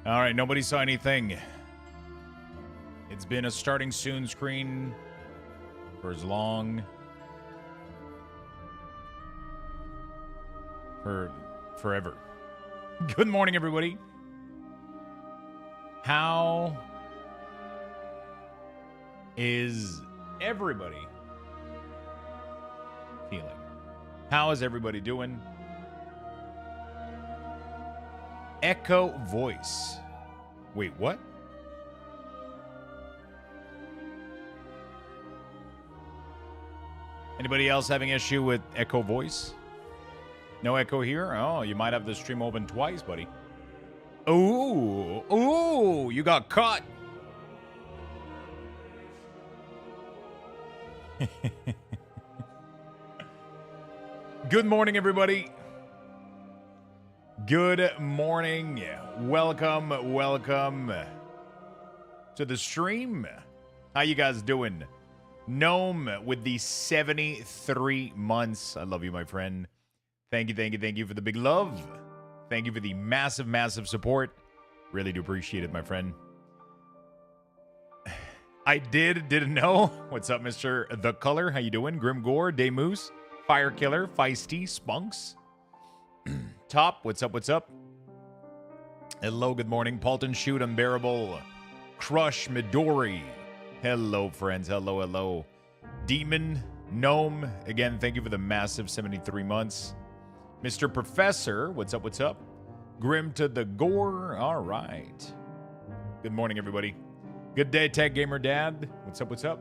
All right, nobody saw anything. It's been a starting soon screen for as long. For forever. Good morning, everybody. How is everybody feeling? How is everybody doing? Echo voice. Wait, what? Anybody else having issue with echo voice? No echo here? Oh, you might have the stream open twice, buddy. Ooh, you got caught. Good morning, everybody. Good morning. Welcome to the stream. How you guys doing? Gnome with the 73 months. I love you, my friend. Thank you for the big love. Thank you for the massive support. Really do appreciate it, my friend. I didn't know. What's up, Mr. The Color? How you doing? Grim Gore, Day Moose, Fire Killer, Feisty, Spunks. Top, what's up? Hello, good morning. Paulton Shoot, Unbearable, Crush, Midori. Hello, friends. Hello. Demon, Gnome. Again, thank you for the massive 73 months. Mr. Professor, what's up? Grim to the Gore. All right. Good morning, everybody. Good day, Tech Gamer Dad. What's up? What's up?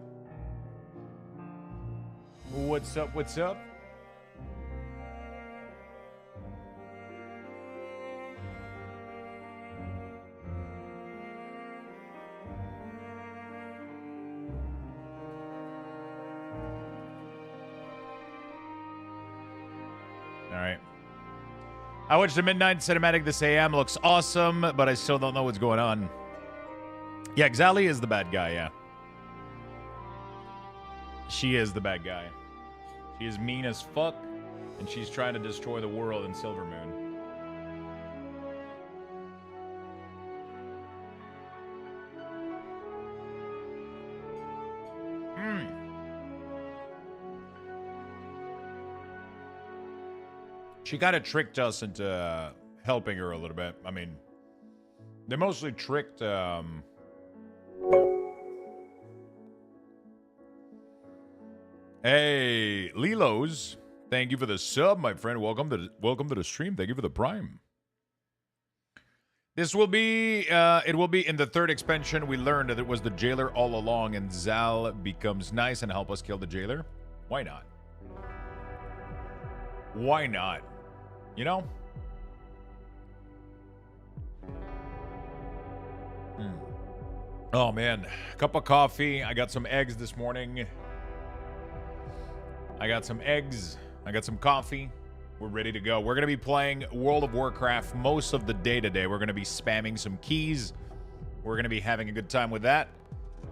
All right. I watched the Midnight Cinematic this AM. Looks awesome, but I still don't know what's going on. Yeah, Exile is the bad guy, yeah. She is the bad guy. She is mean as fuck, and she's trying to destroy the world in Silver Moon. She kind of tricked us into helping her a little bit. I mean, they mostly tricked... Hey, Lilos, thank you for the sub, my friend. Welcome to the stream. Thank you for the prime. This will be, it will be in the third expansion. We learned that it was the jailer all along, and Zal becomes nice and help us kill the jailer. Why not? Why not? You know? Oh, man. Cup of coffee. I got some eggs this morning. I got some eggs. I got some coffee. We're ready to go. We're going to be playing World of Warcraft most of the day today. We're going to be spamming some keys. We're going to be having a good time with that.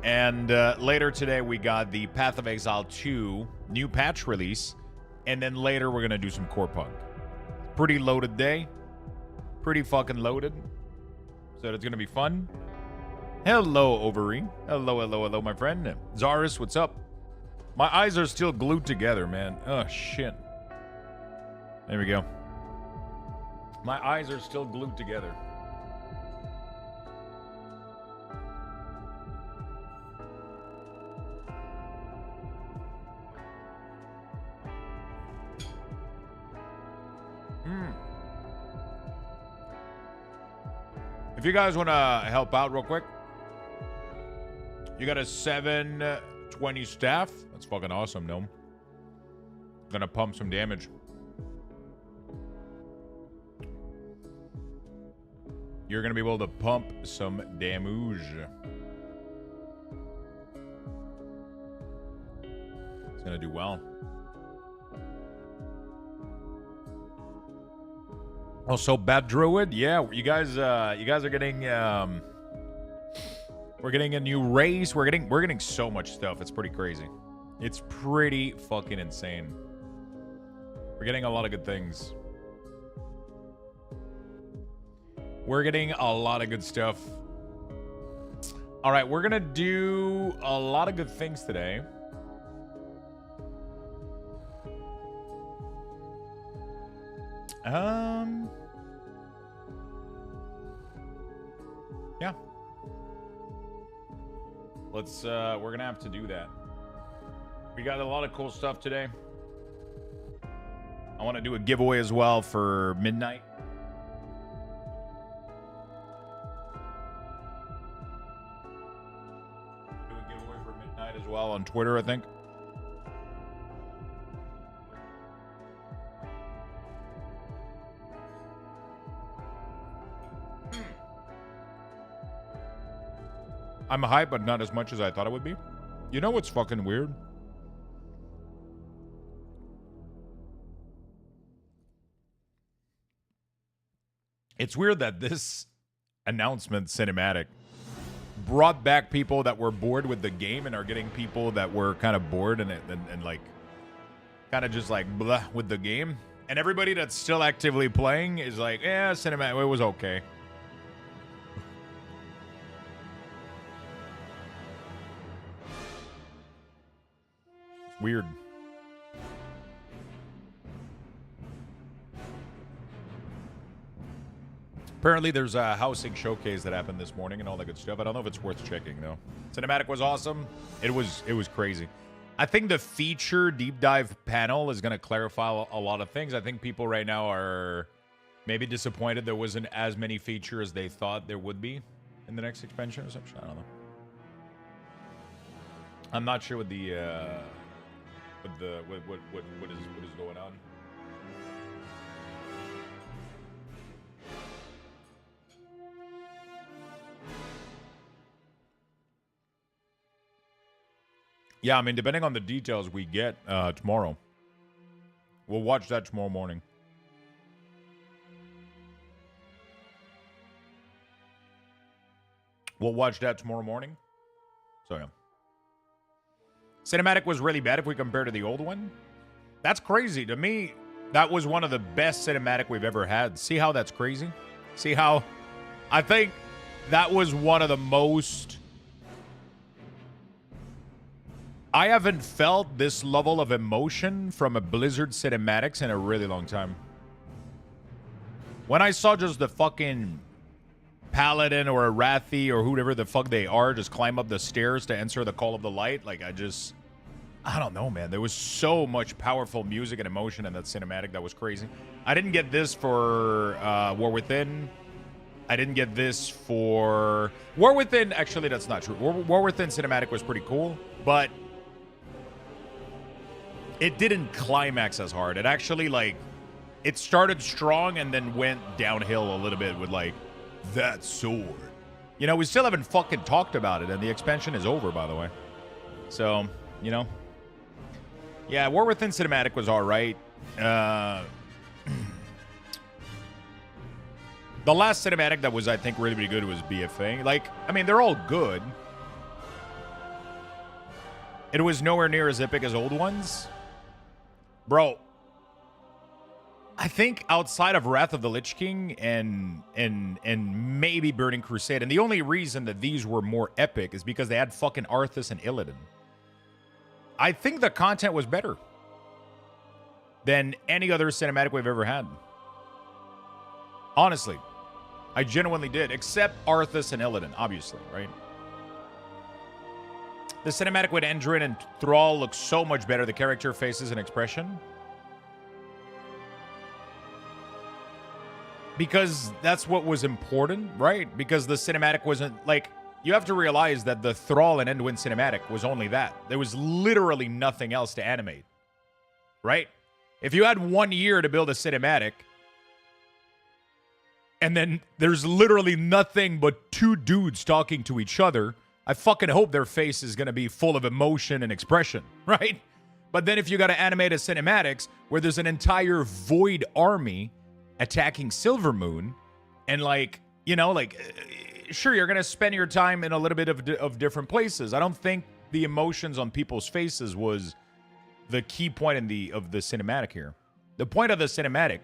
And later today, we got the Path of Exile 2 new patch release. And then later, we're going to do some core punk. Pretty loaded day. Pretty fucking loaded. So it's going to be fun. Hello, Overy. Hello, my friend. Zarus, what's up? My eyes are still glued together, man. Oh, shit. There we go. My eyes are still glued together. If you guys want to help out real quick, you got a 720 staff. That's fucking awesome, Gnome. Gonna pump some damage. You're gonna be able to pump some damage. It's gonna do well. Also, Bad Druid, yeah, you guys are getting we're getting a new race. We're getting so much stuff. It's pretty crazy. It's pretty fucking insane. We're getting a lot of good things. We're getting a lot of good stuff. All right, we're going to do a lot of good things today. Yeah. Let's, we're going to have to do that. We got a lot of cool stuff today. I want to do a giveaway as well for midnight. Do a giveaway for midnight as well on Twitter, I think. I'm hyped, but not as much as I thought it would be. You know what's fucking weird? It's weird that this announcement cinematic brought back people that were bored with the game and are getting people that were kind of bored and like kind of just like blah with the game. And everybody that's still actively playing is like, yeah, cinematic, it was okay. Weird. Apparently there's a housing showcase that happened this morning and all that good stuff. I don't know if it's worth checking though. Cinematic was awesome. It was crazy. I think the feature deep dive panel is going to clarify a lot of things. I think people right now are maybe disappointed there wasn't as many features as they thought there would be in the next expansion or something. I don't know. I'm not sure what the what is going on. Yeah, I mean, depending on the details we get tomorrow, we'll watch that tomorrow morning. We'll watch that tomorrow morning. So yeah. Cinematic was really bad if we compare to the old one. That's crazy. To me, that was one of the best cinematic we've ever had. See how that's crazy? See how... I think that was one of the most... I haven't felt this level of emotion from a Blizzard cinematics in a really long time. When I saw just the fucking Paladin or a Wrathy or whoever the fuck they are just climb up the stairs to answer the call of the light, like I don't know, man. There was so much powerful music and emotion in that cinematic that was crazy. I didn't get this for War Within. I didn't get this for... War Within, actually, that's not true. War Within cinematic was pretty cool, but it didn't climax as hard. It actually, like, it started strong and then went downhill a little bit with, like, that sword. You know, we still haven't fucking talked about it, and the expansion is over, by the way. So, you know. Yeah, War Within cinematic was all right. The last cinematic that was, I think, really, really good was BFA. Like, I mean, they're all good. It was nowhere near as epic as old ones. Bro, I think outside of Wrath of the Lich King and maybe Burning Crusade, and the only reason that these were more epic is because they had fucking Arthas and Illidan. I think the content was better than any other cinematic we've ever had. Honestly, I genuinely did, except Arthas and Illidan, obviously, right? The cinematic with Endrin and Thrall looks so much better. The character faces and expression. Because that's what was important, right? Because the cinematic wasn't, like, you have to realize that the Thrall and Endwin cinematic was only that. There was literally nothing else to animate, right? If you had 1 year to build a cinematic, and then there's literally nothing but two dudes talking to each other, I fucking hope their face is going to be full of emotion and expression, right? But then if you got to animate a cinematics where there's an entire Void army attacking Silvermoon, and like, you know, like, sure, you're going to spend your time in a little bit of different places. I don't think the emotions on people's faces was the key point of the cinematic here. The point of the cinematic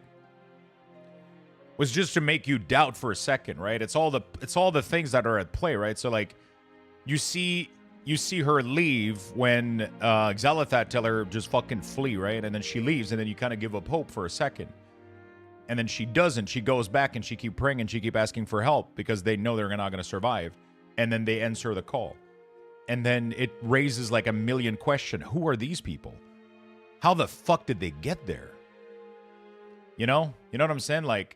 was just to make you doubt for a second, right? It's all the things that are at play, right? So like you see her leave when Xalathat tell her just fucking flee, right? And then she leaves, and then you kind of give up hope for a second. And then she doesn't. She goes back and she keep praying and she keep asking for help because they know they're not going to survive. And then they answer the call. And then it raises like a million questions. Who are these people? How the fuck did they get there? You know what I'm saying? Like,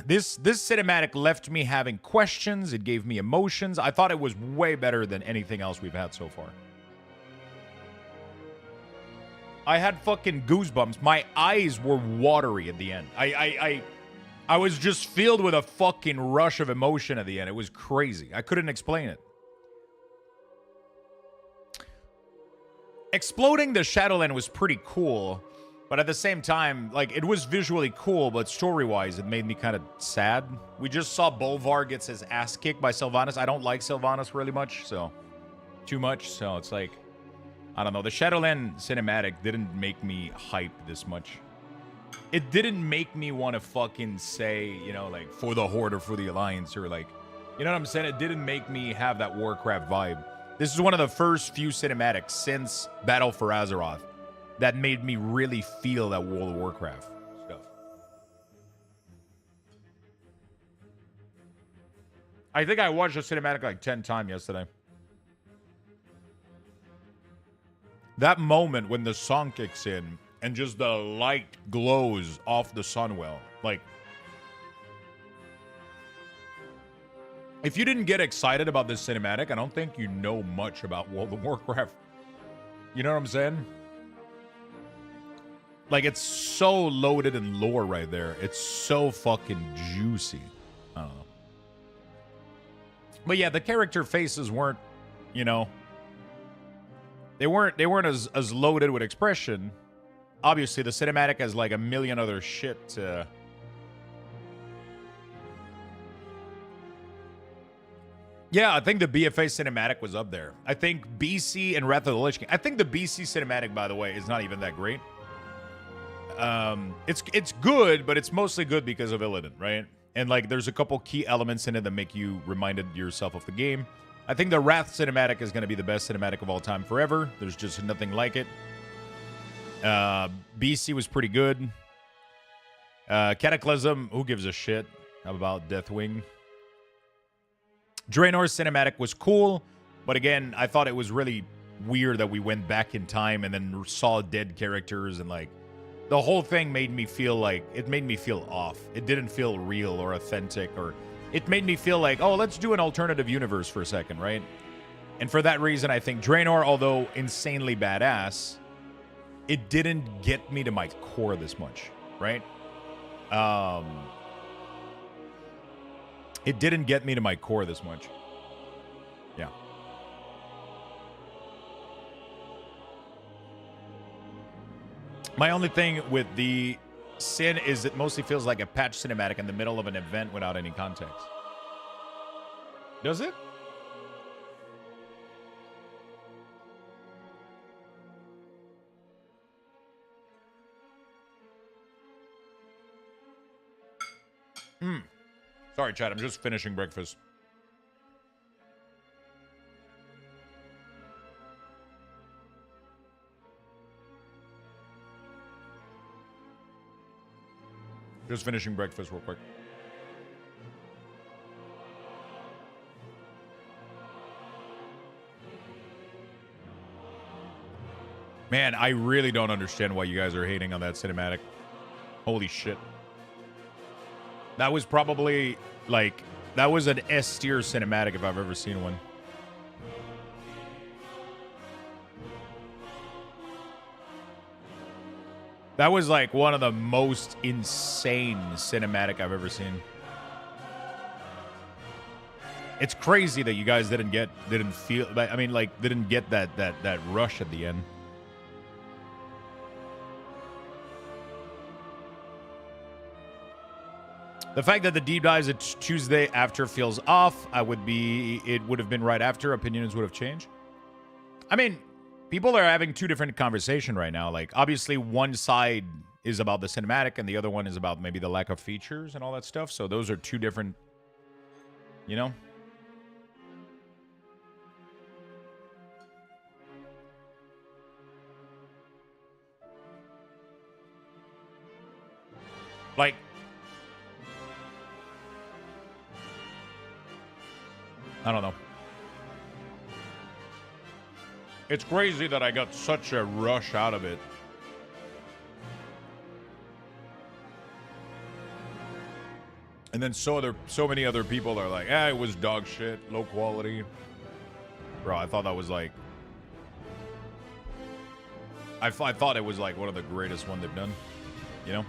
this cinematic left me having questions. It gave me emotions. I thought it was way better than anything else we've had so far. I had fucking goosebumps. My eyes were watery at the end. I was just filled with a fucking rush of emotion at the end. It was crazy. I couldn't explain it. Exploding the Shadowland was pretty cool. But at the same time, like, it was visually cool, but story-wise, it made me kind of sad. We just saw Bolvar gets his ass kicked by Sylvanas. I don't like Sylvanas really much, so... Too much, so it's like... I don't know. The Shadowland cinematic didn't make me hype this much. It didn't make me want to fucking say, you know, like, for the Horde or for the Alliance, or like... You know what I'm saying? It didn't make me have that Warcraft vibe. This is one of the first few cinematics since Battle for Azeroth that made me really feel that World of Warcraft stuff. I think I watched the cinematic like 10 times yesterday. That moment when the song kicks in and just the light glows off the Sunwell. Like, if you didn't get excited about this cinematic, I don't think you know much about World of Warcraft. You know what I'm saying? Like, it's so loaded in lore right there. It's so fucking juicy. I don't know. But yeah, the character faces weren't, you know, they weren't as loaded with expression. Obviously, the cinematic has like a million other shit to... Yeah, I think the BFA cinematic was up there. I think BC and Wrath of the Lich King. I think the BC cinematic, by the way, is not even that great. It's good, but it's mostly good because of Illidan, right? And like, there's a couple key elements in it that make you reminded yourself of the game. I think the Wrath cinematic is going to be the best cinematic of all time forever. There's just nothing like it. BC was pretty good. Cataclysm, who gives a shit about Deathwing? Draenor's cinematic was cool, but again, I thought it was really weird that we went back in time and then saw dead characters, and like, the whole thing made me feel like, it made me feel off. It didn't feel real or authentic, or it made me feel like, oh, let's do an alternative universe for a second, right? And for that reason, I think Draenor, although insanely badass, it didn't get me to my core this much, right? It didn't get me to my core this much. Yeah. My only thing with the Sin is it mostly feels like a patch cinematic in the middle of an event without any context. Does it? Sorry, chat. I'm just finishing breakfast. Just finishing breakfast real quick. Man, I really don't understand why you guys are hating on that cinematic. Holy shit. That was probably, like, that was an S-tier cinematic if I've ever seen one. That was, like, one of the most insane cinematic I've ever seen. It's crazy that you guys didn't get that rush at the end. The fact that the deep dives at Tuesday after feels off, it would have been right after. Opinions would have changed. I mean, people are having two different conversations right now. Like, obviously, one side is about the cinematic, and the other one is about maybe the lack of features and all that stuff. So those are two different, you know? Like, I don't know. It's crazy that I got such a rush out of it. And then so many other people are like, it was dog shit, low quality. Bro, I thought that was like, I thought it was like one of the greatest one they've done, you know?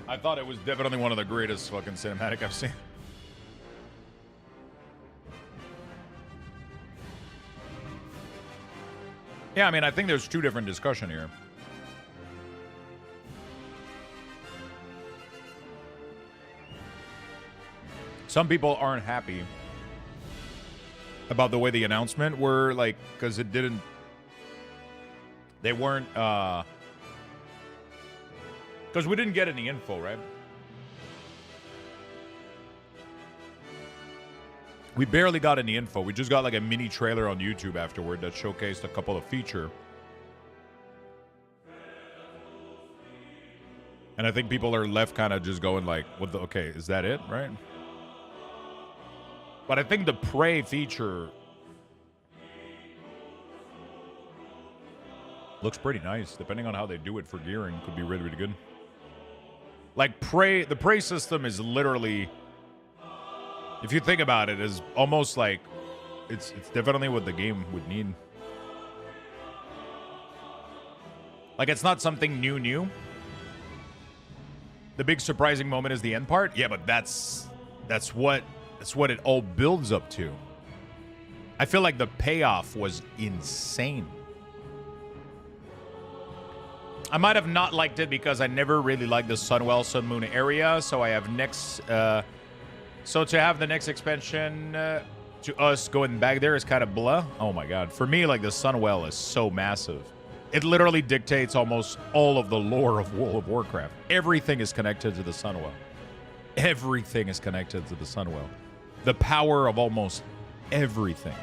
I thought it was definitely one of the greatest fucking cinematic I've seen. Yeah, I mean, I think there's two different discussion here. Some people aren't happy about the way the announcement were, like, because it didn't... They weren't, because we didn't get any info, right? We barely got any info. We just got like a mini trailer on YouTube afterward that showcased a couple of features. And I think people are left kind of just going like, okay, is that it, right? But I think the Prey feature looks pretty nice. Depending on how they do it for gearing, could be really, really good. Like the Prey system is literally, if you think about it, is almost like it's definitely what the game would need. Like, it's not something new. The big surprising moment is the end part. Yeah, but that's what it all builds up to. I feel like the payoff was insane. I might have not liked it because I never really liked the Sunwell, Sun Moon area, so I have next... so to have the next expansion to us going back there is kind of blah. Oh my god. For me, like, the Sunwell is so massive. It literally dictates almost all of the lore of World of Warcraft. Everything is connected to the Sunwell. Everything is connected to the Sunwell. The power of almost everything.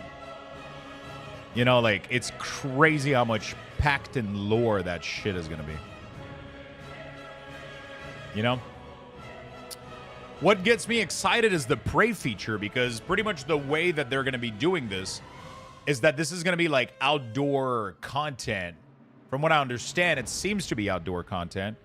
You know, like, it's crazy how much packed in lore that shit is going to be. You know? What gets me excited is the Prey feature, because pretty much the way that they're going to be doing this is that this is going to be like outdoor content. From what I understand, it seems to be outdoor content.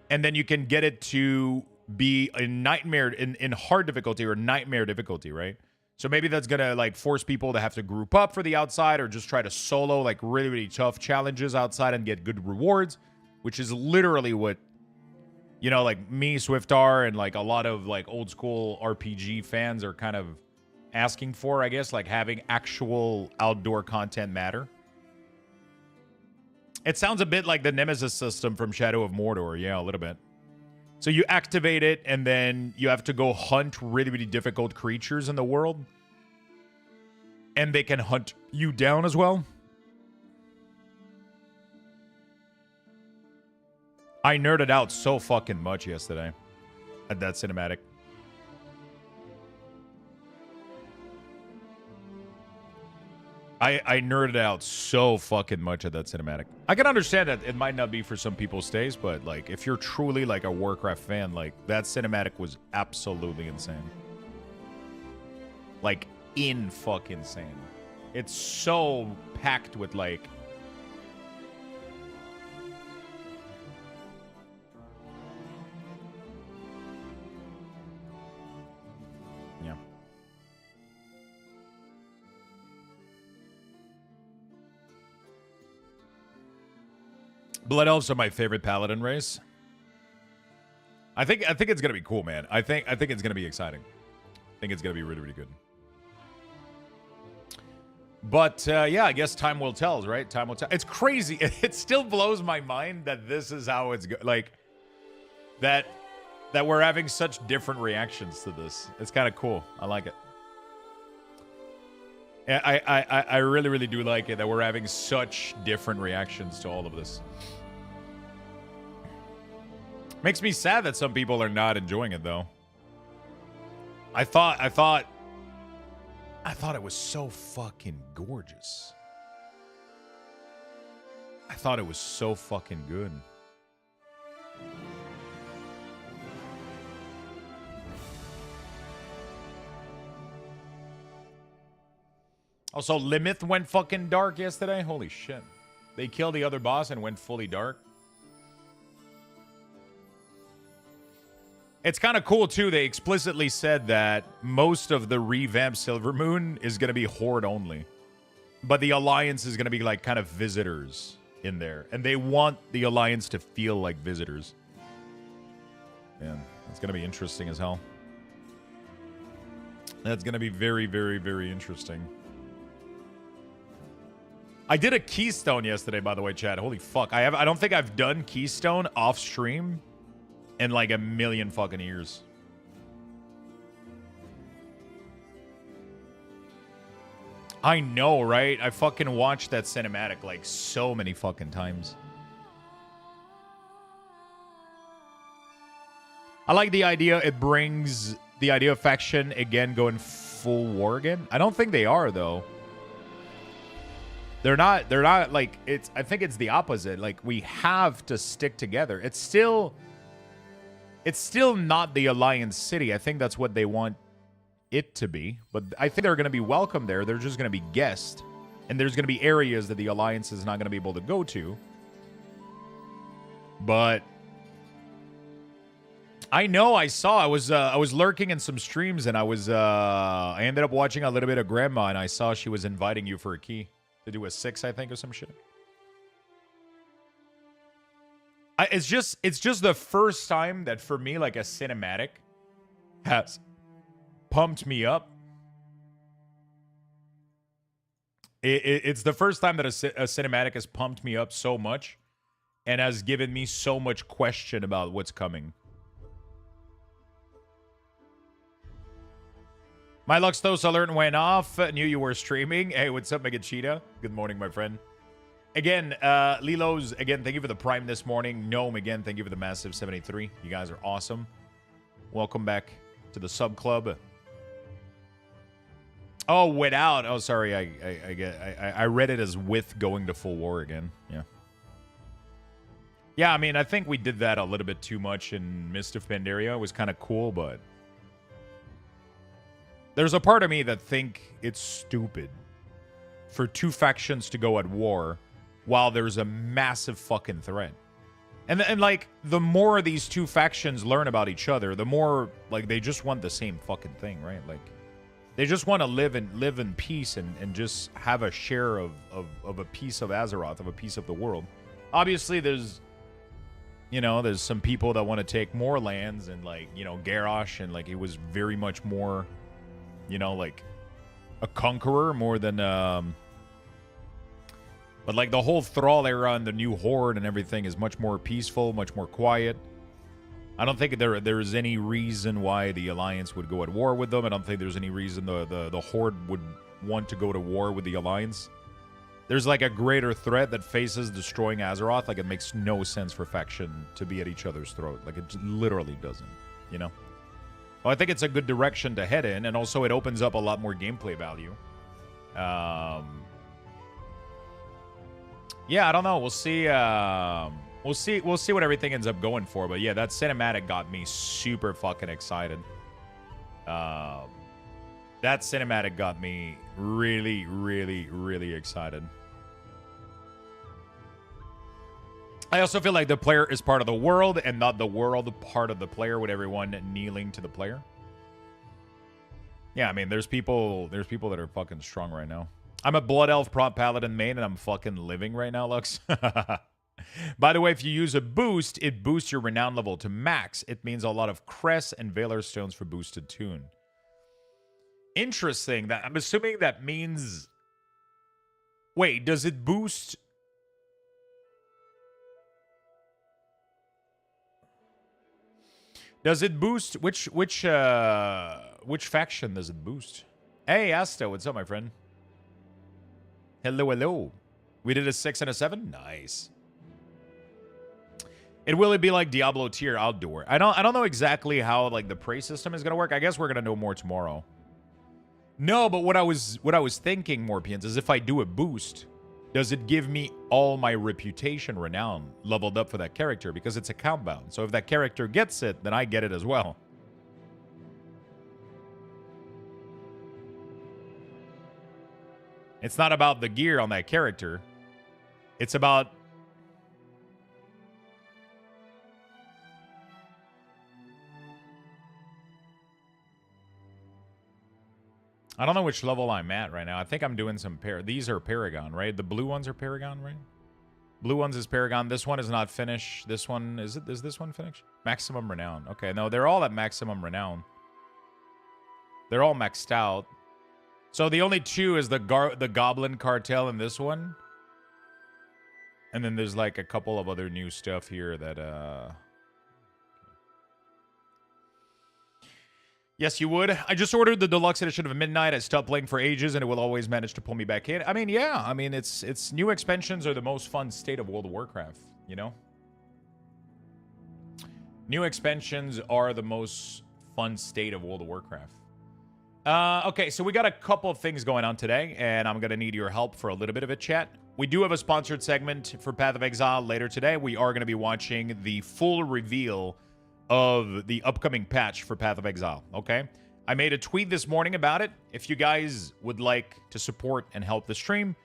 And then you can get it to be a nightmare in hard difficulty or nightmare difficulty, right? So maybe that's going to like force people to have to group up for the outside or just try to solo like really, really tough challenges outside and get good rewards, which is literally what, you know, like me, Swiftar, and like a lot of like old school RPG fans are kind of asking for, I guess, like having actual outdoor content matter. It sounds a bit like the Nemesis system from Shadow of Mordor. Yeah, a little bit. So you activate it, and then you have to go hunt really, really difficult creatures in the world. And they can hunt you down as well. I nerded out so fucking much yesterday at that cinematic. I nerded out so fucking much at that cinematic. I can understand that it might not be for some people's taste, but like if you're truly like a Warcraft fan, like that cinematic was absolutely insane. Like fucking insane. It's so packed with like yeah. Blood Elves are my favorite paladin race. I think it's gonna be cool, man. I think it's gonna be exciting. I think it's gonna be really, really good. But yeah, I guess time will tell, right? Time will tell. It's crazy. It still blows my mind that this is how it's like that we're having such different reactions to this. It's kind of cool. I like it. I really, really do like it that we're having such different reactions to all of this. Makes me sad that some people are not enjoying it, though. I thought it was so fucking gorgeous. I thought it was so fucking good. Also, Limith went fucking dark yesterday. Holy shit. They killed the other boss and went fully dark. It's kind of cool, too. They explicitly said that most of the revamped Silvermoon is going to be Horde only. But the Alliance is going to be, like, kind of visitors in there. And they want the Alliance to feel like visitors. Man, that's going to be interesting as hell. That's going to be very, very, very interesting. I did a Keystone yesterday, by the way, Chad. Holy fuck. I don't think I've done Keystone off stream in like a million fucking years. I know, right? I fucking watched that cinematic like so many fucking times. I like the idea. It brings the idea of faction again going full war again. I don't think they are, though. They're not like it's. I think it's the opposite. Like we have to stick together. It's still not the Alliance City. I think that's what they want it to be. But I think they're going to be welcome there. They're just going to be guests, and there's going to be areas that the Alliance is not going to be able to go to. But I know I was lurking in some streams, and I ended up watching a little bit of Grandma, and I saw she was inviting you for a key. To do a 6, I think, or some shit. It's just the first time that for me, like a cinematic has pumped me up. It's the first time that a cinematic has pumped me up so much and has given me so much question about what's coming. My Luxthos alert went off. Knew you were streaming. Hey, what's up, Mega Cheetah? Good morning, my friend. Again, Lilo's, again, thank you for the Prime this morning. Gnome, again, thank you for the massive 73. You guys are awesome. Welcome back to the sub club. Oh, without. Oh, sorry. I read it as with going to full war again. Yeah. Yeah, I mean, I think we did that a little bit too much in Mist of Pandaria. It was kind of cool, but there's a part of me that think it's stupid for two factions to go at war while there's a massive fucking threat. And like, the more these two factions learn about each other, the more, like, they just want the same fucking thing, right? Like, they just want to live in peace and just have a share of a piece of Azeroth, of a piece of the world. Obviously, there's some people that want to take more lands, and, like, Garrosh, and, like, it was very much more, like a conqueror more than but like the whole Thrall era and the new Horde and everything is much more peaceful, much more quiet. I don't think there is any reason why the Alliance would go at war with them. I don't think there's any reason the Horde would want to go to war with the Alliance. There's like a greater threat that faces destroying Azeroth. Like, it makes no sense for faction to be at each other's throat. Like, it literally doesn't, Well, I think it's a good direction to head in, and also it opens up a lot more gameplay value. Yeah, I don't know. We'll see. We'll see what everything ends up going for. But yeah, that cinematic got me super fucking excited. That cinematic got me really, really, really excited. I also feel like the player is part of the world and not the world part of the player, with everyone kneeling to the player. Yeah, I mean, there's people that are fucking strong right now. I'm a Blood Elf Prop Paladin main, and I'm fucking living right now, Lux. By the way, if you use a boost, it boosts your renown level to max. It means a lot of Cress and Valor Stones for boosted tune. Interesting. That I'm assuming that means... Wait, does it boost... Does it boost which faction does it boost? Hey, Asta, what's up, my friend? Hello, hello. We did a 6 and a 7. Nice. Will it be like Diablo tier outdoor? I don't know exactly how like the prey system is gonna work. I guess we're gonna know more tomorrow. No, but what I was thinking, Morpians, is if I do a boost, does it give me all my reputation renown leveled up for that character? Because it's account bound. So if that character gets it, then I get it as well. It's not about the gear on that character. It's about... I don't know which level I'm at right now. I think I'm doing some These are Paragon, right? The blue ones are Paragon, right? Blue ones is Paragon. This one is not finished. This one, is this one finished? Maximum Renown. Okay, no, they're all at Maximum Renown. They're all maxed out. So the only two is the Goblin Cartel in this one. And then there's like a couple of other new stuff here that, Yes, you would. I just ordered the deluxe edition of Midnight. I stopped playing for ages, and it will always manage to pull me back in. I mean, yeah. I mean, it's new expansions are the most fun state of World of Warcraft, you know? New expansions are the most fun state of World of Warcraft. Okay, so we got a couple of things going on today, and I'm going to need your help for a little bit of a chat. We do have a sponsored segment for Path of Exile later today. We are going to be watching the full reveal of the upcoming patch for Path of Exile, okay? I made a tweet this morning about it. If you guys would like to support and help the stream,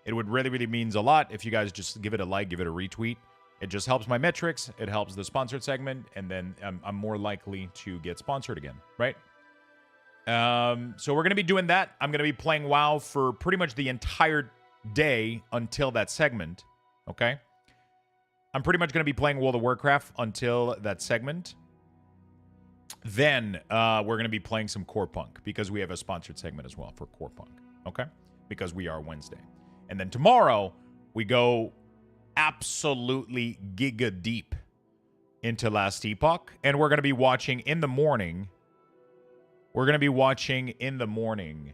it would really, really means a lot if you guys just give it a like, give it a retweet. It just helps my metrics, it helps the sponsored segment, and then I'm more likely to get sponsored again, right? So we're going to be doing that. I'm going to be playing WoW for pretty much the entire day until that segment, okay? I'm pretty much going to be playing World of Warcraft until that segment. Then we're going to be playing some Core Punk because we have a sponsored segment as well for Core Punk, okay? Because we are Wednesday. And then tomorrow, we go absolutely giga deep into Last Epoch. And we're going to be watching in the morning. We're going to be watching in the morning.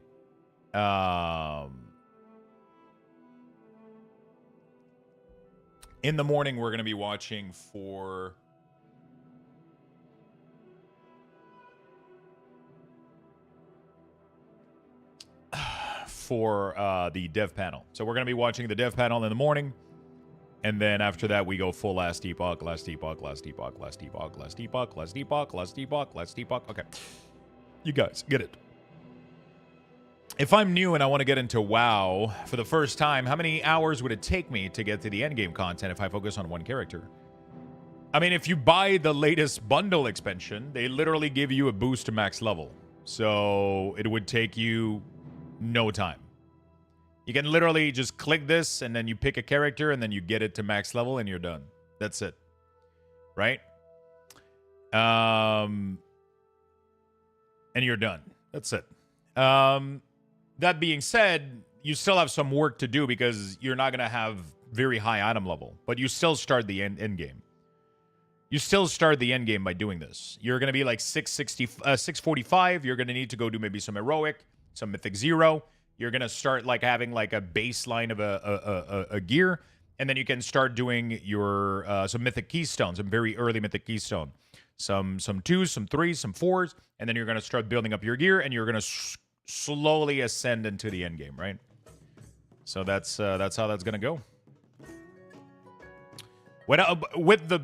In the morning, we're going to be watching for the dev panel. So we're going to be watching the dev panel in the morning, and then after that, we go full Last Epoch, Last Epoch, Last Epoch, Last Epoch, Last Epoch, Last Epoch, Last Epoch, Last Epoch. Okay, you guys get it. If I'm new and I want to get into WoW for the first time, how many hours would it take me to get to the endgame content if I focus on one character? I mean, if you buy the latest bundle expansion, they literally give you a boost to max level. So it would take you no time. You can literally just click this and then you pick a character and then you get it to max level and you're done. That's it. Right? And you're done. That's it. That being said, you still have some work to do because you're not going to have very high item level, but you still start the end game. You still start the end game by doing this. You're going to be like 645. You're going to need to go do maybe some heroic, some mythic 0. You're going to start like having like a baseline of a gear, and then you can start doing your some mythic keystones, some very early mythic keystone, some 2s, some 3s, some 4s, and then you're going to start building up your gear, and you're going to slowly ascend into the end game, right? So that's how that's gonna go. With the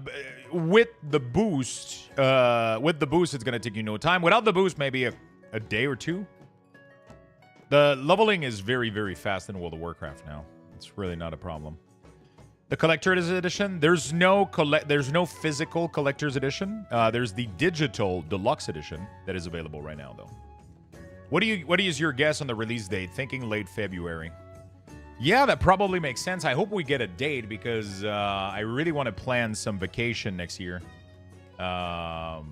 boost, it's gonna take you no time. Without the boost, maybe a day or two. The leveling is very, very fast in World of Warcraft now. It's really not a problem. The collector's edition, there's no physical collector's edition. There's the digital deluxe edition that is available right now, though. What is your guess on the release date? Thinking late February. Yeah, that probably makes sense. I hope we get a date because I really want to plan some vacation next year. I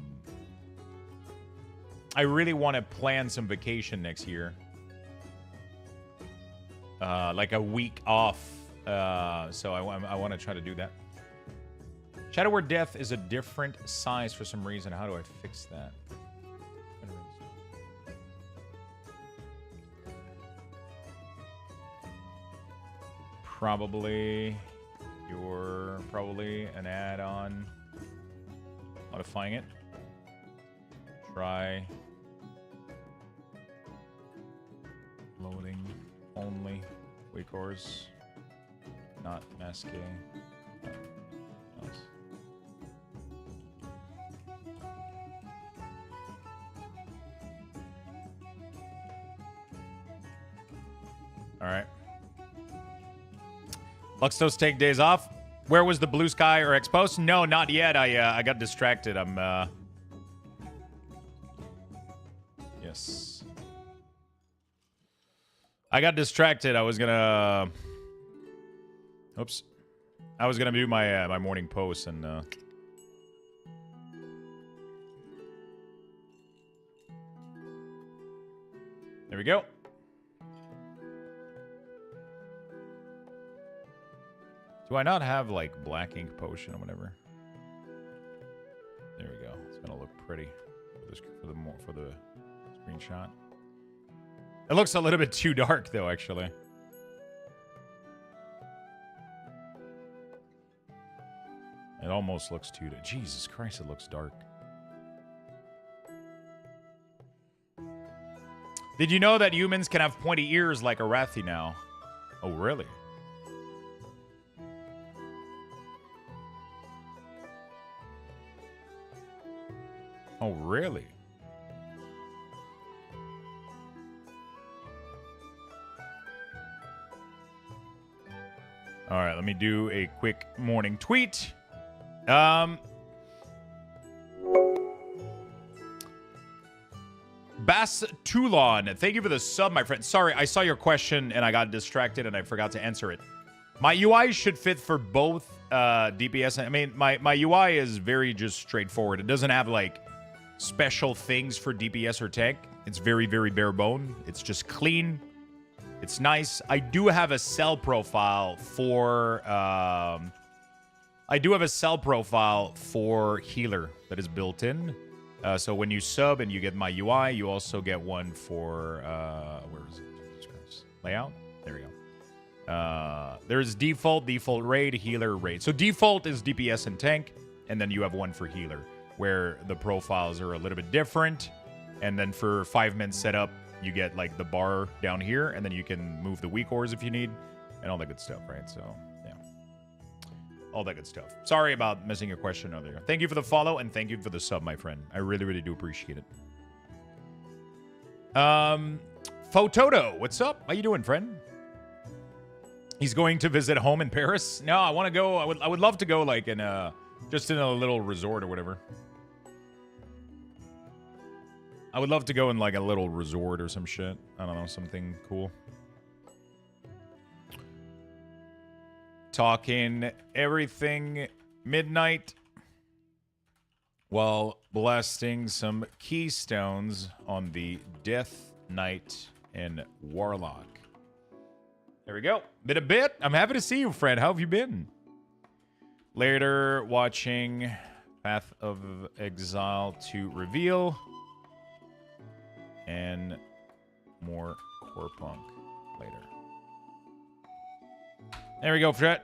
really want to plan some vacation next year. Like a week off. So I want to try to do that. Shadow Word Death is a different size for some reason. How do I fix that? probably an add-on. Modifying it. Try loading only weak ores, not masking. All right. Luxthos take days off. Where was the blue sky or X post? No, not yet. I got distracted. Yes. I got distracted. I was gonna. Oops. I was gonna do my my morning post and. There we go. Do I not have, like, black ink potion or whatever? There we go. It's gonna look pretty for the screenshot. It looks a little bit too dark, though, actually. It almost looks too dark. Jesus Christ, it looks dark. Did you know that humans can have pointy ears like Arathi now? Oh, really? Oh, really? All right, let me do a quick morning tweet. Bass Toulon, thank you for the sub, my friend. Sorry, I saw your question and I got distracted and I forgot to answer it. My UI should fit for both DPS. I mean, my UI is very just straightforward. It doesn't have, like, special things for DPS or tank. It's very, very bare bone. It's just clean. It's nice. I do have a cell profile for healer that is built in. So when you sub and you get my UI, you also get one for where is it? Layout. There we go. There's default raid, healer, raid. So default is DPS and tank, and then you have one for healer, where the profiles are a little bit different. And then for 5-min setup, you get, like, the bar down here, and then you can move the weak ores if you need, and all that good stuff, right? So, yeah. All that good stuff. Sorry about missing your question earlier. Thank you for the follow, and thank you for the sub, my friend. I really, really do appreciate it. Fototo, what's up? How you doing, friend? He's going to visit home in Paris? No, I want to go. I would love to go, like, in just in a little resort or whatever. I would love to go in, like, a little resort or some shit. I don't know, something cool. Talking everything midnight while blasting some Keystones on the Death Knight and Warlock. There we go. Bit a bit. I'm happy to see you, friend. How have you been? Later, watching Path of Exile to reveal. And more core punk later. There we go, Fred.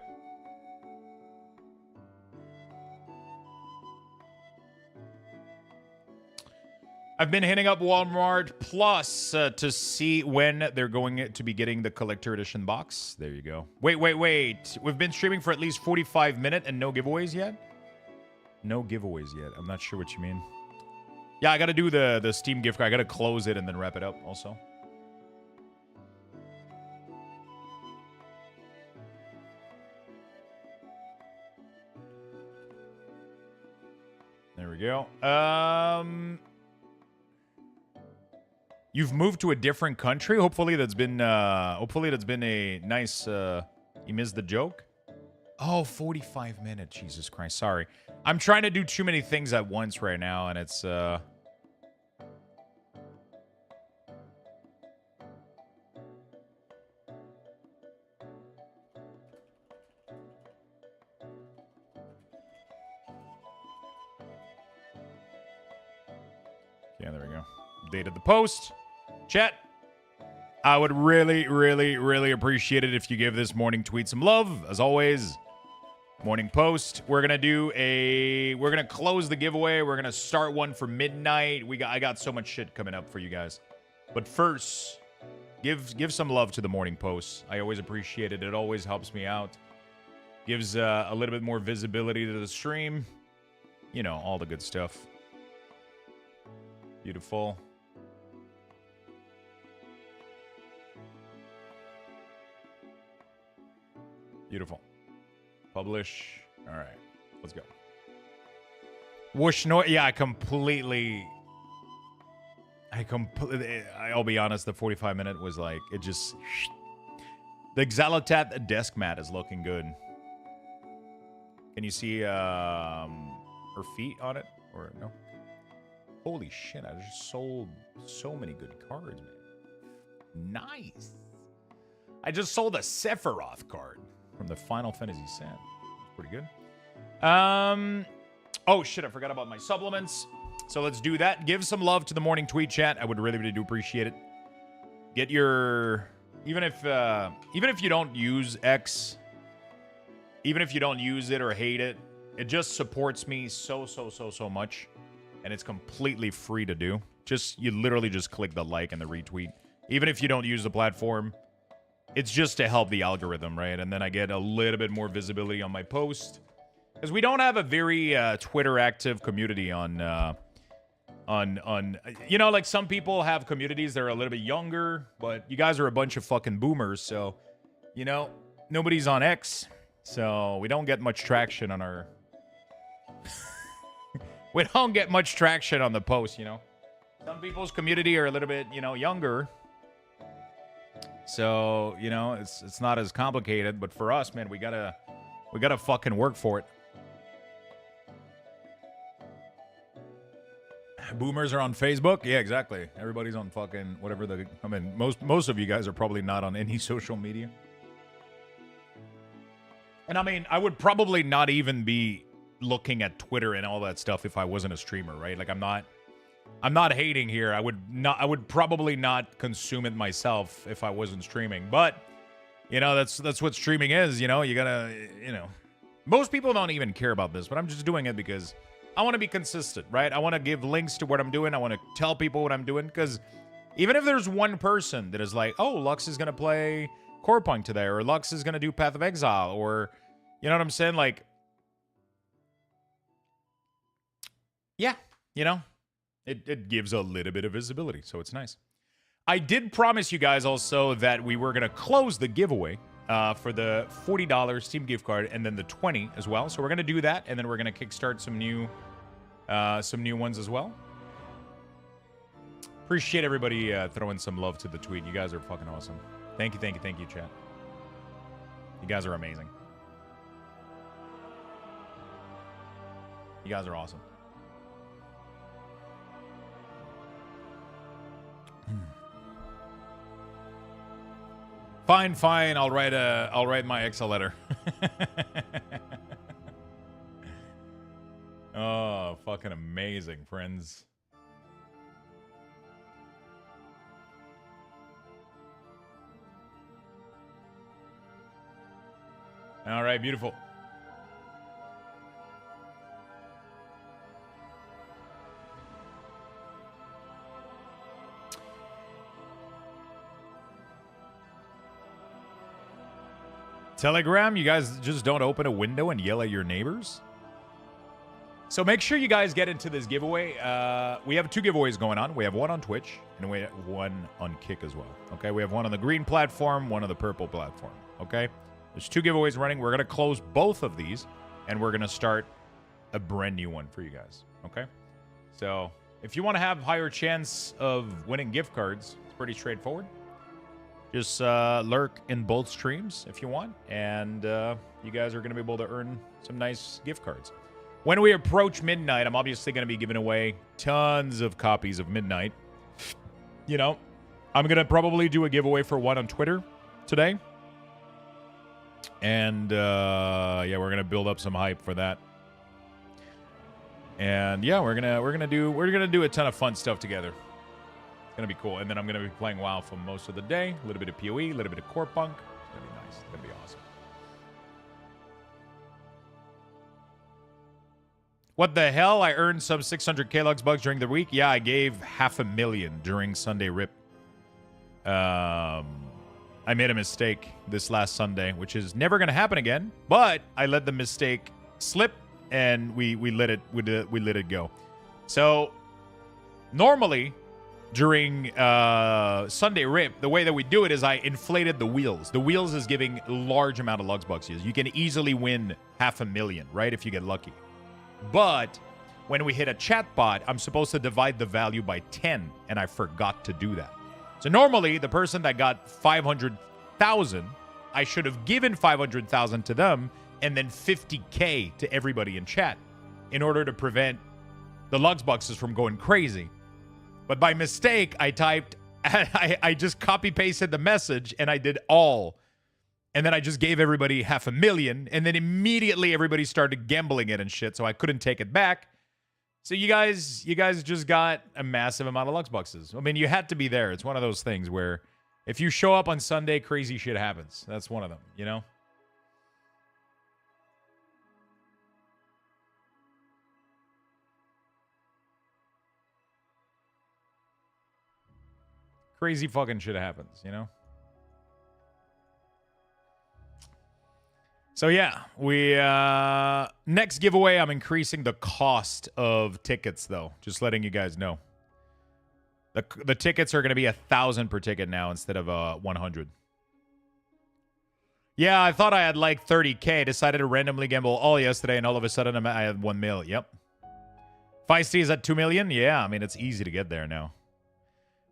I've been hitting up Walmart Plus to see when they're going to be getting the collector edition box. There you go. Wait. We've been streaming for at least 45 minutes and no giveaways yet? No giveaways yet. I'm not sure what you mean. Yeah, I got to do the Steam gift card. I got to close it and then wrap it up also. There we go. You've moved to a different country? Hopefully that's been a nice you missed the joke? Oh, 45 minutes. Jesus Christ. Sorry. I'm trying to do too many things at once right now, and it's yeah, there we go. Updated the post. Chat. I would really, really, really appreciate it if you give this morning tweet some love. As always, morning post. We're gonna close the giveaway. We're gonna start one for midnight. I got so much shit coming up for you guys. But first, give some love to the morning post. I always appreciate it. It always helps me out. Gives a little bit more visibility to the stream. You know, all the good stuff. Beautiful. Beautiful. Publish. All right. Let's go. Whoosh noise. Yeah, I'll be honest, the 45-minute was like, it just... The Exile desk mat is looking good. Can you see her feet on it? Or no? Holy shit, I just sold so many good cards, man. Nice. I just sold a Sephiroth card from the Final Fantasy set. Pretty good. Oh shit, I forgot about my supplements. So let's do that. Give some love to the morning tweet chat. I would really, really do appreciate it. Get your... Even if you don't use X, even if you don't use it or hate it, it just supports me so much. And it's completely free to do. You literally just click the like and the retweet. Even if you don't use the platform, it's just to help the algorithm, right? And then I get a little bit more visibility on my post. Because we don't have a very Twitter active community on, you know, like some people have communities that are a little bit younger, but you guys are a bunch of fucking boomers, so, you know, nobody's on X, so we don't get much traction on our... We don't get much traction on the post, you know? Some people's community are a little bit, you know, younger. So, you know, it's not as complicated, but for us, man, we gotta fucking work for it. Boomers are on Facebook? Yeah, exactly. Everybody's on fucking whatever I mean, most of you guys are probably not on any social media. And I mean, I would probably not even be looking at Twitter and all that stuff if I wasn't a streamer, right? Like I'm not hating here. I would probably not consume it myself if I wasn't streaming. But, you know, that's what streaming is, you know? You gotta, you know. Most people don't even care about this, but I'm just doing it because I want to be consistent, right? I want to give links to what I'm doing. I want to tell people what I'm doing, because even if there's one person that is like, oh, Lux is going to play Core Punk today, or Lux is going to do Path of Exile, or, you know what I'm saying? Like, yeah, you know, it gives a little bit of visibility, so it's nice. I did promise you guys also that we were going to close the giveaway for the $40 Steam gift card, and then the $20 as well. So we're going to do that, and then we're going to kickstart some new ones as well. Appreciate everybody throwing some love to the tweet. You guys are fucking awesome. Thank you, chat. You guys are amazing. You guys are awesome. Fine. I'll write my Exile letter. Oh, fucking amazing, friends. All right, beautiful. Telegram, you guys just don't open a window and yell at your neighbors? So make sure you guys get into this giveaway. We have 2 giveaways going on. We have one on Twitch, and we have one on Kick as well. Okay, we have one on the green platform, one on the purple platform. Okay, there's 2 giveaways running. We're going to close both of these, and we're going to start a brand new one for you guys. Okay, so if you want to have higher chance of winning gift cards, it's pretty straightforward. Just lurk in both streams if you want, and you guys are going to be able to earn some nice gift cards. When we approach midnight, I'm obviously going to be giving away tons of copies of Midnight. You know, I'm going to probably do a giveaway for one on Twitter today. And, yeah, we're going to build up some hype for that. And, yeah, we're going to do a ton of fun stuff together. Gonna be cool. And then I'm gonna be playing WoW for most of the day. A little bit of PoE, a little bit of Core Punk. It's gonna be nice. It's gonna be awesome. What the hell? I earned some 600k Lux bucks during the week. Yeah, I gave 500,000 during Sunday Rip. I made a mistake this last Sunday, which is never gonna happen again. But I let the mistake slip, and we let it go. So normally during Sunday Rip, the way that we do it is I inflated the wheels. The wheels is giving large amount of Lux bucks. You can easily win 500,000, right? If you get lucky. But when we hit a chatbot, I'm supposed to divide the value by 10, and I forgot to do that. So normally, the person that got 500,000, I should have given 500,000 to them and then 50k to everybody in chat in order to prevent the Lux boxes from going crazy. But by mistake, I typed, I just copy-pasted the message, and I did all. And then I just gave everybody 500,000, and then immediately everybody started gambling it and shit, so I couldn't take it back. So you guys just got a massive amount of Lux boxes. I mean, you had to be there. It's one of those things where if you show up on Sunday, crazy shit happens. That's one of them, you know? Crazy fucking shit happens, you know? So yeah, we next giveaway, I'm increasing the cost of tickets though. Just letting you guys know. The tickets are going to be 1,000 per ticket now instead of 100. Yeah, I thought I had like 30k. Decided to randomly gamble all yesterday, and all of a sudden I had 1 mil. Yep. Feisty is at 2 million. Yeah, I mean it's easy to get there now.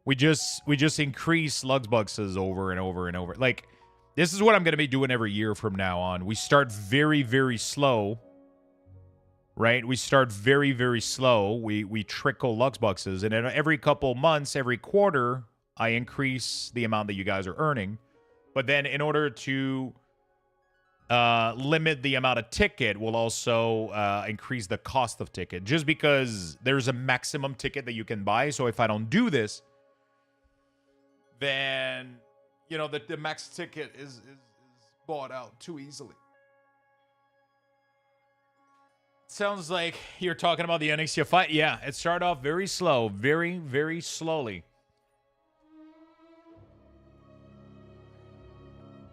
We just increase Lux boxes over and over and over. Like, this is what I'm going to be doing every year from now on. We start very, very slow, right? We start very, very slow. We trickle Lux boxes, and then every couple months, every quarter, I increase the amount that you guys are earning. But then in order to limit the amount of ticket, we'll also increase the cost of ticket, just because there's a maximum ticket that you can buy. So if I don't do this, then, you know, the max ticket is bought out too easily. Sounds like you're talking about the Onyxia fight. Yeah, it started off very slow, very, very slowly.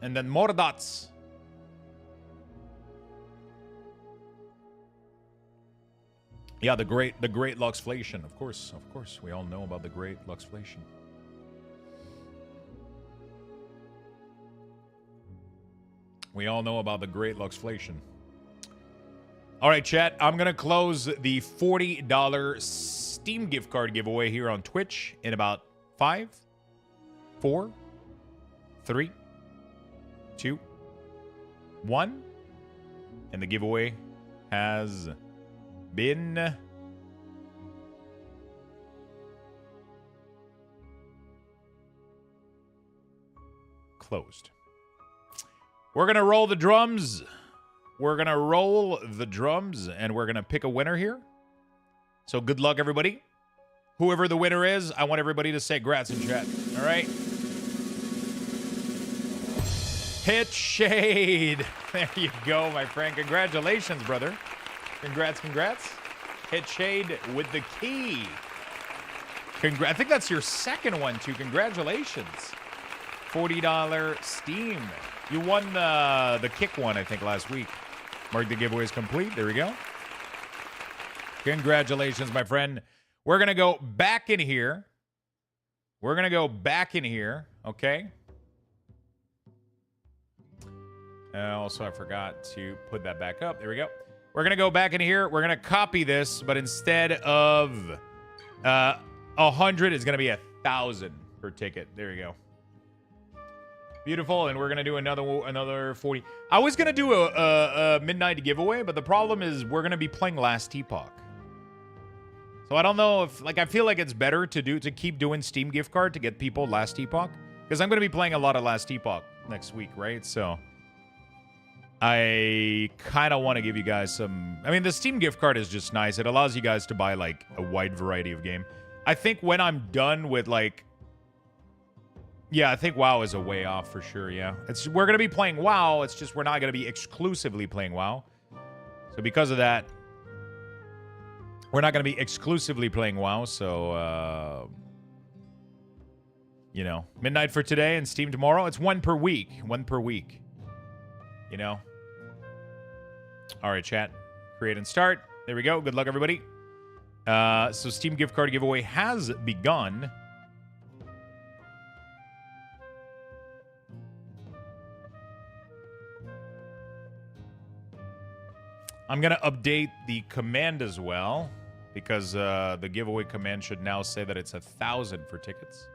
And then more dots. Yeah, the great Luxflation. Of course, we all know about the great Luxflation. We all know about the great Luxflation. All right, chat. I'm going to close the $40 Steam gift card giveaway here on Twitch in about 5, 4, 3, 2, 1. And the giveaway has been closed. We're going to roll the drums. We're going to roll the drums, and we're going to pick a winner here. So good luck, everybody. Whoever the winner is, I want everybody to say grats in chat. All right? Hit Shade. There you go, my friend. Congratulations, brother. Congrats. Hit Shade with the key. I think that's your second one, too. Congratulations. $40 Steam. You won the kick one, I think, last week. Mark the giveaway is complete. There we go. Congratulations, my friend. We're going to go back in here. Okay? Also, I forgot to put that back up. There we go. We're going to go back in here. We're going to copy this, but instead of 100, it's going to be 1,000 per ticket. There you go. Beautiful, and we're gonna do another 40. I was gonna do a midnight giveaway, but the problem is we're gonna be playing Last Epoch. So I don't know if, like, I feel like it's better to keep doing Steam gift card to get people Last Epoch, because I'm gonna be playing a lot of Last Epoch next week, right? So I kind of want to give you guys some. I mean, the Steam gift card is just nice. It allows you guys to buy like a wide variety of game. I think when I'm done with, like... Yeah, I think WoW is a way off for sure, yeah. We're going to be playing WoW. It's just we're not going to be exclusively playing WoW. So because of that, we're not going to be exclusively playing WoW. So, you know, midnight for today and Steam tomorrow. It's one per week. One per week. You know? All right, chat. Create and start. There we go. Good luck, everybody. So Steam gift card giveaway has begun. I'm going to update the command as well, because the giveaway command should now say that it's 1,000 for tickets.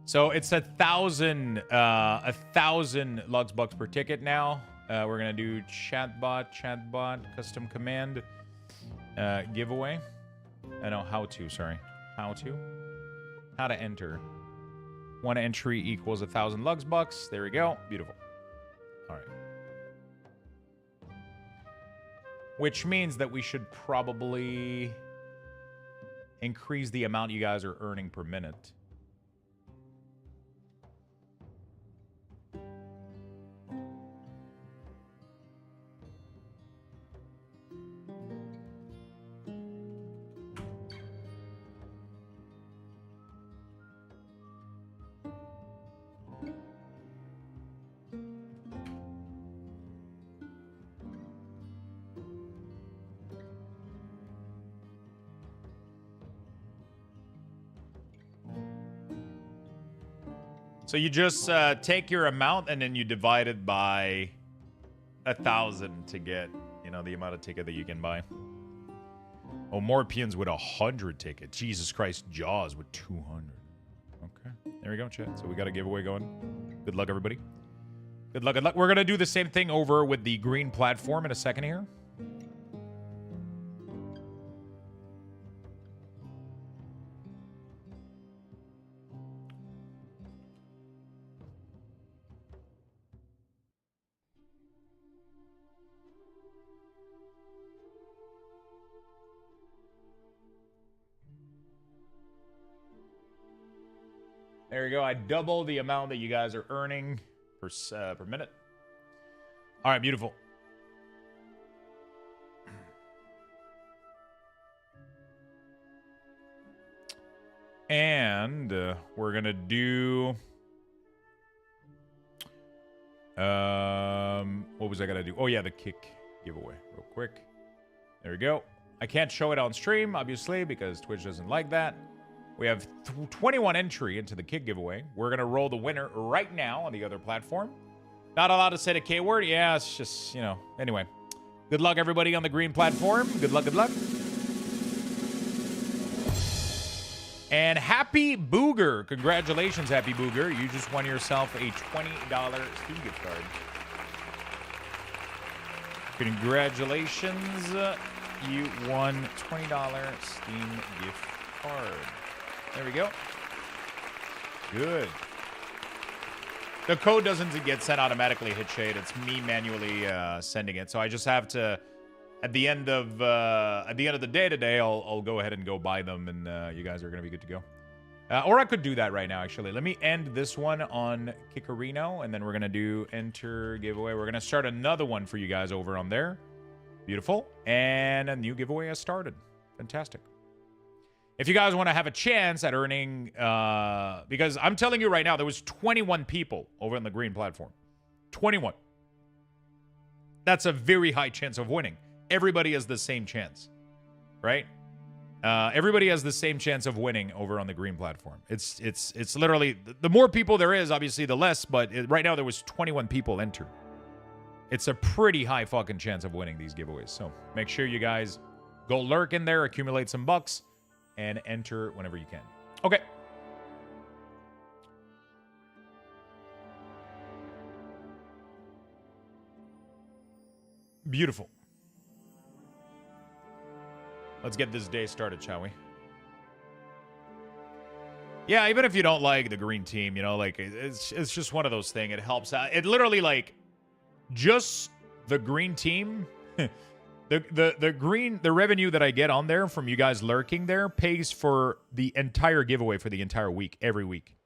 So it's 1,000 Luxbucks per ticket now. We're going to do chatbot, custom command, giveaway. No, how to enter. One entry equals 1,000 Luxbucks. There we go. Beautiful. All right. Which means that we should probably increase the amount you guys are earning per minute. So you just take your amount and then you divide it by 1,000 to get, you know, the amount of ticket that you can buy. Oh, Morpians with 100 tickets. Jesus Christ, Jaws with 200. Okay, there we go, chat. So we got a giveaway going. Good luck, everybody. Good luck, good luck. We're going to do the same thing over with the green platform in a second here. There you go. I doubled the amount that you guys are earning per minute. All right, beautiful. And we're going to do... what was I going to do? Oh, yeah, the kick giveaway real quick. There we go. I can't show it on stream, obviously, because Twitch doesn't like that. We have 21 entry into the kick giveaway. We're going to roll the winner right now on the other platform. Not allowed to say the K word. Yeah, it's just, you know. Anyway, good luck, everybody, on the green platform. Good luck, good luck. And Happy Booger. Congratulations, Happy Booger. You just won yourself a $20 Steam gift card. Congratulations. You won $20 Steam gift card. There we go. Good. The code doesn't get sent automatically, Hitshade. It's me manually sending it. So I just have to, at the end of the day today, I'll go ahead and go buy them, and you guys are gonna be good to go. Or I could do that right now, actually. Let me end this one on Kickarino, and then we're gonna do enter giveaway. We're gonna start another one for you guys over on there. Beautiful. And a new giveaway has started. Fantastic. If you guys want to have a chance at earning, because I'm telling you right now, there was 21 people over on the green platform. 21. That's a very high chance of winning. Everybody has the same chance, right? Everybody has the same chance of winning over on the green platform. It's literally, the more people there is, obviously, the less, but right now there was 21 people entered. It's a pretty high fucking chance of winning these giveaways. So make sure you guys go lurk in there, accumulate some bucks, and enter whenever you can. Okay. Beautiful. Let's get this day started, shall we? Yeah, even if you don't like the green team, you know, like, it's just one of those things. It helps out. It literally, like, just the green team The revenue that I get on there from you guys lurking there pays for the entire giveaway for the entire week, every week.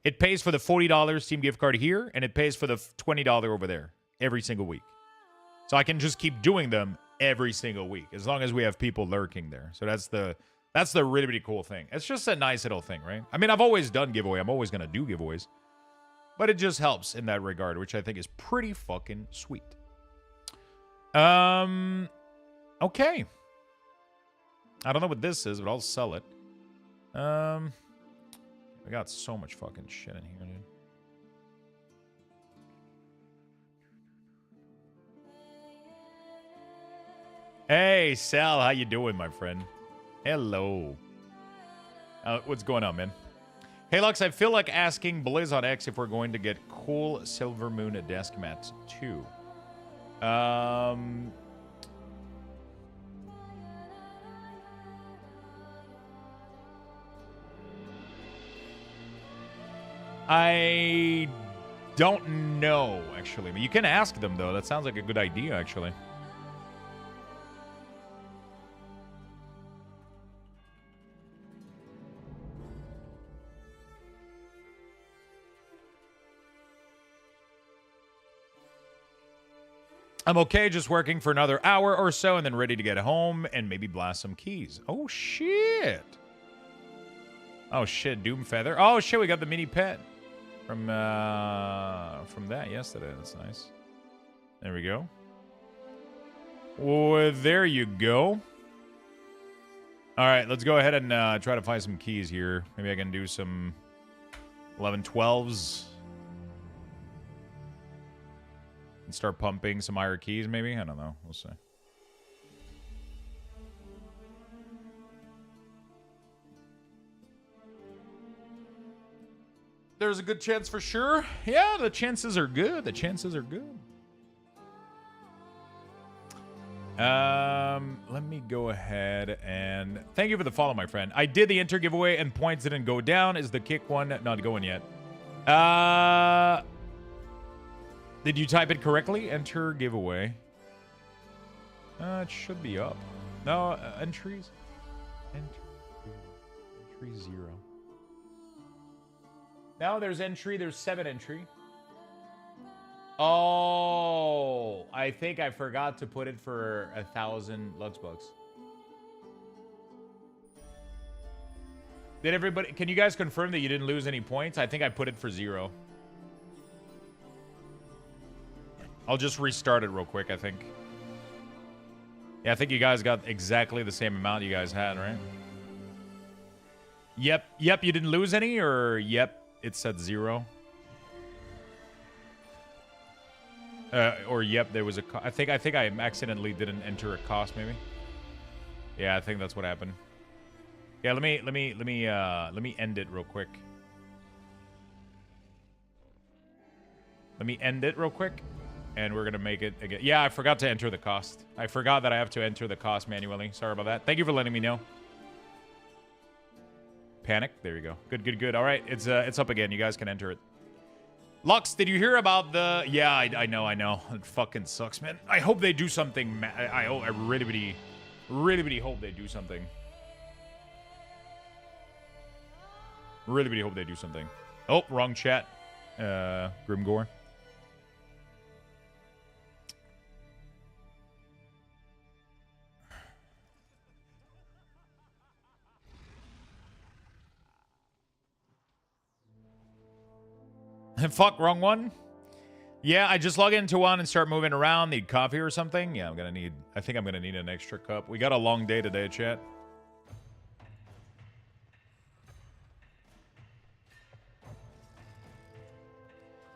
It pays for the $40 Steam gift card here, and it pays for the $20 over there every single week. So I can just keep doing them every single week as long as we have people lurking there. So that's the really, really cool thing. It's just a nice little thing, right? I mean, I've always done giveaway. I'm always going to do giveaways. But it just helps in that regard, which I think is pretty fucking sweet. Okay. I don't know what this is, but I'll sell it. I got so much fucking shit in here, dude. Hey, Sal, how you doing, my friend? Hello. What's going on, man? Hey, Lux, I feel like asking Blizz on X if we're going to get cool Silver Moon desk mats too. I don't know, actually. But you can ask them, though. That sounds like a good idea, actually. I'm okay just working for another hour or so and then ready to get home and maybe blast some keys. Oh, shit. Oh, shit. Doom Feather. Oh, shit. We got the mini pet from that yesterday. That's nice. There we go. Well, there you go. All right. Let's go ahead and try to find some keys here. Maybe I can do some 11-12s. And start pumping some higher keys, maybe? I don't know. We'll see. There's a good chance for sure. Yeah, the chances are good. The chances are good. Let me go ahead and... Thank you for the follow, my friend. I did the enter giveaway and points didn't go down. Is the kick one not going yet? Did you type it correctly? Enter giveaway. It should be up. No, entries. Entry 0. Now there's entry. There's 7 entry. Oh, I think I forgot to put it for 1,000 Lux bucks. Did everybody? Can you guys confirm that you didn't lose any points? I think I put it for 0. I'll just restart it real quick, I think. Yeah, I think you guys got exactly the same amount you guys had, right? Yep, you didn't lose any, or yep, it said 0? Or yep, there was a... I think I accidentally didn't enter a cost, maybe. Yeah, I think that's what happened. Yeah, let me end it real quick. Let me end it real quick. And we're going to make it again. Yeah, I forgot to enter the cost. I forgot that I have to enter the cost manually. Sorry about that. Thank you for letting me know. Panic. There you go. Good. All right. It's up again. You guys can enter it. Lux, did you hear about the... Yeah, I know. It fucking sucks, man. I hope they do something. I really hope they do something. Really hope they do something. Oh, wrong chat. Grimgore. Fuck, wrong one? Yeah, I just log into one and start moving around. Need coffee or something? Yeah, I think I'm gonna need an extra cup. We got a long day today, chat.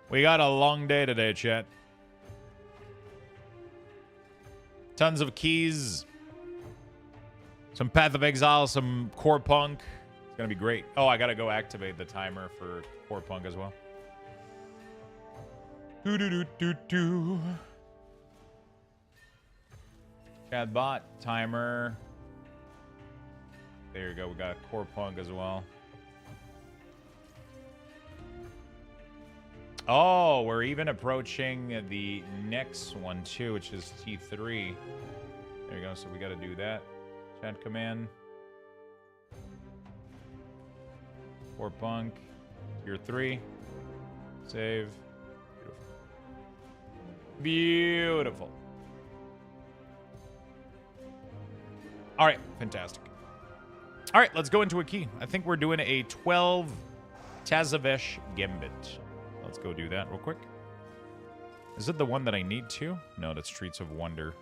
We got a long day today, chat. Tons of keys. Some Path of Exile, some Core Punk. It's gonna be great. Oh, I gotta go activate the timer for Core Punk as well. Chatbot, timer. There you go. We got Core Punk as well. Oh, we're even approaching the next one too, which is T3. There you go. So we got to do that. Chat command. For punk. Tier 3. Save. Beautiful. Beautiful. All right, fantastic. All right, let's go into a key. I think we're doing a 12 Tazavesh Gambit. Let's go do that real quick. Is it the one that I need to? No, that's Streets of Wonder.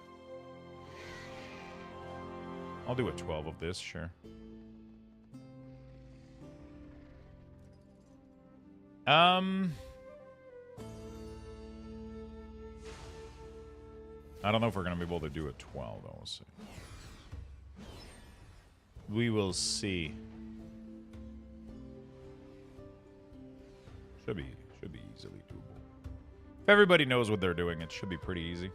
I'll do a 12 of this, sure. I don't know if we're going to be able to do a 12, though. We'll see. We will see. Should be easily doable. If everybody knows what they're doing, it should be pretty easy.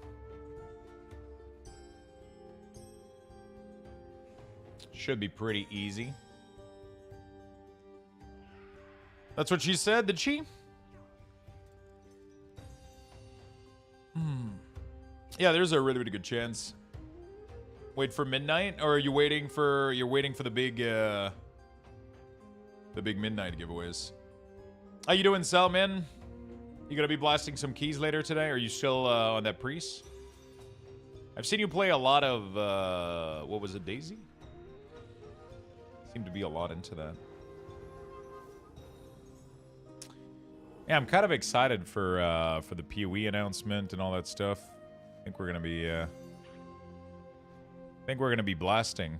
Should be pretty easy. That's what she said, did she? Yeah, there's a really, really good chance. Wait for midnight, or are you waiting for the big midnight giveaways? How you doing, Sal, man? You gonna be blasting some keys later today? Are you still on that priest? I've seen you play a lot of what was it, Daisy? Seemed to be a lot into that. Yeah, I'm kind of excited for the PoE announcement and all that stuff. I think we're gonna be blasting.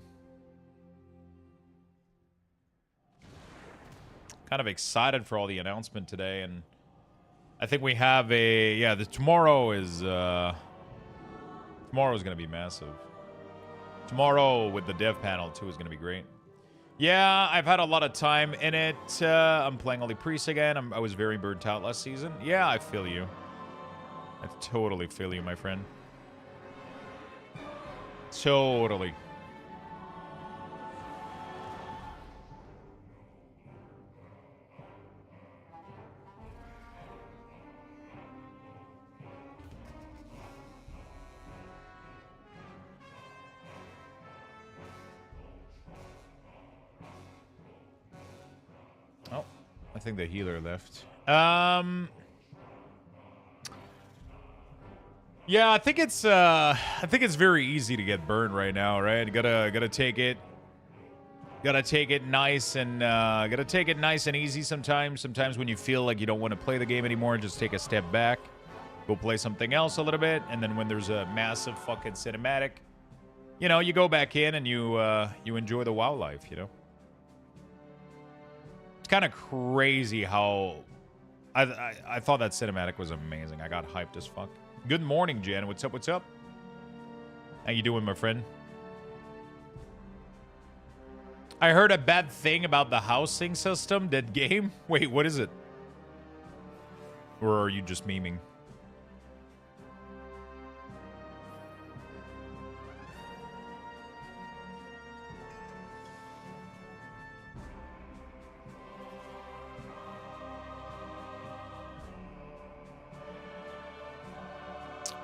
Kind of excited for all the announcement today, and I think we have tomorrow's gonna be massive. Tomorrow with the dev panel too is gonna be great. Yeah, I've had a lot of time in it. I'm playing only priests again. I was very burnt out last season. Yeah, I feel you. I totally feel you, my friend. Totally. Oh, I think the healer left. Yeah, I think it's very easy to get burned right now, right? Gotta take it nice and easy sometimes. Sometimes when you feel like you don't want to play the game anymore, just take a step back, go play something else a little bit, and then when there's a massive fucking cinematic, you know, you go back in and you enjoy the WoW life, you know. It's kind of crazy how I thought that cinematic was amazing. I got hyped as fuck. Good morning, Jen. What's up? What's up? How you doing, my friend? I heard a bad thing about the housing system. Dead game? Wait, what is it? Or are you just memeing?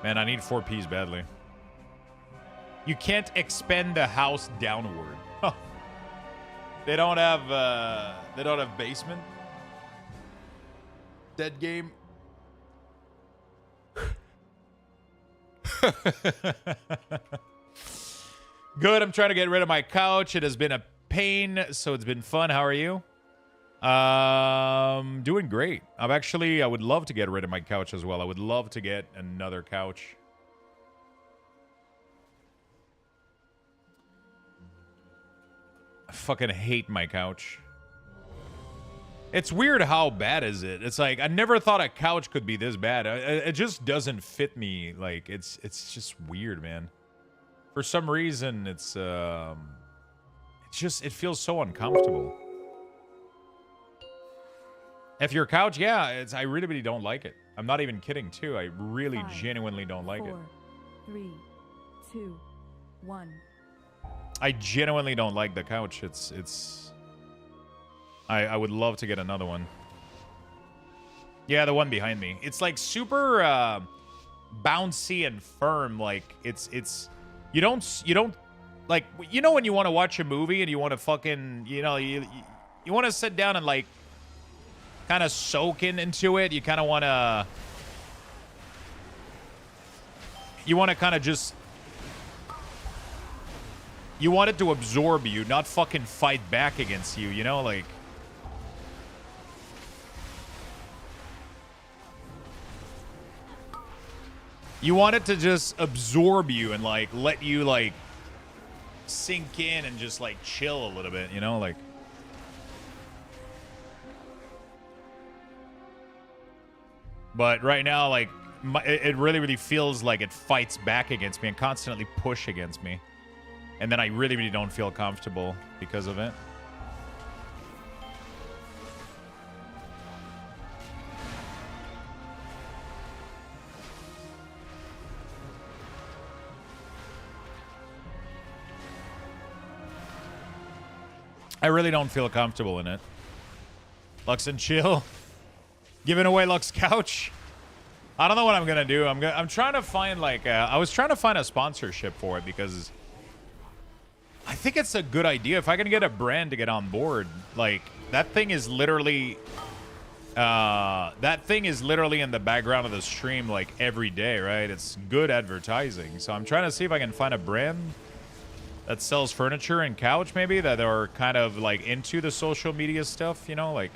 Man, I need 4 Ps badly. You can't expand the house downward. Huh. They don't have basement. Dead game. Good. I'm trying to get rid of my couch. It has been a pain, so it's been fun. How are you? Doing great. I would love to get rid of my couch as well. I would love to get another couch. I fucking hate my couch. It's weird how bad is it? It's like I never thought a couch could be this bad. It just doesn't fit me. Like it's just weird, man. For some reason, it feels so uncomfortable. If your couch, yeah, I really, really don't like it. I'm not even kidding, too. I really, 5, genuinely don't like 4, it. 3, 2, 1. I genuinely don't like the couch. I would love to get another one. Yeah, the one behind me. It's like super bouncy and firm. Like it's you don't like, you know, when you want to watch a movie and you want to fucking, you know, you want to sit down and like kind of soak into it. You kind of want to kind of just, you want it to absorb you, not fucking fight back against you, you know, like. You want it to just absorb you and like let you like sink in and just like chill a little bit, you know, like. But right now, like, it really feels like it fights back against me and constantly push against me. And then I really don't feel comfortable because of it. I really don't feel comfortable in it. Lux and chill. Giving away Lux couch. I don't know what I'm gonna do. I'm trying to find like I was trying to find a sponsorship for it because I think it's a good idea if I can get a brand to get on board. Like that thing is literally in the background of the stream like every day, right? It's good advertising. So I'm trying to see if I can find a brand that sells furniture and couch maybe that are kind of like into the social media stuff, you know, like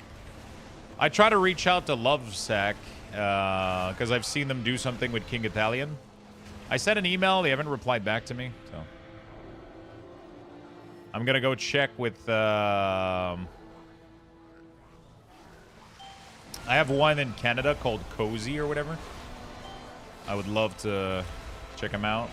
I try to reach out to Lovesack because I've seen them do something with King Italian. I sent an email. They haven't replied back to me, so I'm gonna go check with. I have one in Canada called Cozy or whatever. I would love to check them out.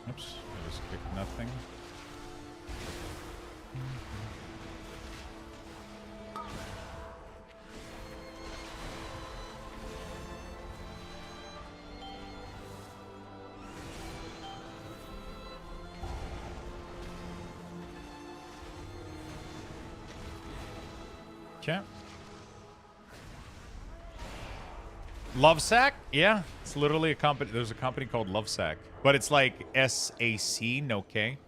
Oops, I just kicked nothing. Okay. Lovesack? Yeah, it's literally a company. There's a company called Lovesack, but it's like SAC, no K.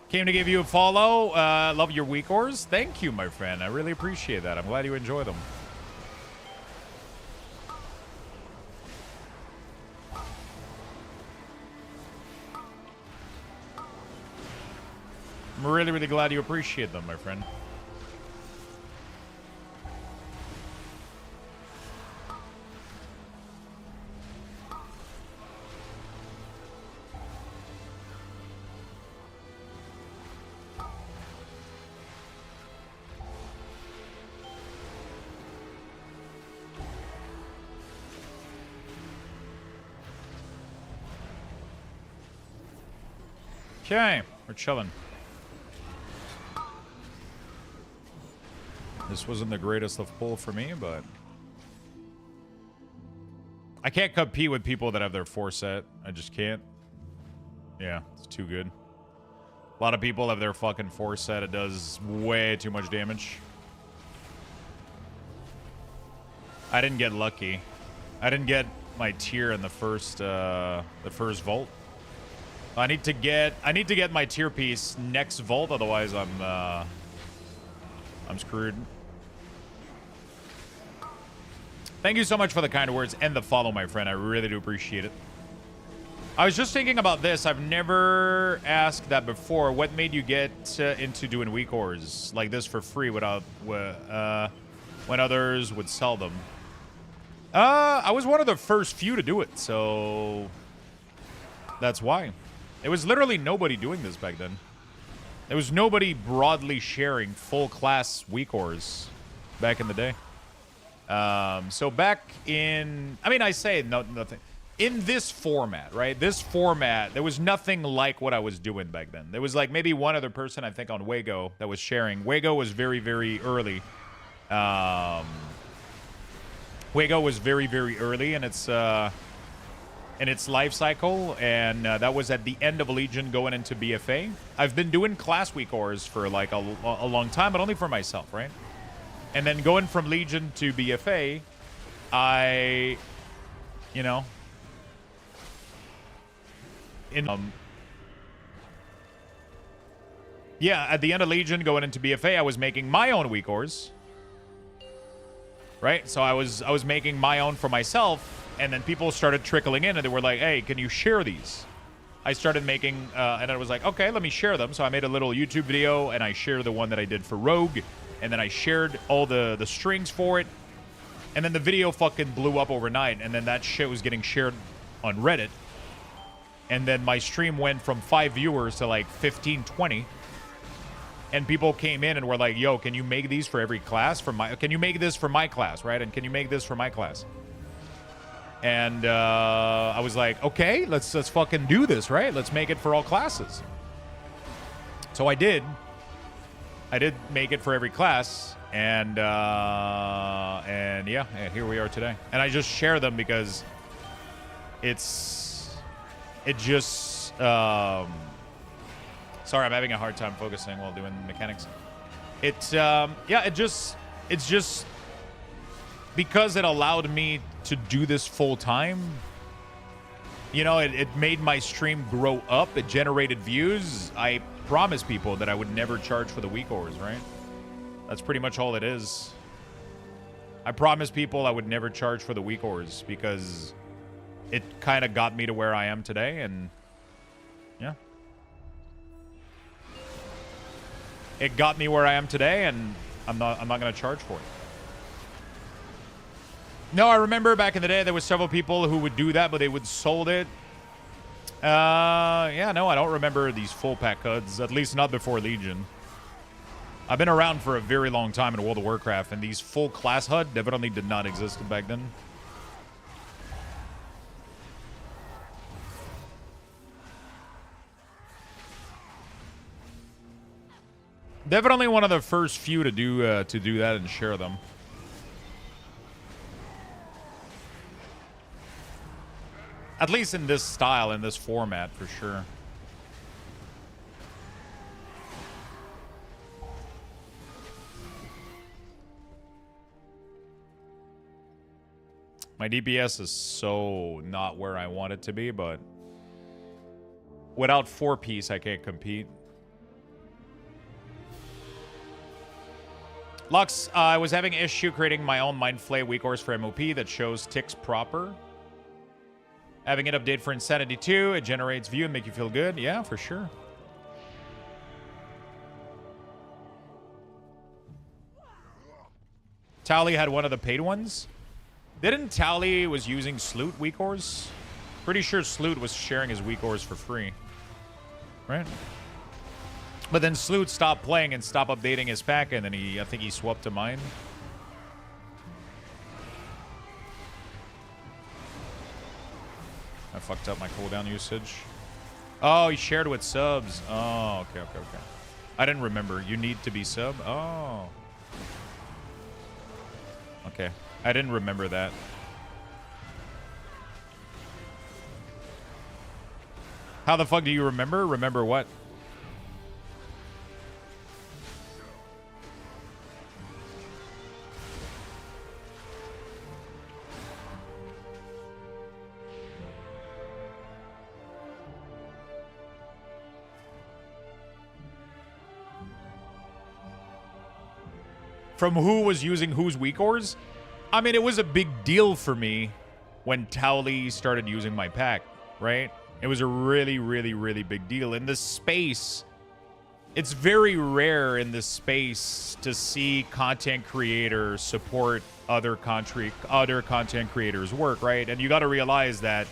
Came to give you a follow. Love your week ors. Thank you, my friend. I really appreciate that. I'm glad you enjoy them. I'm really glad you appreciate them, my friend. Okay, we're chilling. This wasn't the greatest of pull for me, but I can't compete with people that have their 4 set. I just can't. Yeah, it's too good. A lot of people have their fucking 4 set. It does way too much damage. I didn't get lucky. I didn't get my tier in the first vault. I need to get my tier piece next vault, otherwise I'm screwed. Thank you so much for the kind words and the follow, my friend. I really do appreciate it. I was just thinking about this. I've never asked that before. What made you get into doing weak ores like this for free without when others would sell them? I was one of the first few to do it, so that's why. It was literally nobody doing this back then. There was nobody broadly sharing full class weak ores back in the day. So back in, I mean, I say nothing. In this format, right? This format, there was nothing like what I was doing back then. There was like maybe one other person, I think, on Wago that was sharing. Wago was very, very early. Wago was very, very early in its life cycle, and that was at the end of Legion going into BFA. I've been doing class weak ores for like a long time, but only for myself, right? And then going from Legion to BFA, I, you know, yeah, at the end of Legion going into BFA, I was making my own weak ores, right? So I was making my own for myself, and then people started trickling in, and they were like, "Hey, can you share these?" I started making, and I was like, "Okay, let me share them." So I made a little YouTube video, and I shared the one that I did for Rogue, and then I shared all the strings for it, and then the video fucking blew up overnight, and then that shit was getting shared on Reddit. And then my stream went from 5 viewers to like 15, 20. And people came in and were like, yo, can you make these for every class? Can you make this for my class, right? And can you make this for my class? And I was like, okay, let's fucking do this, right? Let's make it for all classes. So I did. I did make it for every class. And yeah, here we are today. And I just share them because it just, sorry, I'm having a hard time focusing while doing mechanics. Yeah, it's just because it allowed me to do this full time. You know, it made my stream grow up. It generated views. I promised people that I would never charge for the weak ores, right? That's pretty much all it is. I promised people I would never charge for the weak ores because it kind of got me to where I am today, and yeah. It got me where I am today, and I'm not going to charge for it. No, I remember back in the day there was several people who would do that, but they would sold it. Yeah, no, I don't remember these full pack HUDs, at least not before Legion. I've been around for a very long time in World of Warcraft, and these full class HUD definitely did not exist back then. Definitely one of the first few to do that and share them. At least in this style, in this format, for sure. My DPS is so not where I want it to be, but without 4-piece, I can't compete. Lux, I was having issue creating my own Mindflay weak ores for MOP that shows ticks proper. Having it update for Insanity 2, it generates view and make you feel good. Yeah, for sure. Tally had one of the paid ones. Didn't Tally was using Sloot weak ores? Pretty sure Sloot was sharing his weak ores for free. Right? But then Sloot stopped playing and stopped updating his pack, and then I think he swapped to mine. I fucked up my cooldown usage. Oh, he shared with subs. Oh, okay. I didn't remember. You need to be sub? Oh. Okay. I didn't remember that. How the fuck do you remember? Remember what? From who was using whose weak ores? I mean, it was a big deal for me when Towley started using my pack, right? It was a really, really, really big deal. In this space, it's very rare in this space to see content creators support other content creators' work, right? And you got to realize that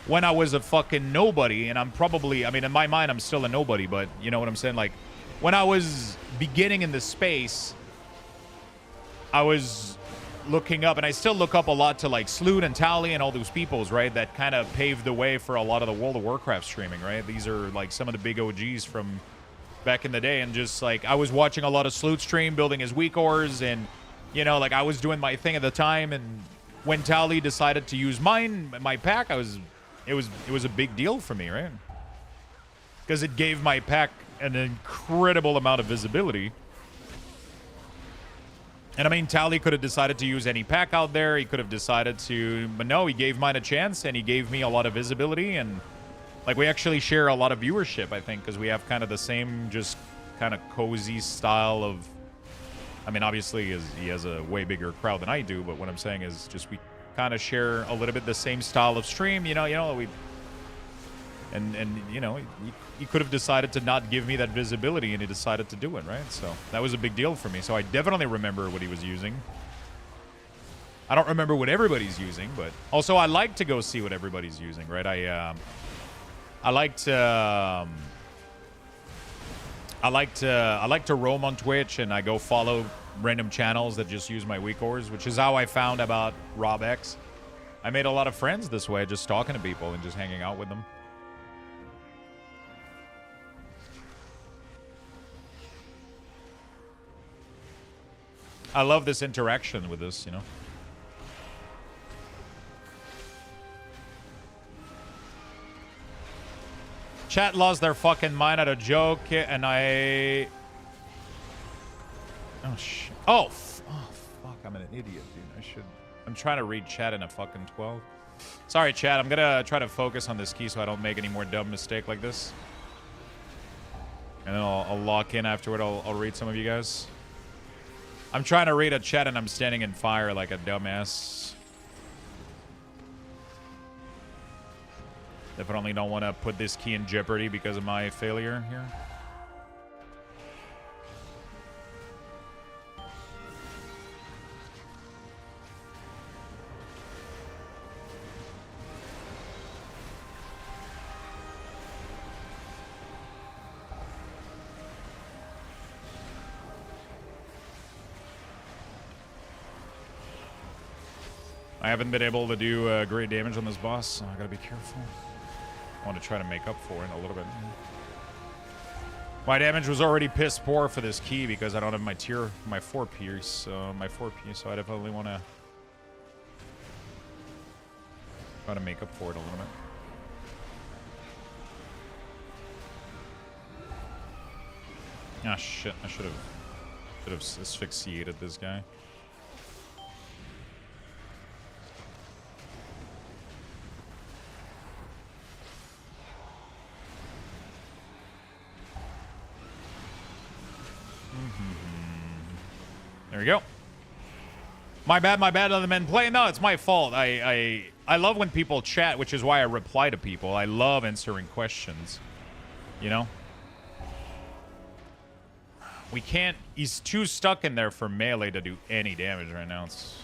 when I was a fucking nobody, and I'm probably, I mean, in my mind, I'm still a nobody, but you know what I'm saying? Like, when I was beginning in this space, I was looking up, and I still look up a lot to like Sloot and Tally and all those peoples, right? That kind of paved the way for a lot of the World of Warcraft streaming, right? These are like some of the big OGs from back in the day, and just like I was watching a lot of Sloot stream building his weak ores, and you know, like I was doing my thing at the time, and when Tally decided to use my pack, it was a big deal for me, right? Because it gave my pack an incredible amount of visibility. And I mean, Tally could have decided to use any pack out there. He could have decided to, but no, he gave mine a chance, and he gave me a lot of visibility, and like we actually share a lot of viewership, I think, because we have kind of the same, just kind of cozy style of. I mean, obviously, he has a way bigger crowd than I do, but what I'm saying is just we kind of share a little bit the same style of stream, you know, we. And you know, he could have decided to not give me that visibility, and he decided to do it, right? So that was a big deal for me. So I definitely remember what he was using. I don't remember what everybody's using, but also I like to go see what everybody's using, right? I like to roam on Twitch, and I go follow random channels that just use my weak ores, which is how I found about RobX. I made a lot of friends this way, just talking to people and just hanging out with them. I love this interaction with this, you know. Chat lost their fucking mind at a joke, and I... Oh, shit. Oh, fuck, I'm an idiot, dude. I'm trying to read chat in a fucking 12. Sorry, chat. I'm gonna try to focus on this key so I don't make any more dumb mistake like this. And then I'll lock in afterward. I'll read some of you guys. I'm trying to read a chat and I'm standing in fire like a dumbass. Definitely don't want to put this key in jeopardy because of my failure here. I haven't been able to do great damage on this boss, so I gotta be careful. I want to try to make up for it a little bit. My damage was already piss poor for this key because I don't have my 4 piece, so I definitely want to try to make up for it a little bit. Ah, shit! I should have asphyxiated this guy. There we go. My bad, other men playing. No, it's my fault. I love when people chat, which is why I reply to people. I love answering questions. You know? We can't... He's too stuck in there for melee to do any damage right now. It's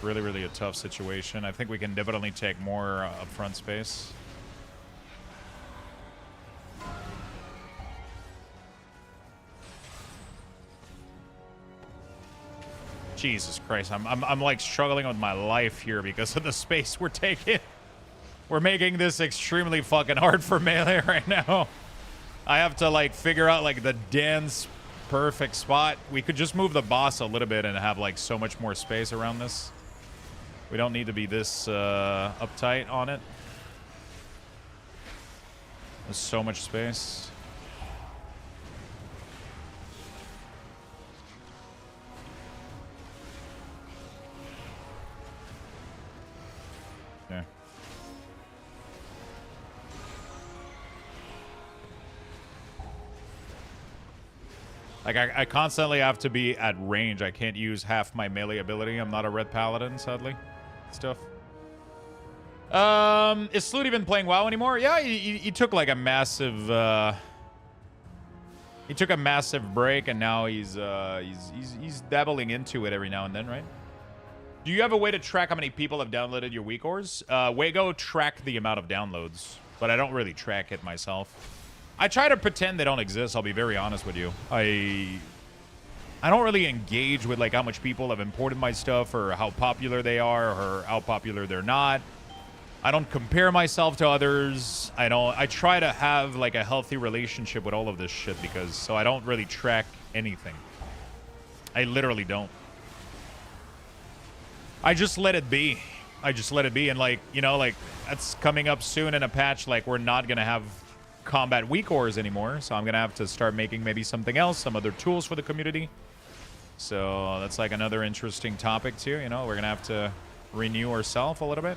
really, really a tough situation. I think we can definitely take more upfront space. Jesus Christ, I'm like struggling with my life here because of the space we're taking. We're making this extremely fucking hard for melee right now. I have to like figure out like the dense perfect spot. We could just move the boss a little bit and have like so much more space around this. We don't need to be this uptight on it. There's so much space. Yeah. Like, I constantly have to be at range. I can't use half my melee ability. I'm not a red paladin, sadly. Stuff. Is Sloot even playing WoW anymore? Yeah, he took like a massive he took a massive break, and now he's dabbling into it every now and then, right? Do you have a way to track how many people have downloaded your WeakOrs? Wago track the amount of downloads, but I don't really track it myself. I try to pretend they don't exist, I'll be very honest with you. I don't really engage with like how much people have imported my stuff or how popular they are or how popular they're not. I don't compare myself to others. I try to have like a healthy relationship with all of this shit so I don't really track anything. I literally don't. I just let it be. I just let it be. And like, you know, like that's coming up soon in a patch. Like we're not going to have combat WeakOrs anymore. So I'm going to have to start making maybe something else, some other tools for the community. So that's like another interesting topic too. You know, we're going to have to renew ourselves a little bit.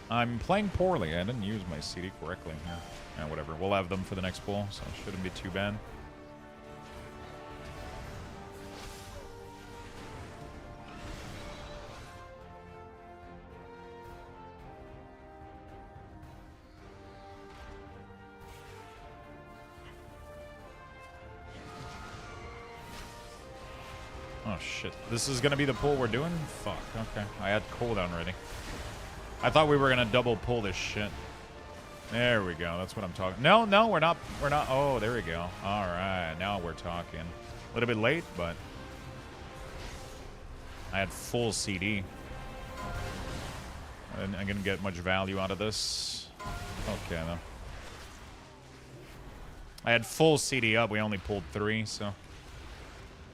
I'm playing poorly. I didn't use my CD correctly here. Yeah, whatever. We'll have them for the next pool, so it shouldn't be too bad. Oh, shit. This is going to be the pool we're doing? Fuck, okay. I had cooldown ready. I thought we were going to double pull this shit. There we go. That's what I'm talking. No, we're not. We're not. Oh, there we go. All right. Now we're talking. A little bit late, but I had full CD. I'm going to get much value out of this. Okay, though. I had full CD up. We only pulled 3, so.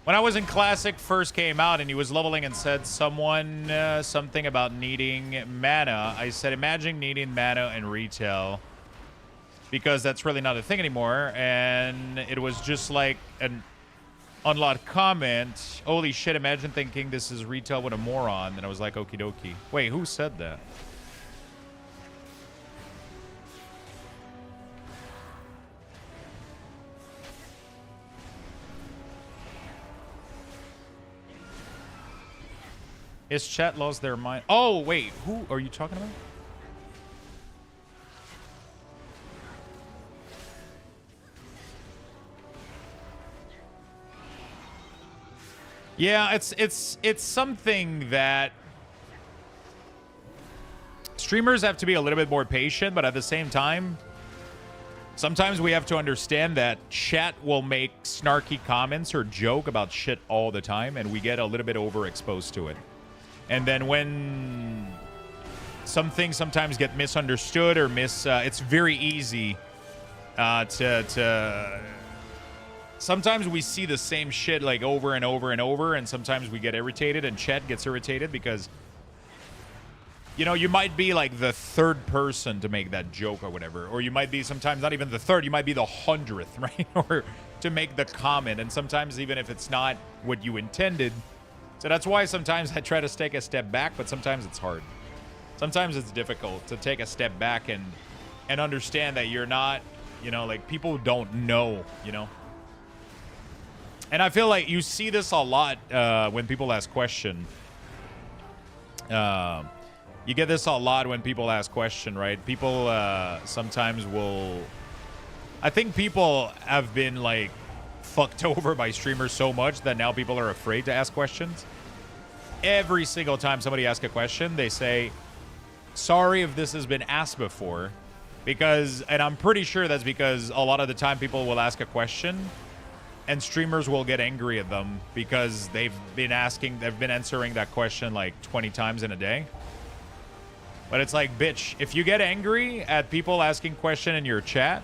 When I was in Classic, first came out, and he was leveling and said something about needing mana. I said, imagine needing mana in retail, because that's really not a thing anymore. And it was just like an unlocked comment. Holy shit, imagine thinking this is retail with a moron. And I was like, okie dokie. Wait, who said that? His chat lost their mind. Oh, wait. Who are you talking about? Yeah, it's something that streamers have to be a little bit more patient, but at the same time, sometimes we have to understand that chat will make snarky comments or joke about shit all the time, and we get a little bit overexposed to it. And then when some things sometimes get misunderstood or it's very easy sometimes we see the same shit like over and over and over, and sometimes we get irritated, and chat gets irritated because, you know, you might be like the 3rd person to make that joke or whatever, or you might be sometimes not even the 3rd, you might be the 100th, right? Or to make the comment, and sometimes even if it's not what you intended. So that's why sometimes I try to take a step back, but sometimes it's hard. Sometimes it's difficult to take a step back and understand that you're not, you know, like people don't know, you know. And I feel like you see this a lot when people ask questions. You get this a lot when people ask questions, right? People sometimes will... I think people have been like fucked over by streamers so much that now people are afraid to ask questions. Every single time somebody asks a question, they say, sorry if this has been asked before. Because, and I'm pretty sure that's because a lot of the time people will ask a question and streamers will get angry at them because they've been answering that question like 20 times in a day. But it's like, bitch, if you get angry at people asking question in your chat,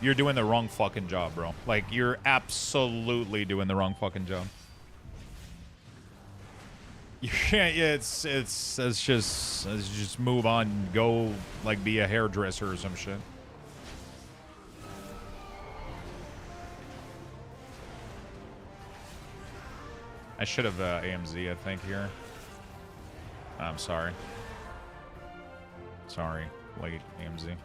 you're doing the wrong fucking job, bro. Like, you're absolutely doing the wrong fucking job. Yeah, it's just move on, go like be a hairdresser or some shit. I should have AMZ, I think, here. I'm sorry. Sorry, late AMZ.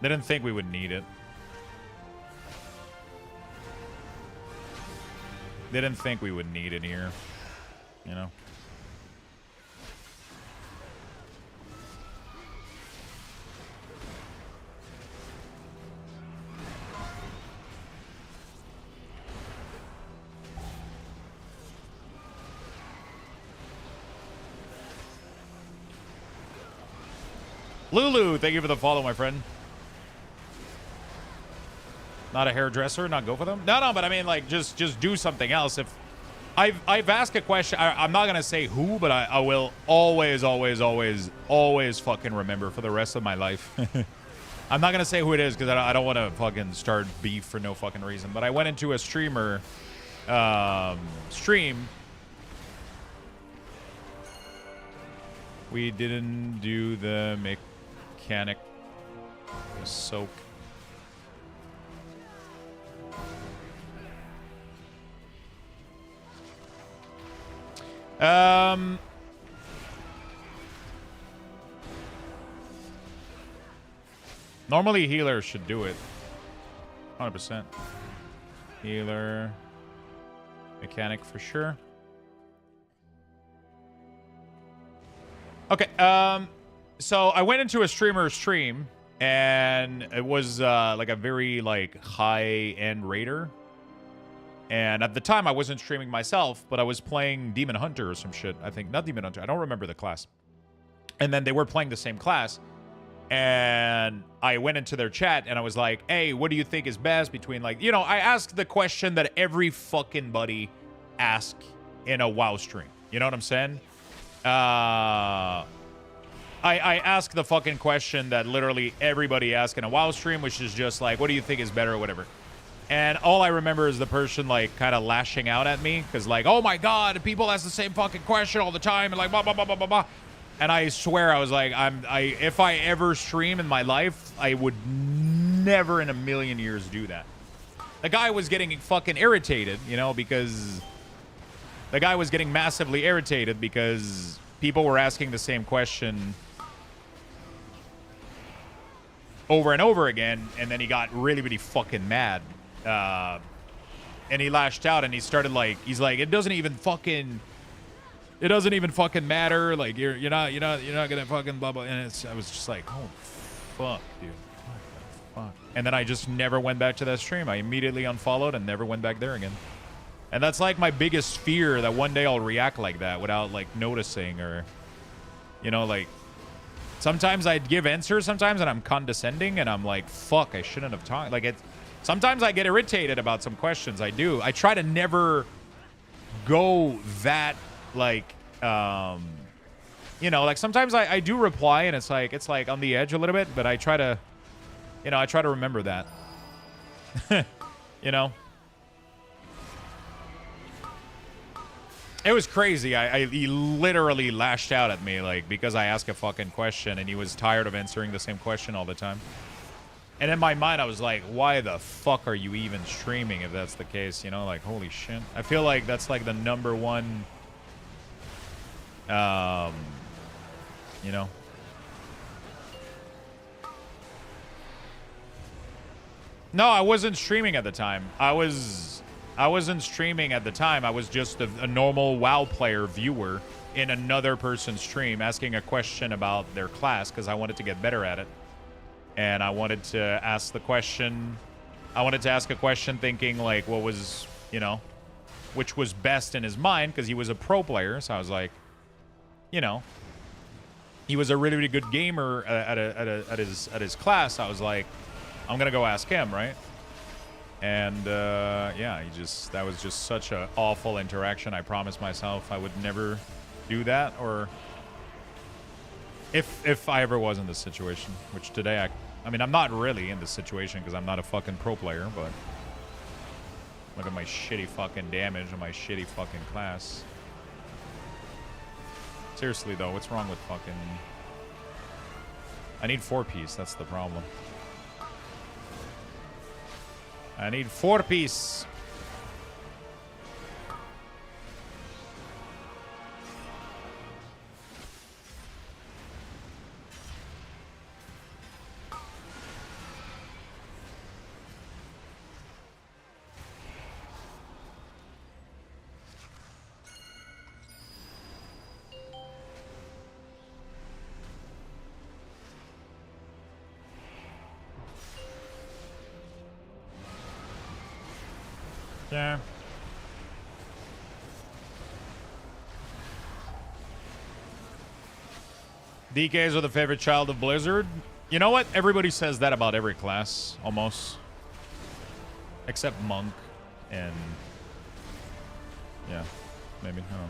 Didn't think we would need it. Didn't think we would need it here, you know. Lulu, thank you for the follow, my friend. Not a hairdresser, not go for them. No, but I mean, like, just do something else. If I've asked a question, I'm not gonna say who, but I will always fucking remember for the rest of my life. I'm not gonna say who it is because I don't want to fucking start beef for no fucking reason. But I went into a streamer stream. We didn't do the mechanic, the soak. Normally healer should do it. 100%. Healer. Mechanic for sure. Okay, so I went into a streamer stream, and it was like a very like high-end raider. And at the time, I wasn't streaming myself, but I was playing Demon Hunter or some shit. I think not Demon Hunter. I don't remember the class. And then they were playing the same class, and I went into their chat and I was like, "Hey, what do you think is best between like you know?" I asked the question that every fucking buddy asks in a WoW stream. You know what I'm saying? I asked the fucking question that literally everybody asks in a WoW stream, which is just like, what do you think is better or whatever. And all I remember is the person like kind of lashing out at me because like, oh my god, people ask the same fucking question all the time and like blah blah blah blah blah blah. And I swear I was like, if I ever stream in my life, I would never in a million years do that. The guy was getting fucking irritated, you know, because the guy was getting massively irritated because people were asking the same question over and over again, and then he got really, really fucking mad. And he lashed out and he started like, he's like, it doesn't even fucking matter. Like you're not gonna fucking blah blah. And I was just like, oh fuck, dude. What the fuck? And then I just never went back to that stream. I immediately unfollowed and never went back there again. And that's like my biggest fear, that one day I'll react like that without like noticing, or you know, like sometimes I give answers sometimes and I'm condescending and I'm like, fuck, I shouldn't have talked. Like it. Sometimes I get irritated about some questions. I do. I try to never go that like, you know, like sometimes I do reply and it's like on the edge a little bit, but I try to, you know, I try to remember that, you know. It was crazy. He literally lashed out at me like because I asked a fucking question and he was tired of answering the same question all the time. And in my mind, I was like, why the fuck are you even streaming if that's the case? You know, like, holy shit. I feel like that's like the number one, you know. No, I wasn't streaming at the time. I wasn't streaming at the time. I was just a normal WoW player viewer in another person's stream asking a question about their class because I wanted to get better at it. And I wanted to ask the question. I wanted to ask a question thinking like what was, you know, which was best in his mind because he was a pro player. So I was like, you know, he was a really, really good gamer at his class. I was like, I'm gonna go ask him, right? And yeah, that was just such an awful interaction. I promised myself I would never do that, or if I ever was in this situation, which today I mean, I'm not really in this situation because I'm not a fucking pro player, but look at my shitty fucking damage and my shitty fucking class. Seriously though, what's wrong with fucking... I need 4-piece, that's the problem. I need 4-piece. Yeah. DKs are the favorite child of Blizzard. You know what? Everybody says that about every class, almost. Except Monk and... yeah, maybe. I don't know.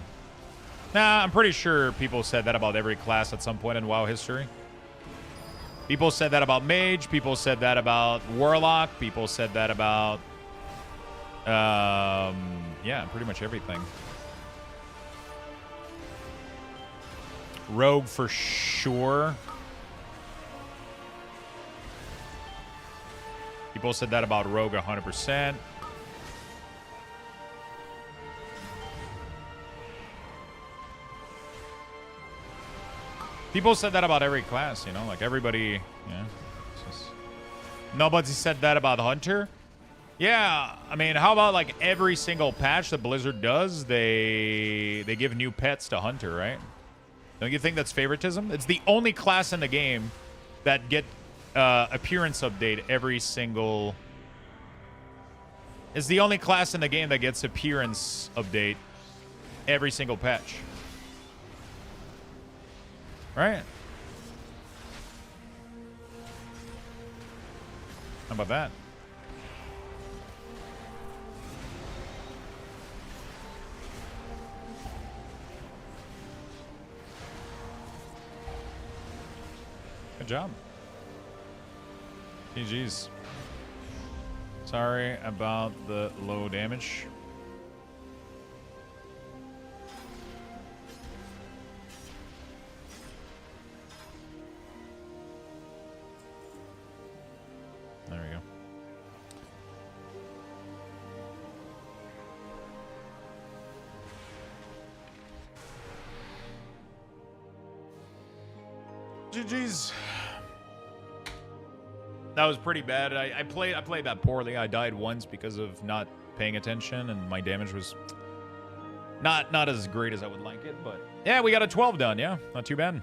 Nah, I'm pretty sure people said that about every class at some point in WoW history. People said that about Mage. People said that about Warlock. People said that about... yeah, pretty much everything. Rogue for sure. People said that about Rogue 100%. People said that about every class, you know, like everybody, yeah. Nobody said that about Hunter. Yeah, I mean, how about like every single patch that Blizzard does, they give new pets to Hunter, right? Don't you think that's favoritism? It's the only class in the game that get appearance update every single... It's the only class in the game that gets appearance update every single patch. Right? How about that? Good job. GG's. Sorry about the low damage. There we go. GG's. That was pretty bad. I played that poorly. I died once because of not paying attention, and my damage was not as great as I would like it. But yeah, we got a 12 done. Yeah, not too bad.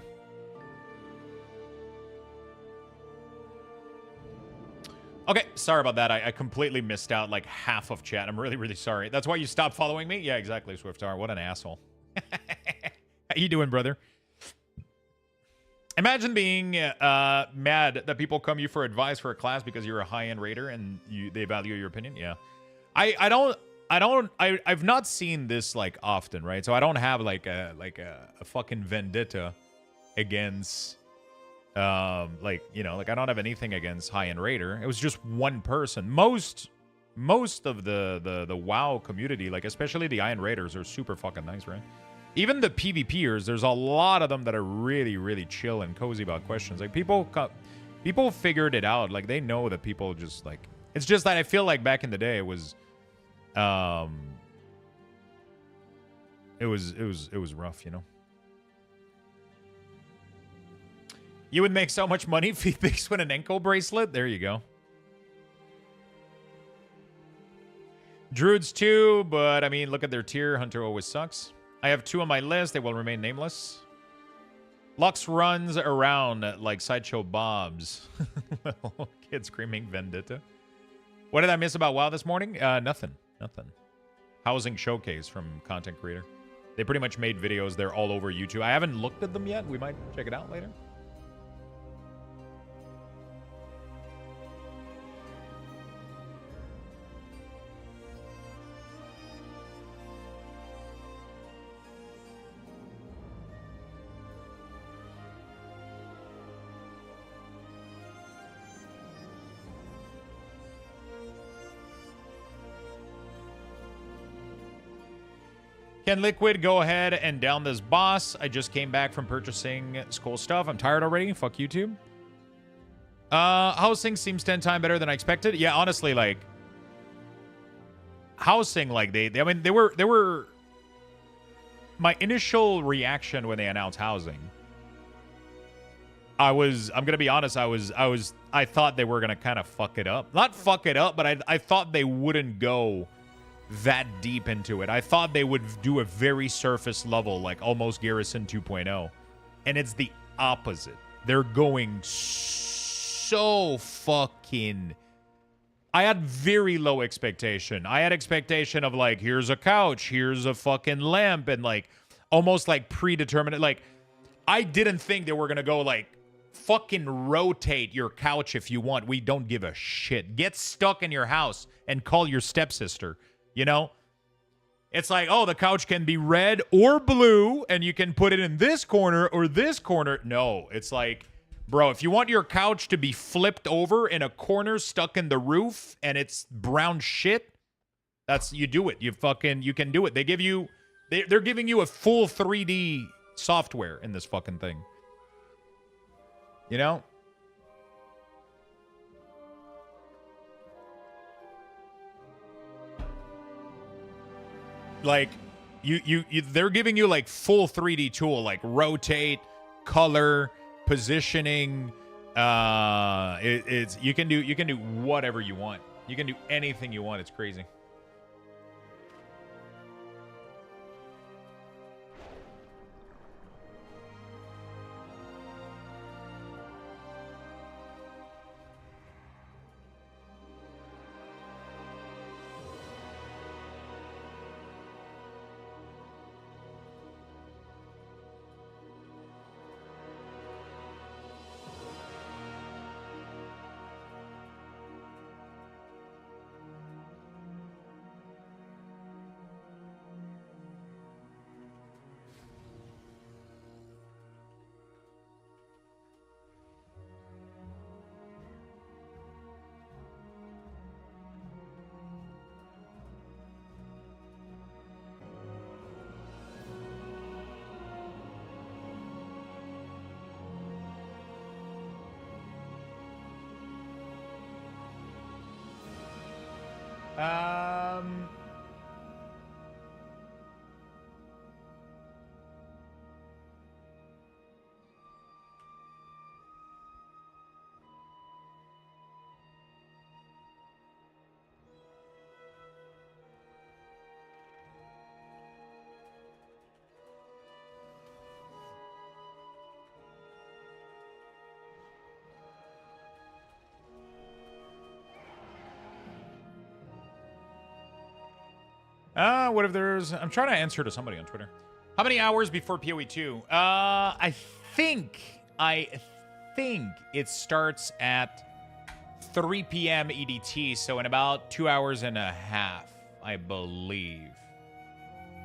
Okay, sorry about that. I completely missed out like half of chat. I'm really, really sorry. That's why you stopped following me? Yeah, exactly, Swiftar. What an asshole. How you doing, brother? Imagine being mad that people come to you for advice for a class because you're a high-end raider and they value your opinion. Yeah, I've not seen this like often, right? So I don't have like a fucking vendetta against like, you know, like I don't have anything against high-end raider. It was just one person. Most of the WoW community, like especially the high-end raiders, are super fucking nice, right? Even the PvPers, there's a lot of them that are really, really chill and cozy about questions. Like, people figured it out. Like, they know that people just, like... It's just that I feel like back in the day, it was... It was rough, you know? You would make so much money if Phoenix win an ankle bracelet? There you go. Druids too, but, I mean, look at their tier. Hunter always sucks. I have 2 on my list. They will remain nameless. Lux runs around like Sideshow Bob's. Little kid screaming Vendetta. What did I miss about WoW this morning? Nothing. Housing showcase from content creator. They pretty much made videos. They're all over YouTube. I haven't looked at them yet. We might check it out later. Can Liquid go ahead and down this boss? I just came back from purchasing school stuff. I'm tired already. Fuck YouTube. Housing seems 10 times better than I expected. Yeah, honestly, like housing, like they were my initial reaction when they announced housing. I'm gonna be honest, I thought they were gonna kind of fuck it up. Not fuck it up, but I thought they wouldn't go that deep into it. I thought they would do a very surface level, like almost Garrison 2.0. And it's the opposite. They're going so fucking I had very low expectation. I had expectation of like, here's a couch, here's a fucking lamp, and like almost like predetermined. Like, I didn't think they were gonna go like fucking rotate your couch if you want. We don't give a shit. Get stuck in your house and call your stepsister. You know? It's like, oh, the couch can be red or blue, and you can put it in this corner or this corner. No, it's like, bro, if you want your couch to be flipped over in a corner stuck in the roof and it's brown shit, you do it. You can do it. They're giving you a full 3D software in this fucking thing. You know? Like, they're giving you like full 3D tool, like rotate, color, positioning. You can do whatever you want. You can do anything you want. It's crazy. What if there's... I'm trying to answer to somebody on Twitter. How many hours before PoE 2? I think it starts at 3 p.m. EDT, so in about 2 hours and a half, I believe.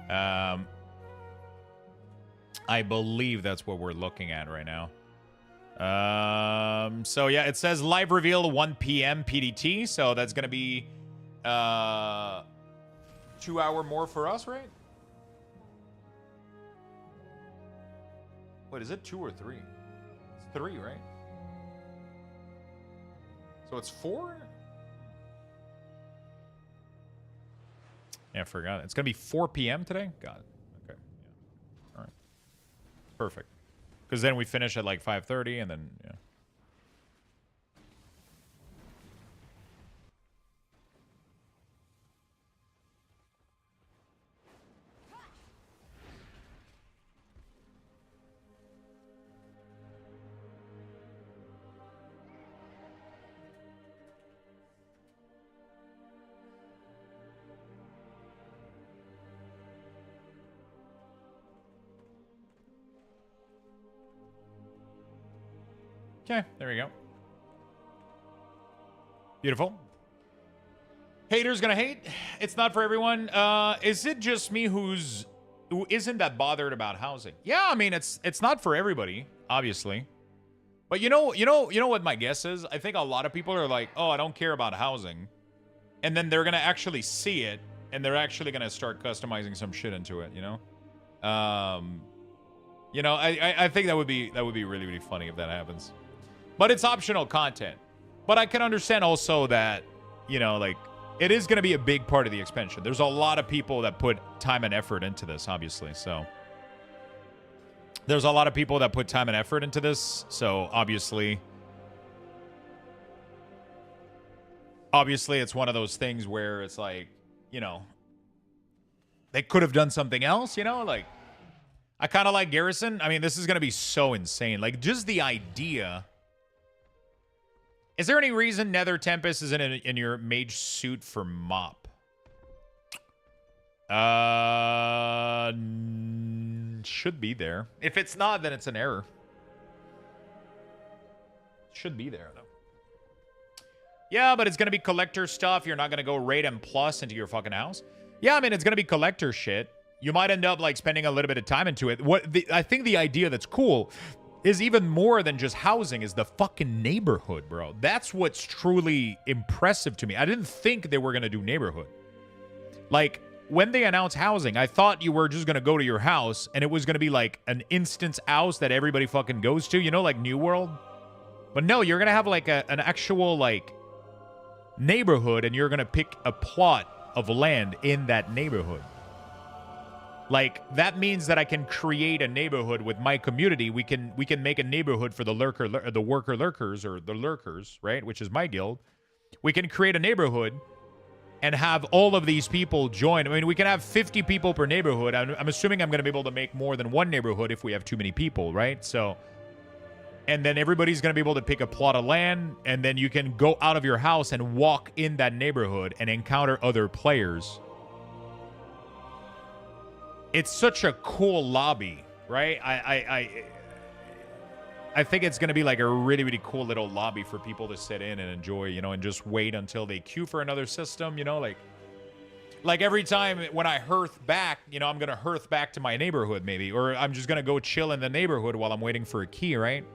I believe that's what we're looking at right now. So yeah, it says live reveal 1 p.m. PDT, so that's gonna be 2 hour more for us, right? Wait, is it 2 or 3? It's 3, right? So it's 4? Yeah, I forgot. It's gonna be 4 p.m. today? Got it. Okay. Yeah. All right. Perfect. Because then we finish at like 5:30 and then, yeah. Okay, there we go. Beautiful. Haters gonna hate. It's not for everyone. Is it just me who isn't that bothered about housing? Yeah, I mean it's not for everybody, obviously. But you know what my guess is? I think a lot of people are like, "Oh, I don't care about housing." And then they're gonna actually see it and they're actually gonna start customizing some shit into it, you know? You know, I think that would be really, really funny if that happens. But it's optional content. But I can understand also that, you know, like, it is going to be a big part of the expansion. There's a lot of people that put time and effort into this, obviously. So, there's a lot of people that put time and effort into this. So, obviously, it's one of those things where it's like, you know, they could have done something else, you know? Like, I kind of like Garrison. I mean, this is going to be so insane. Like, just the idea... Is there any reason Nether Tempest isn't in your mage suit for mop? Should be there. If it's not, then it's an error. Should be there, though. Yeah, but it's going to be collector stuff. You're not going to go raid M plus into your fucking house. Yeah, I mean, it's going to be collector shit. You might end up, like, spending a little bit of time into it. I think the idea that's cool is even more than just housing is the fucking neighborhood, bro. That's what's truly impressive to me. I didn't think they were going to do neighborhood. Like, when they announced housing, I thought you were just going to go to your house and it was going to be like an instance house that everybody fucking goes to, you know, like New World. But no, you're going to have like an actual like neighborhood and you're going to pick a plot of land in that neighborhood. Like, that means that I can create a neighborhood with my community. We can make a neighborhood for the worker lurkers, or the lurkers, right? Which is my guild. We can create a neighborhood and have all of these people join. I mean, we can have 50 people per neighborhood. I'm assuming I'm going to be able to make more than one neighborhood if we have too many people, right? So, and then everybody's going to be able to pick a plot of land, and then you can go out of your house and walk in that neighborhood and encounter other players. It's such a cool lobby, right? I think it's going to be like a really, really cool little lobby for people to sit in and enjoy, you know, and just wait until they queue for another system, you know, like every time when I hearth back, you know, I'm going to hearth back to my neighborhood maybe, or I'm just going to go chill in the neighborhood while I'm waiting for a key, right?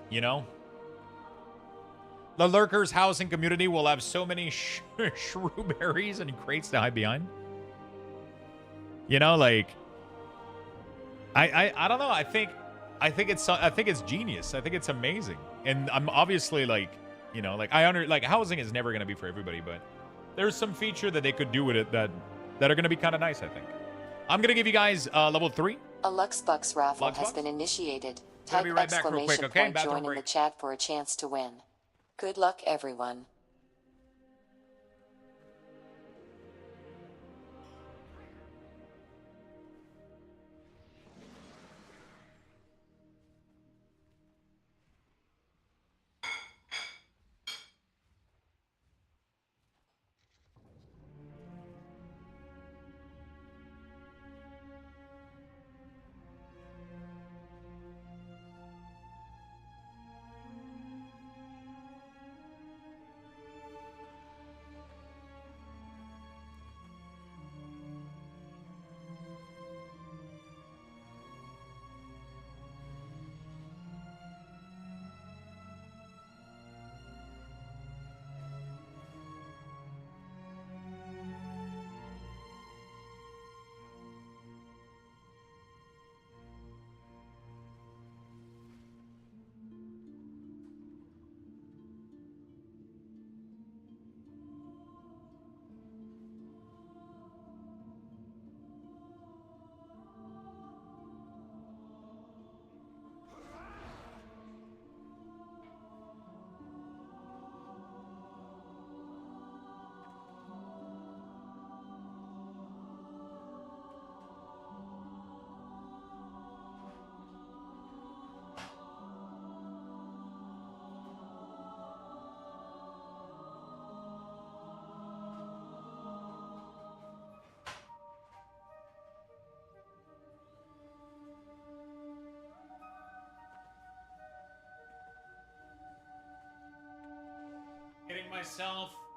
You know? The Lurkers housing community will have so many shrewberries and crates to hide behind. You know, like, I don't know. I think it's genius. I think it's amazing. And I'm obviously like, you know, like housing is never going to be for everybody, but there's some feature that they could do with it that are going to be kind of nice, I think. I'm going to give you guys level 3. A Luxthos raffle has been initiated. Type right back real quick, okay? point join in the chat for a chance to win. Good luck, everyone.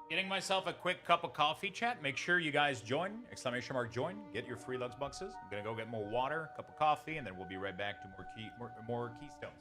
Getting myself a quick cup of coffee, chat. Make sure you guys join. ! Join. Get your free Lux boxes. I'm gonna go get more water, cup of coffee, and then we'll be right back to more Keystones.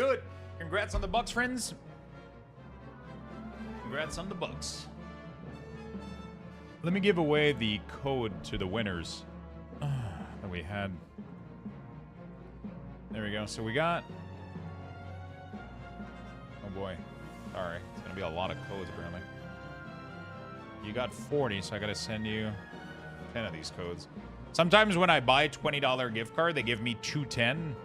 Good. Congrats on the Bucks, friends. Congrats on the Bucks. Let me give away the code to the winners that we had. There we go. So we got... Oh boy. Sorry. It's going to be a lot of codes, apparently. You got 40, so I got to send you 10 of these codes. Sometimes when I buy a $20 gift card, they give me 210.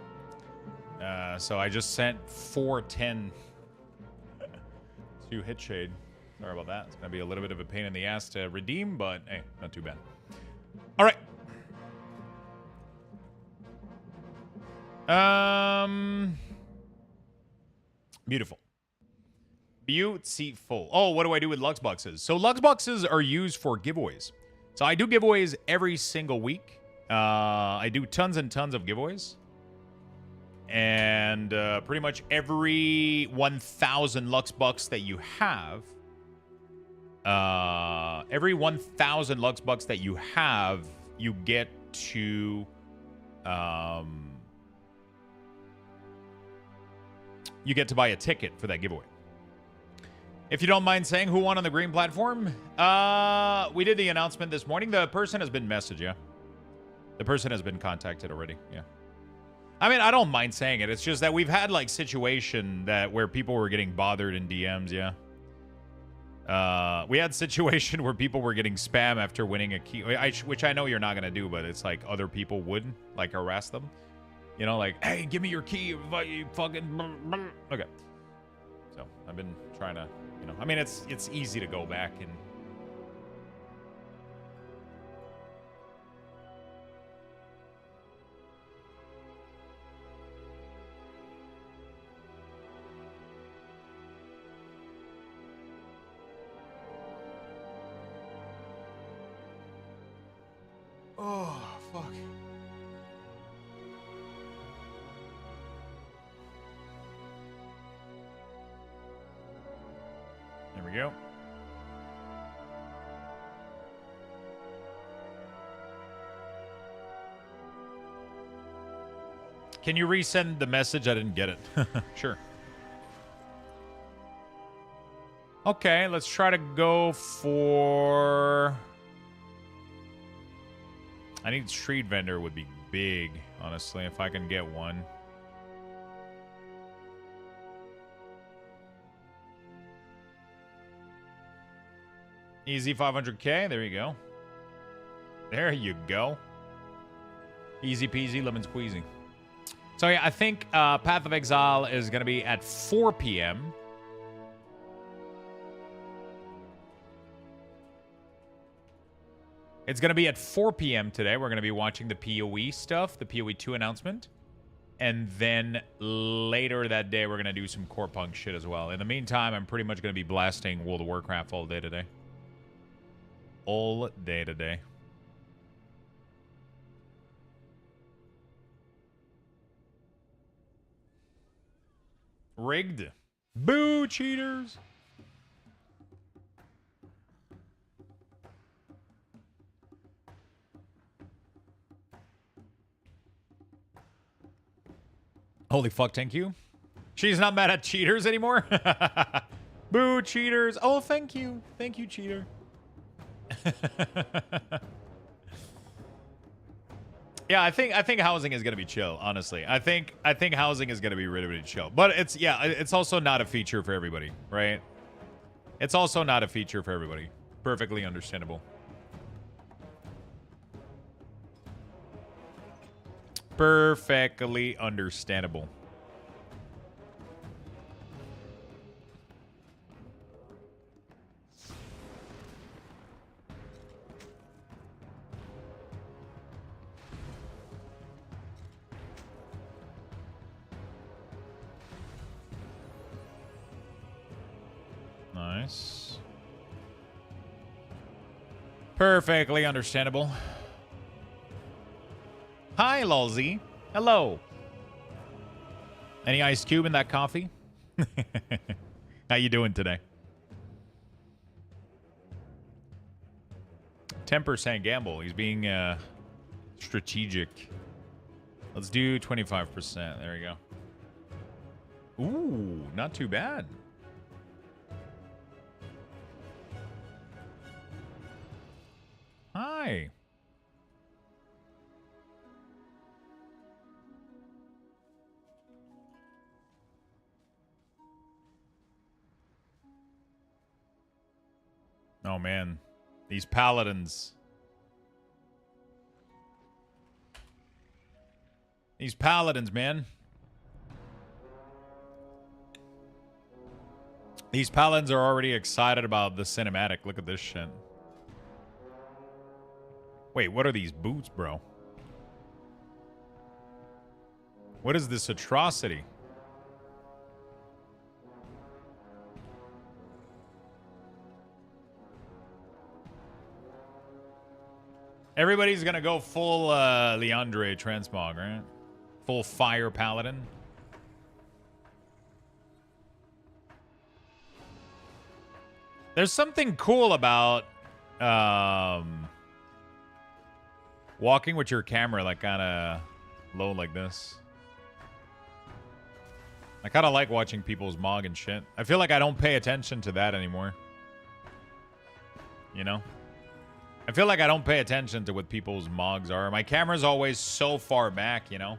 So I just sent 410 to Hitshade. Sorry about that. It's going to be a little bit of a pain in the ass to redeem, but hey, not too bad. All right. Beautiful. Beautiful. Oh, what do I do with Lux Boxes? So Lux Boxes are used for giveaways. So I do giveaways every single week. I do tons and tons of giveaways. And pretty much every 1,000 Lux Bucks that you have, every 1,000 Lux Bucks that you have, you get to, buy a ticket for that giveaway. If you don't mind saying who won on the green platform, we did the announcement this morning. The person has been messaged, yeah. The person has been contacted already, yeah. I mean, I don't mind saying it. It's just that we've had, like, situation where people were getting bothered in DMs, yeah. We had situation where people were getting spam after winning a key, which I know you're not going to do, but it's like other people would, like, harass them. You know, like, hey, give me your key. You fucking... Okay. So, I've been trying to, you know... I mean, it's easy to go back and... Oh, fuck. There we go. Can you resend the message? I didn't get it. Sure. Okay, let's try to go for... I need street vendor would be big, honestly, if I can get one. Easy 500k. There you go. There you go. Easy peasy, lemon squeezy. So yeah, I think Path of Exile is going to be at 4 p.m. It's going to be at 4 p.m. today. We're going to be watching the PoE stuff, the PoE 2 announcement. And then later that day, we're going to do some core punk shit as well. In the meantime, I'm pretty much going to be blasting World of Warcraft all day today. All day today. Rigged. Boo, cheaters. Holy fuck, thank you. She's not mad at cheaters anymore. Boo, cheaters. Oh, thank you. Thank you, cheater. Yeah, I think housing is gonna be chill, honestly. I think housing is gonna be really, really chill. But it's also not a feature for everybody, right? It's also not a feature for everybody. Perfectly understandable. Perfectly understandable. Nice. Perfectly understandable. Hi, Lolzy. Hello. Any ice cube in that coffee? How you doing today? 10% gamble. He's being strategic. Let's do 25%. There we go. Ooh, not too bad. Hi. Oh, man. These paladins. These paladins, man. These paladins are already excited about the cinematic. Look at this shit. Wait, what are these boots, bro? What is this atrocity? Everybody's gonna go full Leandre Transmog, right? Full fire paladin. There's something cool about walking with your camera like kind of low like this. I kind of like watching people's mog and shit. I feel like I don't pay attention to that anymore. You know? I feel like I don't pay attention to what people's mogs are. My camera's always so far back, you know?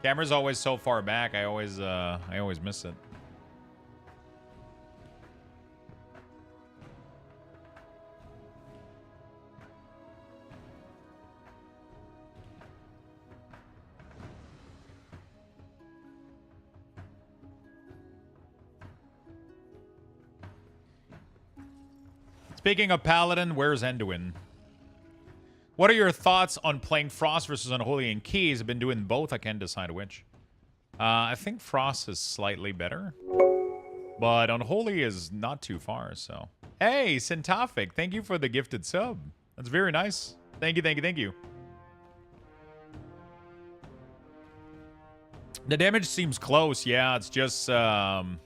Camera's always so far back, I always miss it. Speaking of Paladin, where's Enduin? What are your thoughts on playing Frost versus Unholy and Keys? I've been doing both. I can't decide which. I think Frost is slightly better. But Unholy is not too far, so. Hey, Syntophic, thank you for the gifted sub. That's very nice. Thank you, thank you, thank you. The damage seems close. Yeah, it's just gonna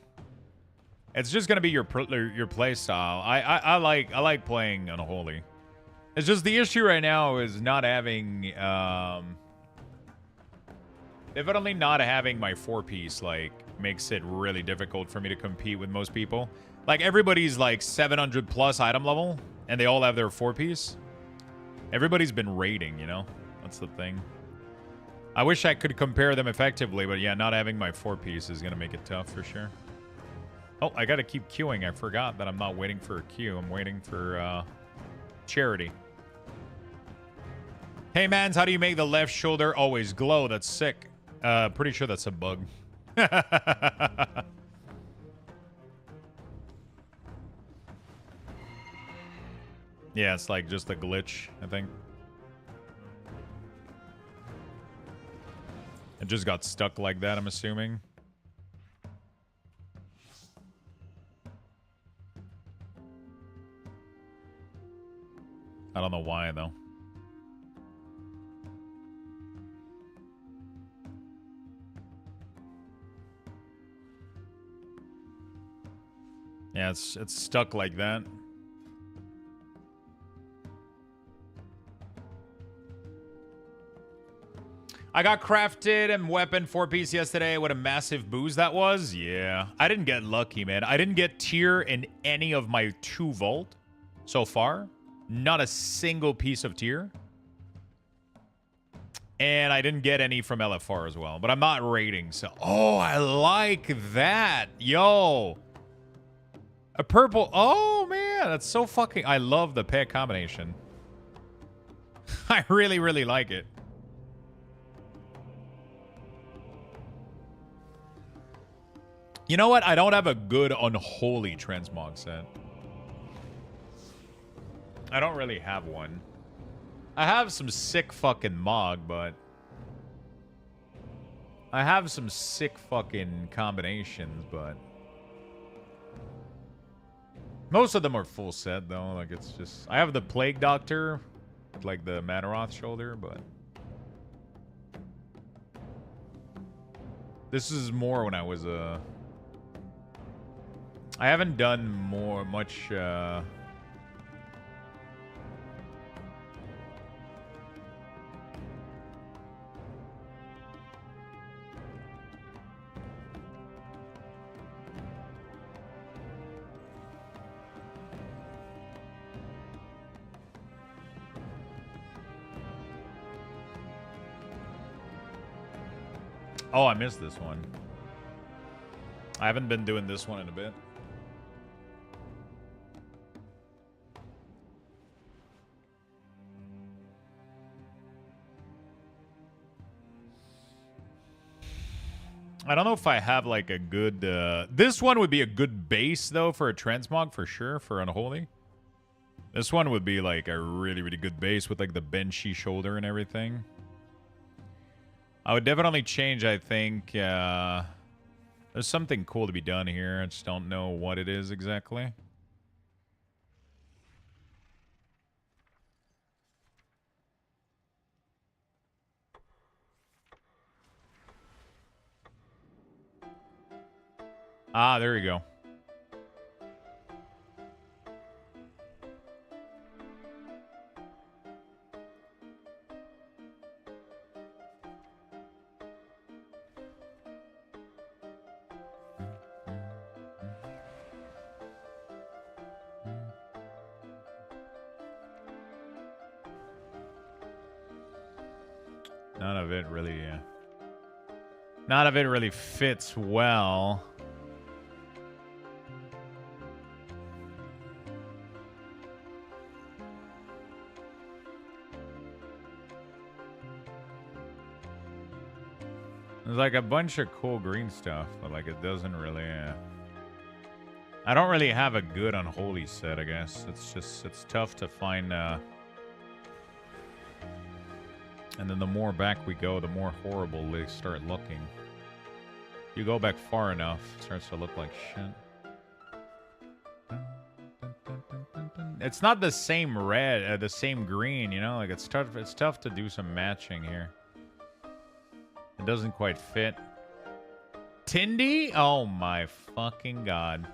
be your play style. I like playing Unholy. It's just the issue right now is not having definitely not having my 4-piece like makes it really difficult for me to compete with most people. Like everybody's like 700 plus item level and they all have their 4-piece. Everybody's been raiding, you know? That's the thing. I wish I could compare them effectively, but yeah, not having my 4-piece is gonna make it tough for sure. Oh, I gotta keep queuing. I forgot that I'm not waiting for a queue. I'm waiting for charity. Hey, mans, how do you make the left shoulder always glow? That's sick. Pretty sure that's a bug. Yeah, it's like just a glitch, I think. It just got stuck like that, I'm assuming. I don't know why, though. Yeah, it's stuck like that. I got crafted and weapon 4-piece yesterday. What a massive boost that was. Yeah. I didn't get lucky, man. I didn't get tier in any of my 2 vault so far. Not a single piece of tier. And I didn't get any from LFR as well. But I'm not raiding, so... Oh, I like that. Yo. A purple... Oh, man. That's so fucking... I love the pair combination. I really, really like it. You know what? I don't have a good Unholy Transmog set. I don't really have one. I have some sick fucking Mog, but... I have some sick fucking combinations, but... Most of them are full set, though. Like, it's just... I have the Plague Doctor, like the Manaroth shoulder, but... This is more when I was a... I haven't done much... Oh, I missed this one. I haven't been doing this one in a bit. I don't know if I have like a good... this one would be a good base, though, for a transmog, for sure, for Unholy. This one would be like a really, really good base with like the benchy shoulder and everything. I would definitely change, I think. There's something cool to be done here. I just don't know what it is exactly. Ah, there you go. None of it really fits well. There's like a bunch of cool green stuff, but like it doesn't really... I don't really have a good Unholy set, I guess. It's tough to find... And then the more back we go, the more horrible they start looking. You go back far enough, it starts to look like shit. It's not the same red, the same green, you know? Like it's tough to do some matching here. It doesn't quite fit. Tindy? Oh my fucking god.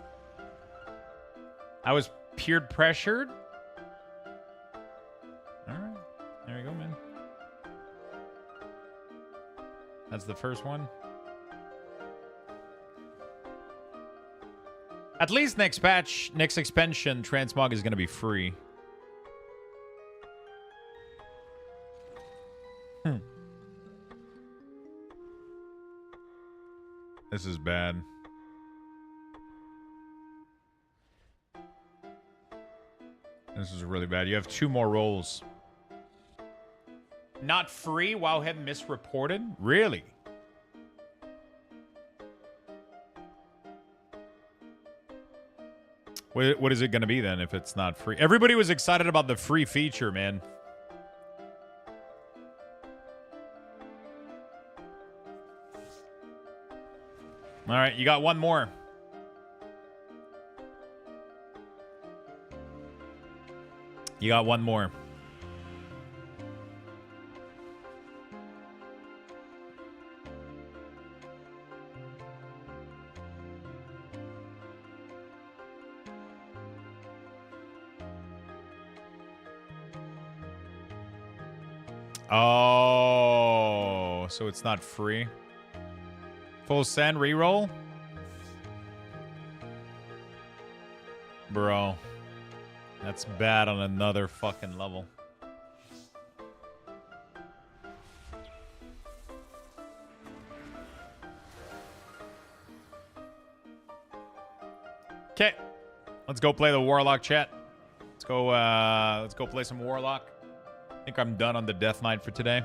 I was peer pressured? Alright. There you go, man. That's the first one. At least next patch, next expansion, transmog is going to be free. This is bad. This is really bad. You have 2 more rolls. Not free? Wowhead misreported? Really? What is it going to be then if it's not free? Everybody was excited about the free feature, man. All right, you got one more. You got one more. Oh, so it's not free. Full send reroll? Bro. That's bad on another fucking level. Okay. Let's go play the Warlock, chat. Let's go play some Warlock. I think I'm done on the Death Knight for today.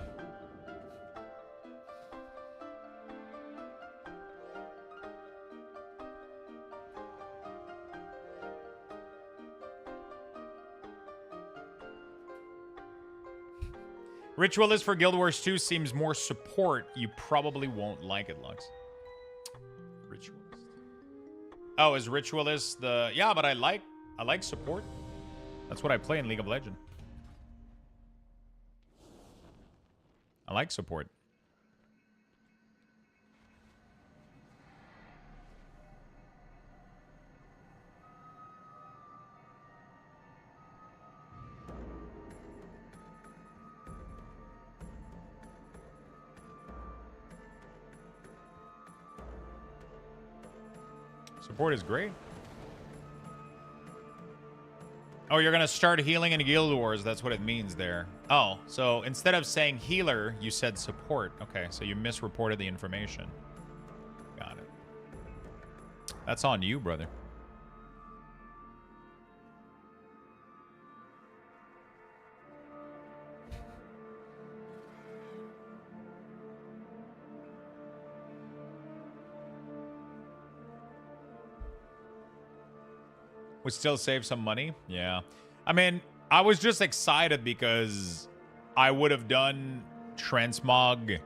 Ritualist for Guild Wars 2 seems more support. You probably won't like it, Lux. Ritualist. Oh, is Ritualist the... Yeah, but I like support. That's what I play in League of Legends. I like support. Support is great. Oh, you're going to start healing in Guild Wars. That's what it means there. Oh, so instead of saying healer, you said support. Okay, so you misreported the information. Got it. That's on you, brother. Would still save some money. Yeah. I mean, I was just excited because I would have done transmog.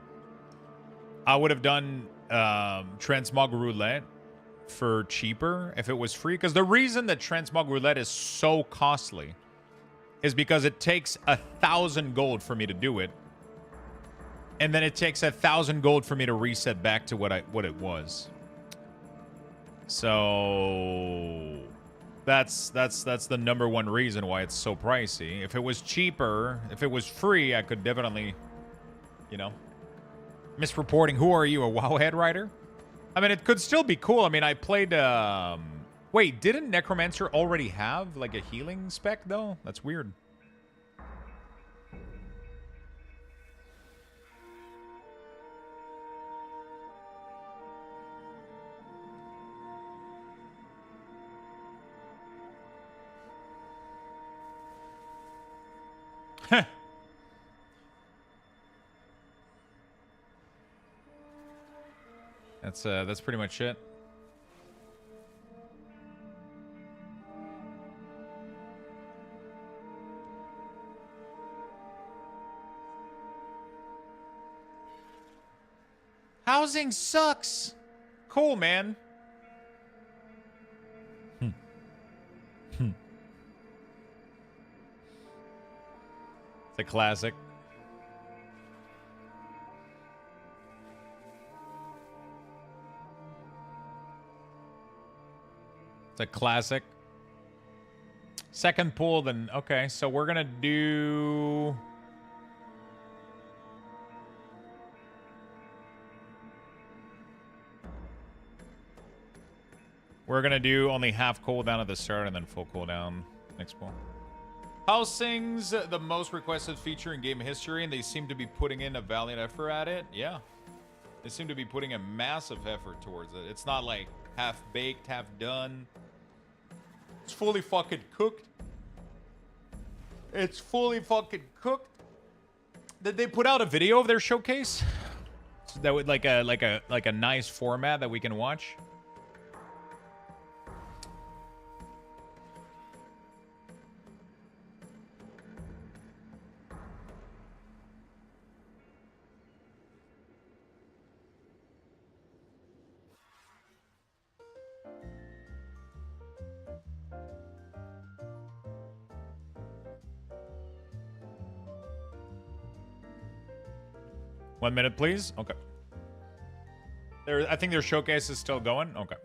I would have done transmog roulette for cheaper if it was free. Because the reason that transmog roulette is so costly is because it takes 1,000 gold for me to do it. And then it takes 1,000 gold for me to reset back to what it was. So that's the number one reason why it's so pricey. If it was cheaper, if it was free, I could definitely, you know, misreporting. Who are you, a WoW head writer? I mean, it could still be cool. I mean, I played, wait, didn't Necromancer already have like a healing spec though? That's weird. That's pretty much it. Housing sucks. Cool, man. It's a classic. It's a classic. Second pool, then. Okay, so we're going to do... We're going to do only half cooldown at the start and then full cooldown next pool. Housing's the most requested feature in game history, and they seem to be putting in a valiant effort at it. Yeah. They seem to be putting a massive effort towards it. It's not like half-baked, half-done. It's fully fucking cooked. It's fully fucking cooked. Did they put out a video of their showcase? So that would like a nice format that we can watch. One minute, please. Okay. I think their showcase is still going. Okay.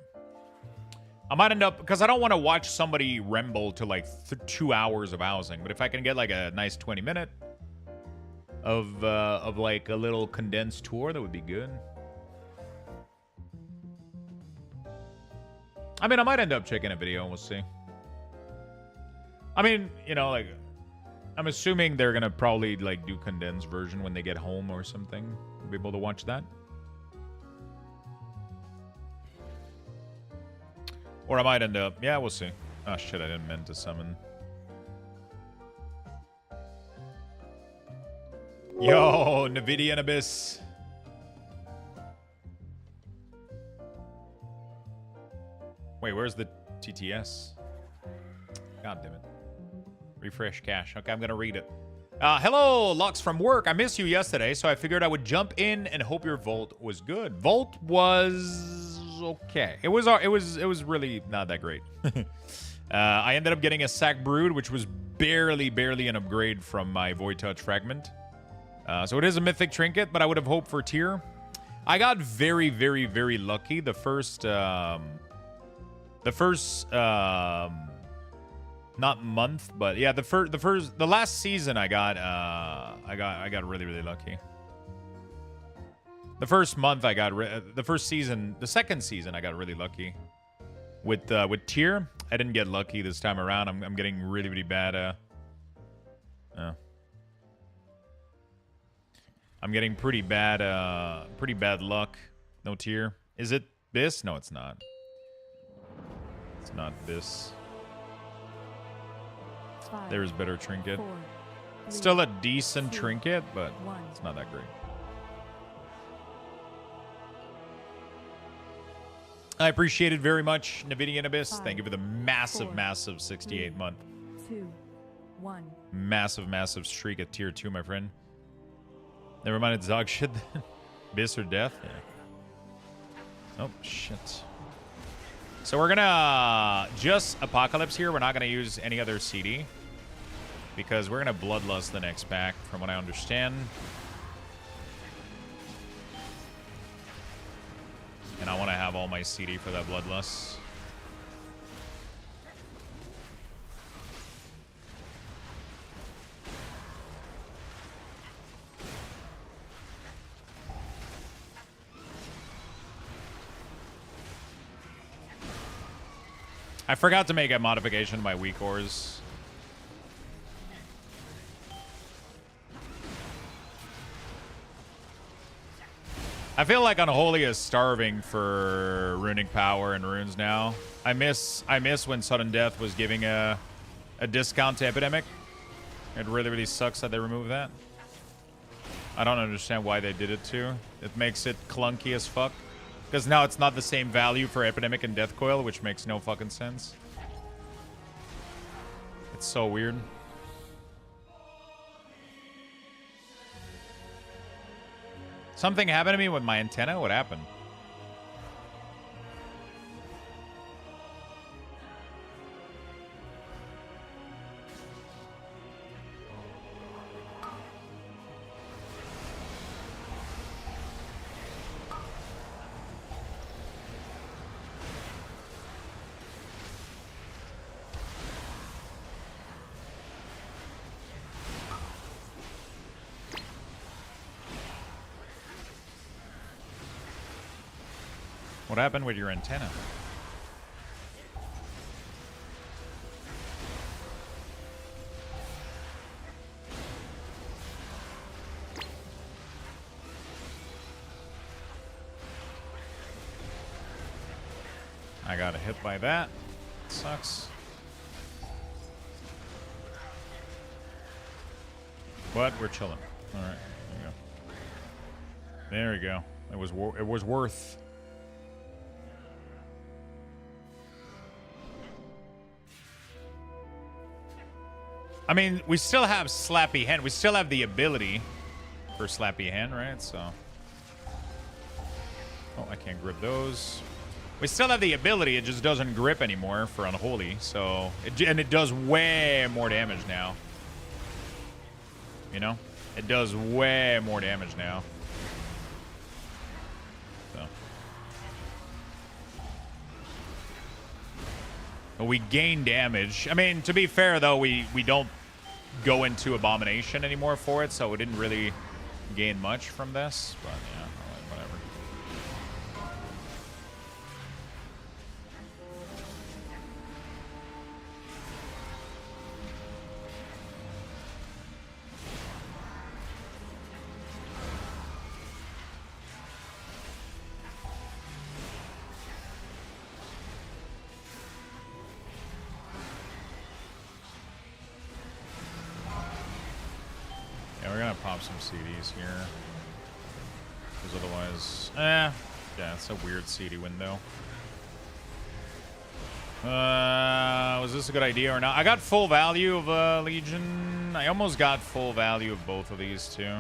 I might end up, because I don't want to watch somebody ramble to like 2 hours of housing, but if I can get like a nice 20-minute of like a little condensed tour, that would be good. I mean, I might end up checking a video. We'll see. I mean, you know, like, I'm assuming they're gonna probably like do condensed version when they get home or something. Be able to watch that. Or I might end up... Yeah, we'll see. Oh, shit, I didn't mean to summon. Yo, Nvidia and Abyss. Wait, where's the TTS? God damn it. Refresh cache. Okay, I'm going to read it. Hello, Lux from work. I missed you yesterday, so I figured I would jump in and hope your Vault was good. Vault was okay. It was really not that great. I ended up getting a Sack Brood, which was barely an upgrade from my Void Touch Fragment. So it is a mythic trinket, but I would have hoped for tier. I got very lucky. The first not month, but yeah, the last season I got really lucky. The first month I got the second season I got really lucky. with tier. I didn't get lucky this time around. I'm getting really, really bad. I'm getting pretty bad luck. No tier. Is it this? No, it's not. It's not this. 5, There's better trinket. 4, 3, Still a decent 2, trinket, but 1. it's not that great. I appreciate it very much, Nvidian Abyss. 5, Thank you for the massive, 4, massive 68 month. 2, 1. Massive, massive streak at tier 2, my friend. Never mind, it's dog shit then. Abyss or death? Yeah. Oh, shit. So we're gonna just Apocalypse here. We're not gonna use any other CD. Because we're gonna Bloodlust the next pack, from what I understand. And I want to have all my CD for that Bloodlust. I forgot to make a modification to my weak ores. I feel like Unholy is starving for runic power and runes now. I miss when Sudden Death was giving a discount to Epidemic. It really, really sucks that they removed that. I don't understand why they did it too. It makes it clunky as fuck. Because now it's not the same value for Epidemic and Death Coil, which makes no fucking sense. It's so weird. Something happened to me with my antenna? What happened? What happened with your antenna? I got hit by that. Sucks. But we're chilling. All right, there we go. It was worth. I mean, we still have Slappy Hand. We still have the ability for Slappy Hand, right? So, oh, I can't grip those. We still have the ability. It just doesn't grip anymore for Unholy. So, and it does way more damage now. You know, it does way more damage now. So, but we gain damage. I mean, to be fair though, we don't go into Abomination anymore for it, so we didn't really gain much from this, but yeah, whatever. Yeah, we're gonna pop some CDs here. Because otherwise... yeah, it's a weird CD window. Was this a good idea or not? I got full value of Legion. I almost got full value of both of these too.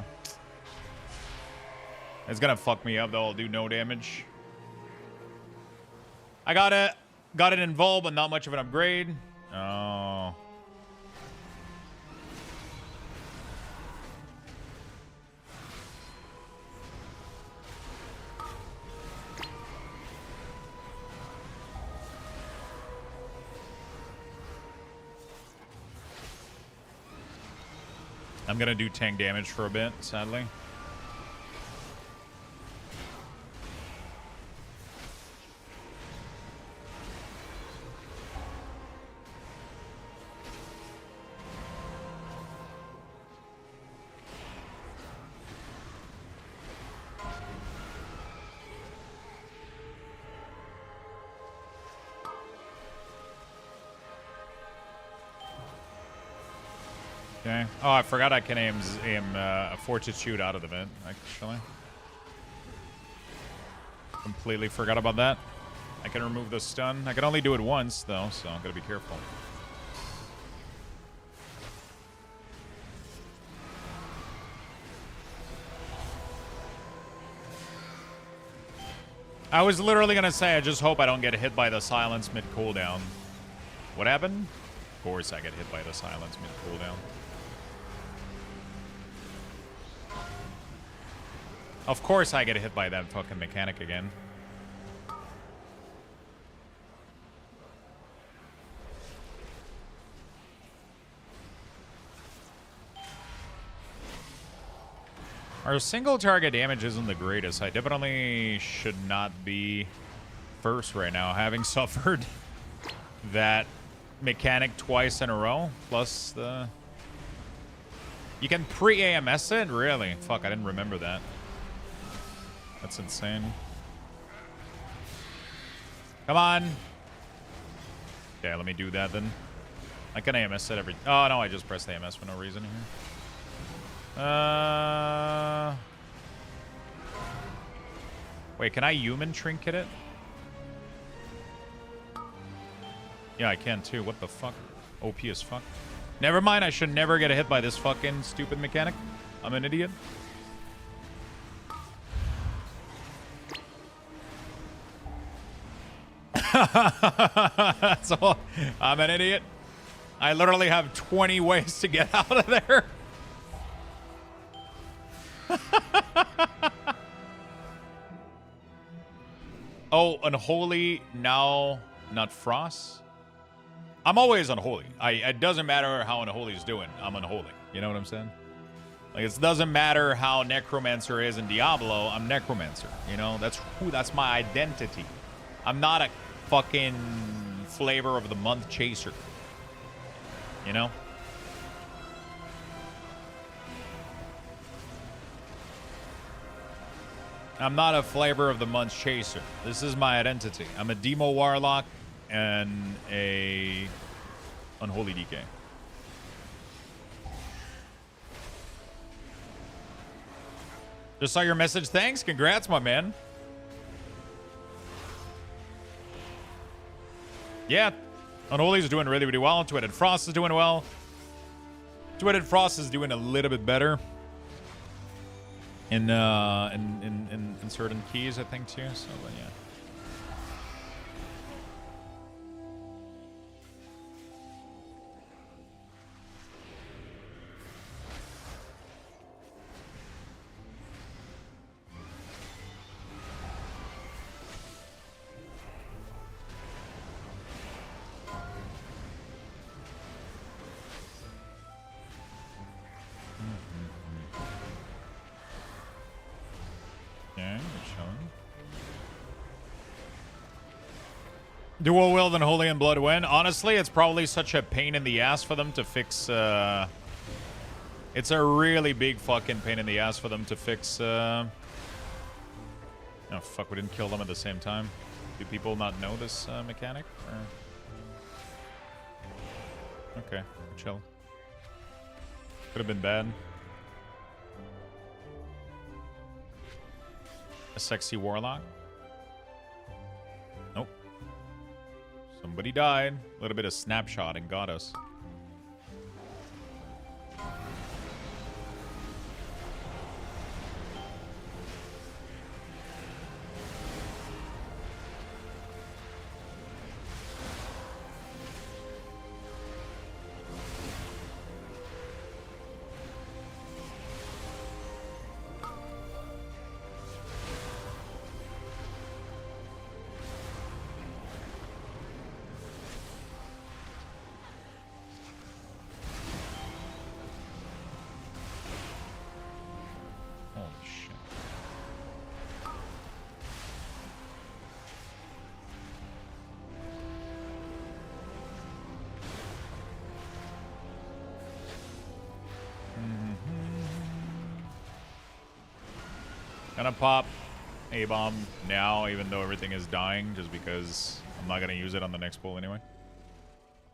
It's gonna fuck me up though. I'll do no damage. I got it involved, but not much of an upgrade. Oh. I'm gonna do tank damage for a bit, sadly. Okay. Oh, I forgot I can aim Fortitude out of the vent, actually. Completely forgot about that. I can remove the stun. I can only do it once, though, so I'm gotta be careful. I was literally gonna say, I just hope I don't get hit by the silence mid cooldown. What happened? Of course I get hit by the silence mid cooldown. Of course I get hit by that fucking mechanic again. Our single target damage isn't the greatest. I definitely should not be first right now, having suffered that mechanic twice in a row. Plus the... You can pre-AMS it? Really? Fuck, I didn't remember that. That's insane. Come on. Okay, let me do that then. I can AMS it every... Oh, no, I just pressed AMS for no reason here. Wait, can I human trinket it? Yeah, I can too. What the fuck? OP as fuck. Never mind, I should never get hit by this fucking stupid mechanic. I'm an idiot. That's all. I'm an idiot. I literally have 20 ways to get out of there. Oh, unholy now, not frost. I'm always unholy. It doesn't matter how unholy is doing. I'm unholy. You know what I'm saying? Like, it doesn't matter how necromancer is in Diablo. I'm necromancer. You know, that's my identity. I'm not a fucking flavor of the month chaser. You know? I'm not a flavor of the month chaser. This is my identity. I'm a Demo Warlock and a Unholy DK. Just saw your message. Thanks. Congrats, my man. Yeah. Unholy is doing really, really well. Twitted Frost is doing well. Twitted Frost is doing a little bit better. In certain keys, I think, too. So, yeah. Dual Wield and Holy and Blood win. Honestly, it's probably such a pain in the ass for them to fix. It's a really big fucking pain in the ass for them to fix. Oh, fuck, we didn't kill them at the same time. Do people not know this mechanic? Or... Okay, chill. Could have been bad. A sexy warlock? Nope. Somebody died. A little bit of snapshot and got us. Gonna pop A-bomb now, even though everything is dying, just because I'm not gonna use it on the next pull anyway.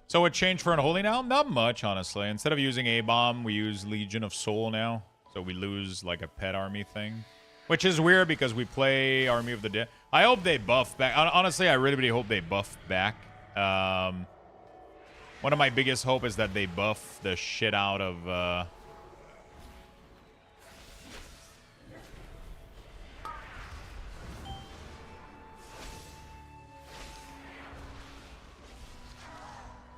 So what changed for Unholy now? Not much, honestly. Instead of using A-Bomb, we use Legion of Soul now. So we lose like a pet army thing. Which is weird because we play Army of the Dead. I hope they buff back. Honestly, I really, really hope they buff back. One of my biggest hope is that they buff the shit out of...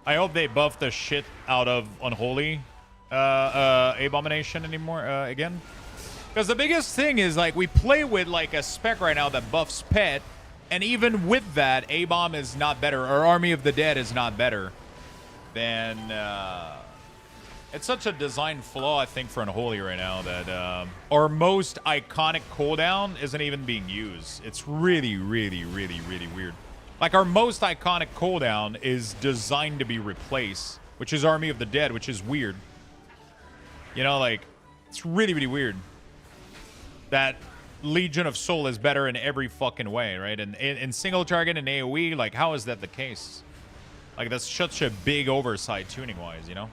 I hope they buff the shit out of Unholy Abomination anymore again. Because the biggest thing is, like, we play with, like, a spec right now that buffs pet, and even with that, A-Bomb is not better, or Army of the Dead is not better than... It's such a design flaw, I think, for Unholy right now, that our most iconic cooldown isn't even being used. It's really, really, really, really weird. Like, our most iconic cooldown is designed to be replaced, which is Army of the Dead, which is weird. You know, like, it's really, really weird. That Legion of Soul is better in every fucking way, right? And in single target and AoE, like, how is that the case? Like, that's such a big oversight tuning-wise, you know?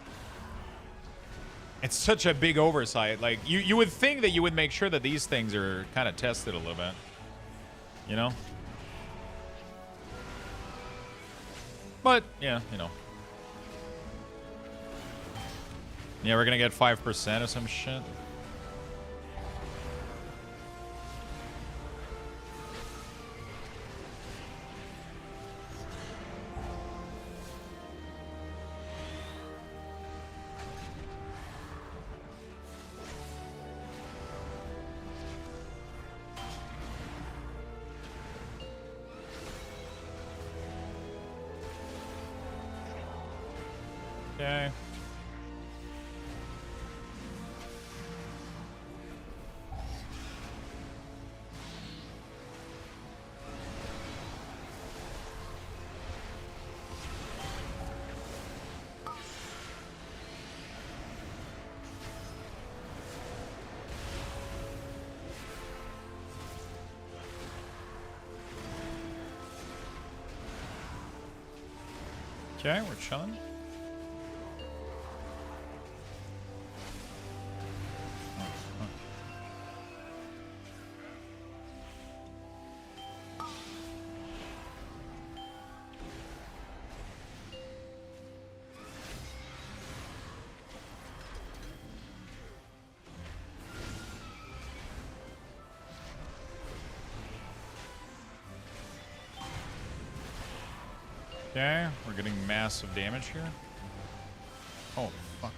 It's such a big oversight. Like, you would think that you would make sure that these things are kind of tested a little bit. You know? But, yeah, you know. Yeah, we're gonna get 5% or some shit. Okay. Okay, we're chilling. Okay, we're getting massive damage here. Oh, fuck.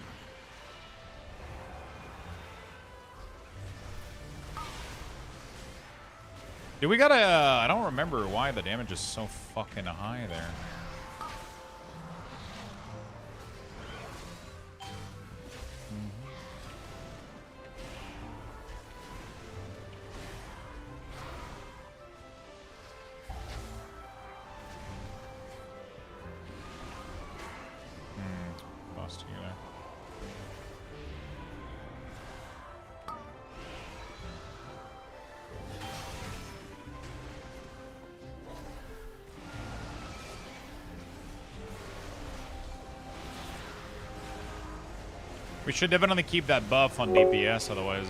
Dude, we gotta... I don't remember why the damage is so fucking high there. Lost you there. We should definitely keep that buff on DPS, otherwise,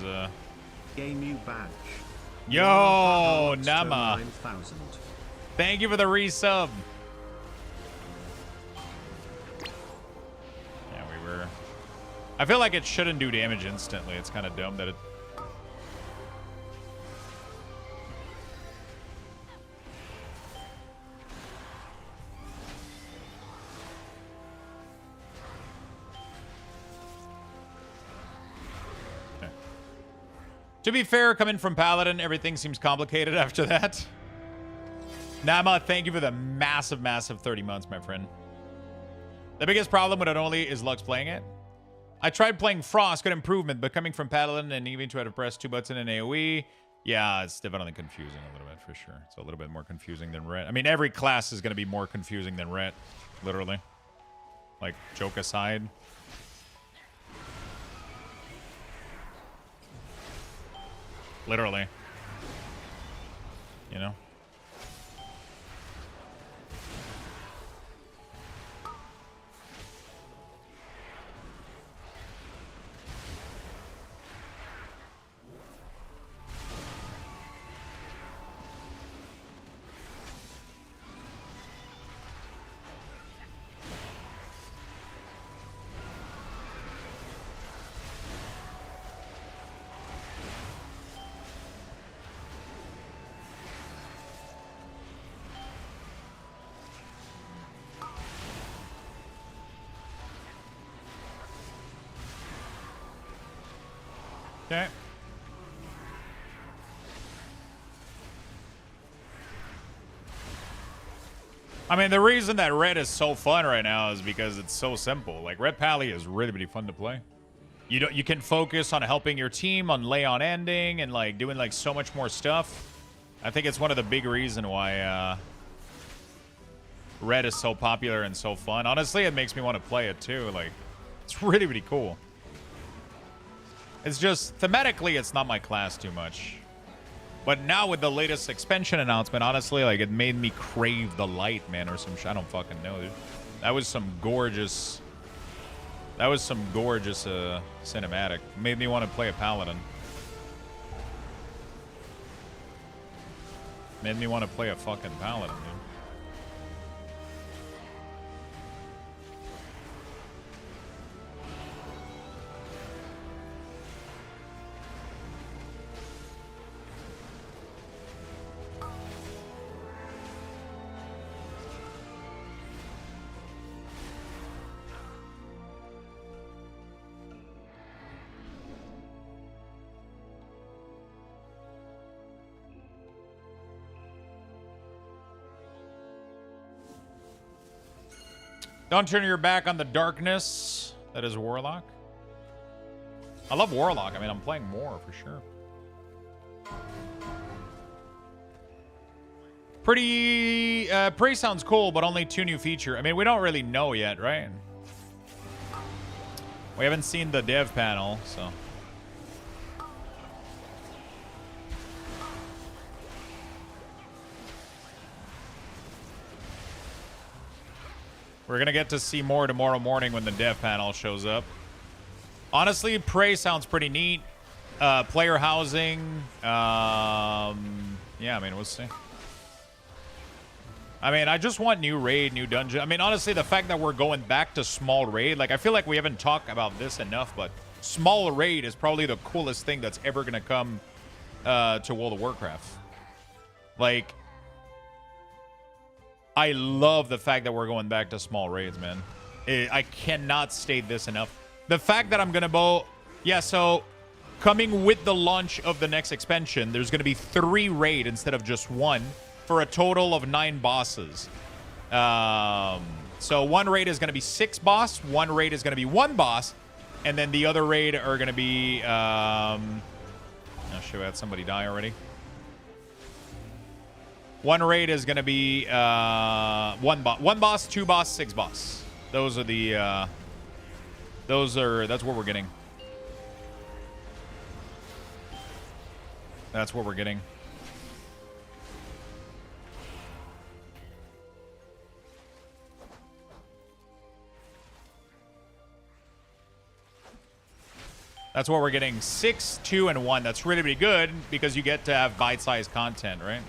Game new badge. Yo, Nama. 9,000. Thank you for the resub. Yeah, we were... I feel like it shouldn't do damage instantly. It's kind of dumb that it... To be fair, coming from Paladin, everything seems complicated after that. Nama, thank you for the massive, massive 30 months, my friend. The biggest problem with it only is Lux playing it. I tried playing Frost, good improvement, but coming from Paladin and even try to press 2 buttons in AoE, yeah, it's definitely confusing a little bit for sure. It's a little bit more confusing than Ret. I mean, every class is going to be more confusing than Ret, literally. Like, joke aside. Literally. You know? Okay. I mean, the reason that red is so fun right now is because it's so simple. Like, red pally is really, really fun to play. You can focus on helping your team, on lay on ending, and like doing like so much more stuff. I think it's one of the big reasons why red is so popular and so fun. Honestly, it makes me want to play it too. Like, it's really, really cool. It's just thematically, it's not my class too much. But now with the latest expansion announcement, honestly, like, it made me crave the light, man, or some shit. I don't fucking know, dude. That was some gorgeous... That was some gorgeous cinematic. Made me want to play a paladin. Made me want to play a fucking paladin, dude. Don't turn your back on the darkness. That is Warlock. I love Warlock. I mean, I'm playing more for sure. Pretty... Prey sounds cool, but only 2 new features. I mean, we don't really know yet, right? We haven't seen the dev panel, so... We're going to get to see more tomorrow morning when the dev panel shows up. Honestly, Prey sounds pretty neat. Player housing. Yeah, I mean, we'll see. I mean, I just want new raid, new dungeon. I mean, honestly, the fact that we're going back to small raid, like, I feel like we haven't talked about this enough, but small raid is probably the coolest thing that's ever going to come to World of Warcraft. Like... I love the fact that we're going back to small raids, man. I cannot state this enough. The fact that I'm going to yeah, so coming with the launch of the next expansion, there's going to be 3 raid instead of just 1 for a total of 9 bosses. So 1 raid is going to be 6 boss, 1 raid is going to be 1 boss, and then the other raid are going to be... oh, shit, we had somebody die already. 1 raid is going to be 1 boss, 2 boss, 6 boss. Those are the that's what we're getting. That's what we're getting. That's what we're getting. 6, 2, and 1. That's really, really good because you get to have bite-sized content, right?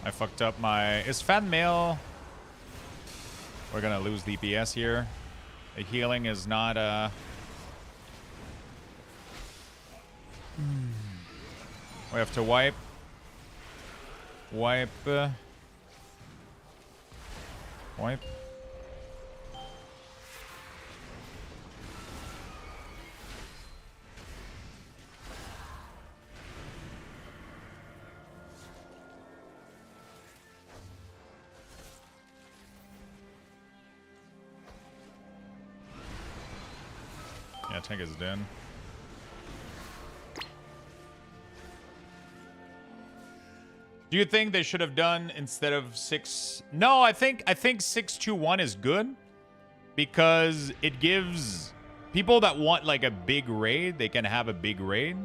I fucked up my... Is fan mail... We're gonna lose DPS here. The healing is not... We have to wipe. Wipe. Wipe. Yeah, tank is dead. Do you think they should have done instead of 6? No, I think 6-2-1 is good because it gives people that want like a big raid, they can have a big raid,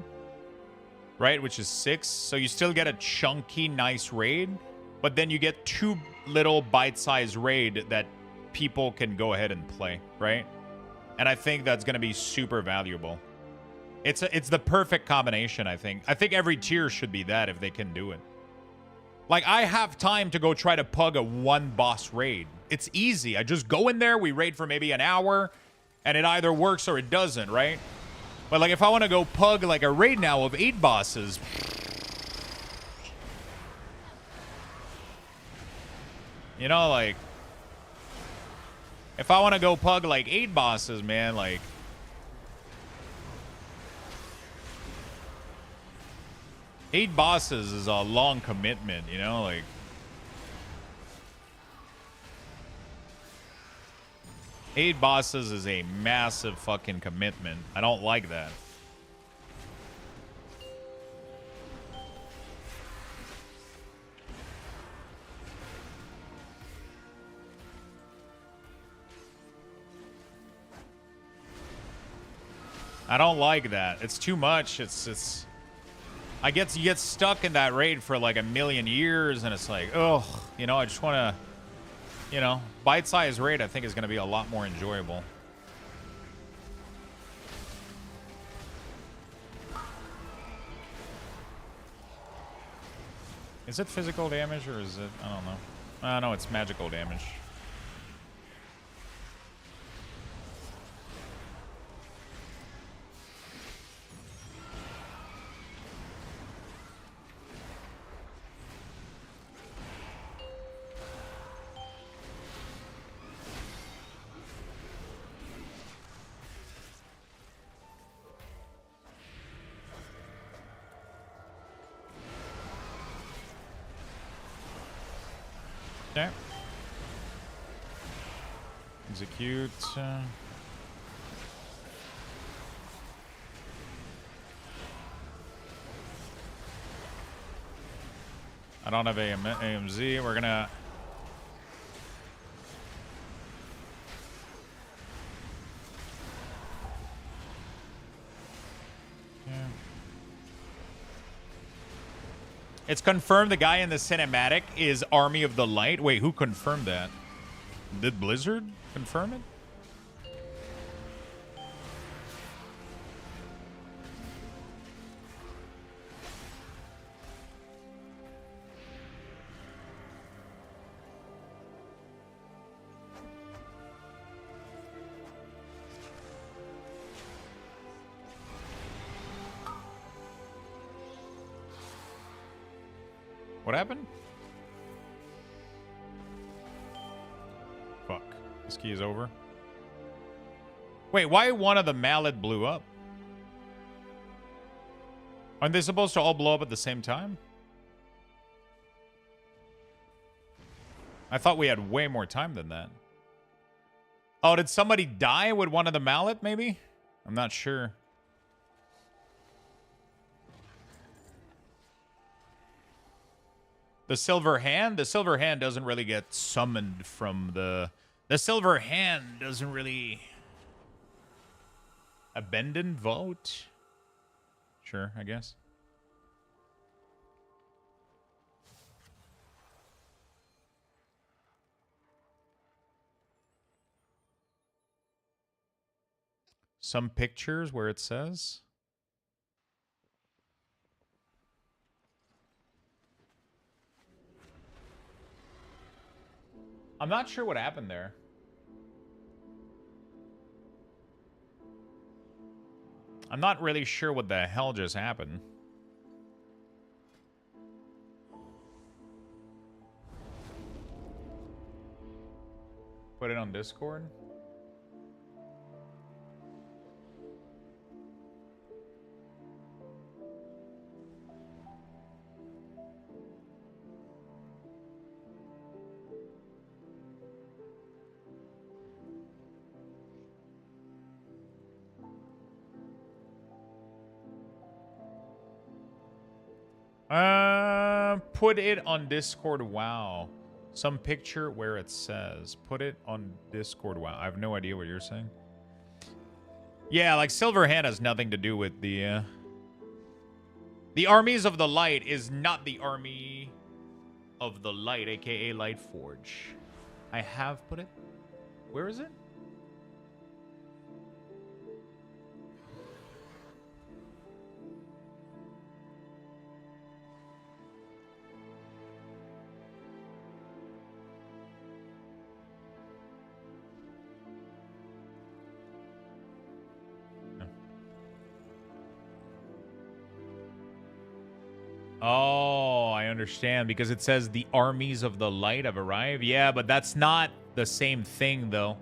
right? Which is 6. So you still get a chunky, nice raid, but then you get 2 little bite-sized raid that people can go ahead and play, right? And I think that's going to be super valuable. It's the perfect combination, I think. I think every tier should be that if they can do it. Like, I have time to go try to pug a 1 boss raid. It's easy. I just go in there, we raid for maybe an hour, and it either works or it doesn't, right? But, like, if I want to go pug, like, a raid now of 8 bosses... You know, like, if I want to go pug like 8 bosses, man, like, eight bosses is a long commitment, you know, like, eight bosses is a massive fucking commitment. I don't like that. I don't like that. It's too much. It's you get stuck in that raid for like a million years, and it's like, oh, you know, I just want to, you know, bite-sized raid I think is going to be a lot more enjoyable. Is it physical damage or is it, I don't know. No, it's magical damage. Okay. Execute. I don't have AMZ. We're gonna. Yeah. It's confirmed the guy in the cinematic is Army of the Light. Wait, who confirmed that? Did Blizzard confirm it? What happened? Fuck. This key is over. Wait, why one of the mallet blew up? Aren't they supposed to all blow up at the same time? I thought we had way more time than that. Oh, did somebody die with one of the mallet, maybe? I'm not sure. The silver hand? The silver hand doesn't really get summoned from the... The silver hand doesn't really... Abandon vote? Sure, I guess. Some pictures where it says... I'm not sure what happened there. I'm not really sure what the hell just happened. Put it on Discord. Put it on Discord. Wow. Some picture where it says. Put it on Discord. Wow. I have no idea what you're saying. Yeah, like Silver Hand has nothing to do with the... The Armies of the Light is not the Army of the Light, aka Lightforge. I have put it. Where is it? Oh, I I understand, because it says the armies of the light have arrived. Yeah, but that's not the same thing, though.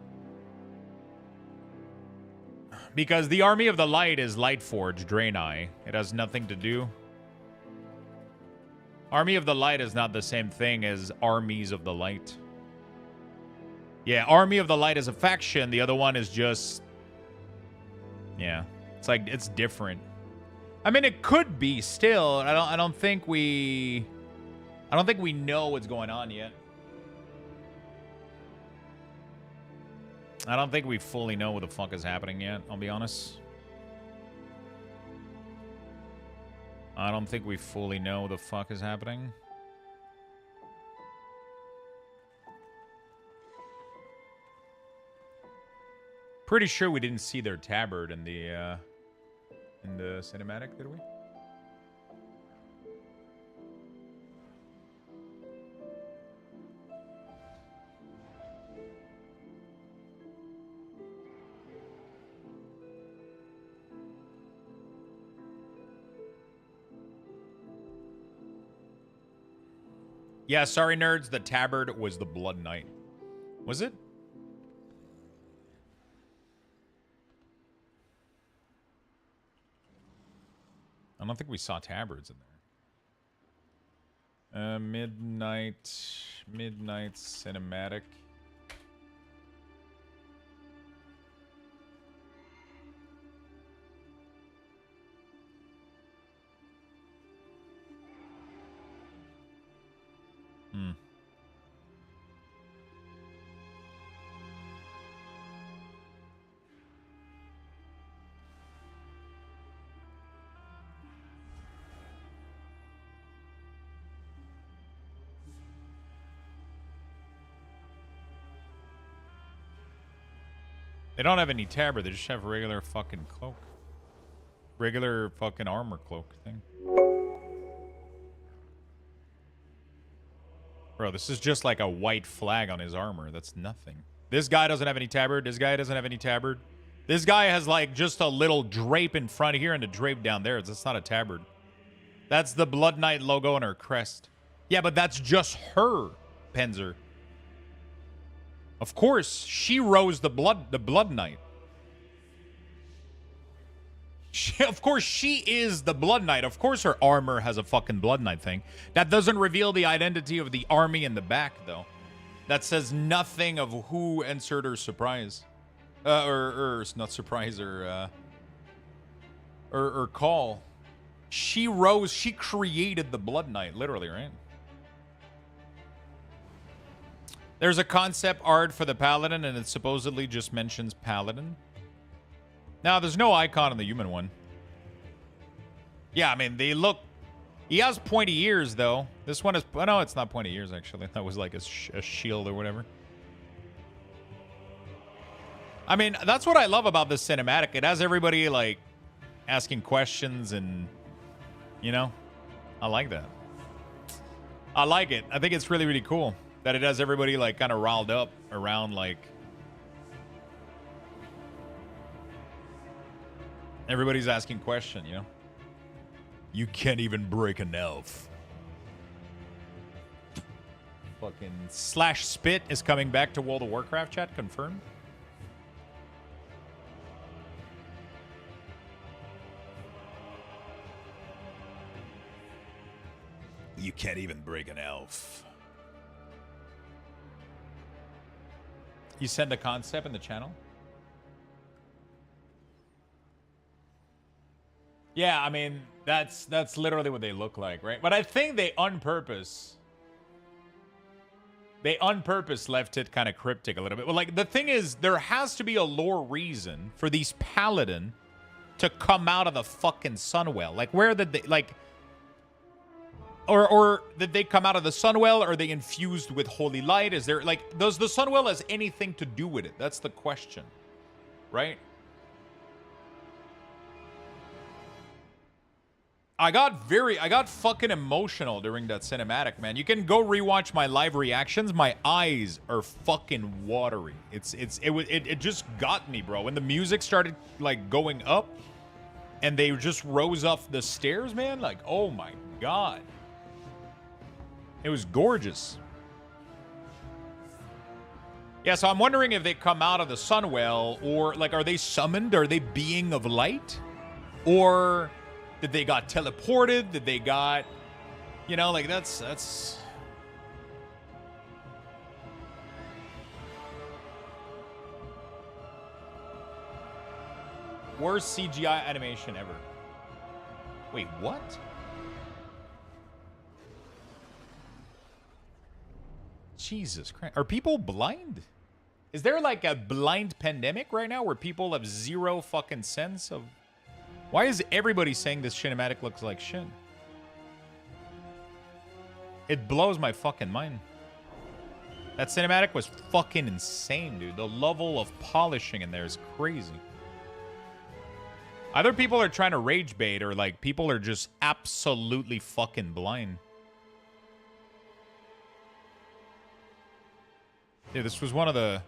Because the army of the light is Lightforge, Draenei. It has nothing to do. Army of the light is not the same thing as armies of the light. Yeah, army of the light is a faction. The other one is just... yeah, it's like, it's different. I mean, it could be still. I don't think we know what's going on yet. I don't think we fully know what the fuck is happening yet, I'll be honest. I don't think we fully know what the fuck is happening. Pretty sure we didn't see their tabard in the cinematic, did we? Yeah, sorry, nerds. The tabard was the Blood Knight. Was it? I don't think we saw tabards in there. Midnight cinematic. They don't have any tabard. They just have regular fucking cloak. Regular fucking armor cloak thing. Bro, this is just like a white flag on his armor. That's nothing. This guy doesn't have any tabard. This guy doesn't have any tabard. This guy has like just a little drape in front here and a drape down there. That's not a tabard. That's the Blood Knight logo on her crest. Yeah, but that's just her, Penzer. Of course, she rose the Blood Knight. Of course, she is the Blood Knight. Of course, her armor has a fucking Blood Knight thing. That doesn't reveal the identity of the army in the back, though. That says nothing of who entered her surprise. Or not surprise, or call. She rose, she created the Blood Knight, literally, right? There's a concept art for the Paladin, and it supposedly just mentions Paladin. Now, there's no icon on the human one. Yeah, I mean, they look... He has pointy ears, though. This one is... Oh, no, it's not pointy ears, actually. That was like a shield or whatever. I mean, that's what I love about this cinematic. It has everybody, like, asking questions and... You know? I like that. I like it. I think it's really, really cool that it has everybody, like, kind of riled up around, like... Everybody's asking question, you know? You can't even break an elf. Fucking Slash Spit is coming back to World of Warcraft, chat. Confirmed. You can't even break an elf. You send a concept in the channel? Yeah, I mean, that's literally what they look like, right? But I think they on purpose left it kind of cryptic a little bit. Well, like, the thing is, there has to be a lore reason for these Paladin to come out of the fucking Sunwell. Like, where did they, like... Or did they come out of the Sunwell? Are they infused with holy light? Is there, like, does the Sunwell has anything to do with it? That's the question, right? I got fucking emotional during that cinematic, man. You can go rewatch my live reactions. My eyes are fucking watery. It just got me, bro. When the music started, like, going up and they just rose up the stairs, man, like, oh my God. It was gorgeous. Yeah, so I'm wondering if they come out of the Sunwell, or like, are they summoned? Are they being of light? Or did they got teleported? Did they got, you know, like that's... Worst CGI animation ever. Wait, what? Jesus Christ. Are people blind? Is there like a blind pandemic right now where people have zero fucking sense of... Why is everybody saying this cinematic looks like shit? It blows my fucking mind. That cinematic was fucking insane, dude. The level of polishing in there is crazy. Either people are trying to rage bait, or like people are just absolutely fucking blind. Dude, this was one of the...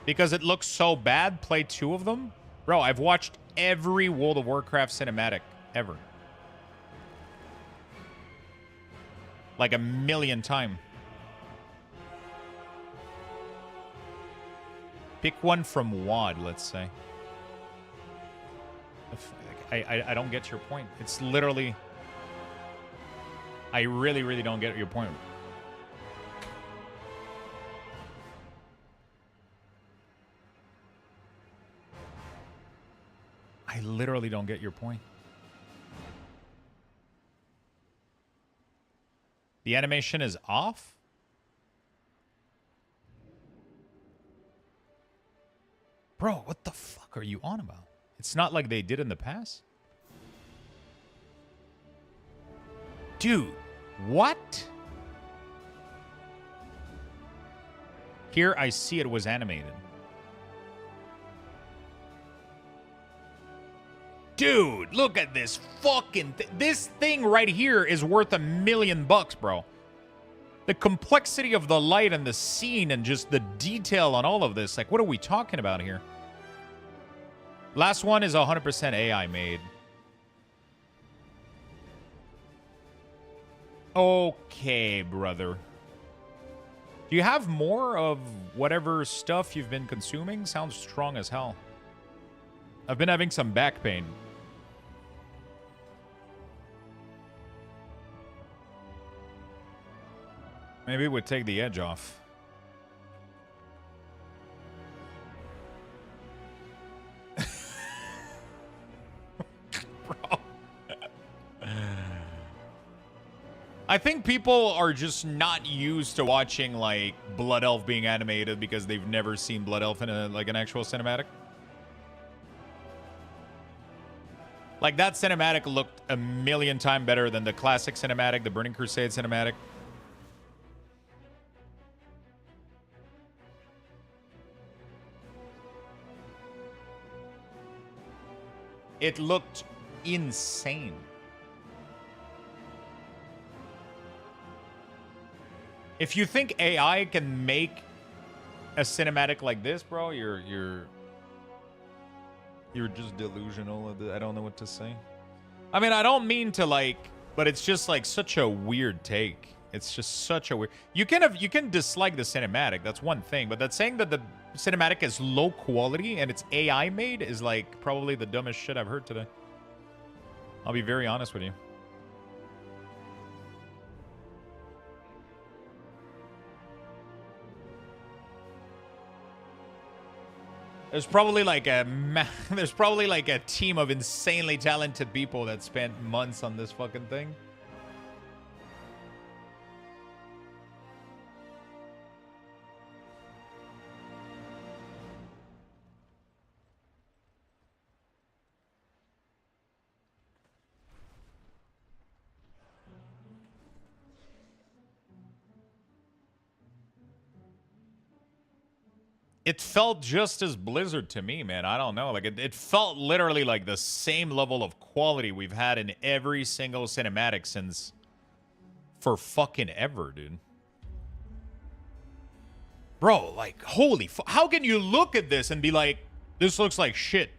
Because it looks so bad, play 2 of them? Bro, I've watched every World of Warcraft cinematic ever. Like 1,000,000 times. Pick one from WoD, let's say. I don't get your point. It's literally... I really, really don't get your point. I literally don't get your point. The animation is off? Bro, what the fuck are you on about? It's not like they did in the past? Dude, what? Here I see it was animated. Dude, look at this fucking this thing right here is worth $1,000,000, bro. The complexity of the light and the scene and just the detail on all of this. Like, what are we talking about here? Last one is 100% AI made. Okay, brother. Do you have more of whatever stuff you've been consuming? Sounds strong as hell. I've been having some back pain. Maybe it would take the edge off. Bro. I think people are just not used to watching like Blood Elf being animated because they've never seen Blood Elf in a, like an actual cinematic. Like that cinematic looked 1,000,000 times better than the classic cinematic, the Burning Crusade cinematic. It looked insane. If you think AI can make a cinematic like this, bro, you're just delusional. I don't know what to say. I mean, I don't mean to like, but it's just like such a weird take. It's just such a weird. You can dislike the cinematic. That's one thing, but that saying that the cinematic is low quality and it's AI made is like probably the dumbest shit I've heard today. I'll be very honest with you. There's probably like a team of insanely talented people that spent months on this fucking thing. It felt just as Blizzard to me, man. I don't know. Like, it felt literally like the same level of quality we've had in every single cinematic since for fucking ever, dude. Bro, like, holy fuck. How can you look at this and be like, this looks like shit?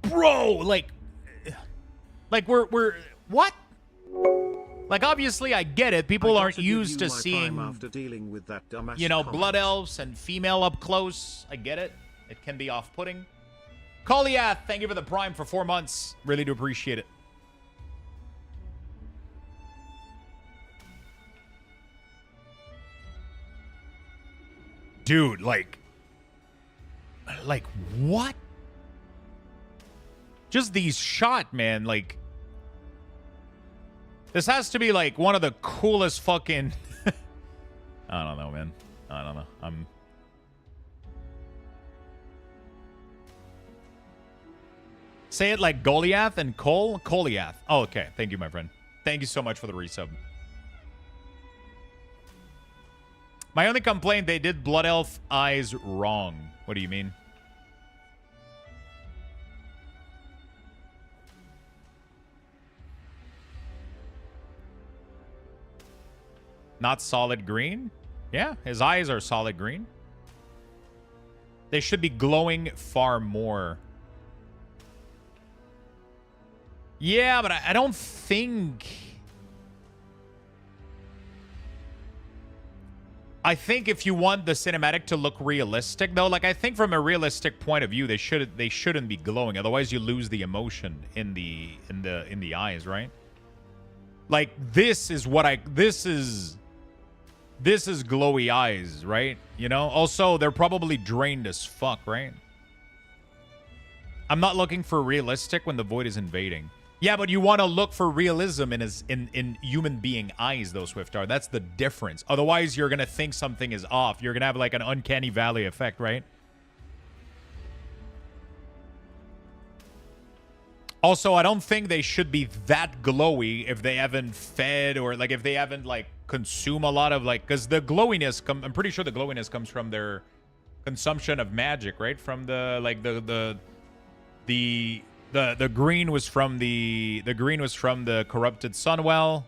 Bro, like we're What? Like, obviously, I get it. People I aren't gotta give used you to my seeing, prime after dealing with that dumbass you know, comment. blood elves and female up close. I get it. It can be off-putting. Koliath, thank you for the prime for 4 months. Really do appreciate it. Dude, like what? Just these shot, man, like this has to be like one of the coolest fucking I don't know, man. I don't know. Say it like Goliath and Cole? Goliath. Oh, okay. Thank you, my friend. Thank you so much for the resub. My only complaint, they did Blood Elf eyes wrong. What do you mean? Not solid green? Yeah, his eyes are solid green. They should be glowing far more. Yeah, but I don't think... I think if you want the cinematic to look realistic, though, like I think from a realistic point of view, they shouldn't be glowing. Otherwise, you lose the emotion in the eyes, right? Like this is glowy eyes, right? You know. Also, they're probably drained as fuck, right? I'm not looking for realistic when the void is invading. Yeah, but you want to look for realism in human being eyes, though, Swiftar. That's the difference. Otherwise, you're going to think something is off. You're going to have like an uncanny valley effect, right? Also, I don't think they should be that glowy if they haven't fed or like if they haven't like consumed a lot of like, because the glowiness, I'm pretty sure the glowiness comes from their consumption of magic, right? From the like the green was from the corrupted Sunwell.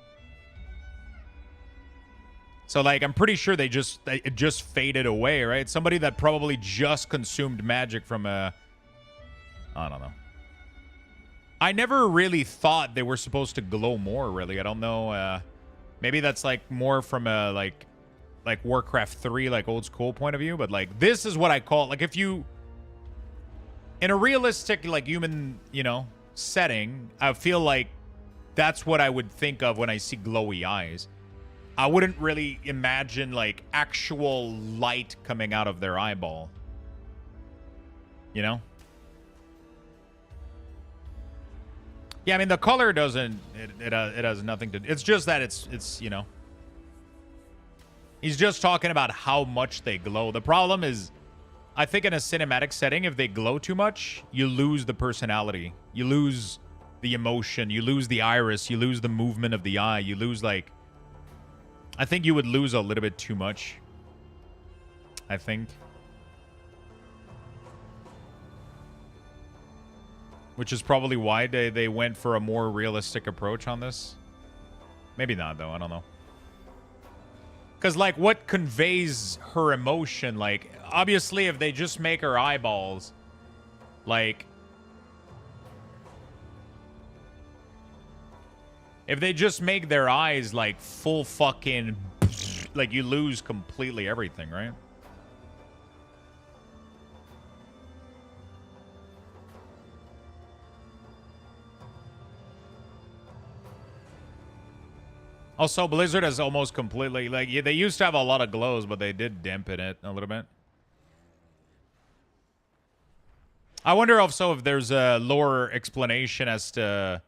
So like I'm pretty sure it just faded away, right? Somebody that probably just consumed magic from I don't know. I never really thought they were supposed to glow more, really. I don't know. Maybe that's like more from a like Warcraft 3 like old school point of view, but like this is what I call like if you in a realistic, like, human, you know, setting, I feel like that's what I would think of when I see glowy eyes. I wouldn't really imagine, like, actual light coming out of their eyeball. You know? Yeah, I mean, the color doesn't... It has nothing to... It's just that it's, you know... He's just talking about how much they glow. The problem is... I think in a cinematic setting, if they glow too much, you lose the personality. You lose the emotion. You lose the iris. You lose the movement of the eye. You lose, like... I think you would lose a little bit too much. I think. Which is probably why they went for a more realistic approach on this. Maybe not, though. I don't know. Because, like, what conveys her emotion? Like, obviously, if they just make her eyeballs, like... If they just make their eyes, like, full fucking... Like, you lose completely everything, right? Also, Blizzard has almost completely... Like, yeah, they used to have a lot of glows, but they did dampen it a little bit. I wonder also if there's a lower explanation as to...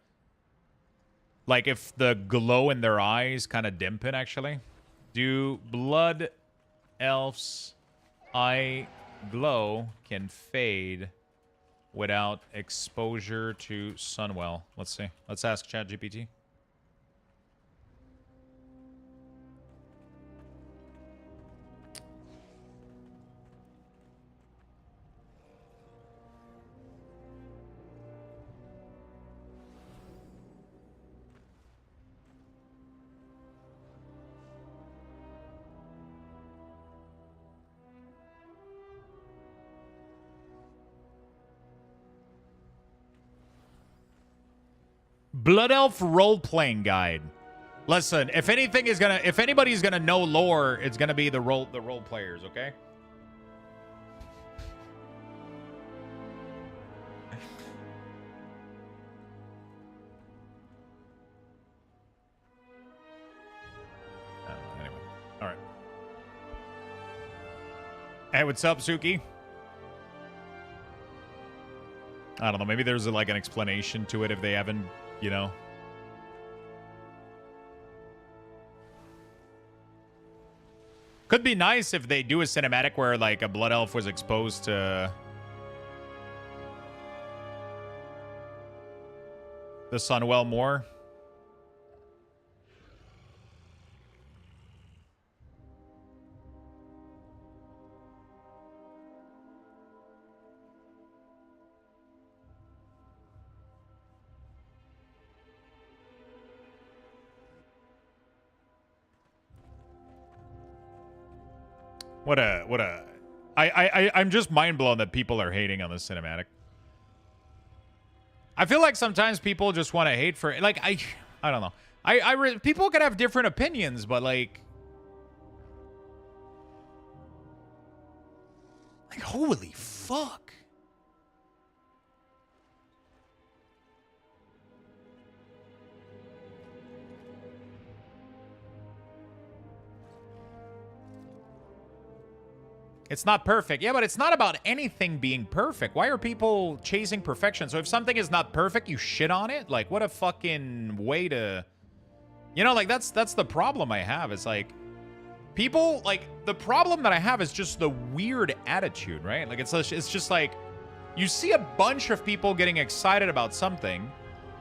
Like, if the glow in their eyes kind of dampen, actually. Do blood elves' eye glow can fade without exposure to Sunwell? Let's see. Let's ask ChatGPT. Blood Elf role-playing guide. Listen, if anybody's gonna know lore, it's gonna be the role players, okay? Anyway, all right. Hey, what's up, Suki? I don't know. Maybe there's like an explanation to it if they haven't, you know. Could be nice if they do a cinematic where like a blood elf was exposed to the Sunwell more. I'm just mind blown that people are hating on this cinematic. I feel like sometimes people just want to hate for like I don't know. People can have different opinions, but like holy fuck. It's not perfect. Yeah, but it's not about anything being perfect. Why are people chasing perfection? So if something is not perfect, you shit on it? Like, what a fucking way to... You know, like, that's the problem I have. It's like, people, like, the problem that I have is just the weird attitude, right? Like, it's just like, you see a bunch of people getting excited about something,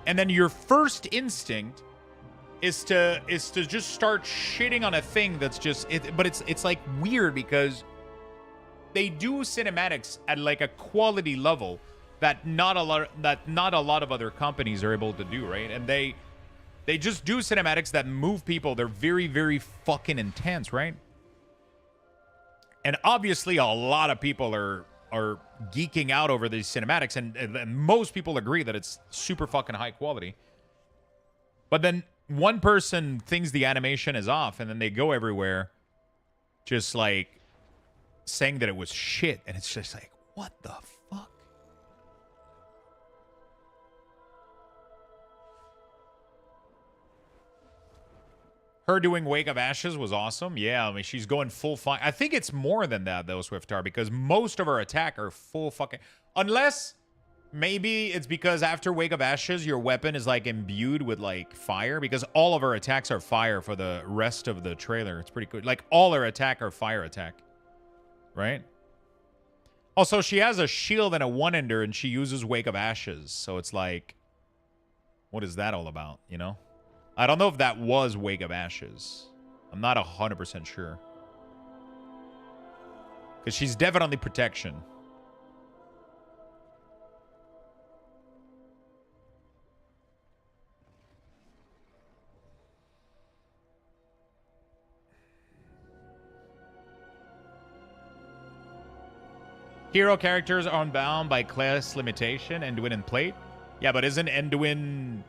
and then your first instinct is to just start shitting on a thing that's just... But it's like, weird because... They do cinematics at like a quality level that not a lot of other companies are able to do, right? And they just do cinematics that move people. They're very, very fucking intense, right? And obviously a lot of people are geeking out over these cinematics, and most people agree that it's super fucking high quality. But then one person thinks the animation is off, and then they go everywhere just like saying that it was shit, and it's just like, what the fuck? Her doing Wake of Ashes was awesome. Yeah, I mean, she's going full fire. I think it's more than that, though, Swiftar, because most of her attack are full fucking... Unless, maybe it's because after Wake of Ashes, your weapon is, like, imbued with, like, fire, because all of her attacks are fire for the rest of the trailer. It's pretty cool. Like, all her attack are fire attack. Right? Also, she has a shield and a one-ender, and she uses Wake of Ashes. So it's like, what is that all about, you know? I don't know if that was Wake of Ashes. I'm not 100% sure. Because she's definitely protection. Hero characters are unbound by class limitation, Enduin and Plate. Yeah, but isn't Enduin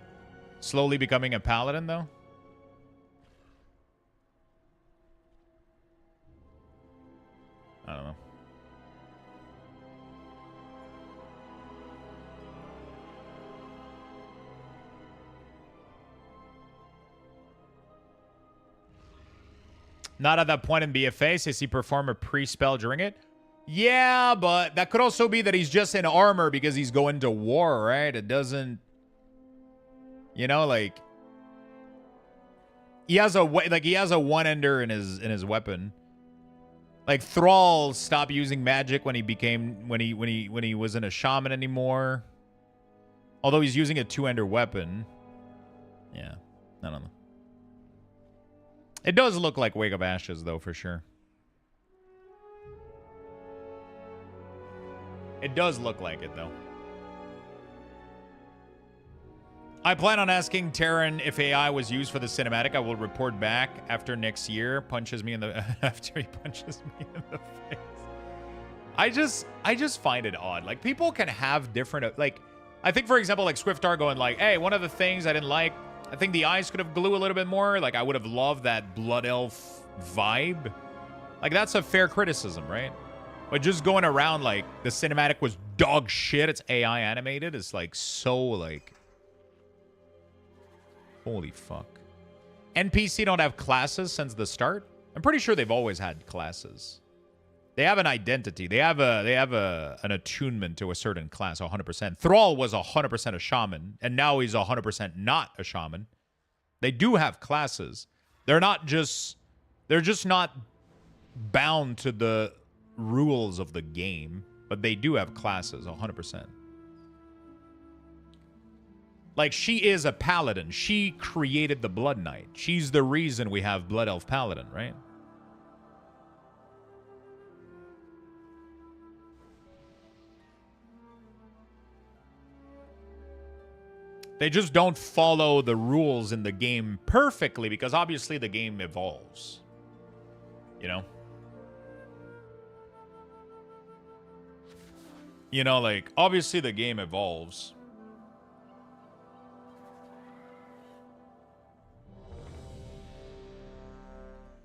slowly becoming a paladin, though? I don't know. Not at that point in BFA. Is he perform a pre-spell during it? Yeah, but that could also be that he's just in armor because he's going to war, right? It doesn't, you know, like he has a one-ender in his weapon. Like Thrall stopped using magic when he wasn't a shaman anymore. Although he's using a two-ender weapon. Yeah, I don't know. It does look like Wake of Ashes though, for sure. It does look like it, though. I plan on asking Terran if AI was used for the cinematic. I will report back after next year. Punches me in the after he punches me in the face. I just find it odd. Like, people can have different, like, I think, for example, like Swiftar going like, hey, one of the things I didn't like, I think the eyes could have glue a little bit more. Like, I would have loved that Blood Elf vibe. Like, that's a fair criticism, right? But just going around like the cinematic was dog shit, it's AI animated, is like so like... Holy fuck. NPC don't have classes since the start? I'm pretty sure they've always had classes. They have an identity. They have an attunement to a certain class, 100%. Thrall was 100% a shaman, and now he's 100% not a shaman. They do have classes. They're just not bound to the rules of the game, but they do have classes, 100%. Like, she is a paladin. She created the Blood Knight. She's the reason we have Blood Elf Paladin, right? They just don't follow the rules in the game perfectly because obviously the game evolves. You know? You know, like, obviously the game evolves.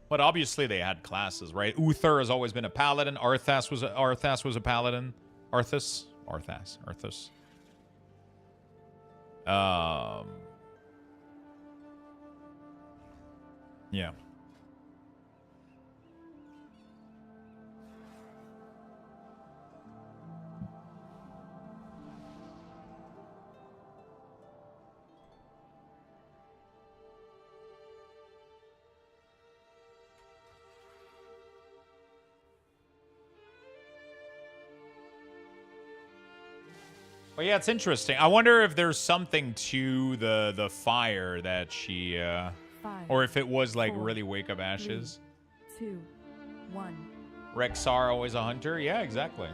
But obviously they had classes, right? Uther has always been a paladin. Arthas was a paladin. Arthas. Yeah. Well, yeah, it's interesting. I wonder if there's something to the fire that she, or if it was like really Wake of Ashes. 3, 2, 1. Rexar always a hunter. Yeah, exactly.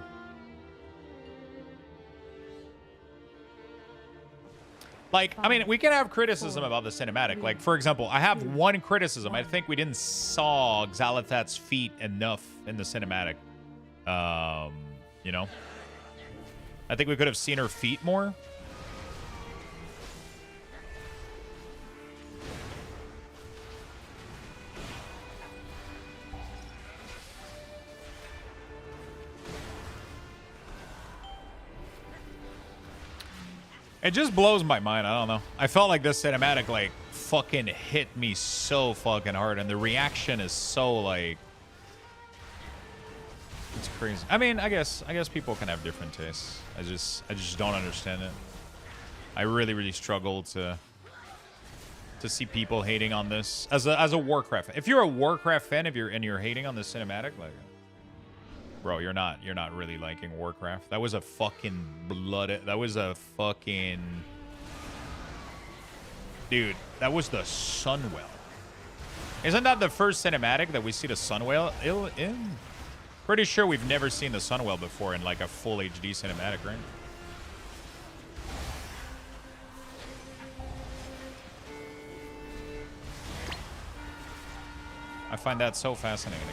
Like, I mean, we can have criticism about the cinematic. Like, for example, I have one criticism. I think we didn't saw Xalathat's feet enough in the cinematic. You know? I think we could have seen her feet more. It just blows my mind. I don't know. I felt like this cinematic, like, fucking hit me so fucking hard. And the reaction is so, like... It's crazy. I mean, I guess people can have different tastes. I just don't understand it. I really struggle to see people hating on this as a Warcraft. If you're a Warcraft fan, and you're hating on the cinematic, like, bro, you're not really liking Warcraft. That was a fucking dude. That was the Sunwell. Isn't that the first cinematic that we see the Sunwell in? Pretty sure we've never seen the Sunwell before in like a full HD cinematic, right? I find that so fascinating.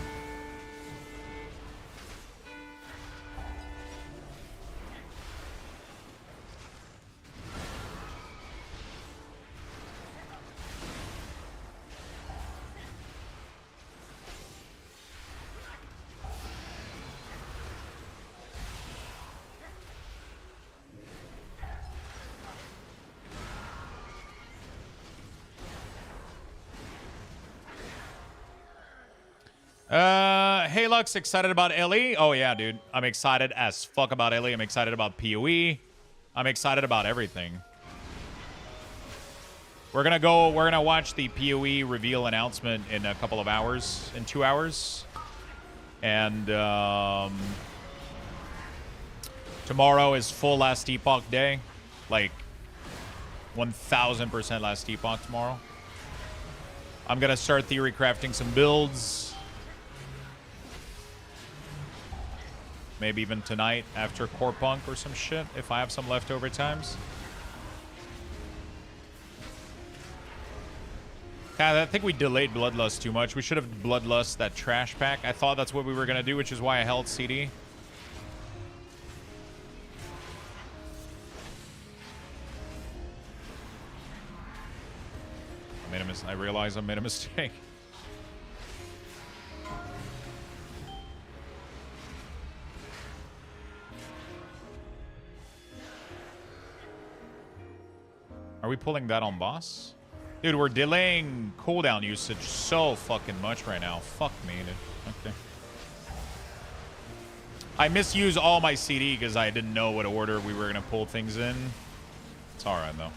Hey Lux, excited about Ellie? Oh yeah, dude. I'm excited as fuck about Ellie. I'm excited about PoE. I'm excited about everything. We're gonna watch the PoE reveal announcement in a couple of hours, in 2 hours. And tomorrow is full Last Epoch day. Like 1000% Last Epoch tomorrow. I'm gonna start theory crafting some builds. Maybe even tonight after Core Punk or some shit, if I have some leftover times. God, I think we delayed Bloodlust too much. We should have Bloodlust that trash pack. I thought that's what we were going to do, which is why I held CD. I realize I made a mistake. Are we pulling that on boss? Dude, we're delaying cooldown usage so fucking much right now. Fuck me, dude. Okay. I misuse all my CD because I didn't know what order we were going to pull things in. It's alright, though.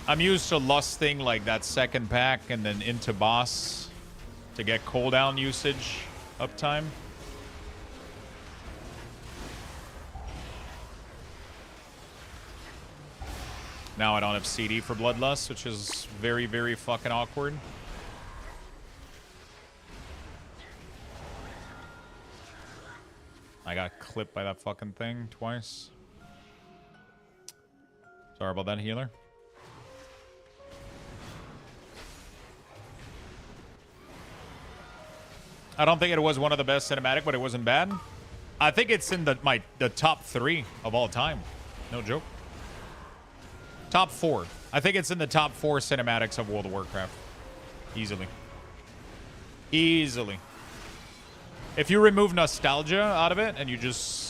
I'm used to lusting like that second pack and then into boss to get cooldown usage uptime. Now I don't have CD for Bloodlust, which is very, very fucking awkward. I got clipped by that fucking thing twice. Sorry about that, healer. I don't think it was one of the best cinematic, but it wasn't bad. I think it's in the top 3 of all time. No joke. Top 4. I think it's in the top 4 cinematics of World of Warcraft. Easily. Easily. If you remove nostalgia out of it and you just...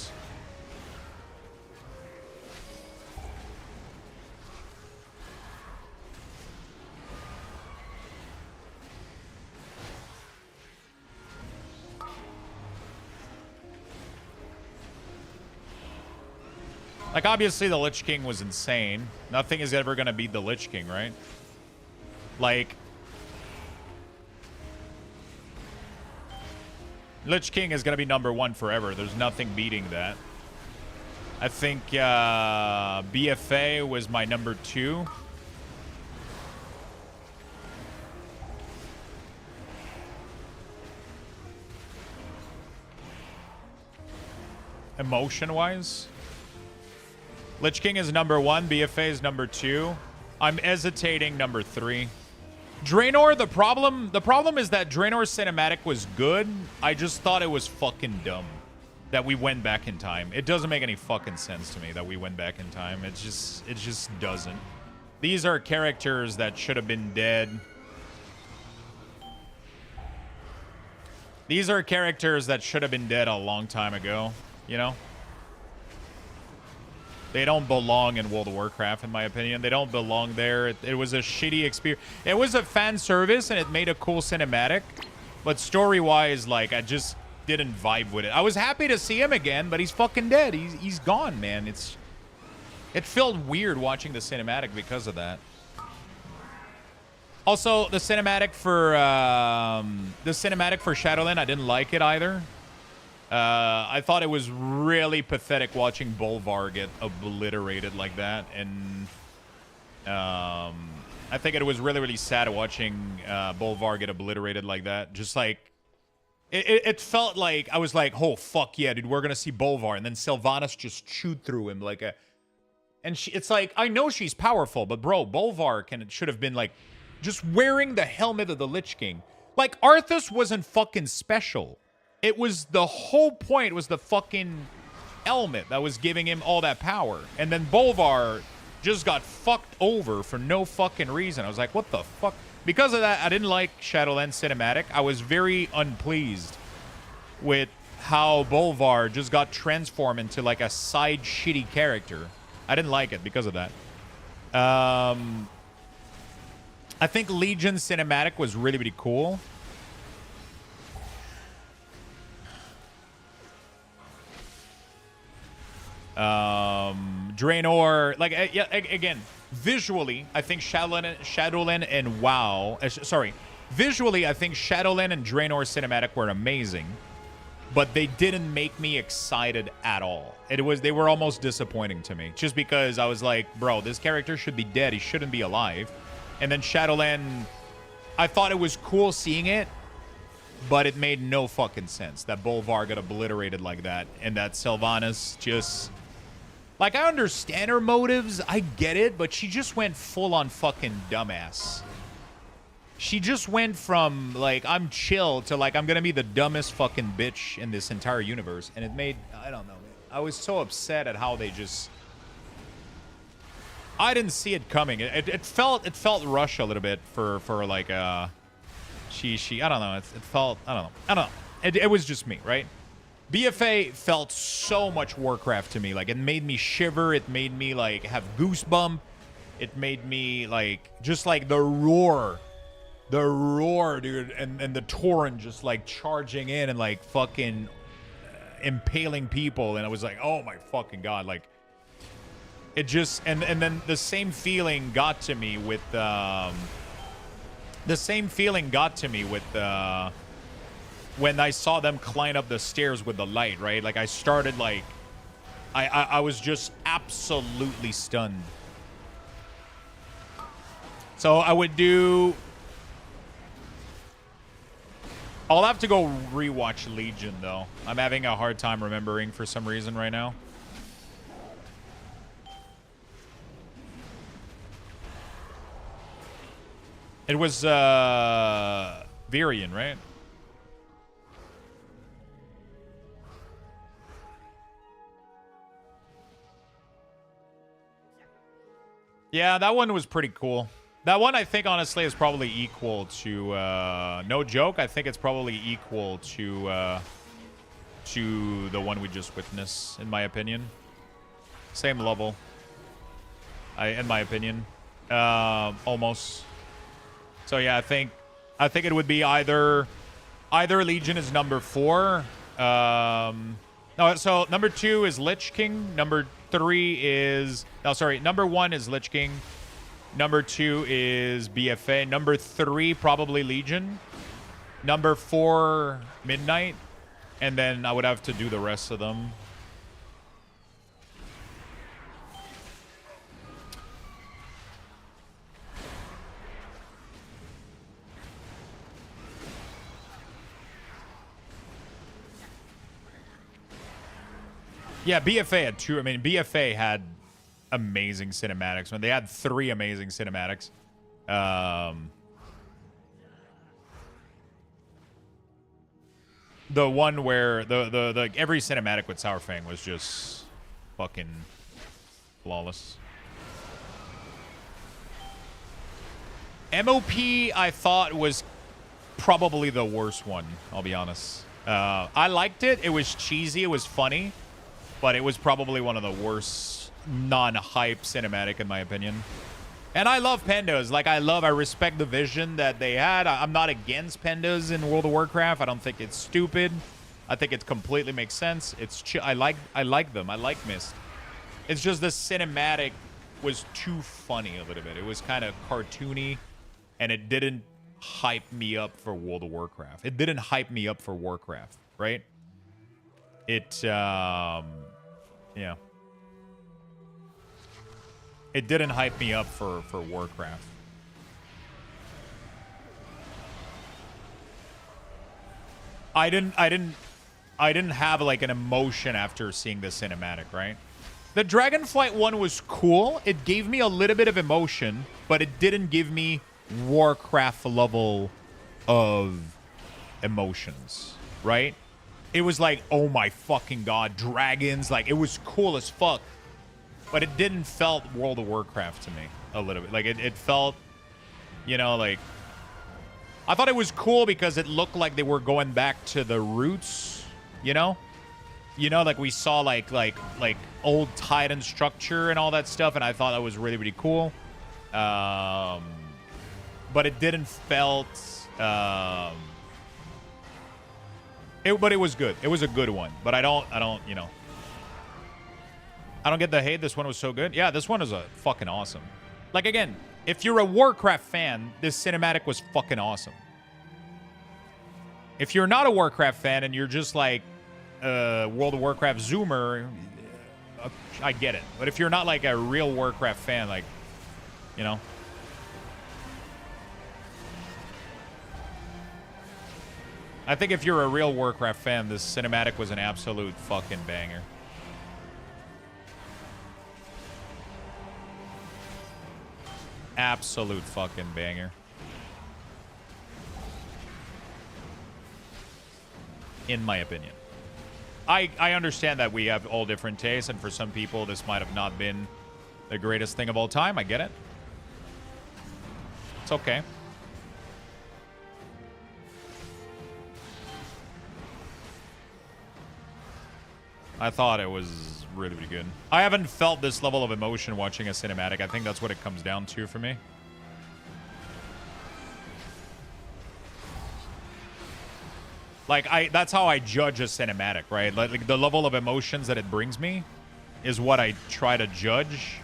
Like, obviously, the Lich King was insane. Nothing is ever going to beat the Lich King, right? Like... Lich King is going to be #1 forever. There's nothing beating that. I think BFA was my #2. Emotion-wise. Lich King is #1. BFA is #2. I'm hesitating #3. Draenor, the problem is that Draenor's cinematic was good. I just thought it was fucking dumb that we went back in time. It doesn't make any fucking sense to me that we went back in time. It just doesn't. These are characters that should have been dead. These are characters that should have been dead a long time ago, you know? They don't belong in World of Warcraft, in my opinion. They don't belong there. It was a shitty experience. It was a fan service, and it made a cool cinematic. But story-wise, like, I just didn't vibe with it. I was happy to see him again, but he's fucking dead. He's gone, man. It felt weird watching the cinematic because of that. Also, the cinematic for Shadowland, I didn't like it either. I thought it was really pathetic watching Bolvar get obliterated like that, and I think it was really, really sad watching Bolvar get obliterated like that. Just like, it felt like, I was like, oh, fuck yeah, dude, we're going to see Bolvar, and then Sylvanas just chewed through him like a... And it's like, I know she's powerful, but bro, Bolvar should have been like, just wearing the helmet of the Lich King. Like, Arthas wasn't fucking special. It was, the whole point was the fucking helmet that was giving him all that power. And then Bolvar just got fucked over for no fucking reason. I was like, what the fuck? Because of that, I didn't like Shadowland cinematic. I was very unpleased with how Bolvar just got transformed into like a side shitty character. I didn't like it because of that. I think Legion cinematic was really, really cool. Draenor, like, yeah, again, visually, I think Shadowland and WoW, visually, I think Shadowland and Draenor cinematic were amazing, but they didn't make me excited at all. They were almost disappointing to me, just because I was like, bro, this character should be dead. He shouldn't be alive. And then Shadowland, I thought it was cool seeing it, but it made no fucking sense that Bolvar got obliterated like that, and that Sylvanas just... Like, I understand her motives, I get it, but she just went full-on fucking dumbass. She just went from, like, I'm chill to, like, I'm gonna be the dumbest fucking bitch in this entire universe. And it made... I don't know, man. I was so upset at how they just... I didn't see it coming. It felt rushed a little bit for like she I don't know. It felt I don't know. It was just me, right? BFA felt so much Warcraft to me. Like, it made me shiver. It made me, like, have goosebump. It made me, like, just, like, the roar, dude, and the torrent just, like, charging in and, like, fucking impaling people. And I was like, oh, my fucking God. Like, it just... And then the same feeling got to me with... when I saw them climb up the stairs with the light, right? Like, I started, like... I was just absolutely stunned. So I would do... I'll have to go rewatch Legion, though. I'm having a hard time remembering for some reason right now. It was, Virion, right? Yeah, that one was pretty cool. That one, I think, honestly, is probably equal to, no joke, I think it's probably equal to the one we just witnessed, in my opinion. Same level. In my opinion. Almost. So, yeah, I think it would be either Legion is number 4. No, so number 2 is Lich King. Number 3 is... No, sorry. Number 1 is Lich King. Number 2 is BFA. Number 3, probably Legion. Number 4, Midnight. And then I would have to do the rest of them. Yeah, BFA had 2. I mean, BFA had amazing cinematics. I mean, they had 3 amazing cinematics. The one where the every cinematic with Sourfang was just fucking flawless. MOP, I thought, was probably the worst one, I'll be honest. I liked it. It was cheesy. It was funny. But it was probably one of the worst non-hype cinematic, in my opinion. And I love Pandas. Like, I respect the vision that they had. I'm not against Pandas in World of Warcraft. I don't think it's stupid. I think it completely makes sense. It's I like them. I like Mist. It's just the cinematic was too funny a little bit. It was kind of cartoony, and it didn't hype me up for World of Warcraft. It didn't hype me up for Warcraft, right? It, yeah. It didn't hype me up for Warcraft. I didn't have, like, an emotion after seeing the cinematic, right? The Dragonflight one was cool. It gave me a little bit of emotion, but it didn't give me Warcraft level of emotions, right? It was like, oh my fucking God, dragons. Like, it was cool as fuck. But it didn't felt World of Warcraft to me a little bit. Like, it felt, you know, like... I thought it was cool because it looked like they were going back to the roots, you know? You know, like we saw, like old Titan structure and all that stuff, and I thought that was really, really cool. But it didn't felt... But it was good. It was a good one. But I don't, you know. I don't get the hate. This one was so good. Yeah, this one is fucking awesome. Like, again, if you're a Warcraft fan, this cinematic was fucking awesome. If you're not a Warcraft fan and you're just like World of Warcraft zoomer, I get it. But if you're not like a real Warcraft fan, like, you know. I think if you're a real Warcraft fan, this cinematic was an absolute fucking banger. Absolute fucking banger. In my opinion. I understand that we have all different tastes, and for some people this might have not been the greatest thing of all time. I get it. It's okay. I thought it was really good. I haven't felt this level of emotion watching a cinematic. I think that's what it comes down to for me. Like, that's how I judge a cinematic, right? Like, the level of emotions that it brings me is what I try to judge.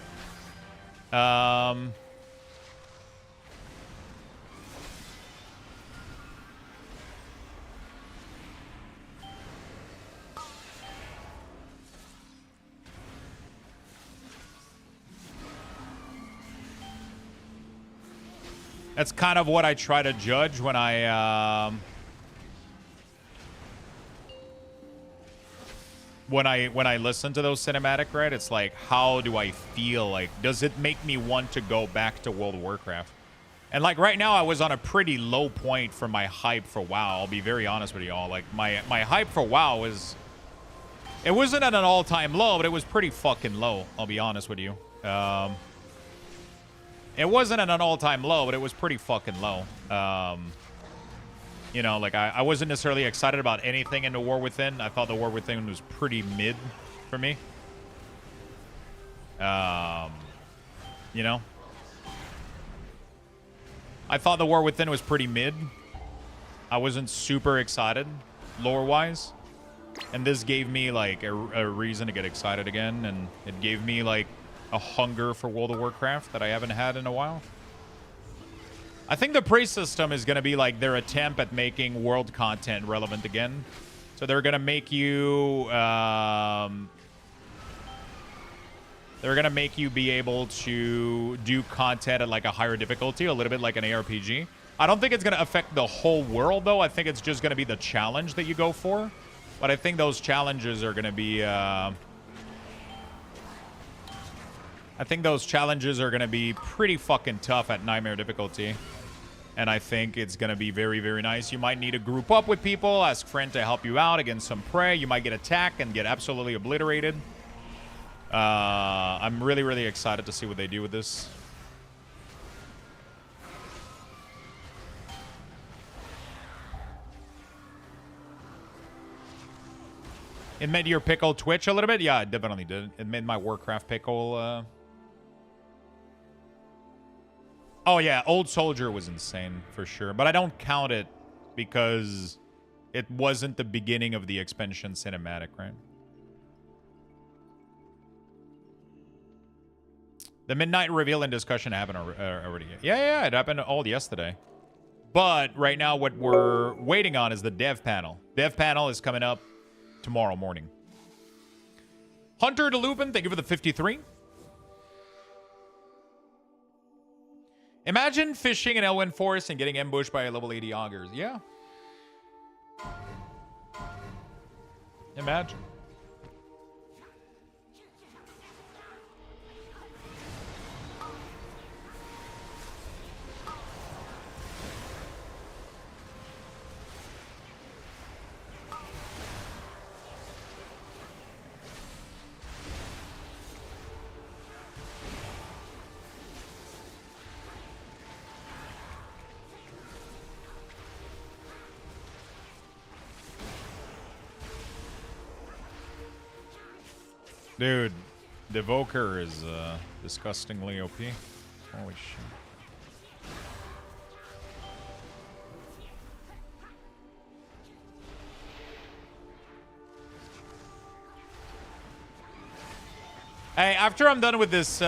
That's kind of what I try to judge when I when I listen to those cinematic, right? It's like, how do I feel? Like, does it make me want to go back to World of Warcraft? And like right now, I was on a pretty low point for my hype for WoW. I'll be very honest with y'all. Like my hype for WoW was, it wasn't at an all-time low, but it was pretty fucking low. I'll be honest with you. It wasn't at an all-time low, but it was pretty fucking low. You know, like, I wasn't necessarily excited about anything in the War Within. I thought the War Within was pretty mid for me. You know? I thought the War Within was pretty mid. I wasn't super excited, lore-wise. And this gave me, like, a reason to get excited again. And it gave me, like, a hunger for World of Warcraft that I haven't had in a while. I think the praise system is going to be like their attempt at making world content relevant again. So they're going to make you be able to do content at like a higher difficulty, a little bit like an ARPG. I don't think it's going to affect the whole world though. I think it's just going to be the challenge that you go for. But I think those challenges are going to be pretty fucking tough at Nightmare difficulty. And I think it's going to be very, very nice. You might need to group up with people, ask friend to help you out against some prey. You might get attacked and get absolutely obliterated. I'm really, really excited to see what they do with this. It made your pickle twitch a little bit? Yeah, it definitely did. It made my Warcraft pickle... Oh, yeah, Old Soldier was insane, for sure. But I don't count it because it wasn't the beginning of the expansion cinematic, right? The midnight reveal and discussion happened already. Yeah, it happened all yesterday. But right now, what we're waiting on is the dev panel. Dev panel is coming up tomorrow morning. Hunter DeLupin, thank you for the 53. Imagine fishing in Elwyn Forest and getting ambushed by level 80 augurs. Yeah. Imagine. Dude, the Evoker is disgustingly OP. Holy shit. Hey, after I'm done with this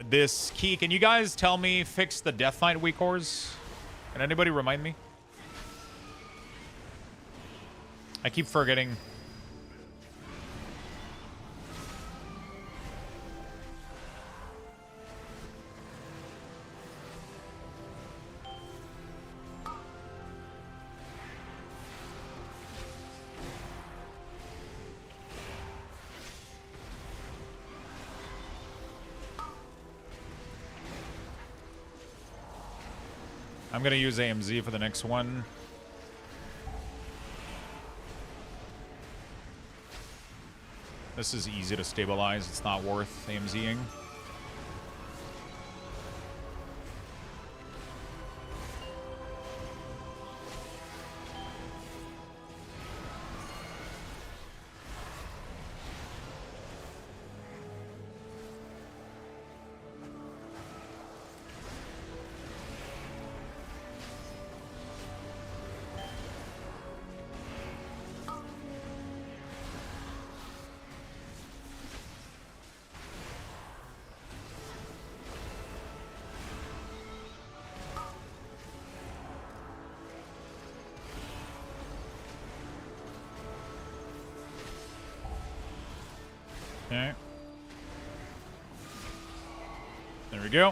this key, can you guys tell me fix the Death Knight weak cores? Can anybody remind me? I keep forgetting. I'm going to use AMZ for the next one. This is easy to stabilize. It's not worth AMZing. Okay. There we go.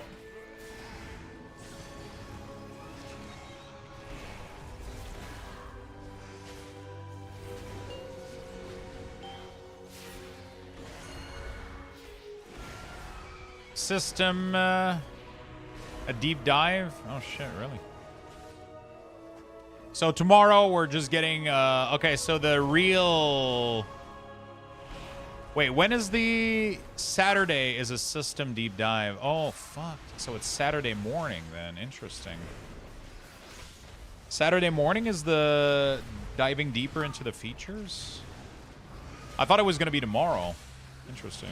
System, a deep dive? Oh shit, really? So tomorrow we're just getting, okay, so the real... Wait, when is the Saturday is a system deep dive? Oh, fuck. So it's Saturday morning then. Interesting. Saturday morning is the diving deeper into the features? I thought it was going to be tomorrow. Interesting.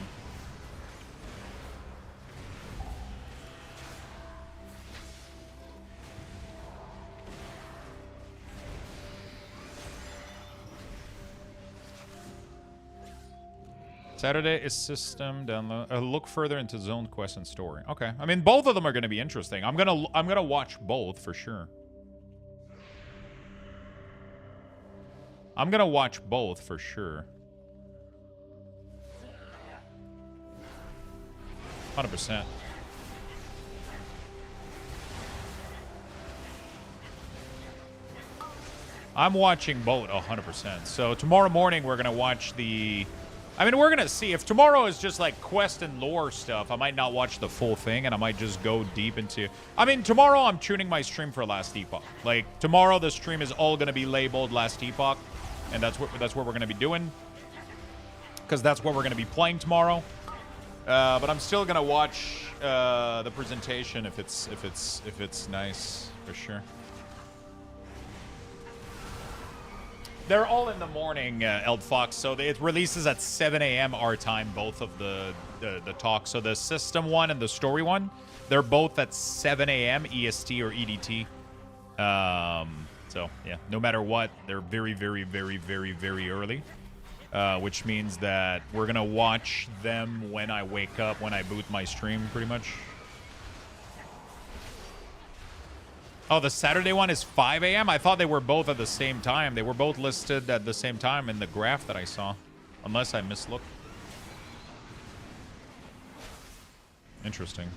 Saturday is system download. Look further into zoned quest and story. Okay, I mean both of them are going to be interesting. I'm gonna watch both for sure. I'm gonna watch both for sure. 100%. I'm watching both 100%. So tomorrow morning we're gonna watch the. I mean, we're going to see. If tomorrow is just like quest and lore stuff, I might not watch the full thing and I might just go deep into... I mean, tomorrow I'm tuning my stream for Last Epoch. Like, tomorrow the stream is all going to be labeled Last Epoch. And that's what we're going to be doing. Because that's what we're going to be playing tomorrow. But I'm still going to watch the presentation if it's nice, for sure. They're all in the morning, Eldfox, so it releases at 7 a.m. our time, both of the talks. So the system one and the story one, they're both at 7 a.m. EST or EDT. So, yeah, no matter what, they're very, very, very, very, very early. Which means that we're going to watch them when I wake up, when I boot my stream, pretty much. Oh, the Saturday one is 5 a.m.? I thought they were both at the same time. They were both listed at the same time in the graph that I saw. Unless I mislooked. Interesting.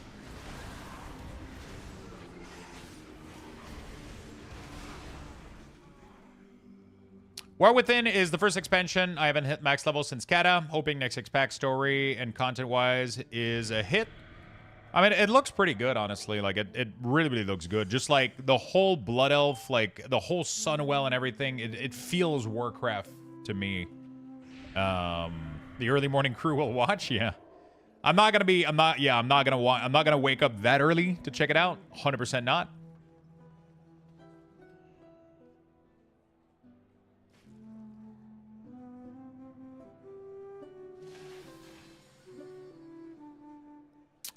War Within is the first expansion. I haven't hit max level since Kata. Hoping next pack story and content-wise is a hit. I mean, it looks pretty good, honestly. Like, it really, really looks good. Just, like, the whole Blood Elf, like, the whole Sunwell and everything, it feels Warcraft to me. The early morning crew will watch, yeah. I'm not gonna wake up that early to check it out. 100% not.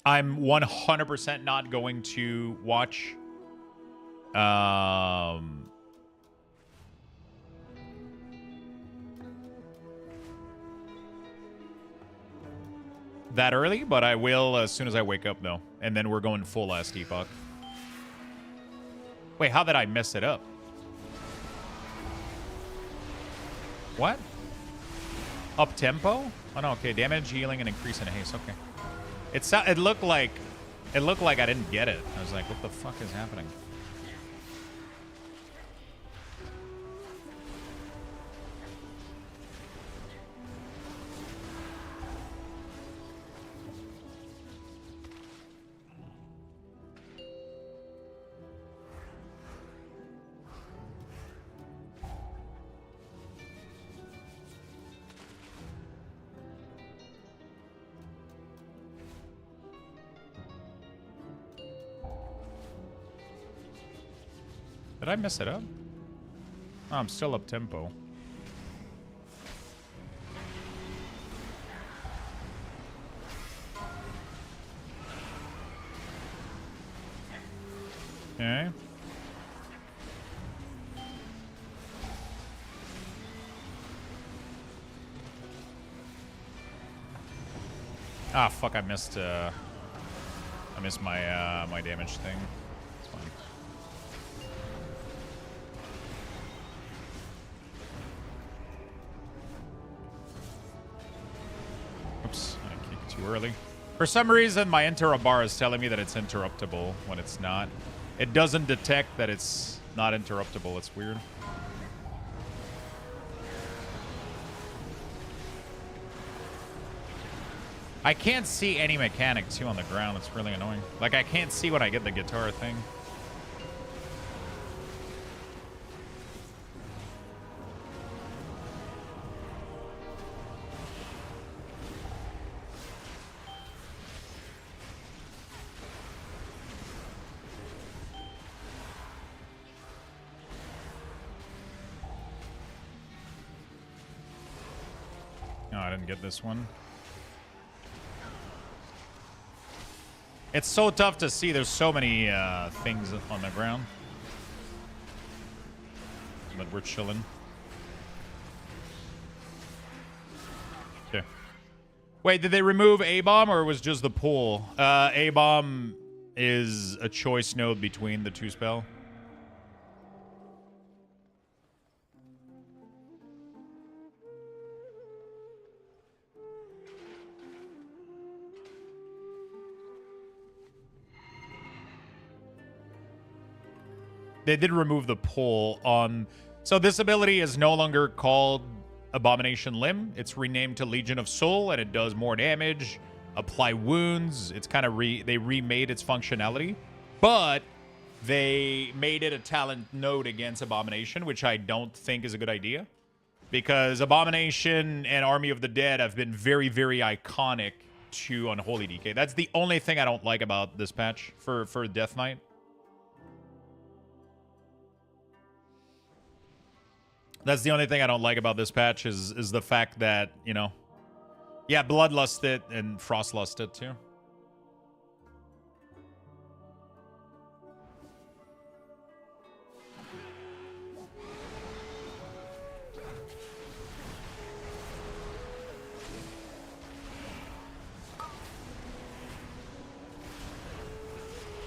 I'm 100% not going to watch that early, but I will as soon as I wake up, though. And then we're going full Last Epoch. Wait, how did I mess it up? What? Up tempo? Oh, no, okay. Damage, healing, and increase in haste. Okay. It looked like I didn't get it. I was like, what the fuck is happening? Did I mess it up? Oh, I'm still up tempo. Okay. Ah, fuck! I missed my my damage thing. It's fine. Oops! I kicked too early. For some reason, my interrupt bar is telling me that it's interruptible when it's not. It doesn't detect that it's not interruptible. It's weird. I can't see any mechanic, too, on the ground. It's really annoying. Like, I can't see when I get the guitar thing. No, I didn't get this one. It's so tough to see. There's so many things on the ground. But we're chilling. Okay. Wait, did they remove A-bomb or was just the pool? A-bomb is a choice node between the two spell. They did remove the pull on... So this ability is no longer called Abomination Limb. It's renamed to Legion of Soul, and it does more damage, apply wounds. It's kind of... They remade its functionality. But they made it a talent node against Abomination, which I don't think is a good idea. Because Abomination and Army of the Dead have been very, very iconic to Unholy DK. That's the only thing I don't like about this patch for Death Knight. That's the only thing I don't like about this patch is the fact that, you know... Yeah, Bloodlust it and Frostlust it too.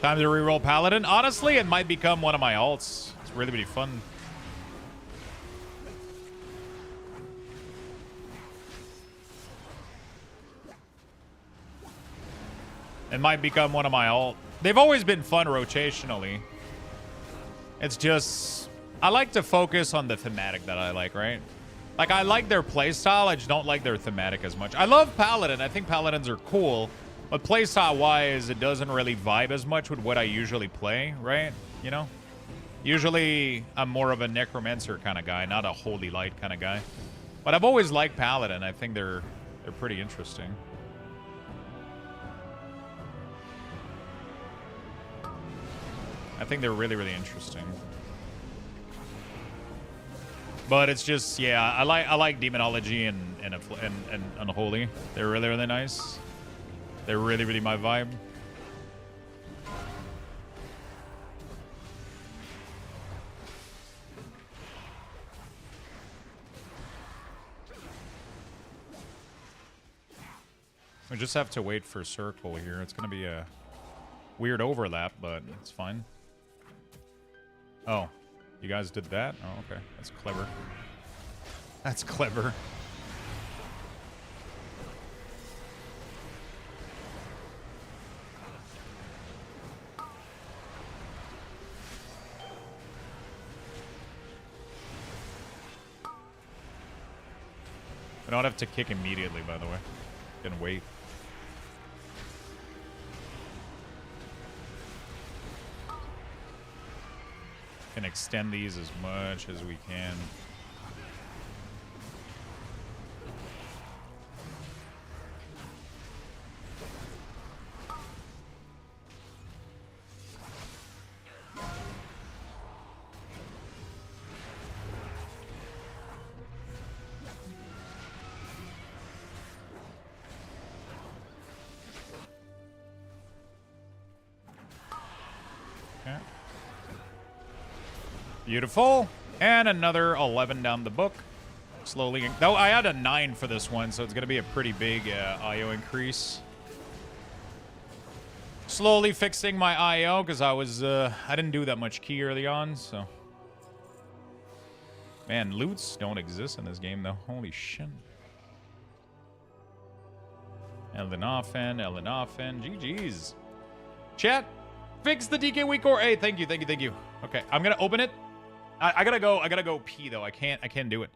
Time to reroll Paladin. Honestly, it might become one of my alts. It's really, really fun. It might become one of my alt. They've always been fun rotationally. It's just... I like to focus on the thematic that I like, right? Like, I like their playstyle. I just don't like their thematic as much. I love Paladin. I think Paladins are cool. But playstyle-wise, it doesn't really vibe as much with what I usually play, right? You know? Usually, I'm more of a Necromancer kind of guy, not a Holy Light kind of guy. But I've always liked Paladin. I think they're pretty interesting. I think they're really, really interesting. But it's just, yeah, I like Demonology and Unholy. They're really, really nice. They're really, really my vibe. We just have to wait for Circle here. It's going to be a weird overlap, but it's fine. Oh, you guys did that? Oh, okay. That's clever. That's clever. I don't have to kick immediately, by the way. Can wait. Can extend these as much as we can. Okay. Beautiful. And another 11 down the book. Slowly. Though I had a 9 for this one, so it's going to be a pretty big IO increase. Slowly fixing my IO because I didn't do that much key early on, so. Man, loots don't exist in this game, though. Holy shit. Elden Offen, GG's. Chat, fix the DK weak core. Hey, thank you. Okay, I'm gonna open it. I gotta go pee though. I can't do it.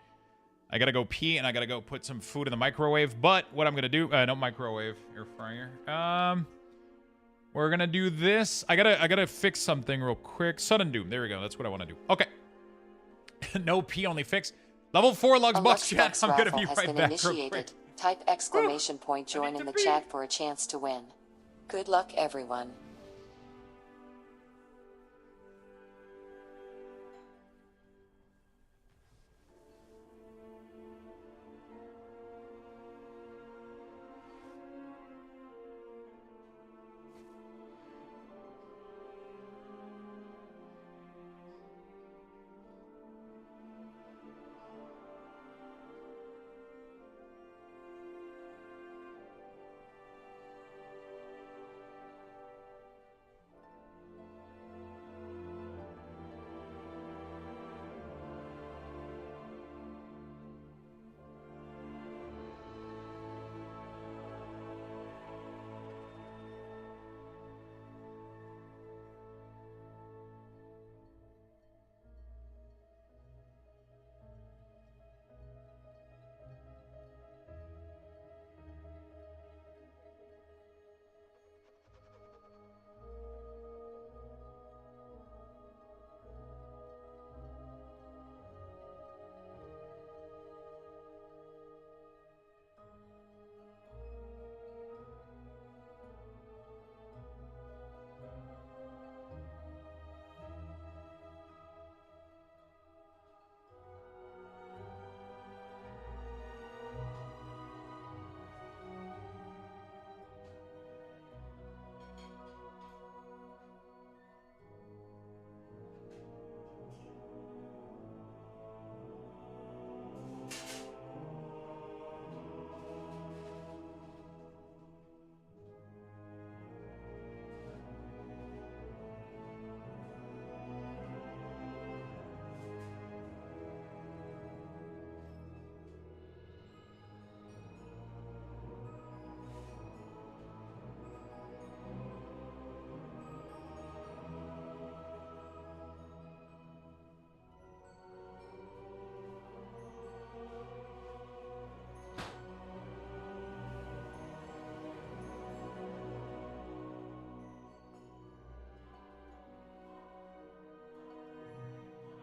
I gotta go pee and I gotta go put some food in the microwave. But what I'm gonna do, no microwave, air fryer. We're gonna do this. I gotta fix something real quick. Sudden Doom. There we go. That's what I want to do. Okay. No pee, only fix. Level 4 Lux Bucks chat. I'm gonna be right back real quick. Type exclamation point join in the chat for a chance to win. Good luck, everyone.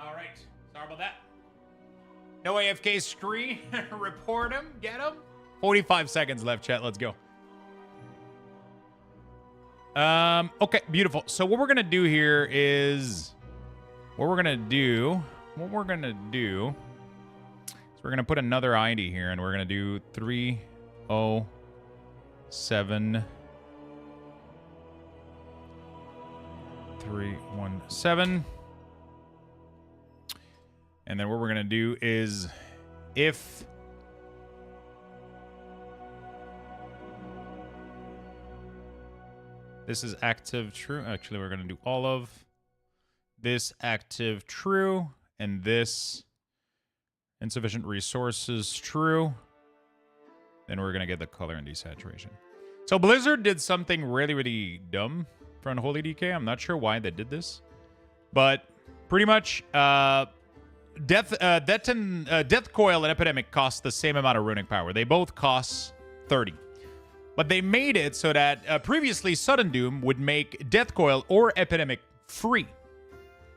All right. Sorry about that. No AFK screen. Report him. Get him. 45 seconds left, chat. Let's go. Okay, beautiful. So what we're going to do here is... What we're going to do is we're going to put another ID here, and we're going to do 307... 317. And then what we're going to do is if this is active true, actually we're going to do all of this active true and this insufficient resources true. Then we're going to get the color and desaturation. So Blizzard did something really, really dumb for Unholy DK. I'm not sure why they did this, but pretty much Death Coil and Epidemic cost the same amount of runic power. They both cost 30. But they made it so that previously Sudden Doom would make Death Coil or Epidemic free.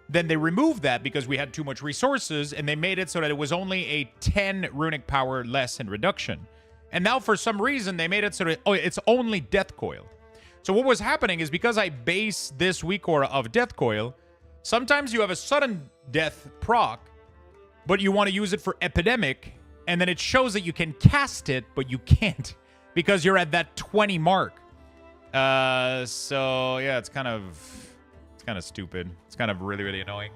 Then they removed that because we had too much resources, and they made it so that it was only a 10 runic power less in reduction. And now for some reason they made it so that it's only Death Coil. So what was happening is because I base this weak aura of Death Coil, sometimes you have a sudden death proc, but you want to use it for Epidemic, and then it shows that you can cast it, but you can't because you're at that 20 mark. So yeah, it's kind of kind of stupid. It's kind of really, really annoying.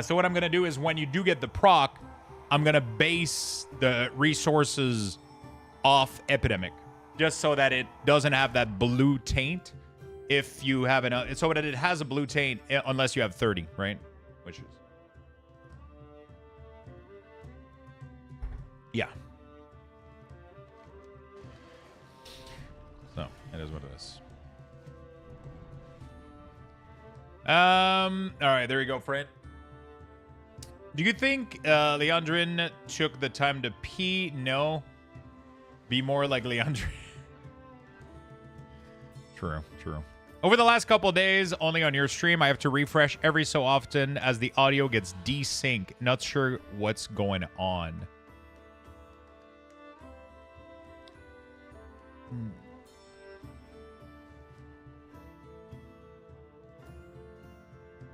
So what I'm going to do is when you do get the proc, I'm going to base the resources off Epidemic. Just so that it doesn't have that blue taint. If you have so that it has a blue taint unless you have 30, right? Which is... Yeah. So, it is what it is. Alright, there you go, friend. Do you think Leandrin took the time to pee? No. Be more like Leandrin. True, true. Over the last couple days, only on your stream, I have to refresh every so often as the audio gets desync. Not sure what's going on.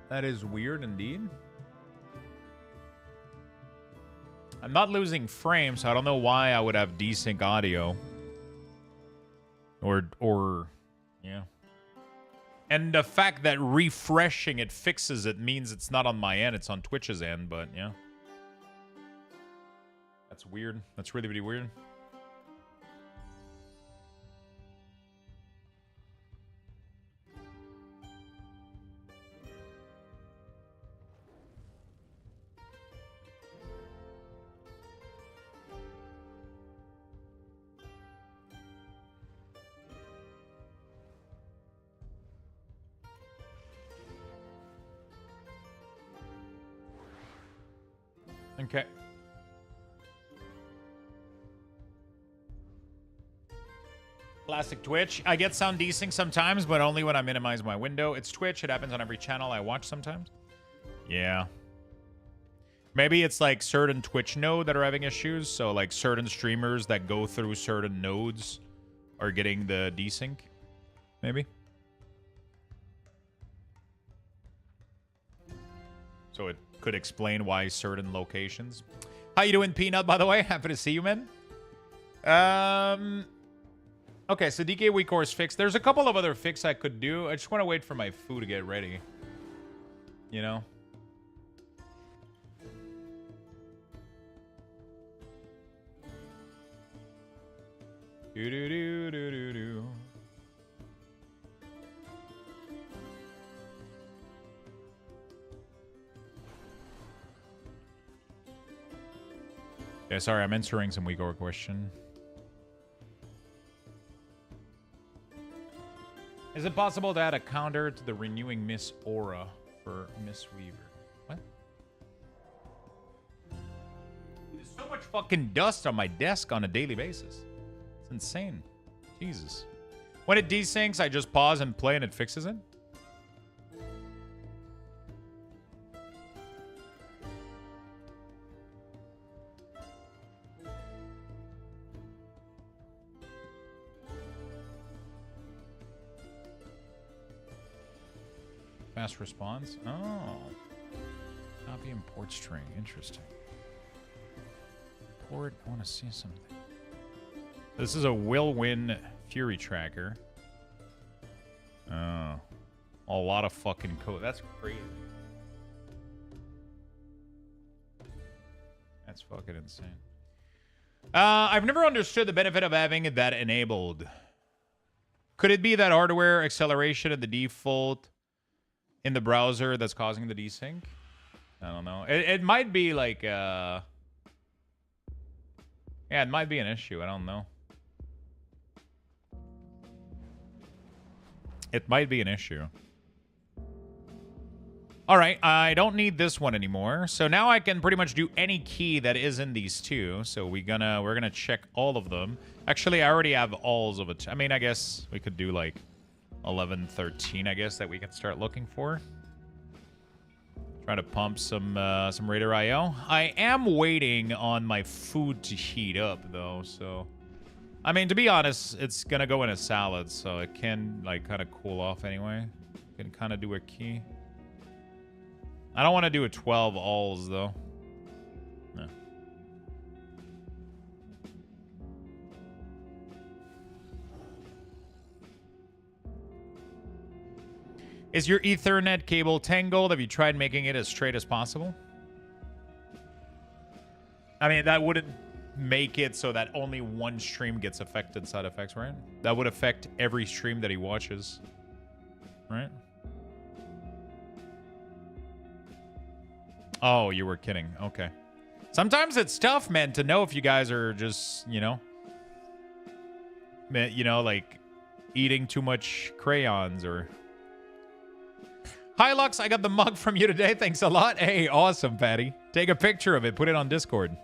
That is weird indeed. I'm not losing frames, so I don't know why I would have desync audio. Or yeah. And the fact that refreshing it fixes it means it's not on my end, it's on Twitch's end, but yeah. That's weird. That's really, really weird. Okay. Classic Twitch. I get sound desync sometimes, but only when I minimize my window. It's Twitch. It happens on every channel I watch sometimes. Yeah. Maybe it's like certain Twitch node that are having issues. So like certain streamers that go through certain nodes are getting the desync. Maybe. So it could explain why certain locations. How you doing, Peanut, by the way? Happy to see you, man. Okay, so DK weak core is fixed. There's a couple of other fixes I could do. I just want to wait for my food to get ready. You know? Do-do-do-do-do-do. Yeah, sorry, I'm answering some weak core question. Is it possible to add a counter to the renewing Miss Aura for Miss Weaver? What? There's so much fucking dust on my desk on a daily basis. It's insane. Jesus. When it desyncs, I just pause and play and it fixes it? Fast response? Oh. Copy import string. Interesting. Port. I want to see something. This is a will win Fury tracker. Oh. A lot of fucking code. That's crazy. That's fucking insane. I've never understood the benefit of having that enabled. Could it be that hardware acceleration at the default in the browser that's causing the desync? I don't know. It might be like, yeah, it might be an issue. I don't know. It might be an issue. All right, I don't need this one anymore. So now I can pretty much do any key that is in these two. So we're gonna check all of them. Actually, I already have alls of it. I mean, I guess we could do like 11, 13, I guess, that we can start looking for. Try to pump some Raider IO. I am waiting on my food to heat up, though, so... I mean, to be honest, it's gonna go in a salad, so it can, like, kind of cool off anyway. Can kind of do a key. I don't want to do a 12 alls, though. No. Is your Ethernet cable tangled? Have you tried making it as straight as possible? I mean, that wouldn't make it so that only one stream gets affected side effects, right? That would affect every stream that he watches, right? Oh, you were kidding. Okay. Sometimes it's tough, man, to know if you guys are just, like eating too much crayons or... Hi, Lux. I got the mug from you today. Thanks a lot. Hey, awesome, Patty. Take a picture of it. Put it on Discord.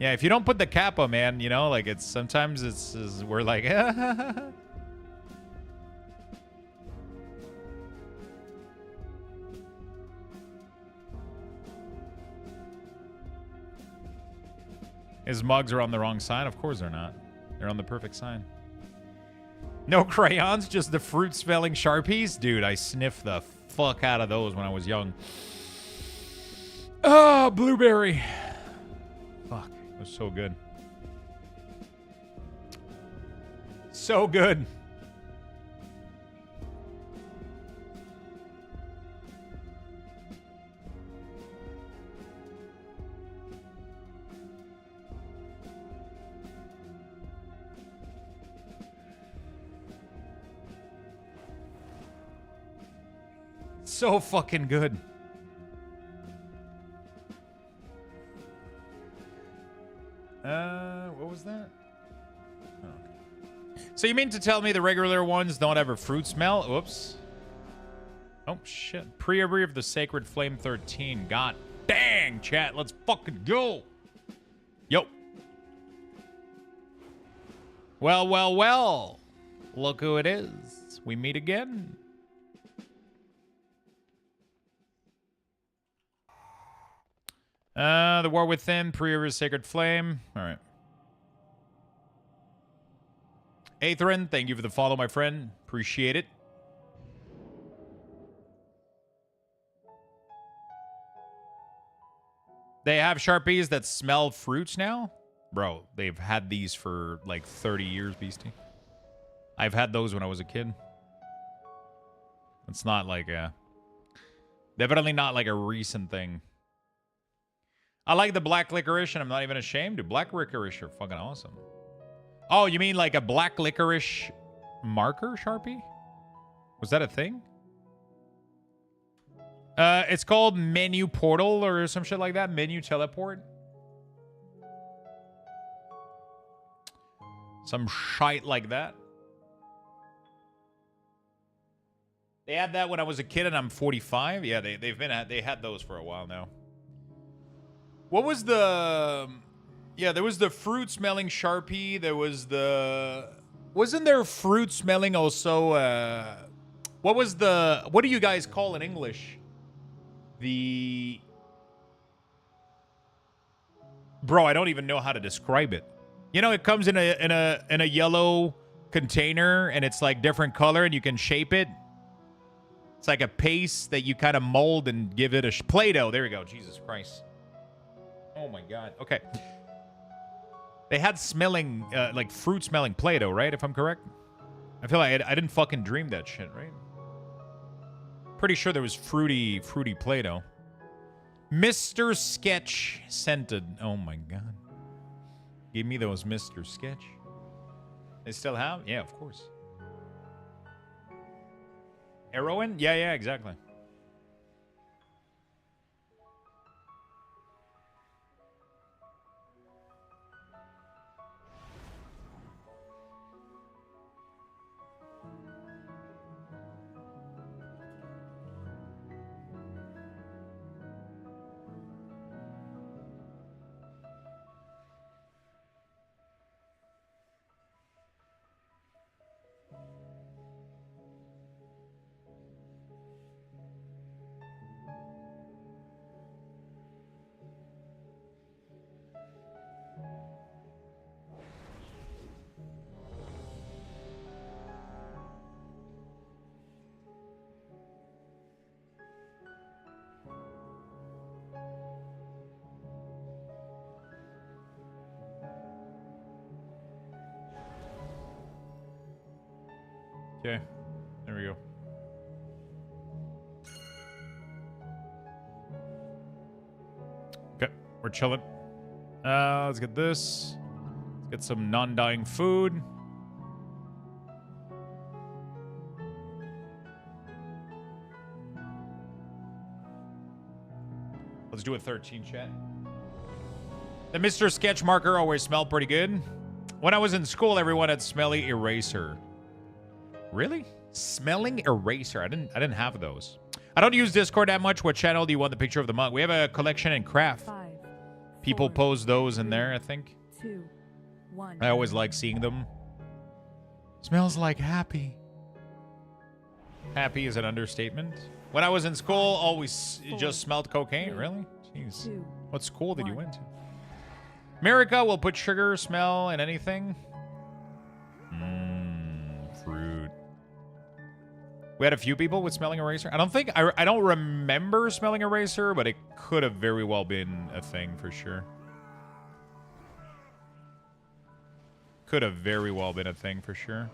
Yeah, if you don't put the kappa, man, like it's sometimes we're like, his mugs are on the wrong side. Of course they're not. They're on the perfect side. No crayons, just the fruit-smelling Sharpies? Dude, I sniffed the fuck out of those when I was young. Oh, blueberry. Fuck, it was so good. So good. So fucking good. What was that? Oh, okay. So you mean to tell me the regular ones don't have a fruit smell? Oops. Oh, shit. Pre-order of the Sacred Flame 13. God dang, chat. Let's fucking go. Yo. Well, well, well. Look who it is. We meet again. The War Within, pre-order Sacred Flame. All right. Atherin, thank you for the follow, my friend. Appreciate it. They have Sharpies that smell fruits now? Bro, they've had these for like 30 years, Beastie. I've had those when I was a kid. It's not like a... Definitely not like a recent thing. I like the black licorice, and I'm not even ashamed. Dude, black licorice are fucking awesome. Oh, you mean like a black licorice marker Sharpie? Was that a thing? It's called Menu Portal or some shit like that. Menu Teleport. Some shite like that. They had that when I was a kid, and I'm 45. Yeah, they had those for a while now. What was the... Yeah, there was the fruit-smelling Sharpie. There was the... Wasn't there fruit-smelling also... What was the... What do you guys call in English? The... Bro, I don't even know how to describe it. You know, it comes in a yellow container, and it's like different color, and you can shape it. It's like a paste that you kind of mold and give it a... Play-Doh. There we go. Jesus Christ. Oh my God. Okay. They had smelling, like fruit-smelling Play-Doh, right? If I'm correct. I feel like I didn't fucking dream that shit, right? Pretty sure there was fruity Play-Doh. Mr. Sketch scented. Oh my God. Give me those Mr. Sketch. They still have? Yeah, of course. Heroin? Yeah, exactly. Okay, there we go. we're chilling. Let's get this. Let's get some non-dying food. Let's do a 13, chat. The Mr. Sketch marker always smelled pretty good. When I was in school, everyone had smelly eraser. Really? Smelling eraser. I didn't have those. I don't use Discord that much. What channel do you want the picture of the mug? We have a collection in craft. 5, People 4, post those in there, I think. 2, 1. I always like seeing them. Smells like happy. Happy is an understatement. When I was in school, always just smelled cocaine. Really? Jeez. 2, What school did you 1. went to? America will put sugar, smell, in anything. Fruit. We had a few people with smelling eraser. I don't remember smelling eraser, but it could have very well been a thing for sure. Could have very well been a thing for sure.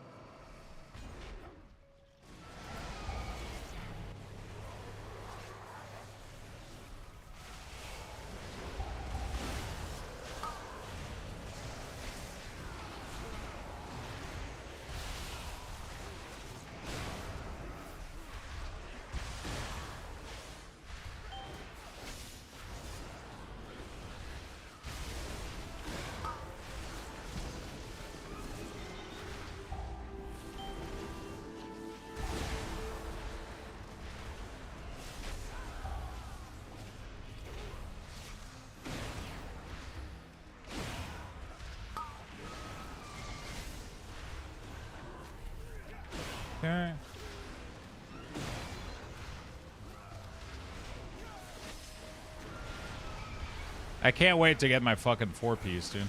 Okay. I can't wait to get my fucking 4-piece, dude.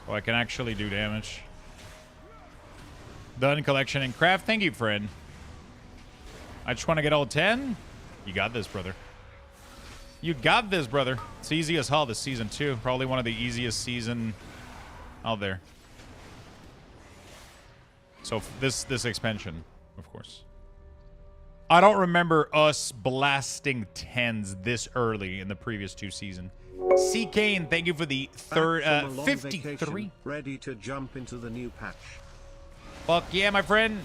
Oh, I can actually do damage. Done collection and craft. Thank you, friend. I just want to get all 10. You got this, brother. You got this, brother. It's easy as hell this season, too. Probably one of the easiest season out there. So this expansion, of course. I don't remember us blasting 10s this early in the previous 2 seasons. C. Kane, thank you for the third 53. Vacation, ready to jump into the new patch. Fuck yeah, my friend.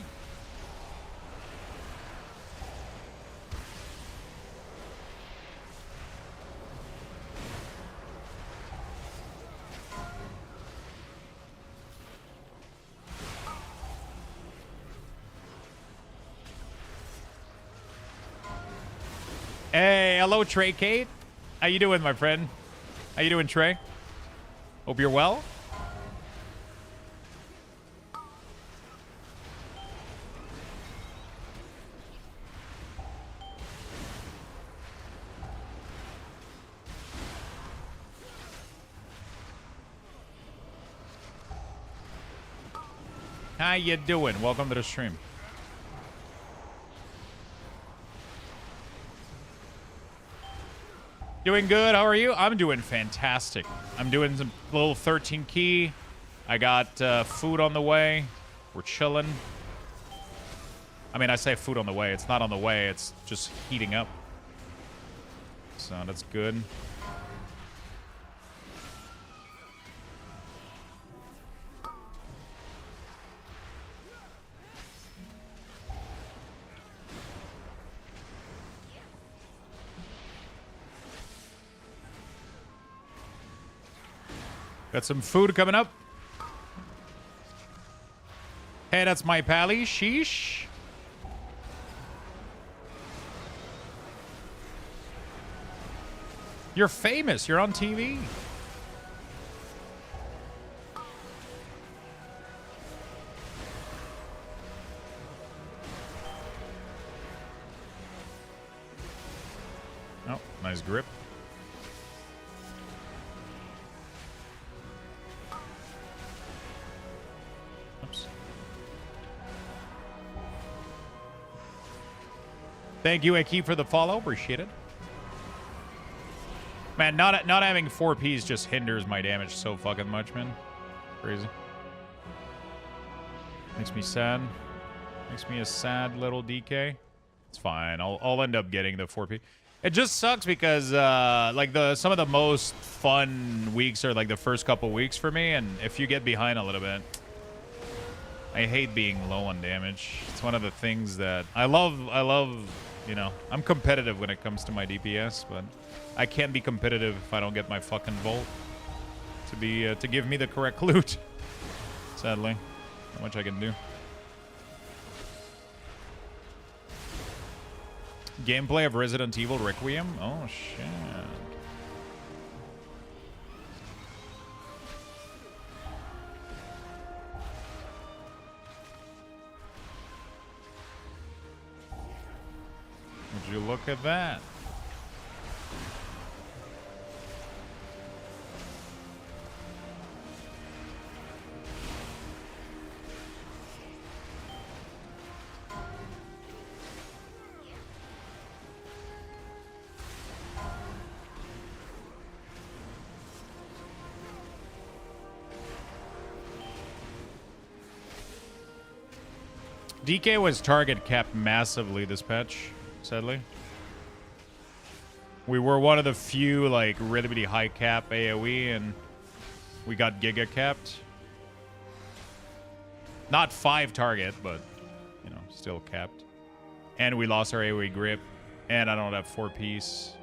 Hey, hello, Trey Kate. How you doing, my friend? How you doing, Trey? Hope you're well. How you doing? Welcome to the stream. Doing good. How are you? I'm doing fantastic. I'm doing some little 13 key. I got food on the way. We're chilling. I mean, I say food on the way. It's not on the way. It's just heating up. So that's good. Got some food coming up. Hey, that's my pally. Sheesh. You're famous. You're on TV. Oh, nice grip. Thank you, Aki, for the follow. Appreciate it. Man, not having 4Ps just hinders my damage so fucking much, man. Crazy. Makes me sad. Makes me a sad little DK. It's fine. I'll end up getting the 4P. It just sucks because like some of the most fun weeks are like the first couple weeks for me, and if you get behind a little bit, I hate being low on damage. It's one of the things that I love, you know, I'm competitive when it comes to my DPS, but I can't be competitive if I don't get my fucking Volt to give me the correct loot. Sadly, not much I can do. Gameplay of Resident Evil Requiem? Oh, shit. Would you look at that? DK was target capped massively this patch, sadly. We were one of the few like really high cap AoE, and we got giga capped. Not 5 target, but you know, still capped. And we lost our AoE grip, and I don't have 4 piece.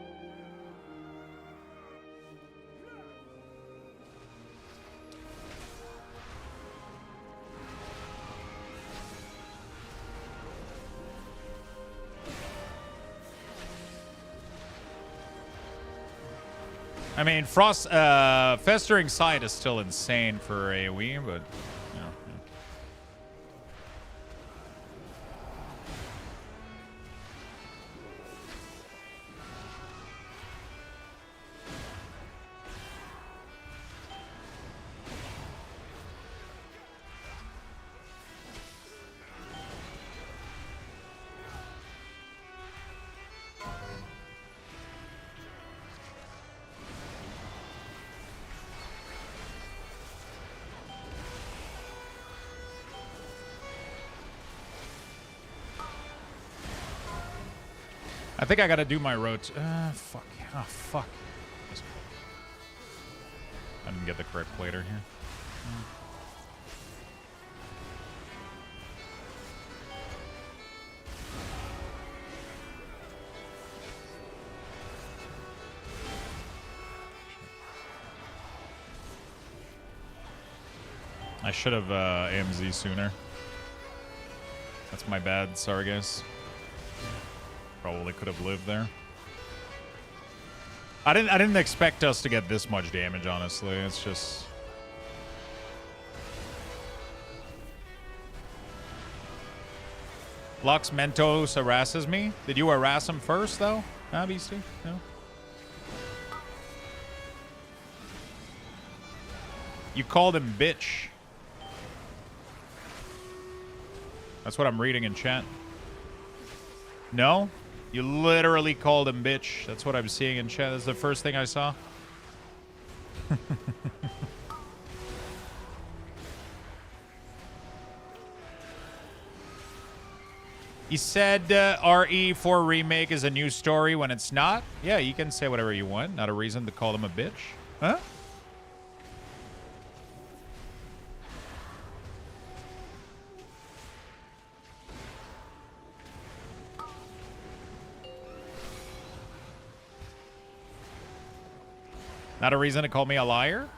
I mean, Frost, Festering Sight is still insane for AoE, but, you know. I think I gotta do my roads. Fuck. Oh, fuck. I didn't get the correct plater here. I should have AMZ sooner. That's my bad, sorry guys. Probably could have lived there. I didn't expect us to get this much damage, honestly. It's just Lux Mentos harasses me. Did you harass him first though? Huh, Beastie? No. You called him bitch. That's what I'm reading in chat. No? You literally called him bitch. That's what I'm seeing in chat. That's the first thing I saw. He said RE4 Remake is a new story when it's not. Yeah, you can say whatever you want. Not a reason to call him a bitch. Huh? Not a reason to call me a liar?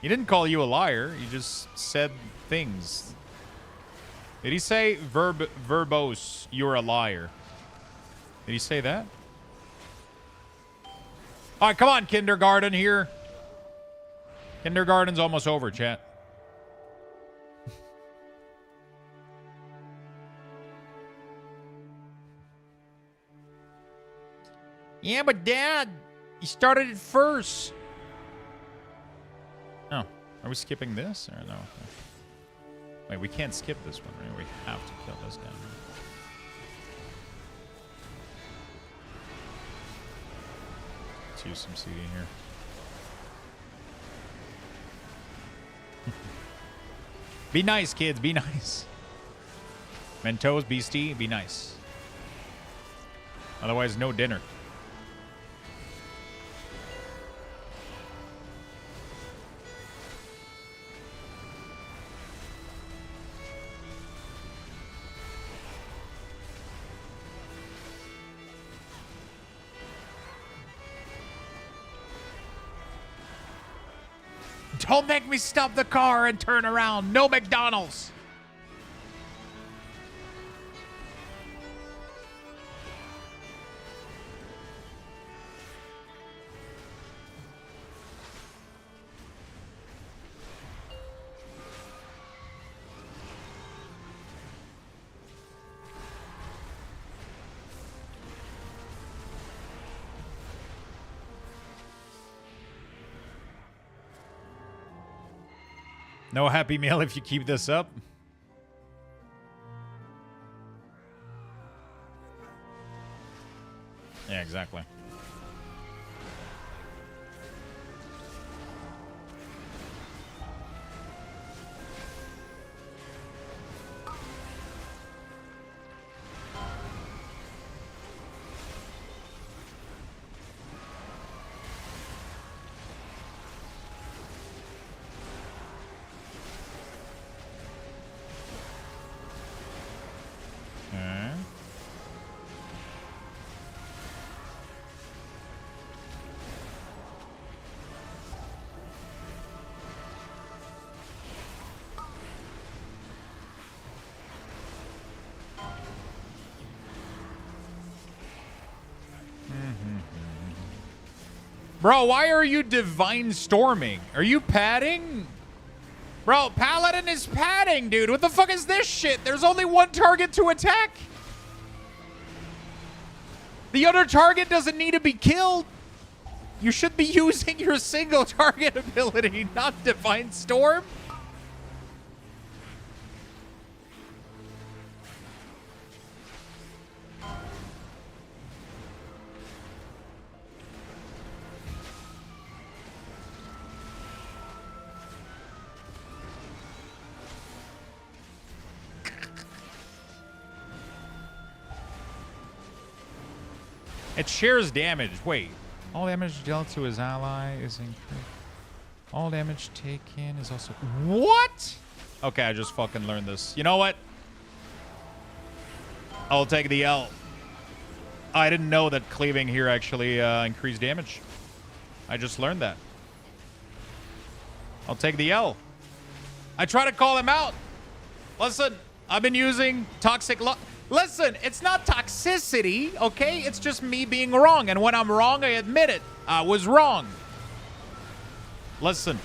He didn't call you a liar. He just said things. Did he say verbose, you're a liar? Did he say that? All right, come on, kindergarten here. Kindergarten's almost over, chat. Yeah, but Dad, you started it first. Oh, are we skipping this or no? Wait, we can't skip this one, right? We have to kill this guy. Let's use some CD here. Be nice, kids. Be nice. Mentos, Beastie, be nice. Otherwise, no dinner. Don't make me stop the car and turn around. No McDonald's. No Happy Meal if you keep this up. Yeah, exactly. Bro, why are you divine storming? Are you padding? Bro, Paladin is padding, dude. What the fuck is this shit? There's only one target to attack. The other target doesn't need to be killed. You should be using your single target ability, not divine storm. It shares damage. Wait. All damage dealt to his ally is increased. All damage taken is also... What? Okay, I just fucking learned this. You know what? I'll take the L. I didn't know that cleaving here actually increased damage. I just learned that. I'll take the L. I try to call him out. Listen, I've been using toxic... Listen, it's not toxicity, okay? It's just me being wrong. And when I'm wrong, I admit it. I was wrong. Listen.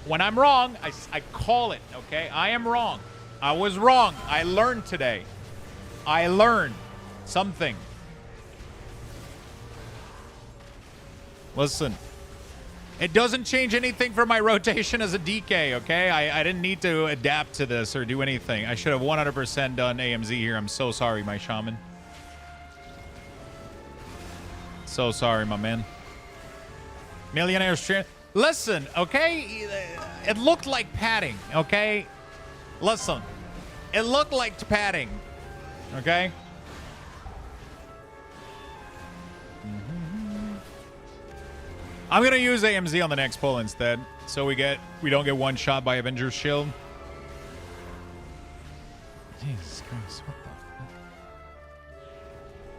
When I'm wrong, I call it, okay? I am wrong. I was wrong. I learned today. I learned something. Listen. It doesn't change anything for my rotation as a DK, okay? I didn't need to adapt to this or do anything. I should have 100% done AMZ here. I'm so sorry, my shaman. So sorry, my man. Millionaire strength. Listen, okay? It looked like padding, okay? Listen. It looked like padding, okay? I'm gonna use AMZ on the next pull instead, so we don't get one shot by Avenger's Shield. Jesus Christ, what the fuck?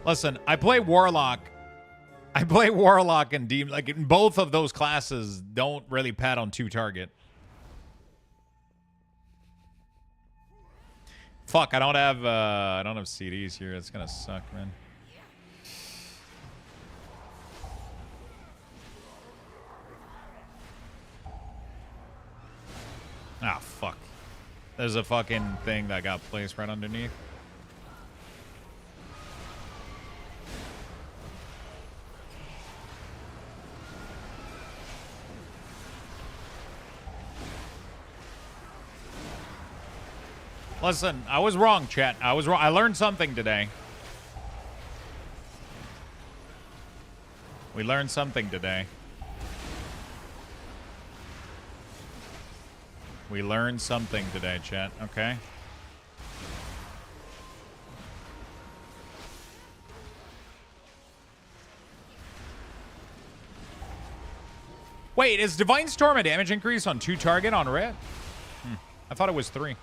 Listen, I play Warlock. I play Warlock and Demon. Like, in both of those classes don't really pad on 2 target. Fuck, I don't have CDs here. It's gonna suck, man. Ah, fuck. There's a fucking thing that got placed right underneath. Listen, I was wrong, chat. I was wrong. I learned something today. We learned something today. We learned something today, chat. Okay. Wait, is Divine Storm a damage increase on 2 target on red? I thought it was 3.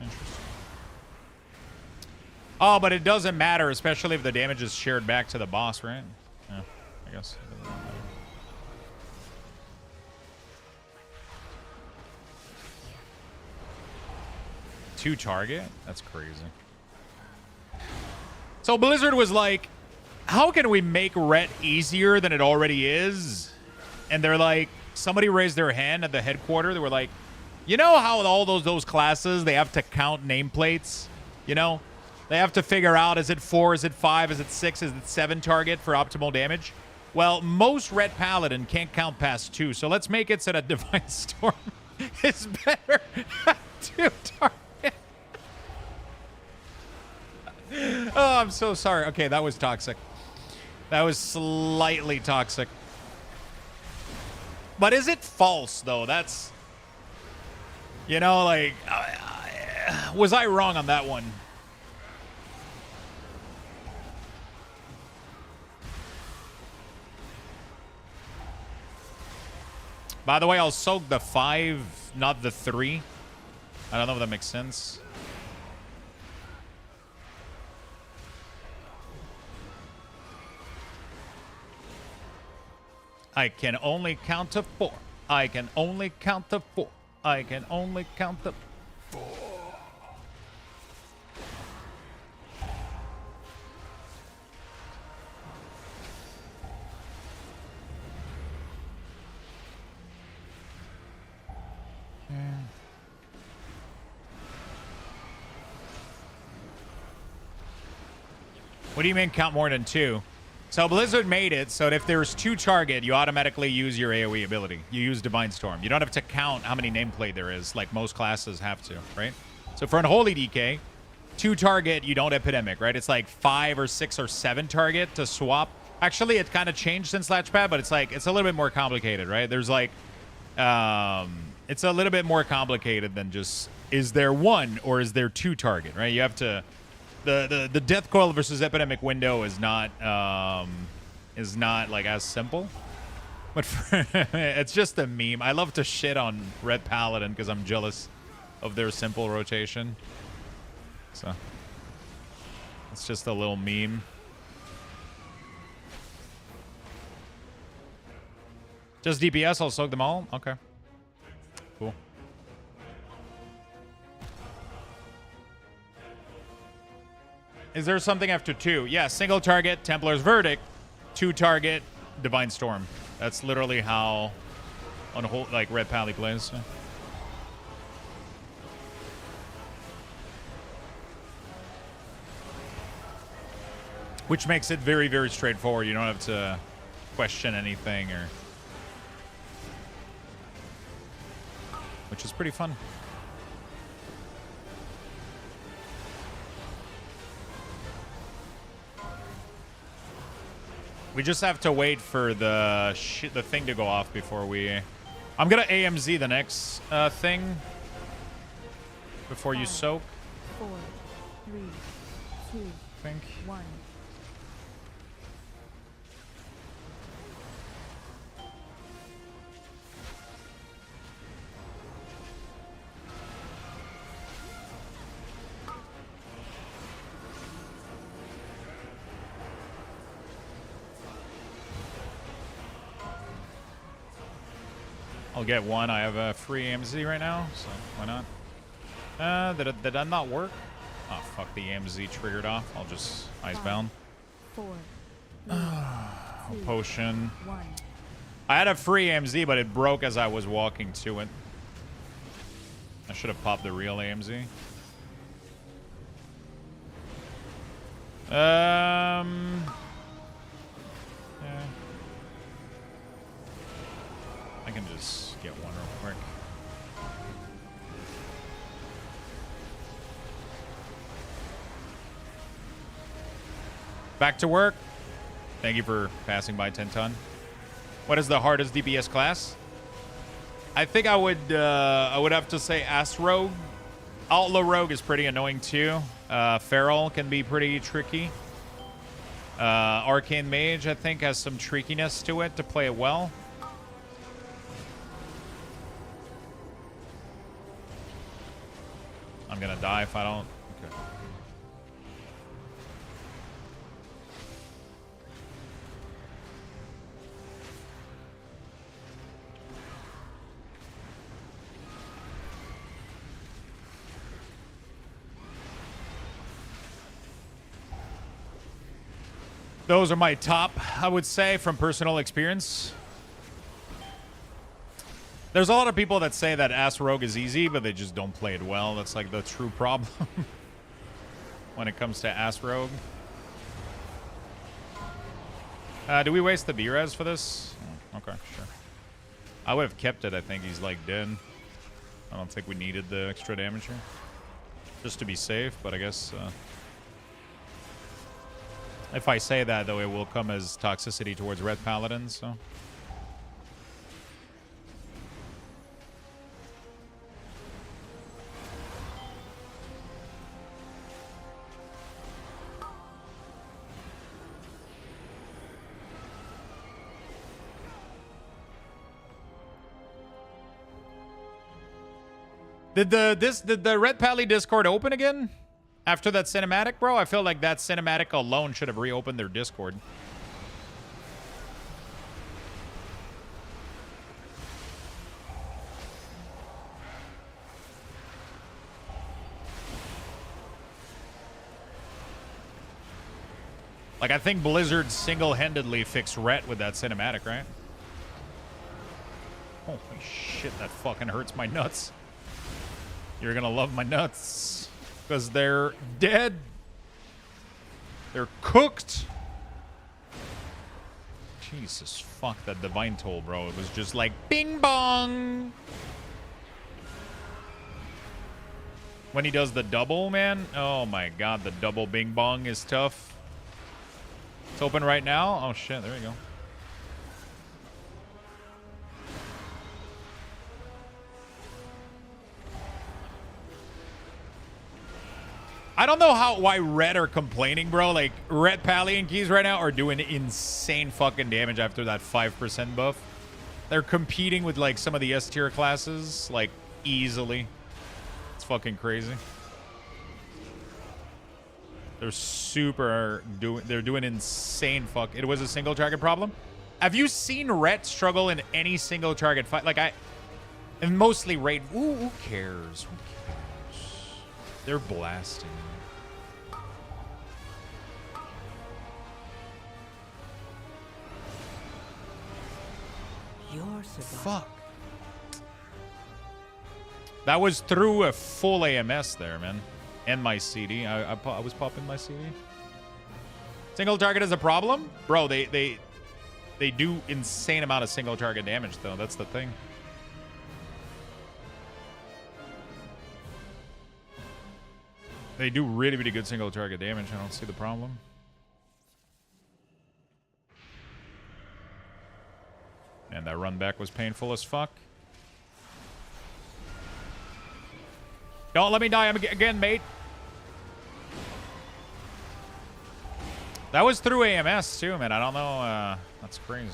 Interesting. Oh, but it doesn't matter, especially if the damage is shared back to the boss, right? Yeah, I guess. It doesn't matter. Two target? That's crazy. So Blizzard was like, how can we make ret easier than it already is? And they're like, somebody raised their hand at the headquarters. They were like, you know how all those classes, they have to count nameplates? You know? They have to figure out, is it 4, is it 5, is it 6, is it 7 target for optimal damage? Well, most Red Paladin can't count past 2, so let's make it so that Divine Storm is better at 2 target. Oh, I'm so sorry. Okay, that was toxic. That was slightly toxic. But is it false, though? That's... You know, like... was I wrong on that one? By the way, I'll soak the 5, not the 3. I don't know if that makes sense. I can only count to 4. I can only count to 4. I can only count to 4. What do you mean count more than 2? So Blizzard made it so that if there's 2 target, you automatically use your AoE ability. You use Divine Storm. You don't have to count how many nameplate there is, like most classes have to, right? So for Unholy DK, 2 target, you don't Epidemic, right? It's like 5 or 6 or 7 target to swap. Actually, it kind of changed since Latchpad, but it's like, it's a little bit more complicated, right? There's like, it's a little bit more complicated than just, is there 1 or is there 2 target, right? You have to... The Death Coil versus Epidemic window is not like as simple, but it's just a meme. I love to shit on Red Paladin because I'm jealous of their simple rotation. So it's just a little meme. Just DPS, I'll soak them all. Okay, cool. Is there something after 2? Yeah, single target, Templar's Verdict, 2 target, Divine Storm. That's literally how on a whole, like Red Pally plays. Which makes it very, very straightforward. You don't have to question anything or... Which is pretty fun. We just have to wait for the thing to go off before we... I'm going to AMZ the next thing before you soak. 4, 3, 2, I think. 1. I'll get 1. I have a free AMZ right now, so why not? Did that not work? Oh, fuck, the AMZ triggered off. I'll just Icebound. 4, 3, 2, Potion. 1. I had a free AMZ, but it broke as I was walking to it. I should have popped the real AMZ. Yeah. I can just get 1 real quick. Back to work. Thank you for passing by 10 ton. What is the hardest DPS class? I think I would have to say Ass Rogue. Outlaw Rogue is pretty annoying too. Feral can be pretty tricky. Arcane Mage, I think, has some trickiness to it to play it well. I'm gonna die if I don't. Okay. Those are my top, I would say, from personal experience. There's a lot of people that say that Ass Rogue is easy, but they just don't play it well. That's like the true problem when it comes to Ass Rogue. Do we waste the B-Res for this? Oh, okay, sure. I would have kept it. I think he's like dead. I don't think we needed the extra damage here. Just to be safe, but I guess... if I say that, though, it will come as toxicity towards Red Paladins, so... Did the Red Pally Discord open again? After that cinematic, bro? I feel like that cinematic alone should have reopened their Discord. Like, I think Blizzard single-handedly fixed Ret with that cinematic, right? Holy shit, that fucking hurts my nuts. You're gonna love my nuts. Because they're dead. They're cooked. Jesus, fuck that Divine Toll, bro. It was just like bing bong. When he does the double, man. Oh my god, the double bing bong is tough. It's open right now. Oh shit, there we go. I don't know why Red are complaining, bro. Like, Red Pally and Keys right now are doing insane fucking damage after that 5% buff. They're competing with, like, some of the S-tier classes, like, easily. It's fucking crazy. They're they're doing insane fuck. It was a single target problem. Have you seen Ret struggle in any single target fight? Like, and mostly raid. Ooh, who cares? Who cares? They're blasting. Fuck. That was through a full AMS there, man. And my CD. I was popping my CD. Single target is a problem? Bro, they do insane amount of single target damage, though. That's the thing. They do really, really good single target damage. I don't see the problem. And that run back was painful as fuck. Don't let me die again, mate. That was through AMS too, man. I don't know. That's crazy.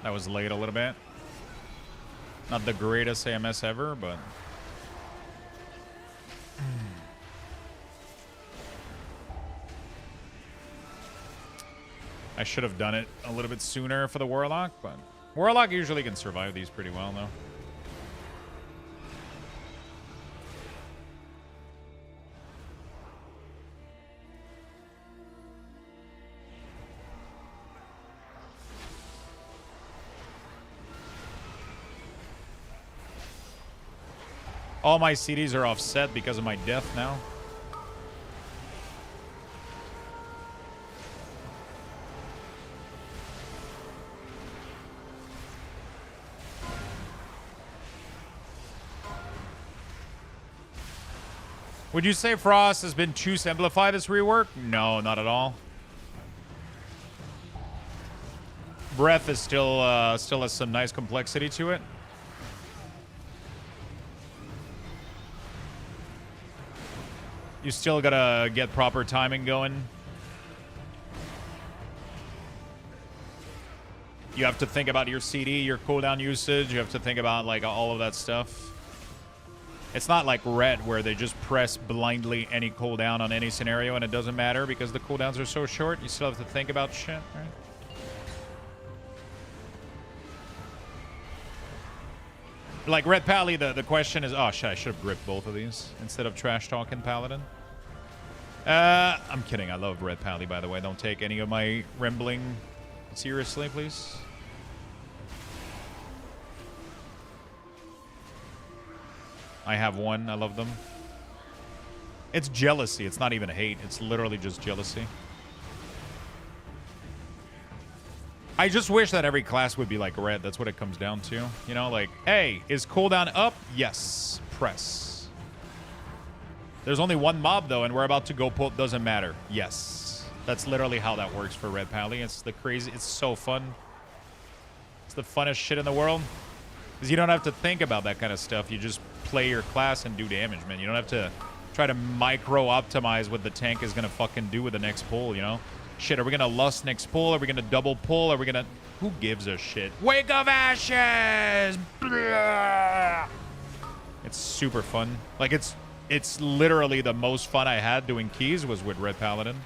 That was late a little bit. Not the greatest AMS ever, but... I should have done it a little bit sooner for the Warlock, but Warlock usually can survive these pretty well, though. All my CDs are offset because of my death now. Would you say Frost has been too simplified this rework? No, not at all. Breath is still has some nice complexity to it. You still gotta get proper timing going. You have to think about your CD, your cooldown usage. You have to think about like all of that stuff. It's not like Red where they just press blindly any cooldown on any scenario and it doesn't matter because the cooldowns are so short. You still have to think about shit, right? Like Red Pally, the question is, oh shit, I should have gripped both of these instead of trash talking Paladin. I'm kidding. I love Red Pally, by the way. Don't take any of my rambling seriously, please. I have one. I love them. It's jealousy. It's not even hate. It's literally just jealousy. I just wish that every class would be like Red. That's what it comes down to. You know, like, hey, is cooldown up? Yes. Press. There's only one mob, though, and we're about to go pull. Doesn't matter. Yes. That's literally how that works for Red Pally. It's the crazy. It's so fun. It's the funnest shit in the world. Because you don't have to think about that kind of stuff. You just play your class and do damage, man. You don't have to try to micro-optimize what the tank is going to fucking do with the next pull, you know? Shit, are we going to lust next pull? Are we going to double pull? Are we going to... Who gives a shit? Wake of Ashes! Blah! It's super fun. Like, it's literally the most fun I had doing keys was with Red Paladin.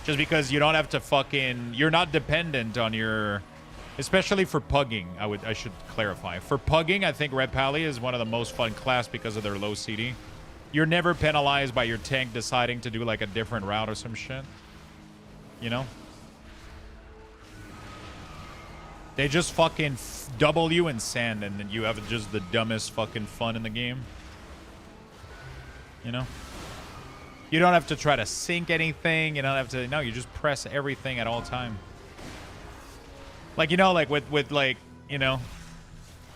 Just because you don't have to fucking... You're not dependent on your... Especially for pugging, I should clarify. For pugging, I think Red Pally is one of the most fun class because of their low CD. You're never penalized by your tank deciding to do like a different route or some shit. You know? They just fucking double you in sand and then you have just the dumbest fucking fun in the game. You know? You don't have to try to sync anything. You don't have to... No, you just press everything at all time. Like, you know, like with like, you know,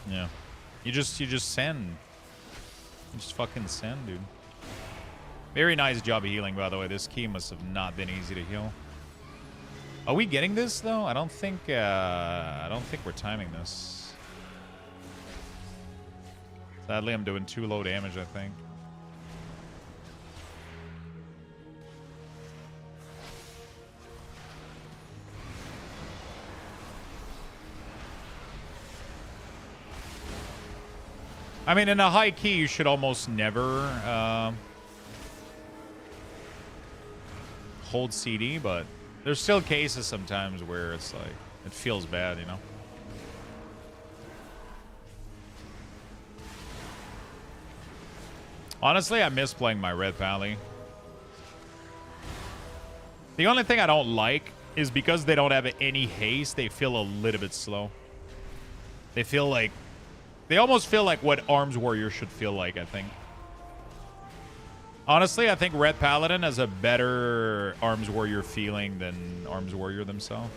yeah, you just send. You just fucking send, dude. Very nice job of healing, by the way. This key must have not been easy to heal. Are we getting this though? I don't think we're timing this. Sadly, I'm doing too low damage, I think. I mean, in a high key, you should almost never hold CD, but there's still cases sometimes where it's like, it feels bad, you know? Honestly, I miss playing my Red Pally. The only thing I don't like is because they don't have any haste, they feel a little bit slow. They feel like... They almost feel like what Arms Warrior should feel like, I think. Honestly, I think Red Paladin has a better Arms Warrior feeling than Arms Warrior themselves.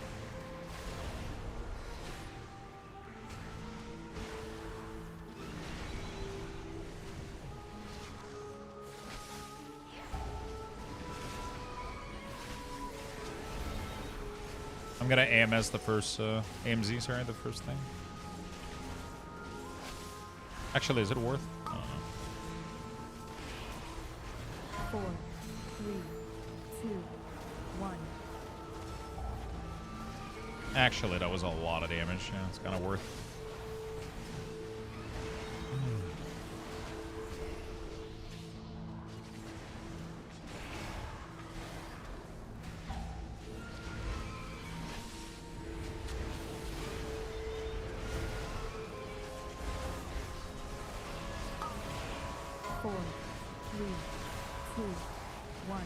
I'm gonna AMS the first, AMZ, sorry, the first thing. Actually, is it worth? I don't know. 4, 3, 2, 1. Actually, that was a lot of damage. Yeah, it's kind of worth. Four, 3, 2, 1.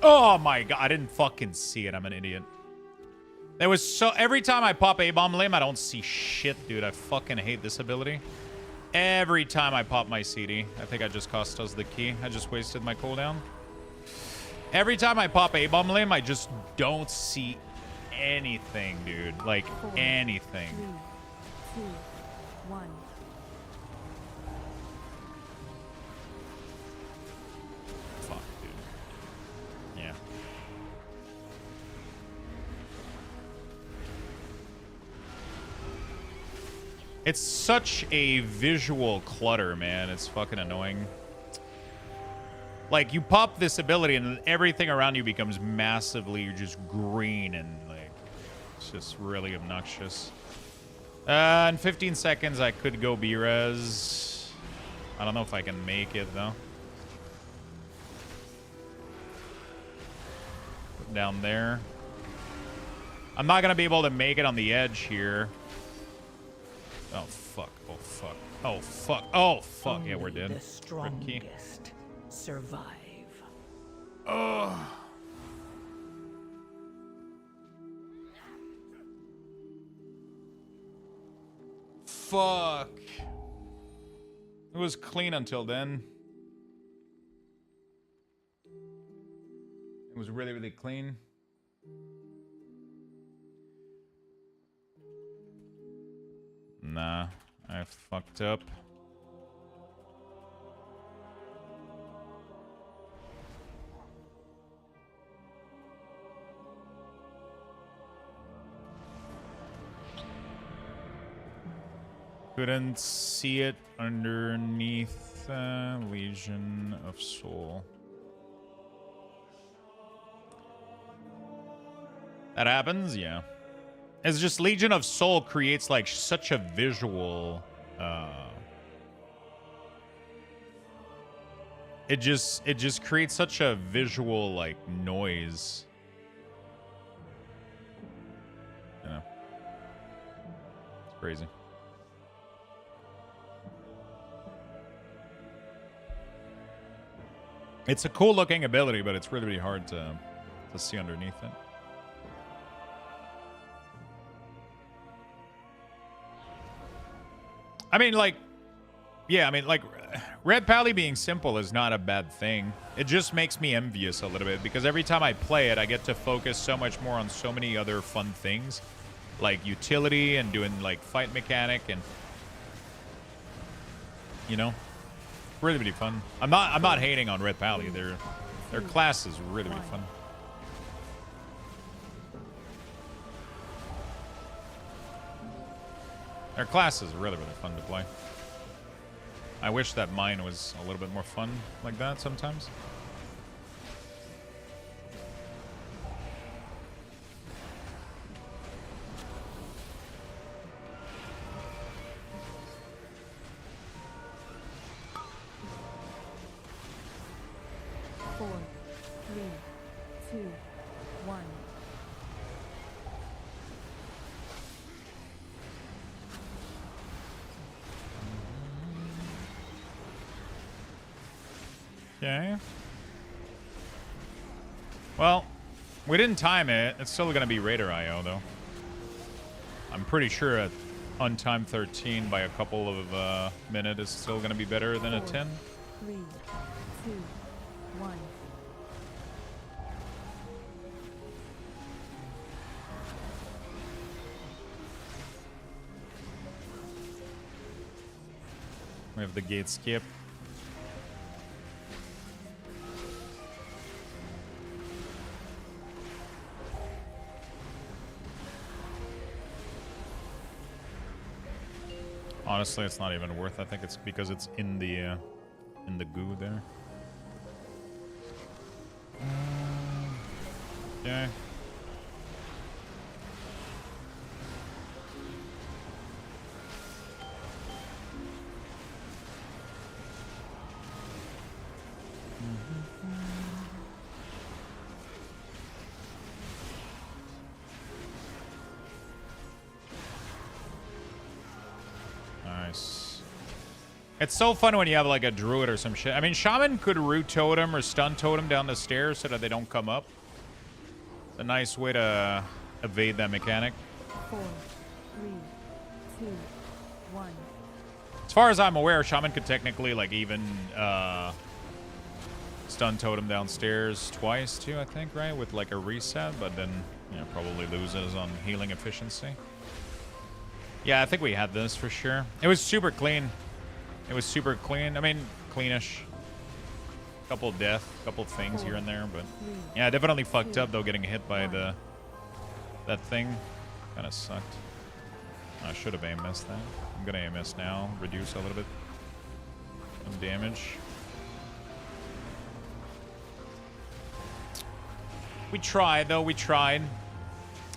Oh my god, I didn't fucking see it. I'm an idiot. There was so... Every time I pop A-Bomb Limb, I don't see shit, dude. I fucking hate this ability. Every time I pop my CD. I think I just cost us the key. I just wasted my cooldown. Every time I pop A-Bomb Limb, I just don't see anything, dude. Like, 4, anything. 3, 2, 1. Fuck, dude. Yeah. It's such a visual clutter, man. It's fucking annoying. Like, you pop this ability and everything around you becomes massively just green and, like, it's just really obnoxious. In 15 seconds, I could go B-res. I don't know if I can make it, though. Put down there. I'm not going to be able to make it on the edge here. Oh, fuck. Oh, fuck. Oh, fuck. Oh, fuck. Yeah, we're dead. The strongest survive. Oh. Fuck. It was clean until then. It was really, really clean. Nah, I fucked up. Couldn't see it underneath Legion of Soul. That happens, yeah. It's just Legion of Soul creates like such a visual. It just creates such a visual like noise. You know, it's crazy. It's a cool looking ability, but it's really, really hard to see underneath it. I mean, like, yeah, I mean, like, Red Pally being simple is not a bad thing. It just makes me envious a little bit, because every time I play it, I get to focus so much more on so many other fun things, like utility and doing, like, fight mechanic and, you know, really, really fun. I'm not hating on Red Pally. Their class is really, really fun. Their class is really, really fun to play. I wish that mine was a little bit more fun like that sometimes. Four, three, two, one. Okay. Well, we didn't time it. It's still going to be Raider IO, though. I'm pretty sure a untimed 13 by a couple of minutes is still going to be better than a 10. 3, 2, 1. We have the gate skip. Honestly, it's not even worth. I think it's because it's in the goo there. Okay. Nice. It's so fun when you have like a druid or some shit. I mean, shaman could root totem or stun totem down the stairs so that they don't come up. It's a nice way to evade that mechanic. 4, 3, 2, 1. As far as I'm aware, shaman could technically like even stun totem downstairs twice too, I think, right? With like a reset, but then, you know, probably loses on healing efficiency. Yeah, I think we had this for sure. It was super clean. It was super clean. I mean, cleanish. Couple death, couple things here and there, but yeah, definitely fucked up though getting hit by that thing. Kind of sucked. I should have AMS that. I'm gonna AMS now. Reduce a little bit of damage. We tried, though. We tried.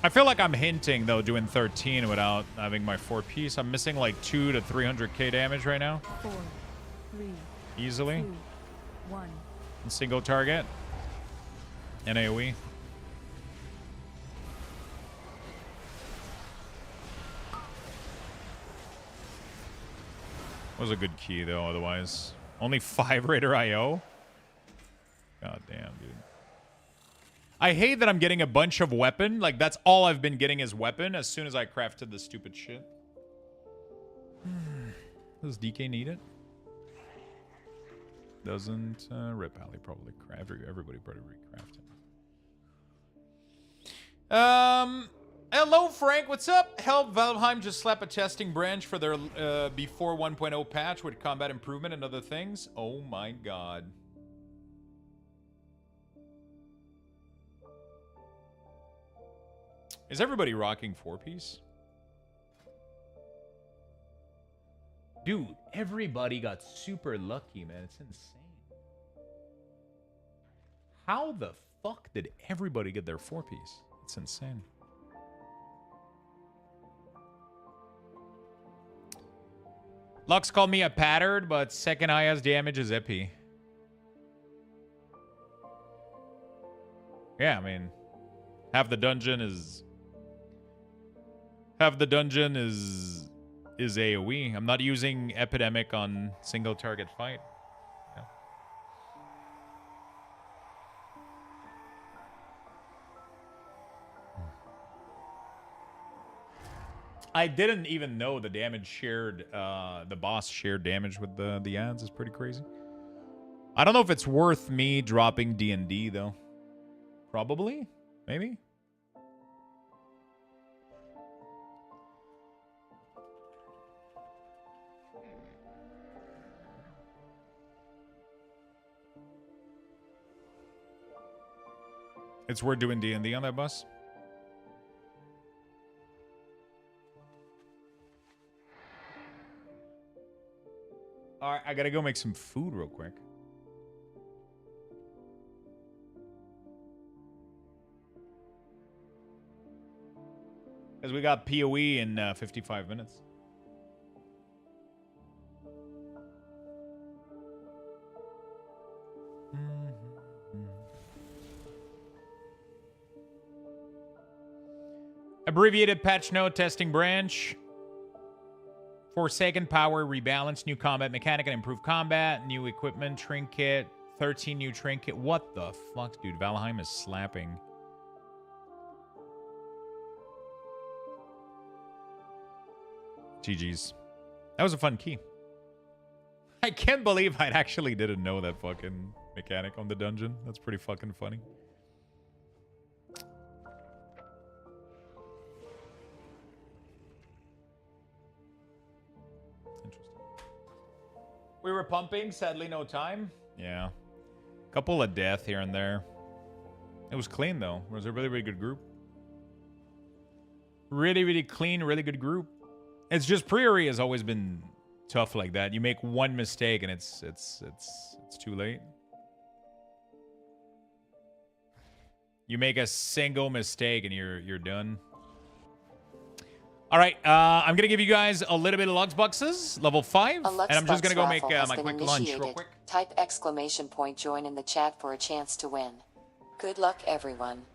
I feel like I'm hinting, though, doing 13 without having my 4-piece. I'm missing like 2 to 300k damage right now. 4, 3, Easily. 2, 1. And single target. And AoE. Was a good key, though, otherwise. Only 5 Raider IO? God damn, dude. I hate that I'm getting a bunch of weapon. Like, that's all I've been getting is weapon as soon as I crafted this stupid shit. Does DK need it? Doesn't. Rip Alley probably craft. Everybody probably recraft it. Hello, Frank. What's up? Help Valheim just slap a testing branch for their before 1.0 patch with combat improvement and other things. Oh my god. Is everybody rocking 4-piece? Dude, everybody got super lucky, man. It's insane. How the fuck did everybody get their 4-piece? It's insane. Lux called me a pattern, but second highest damage is Epi. Yeah, I mean, half the dungeon is AoE. I'm not using Epidemic on single target fight. Yeah. I didn't even know the damage shared, the boss shared damage with the ads is pretty crazy. I don't know if it's worth me dropping D&D though. Probably, maybe. It's worth doing D&D on that bus. All right, I gotta go make some food real quick. Because we got PoE in 55 minutes. Abbreviated patch note testing branch. Forsaken power, rebalance, new combat mechanic and improved combat, new equipment, trinket, 13 new trinket. What the fuck, dude? Valheim is slapping. GG's. That was a fun key. I can't believe I actually didn't know that fucking mechanic on the dungeon. That's pretty fucking funny. We were pumping, sadly no time. Yeah. Couple of death here and there. It was clean though. It was a really, really good group. Really, really clean, really good group. It's just Priory has always been tough like that. You make one mistake and it's too late. You make a single mistake and you're done. All right, I'm going to give you guys a little bit of Lux Boxes, level 5, and I'm just going to go make my quick lunch real quick. Type !join in the chat for a chance to win. Good luck, everyone.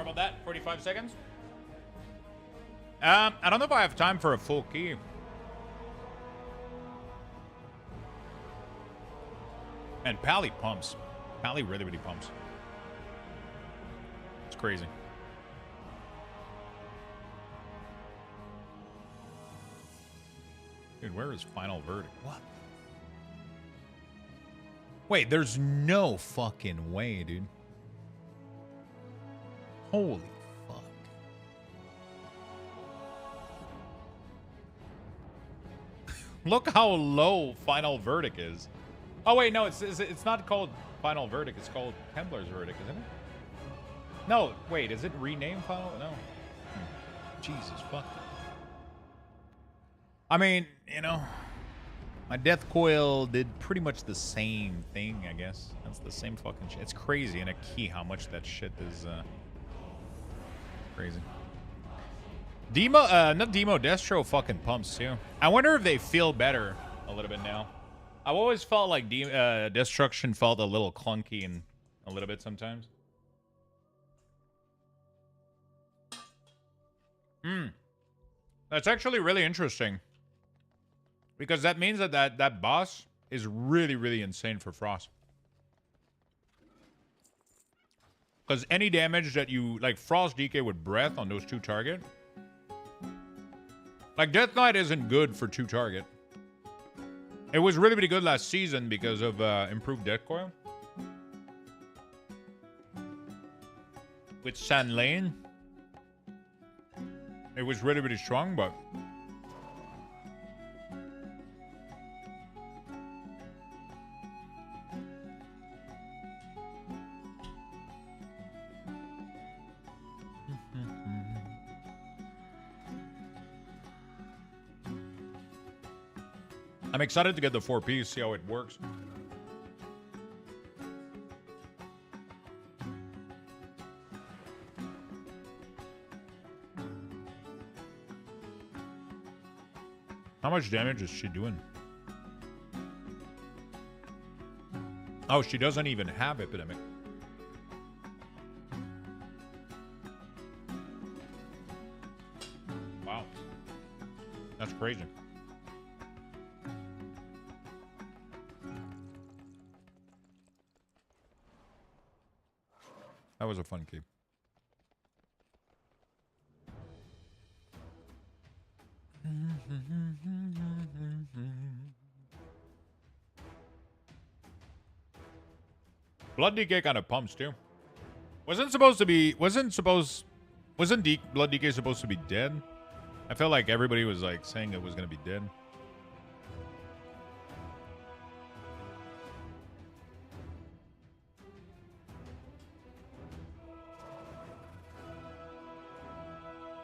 Sorry about that. 45 seconds. I don't know if I have time for a full key. And Pally pumps. Pally really, really pumps. It's crazy. Dude, where is Final Verdict? What? Wait, there's no fucking way, dude. Holy fuck. Look how low Final Verdict is. Oh, wait, no, it's not called Final Verdict. It's called Templar's Verdict, isn't it? No, wait, is it renamed Final? No. Jesus, fuck. I mean, you know, my Death Coil did pretty much the same thing, I guess. That's the same fucking shit. It's crazy in a key how much that shit is crazy. Not Demo, Destro fucking pumps too. I wonder if they feel better a little bit now. I've always felt like Destruction felt a little clunky and a little bit sometimes. That's actually really interesting. Because that means that boss is really, really insane for Frost. Because any damage that you... Like, Frost DK with Breath on those 2 target. Like, Death Knight isn't good for 2 target. It was really, really good last season because of improved Death Coil. With Sand Lane. It was really, really strong, but... I'm excited to get the 4P, see how it works. How much damage is she doing? Oh, she doesn't even have Epidemic. Wow. That's crazy. That was a fun key. Blood DK kind of pumps too. Wasn't Blood DK supposed to be dead? I felt like everybody was like saying it was gonna be dead.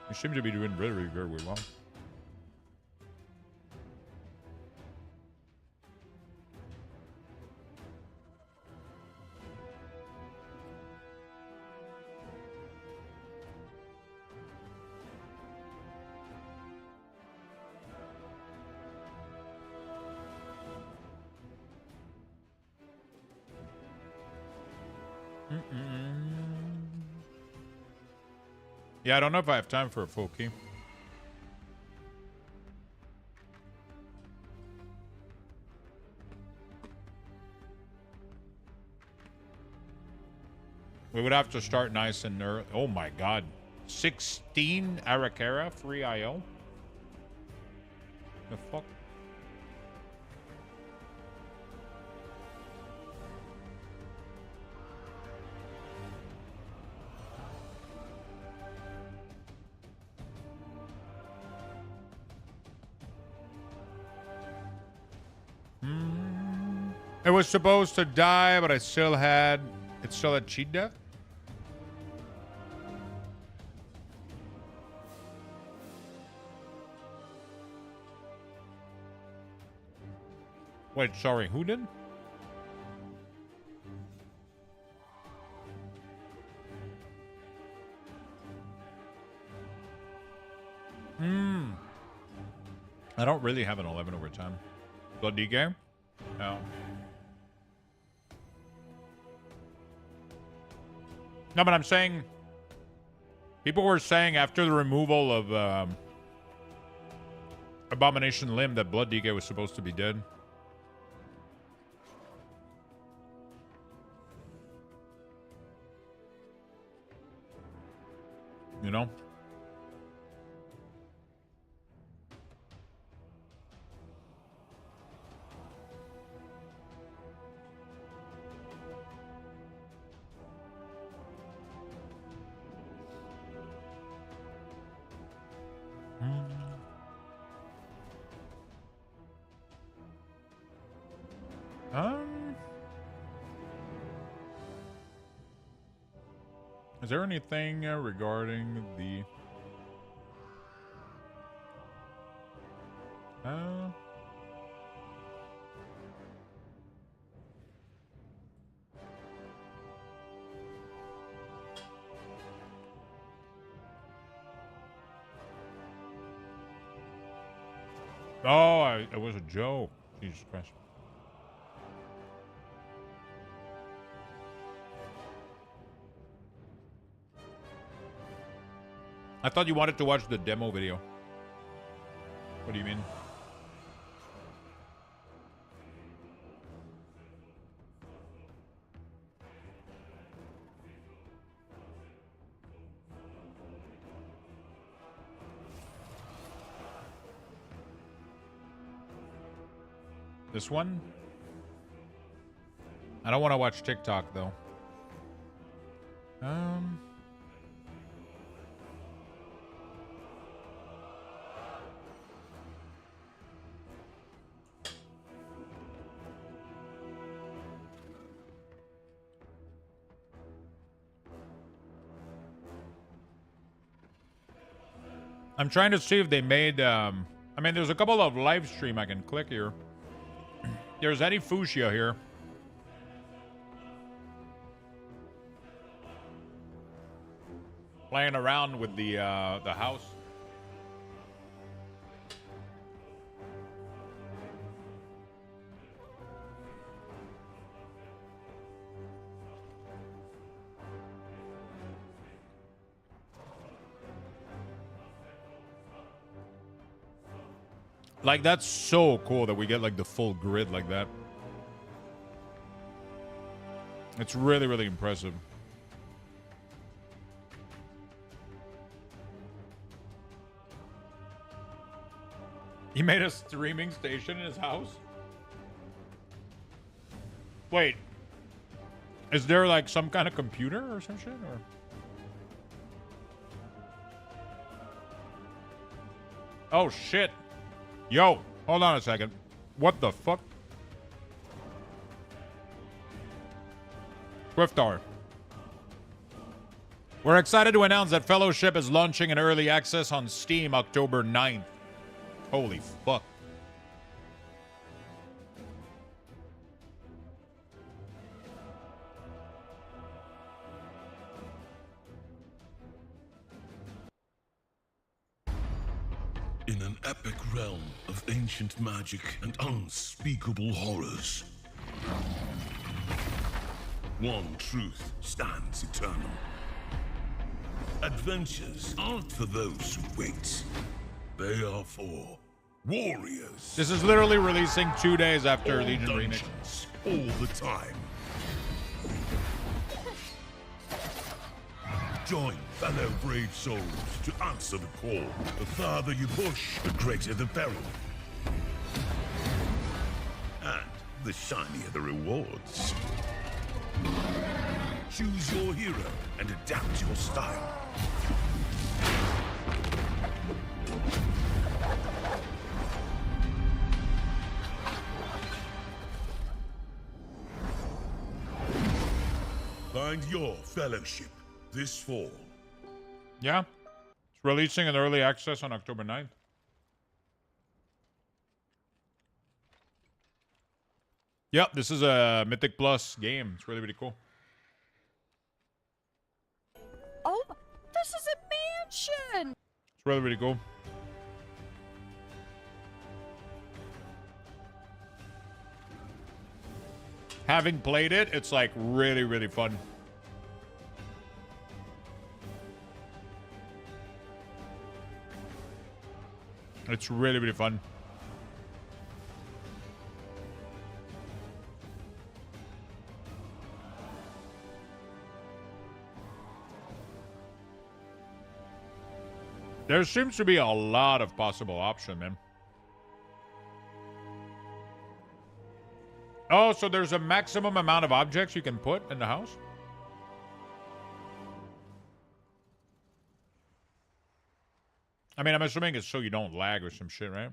You seem to be doing really, really very well. Yeah, I don't know if I have time for a full key. We would have to start nice and early. Oh my god. 16 Arakara, free IO? The fuck? It was supposed to die, but it still had cheat death? Wait, sorry, who did? I don't really have an 11 over time. Blood DK? No. No, but I'm saying People were saying after the removal of Abomination Limb that Blood DK was supposed to be dead. You know? Is there anything regarding the Oh, it was a joke. Jesus Christ. I thought you wanted to watch the demo video. What do you mean? This one? I don't want to watch TikTok though. I'm trying to see if they made, I mean, there's a couple of live stream I can click here. There's Eddie Fuchsia here. Playing around with the house. Like, that's so cool that we get, like, the full grid like that. It's really, really impressive. He made a streaming station in his house? Wait. Is there, like, some kind of computer or some shit? Or... Oh, shit. Yo, hold on a second. What the fuck? Swiftar. We're excited to announce that Fellowship is launching in early access on Steam October 9th. Holy fuck. In an epic realm of ancient magic and unspeakable horrors, one truth stands eternal. Adventures aren't for those who wait. They are for warriors. This is literally releasing 2 days after Legion Remix. All the time. Join fellow brave souls to answer the call. The farther you push, the greater the peril. And the shinier the rewards. Choose your hero and adapt your style. Find your fellowship this fall. Yeah. It's releasing in early access on October 9th. Yep, this is a Mythic Plus game. It's really, really cool. Oh, this is a mansion! It's really, really cool. Having played it, it's like really, really fun. It's really, really fun. There seems to be a lot of possible options, man. Oh, so there's a maximum amount of objects you can put in the house? I mean, I'm assuming it's so you don't lag or some shit, right?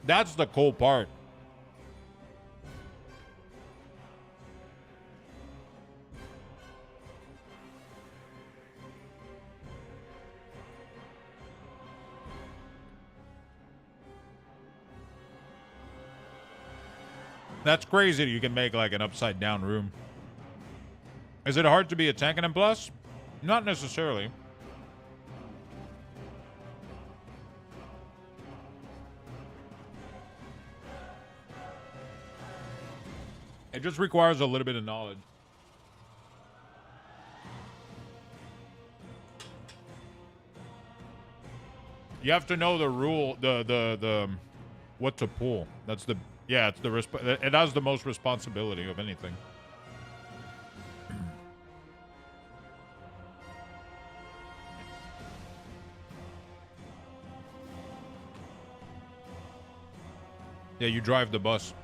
That's the cool part. That's crazy that you can make like an upside down room. Is it hard to be a tank in M+? Not necessarily. It just requires a little bit of knowledge. You have to know the rule, the what to pull. That's the, yeah, it's the it has the most responsibility of anything. Yeah, you drive the bus.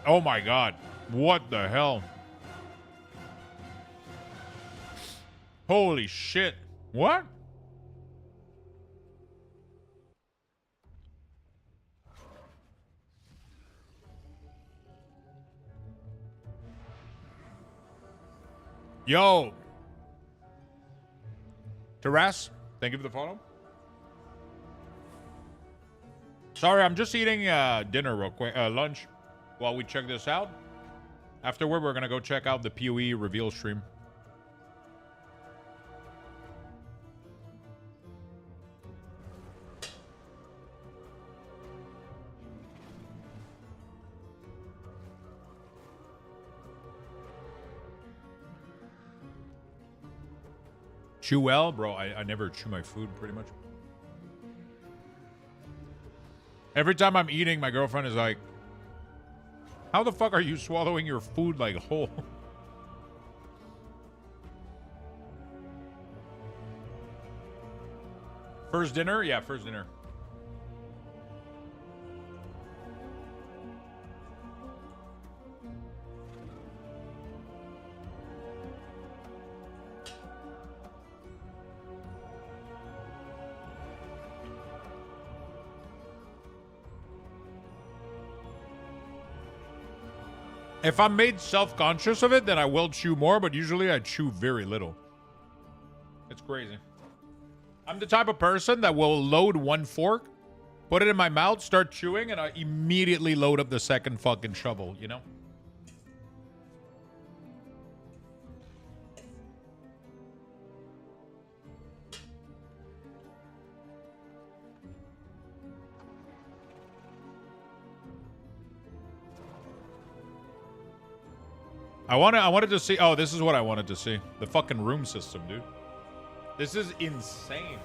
Oh my god. What the hell? Holy shit. What? Yo. Taras, thank you for the follow. Sorry, I'm just eating dinner real quick, lunch, while we check this out. Afterward, we're gonna go check out the PoE reveal stream. Chew well? Bro, I never chew my food, pretty much. Every time I'm eating, my girlfriend is like, how the fuck are you swallowing your food like whole? First dinner? Yeah, first dinner. If I'm made self-conscious of it, then I will chew more, but usually I chew very little. It's crazy. I'm the type of person that will load one fork, put it in my mouth, start chewing, and I immediately load up the second fucking shovel, you know? I wanted to see. Oh, this is what I wanted to see. The fucking room system, dude. This is insane.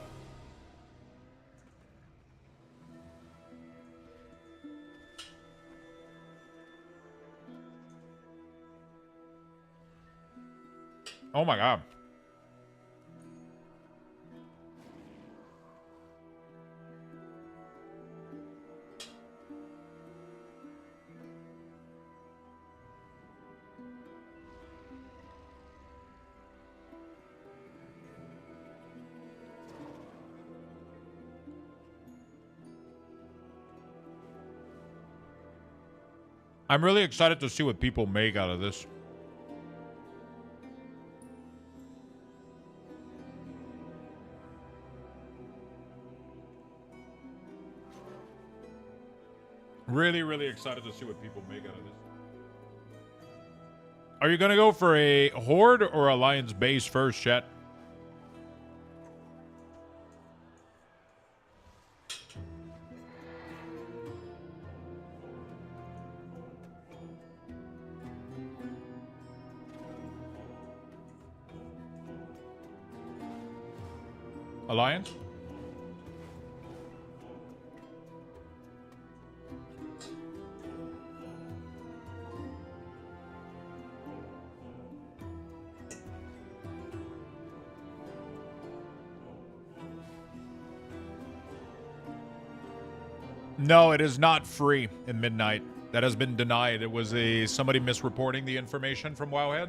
Oh my god. I'm really excited to see what people make out of this. Really, really excited to see what people make out of this. Are you gonna go for a Horde or Alliance base first, chat? Alliance? No, it is not free in Midnight. That has been denied. It was somebody misreporting the information from Wowhead.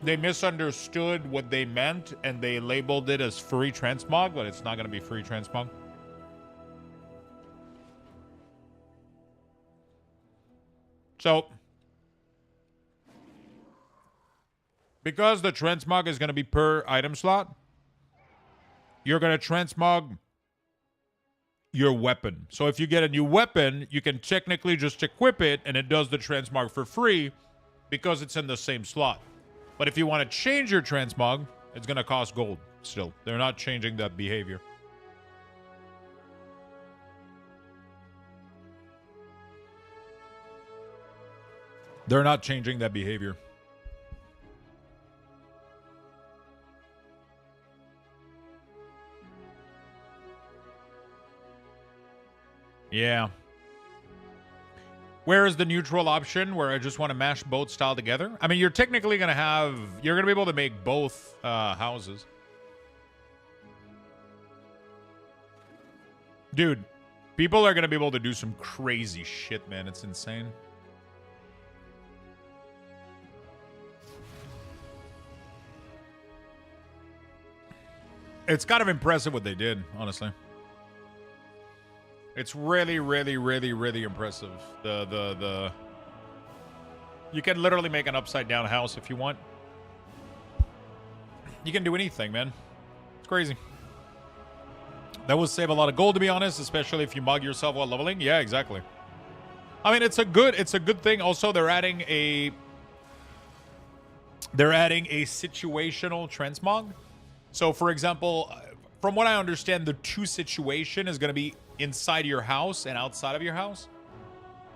They misunderstood what they meant and they labeled it as free transmog, but it's not going to be free transmog. So, because the transmog is going to be per item slot, you're going to transmog your weapon. So if you get a new weapon, you can technically just equip it and it does the transmog for free because it's in the same slot. But if you want to change your transmog, it's going to cost gold still. They're not changing that behavior. They're not changing that behavior. Yeah. Where is the neutral option where I just want to mash both style together? I mean, you're technically going to have... You're going to be able to make both houses. Dude, people are going to be able to do some crazy shit, man. It's insane. It's kind of impressive what they did, honestly. It's really, really, really, really impressive. You can literally make an upside down house if you want. You can do anything, man. It's crazy. That will save a lot of gold, to be honest, especially if you mug yourself while leveling. Yeah, exactly. I mean, it's a good thing. Also, they're adding a situational transmog. So, for example, from what I understand, the 2 situation is going to be inside your house and outside of your house.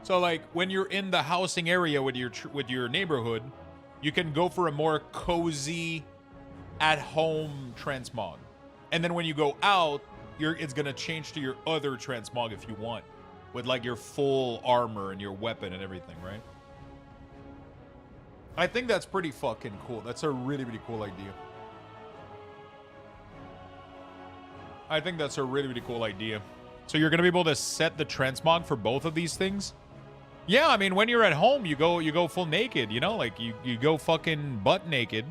So, like, when you're in the housing area with your neighborhood, you can go for a more cozy, at-home transmog. And then when you go out, it's going to change to your other transmog if you want, with, like, your full armor and your weapon and everything, right? I think that's pretty fucking cool. That's a really, really cool idea. I think that's a really, really cool idea. So you're going to be able to set the transmog for both of these things? Yeah, I mean, when you're at home, you go full naked, you know? Like, you go fucking butt naked.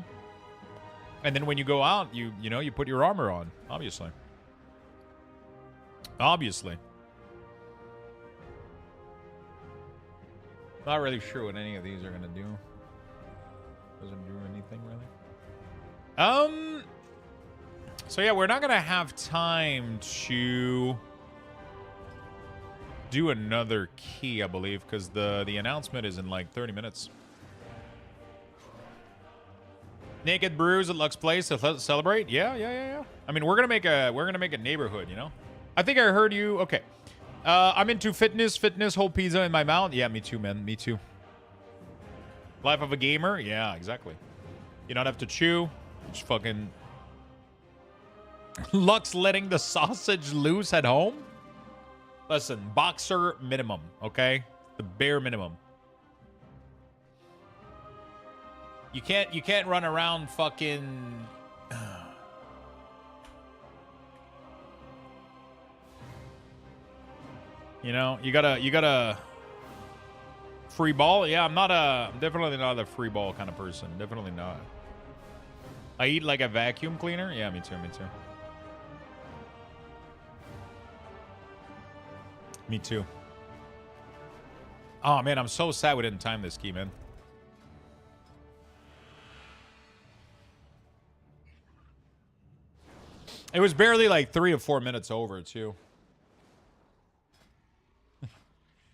And then when you go out, you put your armor on, obviously. Obviously. Not really sure what any of these are going to do. Doesn't do anything, really. So yeah, we're not going to have time to do another key, I believe, because the announcement is in like 30 minutes. Naked Brews at Lux Place to celebrate. Yeah. I mean, we're gonna make a neighborhood, you know. I think I heard you. Okay. I'm into fitness, whole pizza in my mouth. Yeah, me too, man. Me too. Life of a gamer. Yeah, exactly. You don't have to chew. Just fucking Lux letting the sausage loose at home. Listen, boxer minimum, okay? The bare minimum. You can't run around fucking you know, you gotta free ball. Yeah, I'm definitely not a free ball kind of person. Definitely not. I eat like a vacuum cleaner. Yeah, me too. Me too. Oh, man, I'm so sad we didn't time this key, man. It was barely like 3 or 4 minutes over, too.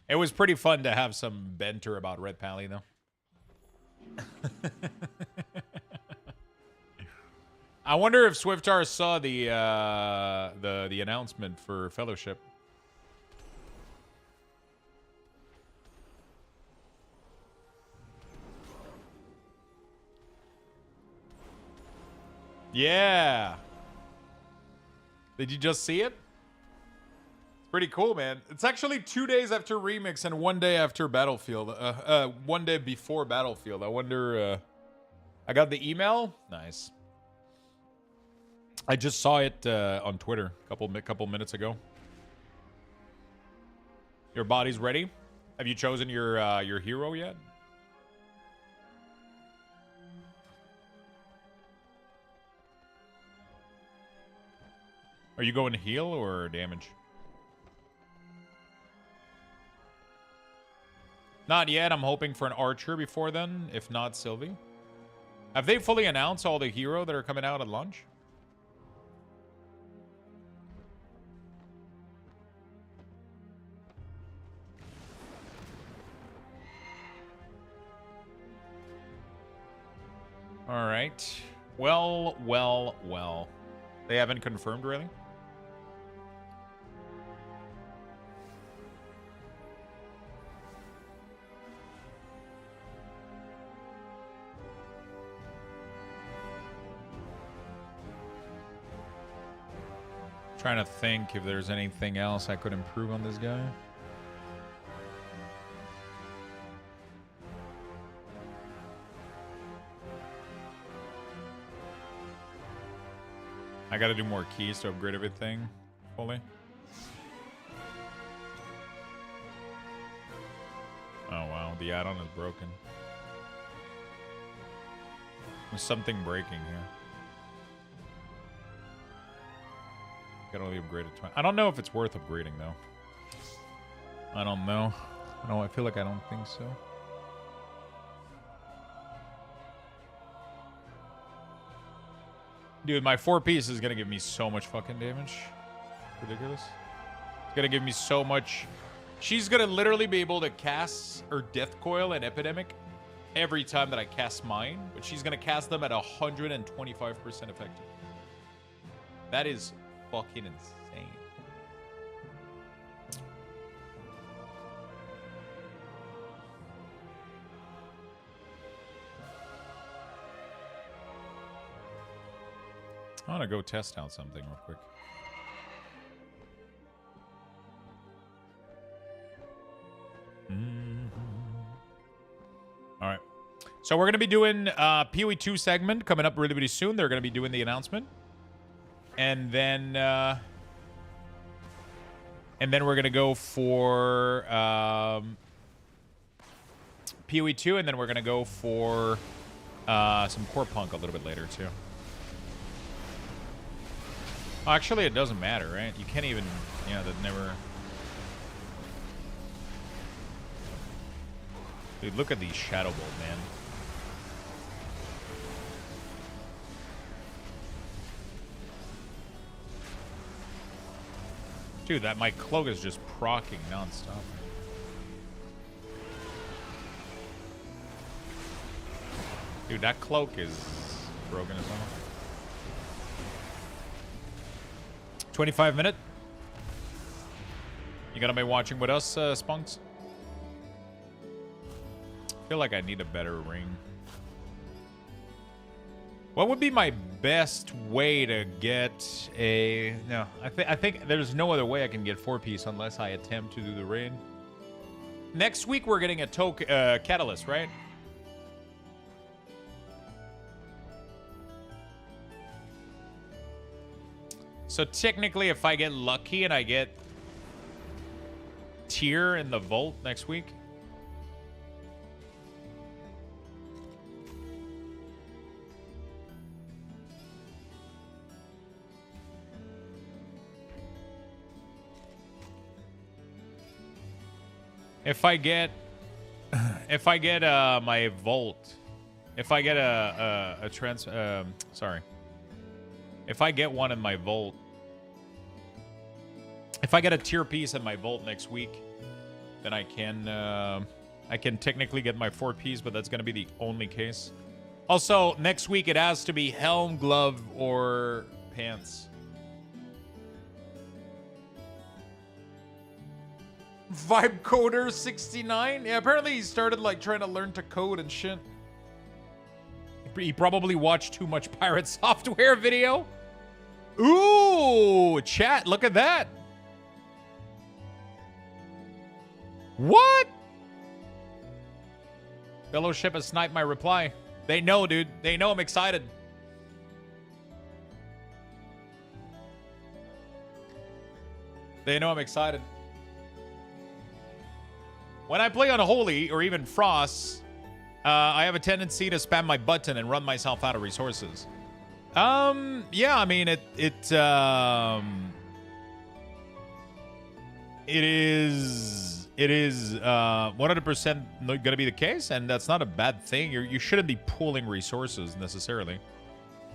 It was pretty fun to have some banter about Red Pally, though. I wonder if Swiftar saw the announcement for Fellowship. Yeah. Did you just see it? It's pretty cool, man. It's actually 2 days after Remix and 1 day after Battlefield. 1 day before Battlefield. I wonder. I got the email. Nice. I just saw it on Twitter a couple minutes ago. Your body's ready. Have you chosen your hero yet? Are you going heal or damage? Not yet. I'm hoping for an archer before then. If not, Sylvie. Have they fully announced all the hero that are coming out at launch? All right. Well. They haven't confirmed, really? Trying to think if there's anything else I could improve on this guy. I gotta do more keys to upgrade everything fully. Oh wow, the add-on is broken. There's something breaking here. Gotta only upgrade it twice. I don't know if it's worth upgrading though. I don't know. No, I feel like I don't think so. Dude, my 4-piece is gonna give me so much fucking damage. Ridiculous. It's gonna give me so much. She's gonna literally be able to cast her Death Coil and Epidemic every time that I cast mine, but she's gonna cast them at 125% effective. That is fucking insane. I want to go test out something real quick. All right. So we're going to be doing PoE 2 segment coming up really, really soon. They're going to be doing the announcement. And then we're going to go for PoE 2, and then we're going to go for some Core Punk a little bit later, too. Oh, actually, it doesn't matter, right? You can't even, that never... Dude, look at these Shadow Bolt, man. Dude, my cloak is just proccing nonstop. Dude, that cloak is broken as well. 25-minute. You gonna be watching with us, Spunks? I feel like I need a better ring. What would be my best way to get a... No, I think there's no other way I can get 4-piece unless I attempt to do the raid. Next week we're getting a Catalyst, right? So technically, if I get lucky and I get tier in the vault next week. If I get my Volt, if I get if I get one in my Volt, if I get a tier piece in my Volt next week, then I can technically get my 4 piece, but that's gonna be the only case. Also, next week it has to be helm, glove, or pants. Vibe Coder 69? Yeah, apparently he started like trying to learn to code and shit. He probably watched too much pirate software video. Ooh, chat, look at that. What? Fellowship has sniped my reply. They know, dude. They know I'm excited. They know I'm excited. When I play Unholy or even Frost, I have a tendency to spam my button and run myself out of resources. Yeah, I mean, it is 100% going to be the case, and that's not a bad thing. You shouldn't be pooling resources necessarily.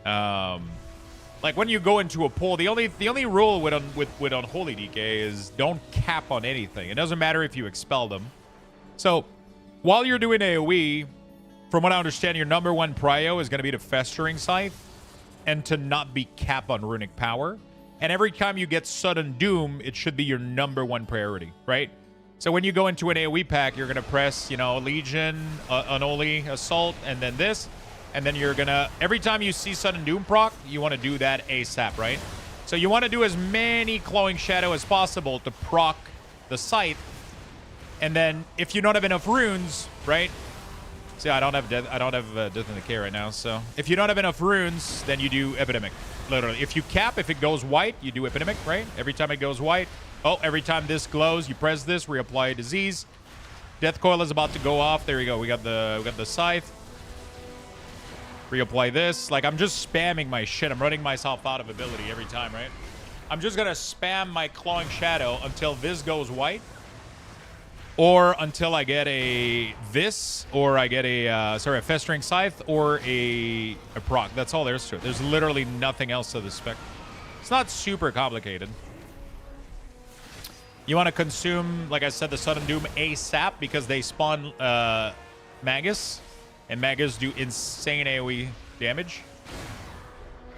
Like when you go into a pool, the only rule with Unholy DK is don't cap on anything. It doesn't matter if you expel them. So while you're doing AoE, from what I understand, your number one prio is going to be the Festering Scythe and to not be capped on runic power. And every time you get Sudden Doom, it should be your number one priority, right? So when you go into an AoE pack, you're going to press, you know, Legion, Unholy, Assault, and then this. And then you're going to, every time you see Sudden Doom proc, you want to do that ASAP, right? So you want to do as many Clawing Shadow as possible to proc the Scythe. And then if you don't have enough runes, right? See, I don't have Death in the K right now. So if you don't have enough runes, then you do Epidemic. Literally, if you cap, if it goes white, you do Epidemic, right? Every time it goes white. Oh, every time this glows, you press this, reapply Disease. Death Coil is about to go off. There you go. We got the Scythe. Reapply this. Like, I'm just spamming my shit. I'm running myself out of ability every time, right? I'm just gonna spam my Clawing Shadow until this goes white. Or until I get a Festering Scythe or a proc. That's all there is to it. There's literally nothing else to the spec. It's not super complicated. You want to consume, like I said, the Sudden Doom ASAP because they spawn Magus. And Magus do insane AoE damage.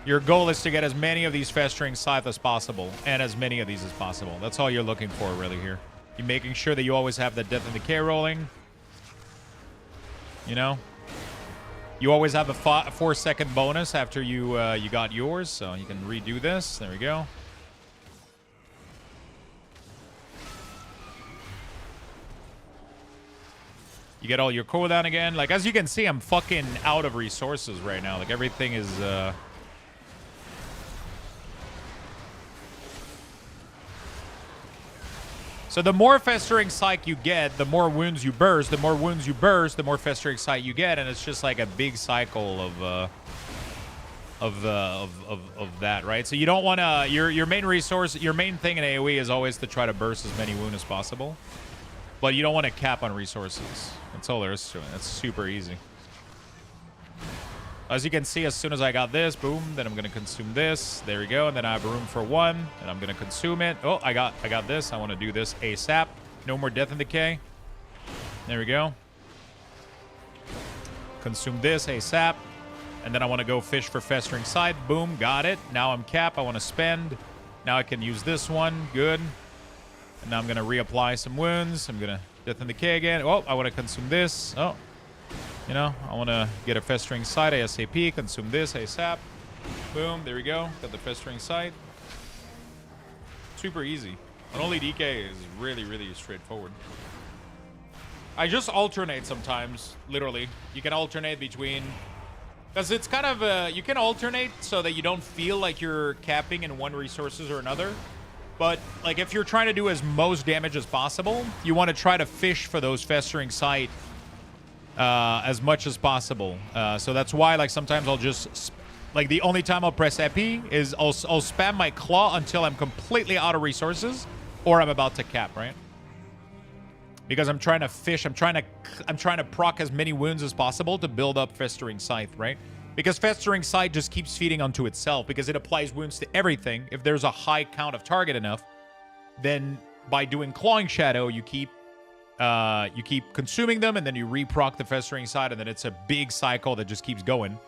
Your goal is to get as many of these Festering Scythe as possible. And as many of these as possible. That's all you're looking for really here. You're making sure that you always have the Death in the K rolling. You know? You always have a 4-second bonus after you got yours. So you can redo this. There we go. You get all your cooldown again. Like, as you can see, I'm fucking out of resources right now. Like, everything is... So the more Festering Scythe you get, the more wounds you burst. The more wounds you burst, the more Festering Scythe you get, and it's just like a big cycle of that, right? So you don't want to. Your main resource, your main thing in AoE is always to try to burst as many wounds as possible, but you don't want to cap on resources. That's all there is to it. That's super easy. As you can see, as soon as I got this, boom, then I'm going to consume this. There we go. And then I have room for one, and I'm going to consume it. Oh, I got this. I want to do this ASAP. No more Death in the K. There we go. Consume this ASAP. And then I want to go fish for Festering Scythe. Boom, got it. Now I'm cap. I want to spend. Now I can use this one. Good. And now I'm going to reapply some wounds. I'm going to Death in the K again. Oh, I want to consume this. Oh. You know, I want to get a Festering Scythe ASAP, consume this ASAP. Boom, there we go. Got the Festering Scythe. Super easy. Unholy DK is really, really straightforward. I just alternate sometimes, literally. You can alternate between... Because it's kind of... you can alternate so that you don't feel like you're capping in one resources or another. But, like, if you're trying to do as most damage as possible, you want to try to fish for those Festering Scythe as much as possible. So that's why, like, sometimes I'll just like the only time I'll press epi is I'll spam my claw until I'm completely out of resources or I'm about to cap, right? because I'm trying to fish. I'm trying to proc as many wounds as possible to build up Festering Scythe, right? Because Festering Scythe just keeps feeding onto itself because it applies wounds to everything. If there's a high count of target enough, then by doing Clawing Shadow, you keep consuming them, and then you reproc the Festering Scythe, and then it's a big cycle that just keeps going.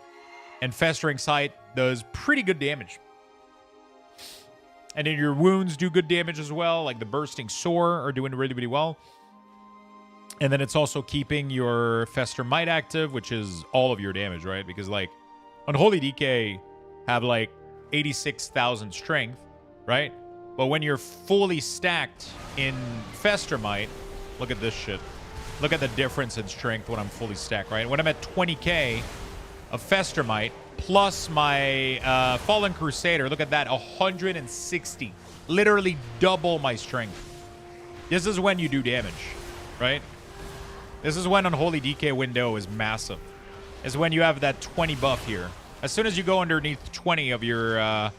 And Festering Scythe does pretty good damage. And then your wounds do good damage as well, like the Bursting Sore are doing really, really well. And then it's also keeping your Fester Might active, which is all of your damage, right? Because, like, Unholy DK have, like, 86,000 strength, right? But when you're fully stacked in Fester Might, look at this shit. Look at the difference in strength when I'm fully stacked, right? When I'm at 20k of Fester Might, plus my Fallen Crusader, look at that, 160. Literally double my strength. This is when you do damage, right? This is when Unholy DK window is massive. Is when you have that 20 buff here. As soon as you go underneath 20 of your,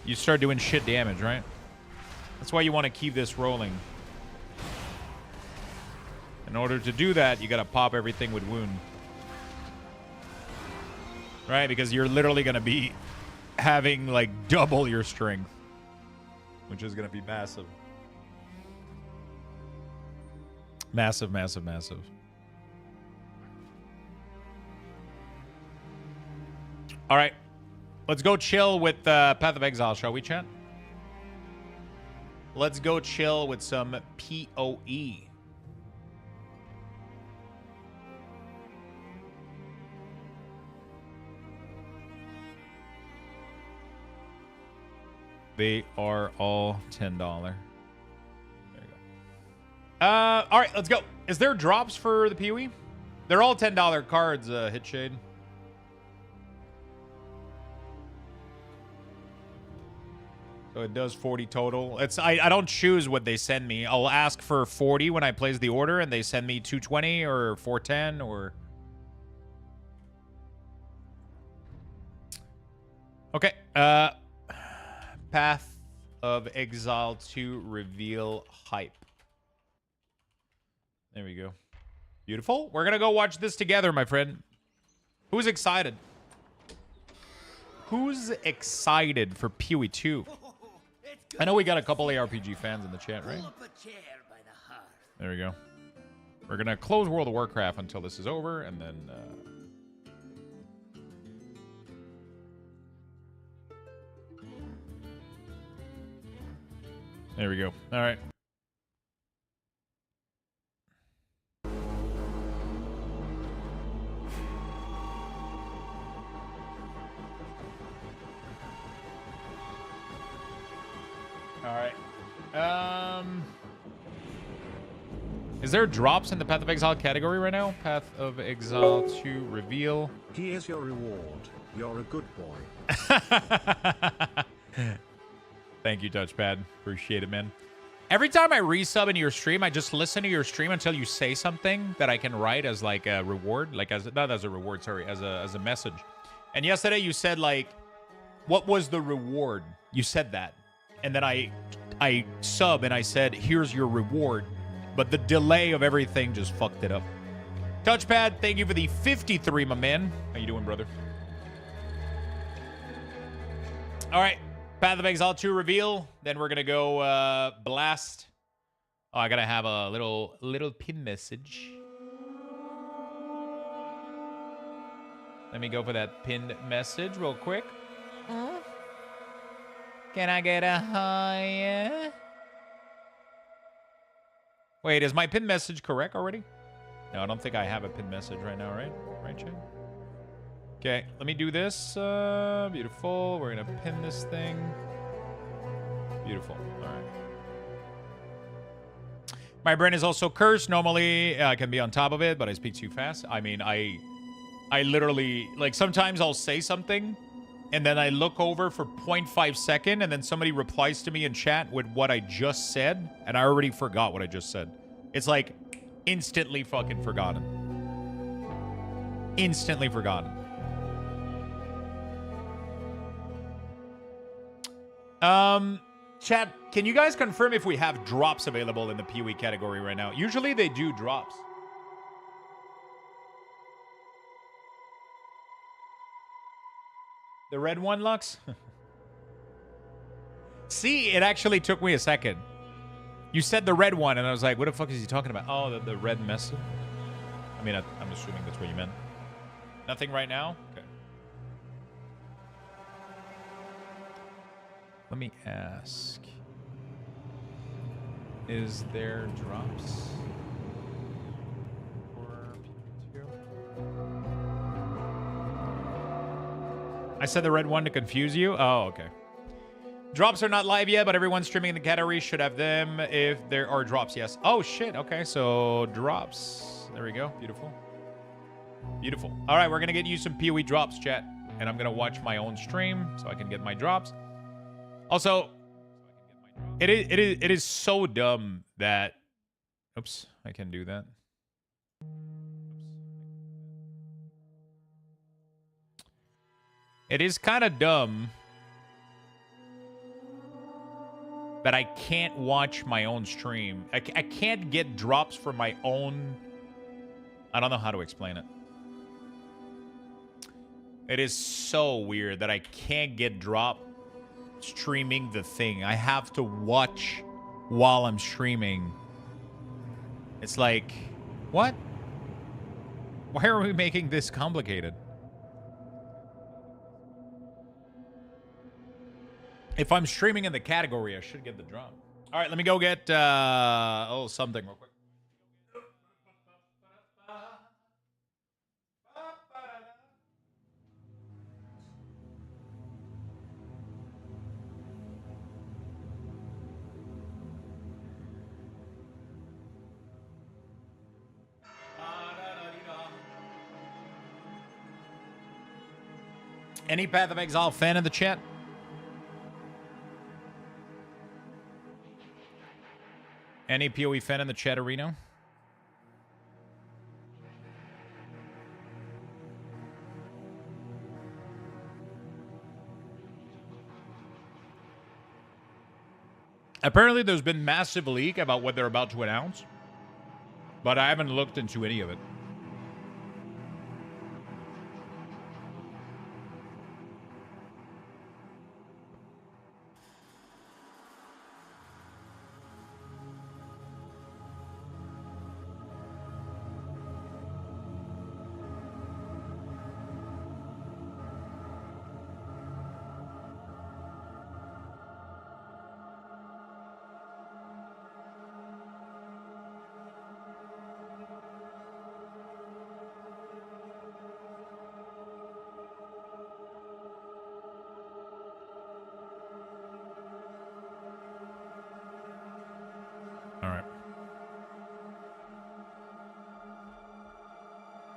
you start doing shit damage, right? That's why you want to keep this rolling. In order to do that, you got to pop everything with wound. Right? Because you're literally going to be having, like, double your strength. Which is going to be massive. Massive, massive, massive. All right. Let's go chill with Path of Exile, shall we, chat? Let's go chill with some PoE. They are all $10. There you go. All right, let's go. Is there drops for the PoE? They're all $10 cards, Hitshade. So it does 40 total. I don't choose what they send me. I'll ask for 40 when I place the order, and they send me 220 or 410 or... Okay. Path of Exile to reveal hype. There we go. Beautiful. We're going to go watch this together, my friend. Who's excited? Who's excited for PoE 2? I know we got a couple ARPG fans in the chat, right? There we go. We're going to close World of Warcraft until this is over, and then... There we go. All right. All right. Is there drops in the Path of Exile category right now? Path of Exile to reveal. Here's your reward. You're a good boy. Thank you, Touchpad. Appreciate it, man. Every time I resub into your stream, I just listen to your stream until you say something that I can write as like a reward, like as not as a reward, sorry, as a message. And yesterday you said like, what was the reward? You said that, and then I sub and I said, here's your reward, but the delay of everything just fucked it up. Touchpad, thank you for the 53, my man. How you doing, brother? All right. Path of Exile 2 reveal. Then we're going to go blast. Oh, I got to have a little pin message. Let me go for that pinned message real quick. Can I get a higher? Wait, is my pin message correct already? No, I don't think I have a pin message right now, right? Right, Jay? Okay, let me do this. Beautiful. We're going to pin this thing. Beautiful. All right. My brain is also cursed. Normally, I can be on top of it, but I speak too fast. I mean, I literally, like, sometimes I'll say something, and then I look over for 0.5 seconds, and then somebody replies to me in chat with what I just said, and I already forgot what I just said. It's like instantly fucking forgotten. Instantly forgotten. Chat, can you guys confirm if we have drops available in the PoE category right now? Usually they do drops. The red one, Lux? See, it actually took me a second. You said the red one, and I was like, what the fuck is he talking about? Oh, the red message? I mean, I'm assuming that's what you meant. Nothing right now? Okay. Let me ask. Is there drops? For PoE2? I said the red one to confuse you? Oh, okay. Drops are not live yet, but everyone streaming in the category should have them if there are drops, yes. Oh, shit. Okay, so drops. There we go. Beautiful. Beautiful. All right, we're going to get you some PoE drops, chat. And I'm going to watch my own stream so I can get my drops. Also, it is so dumb that... Oops, I can do that. It is kind of dumb that I can't watch my own stream. I can't get drops for my own... I don't know how to explain it. It is so weird that I can't get drop streaming the thing. I have to watch while I'm streaming. It's like, what? Why are we making this complicated? If I'm streaming in the category, I should get the drop. All right, let me go get something real quick. Any Path of Exile fan in the chat? Any PoE fan in the chat arena? Apparently there's been massive leak about what they're about to announce, but I haven't looked into any of it.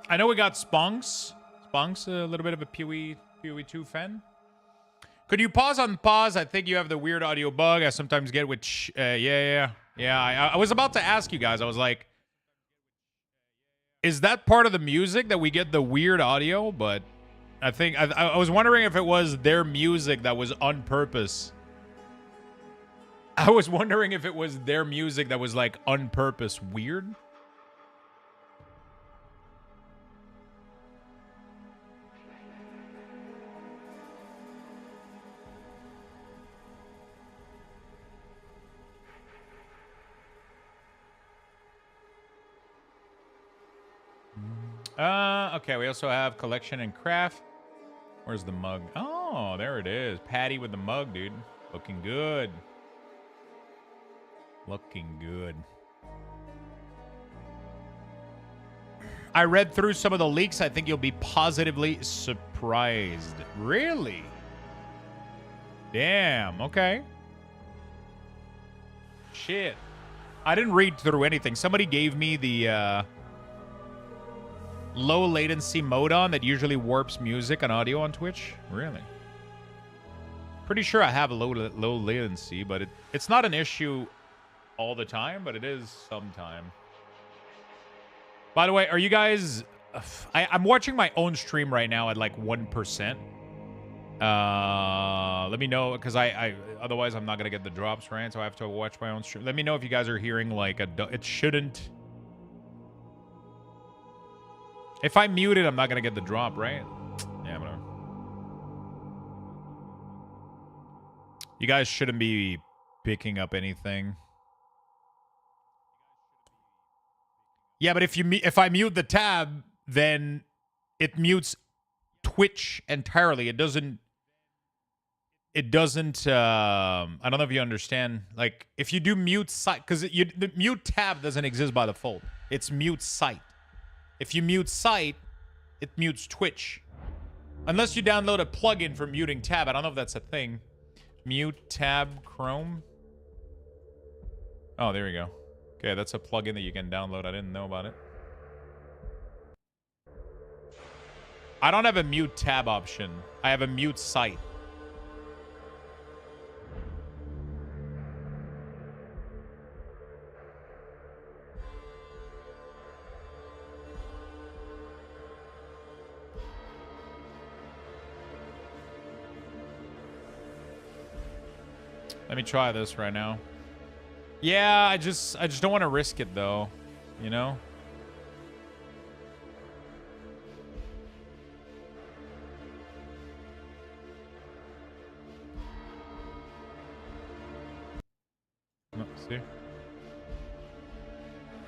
I know we got Spunks. Spunks, a little bit of a PoE2 fan. Could you pause on pause? I think you have the weird audio bug I sometimes get with... Yeah. I was about to ask you guys. I was like, is that part of the music that we get the weird audio? But I think... I was wondering if it was their music that was on purpose. I was wondering if it was their music that was, like, on purpose weird. Okay, we also have collection and craft. Where's the mug? Oh, there it is. Patty with the mug, dude. Looking good. Looking good. I read through some of the leaks. I think you'll be positively surprised. Really? Damn, okay. Shit. I didn't read through anything. Somebody gave me the low latency mode on that usually warps music and audio on Twitch. Really? Pretty sure I have a low latency, but it's not an issue all the time, but it is sometime. By the way, are you guys... I'm watching my own stream right now at like 1%. Let me know, because I otherwise I'm not gonna get the drops, right? So I have to watch my own stream. Let me know if you guys are hearing like it shouldn't. If I mute it, I'm not gonna get the drop, right? Yeah, whatever. You guys shouldn't be picking up anything. Yeah, but if I mute the tab, then it mutes Twitch entirely. It doesn't I don't know if you understand. Like if you do mute site, because the mute tab doesn't exist by default. It's mute site. If you mute site, it mutes Twitch. Unless you download a plugin for muting tab. I don't know if that's a thing. Mute tab Chrome. Oh, there we go. Okay, that's a plugin that you can download. I didn't know about it. I don't have a mute tab option. I have a mute site. Let me try this right now. Yeah, I just don't want to risk it though, you know? No, see?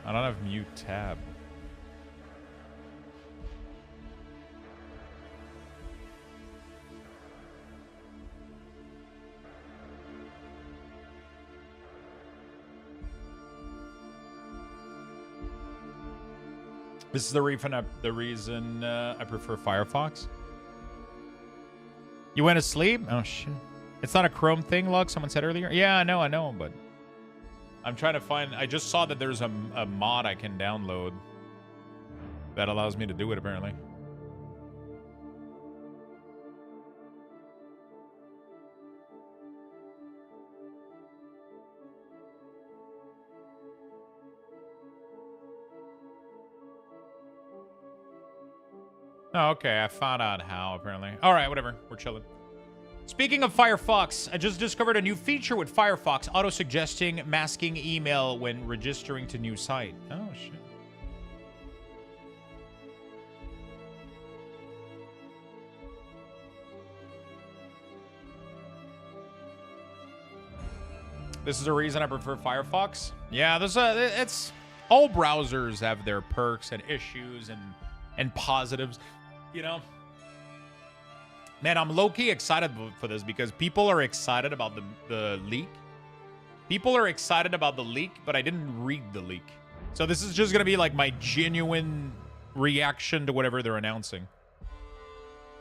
I don't have mute tab. This is the reason I prefer Firefox. You went to sleep? Oh shit! It's not a Chrome thing, Lux. Someone said earlier. Yeah, I know, but I'm trying to find. I just saw that there's a mod I can download that allows me to do it. Apparently. Oh, okay. I found out how, apparently. All right, whatever. We're chilling. Speaking of Firefox, I just discovered a new feature with Firefox, auto-suggesting masking email when registering to new site. Oh, shit. This is a reason I prefer Firefox. Yeah, it's all browsers have their perks and issues and positives. You know, man, I'm low-key excited for this because people are excited about the leak. People are excited about the leak, but I didn't read the leak. So this is just going to be like my genuine reaction to whatever they're announcing.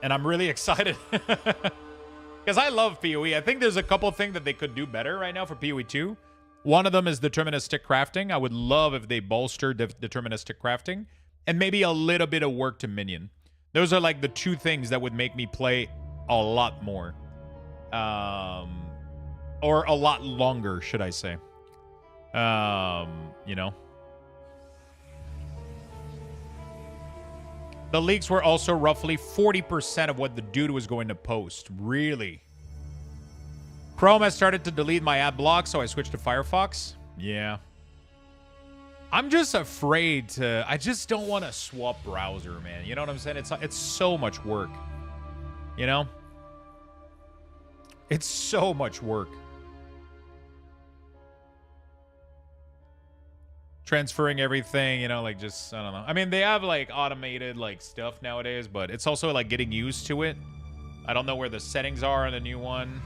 And I'm really excited. Because I love PoE. I think there's a couple things that they could do better right now for PoE 2. One of them is deterministic crafting. I would love if they bolstered deterministic crafting. And maybe a little bit of work to minion. Those are like the two things that would make me play a lot more. Or a lot longer, should I say. You know. The leaks were also roughly 40% of what the dude was going to post. Really? Chrome has started to delete my ad block, so I switched to Firefox. Yeah. I'm just afraid to... I just don't want to swap browser, man. You know what I'm saying? It's so much work. You know? It's so much work. Transferring everything, you know, like just... I don't know. I mean, they have, like, automated, like, stuff nowadays, but it's also, like, getting used to it. I don't know where the settings are in the new one.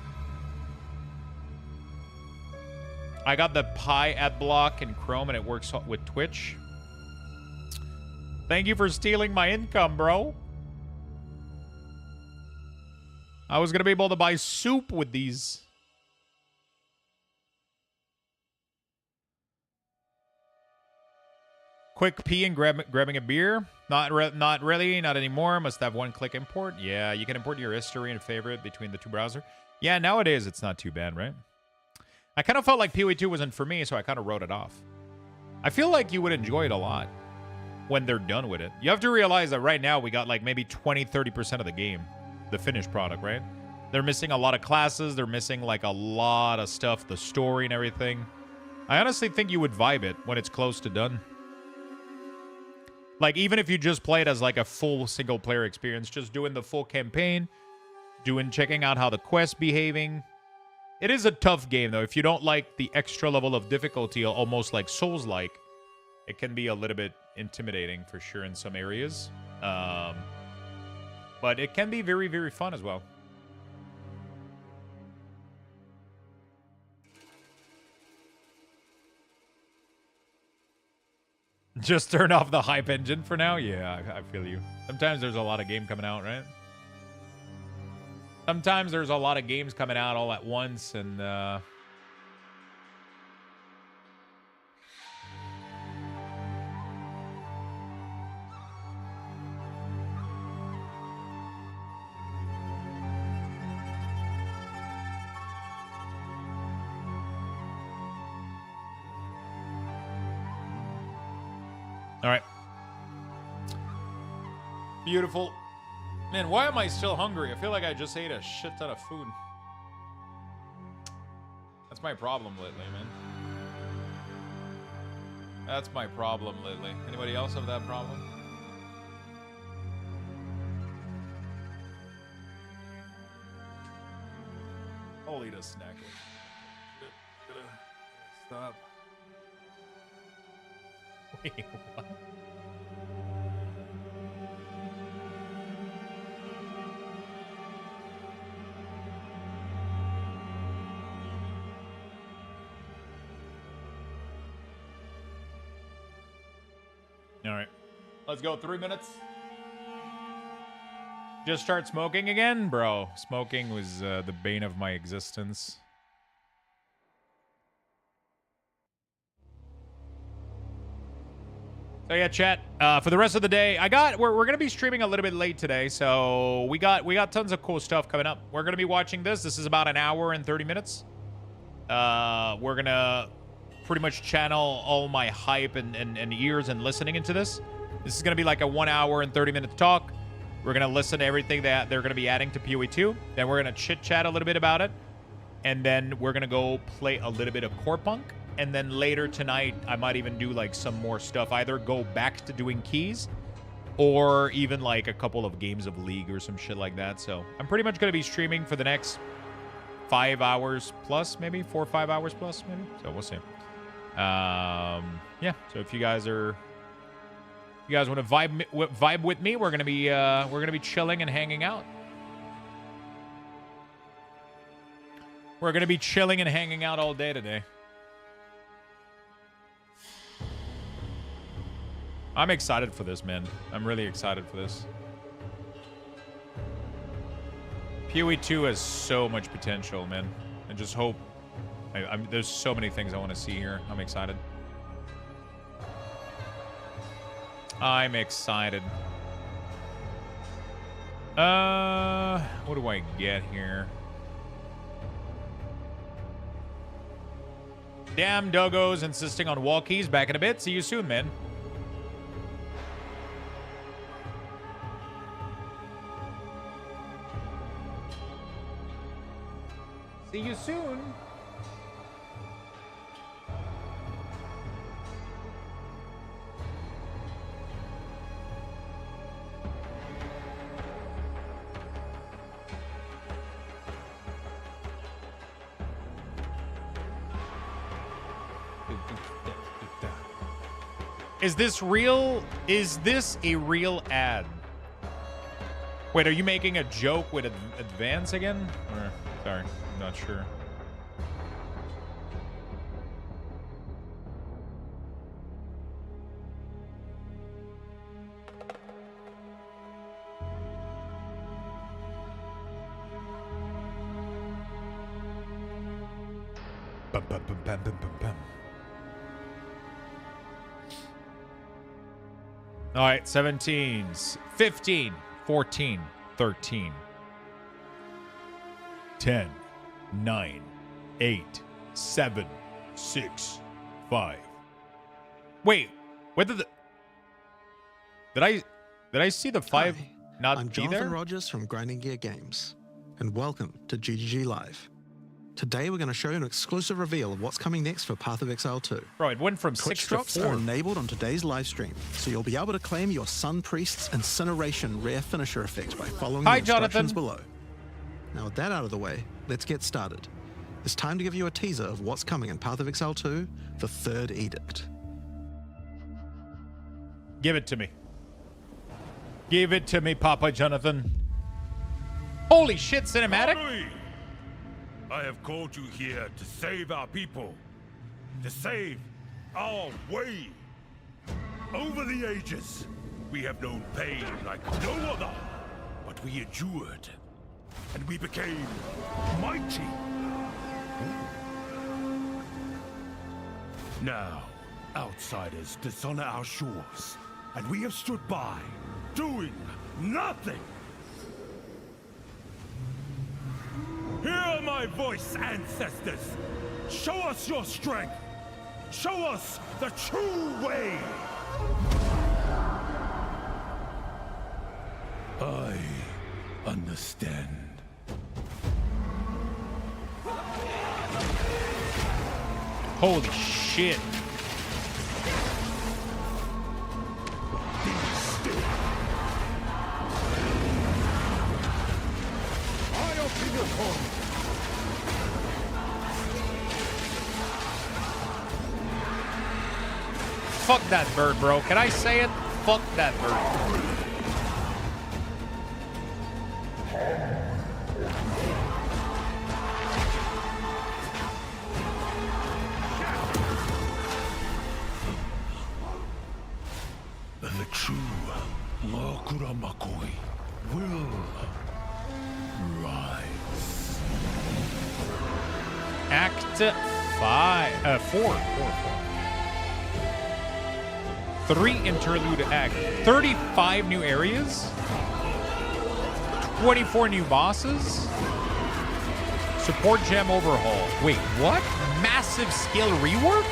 I got the Pi ad block in Chrome, and it works with Twitch. Thank you for stealing my income, bro. I was going to be able to buy soup with these. Quick pee and grabbing a beer. Not really, not anymore. Must have one-click import. Yeah, you can import your history and favorite between the two browsers. Yeah, nowadays it's not too bad, right? I kind of felt like PoE 2 wasn't for me, so I kind of wrote it off. I feel like you would enjoy it a lot when they're done with it. You have to realize that right now we got like maybe 20-30% of the game, the finished product, right? They're missing a lot of classes. They're missing like a lot of stuff, the story and everything. I honestly think you would vibe it when it's close to done. Like, even if you just play it as like a full single player experience, just doing the full campaign, checking out how the quest's behaving. It is a tough game though. If you don't like the extra level of difficulty, almost like Souls-like, it can be a little bit intimidating for sure in some areas. But it can be very, very fun as well. Just turn off the hype engine for now? Yeah, I feel you. Sometimes there's a lot of game coming out, right? Sometimes there's a lot of games coming out all at once, and all right. Beautiful. Man, why am I still hungry? I feel like I just ate a shit ton of food. That's my problem lately, man. That's my problem lately. Anybody else have that problem? I'll eat a snack. Stop. Wait, what? All right, let's go. 3 minutes. Just start smoking again? Bro, smoking was the bane of my existence. So yeah, chat. For the rest of the day, we're gonna be streaming a little bit late today, so we got tons of cool stuff coming up. We're gonna be watching this. This is about an hour and 30 minutes. We're gonna pretty much channel all my hype and ears and listening into this. This is gonna be like a 1 hour and 30-minute talk. We're gonna listen to everything that they're gonna be adding to PoE 2. Then we're gonna chit chat a little bit about it, and then we're gonna go play a little bit of Core Punk. And then later tonight, I might even do like some more stuff. Either go back to doing keys, or even like a couple of games of League or some shit like that. So I'm pretty much gonna be streaming for the next 5 hours plus, maybe 4 or 5 hours plus, maybe. So we'll see. Yeah. So if you guys want to vibe with me, we're gonna be chilling and hanging out. We're gonna be chilling and hanging out all day today. I'm excited for this, man. I'm really excited for this. PoE 2 has so much potential, man. I just hope. There's so many things I want to see here. I'm excited. I'm excited. What do I get here? Damn doggos insisting on wall keys. Back in a bit. See you soon, man. See you soon. Is this real? Is this a real ad? Wait, are you making a joke with Advance again? Or, sorry, I'm not sure. Bum, bum, bum, bum, bum, bum, bum. All right, 17s, 15, 14, 13, 10, 9, 8, 7, 6, 5. Wait, what did I see the 5 not I'm be Jonathan there? Rogers from Grinding Gear Games. and welcome to GGG Live. Today we're going to show you an exclusive reveal of what's coming next for Path of Exile 2. Bro, it went from Twitch 6 to drops 4. are enabled on today's live stream, so you'll be able to claim your Sun Priest's Incineration rare finisher effect by following the instructions below. Now with that out of the way, let's get started. It's time to give you a teaser of what's coming in Path of Exile 2, the Third Edict. Give it to me. Give it to me, Papa Jonathan. Holy shit, cinematic. Finally! I have called you here to save our people. To save our way. Over the ages, we have known pain like no other. But we endured. And we became mighty. Now, outsiders dishonor our shores. And we have stood by, doing nothing. Hear my voice, ancestors! Show us your strength! Show us the true way! I understand. Holy shit. Fuck that bird, bro. Can I say it? Fuck that bird. The true Lakura Makoi will rise. Act 4. 3 interlude act. 35 new areas. 24 new bosses. Support gem overhaul. Wait, what? Massive skill rework?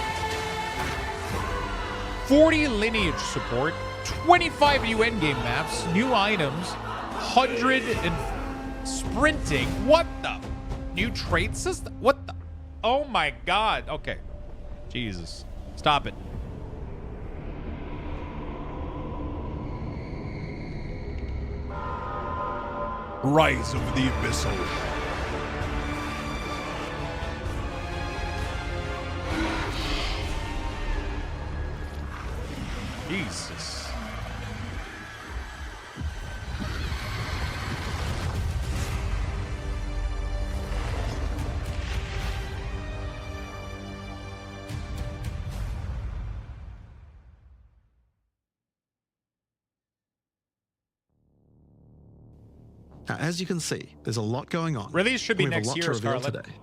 40 lineage support. 25 new endgame maps. New items. 100 and sprinting. What the? New trade system? What the? Oh my god. Okay. Jesus. Stop it. Rise of the Abyssal. Jesus. Now, as you can see, there's a lot going on. Release should be We have a next lot year, to reveal Scarlet. today.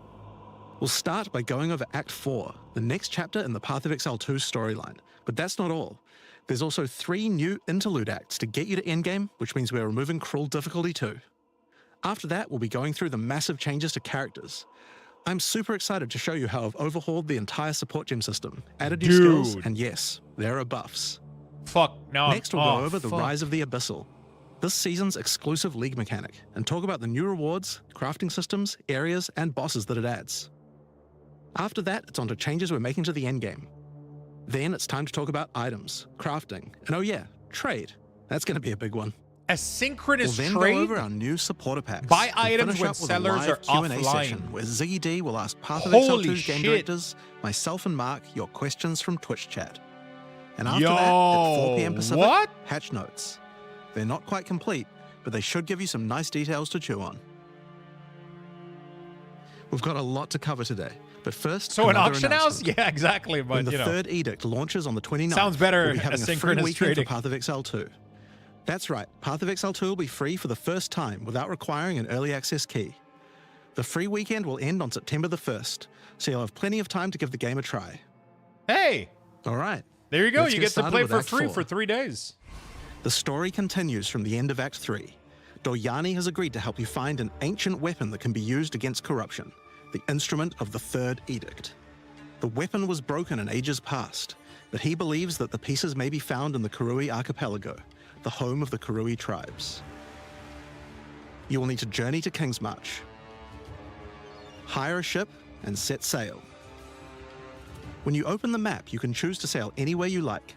We'll start by going over Act 4, the next chapter in the Path of Exile 2 storyline. But that's not all. There's also 3 new interlude acts to get you to endgame, which means we're removing Cruel difficulty too. After that, we'll be going through the massive changes to characters. I'm super excited to show you how I've overhauled the entire support gem system, added new skills, and yes, there are buffs. Fuck. No. Next, we'll go over the Rise of the Abyssal, this season's exclusive league mechanic, and talk about the new rewards, crafting systems, areas, and bosses that it adds. After that, it's on to changes we're making to the endgame. Then it's time to talk about items, crafting, and oh yeah, trade. That's going to be a big one. Asynchronous We'll then trade? go over our new supporter packs. Buy and items finish when up with sellers a live are Q&A offline. session where Ziggy D will ask Path of Exile Holy 2's game shit. directors, myself and Mark, your questions from Twitch chat. And after that, at 4 p.m. Pacific, what? hatch notes. They're not quite complete, but they should give you some nice details to chew on. We've got a lot to cover today, but first, So an another auction house? announcement. Yeah, exactly. When But, the you know. third edict launches on the 29th, Sounds better we'll be having a free asynchronous weekend trading. for Path of Exile 2. That's right, Path of Exile 2 will be free for the first time without requiring an early access key. The free weekend will end on September the 1st, so you'll have plenty of time to give the game a try. Hey, All right. there you go. Let's You get get to started play with for Act free 4. for 3 days. The story continues from the end of Act 3. Doryani has agreed to help you find an ancient weapon that can be used against corruption, the instrument of the Third Edict. The weapon was broken in ages past, but he believes that the pieces may be found in the Karui archipelago, the home of the Karui tribes. You will need to journey to Kingsmarch, hire a ship, and set sail. When you open the map, you can choose to sail anywhere you like.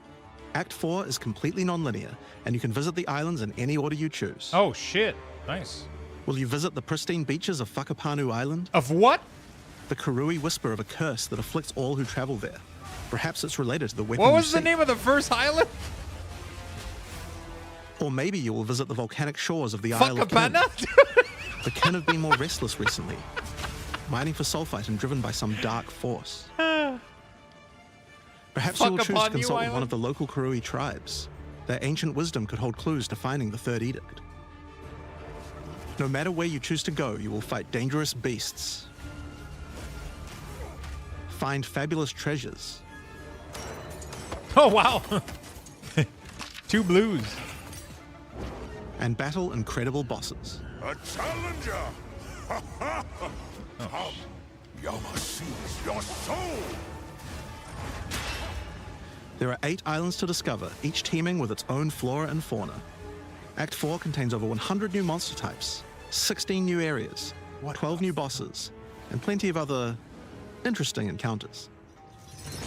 Act 4 is completely non-linear, and you can visit the islands in any order you choose. Oh, shit. Nice. Will you visit the pristine beaches of Whakapanu Island? Of what? The Karui whisper of a curse that afflicts all who travel there. Perhaps it's related to the weapon What you was the seek. name of the first island? Or maybe you will visit the volcanic shores of the Isle of Kin. Whakapana? The Kin have been more restless recently, mining for sulfite and driven by some dark force. Perhaps you will choose to Whakapanu consult with Island? one of the local Karui tribes. Their ancient wisdom could hold clues to finding the Third Edict. No matter where you choose to go, you will fight dangerous beasts, find fabulous treasures, Oh, wow. 2 blues. and battle incredible bosses. A challenger! Come, Yama sees your soul! There are 8 islands to discover, each teeming with its own flora and fauna. Act 4 contains over 100 new monster types, 16 new areas, 12 new bosses, and plenty of other interesting encounters.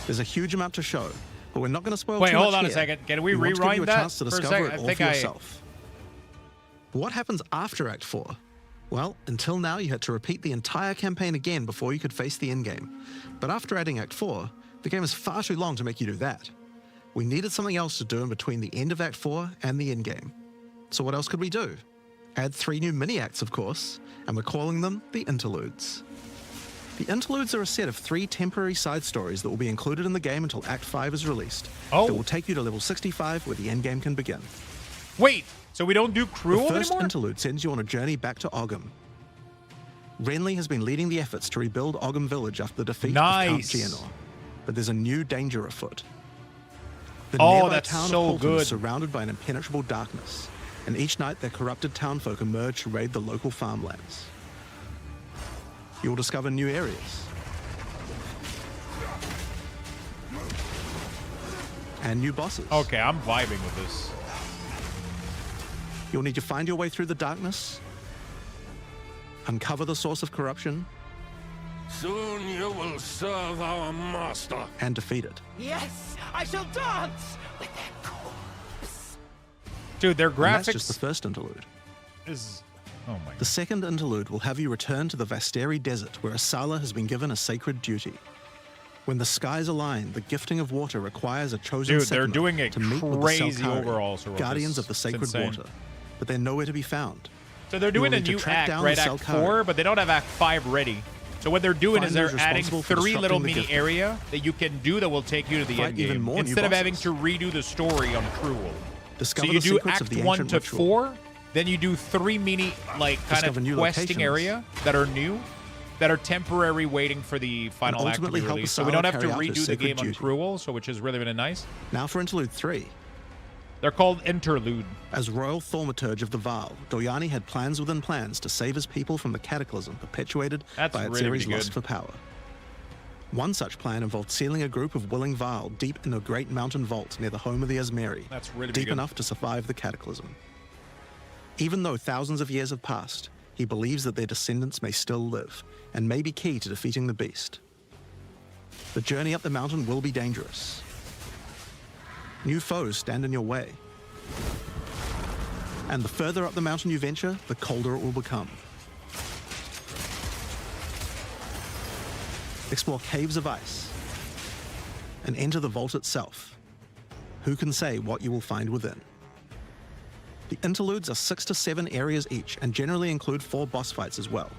There's a huge amount to show, but we're not going to spoil Wait, too much hold on a here. second. Can we want to give you rewind a that chance to for a discover second? it I all think for I- yourself. What happens after Act 4? Well, until now you had to repeat the entire campaign again before you could face the endgame. But after adding Act 4, the game is far too long to make you do that. We needed something else to do in between the end of Act 4 and the endgame. So what else could we do? Add 3 new mini-acts, of course, and we're calling them the Interludes. The Interludes are a set of 3 temporary side stories that will be included in the game until Act 5 is released. Oh. That will take you to level 65 where the endgame can begin. Wait, so we don't do The Cruel first anymore? interlude sends you on a journey back to Ogham. Renly has been leading the efforts to rebuild Ogham Village after the defeat of Count Nice. Geonor, but there's a new danger afoot. The Oh, nearby that's town so of Halton good. is surrounded by an impenetrable darkness, and each night their corrupted townfolk emerge to raid the local farmlands. You will discover new areas and new bosses. Okay, I'm vibing with this. You'll need to find your way through the darkness, uncover the source of corruption, Soon you will serve our master. and defeat it. Yes, I shall dance with their corpse. Dude, their And that's graphics just the first interlude. is... Oh my The god. second interlude will have you return to the Vasteri Desert, where Asala has been given a sacred duty. When the skies align, the gifting of water requires a chosen Dude, they're Sigma doing a to meet with the crazy Selkari, overalls for guardians this. of the It's sacred insane. water. But they're nowhere to be found. So they're doing will a need to new track act, down right? the Act Selkari. 4, but they don't have Act 5 ready. So what they're doing is Find they're those adding responsible for 3 little disrupting the mini gifting. area that you can do that will take you to the Fight end even game. more new Instead of having bosses. to redo the story on Cruel. Discover So you the do secrets Act of the 1 ancient to ritual. 4, then you do 3 mini, like, kind Discover of new questing locations. area that are new, that are temporary waiting for the final act to ultimately be help released. So Asala we don't have to carry out his redo the sacred game on duty. Cruel, so which is really, really nice. Now for interlude 3. They're called Interlude. As royal thaumaturge of the Vaal, Doyani had plans within plans to save his people from the cataclysm perpetuated That's by really, Atzeri's really lust good. for power. One such plan involved sealing a group of willing Vaal deep in a great mountain vault near the home of the Asmeri, That's really deep good. enough to survive the cataclysm. Even though thousands of years have passed, he believes that their descendants may still live and may be key to defeating the beast. The journey up the mountain will be dangerous. New foes stand in your way. And the further up the mountain you venture, the colder it will become. Explore caves of ice and enter the vault itself. Who can say what you will find within? The interludes are 6 to 7 areas each and generally include 4 boss fights as well.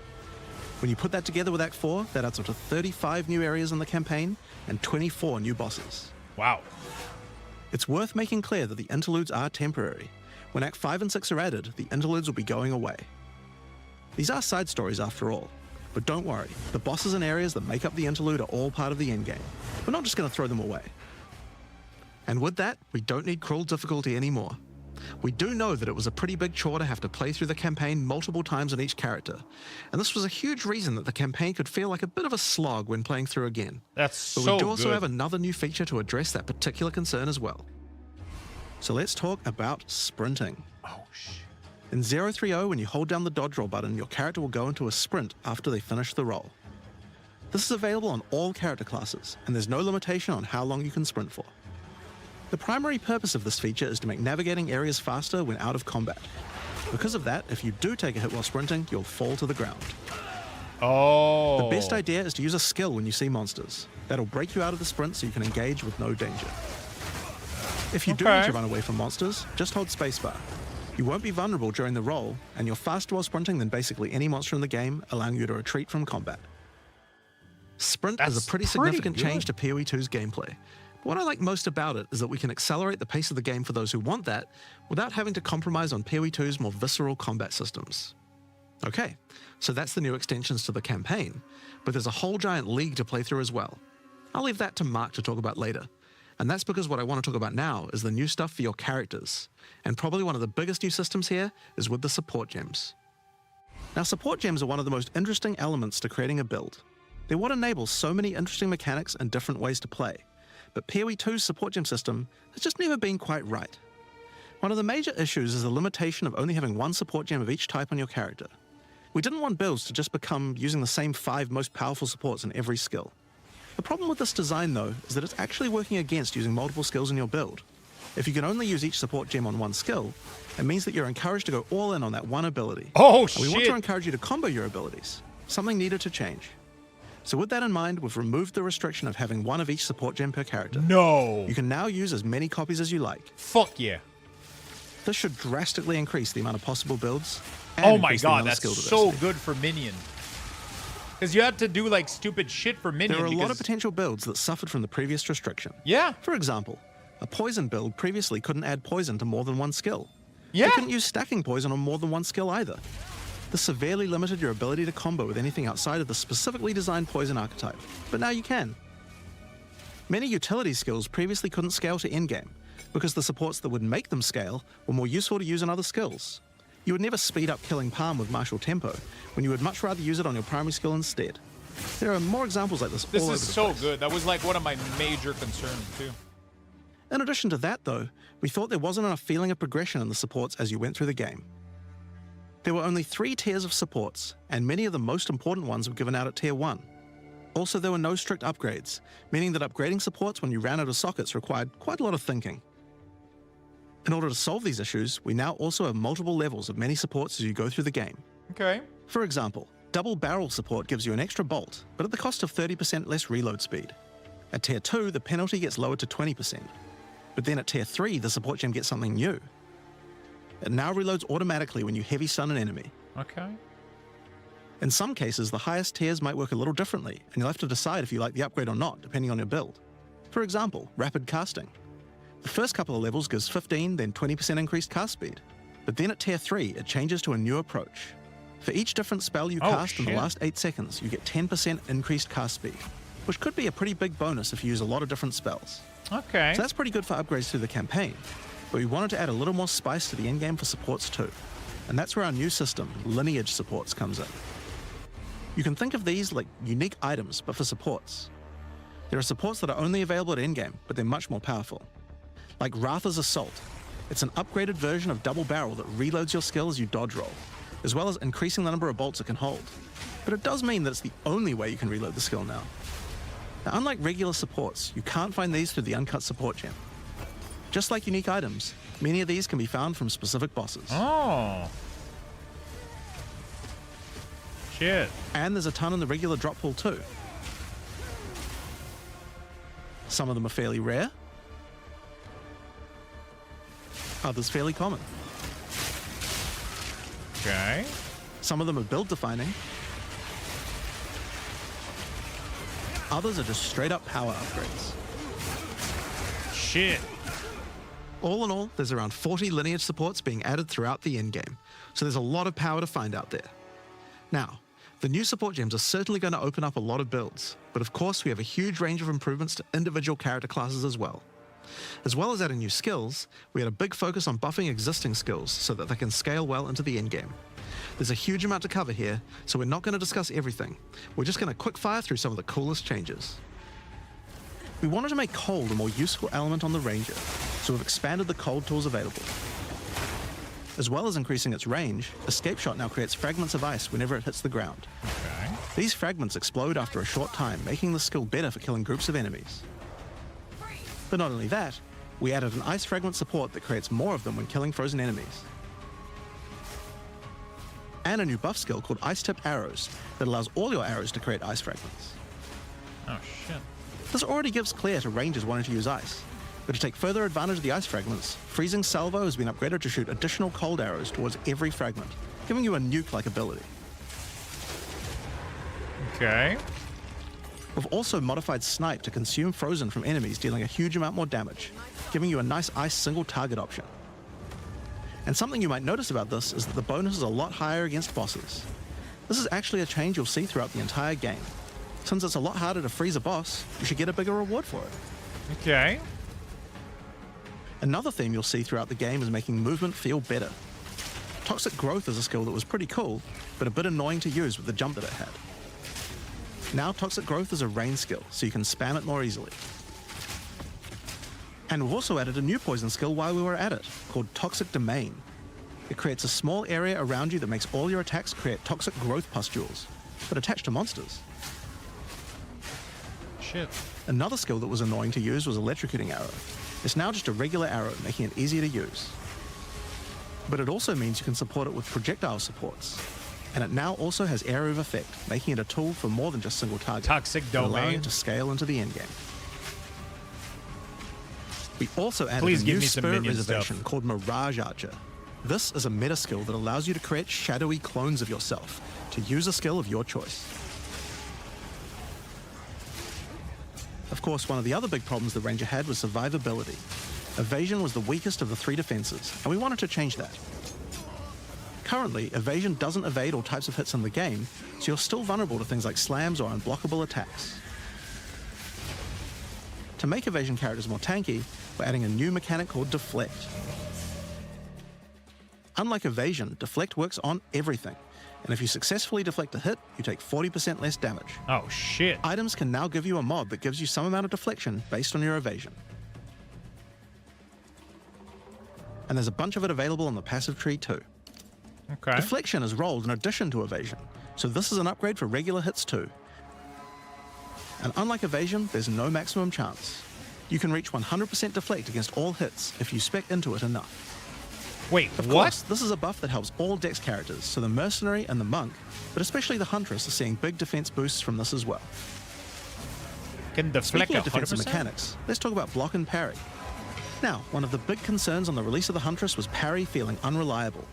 When you put that together with Act 4, that adds up to 35 new areas in the campaign and 24 new bosses. Wow. It's worth making clear that the interludes are temporary. When Act 5 and 6 are added, the interludes will be going away. These are side stories after all, but don't worry, the bosses and areas that make up the interlude are all part of the endgame. We're not just going to throw them away. And with that, we don't need cruel difficulty anymore. We do know that it was a pretty big chore to have to play through the campaign multiple times on each character, and this was a huge reason that the campaign could feel like a bit of a slog when playing through again. That's But so we do also good. have another new feature to address that particular concern as well. So let's talk about sprinting. Oh, shit. In 030, when you hold down the dodge roll button, your character will go into a sprint after they finish the roll. This is available on all character classes, and there's no limitation on how long you can sprint for. The primary purpose of this feature is to make navigating areas faster when out of combat. Because of that, if you do take a hit while sprinting, you'll fall to the ground. Oh. The best idea is to use a skill when you see monsters. That'll break you out of the sprint so you can engage with no danger. If you do need to run away from monsters, just hold spacebar. You won't be vulnerable during the roll, and you're faster while sprinting than basically any monster in the game, allowing you to retreat from combat. Sprint is a pretty significant change to PoE 2's gameplay. But what I like most about it is that we can accelerate the pace of the game for those who want that, without having to compromise on PoE 2's more visceral combat systems. Okay, so that's the new extensions to the campaign, but there's a whole giant league to play through as well. I'll leave that to Mark to talk about later. And that's because what I want to talk about now is the new stuff for your characters. And probably one of the biggest new systems here is with the support gems. Now, support gems are one of the most interesting elements to creating a build. They're what enables so many interesting mechanics and different ways to play. But PoE 2's support gem system has just never been quite right. One of the major issues is the limitation of only having one support gem of each type on your character. We didn't want builds to just become using the same 5 most powerful supports in every skill. The problem with this design, though, is that it's actually working against using multiple skills in your build. If you can only use each support gem on one skill, it means that you're encouraged to go all in on that one ability. Oh, shit! And we want to encourage you to combo your abilities, something needed to change. So with that in mind, we've removed the restriction of having one of each support gem per character. No! You can now use as many copies as you like. Fuck yeah. This should drastically increase the amount of possible builds. And Oh my increase the amount god, of skill that's diversity. so good for minion. Because you had to do like stupid shit for minion. There are a lot of because- potential builds that suffered from the previous restriction. Yeah. For example, a poison build previously couldn't add poison to more than one skill. Yeah. They couldn't use stacking poison on more than one skill either. This severely limited your ability to combo with anything outside of the specifically designed poison archetype, but now you can. Many utility skills previously couldn't scale to endgame, because the supports that would make them scale were more useful to use in other skills. You would never speed up killing Palm with martial tempo, when you would much rather use it on your primary skill instead. There are more examples like this all over the This is so place. good. That was like one of my major concerns too. In addition to that, though, we thought there wasn't enough feeling of progression in the supports as you went through the game. There were only 3 tiers of supports, and many of the most important ones were given out at Tier 1. Also, there were no strict upgrades, meaning that upgrading supports when you ran out of sockets required quite a lot of thinking. In order to solve these issues, we now also have multiple levels of many supports as you go through the game. Okay. For example, double barrel support gives you an extra bolt, but at the cost of 30% less reload speed. At Tier 2, the penalty gets lowered to 20%. But then at Tier 3, the support gem gets something new. It now reloads automatically when you heavy stun an enemy. Okay. In some cases, the highest tiers might work a little differently, and you'll have to decide if you like the upgrade or not, depending on your build. For example, rapid casting. The first couple of levels gives 15, then 20% increased cast speed. But then at Tier 3, it changes to a new approach. For each different spell you cast in the last 8 seconds, you get 10% increased cast speed, which could be a pretty big bonus if you use a lot of different spells. Okay. So that's pretty good for upgrades through the campaign, but we wanted to add a little more spice to the endgame for supports too. And that's where our new system, Lineage Supports, comes in. You can think of these like unique items, but for supports. There are supports that are only available at endgame, but they're much more powerful. Like Ratha's Assault. It's an upgraded version of Double Barrel that reloads your skill as you dodge roll, as well as increasing the number of bolts it can hold. But it does mean that it's the only way you can reload the skill now. Now, unlike regular supports, you can't find these through the uncut support gem. Just like unique items, many of these can be found from specific bosses. Oh. Shit. And there's a ton in the regular drop pool too. Some of them are fairly rare. Others fairly common. Okay. Some of them are build defining. Others are just straight up power upgrades. Shit. All in all, there's around 40 lineage supports being added throughout the endgame, so there's a lot of power to find out there. Now, the new support gems are certainly going to open up a lot of builds, but of course we have a huge range of improvements to individual character classes as well. As well as adding new skills, we had a big focus on buffing existing skills so that they can scale well into the endgame. There's a huge amount to cover here, so we're not going to discuss everything. We're just going to quick fire through some of the coolest changes. We wanted to make cold a more useful element on the Ranger, so we've expanded the cold tools available. As well as increasing its range, Escape Shot now creates fragments of ice whenever it hits the ground. Okay. These fragments explode after a short time, making the skill better for killing groups of enemies. But not only that, we added an ice fragment support that creates more of them when killing frozen enemies. And a new buff skill called Ice-Tipped Arrows that allows all your arrows to create ice fragments. Oh, shit. This already gives clear to rangers wanting to use ice, but to take further advantage of the ice fragments, Freezing Salvo has been upgraded to shoot additional cold arrows towards every fragment, giving you a nuke-like ability. Okay. We've also modified Snipe to consume frozen from enemies, dealing a huge amount more damage, giving you a nice ice single target option. And something you might notice about this is that the bonus is a lot higher against bosses. This is actually a change you'll see throughout the entire game. Since it's a lot harder to freeze a boss, you should get a bigger reward for it. Okay. Another theme you'll see throughout the game is making movement feel better. Toxic Growth is a skill that was pretty cool, but a bit annoying to use with the jump that it had. Now Toxic Growth is a range skill, so you can spam it more easily. And we've also added a new poison skill while we were at it, called Toxic Domain. It creates a small area around you that makes all your attacks create toxic growth pustules, but attached to monsters. Shit. Another skill that was annoying to use was Electrocuting Arrow. It's now just a regular arrow, making it easier to use. But it also means you can support it with projectile supports. And it now also has Area of Effect, making it a tool for more than just single target. Toxic allowing Domain. it to scale into the endgame. We also added Please a give new me some spirit minion reservation stuff. called Mirage Archer. This is a meta skill that allows you to create shadowy clones of yourself to use a skill of your choice. Of course, one of the other big problems the Ranger had was survivability. Evasion was the weakest of the three defenses, and we wanted to change that. Currently, Evasion doesn't evade all types of hits in the game, so you're still vulnerable to things like slams or unblockable attacks. To make Evasion characters more tanky, we're adding a new mechanic called Deflect. Unlike Evasion, Deflect works on everything, and if you successfully deflect a hit, you take 40% less damage. Oh, shit. Items can now give you a mod that gives you some amount of deflection based on your evasion. And there's a bunch of it available on the passive tree too. Okay. Deflection is rolled in addition to evasion, so this is an upgrade for regular hits too. And unlike evasion, there's no maximum chance. You can reach 100% deflect against all hits if you spec into it enough. Wait, Of what? course, this is a buff that helps all Dex characters, so the Mercenary and the Monk, but especially the Huntress, are seeing big defense boosts from this as well. Can deflect Speaking of defensive 100%? mechanics, let's talk about block and parry. Now, one of the big concerns on the release of the Huntress was parry feeling unreliable.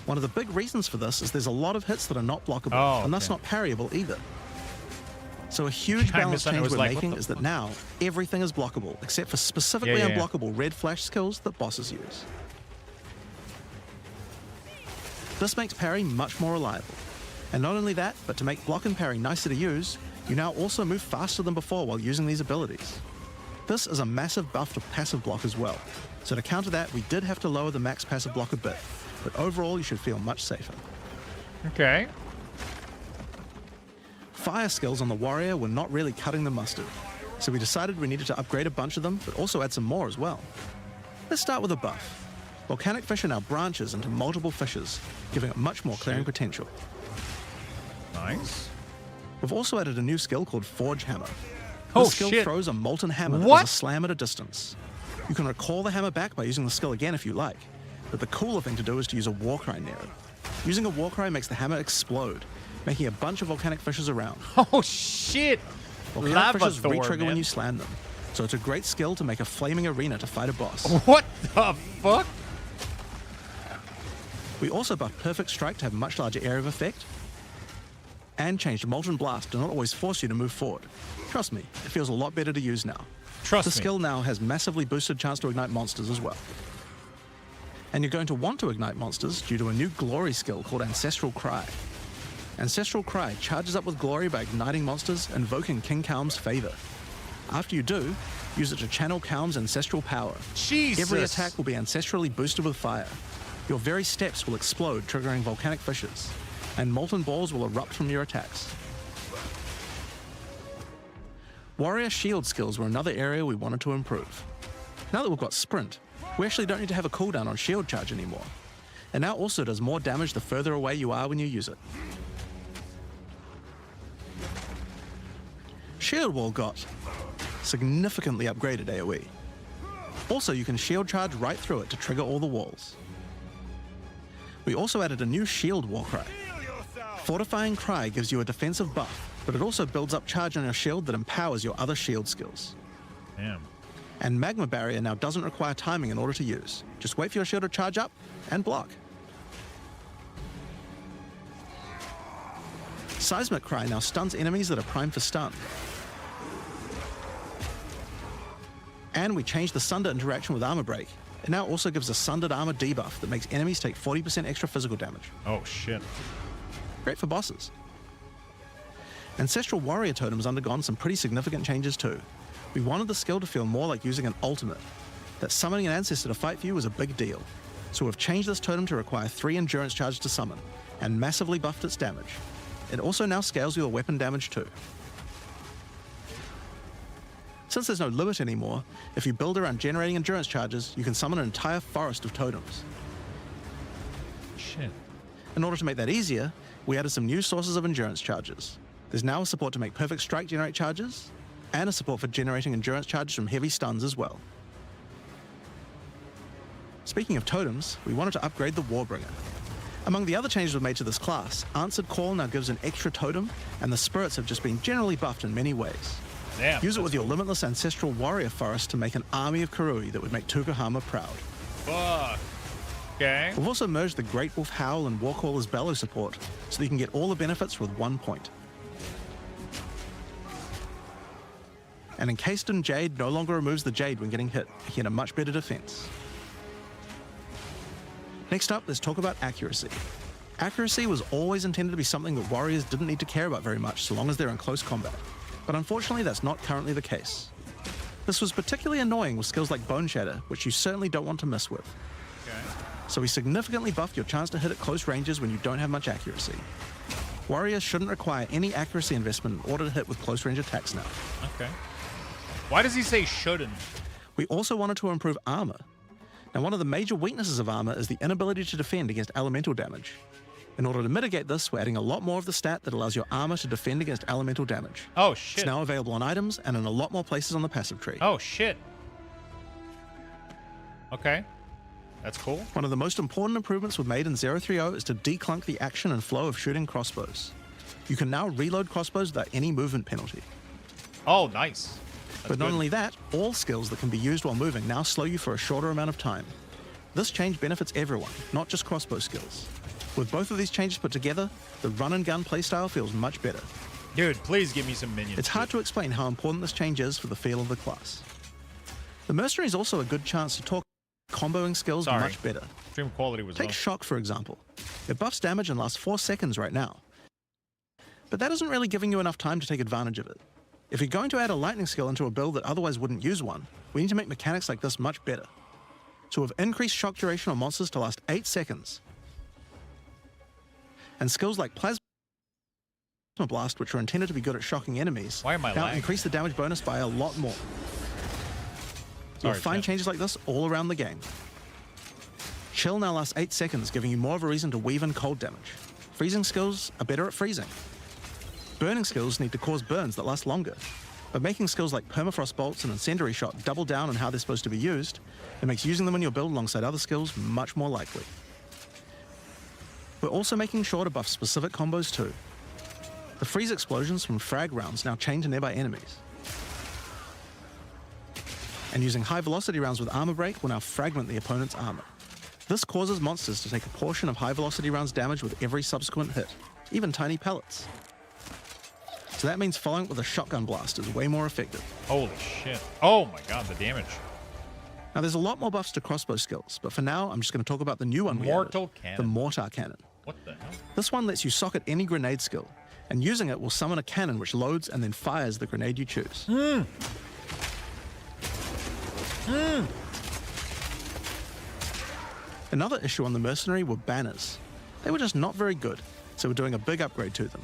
One of the big reasons for this is there's a lot of hits that are not blockable, Oh, and thus okay. not parryable either. So a huge I balance change was we're like, what making the is that fuck? now everything is blockable, except for specifically Yeah. unblockable red flash skills that bosses use. This makes parry much more reliable. And not only that, but to make block and parry nicer to use, you now also move faster than before while using these abilities. This is a massive buff to passive block as well. So to counter that, we did have to lower the max passive block a bit, but overall you should feel much safer. Okay. Fire skills on the warrior were not really cutting the mustard, so we decided we needed to upgrade a bunch of them, but also add some more as well. Let's start with a buff. Volcanic Fissure now branches into multiple fissures, giving it much more clearing potential. Nice. We've also added a new skill called Forge Hammer. Oh, This skill shit. throws a molten hammer that What? does a slam at a distance. You can recall the hammer back by using the skill again if you like, but the cooler thing to do is to use a Warcry near it. Using a Warcry makes the hammer explode, making a bunch of volcanic fissures around. Oh, shit. Volcanic Lava fissures Thor, re-trigger man. when you slam them, so it's a great skill to make a flaming arena to fight a boss. What the fuck? We also buffed Perfect Strike to have much larger area of effect, and changed Molten Blast to not always force you to move forward. Trust me, it feels a lot better to use now. Trust The me. skill now has massively boosted chance to ignite monsters as well. And you're going to want to ignite monsters due to a new glory skill called Ancestral Cry. Ancestral Cry charges up with glory by igniting monsters, invoking King Kaum's favor. After you do, use it to channel Kaum's ancestral power. Jesus. Every attack will be ancestrally boosted with fire. Your very steps will explode, triggering volcanic fissures, and molten balls will erupt from your attacks. Warrior shield skills were another area we wanted to improve. Now that we've got sprint, we actually don't need to have a cooldown on shield charge anymore. It now also does more damage the further away you are when you use it. Shield Wall got significantly upgraded AoE. Also, you can shield charge right through it to trigger all the walls. We also added a new shield war cry. Fortifying Cry gives you a defensive buff, but it also builds up charge on your shield that empowers your other shield skills. Damn. And Magma Barrier now doesn't require timing in order to use. Just wait for your shield to charge up and block. Seismic Cry now stuns enemies that are primed for stun. And we changed the Sunder interaction with Armor Break. It now also gives a Sundered Armor debuff that makes enemies take 40% extra physical damage. Oh, shit. Great for bosses. Ancestral Warrior Totem has undergone some pretty significant changes too. We wanted the skill to feel more like using an ultimate. That summoning an ancestor to fight for you was a big deal. So we've changed this totem to require 3 endurance charges to summon, and massively buffed its damage. It also now scales with your weapon damage too. Since there's no limit anymore, if you build around generating endurance charges, you can summon an entire forest of totems. Shit. In order to make that easier, we added some new sources of endurance charges. There's now a support to make Perfect Strike generate charges, and a support for generating endurance charges from heavy stuns as well. Speaking of totems, we wanted to upgrade the Warbringer. Among the other changes we've made to this class, Answered Call now gives an extra totem, and the spirits have just been generally buffed in many ways. Damn. Use it with your limitless ancestral warrior forest to make an army of Karui that would make Tukahama proud. Fuck. Okay. We've also merged the Great Wolf Howl and Warcaller's Bellow support, so that you can get all the benefits with 1 point. And Encased in Jade no longer removes the Jade when getting hit, making it a much better defense. Next up, let's talk about accuracy. Accuracy was always intended to be something that warriors didn't need to care about very much so long as they're in close combat. But unfortunately, that's not currently the case. This was particularly annoying with skills like Bone Shatter, which you certainly don't want to mess with. Okay. So we significantly buffed your chance to hit at close ranges when you don't have much accuracy. Warriors shouldn't require any accuracy investment in order to hit with close range attacks now. Okay. Why does he say shouldn't? We also wanted to improve armor. Now, one of the major weaknesses of armor is the inability to defend against elemental damage. In order to mitigate this, we're adding a lot more of the stat that allows your armor to defend against elemental damage. Oh, It's shit. now available on items and in a lot more places on the passive tree. Oh, shit. Okay. That's cool. One of the most important improvements we've made in 030 is to declunk the action and flow of shooting crossbows. You can now reload crossbows without any movement penalty. Oh, nice. But not only that, all skills that can be used while moving now slow you for a shorter amount of time. This change benefits everyone, not just crossbow skills. With both of these changes put together, the run and gun playstyle feels much better. Dude, please give me some minions. It's hard to explain how important this change is for the feel of the class. The Mercenary is also a good chance to talk comboing skills Sorry. much better. Stream quality was Take low. Shock, for example. It buffs damage and lasts 4 seconds right now. But that isn't really giving you enough time to take advantage of it. If you're going to add a lightning skill into a build that otherwise wouldn't use one, we need to make mechanics like this much better. So we've increased shock duration on monsters to last 8 seconds. And skills like Plasma Blast, which are intended to be good at shocking enemies, Why am I now lagging? increase the damage bonus by a lot more. Sorry, You'll find Chan. changes like this all around the game. Chill now lasts 8 seconds, giving you more of a reason to weave in cold damage. Freezing skills are better at freezing. Burning skills need to cause burns that last longer. But making skills like Permafrost Bolts and Incendiary Shot double down on how they're supposed to be used, it makes using them in your build alongside other skills much more likely. We're also making sure to buff specific combos too. The freeze explosions from frag rounds now chain to nearby enemies. And using high velocity rounds with armor break will now fragment the opponent's armor. This causes monsters to take a portion of high velocity rounds damage with every subsequent hit, even tiny pellets. So that means following it with a shotgun blast is way more effective. Holy shit. Oh my god, the damage. Now there's a lot more buffs to crossbow skills, but for now I'm just going to talk about the new one we added, Mortal Cannon. the Mortar Cannon. What the hell? This one lets you socket any grenade skill, and using it will summon a cannon which loads and then fires the grenade you choose. Another issue on the Mercenary were banners. They were just not very good, so we're doing a big upgrade to them.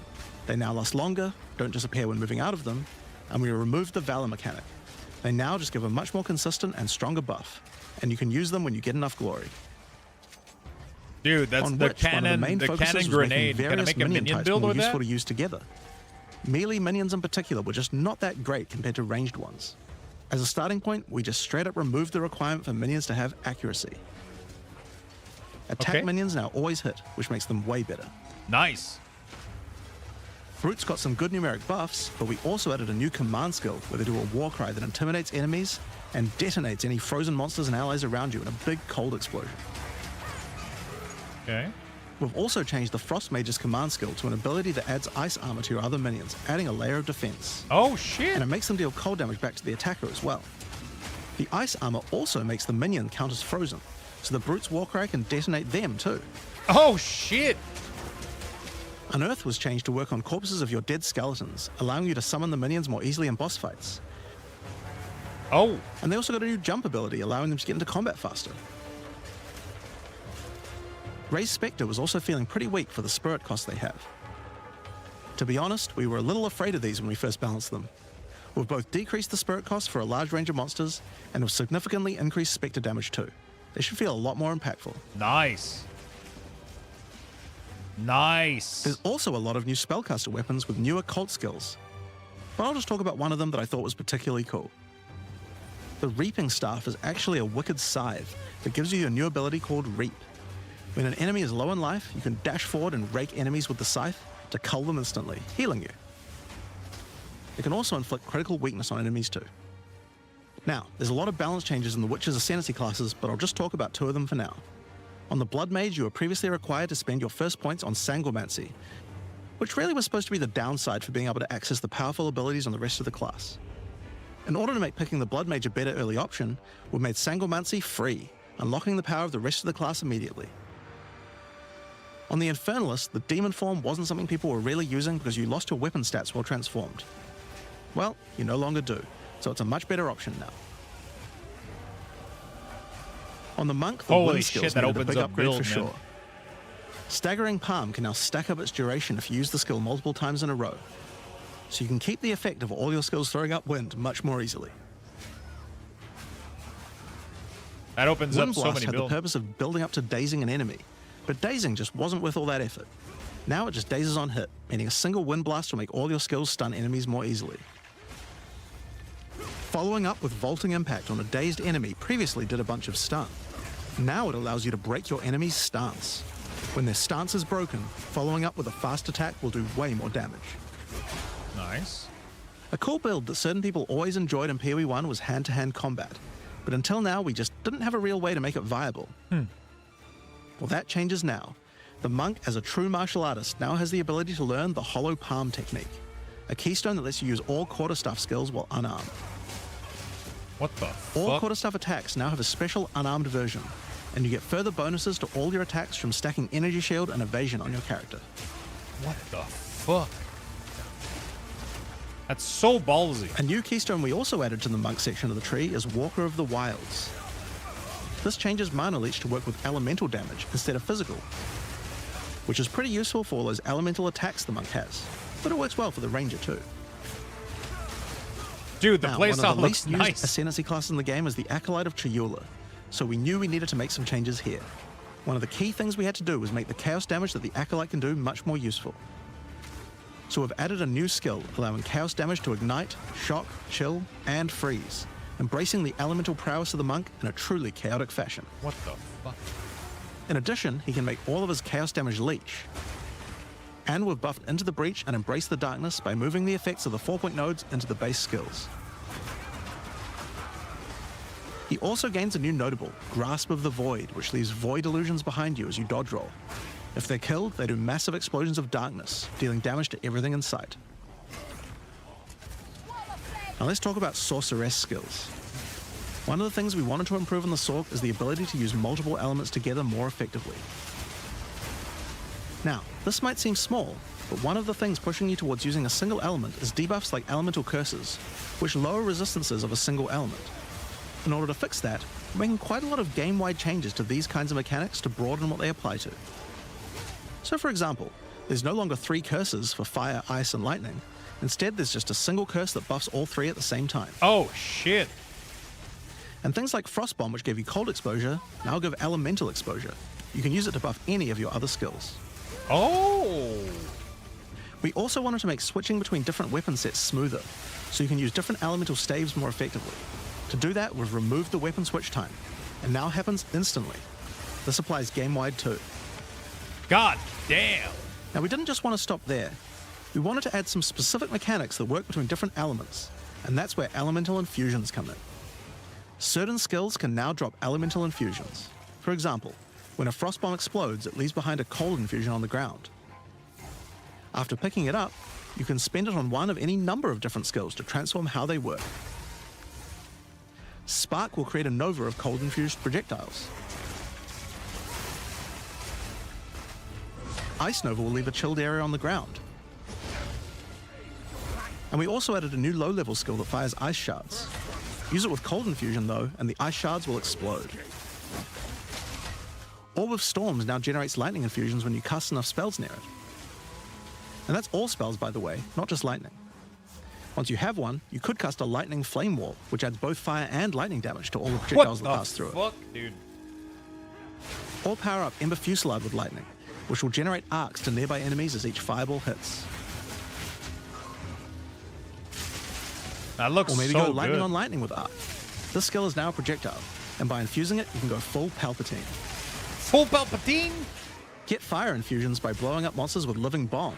They now last longer, don't disappear when moving out of them, and we removed the Valor mechanic. They now just give a much more consistent and stronger buff, and you can use them when you get enough glory. Dude, that's on the which one of cannon, main the focuses cannon was making grenade. Can I various make a minion minion types build more with that? useful to use together. Melee minions in particular were just not that great compared to ranged ones. As a starting point, we just straight up removed the requirement for minions to have accuracy. Attack Okay. minions now always hit, which makes them way better. Nice. Brutes got some good numeric buffs, but we also added a new command skill where they do a war cry that intimidates enemies and detonates any frozen monsters and allies around you in a big cold explosion. Okay. We've also changed the Frost Mage's command skill to an ability that adds ice armor to your other minions, adding a layer of defense. Oh, shit. And it makes them deal cold damage back to the attacker as well. The ice armor also makes the minion count as frozen, so the Brute's Warcry can detonate them too. Oh, shit. Unearth was changed to work on corpses of your dead skeletons, allowing you to summon the minions more easily in boss fights. Oh. And they also got a new jump ability, allowing them to get into combat faster. Ray's Spectre was also feeling pretty weak for the spirit cost they have. To be honest, we were a little afraid of these when we first balanced them. We've both decreased the spirit cost for a large range of monsters, and have significantly increased Spectre damage too. They should feel a lot more impactful. Nice. Nice. There's also a lot of new spellcaster weapons with newer cult skills. But I'll just talk about one of them that I thought was particularly cool. The Reaping Staff is actually a wicked scythe that gives you a new ability called Reap. When an enemy is low in life, you can dash forward and rake enemies with the scythe to cull them instantly, healing you. It can also inflict critical weakness on enemies too. Now, there's a lot of balance changes in the Witch's Ascendancy classes, but I'll just talk about two of them for now. On the Blood Mage, you were previously required to spend your first points on Sangomancy, which really was supposed to be the downside for being able to access the powerful abilities on the rest of the class. In order to make picking the Blood Mage a better early option, we've made Sangomancy free, unlocking the power of the rest of the class immediately. On the Infernalist, the Demon form wasn't something people were really using because you lost your weapon stats while transformed. Well, you no longer do, so it's a much better option now. On the Monk, the Holy wind skills shit, that needed a opens big up upgrade build, for man. sure. Staggering Palm can now stack up its duration if you use the skill multiple times in a row, so you can keep the effect of all your skills throwing up wind much more easily. That opens Wind up so Blast many had the builds. purpose of building up to dazing an enemy, but dazing just wasn't worth all that effort. Now it just dazes on hit, meaning a single Wind Blast will make all your skills stun enemies more easily. Following up with Vaulting Impact on a dazed enemy previously did a bunch of stun. Now it allows you to break your enemy's stance. When their stance is broken, following up with a fast attack will do way more damage. Nice. A cool build that certain people always enjoyed in PoE 1 was hand-to-hand combat, but until now we just didn't have a real way to make it viable. Well, that changes now. The Monk, as a true martial artist, now has the ability to learn the Hollow Palm technique, a keystone that lets you use all quarterstaff skills while unarmed. What the All fuck? quarterstaff attacks now have a special unarmed version, and you get further bonuses to all your attacks from stacking Energy Shield and Evasion on your character. What the fuck? That's so ballsy. A new keystone we also added to the Monk section of the tree is Walker of the Wilds. This changes Mana Leech to work with elemental damage instead of physical, which is pretty useful for all those elemental attacks the Monk has, but it works well for the Ranger too. Dude, the Now, one of playstyle the looks least used nice. Ascendancy class in the game is the Acolyte of Chayula, so we knew we needed to make some changes here. One of the key things we had to do was make the chaos damage that the Acolyte can do much more useful. So we've added a new skill, allowing chaos damage to ignite, shock, chill, and freeze, embracing the elemental prowess of the Monk in a truly chaotic fashion. What the fuck? In addition, he can make all of his chaos damage leech. And we've buffed Into the Breach and Embrace the Darkness by moving the effects of the 4-point nodes into the base skills. He also gains a new notable, Grasp of the Void, which leaves void illusions behind you as you dodge roll. If they're killed, they do massive explosions of darkness, dealing damage to everything in sight. Now let's talk about Sorceress skills. One of the things we wanted to improve on the Sorc is the ability to use multiple elements together more effectively. Now, this might seem small, but one of the things pushing you towards using a single element is debuffs like Elemental Curses, which lower resistances of a single element. In order to fix that, we're making quite a lot of game-wide changes to these kinds of mechanics to broaden what they apply to. So for example, there's no longer 3 curses for fire, ice, and lightning. Instead, there's just a single curse that buffs all 3 at the same time. Oh, shit. And things like Frostbomb, which gave you cold exposure, now give elemental exposure. You can use it to buff any of your other skills. Oh! We also wanted to make switching between different weapon sets smoother, so you can use different elemental staves more effectively. To do that, we've removed the weapon switch time, and now happens instantly. This applies game-wide too. God damn! Now, we didn't just want to stop there. We wanted to add some specific mechanics that work between different elements, and that's where elemental infusions come in. Certain skills can now drop elemental infusions. For example, when a frost bomb explodes, it leaves behind a cold infusion on the ground. After picking it up, you can spend it on one of any number of different skills to transform how they work. Spark will create a nova of cold-infused projectiles. Ice Nova will leave a chilled area on the ground. And we also added a new low-level skill that fires ice shards. Use it with cold infusion though, and the ice shards will explode. Orb of Storms now generates lightning infusions when you cast enough spells near it. And that's all spells, by the way, not just lightning. Once you have one, you could cast a lightning flame wall, which adds both fire and lightning damage to all the projectiles that pass through it. What the fuck, dude? Or power up Ember Fusillade with lightning, which will generate arcs to nearby enemies as each fireball hits. That looks Or maybe so go lightning good. on lightning with arc. This skill is now a projectile, and by infusing it, you can go full Palpatine. Full Palpatine? Get fire infusions by blowing up monsters with Living Bomb.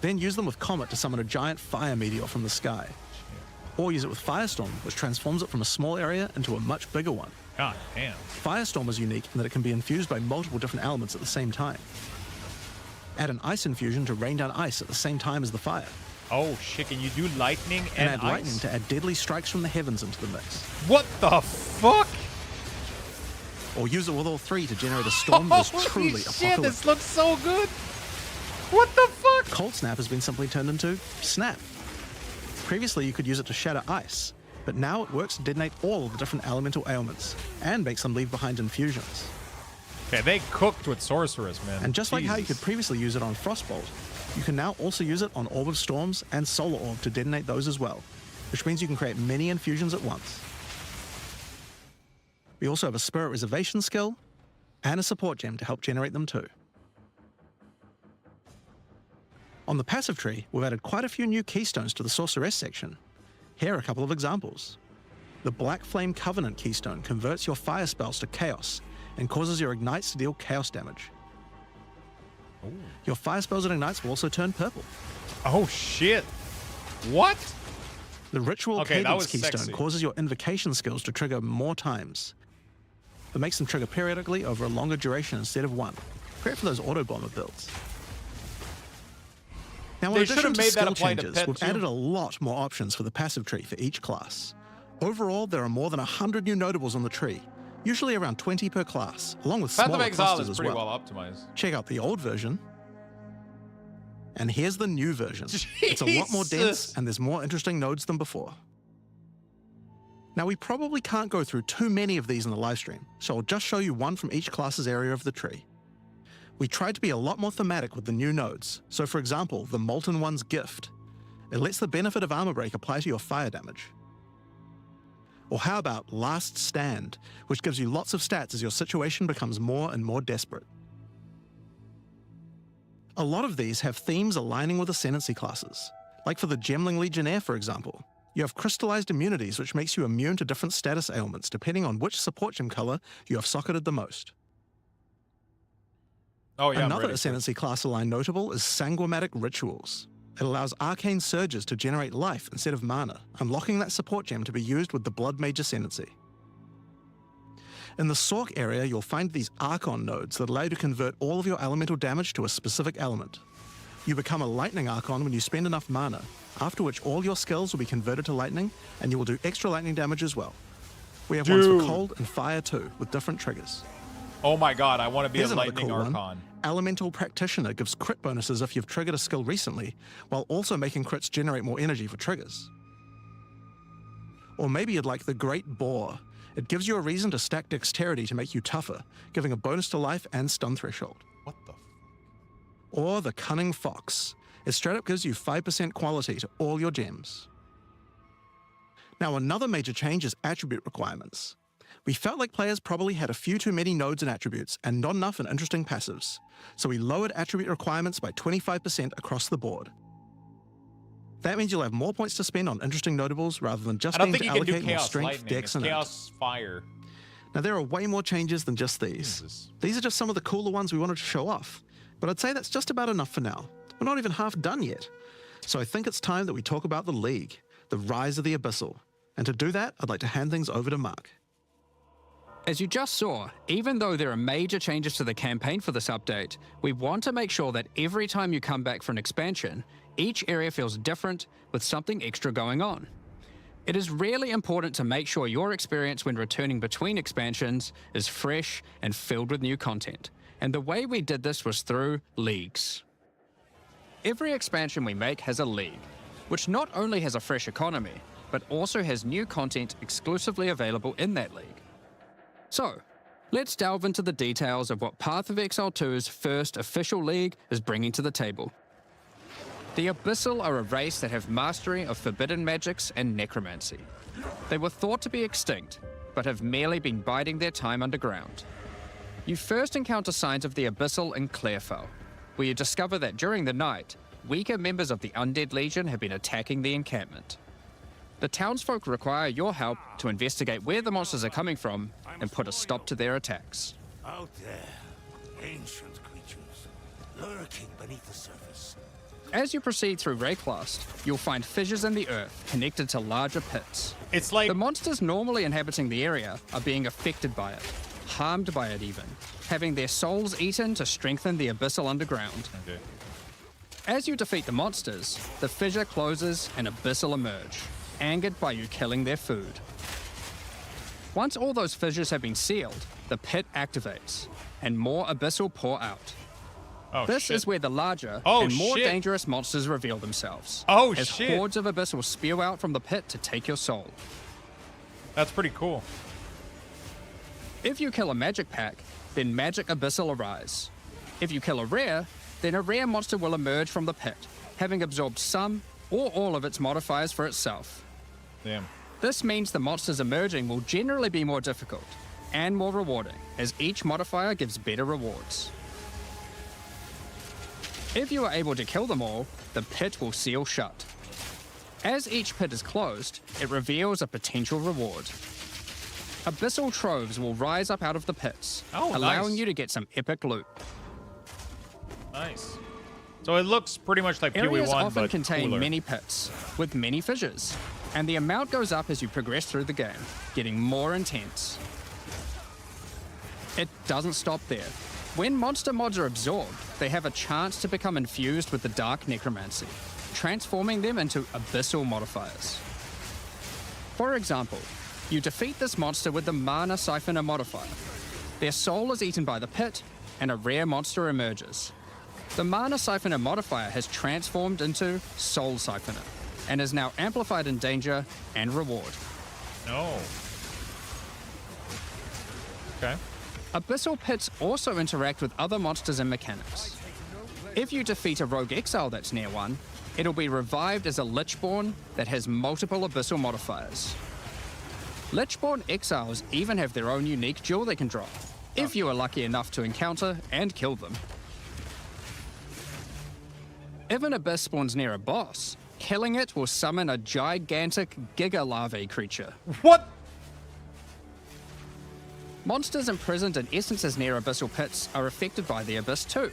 Then use them with Comet to summon a giant fire meteor from the sky. Or use it with Firestorm, which transforms it from a small area into a much bigger one. God damn. Firestorm is unique in that it can be infused by multiple different elements at the same time. Add an ice infusion to rain down ice at the same time as the fire. Oh shit, can you do lightning And and add lightning ice? to add deadly strikes from the heavens into the mix. What the fuck? Or use it with all three to generate a storm that is Holy truly shit, apocalyptic. this looks so good. What the fuck? Cold Snap has been simply turned into Snap. Previously, you could use it to shatter ice, but now it works to detonate all of the different elemental ailments and makes them leave behind infusions. Okay, they cooked with Sorceress, man. And just like how you Jesus. could previously use it on Frostbolt, you can now also use it on Orb of Storms and Solar Orb to detonate those as well, which means you can create many infusions at once. We also have a Spirit Reservation skill and a support gem to help generate them too. On the passive tree, we've added quite a few new Keystones to the Sorceress section. Here are a couple of examples. The Black Flame Covenant Keystone converts your fire spells to chaos and causes your ignites to deal chaos damage. Ooh. Your fire spells and ignites will also turn purple. Oh shit. What? The Ritual Okay, that Cadence was Keystone sexy. causes your invocation skills to trigger more times. It makes them trigger periodically over a longer duration instead of one. Great for those auto-bomber builds. Now, in They should addition have to made that skill apply to changes, pet we've too. added a lot more options for the passive tree for each class. Overall, there are more than 100 new notables on the tree, usually around 20 per class, along with Path of smaller Exile clusters is as pretty well. well optimized. Check out the old version. And here's the new version. It's a lot more dense, Jesus. and there's more interesting nodes than before. Now, we probably can't go through too many of these in the live stream, so I'll just show you one from each class's area of the tree. We tried to be a lot more thematic with the new nodes. So for example, the Molten One's Gift. It lets the benefit of Armor Break apply to your fire damage. Or how about Last Stand, which gives you lots of stats as your situation becomes more and more desperate. A lot of these have themes aligning with Ascendancy classes. Like for the Gemling Legionnaire, for example. You have crystallized immunities, which makes you immune to different status ailments depending on which support gem color you have socketed the most. Oh yeah, I'm Another ready. Ascendancy class aligned notable is Sanguimatic Rituals. It allows arcane surges to generate life instead of mana, unlocking that support gem to be used with the Blood Mage Ascendancy. In the Sork area, you'll find these Archon nodes that allow you to convert all of your elemental damage to a specific element. You become a Lightning Archon when you spend enough mana, after which all your skills will be converted to lightning, and you will do extra lightning damage as well. We have ones Dude. for cold and fire too, with different triggers. Oh my god, I want to be Here's a another lightning cool one. archon. Elemental Practitioner gives crit bonuses if you've triggered a skill recently, while also making crits generate more energy for triggers. Or maybe you'd like the Great Boar. It gives you a reason to stack dexterity to make you tougher, giving a bonus to life and stun threshold. What the? Or the Cunning Fox. It straight up gives you 5% quality to all your gems. Now, another major change is attribute requirements. We felt like players probably had a few too many nodes and attributes and not enough in interesting passives, so we lowered attribute requirements by 25% across the board. That means you'll have more points to spend on interesting notables rather than just I don't being think to you can do allocate more Chaos strength, Lightning. dex, It's and int. Chaos Fire. Now there are way more changes than just these. Jesus. These are just some of the cooler ones we wanted to show off, but I'd say that's just about enough for now. We're not even half done yet. So I think it's time that we talk about the League, the rise of the Abyssal. And to do that, I'd like to hand things over to Mark. As you just saw, even though there are major changes to the campaign for this update, we want to make sure that every time you come back for an expansion, each area feels different with something extra going on. It is really important to make sure your experience when returning between expansions is fresh and filled with new content. And the way we did this was through leagues. Every expansion we make has a league, which not only has a fresh economy, but also has new content exclusively available in that league. So, let's delve into the details of what Path of Exile 2's first official league is bringing to the table. The Abyssal are a race that have mastery of forbidden magics and necromancy. They were thought to be extinct, but have merely been biding their time underground. You first encounter signs of the Abyssal in Clarefell, where you discover that during the night, weaker members of the Undead Legion have been attacking the encampment. The townsfolk require your help to investigate where the monsters are coming from and put a stop to their attacks. Out there, ancient creatures, lurking beneath the surface. As you proceed through Rayclast, you'll find fissures in the earth connected to larger pits. It's like The monsters normally inhabiting the area are being affected by it, harmed by it even, having their souls eaten to strengthen the Abyssal underground. okay. As you defeat the monsters, the fissure closes and Abyssal emerge, angered by you killing their food. Once all those fissures have been sealed, the pit activates, and more Abyssal pour out. Oh, This shit. is where the larger Oh, and more shit. dangerous monsters reveal themselves. Oh, as shit. hordes of Abyssal spew out from the pit to take your soul. That's pretty cool. If you kill a magic pack, then magic Abyssal arise. If you kill a rare, then a rare monster will emerge from the pit, having absorbed some or all of its modifiers for itself. Damn. This means the monsters emerging will generally be more difficult and more rewarding, as each modifier gives better rewards. If you are able to kill them all, the pit will seal shut. As each pit is closed, it reveals a potential reward. Abyssal troves will rise up out of the pits, Oh, allowing nice. you to get some epic loot. Nice. So it looks pretty much like Areas PoE1, often but contain cooler. many pits, with many fissures, and the amount goes up as you progress through the game, getting more intense. It doesn't stop there. When monster mods are absorbed, they have a chance to become infused with the dark necromancy, transforming them into abyssal modifiers. For example, you defeat this monster with the Mana Siphoner modifier. Their soul is eaten by the pit, and a rare monster emerges. The Mana Siphoner modifier has transformed into Soul Siphoner, and is now amplified in danger and reward. No. Okay. Abyssal pits also interact with other monsters and mechanics. If you defeat a rogue exile that's near one, it'll be revived as a Lichborn that has multiple Abyssal modifiers. Lichborn exiles even have their own unique jewel they can drop, if you are lucky enough to encounter and kill them. If an abyss spawns near a boss, killing it will summon a gigantic Giga Larvae creature. What? Monsters imprisoned in essences near abyssal pits are affected by the abyss too.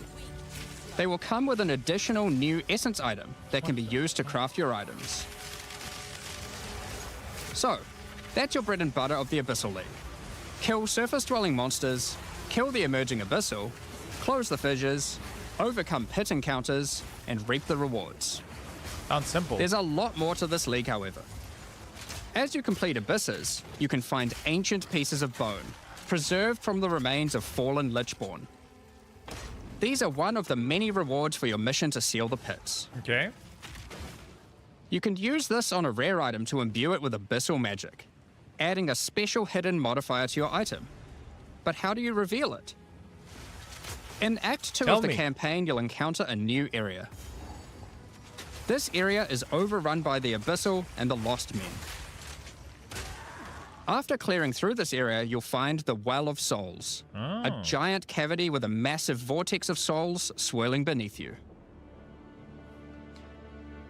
They will come with an additional new essence item that can be used to craft your items. So, that's your bread and butter of the Abyssal League. Kill surface-dwelling monsters, kill the emerging abyssal, close the fissures, overcome pit encounters, and reap the rewards. Sounds simple. There's a lot more to this league, however. As you complete abysses, you can find ancient pieces of bone, preserved from the remains of fallen Lichborn. These are one of the many rewards for your mission to seal the pits. Okay. You can use this on a rare item to imbue it with abyssal magic, adding a special hidden modifier to your item. But how do you reveal it? In Act 2 Tell of the me. campaign, you'll encounter a new area. This area is overrun by the Abyssal and the Lost Men. After clearing through this area, you'll find the Well of Souls, a giant cavity with a massive vortex of souls swirling beneath you.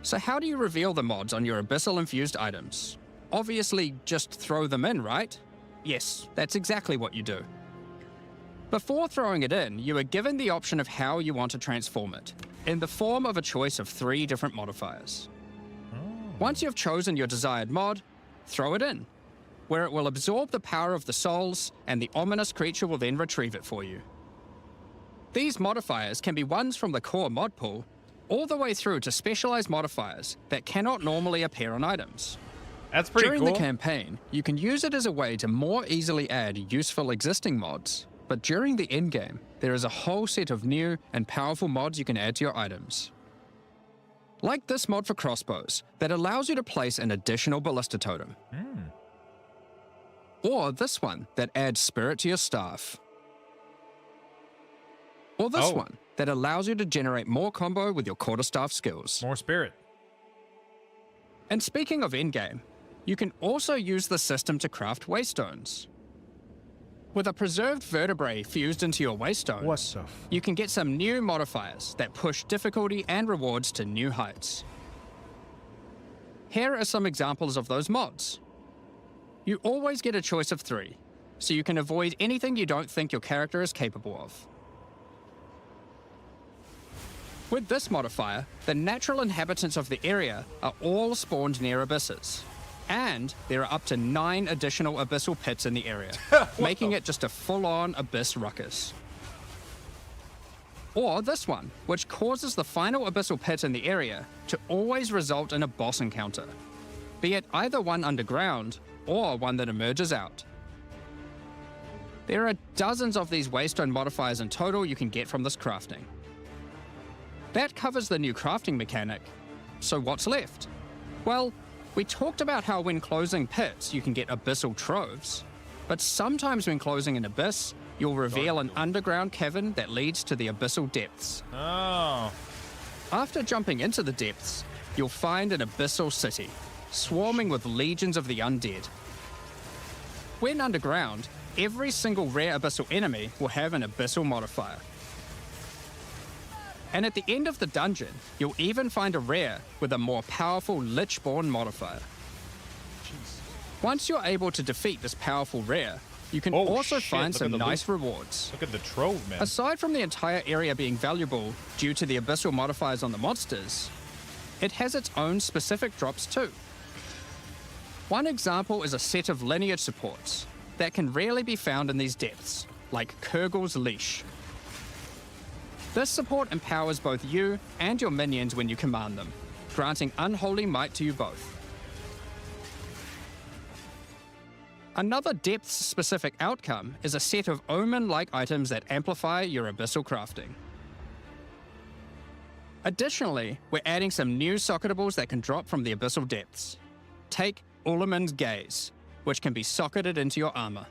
So how do you reveal the mods on your Abyssal-infused items? Obviously, just throw them in, right? Yes, that's exactly what you do. Before throwing it in, you are given the option of how you want to transform it, in the form of a choice of 3 different modifiers. Once you've chosen your desired mod, throw it in, where it will absorb the power of the souls, and the ominous creature will then retrieve it for you. These modifiers can be ones from the core mod pool, all the way through to specialized modifiers that cannot normally appear on items. That's pretty cool. During the campaign, you can use it as a way to more easily add useful existing mods, but during the endgame, there is a whole set of new and powerful mods you can add to your items. Like this mod for crossbows that allows you to place an additional ballista totem. Or this one that adds spirit to your staff. Or this one that allows you to generate more combo with your quarterstaff skills. More spirit. And speaking of endgame, you can also use the system to craft waystones. With a preserved vertebrae fused into your waystones, you can get some new modifiers that push difficulty and rewards to new heights. Here are some examples of those mods. You always get a choice of 3, so you can avoid anything you don't think your character is capable of. With this modifier, the natural inhabitants of the area are all spawned near abysses. And there are up to 9 additional abyssal pits in the area, making it just a full-on abyss ruckus. Or this one, which causes the final abyssal pit in the area to always result in a boss encounter, be it either one underground or one that emerges out. There are dozens of these waystone modifiers in total you can get from this crafting. That covers the new crafting mechanic. So what's left? Well, we talked about how when closing pits, you can get abyssal troves, but sometimes when closing an abyss, you'll reveal an underground cavern that leads to the abyssal depths. After jumping into the depths, you'll find an abyssal city, swarming with legions of the undead. When underground, every single rare abyssal enemy will have an abyssal modifier. And at the end of the dungeon, you'll even find a rare with a more powerful Lichborn modifier. Once you're able to defeat this powerful rare, you can also find some nice rewards. Look at the trove, man. Aside from the entire area being valuable due to the abyssal modifiers on the monsters, it has its own specific drops too. One example is a set of lineage supports that can rarely be found in these depths, like Kurgle's Leash. This support empowers both you and your minions when you command them, granting unholy might to you both. Another depths-specific outcome is a set of omen-like items that amplify your abyssal crafting. Additionally, we're adding some new socketables that can drop from the abyssal depths. Take Ulaman's Gaze, which can be socketed into your armor.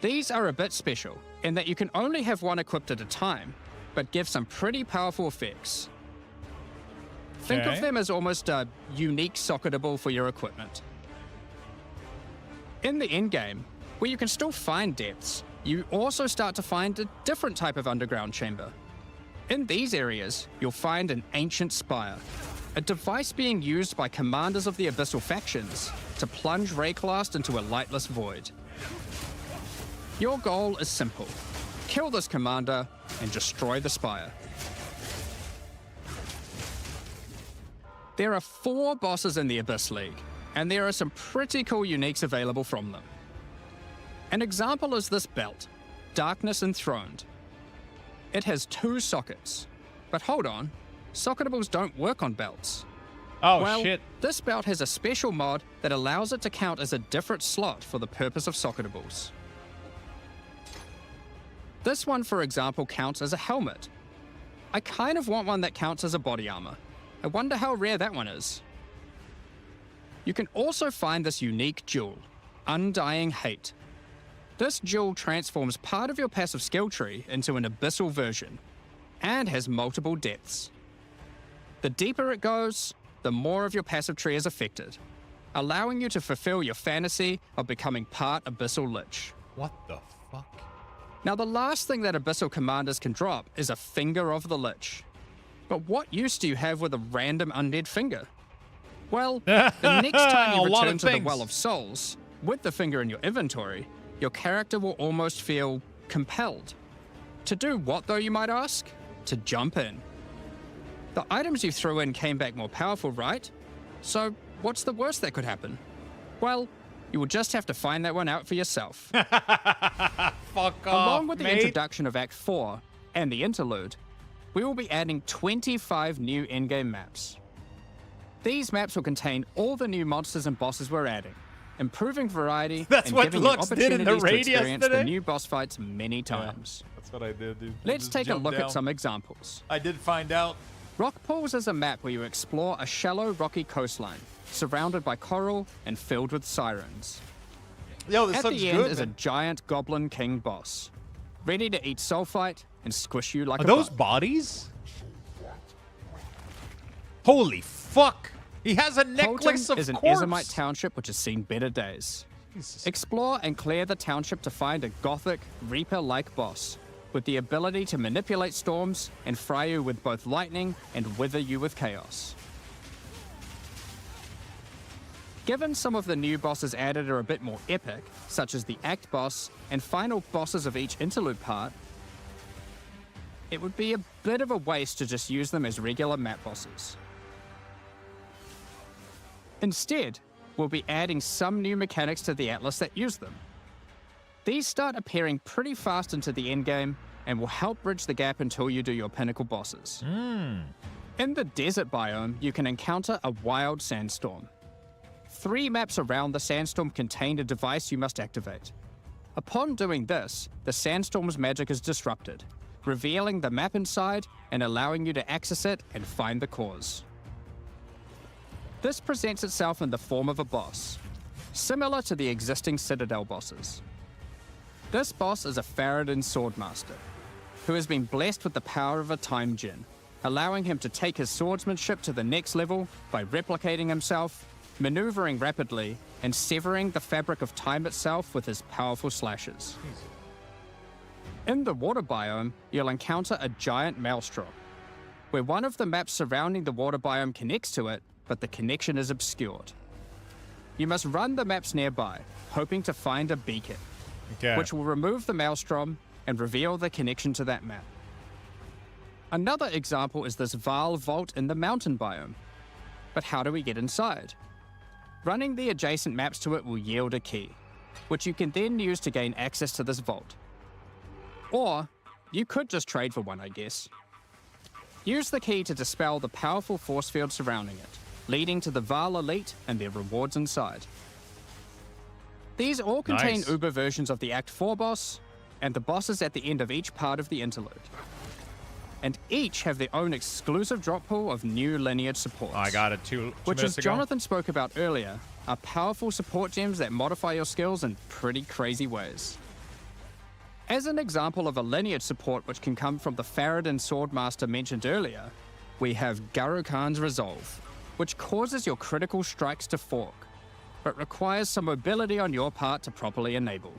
These are a bit special, in that you can only have one equipped at a time, but give some pretty powerful effects. Think of them as almost a unique socketable for your equipment. In the endgame, where you can still find depths, you also start to find a different type of underground chamber. In these areas, you'll find an ancient spire, a device being used by commanders of the abyssal factions to plunge Rayclast into a lightless void. Your goal is simple. Kill this commander and destroy the spire. There are 4 bosses in the Abyss League, and there are some pretty cool uniques available from them. An example is this belt, Darkness Enthroned. It has 2 sockets, but hold on, socketables don't work on belts. Well, shit. This belt has a special mod that allows it to count as a different slot for the purpose of socketables. This one, for example, counts as a helmet. I kind of want one that counts as a body armor. I wonder how rare that one is. You can also find this unique jewel, Undying Hate. This jewel transforms part of your passive skill tree into an abyssal version, and has multiple depths. The deeper it goes, the more of your passive tree is affected. allowing you to fulfill your fantasy of becoming part Abyssal Lich. What the fuck? Now, the last thing that Abyssal commanders can drop is a Finger of the Lich. But what use do you have with a random undead finger? Well, the next time you A lot return of to the things. Well of Souls, with the finger in your inventory, your character will almost feel compelled. To do what, though, you might ask? To jump in. The items you threw in came back more powerful, right? So, what's the worst that could happen? Well, you will just have to find that one out for yourself. Fuck off, Along with the mate. introduction of Act 4 and the interlude, we will be adding 25 new in-game maps. These maps will contain all the new monsters and bosses we're adding, improving variety That's and what giving Lux you did in the opportunities to raid experience the yesterday? new boss fights many times. That's what I did, dude. Let's take a look at some examples. I did find out. Rock Pools is a map where you explore a shallow rocky coastline, surrounded by coral and filled with sirens. Yo, this At looks the end good, is a man. giant goblin king boss, ready to eat sulfite and squish you like Are a those bug. bodies? Holy fuck! He has a necklace Holton of is an corpse. Ezomite township which has seen better days. Jesus. Explore and clear the township to find a gothic, reaper-like boss, with the ability to manipulate storms and fry you with both lightning and wither you with chaos. Given some of the new bosses added are a bit more epic, such as the Act boss and final bosses of each interlude part, it would be a bit of a waste to just use them as regular map bosses. Instead, we'll be adding some new mechanics to the Atlas that use them. These start appearing pretty fast into the endgame and will help bridge the gap until you do your pinnacle bosses. In the desert biome, you can encounter a wild sandstorm. 3 maps around the sandstorm contain a device you must activate. Upon doing this, the sandstorm's magic is disrupted, revealing the map inside and allowing you to access it and find the cause. This presents itself in the form of a boss, similar to the existing Citadel bosses. This boss is a Faradin Swordmaster, who has been blessed with the power of a Time Djinn, allowing him to take his swordsmanship to the next level by replicating himself, maneuvering rapidly, and severing the fabric of time itself with his powerful slashes. In the water biome, you'll encounter a giant maelstrom, where one of the maps surrounding the water biome connects to it, but the connection is obscured. You must run the maps nearby, hoping to find a beacon, Okay. which will remove the maelstrom and reveal the connection to that map. Another example is this Vaal vault in the mountain biome. But how do we get inside? Running the adjacent maps to it will yield a key, which you can then use to gain access to this vault. Or, you could just trade for one, I guess. Use the key to dispel the powerful force field surrounding it, leading to the Vaal Elite and their rewards inside. These all contain Nice. Uber versions of the Act 4 boss, and the bosses at the end of each part of the interlude. And each have their own exclusive drop pool of new lineage supports. I got it two Which, minutes as ago. Jonathan spoke about earlier, are powerful support gems that modify your skills in pretty crazy ways. As an example of a lineage support which can come from the Faradin Swordmaster mentioned earlier, we have Garukhan's Resolve, which causes your critical strikes to fork, but requires some mobility on your part to properly enable.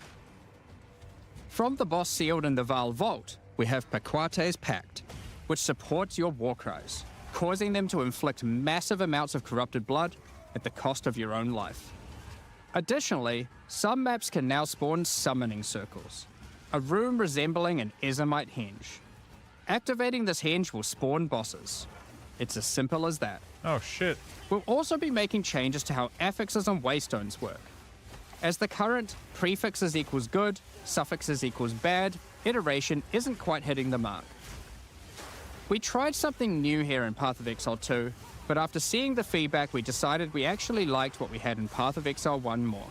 From the boss sealed in the Vaal Vault, we have Paquate's Pact, which supports your war cries, causing them to inflict massive amounts of corrupted blood at the cost of your own life. Additionally, some maps can now spawn summoning circles, a room resembling an Ezomite henge. Activating this henge will spawn bosses. It's as simple as that. Oh shit. We'll also be making changes to how affixes and waystones work. As the current prefixes equals good, suffixes equals bad, iteration isn't quite hitting the mark. We tried something new here in Path of Exile 2, but after seeing the feedback we decided we actually liked what we had in Path of Exile 1 more.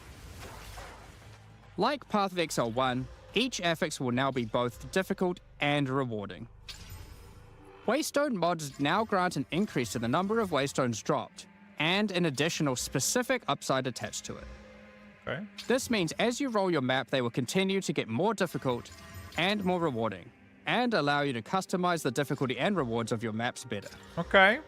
Like Path of Exile 1, each affix will now be both difficult and rewarding. Waystone mods now grant an increase to the number of waystones dropped, and an additional specific upside attached to it. Okay. This means as you roll your map, they will continue to get more difficult and more rewarding, and allow you to customize the difficulty and rewards of your maps better. Okay.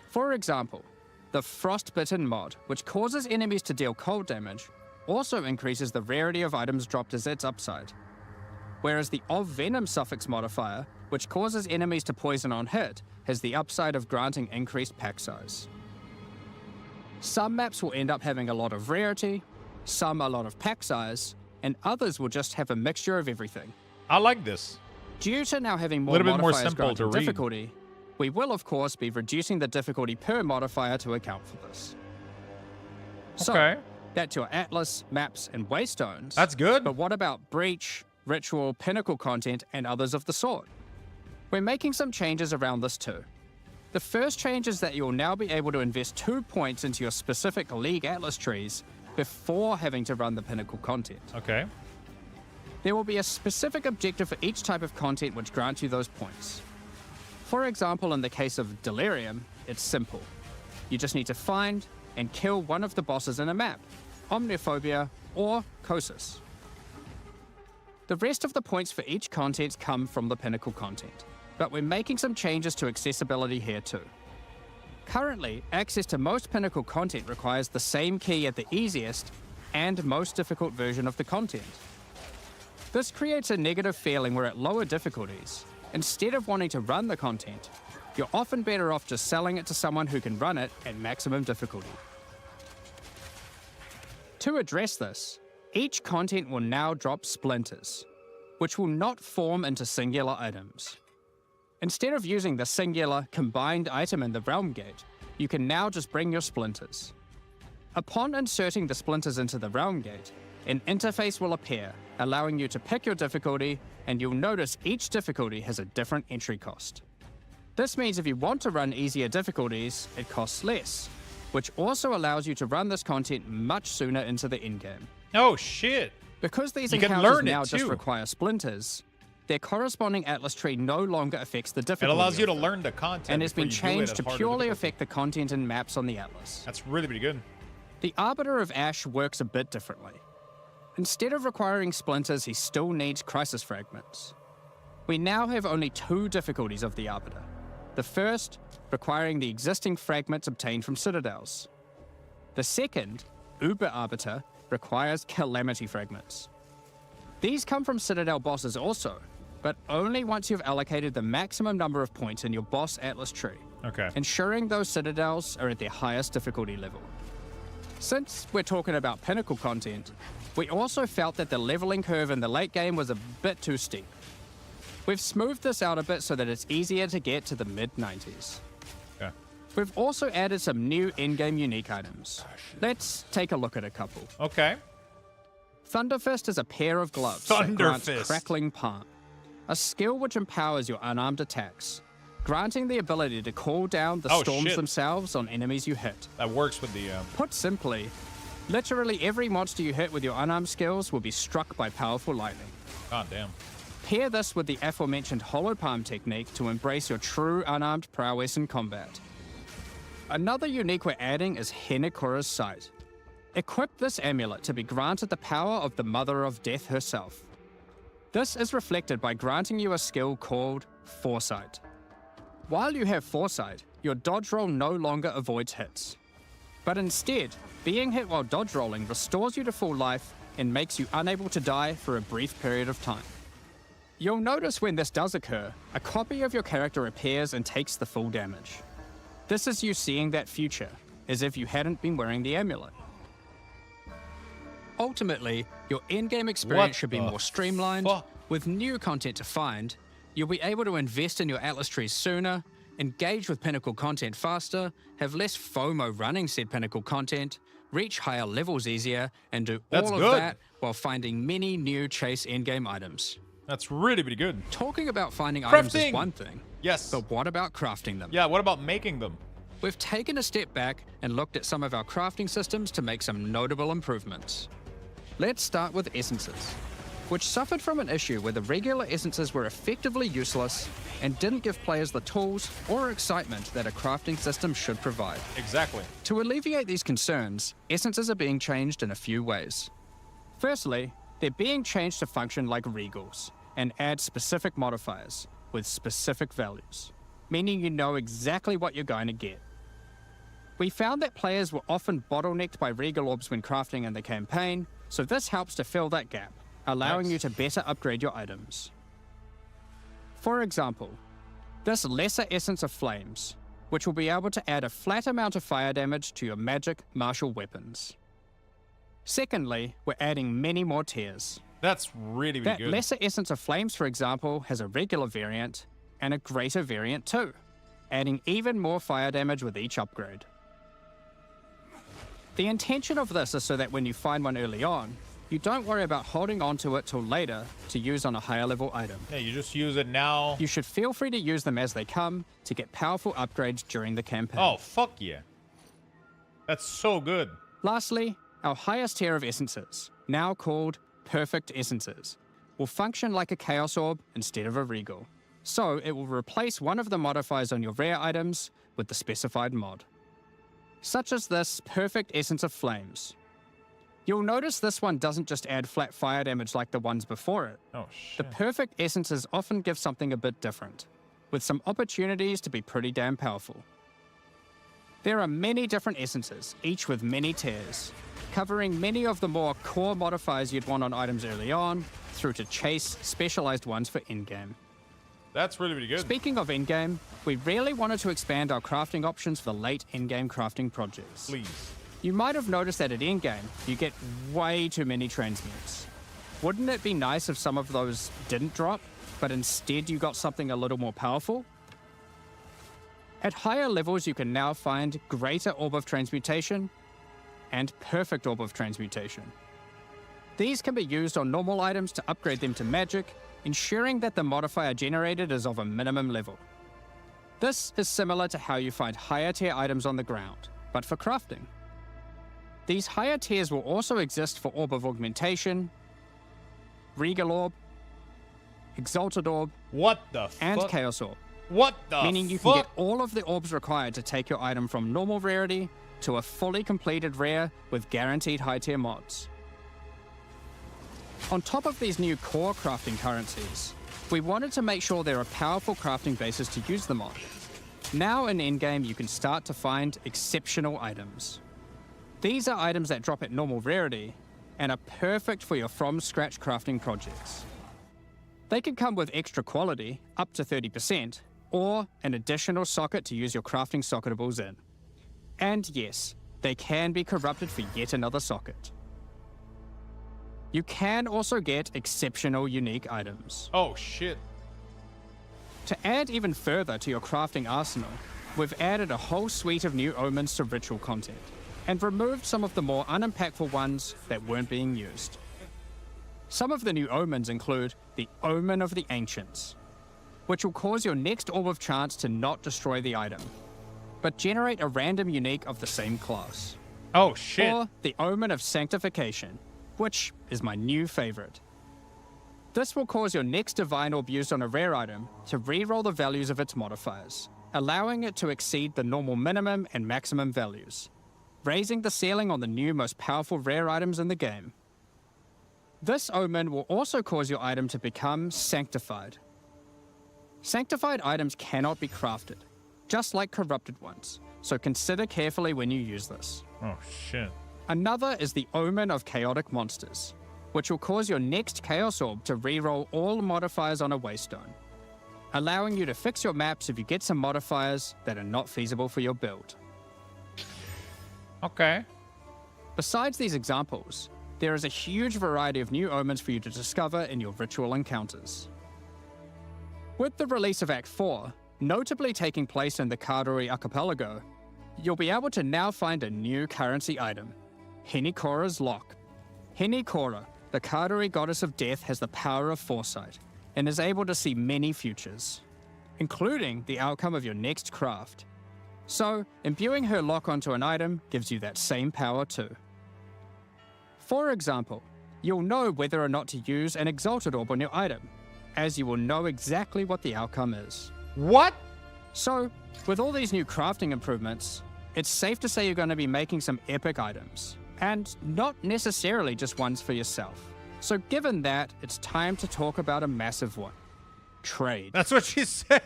For example, The Frostbitten mod, which causes enemies to deal cold damage, also increases the rarity of items dropped as its upside. Whereas the Of Venom suffix modifier, which causes enemies to poison on hit, has the upside of granting increased pack size. Some maps will end up having a lot of rarity, some a lot of pack size, and others will just have a mixture of everything. I like this. Due to now having more Little bit more modifiers simple to granting read. difficulty, we will of course be reducing the difficulty per modifier to account for this. So, Okay. that's your Atlas, maps, and Waystones. That's good. But what about Breach, Ritual, Pinnacle content, and others of the sort? We're making some changes around this too. The first change is that you'll now be able to invest 2 points into your specific League Atlas trees before having to run the Pinnacle content. Okay. There will be a specific objective for each type of content which grants you those points. For example, in the case of Delirium, it's simple. You just need to find and kill one of the bosses in a map, Omniphobia or Kosis. The rest of the points for each content come from the Pinnacle content, but we're making some changes to accessibility here too. Currently, access to most Pinnacle content requires the same key at the easiest and most difficult version of the content. This creates a negative feeling where at lower difficulties, instead of wanting to run the content, you're often better off just selling it to someone who can run it at maximum difficulty. To address this, each content will now drop splinters, which will not form into singular items. Instead of using the singular combined item in the Realm Gate, you can now just bring your splinters. Upon inserting the splinters into the Realm Gate, an interface will appear, allowing you to pick your difficulty, and you'll notice each difficulty has a different entry cost. This means if you want to run easier difficulties, it costs less, which also allows you to run this content much sooner into the endgame. Oh, shit. Because these You can encounters learn it now just too. require splinters, their corresponding Atlas tree no longer affects the It difficulty. allows you to of them, learn the content. and has before been you do it changed at to harder purely difficulty. affect the content and maps on the Atlas. That's really pretty good. The Arbiter of Ash works a bit differently. Instead of requiring splinters, he still needs crisis fragments. We now have only 2 difficulties of the Arbiter. The first, requiring the existing fragments obtained from citadels. The second, Uber Arbiter, requires calamity fragments. These come from citadel bosses also, but only once you've allocated the maximum number of points in your boss Atlas tree, Okay. ensuring those citadels are at their highest difficulty level. Since we're talking about Pinnacle content, we also felt that the leveling curve in the late game was a bit too steep. We've smoothed this out a bit so that it's easier to get to the mid-90s. Okay. We've also added some new in-game unique items. Let's take a look at a couple. Okay. Thunderfist is a pair of gloves that grants Thunderfist. Crackling Palm, a skill which empowers your unarmed attacks, granting the ability to call down the Oh, storms shit. themselves on enemies you hit. That works with the... Put simply, literally every monster you hit with your unarmed skills will be struck by powerful lightning. God damn. Pair this with the aforementioned Hollow Palm technique to embrace your true unarmed prowess in combat. Another unique we're adding is Henekura's Sight. Equip this amulet to be granted the power of the Mother of Death herself. This is reflected by granting you a skill called Foresight. While you have Foresight, your dodge roll no longer avoids hits. But instead, being hit while dodge rolling restores you to full life and makes you unable to die for a brief period of time. You'll notice when this does occur, a copy of your character appears and takes the full damage. This is you seeing that future, as if you hadn't been wearing the amulet. Ultimately, your in-game experience What should be the more streamlined. fuck? With new content to find, you'll be able to invest in your Atlas trees sooner, engage with Pinnacle content faster, have less FOMO running said Pinnacle content, reach higher levels easier, and do That's all of good. that while finding many new chase endgame items. That's really pretty good. Talking about finding items Crafting! is one thing, Yes. but what about crafting them? Yeah, what about making them? We've taken a step back and looked at some of our crafting systems to make some notable improvements. Let's start with essences, which suffered from an issue where the regular essences were effectively useless and didn't give players the tools or excitement that a crafting system should provide. Exactly. To alleviate these concerns, essences are being changed in a few ways. Firstly, they're being changed to function like regals and add specific modifiers with specific values, meaning you know exactly what you're going to get. We found that players were often bottlenecked by regal orbs when crafting in the campaign, so this helps to fill that gap, allowing Nice. you to better upgrade your items. For example, this Lesser Essence of Flames, which will be able to add a flat amount of fire damage to your magic martial weapons. Secondly, we're adding many more tiers. That's really That good. Lesser Essence of Flames, for example, has a regular variant and a greater variant too, adding even more fire damage with each upgrade. The intention of this is so that when you find one early on, you don't worry about holding on to it till later to use on a higher level item. Yeah, you just use it now. You should feel free to use them as they come to get powerful upgrades during the campaign. Oh, fuck yeah. That's so good. Lastly, our highest tier of essences, now called Perfect Essences, will function like a Chaos Orb instead of a Regal. So it will replace one of the modifiers on your rare items with the specified mod. Such as this Perfect Essence of Flames. You'll notice this one doesn't just add flat fire damage like the ones before it. Oh, The shit. Perfect Essences often give something a bit different, with some opportunities to be pretty damn powerful. There are many different essences, each with many tiers, covering many of the more core modifiers you'd want on items early on, through to chase specialized ones for in-game. That's really, really good. Speaking of in-game, we really wanted to expand our crafting options for late in-game crafting projects. Please. You might have noticed that at in-game, you get way too many transmutes. Wouldn't it be nice if some of those didn't drop, but instead you got something a little more powerful? At higher levels, you can now find Greater Orb of Transmutation and Perfect Orb of Transmutation. These can be used on normal items to upgrade them to magic, ensuring that the modifier generated is of a minimum level. This is similar to how you find higher tier items on the ground, but for crafting. These higher tiers will also exist for Orb of Augmentation, Regal Orb, Exalted Orb, What the and fuck? Chaos Orb, What the meaning you fuck? can get all of the orbs required to take your item from normal rarity to a fully completed rare with guaranteed high tier mods. On top of these new core crafting currencies, we wanted to make sure there are powerful crafting bases to use them on. Now in endgame, you can start to find exceptional items. These are items that drop at normal rarity and are perfect for your from-scratch crafting projects. They can come with extra quality, up to 30%, or an additional socket to use your crafting socketables in. And yes, they can be corrupted for yet another socket. You can also get exceptional unique items. Oh, shit. To add even further to your crafting arsenal, we've added a whole suite of new omens to ritual content, and removed some of the more unimpactful ones that weren't being used. Some of the new omens include the Omen of the Ancients, which will cause your next Orb of Chance to not destroy the item, but generate a random unique of the same class. Oh, shit. Or the Omen of Sanctification, which is my new favorite. This will cause your next Divine Orb used on a rare item to re-roll the values of its modifiers, allowing it to exceed the normal minimum and maximum values, raising the ceiling on the new most powerful rare items in the game. This omen will also cause your item to become sanctified. Sanctified items cannot be crafted, just like corrupted ones, so consider carefully when you use this. Oh, shit. Another is the Omen of Chaotic Monsters, which will cause your next Chaos Orb to reroll all modifiers on a Waystone, allowing you to fix your maps if you get some modifiers that are not feasible for your build. Okay. Besides these examples, there is a huge variety of new omens for you to discover in your ritual encounters. With the release of Act 4, notably taking place in the Karori Archipelago, you'll be able to now find a new currency item, Henikora's Lock. Henikora, the Karori goddess of death, has the power of foresight and is able to see many futures, including the outcome of your next craft. So, imbuing her lock onto an item gives you that same power too. For example, you'll know whether or not to use an Exalted Orb on your item, as you will know exactly what the outcome is. What? So, with all these new crafting improvements, it's safe to say you're going to be making some epic items, and not necessarily just ones for yourself. So given that, it's time to talk about a massive one. Trade. That's what she said.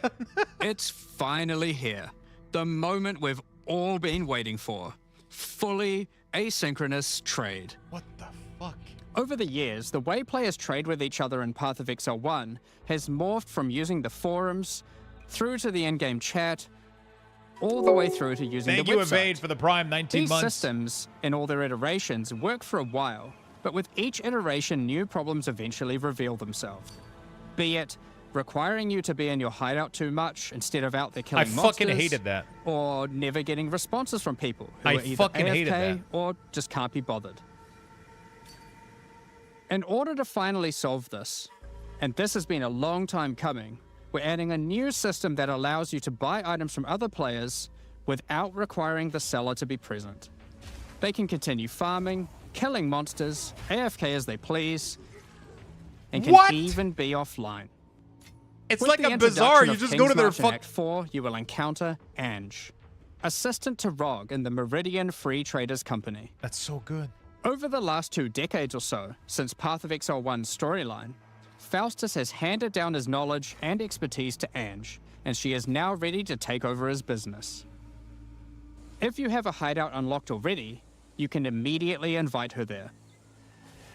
It's finally here. The moment we've all been waiting for. Fully asynchronous trade. What the fuck? Over the years, the way players trade with each other in Path of Exile 1 has morphed from using the forums, through to the in-game chat, all the way through to using Thank the you, website. Evade, for the Prime 19 These months. systems, in all their iterations, work for a while, but with each iteration, new problems eventually reveal themselves. Be it requiring you to be in your hideout too much instead of out there killing I monsters, fucking hated that. or never getting responses from people who I are either fucking AFK hated that. or just can't be bothered. In order to finally solve this, and this has been a long time coming, we're adding a new system that allows you to buy items from other players without requiring the seller to be present. They can continue farming, killing monsters, AFK as they please, and can What? even be offline. It's With like the a bazaar. introduction You of just go to their King's March in fuck. Act 4, you will encounter Ange, assistant to Rog in the Meridian Free Traders Company. That's so good. Over the last 2 decades or so, since Path of Exile 1's storyline, Faustus has handed down his knowledge and expertise to Ange, and she is now ready to take over his business. If you have a hideout unlocked already, you can immediately invite her there.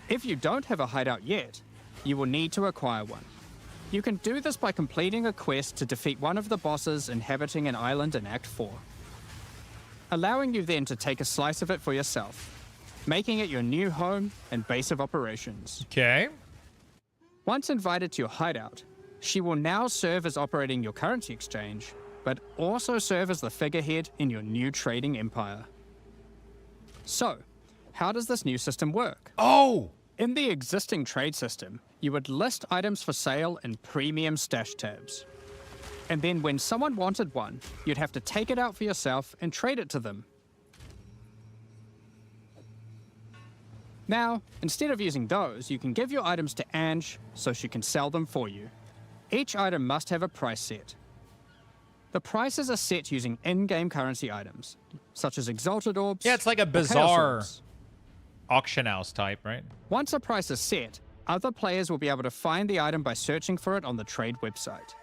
If you don't have a hideout yet, you will need to acquire one. You can do this by completing a quest to defeat one of the bosses inhabiting an island in Act 4, allowing you then to take a slice of it for yourself, making it your new home and base of operations. Okay. Once invited to your hideout, she will now serve as operating your currency exchange, but also serve as the figurehead in your new trading empire. So, how does this new system work? Oh! In the existing trade system, you would list items for sale in premium stash tabs. And then when someone wanted one, you'd have to take it out for yourself and trade it to them. Now, instead of using those, you can give your items to Ange so she can sell them for you. Each item must have a price set. The prices are set using in-game currency items, such as Exalted Orbs. Yeah, it's like a or Chaos bizarre Orbs. auction house type, right? Once a price is set, other players will be able to find the item by searching for it on the trade website.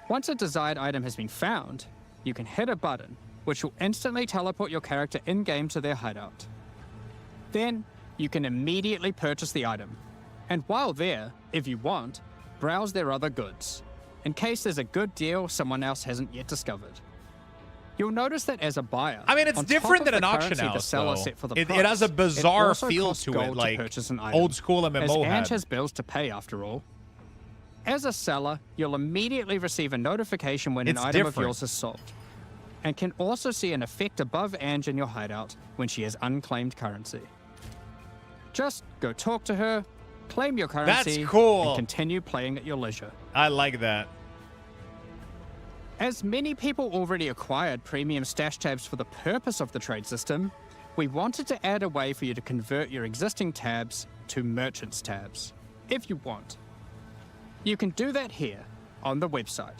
Once a desired item has been found, you can hit a button, which will instantly teleport your character in-game to their hideout. Then, you can immediately purchase the item, and while there, if you want, browse their other goods, in case there's a good deal someone else hasn't yet discovered. You'll notice that as a buyer, I mean, it's on top different of than the an auction currency the house, seller though. set for the It price, has a bizarre also feel costs to it, gold like purchase an item, old school as MMO Ange had. has bills to pay after all. As a seller, you'll immediately receive a notification when It's an item of different. yours is sold, and can also see an effect above Ange in your hideout when she has unclaimed currency. Just go talk to her, claim your currency, That's cool. and continue playing at your leisure. I like that. As many people already acquired premium stash tabs for the purpose of the trade system, we wanted to add a way for you to convert your existing tabs to merchants tabs, if you want. You can do that here, on the website,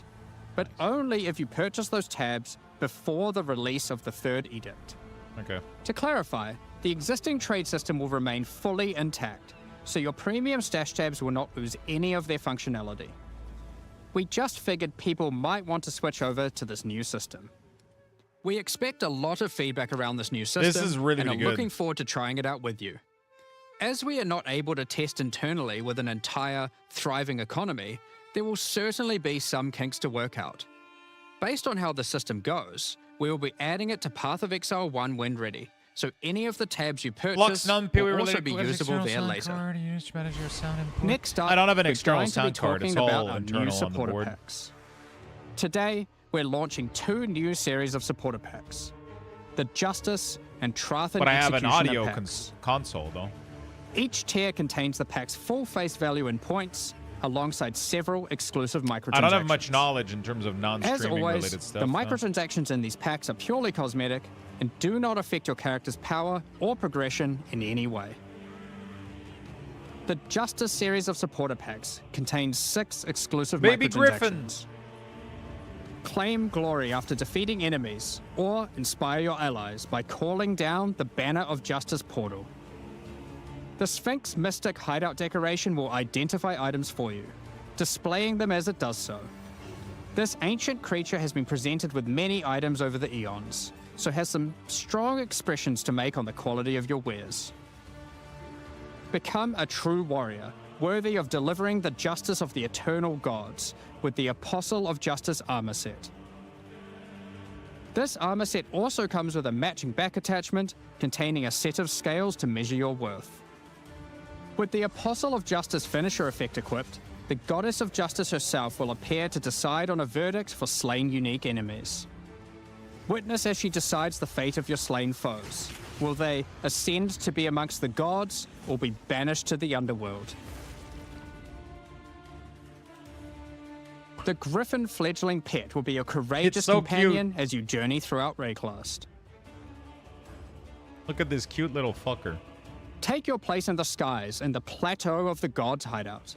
but only if you purchase those tabs before the release of the third edict. Okay. To clarify, the existing trade system will remain fully intact, so your premium stash tabs will not lose any of their functionality. We just figured people might want to switch over to this new system. We expect a lot of feedback around this new system, is really, and are really good. looking forward to trying it out with you. As we are not able to test internally with an entire, thriving economy, there will certainly be some kinks to work out. Based on how the system goes, we will be adding it to Path of Exile 1 when ready, so any of the tabs you purchase will also be usable there later. Next up, I don't have an we're external going to be sound card, talking it's all about our internal new on the supporter board. packs. Today, we're launching 2 new series of supporter packs: the Justice and Trathan But I have an Executioner audio packs. console, though. Each tier contains the pack's full face value in points, alongside several exclusive microtransactions. I don't have much knowledge in terms of As non-streaming always, related stuff. the so. microtransactions in these packs are purely cosmetic and do not affect your character's power or progression in any way. The Justice series of supporter packs contains 6 exclusive Baby microtransactions. Griffins! Claim glory after defeating enemies, or inspire your allies by calling down the Banner of Justice portal. The Sphinx Mystic hideout decoration will identify items for you, displaying them as it does so. This ancient creature has been presented with many items over the eons, so has some strong expressions to make on the quality of your wares. Become a true warrior, worthy of delivering the justice of the eternal gods with the Apostle of Justice armor set. This armor set also comes with a matching back attachment containing a set of scales to measure your worth. With the Apostle of Justice finisher effect equipped, the Goddess of Justice herself will appear to decide on a verdict for slain unique enemies. Witness as she decides the fate of your slain foes. Will they ascend to be amongst the gods or be banished to the underworld? The Griffin fledgling pet will be your courageous so companion as you journey throughout Rayclast. Look at this cute little fucker. Take your place in the skies in the Plateau of the Gods hideout.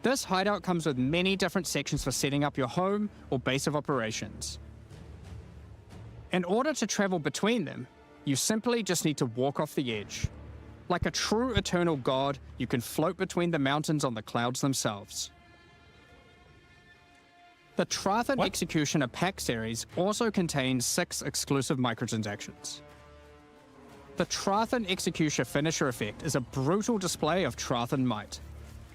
This hideout comes with many different sections for setting up your home or base of operations. In order to travel between them, you simply just need to walk off the edge. Like a true eternal god, you can float between the mountains on the clouds themselves. The Trathan Executioner pack series also contains 6 exclusive microtransactions. The Trathan Executioner finisher effect is a brutal display of Trathan might,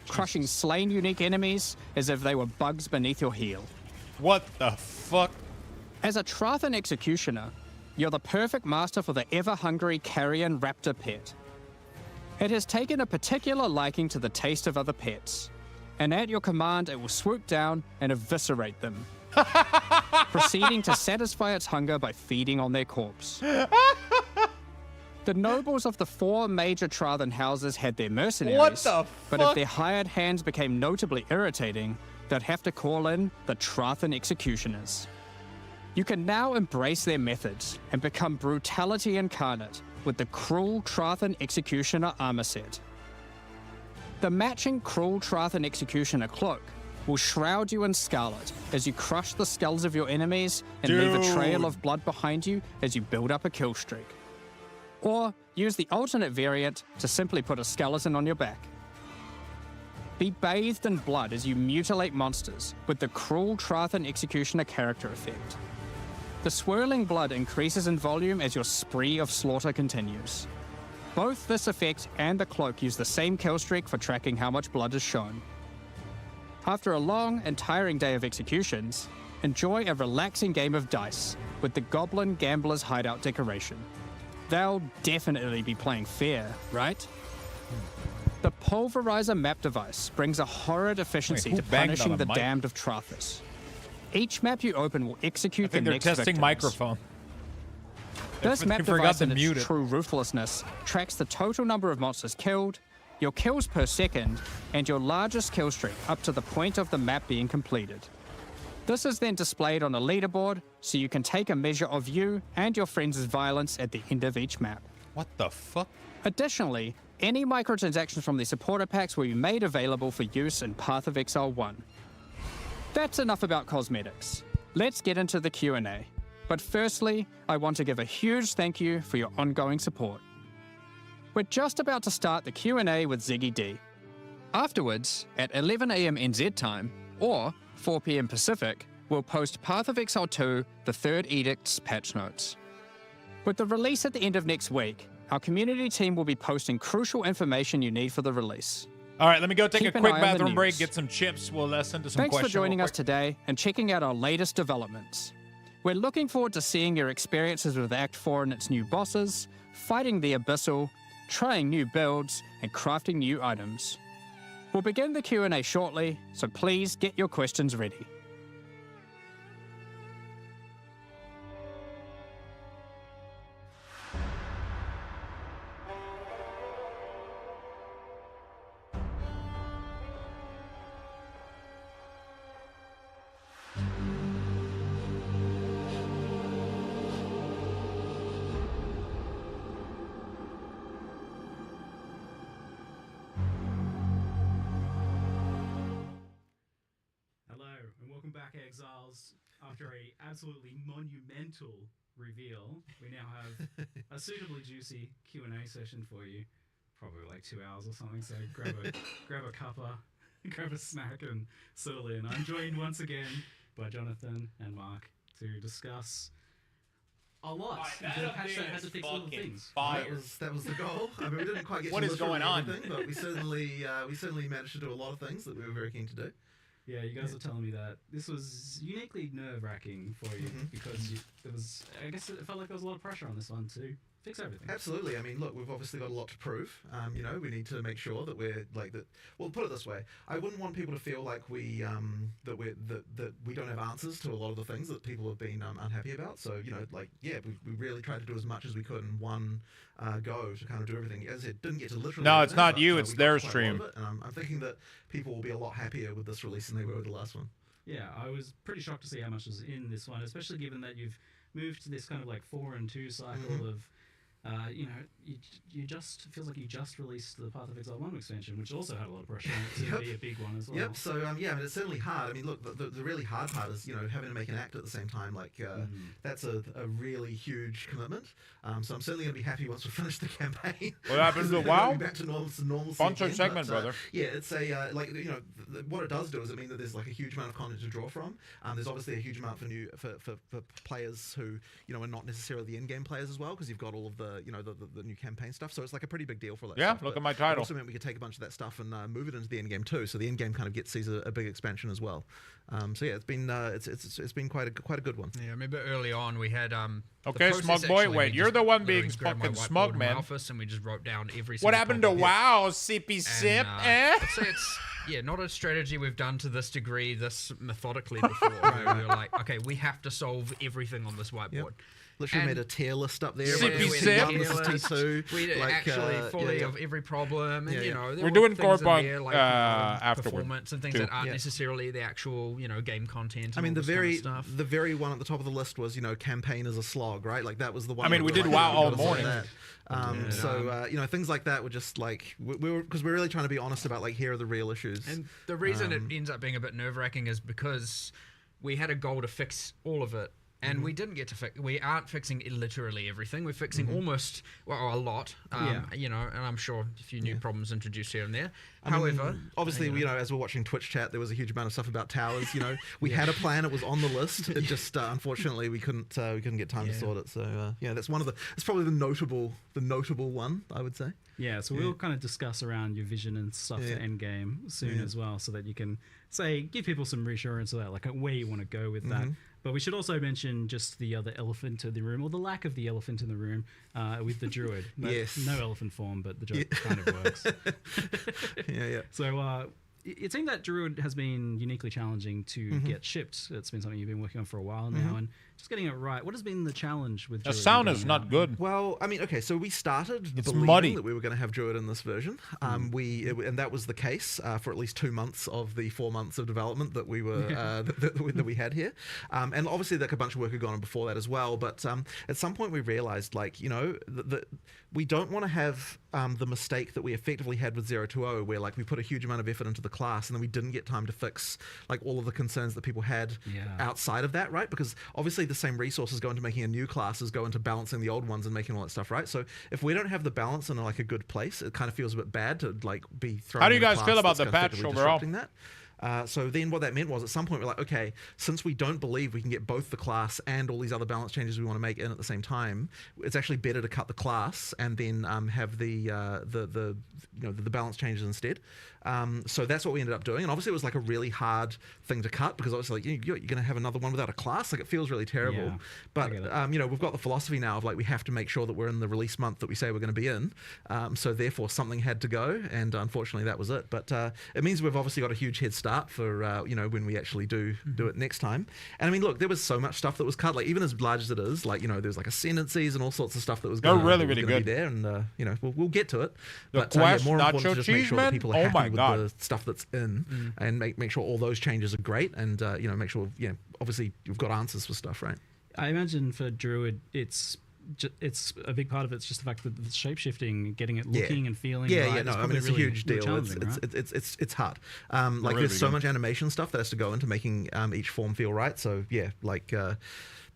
crushing slain unique enemies as if they were bugs beneath your heel. What the fuck? As a Trathan Executioner, you're the perfect master for the ever-hungry carrion raptor pet. It has taken a particular liking to the taste of other pets, and at your command it will swoop down and eviscerate them, proceeding to satisfy its hunger by feeding on their corpse. The nobles of the 4 major Trathan houses had their mercenaries, What the but if their hired hands became notably irritating, they'd have to call in the Trathan Executioners. You can now embrace their methods and become brutality incarnate with the Cruel Trathan Executioner armor set. The matching Cruel Trathan Executioner cloak will shroud you in scarlet as you crush the skulls of your enemies and leave a trail of blood behind you as you build up a kill streak. Or use the alternate variant to simply put a skeleton on your back. Be bathed in blood as you mutilate monsters with the Cruel Trathan Executioner character effect. The swirling blood increases in volume as your spree of slaughter continues. Both this effect and the cloak use the same kill streak for tracking how much blood is shown. After a long and tiring day of executions, enjoy a relaxing game of dice with the Goblin Gambler's Hideout decoration. They'll definitely be playing fair, right? The Pulverizer map device brings a horrid efficiency to punishing the damned of Trathus. Each map you open will execute the next they're testing victims. microphone. This map device in its true ruthlessness tracks the total number of monsters killed, your kills per second, and your largest kill streak up to the point of the map being completed. This is then displayed on a leaderboard so you can take a measure of you and your friends' violence at the end of each map. What the fuck? Additionally, any microtransactions from the supporter packs will be made available for use in Path of Exile 1. That's enough about cosmetics. Let's get into the Q&A. But firstly, I want to give a huge thank you for your ongoing support. We're just about to start the Q&A with Ziggy D. Afterwards, at 11 AM NZ time, or 4 PM Pacific, we'll post Path of Exile 2, the Third Edict's patch notes. With the release at the end of next week, our community team will be posting crucial information you need for the release. All right, let me go take Keep a an quick eye on the bathroom break, news. get some chips. We'll send to some Thanks for questions. joining us today and checking out our latest developments. We're looking forward to seeing your experiences with Act 4 and its new bosses, fighting the Abyssal, trying new builds, and crafting new items. We'll begin the Q&A shortly, so please get your questions ready. back, Exiles. After a absolutely monumental reveal, we now have a suitably juicy Q&A session for you. Probably like 2 hours or something, so grab a cuppa, grab a snack and settle in. I'm joined once again by Jonathan and Mark to discuss a lot. The patch that had to fix all the things. That was the goal. I mean, we didn't quite get What to is going on? everything, but we certainly managed to do a lot of things that we were very keen to do. Yeah, you guys were telling me that this was uniquely nerve-wracking for you because I guess it felt like there was a lot of pressure on this one to fix everything. Absolutely. I mean, look, we've obviously got a lot to prove. We need to make sure that we're like that. Well, put it this way: I wouldn't want people to feel like we don't have answers to a lot of the things that people have been unhappy about. So we really tried to do as much as we could in one go to kind of do everything. As it didn't get to literally. No, it's not but, you. we It's got their quite a lot stream. of it, and I'm thinking that people will be a lot happier with this release than they were with the last one. Yeah, I was pretty shocked to see how much was in this one, especially given that you've moved to this kind of like 4 and 2 cycle of. You just feels like you just released the Path of Exile 1 expansion, which also had a lot of pressure on it to be a big one as well. Yep. So I mean, it's certainly hard. I mean, look, the really hard part is having to make an act at the same time. Like that's a really huge commitment. So I'm certainly going to be happy once we finish the campaign. What happens to WoW? Back to normalcy. Sponsor again, segment, but, brother. Yeah, it's a what it does do is it means that there's like a huge amount of content to draw from. There's obviously a huge amount for players who are not necessarily the in-game players as well, because you've got all of the the new campaign stuff. So it's like a pretty big deal for that. Yeah, stuff. look But at my it title. also meant we could take a bunch of that stuff and move it into the in-game too. So the in-game kind of sees a big expansion as well. So yeah, it's been quite a good one. Yeah, I remember early on we had Okay, Smug Boy, wait, you're the one being fucking smug, man. Office and we just wrote down every. What happened to WoW, Sippy Sip? I'd say it's not a strategy we've done to this degree, this methodically before. Where we were like, okay, we have to solve everything on this whiteboard. Yep. Literally made a tier list up there. Sippy like, Sip. This is T2. We did like, actually fully of every problem, and there We're were doing things in Corpunk there, like, afterward, performance and things too. that aren't necessarily the actual game content. I mean, and all this kind of stuff. the very one at the top of the list was campaign is a slog, right? Like that was the one. I mean, we did WoW all morning. So things like that were just like we're really trying to be honest about like here are the real issues. And the reason it ends up being a bit nerve-wracking is because we had a goal to fix all of it. And we didn't get to fix. We aren't fixing literally everything. We're fixing almost, a lot. And I'm sure a few new problems introduced here and there. However, obviously, as we're watching Twitch chat, there was a huge amount of stuff about towers. We had a plan; it was on the list. It just unfortunately we couldn't get time to sort it. So that's one of the. It's probably the notable one, I would say. Yeah, so we'll kind of discuss around your vision and stuff for Endgame soon as well, so that you can give people some reassurance about like where you want to go with that. But we should also mention just the other elephant in the room, or the lack of the elephant in the room, with the druid. Yes. No elephant form, but the joke kind of works. Yeah. So it seemed that druid has been uniquely challenging to get shipped. It's been something you've been working on for a while now, and just getting it right. What has been the challenge with The druid? sound is not good. Well, I mean, okay, so we started It's believing muddy. that we were going to have Druid in this version. And that was the case for at least 2 months of the 4 months of development that we were that we had here. And obviously, like a bunch of work had gone on before that as well. But at some point, we realized, that we don't want to have the mistake that we effectively had with 020, where like we put a huge amount of effort into the class and then we didn't get time to fix like all of the concerns that people had outside of that, right? Because obviously the same resources go into making a new class as go into balancing the old ones and making all that stuff, right? So if we don't have the balance in like a good place, it kind of feels a bit bad to like be thrown. How do you in a guys class feel about that's the patch effectively overall? disrupting that. So then what that meant was at some point we're like, okay, since we don't believe we can get both the class and all these other balance changes we want to make in at the same time, it's actually better to cut the class and then have the balance changes instead. So that's what we ended up doing. And obviously it was like a really hard thing to cut because obviously like, you're going to have another one without a class. Like it feels really terrible. Yeah, but we've got the philosophy now of like we have to make sure that we're in the release month that we say we're going to be in. So therefore something had to go, and unfortunately that was it. But it means we've obviously got a huge head start for when we actually do it next time. And I mean, look, there was so much stuff that was cut. Like even as large as it is, like there's like ascendancies and all sorts of stuff that was going really be good there, and we'll get to it. The But quest, more important nacho to just make cheese, sure that man? people are Oh happy my with God. the stuff that's in, and make sure all those changes are great, and make sure obviously you've got answers for stuff, right? I imagine for druid, it's a big part of it's just the fact that the shapeshifting, getting it looking and feeling right. No, is I mean it's probably a huge really deal. challenging, right? It's hard. Like really there's so good. much animation stuff that has to go into making each form feel right. So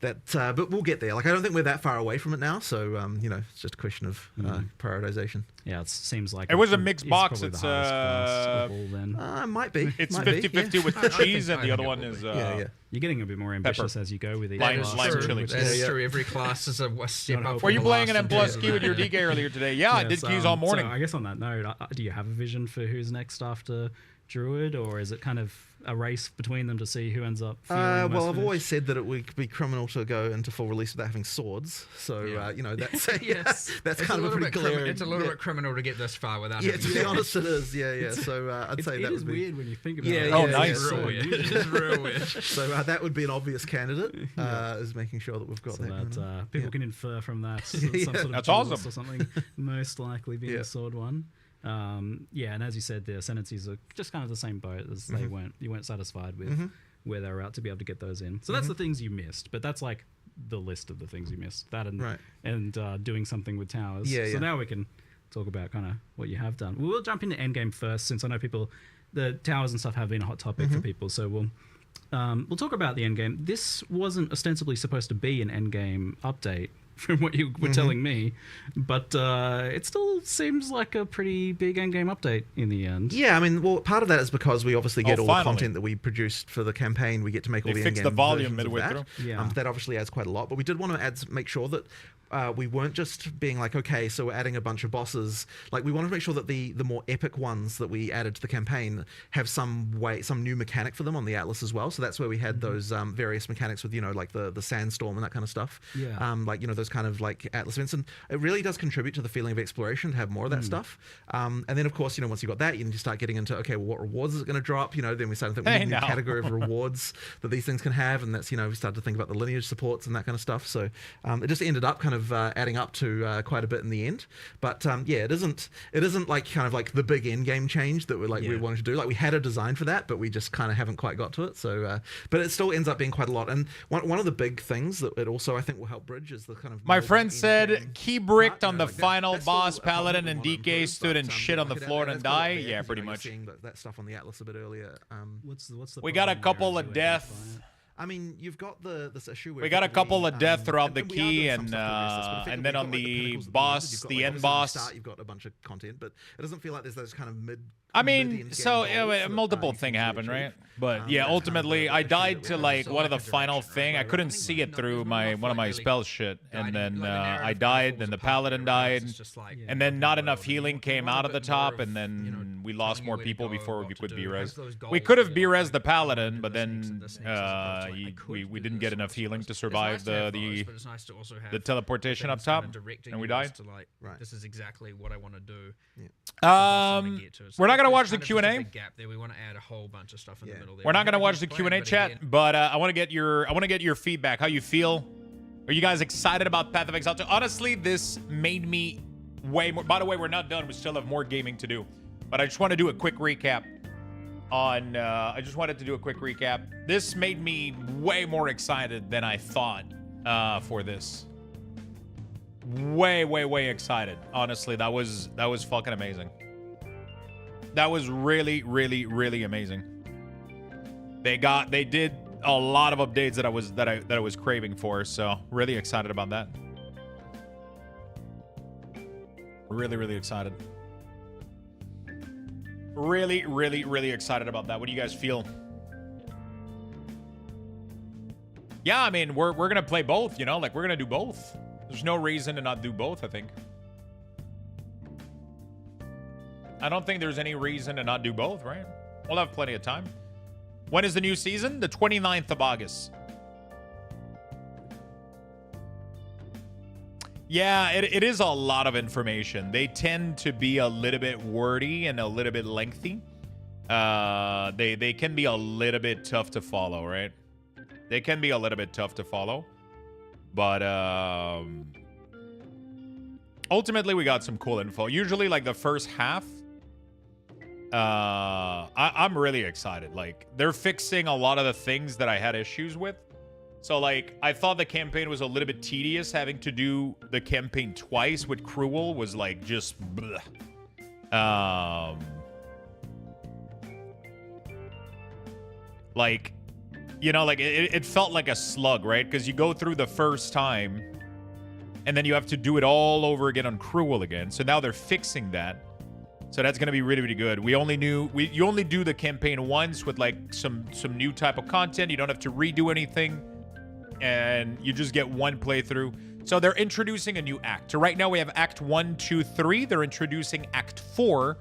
but we'll get there. Like, I don't think we're that far away from it now. So, it's just a question of prioritization. Yeah, it seems like it was a mixed box. probably It's the highest class of all then. Might be. It's Might 50-50 be, with the cheese, and the other one is You're getting a bit more ambitious as you go with each Lime- class. lime chili. That's true. Every class is a step up. Were you from the playing last an M plus and key with your DK earlier today? Yeah, I did keys all morning. So I guess on that note, do you have a vision for who's next after Druid, or is it kind of a race between them to see who ends up feeling most Well, I've finished? always said that it would be criminal to go into full release without having swords. So, that's Yes, that's it's kind a of a little pretty bit glaring. It's a little bit criminal to get this far without. Yeah, having to be swords. honest, it is. Yeah. So I'd say It that is would be. weird when you think about Yeah, it. Oh, yeah, nice. It's real weird. It's real weird. So that would be an obvious candidate. Is making sure that we've got So that. going that on. people can infer from that some Yeah. sort of That's duelist awesome. or something, most likely being Yeah. the sword one. And as you said, the ascendancies are just kind of the same boat as they weren't. You weren't satisfied with where they were at to be able to get those in. So that's the things you missed, but that's like the list of the things you missed. That and doing something with towers. Yeah, so yeah. now we can talk about kind of what you have done. We'll jump into endgame first, since I know the towers and stuff have been a hot topic for people. So we'll talk about the endgame. This wasn't ostensibly supposed to be an endgame update, from what you were telling me, but it still seems like a pretty big endgame update in the end. Yeah, I mean, well, part of that is because we obviously get all finally. the content that we produced for the campaign. We get to make all They the fixed in-game the volume versions of midway that. through. Yeah. That obviously adds quite a lot, but we did want to make sure that we weren't just being like, okay, so we're adding a bunch of bosses. Like, we wanted to make sure that the more epic ones that we added to the campaign have some new mechanic for them on the Atlas as well. So that's where we had those various mechanics with, like the sandstorm and that kind of stuff. Yeah. Those kind of like Atlas events. And it really does contribute to the feeling of exploration to have more of that stuff. And then, of course, once you got that, you start getting into, okay, well, what rewards is it going to drop? Then we started to think we need a new category of rewards that these things can have. And that's, we started to think about the lineage supports and that kind of stuff. So it just ended up kind of adding up to quite a bit in the end. But it isn't like kind of like the big end game change that we wanted to do. Like, we had a design for that, but we just kind of haven't quite got to it. So, but it still ends up being quite a lot. And one of the big things that it also, I think, will help bridge is the kind of My friend said end-game key bricked on the like final that's still boss a problem paladin we and wanna DK improve, stood and but, shit on the look at floor that, and that's quite die. a bit, Yeah, 'cause, pretty you're much. seeing that stuff on the Atlas a bit earlier. What's the We got a problem couple there of as you identify deaths. it? I mean, you've got this issue where We got a couple of death throughout the and we are key, doing some and stuff to address this, but and then on effectively the you've got, like, boss, pinnacles at the end, end you've got, boss. at the start, you've got a bunch of content, but it doesn't feel like there's those kind of mid. I mean, mid-end so game goals that, multiple you can thing really happened, achieve. right? But yeah, that's kind of ultimately, the I issue died that to we like have. one of the Direction, final right? thing. I Right, couldn't right. see it No, through there's my enough, one of like, my really spell shit, and guiding, then like, the narrative I kind of died, falls then the apart, paladin whereas died, it's just like and then not enough you healing want came a out of the bit more top, of, and then we lost telling you more where to people go, before we what to could do. be It res. has those We goals could have where be you're res like, the I wanna paladin, do but this next then and this next, as opposed to, like, I could we do didn't this get enough as healing opposed to It's survive nice to have the those, but it's nice to also have the teleportation up things kind top, of directing and we you as died. to, like, Right. this is exactly what I want to do. We're not gonna watch the Q&A. Q&A. Gap there. We want to add a whole bunch of stuff in the middle there. We're not We gonna have a watch huge the plan, Q&A but chat, again, but I want to get your feedback. How you feel? Are you guys excited about Path of Exile 2? Honestly, this made me way more. By the way, we're not done. We still have more gaming to do, but I just want to do a quick recap on. I just wanted to do a quick recap. This made me way more excited than I thought for this. Way excited. Honestly, that was fucking amazing. That was really amazing. They did a lot of updates that I was craving for, so really excited about that. Really excited. Really excited about that. What do you guys feel? Yeah, I mean, we're gonna play both, like we're gonna do both. There's no reason to not do both, I think. I don't think there's any reason to not do both, right? We'll have plenty of time. When is the new season? The 29th of August. Yeah, it is a lot of information. They tend to be a little bit wordy and a little bit lengthy. They can be a little bit tough to follow, right? They can be a little bit tough to follow. But ultimately, we got some cool info. Usually, like the first half, I'm really excited. Like, they're fixing a lot of the things that I had issues with. So, like, I thought the campaign was a little bit tedious. Having to do the campaign twice with Cruel was, like, just bleh. Like, You know, like, it felt like a slug, right? Because you go through the first time, and then you have to do it all over again on Cruel again. So now they're fixing that. So that's gonna be really, really good. You only do the campaign once with like some new type of content. You don't have to redo anything, and you just get one playthrough. So they're introducing a new act. So right now we have Act 1, 2, 3. They're introducing Act 4.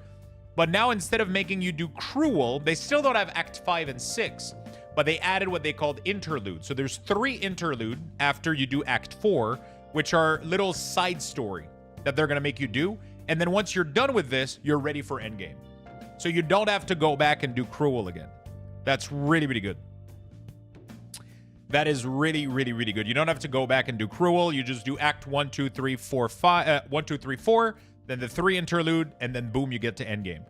But now instead of making you do Cruel, they still don't have Act 5 and 6. But they added what they called interlude. So there's 3 interlude after you do Act 4, which are little side story that they're going to make you do. And then once you're done with this, you're ready for endgame. So you don't have to go back and do Cruel again. That's really, really good. That is really, really, really good. You don't have to go back and do Cruel. You just do Act 1, 2, 3, 4, 5, 1, 2, 3, 4, then the 3 interlude, and then boom, you get to endgame.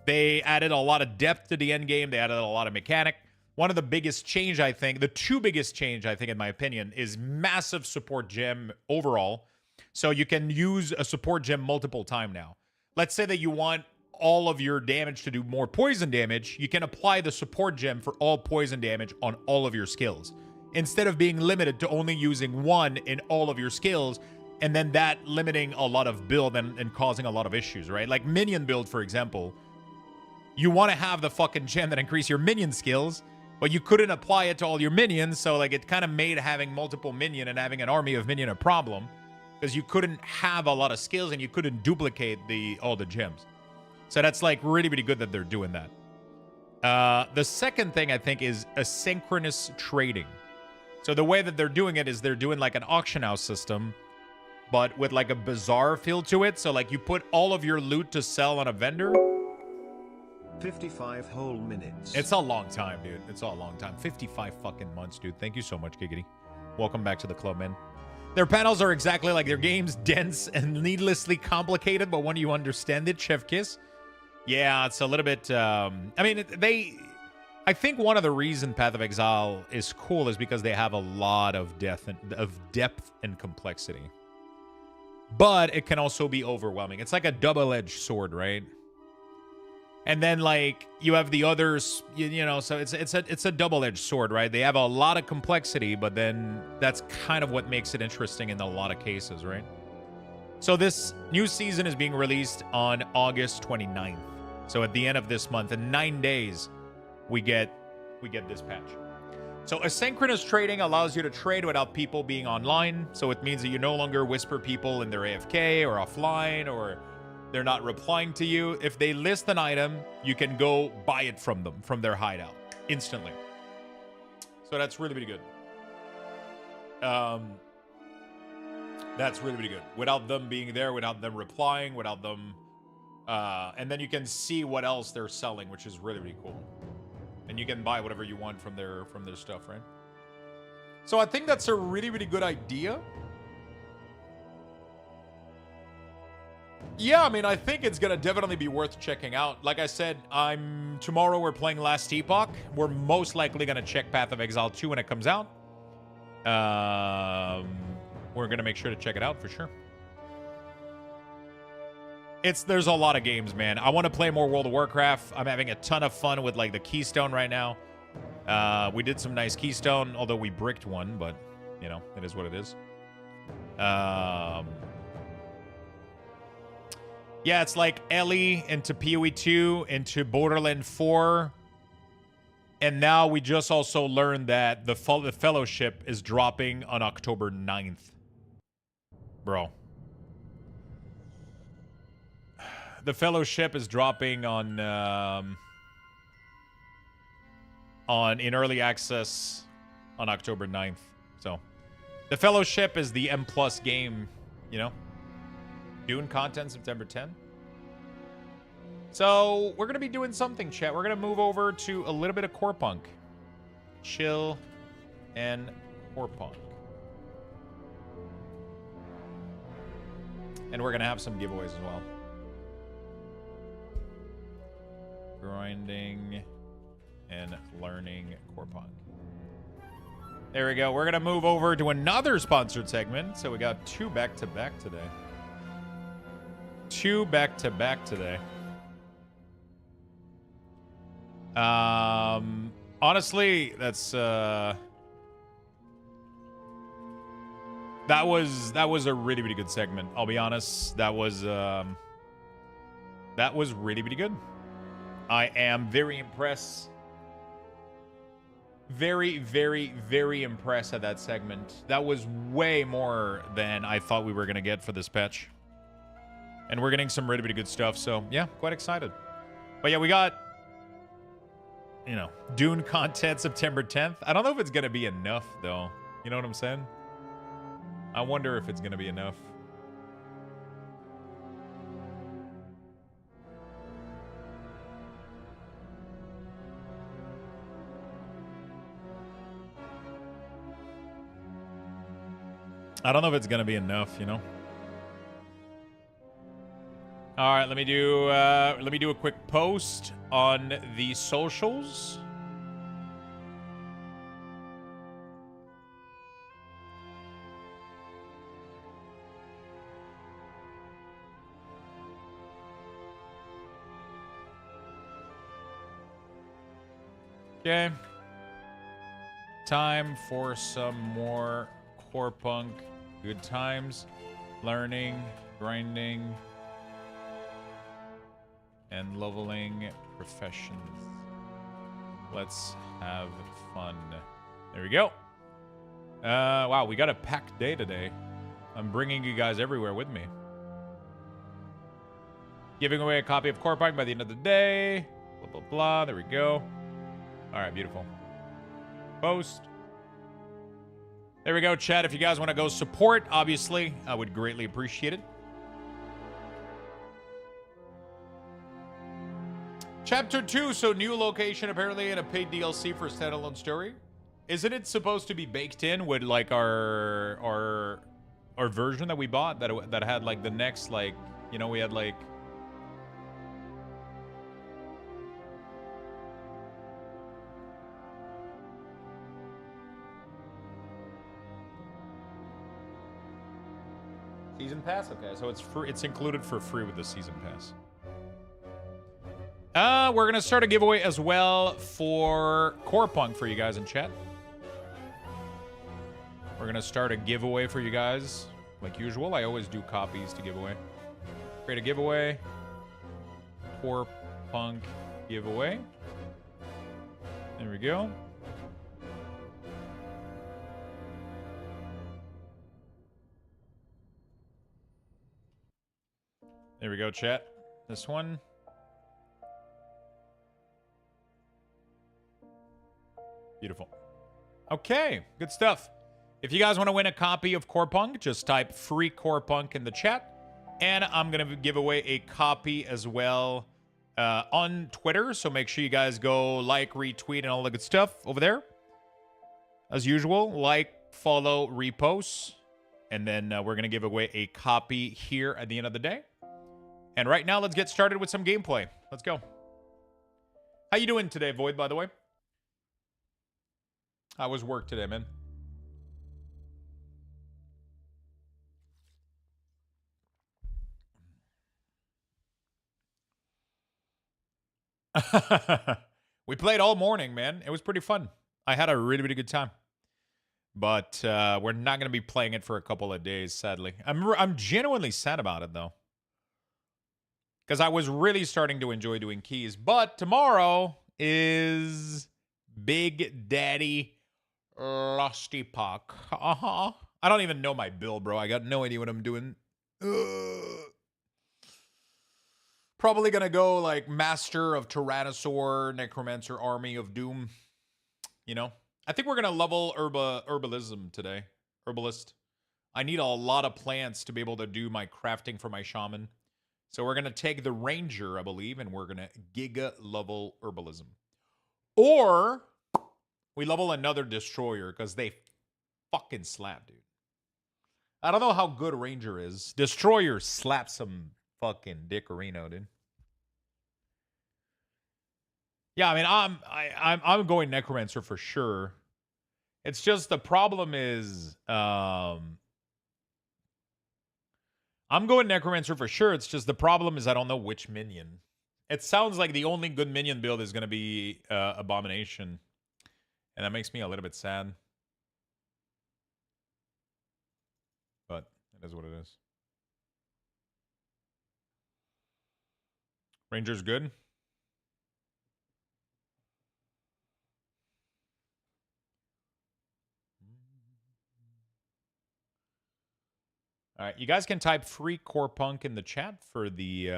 They added a lot of depth to the endgame. They added a lot of mechanic. One of the biggest change, I think, the 2 biggest change, I think, in my opinion, is massive support gem overall. So you can use a support gem multiple times now. Let's say that you want all of your damage to do more poison damage. You can apply the support gem for all poison damage on all of your skills, instead of being limited to only using 1 in all of your skills, and then that limiting a lot of build and causing a lot of issues, right? Like minion build, for example. You want to have the fucking gem that increase your minion skills, but you couldn't apply it to all your minions, so like it kind of made having multiple minion and having an army of minion a problem, because you couldn't have a lot of skills and you couldn't duplicate all the gems. So that's like really, really good that they're doing that. The second thing I think is asynchronous trading. So the way that they're doing it is they're doing like an auction house system, but with like a bizarre feel to it. So like you put all of your loot to sell on a vendor. 55 whole minutes. It's a long time, dude. It's a long time. 55 fucking months, dude. Thank you so much, Giggity. Welcome back to the club, man. Their panels are exactly like their games, dense and needlessly complicated, but when you understand it, Chef Kiss. Yeah, it's a little bit, I mean, I think one of the reasons Path of Exile is cool is because they have a lot of depth and complexity. But it can also be overwhelming. It's like a double-edged sword, right? And then like you have the others, you know, so it's a double-edged sword, right? They have a lot of complexity, but then that's kind of what makes it interesting in a lot of cases, right? So this new season is being released on August 29th. So at the end of this month, in 9 days, we get this patch. So asynchronous trading allows you to trade without people being online. So it means that you no longer whisper people in their AFK or offline, or they're not replying to you. If they list an item, you can go buy it from them, from their hideout, instantly. So that's really, really good. That's really, really good. Without them being there, without them replying, without them... and then you can see what else they're selling, which is really, really cool. And you can buy whatever you want from their stuff, right? So I think that's a really, really good idea. Yeah, I mean, I think it's gonna definitely be worth checking out. Like I said, tomorrow we're playing Last Epoch. We're most likely gonna check Path of Exile 2 when it comes out. We're gonna make sure to check it out for sure. There's a lot of games, man. I want to play more World of Warcraft. I'm having a ton of fun with like the Keystone right now. We did some nice Keystone, although we bricked one, but you know, it is what it is. Yeah, it's like Ellie into PoE 2, into Borderland 4. And now we just also learned that the Fellowship is dropping on October 9th. Bro. The Fellowship is dropping in early access on October 9th. So, the Fellowship is the M+ game, you know? Dune content September 10th. So, we're going to be doing something, chat. We're going to move over to a little bit of Core Punk. Chill and Core Punk. And we're going to have some giveaways as well. Grinding and learning Core Punk. There we go. We're going to move over to another sponsored segment. So we got 2 back-to-back today. 2 back-to-back today. Honestly, that's that was a really, really good segment. I'll be honest. That was really, really good. I am very impressed. Very, very, very impressed at that segment. That was way more than I thought we were going to get for this patch. And we're getting some really, really good stuff. So, yeah, quite excited. But yeah, we got, you know, Dune content September 10th. I don't know if it's going to be enough, though. You know what I'm saying? I wonder if it's going to be enough. I don't know if it's gonna be enough, you know. All right, let me do a quick post on the socials. Okay. Time for some more core punk. Good times, learning, grinding, and leveling professions. Let's have fun. There we go. Wow, we got a packed day today. I'm bringing you guys everywhere with me. Giving away a copy of Core Punk by the end of the day. Blah, blah, blah. There we go. All right, beautiful. Post. There we go, chat. If you guys want to go support, obviously, I would greatly appreciate it. Chapter 2, so new location apparently in a paid DLC for standalone story. Isn't it supposed to be baked in with like our version that we bought that had like the next, like, you know, we had like Season pass? Okay, so it's free. It's included for free with the season pass. We're gonna start a giveaway as well for Core Punk for you guys in chat. We're gonna start a giveaway for you guys, like usual. I always do copies to give away. Create a giveaway. Core Punk giveaway. There we go. There we go, chat. This one. Beautiful. Okay, good stuff. If you guys want to win a copy of Core Punk, just type free Core Punk in the chat. And I'm going to give away a copy as well on Twitter. So make sure you guys go like, retweet, and all the good stuff over there. As usual, like, follow, repost. And then we're going to give away a copy here at the end of the day. And right now, let's get started with some gameplay. Let's go. How you doing today, Void, by the way? How was work today, man? We played all morning, man. It was pretty fun. I had a really, really good time. But we're not going to be playing it for a couple of days, sadly. I'm genuinely sad about it, though. Because I was really starting to enjoy doing keys. But tomorrow is Big Daddy Lusty Puck. I don't even know my build, bro. I got no idea what I'm doing. Probably going to go like Master of Tyrannosaur, Necromancer, Army of Doom. You know? I think we're going to level Herbalism today. Herbalist. I need a lot of plants to be able to do my crafting for my shaman. So we're going to take the Ranger, I believe, and we're going to Giga level Herbalism. Or we level another Destroyer because they fucking slap, dude. I don't know how good Ranger is. Destroyer slaps some fucking dickorino, dude. Yeah, I mean, I'm going Necromancer for sure. It's just the problem is I'm going Necromancer for sure. It's just the problem is I don't know which minion. It sounds like the only good minion build is going to be Abomination. And that makes me a little bit sad. But it is what it is. Ranger's good. All right, you guys can type free core punk in the chat for the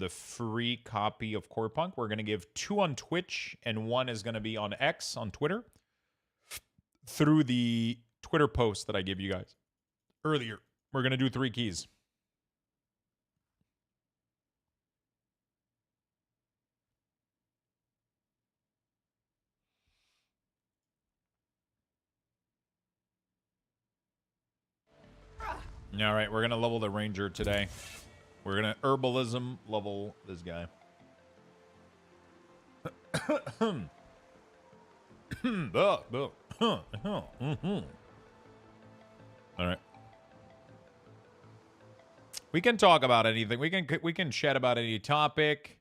free copy of core punk. We're gonna give 2 on Twitch and 1 is gonna be on X on Twitter through the Twitter post that I gave you guys earlier. We're gonna do 3 keys. All right, we're gonna level the ranger today. We're gonna herbalism level this guy. All right. We can talk about anything. We can chat about any topic.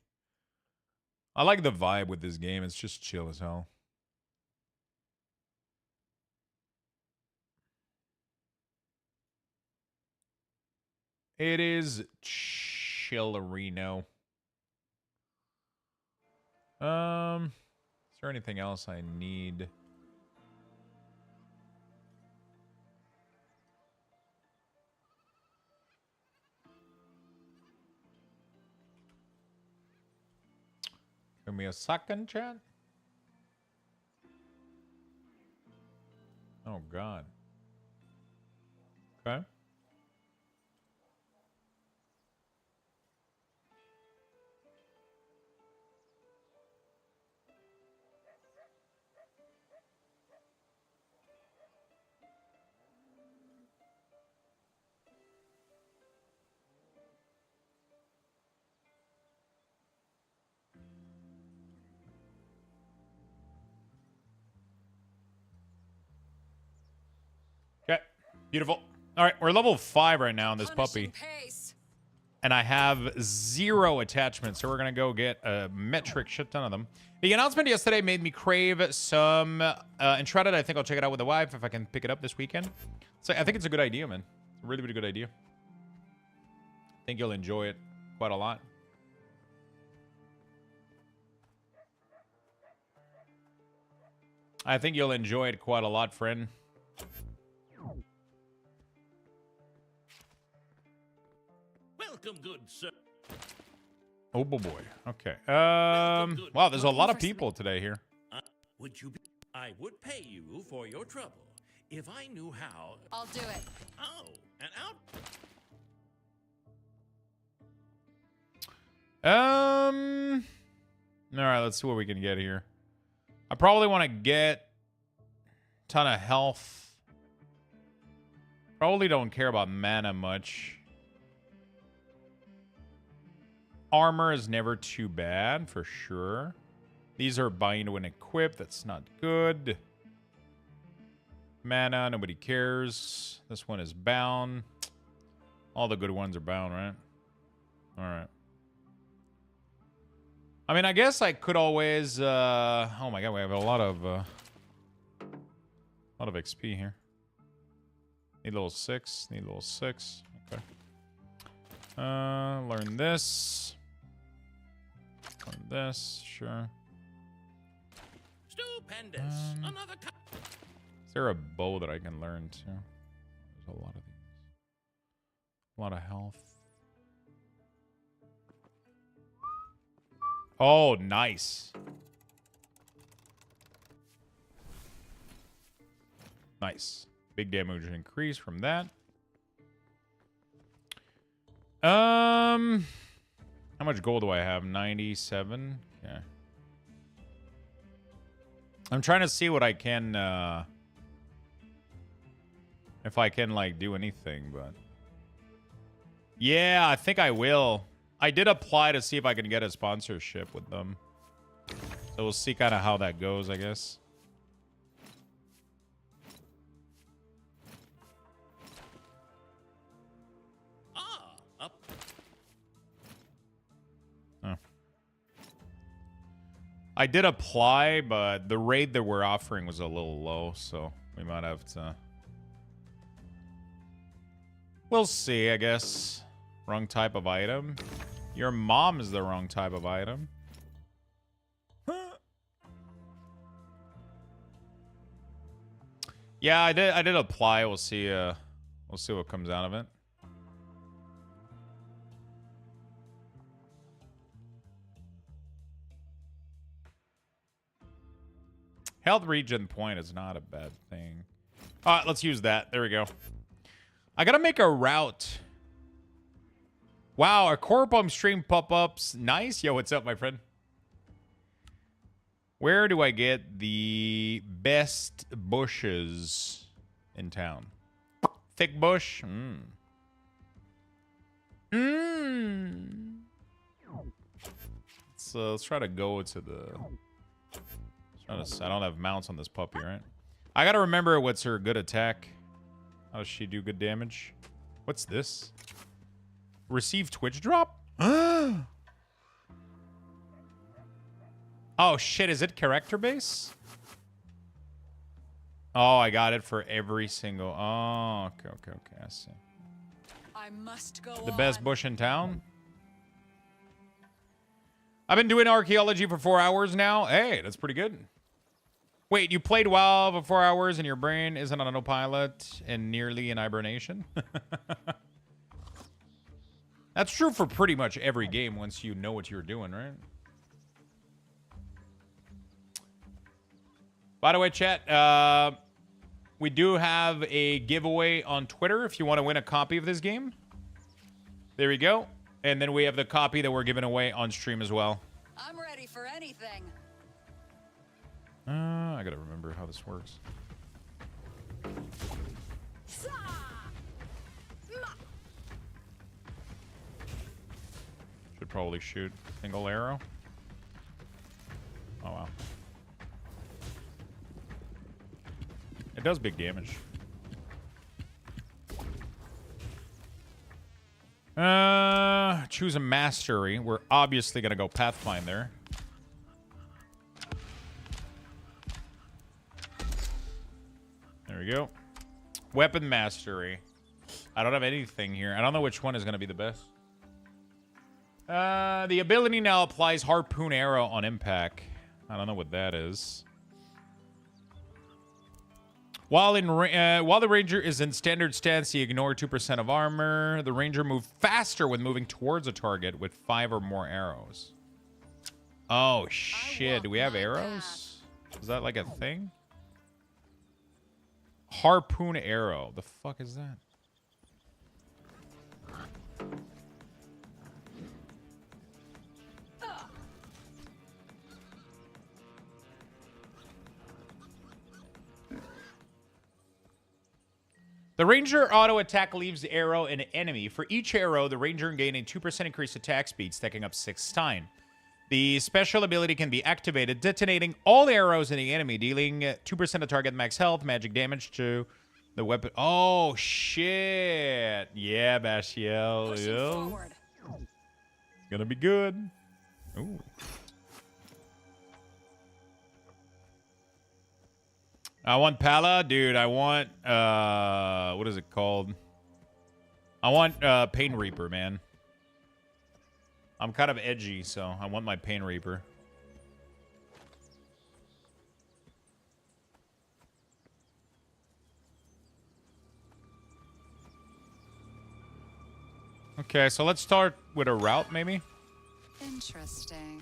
I like the vibe with this game. It's just chill as hell. It is chillerino. Is there anything else I need? Give me a second, chat. Oh, God. Okay. Okay, beautiful. All right, we're level 5 right now on this puppy. And I have 0 attachments, so we're going to go get a metric shit ton of them. The announcement yesterday made me crave some Enshrouded. I think I'll check it out with the wife if I can pick it up this weekend. So I think it's a good idea, man. It's a really, really good idea. I think you'll enjoy it quite a lot. I think you'll enjoy it quite a lot, friend. Welcome, good sir. Oh boy. Okay. Wow, there's a lot of people today here. Would you? I would pay you for your trouble if I knew how. I'll do it. Oh, and out. All right, let's see what we can get here. I probably want to get a ton of health. Probably don't care about mana much. Armor is never too bad, for sure. These are bind when equipped. That's not good. Mana, nobody cares. This one is bound. All the good ones are bound, right? All right. I mean, I guess I could always... oh my god, we have a lot of XP here. Need level 6. Need level 6. Okay. Learn this. Learn this, sure. Stupendous. Another. Is there a bow that I can learn too? There's a lot of these. A lot of health. Oh, nice. Nice. Big damage increase from that. How much gold do I have? 97? Yeah. I'm trying to see what I can, if I can, like, do anything, but... Yeah, I think I will. I did apply to see if I can get a sponsorship with them. So we'll see kind of how that goes, I guess. I did apply, but the rate that we're offering was a little low, so we might have to... We'll see, I guess. Wrong type of item. Your mom is the wrong type of item. Yeah, I did apply. We'll see what comes out of it. Health regen point is not a bad thing. All right, let's use that. There we go. I gotta make a route. Wow, our Corpum stream pop-ups. Nice. Yo, what's up, my friend? Where do I get the best bushes in town? Thick bush? Let's try to go to the... I don't have mounts on this puppy, right? I gotta remember what's her good attack. How does she do good damage? What's this? Receive Twitch drop? Oh, shit. Is it character base? Oh, I got it for every single... Oh, okay. I see. I must go The best bush in town? I've been doing archaeology for 4 hours now. Hey, that's pretty good. Wait, you played WoW for 4 hours and your brain isn't on autopilot and nearly in hibernation? That's true for pretty much every game once you know what you're doing, right? By the way, chat, we do have a giveaway on Twitter if you want to win a copy of this game. There we go. And then we have the copy that we're giving away on stream as well. I'm ready for anything. I gotta remember how this works. Should probably shoot single arrow. Oh, wow. It does big damage. Choose a mastery. We're obviously gonna go Pathfinder. There we go. Weapon mastery. I don't have anything here. I don't know which one is gonna be the best. The ability now applies harpoon arrow on impact. I don't know what that is. While the ranger is in standard stance, he ignore 2% of armor. The ranger moves faster when moving towards a target with 5 or more arrows. Oh shit! Do we have arrows? Is that like a thing? Harpoon arrow. The fuck is that? The ranger auto attack leaves the arrow in an enemy. For each arrow, the ranger gain a 2% increased attack speed, stacking up 6 times. The special ability can be activated, detonating all arrows in the enemy, dealing 2% of target max health, magic damage to the weapon. Oh, shit. Yeah, Bashiel. Yeah. Gonna be good. Ooh. I want Pala, dude. I want what is it called? I want Pain Reaper, man. I'm kind of edgy, so I want my Pain Reaper. Okay, so let's start with a route, maybe. Interesting.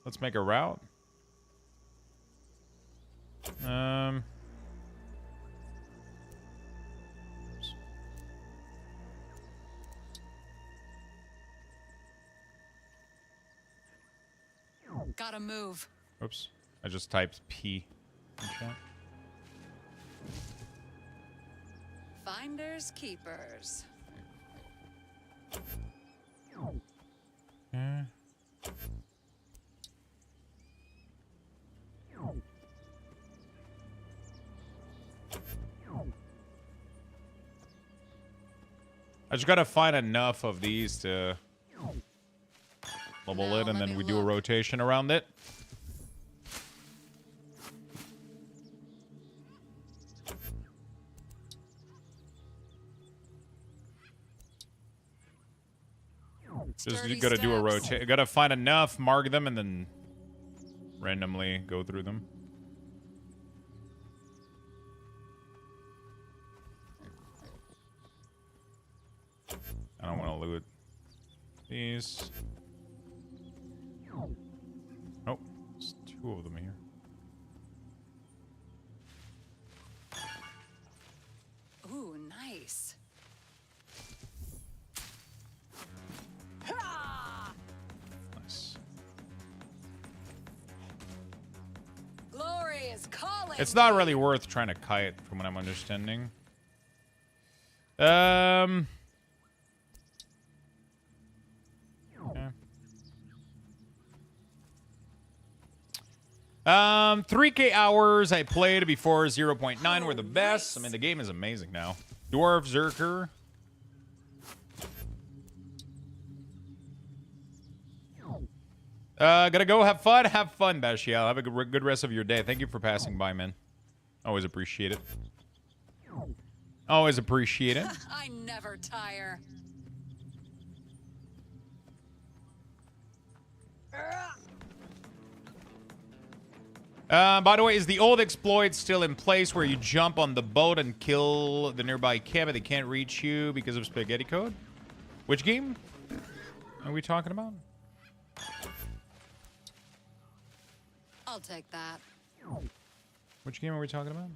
Let's make a route. Gotta move. Oops. I just typed P in chat. Finders keepers. Yeah. I just gotta find enough of these to level Now it, and let then me we do a look. rotation around it. Just you Sturdy gotta do a steps. rotate. Gotta find enough, mark them, and then randomly go through them. I don't want to loot these. Oh, there's 2 of them here. Ooh, nice. Nice. Glory is calling. It's not really worth trying to kite, from what I'm understanding. Okay. 3K hours I played before 0.9 were the best. I mean, the game is amazing now. Dwarf, Zerker. Gotta go have fun. Have fun, Bashiel. Have a good rest of your day. Thank you for passing by, man. Always appreciate it. Always appreciate it. I never tire. By the way, is the old exploit still in place where you jump on the boat and kill the nearby camp and they can't reach you because of spaghetti code? Which game are we talking about? I'll take that. Which game are we talking about?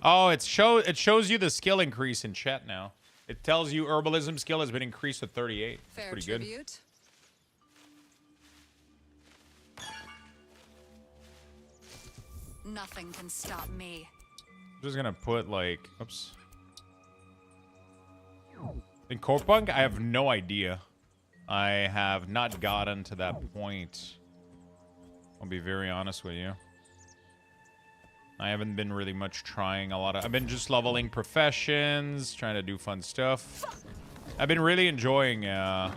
Oh, it shows you the skill increase in chat now. It tells you herbalism skill has been increased to 38. Fair Pretty tribute. Nothing can stop me. I'm just gonna put like, oops. In Corpunk, I have no idea. I have not gotten to that point. I'll be very honest with you. I haven't been really much trying a lot of... I've been just leveling professions, trying to do fun stuff. I've been really enjoying... Yeah,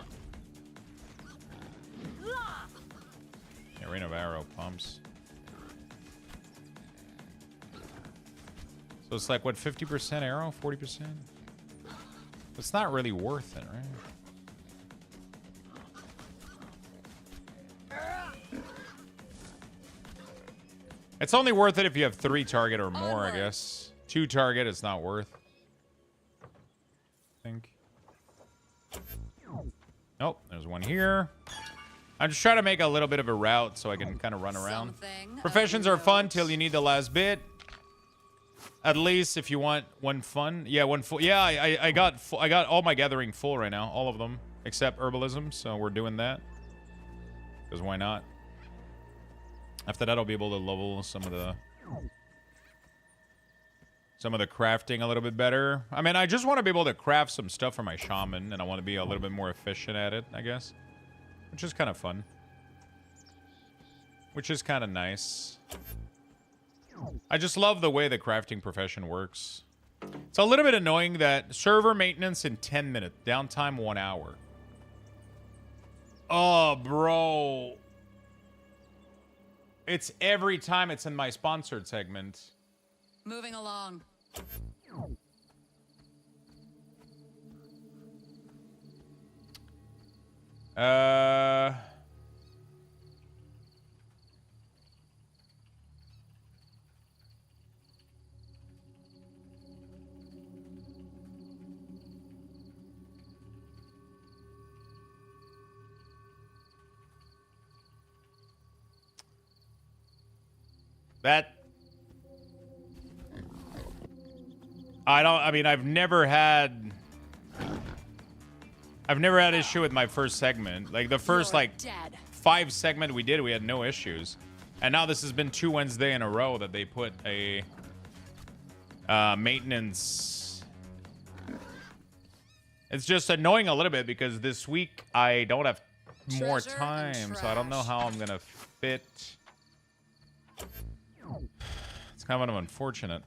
Rain of Arrow pumps. So it's like, what, 50% arrow? 40%? It's not really worth it, right? It's only worth it if you have 3 target or more, I guess. 2 target, it's not worth. I think. Nope, there's one here. I'm just trying to make a little bit of a route so I can kind of run around. Professions are fun till you need the last bit. At least if you want one fun. Yeah, one full. Yeah, I got all my gathering full right now. All of them. Except herbalism, so we're doing that. Because why not? After that, I'll be able to level some of the crafting a little bit better. I mean, I just want to be able to craft some stuff for my shaman, and I want to be a little bit more efficient at it, I guess. Which is kind of fun. Which is kind of nice. I just love the way the crafting profession works. It's a little bit annoying that server maintenance in 10 minutes, downtime 1 hour. Oh, bro. It's every time it's in my sponsored segment. Moving along. I mean, I've never had issue with my first segment. Like the first Dead. 5 segment we did, we had no issues. And now this has been 2 Wednesdays in a row that they put a maintenance. It's just annoying a little bit because this week I don't have more Treasure time, and so I don't know trash. how I'm gonna fit. It's kind of unfortunate.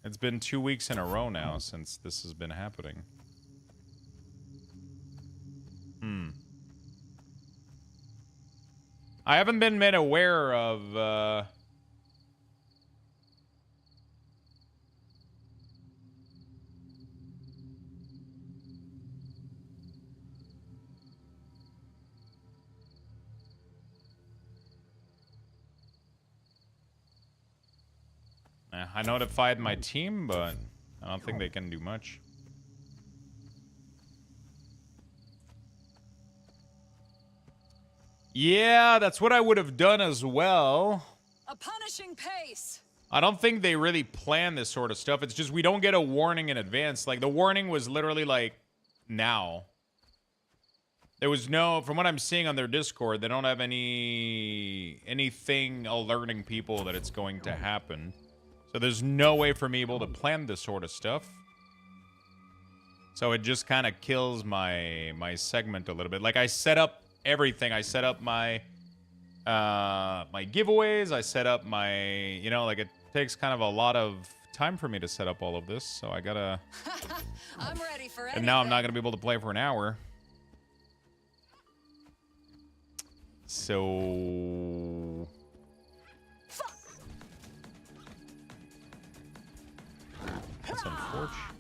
It's been 2 weeks in a row now since this has been happening. I haven't been made aware of, I notified my team, but I don't think they can do much. Yeah, that's what I would have done as well. A punishing pace. I don't think they really plan this sort of stuff. It's just we don't get a warning in advance. Like, the warning was literally, like, now. There was no... From what I'm seeing on their Discord, they don't have anything alerting people that it's going to happen. So there's no way for me able to plan this sort of stuff. So it just kind of kills my segment a little bit. Like, I set up everything. I set up my my giveaways. I set up my, you know, like, it takes kind of a lot of time for me to set up all of this. So I gotta... I'm ready for anything. And now I'm not gonna be able to play for an hour. So... That's unfortunate.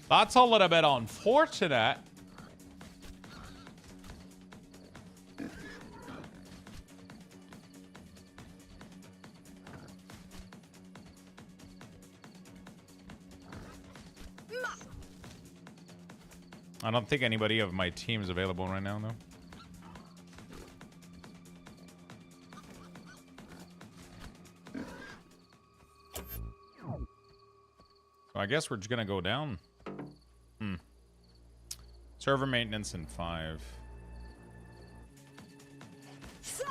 That's a little bit unfortunate. I don't think anybody of my team is available right now, though. So I guess we're just gonna go down. Server maintenance in 5. Yeah,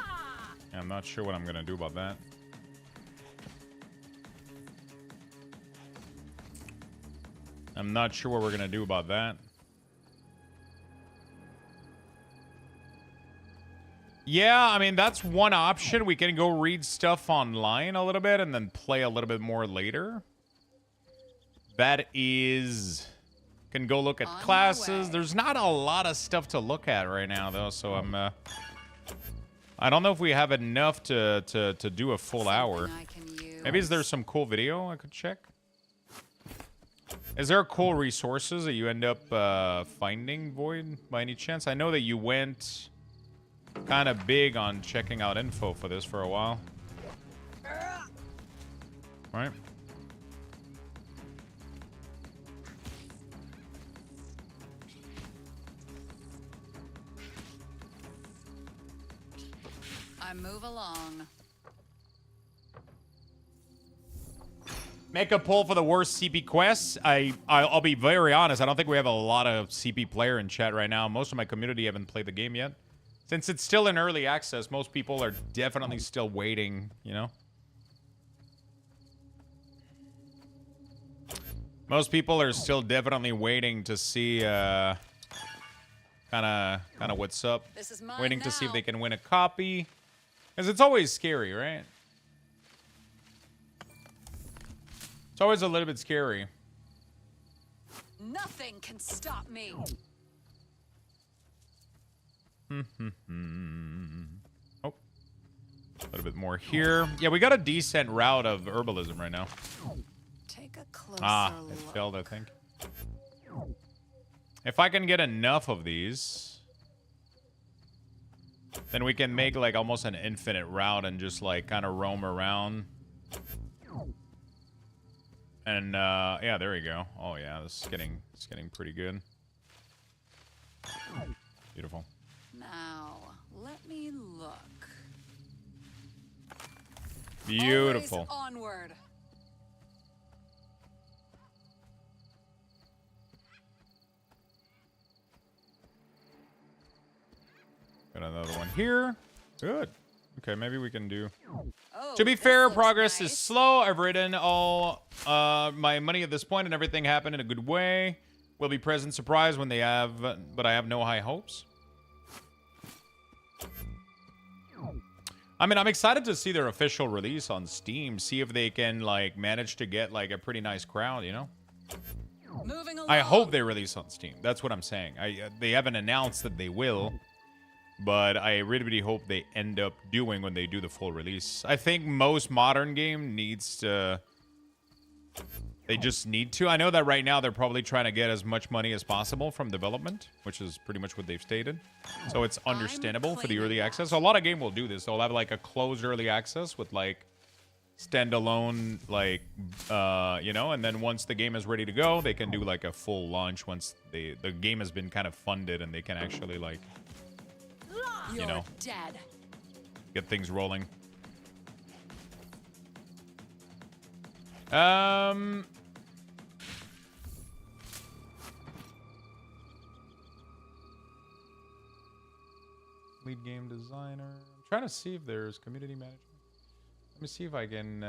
I'm not sure what I'm gonna do about that. I'm not sure what we're gonna do about that. Yeah, I mean, that's one option. We can go read stuff online a little bit and then play a little bit more later. That is... Can go look at classes. There's not a lot of stuff to look at right now, though, so I'm... I don't know if we have enough to do a full hour. Maybe is there some cool video I could check? Is there cool resources that you end up finding, Void, by any chance? I know that you went kind of big on checking out info for this for a while. Right? I move along. Make a poll for the worst CP quests. I'll be very honest. I don't think we have a lot of CP player in chat right now. Most of my community haven't played the game yet. Since it's still in early access, most people are definitely still waiting, you know? Most people are still definitely waiting to see kind of what's up. This is mine Waiting now. to see if they can win a copy. Because it's always scary, right? It's always a little bit scary. Nothing can stop me. Oh. A little bit more here. Yeah, we got a decent route of herbalism right now. Take a closer It look. failed, I think. If I can get enough of these, then we can make like almost an infinite route and just like kind of roam around. And yeah, there we go. Oh yeah, this is getting pretty good. Beautiful. Now, let me look. Beautiful. Always onward. Got another one here. Good. Okay, maybe we can do... Oh, To be this fair, looks progress nice. is slow. I've written all my money at this point and everything happened in a good way. Will be present surprise when they have, but I have no high hopes. I mean, I'm excited to see their official release on Steam. See if they can like manage to get like a pretty nice crowd. You know. Moving along. I hope they release on Steam. That's what I'm saying. They haven't announced that they will, but I really hope they end up doing when they do the full release. I think most modern game needs to. They just need to. I know that right now they're probably trying to get as much money as possible from development, which is pretty much what they've stated. So it's understandable for the early access. So a lot of game will do this. They'll have like a closed early access with like standalone, like, you know, and then once the game is ready to go, they can do like a full launch once the game has been kind of funded and they can actually like, you know, dead. get things rolling. Lead game designer. I'm trying to see if there's community management. Let me see if I can.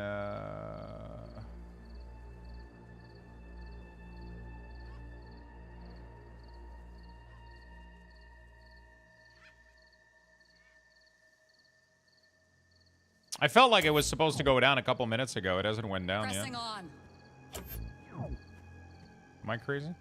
I felt like it was supposed to go down a couple minutes ago. It hasn't went down yet. On. Am I crazy?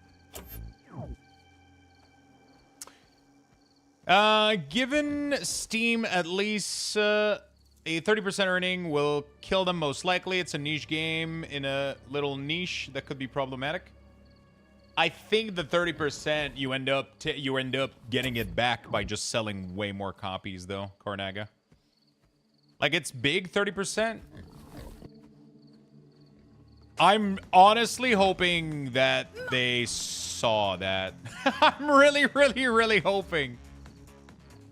Given Steam at least a 30% earning will kill them most likely. It's a niche game in a little niche that could be problematic. I think the 30% you end up getting it back by just selling way more copies though, Cornaga. Like it's big 30%. I'm honestly hoping that they saw that. I'm really hoping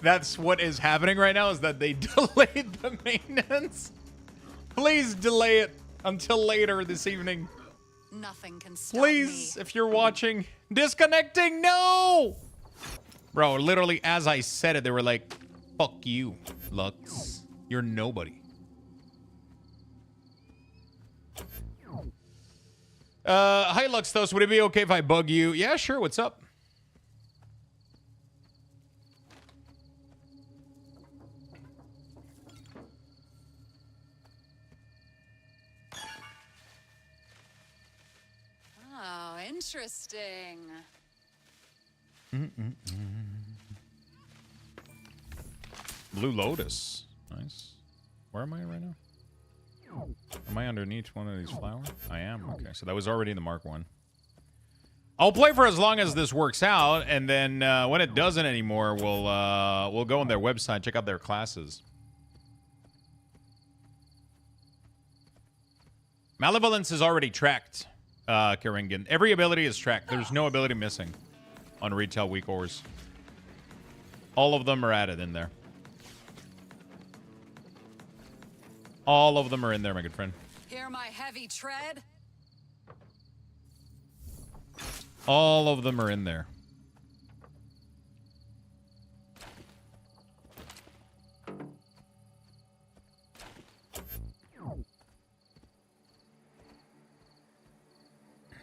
that's what is happening right now, is that they delayed the maintenance. Please delay it until later this evening. Nothing can stop Please, me. if you're watching. Disconnecting, no! Bro, literally as I said it, they were like, fuck you, Lux. You're nobody. Hi, Luxthos. Would it be okay if I bug you? Yeah, sure. What's up? Oh, interesting. Blue Lotus. Nice. Where am I right now? Am I underneath one of these flowers? I am. Okay, so that was already the Mark 1. I'll play for as long as this works out, and then when it doesn't anymore, we'll go on their website, check out their classes. Malevolence is already tracked, Keringan. Every ability is tracked. There's no ability missing on Retail Week Ors. All of them are added in there. All of them are in there, my good friend. Hear my heavy tread? All of them are in there.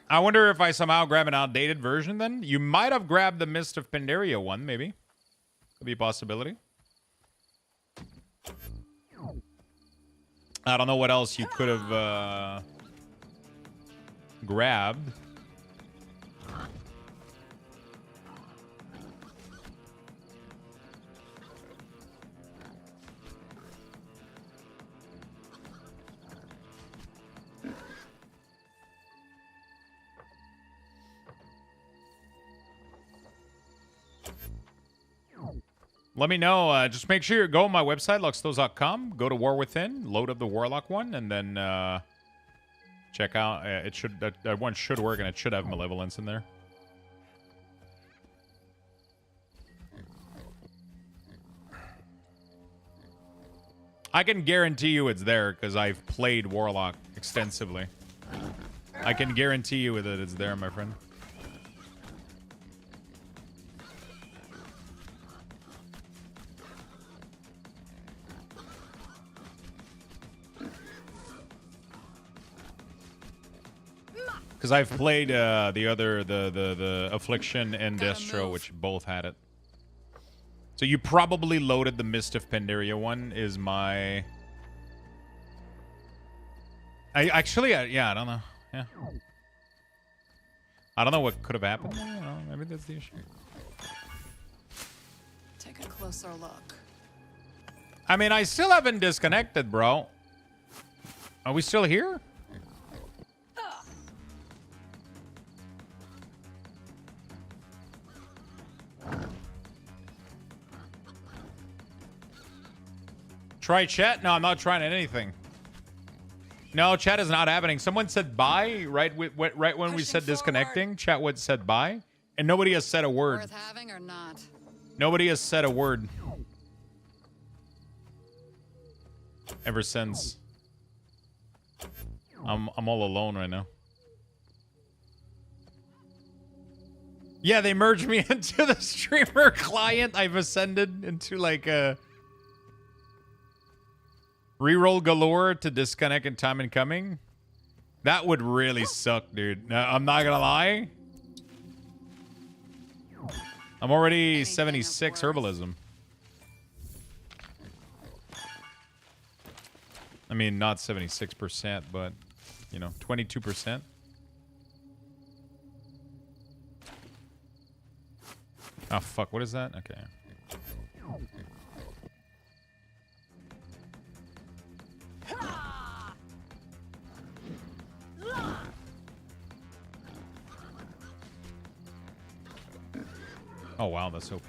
I wonder if I somehow grab an outdated version then? You might have grabbed the Mist of Pandaria one, maybe. Could be a possibility. I don't know what else you could have grabbed. Let me know. Just make sure you go on my website, luxthos.com. Go to War Within, load up the Warlock one, and then check out. It should that one should work, and it should have Malevolence in there. I can guarantee you it's there because I've played Warlock extensively. I can guarantee you that it's there, my friend. Because I've played the Affliction and Destro, which both had it. So you probably loaded the Mist of Pandaria one is my... yeah, I don't know. Yeah. I don't know what could have happened. I don't know, maybe that's the issue. Take a closer look. I mean, I still haven't disconnected, bro. Are we still here? Try chat? No, I'm not trying anything. No, chat is not happening. Someone said bye right when we said disconnecting. Chat would said bye, and nobody has said a word. Worth having or not? Nobody has said a word ever since. I'm all alone right now. Yeah, they merged me into the streamer client. I've ascended into like a reroll galore to disconnect in time and coming. That would really suck, dude. I'm not gonna lie. I'm already 76 herbalism. I mean, not 76%, but, you know, 22%. Oh, fuck. What is that? Okay. Oh, wow. That's OP.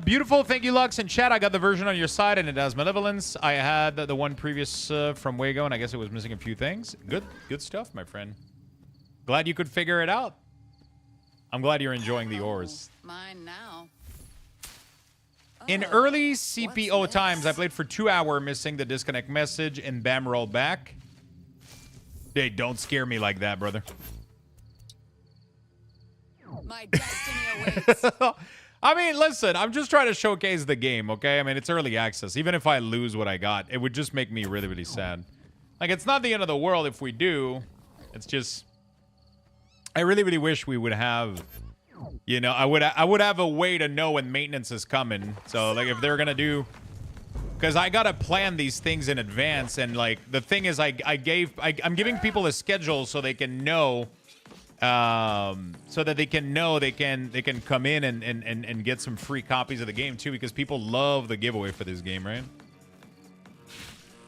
Beautiful. Thank you, Lux. In chat, I got the version on your side, and it has Malevolence. I had the one previous from Wago, and I guess it was missing a few things. Good stuff, my friend. Glad you could figure it out. I'm glad you're enjoying the ores. Mine now. In early CPO times, I played for 2 hours, missing the disconnect message, and bam, roll back. Hey, don't scare me like that, brother. My destiny awaits. I mean, listen, I'm just trying to showcase the game, okay? I mean, it's early access. Even if I lose what I got, it would just make me really, really sad. Like, it's not the end of the world if we do. It's just... I really, really wish we would have... You know, I would have a way to know when maintenance is coming. So, like, if they're gonna do... Because I gotta plan these things in advance, and, like, the thing is, I'm giving people a schedule so they can know... so that they can know they can come in and get some free copies of the game too, because people love the giveaway for this game, right?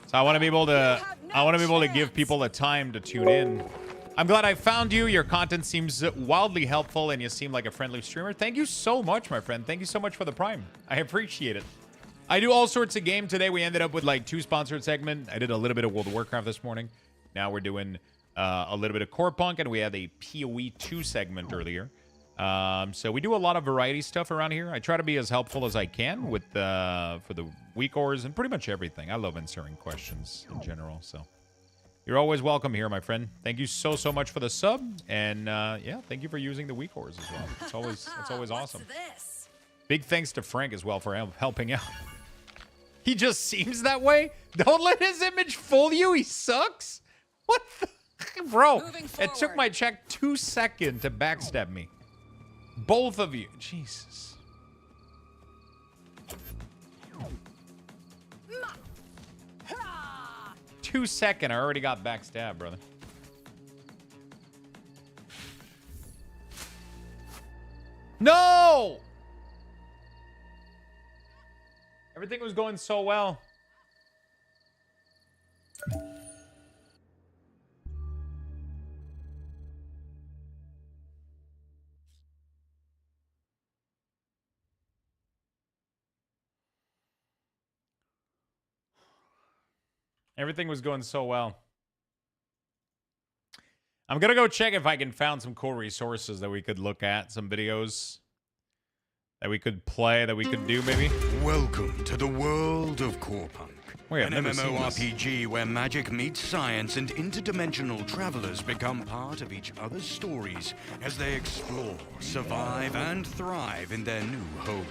So I want to be able to give people a time to tune in. I'm glad I found you. Your content seems wildly helpful, and you seem like a friendly streamer. Thank you so much, my friend. Thank you so much for the Prime. I appreciate it. I do all sorts of game today. We ended up with like 2 sponsored segments. I did a little bit of World of Warcraft this morning. Now we're doing a little bit of Core Punk, and we had a PoE 2 segment earlier. So we do a lot of variety stuff around here. I try to be as helpful as I can with for the week ores and pretty much everything. I love answering questions in general. So you're always welcome here, my friend. Thank you so much for the sub, and yeah, thank you for using the week ores as well. It's always awesome. This? Big thanks to Frank as well for helping out. He just seems that way. Don't let his image fool you. He sucks. What the? Bro, it took my check 2 seconds to backstab me. Both of you. Jesus. Two seconds. I already got backstabbed, brother. No! Everything was going so well. Everything was going so well. I'm going to go check if I can find some cool resources that we could look at. Some videos that we could play, that we could do, maybe. Welcome to the world of Core Punk. Wait, an MMORPG where magic meets science and interdimensional travelers become part of each other's stories as they explore, survive, and thrive in their new home.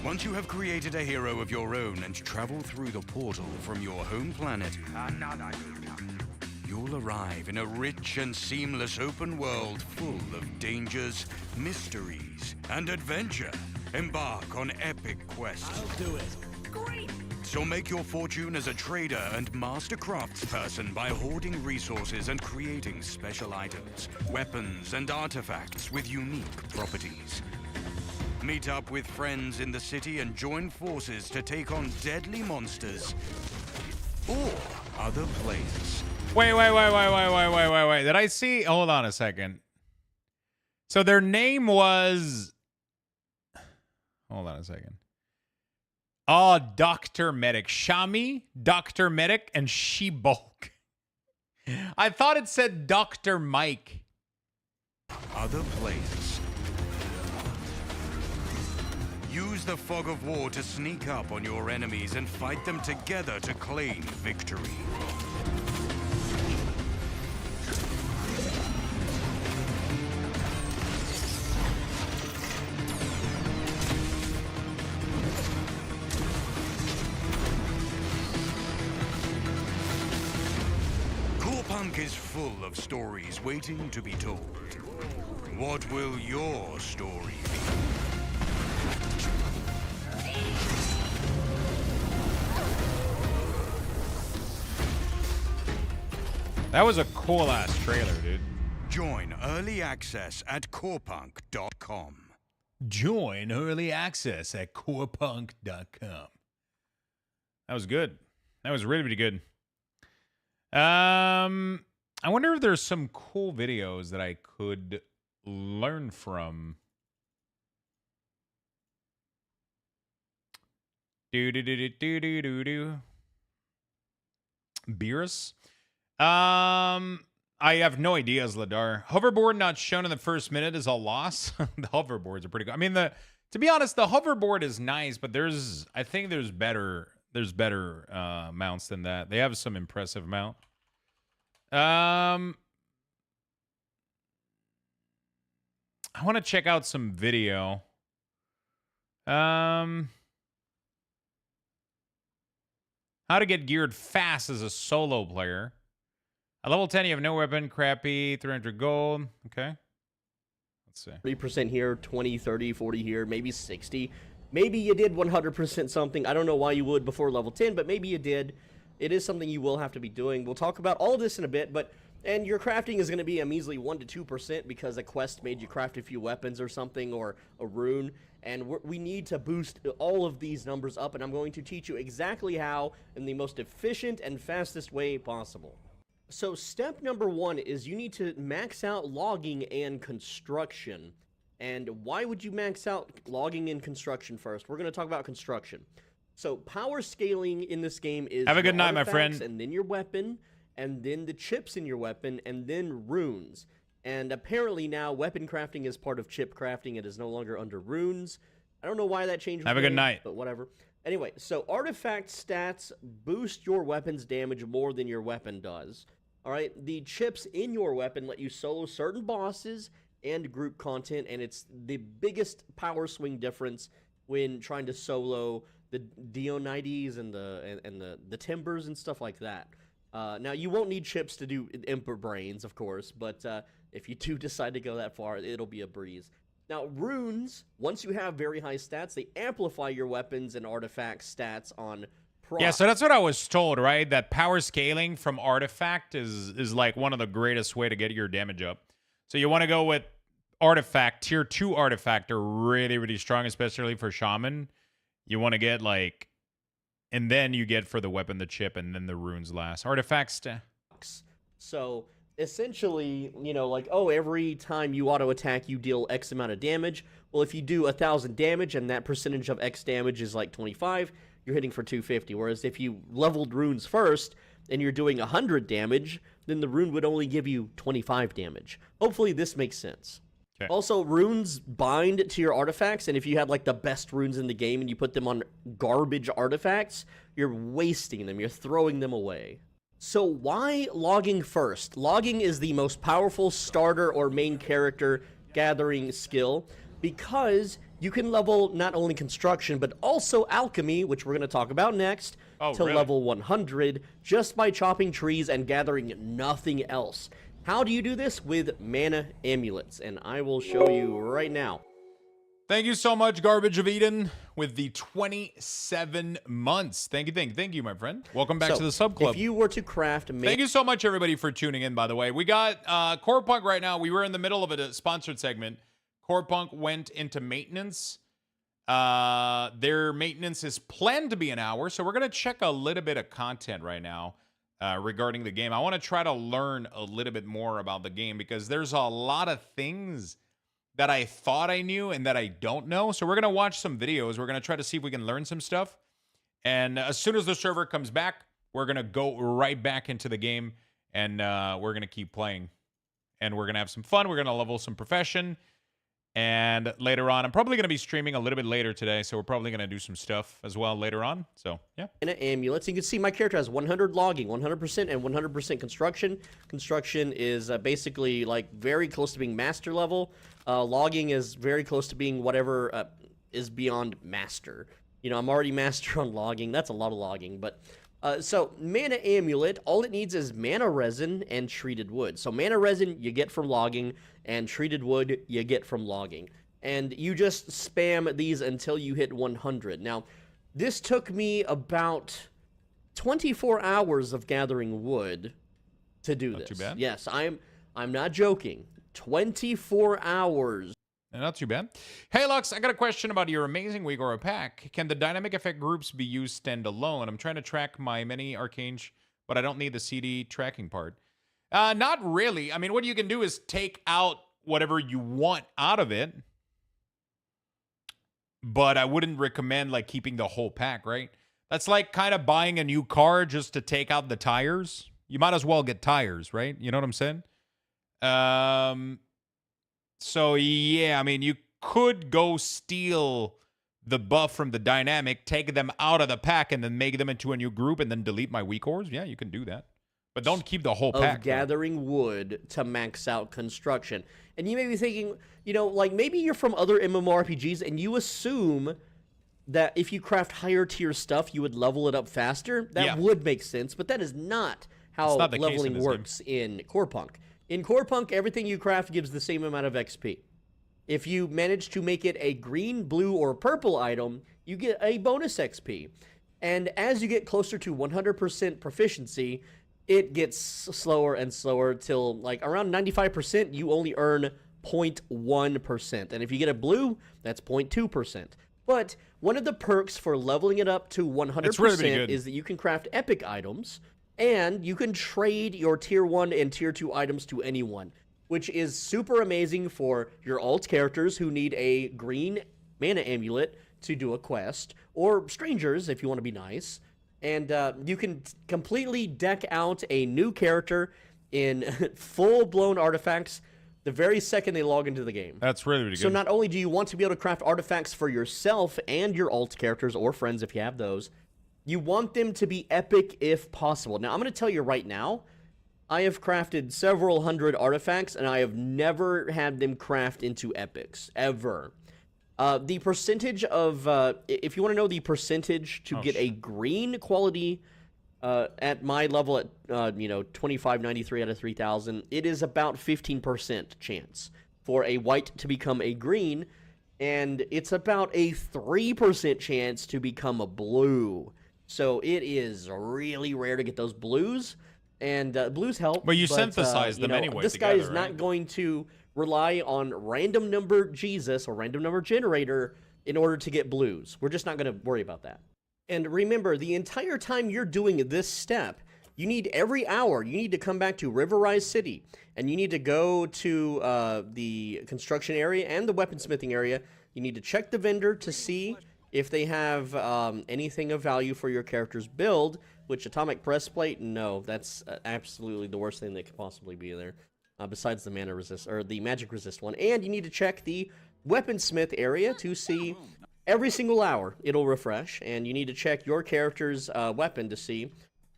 Once you have created a hero of your own and travel through the portal from your home planet, you'll arrive in a rich and seamless open world full of dangers, mysteries, and adventure. Embark on epic quests. I'll do it. Great! So make your fortune as a trader and master craftsperson by hoarding resources and creating special items, weapons, and artifacts with unique properties. Meet up with friends in the city and join forces to take on deadly monsters or other players. Wait. Did I see? Hold on a second. So their name was... Hold on a second. Oh, Dr. Medic. Shami, Dr. Medic, and She-Bulk. I thought it said Dr. Mike. Other players. Use the fog of war to sneak up on your enemies and fight them together to claim victory. Punk is full of stories waiting to be told. What will your story be? That was a cool-ass trailer, dude. Join early access at corepunk.com. Join early access at corepunk.com. That was good. That was really, really good. I wonder if there's some cool videos that I could learn from. Beerus? I have no ideas, Ladar. Hoverboard not shown in the first minute is a loss. The hoverboards are pretty good. I mean, to be honest, the hoverboard is nice, but I think there's better mounts than that. They have some impressive mount. I want to check out some video. How to get geared fast as a solo player. At level 10, you have no weapon. Crappy. 300 gold. Okay. Let's see. 30% here, 20, 30, 40 here, maybe 60. Maybe you did 100% something. I don't know why you would before level 10, but maybe you did. It is something you will have to be doing. We'll talk about all of this in a bit, and your crafting is going to be a measly 1 to 2% because a quest made you craft a few weapons or something, or a rune, and we need to boost all of these numbers up, and I'm going to teach you exactly how in the most efficient and fastest way possible. So step number 1 is you need to max out logging and construction. And why would you max out logging and construction first? We're going to talk about construction. So power scaling in this game is have a good night, my friend. And then your weapon, and then the chips in your weapon, and then runes. And apparently now weapon crafting is part of chip crafting. It is no longer under runes. I don't know why that changed. Have a good night. But whatever. Anyway, so artifact stats boost your weapon's damage more than your weapon does. All right, the chips in your weapon let you solo certain bosses and group content, and it's the biggest power swing difference when trying to solo the Dionysies and the Timbers and stuff like that. Now, you won't need chips to do Emperor Brains, of course, but if you do decide to go that far, it'll be a breeze. Now, runes, once you have very high stats, they amplify your weapons and artifact stats on proc. Yeah, so that's what I was told, right? That power scaling from artifact is like one of the greatest way to get your damage up. So you want to go with artifact. Tier 2 artifact are really, really strong, especially for shaman. You want to get like, and then you get for the weapon the chip, and then the runes last. Artifacts. So essentially, you know, like, oh, every time you auto attack, you deal X amount of damage. Well, if you do 1,000 damage and that percentage of X damage is like 25, you're hitting for 250. Whereas if you leveled runes first and you're doing 100 damage, then the rune would only give you 25 damage. Hopefully this makes sense. Okay. Also, runes bind to your artifacts, and if you had like the best runes in the game and you put them on garbage artifacts, you're wasting them, you're throwing them away. So why logging first? Logging is the most powerful starter or main character gathering skill because you can level not only construction, but also alchemy, which we're going to talk about next, to really? level 100 just by chopping trees and gathering nothing else. How do you do this? With mana amulets, and I will show you right now. Thank you so much, Garbage of Eden, with the 27 months. Thank you, my friend. Welcome back to the sub club. If you were to craft... Thank you so much, everybody, for tuning in, by the way. We got Core Punk right now. We were in the middle of a sponsored segment. Core Punk went into maintenance. Their maintenance is planned to be an hour, so we're going to check a little bit of content right now regarding the game. I want to try to learn a little bit more about the game because there's a lot of things that I thought I knew and that I don't know. So we're going to watch some videos. We're going to try to see if we can learn some stuff. And as soon as the server comes back, we're going to go right back into the game and we're going to keep playing. And we're going to have some fun. We're going to level some profession. And later on, I'm probably going to be streaming a little bit later today. So we're probably going to do some stuff as well later on. So, yeah. And amulets. You can see my character has 100 logging, 100% and 100% construction. Construction is basically like very close to being master level. Logging is very close to being whatever is beyond master. You know, I'm already master on logging. That's a lot of logging. But so mana amulet, all it needs is mana resin and treated wood. So mana resin you get from logging, and treated wood you get from logging. And you just spam these until you hit 100. Now, this took me about 24 hours of gathering wood to do this. Not too bad. Yes, I'm not joking. 24 hours. Not too bad. Hey, Lux, I got a question about your amazing week or a pack. Can the dynamic effect groups be used standalone? I'm trying to track my many arcane, but I don't need the CD tracking part. Not really. I mean, what you can do is take out whatever you want out of it, but I wouldn't recommend like keeping the whole pack, right? That's like kind of buying a new car just to take out the tires. You might as well get tires, right? You know what I'm saying? So yeah, I mean, you could go steal the buff from the dynamic, take them out of the pack, and then make them into a new group, and then delete my weak ores. Yeah, you can do that, but don't keep the whole pack. Of gathering wood to max out construction. And you may be thinking, you know, like maybe you're from other MMORPGs and you assume that if you craft higher tier stuff, you would level it up faster. That would make sense, but that is not how leveling works in Core Punk. In Core Punk, everything you craft gives the same amount of XP. If you manage to make it a green, blue, or purple item, you get a bonus XP. And as you get closer to 100% proficiency, it gets slower and slower till like around 95%, you only earn 0.1%. And if you get a blue, that's 0.2%. But one of the perks for leveling it up to 100% is that you can craft epic items, and you can trade your tier 1 and tier 2 items to anyone, which is super amazing for your alt characters who need a green mana amulet to do a quest, or strangers if you want to be nice. And you can completely deck out a new character in full-blown artifacts the very second they log into the game. That's really good. So not only do you want to be able to craft artifacts for yourself and your alt characters or friends if you have those, you want them to be epic if possible. Now, I'm going to tell you right now, I have crafted several hundred artifacts, and I have never had them craft into epics, ever. The percentage of, if you want to know the percentage to get a green quality at my level at, 2593 out of 3000, it is about 15% chance for a white to become a green, and it's about a 3% chance to become a blue. So it is really rare to get those blues, and blues help. But you synthesize them anyway. This guy is not going to rely on random number Jesus or random number generator in order to get blues. We're just not going to worry about that. And remember, the entire time you're doing this step, you need every hour, you need to come back to Riverrise City, and you need to go to the construction area and the weaponsmithing area. You need to check the vendor to see if they have anything of value for your character's build, which atomic breastplate, no, that's absolutely the worst thing that could possibly be there, besides the mana resist, or the magic resist one. And you need to check the weaponsmith area to see every single hour it'll refresh, and you need to check your character's weapon to see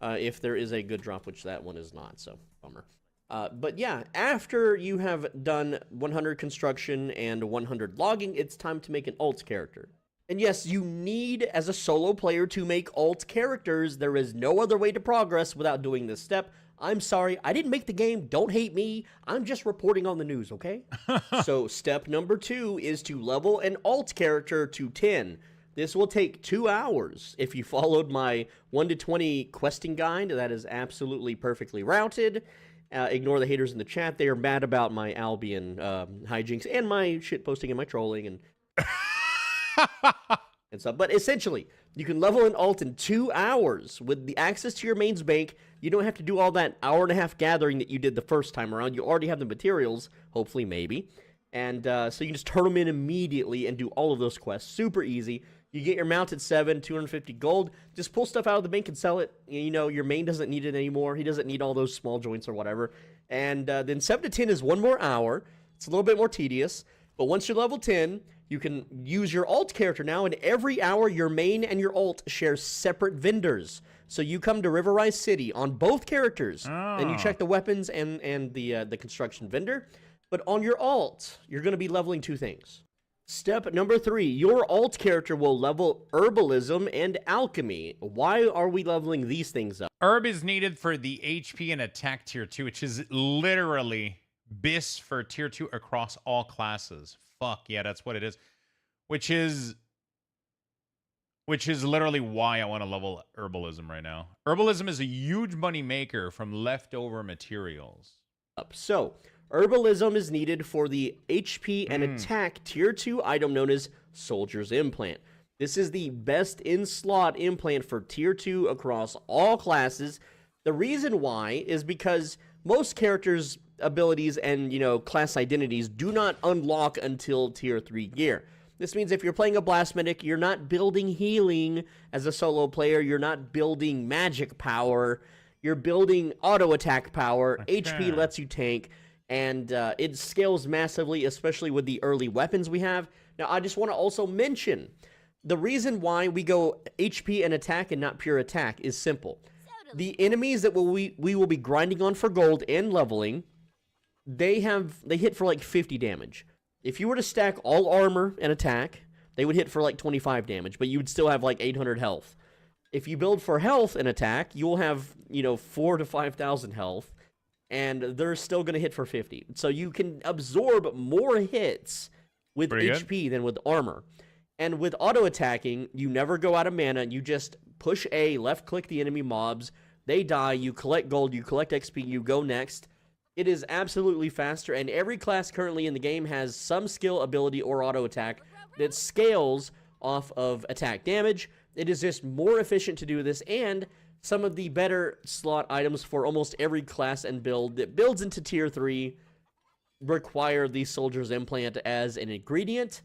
if there is a good drop, which that one is not, so bummer. But yeah, after you have done 100 construction and 100 logging, it's time to make an alt character. And yes, you need, as a solo player, to make alt characters. There is no other way to progress without doing this step. I'm sorry, I didn't make the game. Don't hate me. I'm just reporting on the news, okay? So step number 2 is to level an alt character to 10. This will take 2 hours. If you followed my 1 to 20 questing guide, that is absolutely perfectly routed. Ignore the haters in the chat. They are mad about my Albion hijinks and my shitposting and my trolling and and stuff. But essentially, you can level an alt in 2 hours. With the access to your mains bank, you don't have to do all that hour-and-a-half gathering that you did the first time around. You already have the materials, hopefully, maybe. And so you can just turn them in immediately and do all of those quests. Super easy. You get your mount at 7, 250 gold. Just pull stuff out of the bank and sell it. You know, your main doesn't need it anymore. He doesn't need all those small joints or whatever. And then 7 to 10 is 1 more hour. It's a little bit more tedious. But once you're level 10, you can use your alt character now, and every hour your main and your alt share separate vendors. So you come to Riverrise City on both characters, and you check the weapons and the construction vendor. But on your alt, you're going to be leveling 2 things. Step number 3, your alt character will level Herbalism and Alchemy. Why are we leveling these things up? Herb is needed for the HP and attack tier 2, which is literally BIS for tier 2 across all classes. Fuck, yeah, that's what it is. Which is literally why I want to level Herbalism right now. Herbalism is a huge money maker from leftover materials. So, Herbalism is needed for the HP and attack tier 2 item known as Soldier's Implant. This is the best in-slot implant for tier 2 across all classes. The reason why is because most characters' abilities and, you know, class identities do not unlock until tier 3 gear. This means if you're playing a Blast Medic, you're not building healing as a solo player, you're not building magic power, you're building auto attack power, HP lets you tank, and it scales massively, especially with the early weapons we have. Now, I just want to also mention, the reason why we go HP and attack and not pure attack is simple. The enemies that we will be grinding on for gold and leveling, they hit for like 50 damage. If you were to stack all armor and attack, they would hit for like 25 damage, but you would still have like 800 health. If you build for health and attack, you'll have, you know, 4,000 to 5,000 health, and they're still going to hit for 50. So you can absorb more hits with HP than with armor. And with auto attacking, you never go out of mana. You just push A, left click the enemy mobs, they die, you collect gold, you collect XP, you go next. It is absolutely faster, and every class currently in the game has some skill, ability, or auto attack that scales off of attack damage. It is just more efficient to do this, and some of the better slot items for almost every class and build that builds into tier 3 require the Soldier's Implant as an ingredient.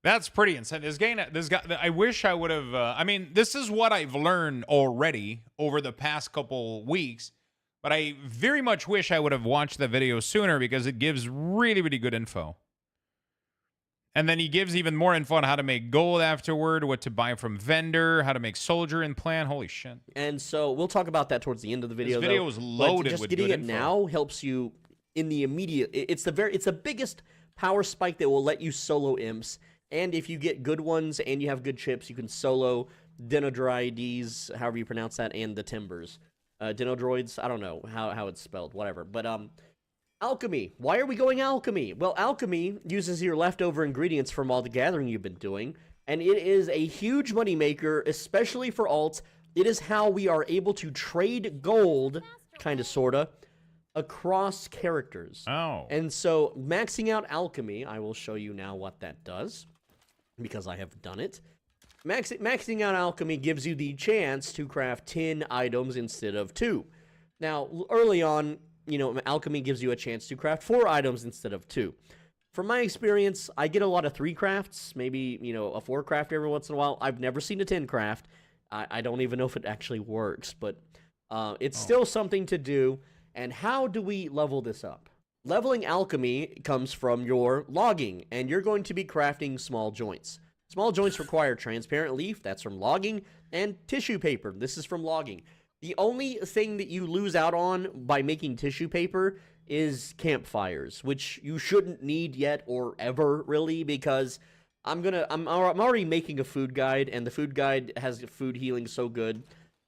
That's pretty insane. This guy, I wish I would have, I mean, this is what I've learned already over the past couple weeks, but I very much wish I would have watched the video sooner because it gives really, really good info. And then he gives even more info on how to make gold afterward, what to buy from vendor, how to make soldier implant. Holy shit. And so we'll talk about that towards the end of the video. This video was loaded with good info. Just getting it now helps you in the immediate. It's the biggest power spike that will let you solo imps. And if you get good ones and you have good chips, you can solo Dinodroides, however you pronounce that, and the Timbers. Dinodroids, I don't know how it's spelled, whatever. But Alchemy. Why are we going Alchemy? Well, Alchemy uses your leftover ingredients from all the gathering you've been doing, and it is a huge moneymaker, especially for alts. It is how we are able to trade gold, kind of, sort of, across characters. Oh. And so, maxing out Alchemy, I will show you now what that does, because I have done it. Maxing out Alchemy gives you the chance to craft 10 items instead of 2. Now, early on, you know, Alchemy gives you a chance to craft 4 items instead of 2. From my experience, I get a lot of 3 crafts, maybe, you know, a 4 craft every once in a while. I've never seen a 10 craft. I don't even know if it actually works, but it's still something to do. And how do we level this up? Leveling Alchemy comes from your logging, and you're going to be crafting small joints. Small joints require transparent leaf, that's from logging, and tissue paper, this is from logging. The only thing that you lose out on by making tissue paper is campfires, which you shouldn't need yet or ever really, because I'm already making a food guide, and the food guide has food healing so good,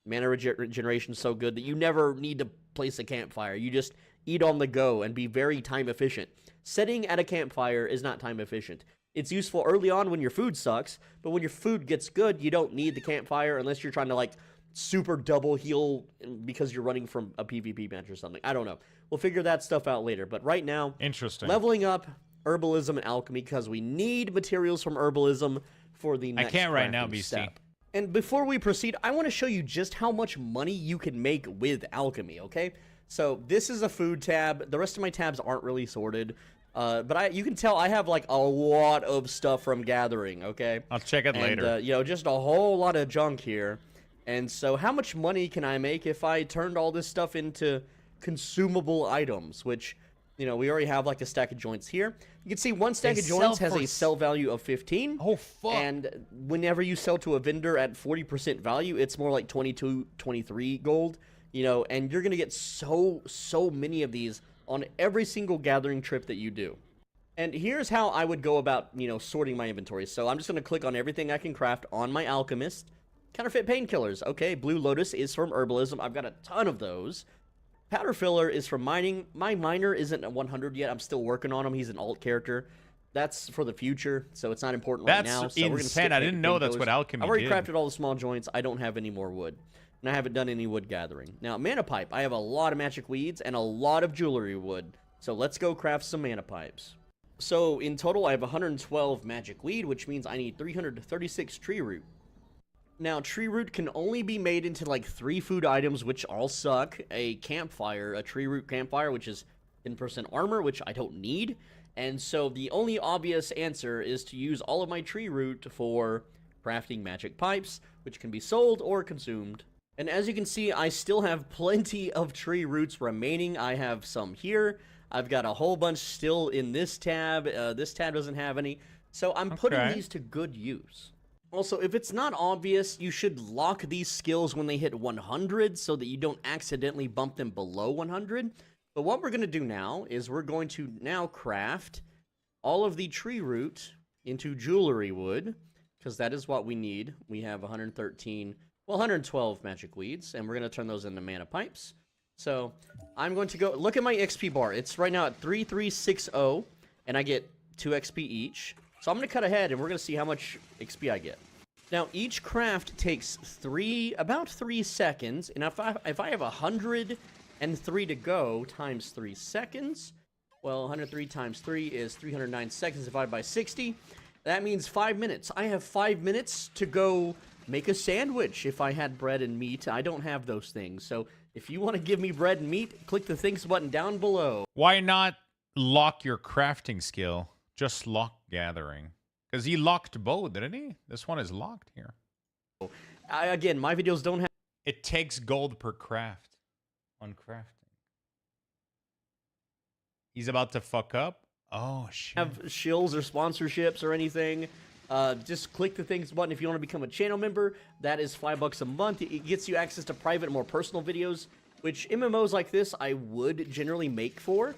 mana regeneration so good that you never need to place a campfire. You just eat on the go and be very time efficient. Setting at a campfire is not time efficient. It's useful early on when your food sucks, but when your food gets good, you don't need the campfire unless you're trying to like super double heal because you're running from a PvP match or something. I don't know. We'll figure that stuff out later. But right now, interesting. Leveling up herbalism and alchemy because we need materials from herbalism for the next I can't right now, crafting BC. step. And before we proceed, I want to show you just how much money you can make with alchemy, okay? So this is a food tab. The rest of my tabs aren't really sorted. But you can tell I have like a lot of stuff from gathering, okay? I'll check it later. You know, just a whole lot of junk here. And so how much money can I make if I turned all this stuff into consumable items, which, you know, we already have like a stack of joints here. You can see one stack of joints has a sell value of 15. Oh, fuck. And whenever you sell to a vendor at 40% value, it's more like 22, 23 gold, you know, and you're going to get so many of these on every single gathering trip that you do. And here's how I would go about, you know, sorting my inventory. So I'm just going to click on everything I can craft on my alchemist. Counterfeit painkillers. Okay, Blue Lotus is from herbalism. I've got a ton of those. Powder filler is from mining. My miner isn't at 100 yet. I'm still working on him. He's an alt character. That's for the future, so it's not important right now. That's so we're gonna insane. I didn't know that's what alchemy I've already did. crafted all the small joints. I don't have any more wood. And I haven't done any wood gathering. Now, mana pipe. I have a lot of magic weeds and a lot of jewelry wood. So let's go craft some mana pipes. So in total, I have 112 magic weed, which means I need 336 tree root. Now, tree root can only be made into like 3 food items, which all suck. A campfire, a tree root campfire, which is 10% armor, which I don't need. And so the only obvious answer is to use all of my tree root for crafting magic pipes, which can be sold or consumed. And as you can see, I still have plenty of tree roots remaining. I have some here. I've got a whole bunch still in this tab. This tab doesn't have any. So I'm putting these to good use. Also, if it's not obvious, you should lock these skills when they hit 100 so that you don't accidentally bump them below 100. But what we're going to do now is we're going to now craft all of the tree root into jewelry wood, because that is what we need. We have 112 magic weeds, and we're going to turn those into mana pipes. So I'm going to go look at my XP bar. It's right now at 3360, and I get 2 XP each. So I'm going to cut ahead, and we're going to see how much XP I get. Now, each craft takes about 3 seconds, and if I have 103 to go times 3 seconds, well, 103 times 3 is 309 seconds divided by 60. That means 5 minutes. I have 5 minutes to go make a sandwich if I had bread and meat. I don't have those things. So if you want to give me bread and meat, click the things button down below. Why not lock your crafting skill? Just lock gathering. Because he locked both, didn't he? This one is locked here. Again, my videos don't have... It takes gold per craft on crafting. He's about to fuck up? Oh, shit. Have shills or sponsorships or anything. Just click the things button if you want to become a channel member. That is $5 a month. It gets you access to private, more personal videos, which MMOs like this I would generally make for.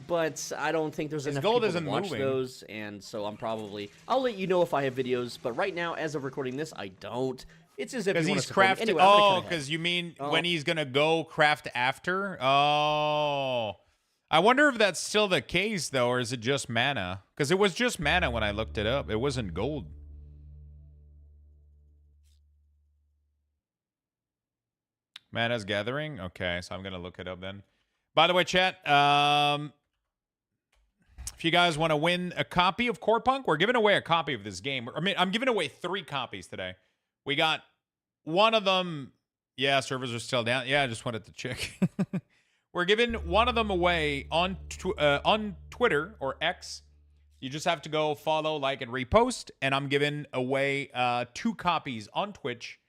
But I don't think there's enough people to watch those, and so I'll let you know if I have videos, but right now, as of recording this, I don't. It's as if because he's crafting. Anyway, oh, because you mean when he's gonna go craft after? Oh, I wonder if that's still the case though, or is it just mana? Because it was just mana when I looked it up. It wasn't gold. Mana's gathering. Okay, so I'm gonna look it up then. By the way, chat. If you guys want to win a copy of Core Punk, we're giving away a copy of this game. I mean, I'm giving away 3 copies today. We got one of them. Yeah, servers are still down. Yeah, I just wanted to check. We're giving one of them away on Twitter or X. You just have to go follow, like, and repost. And I'm giving away 2 copies on Twitch.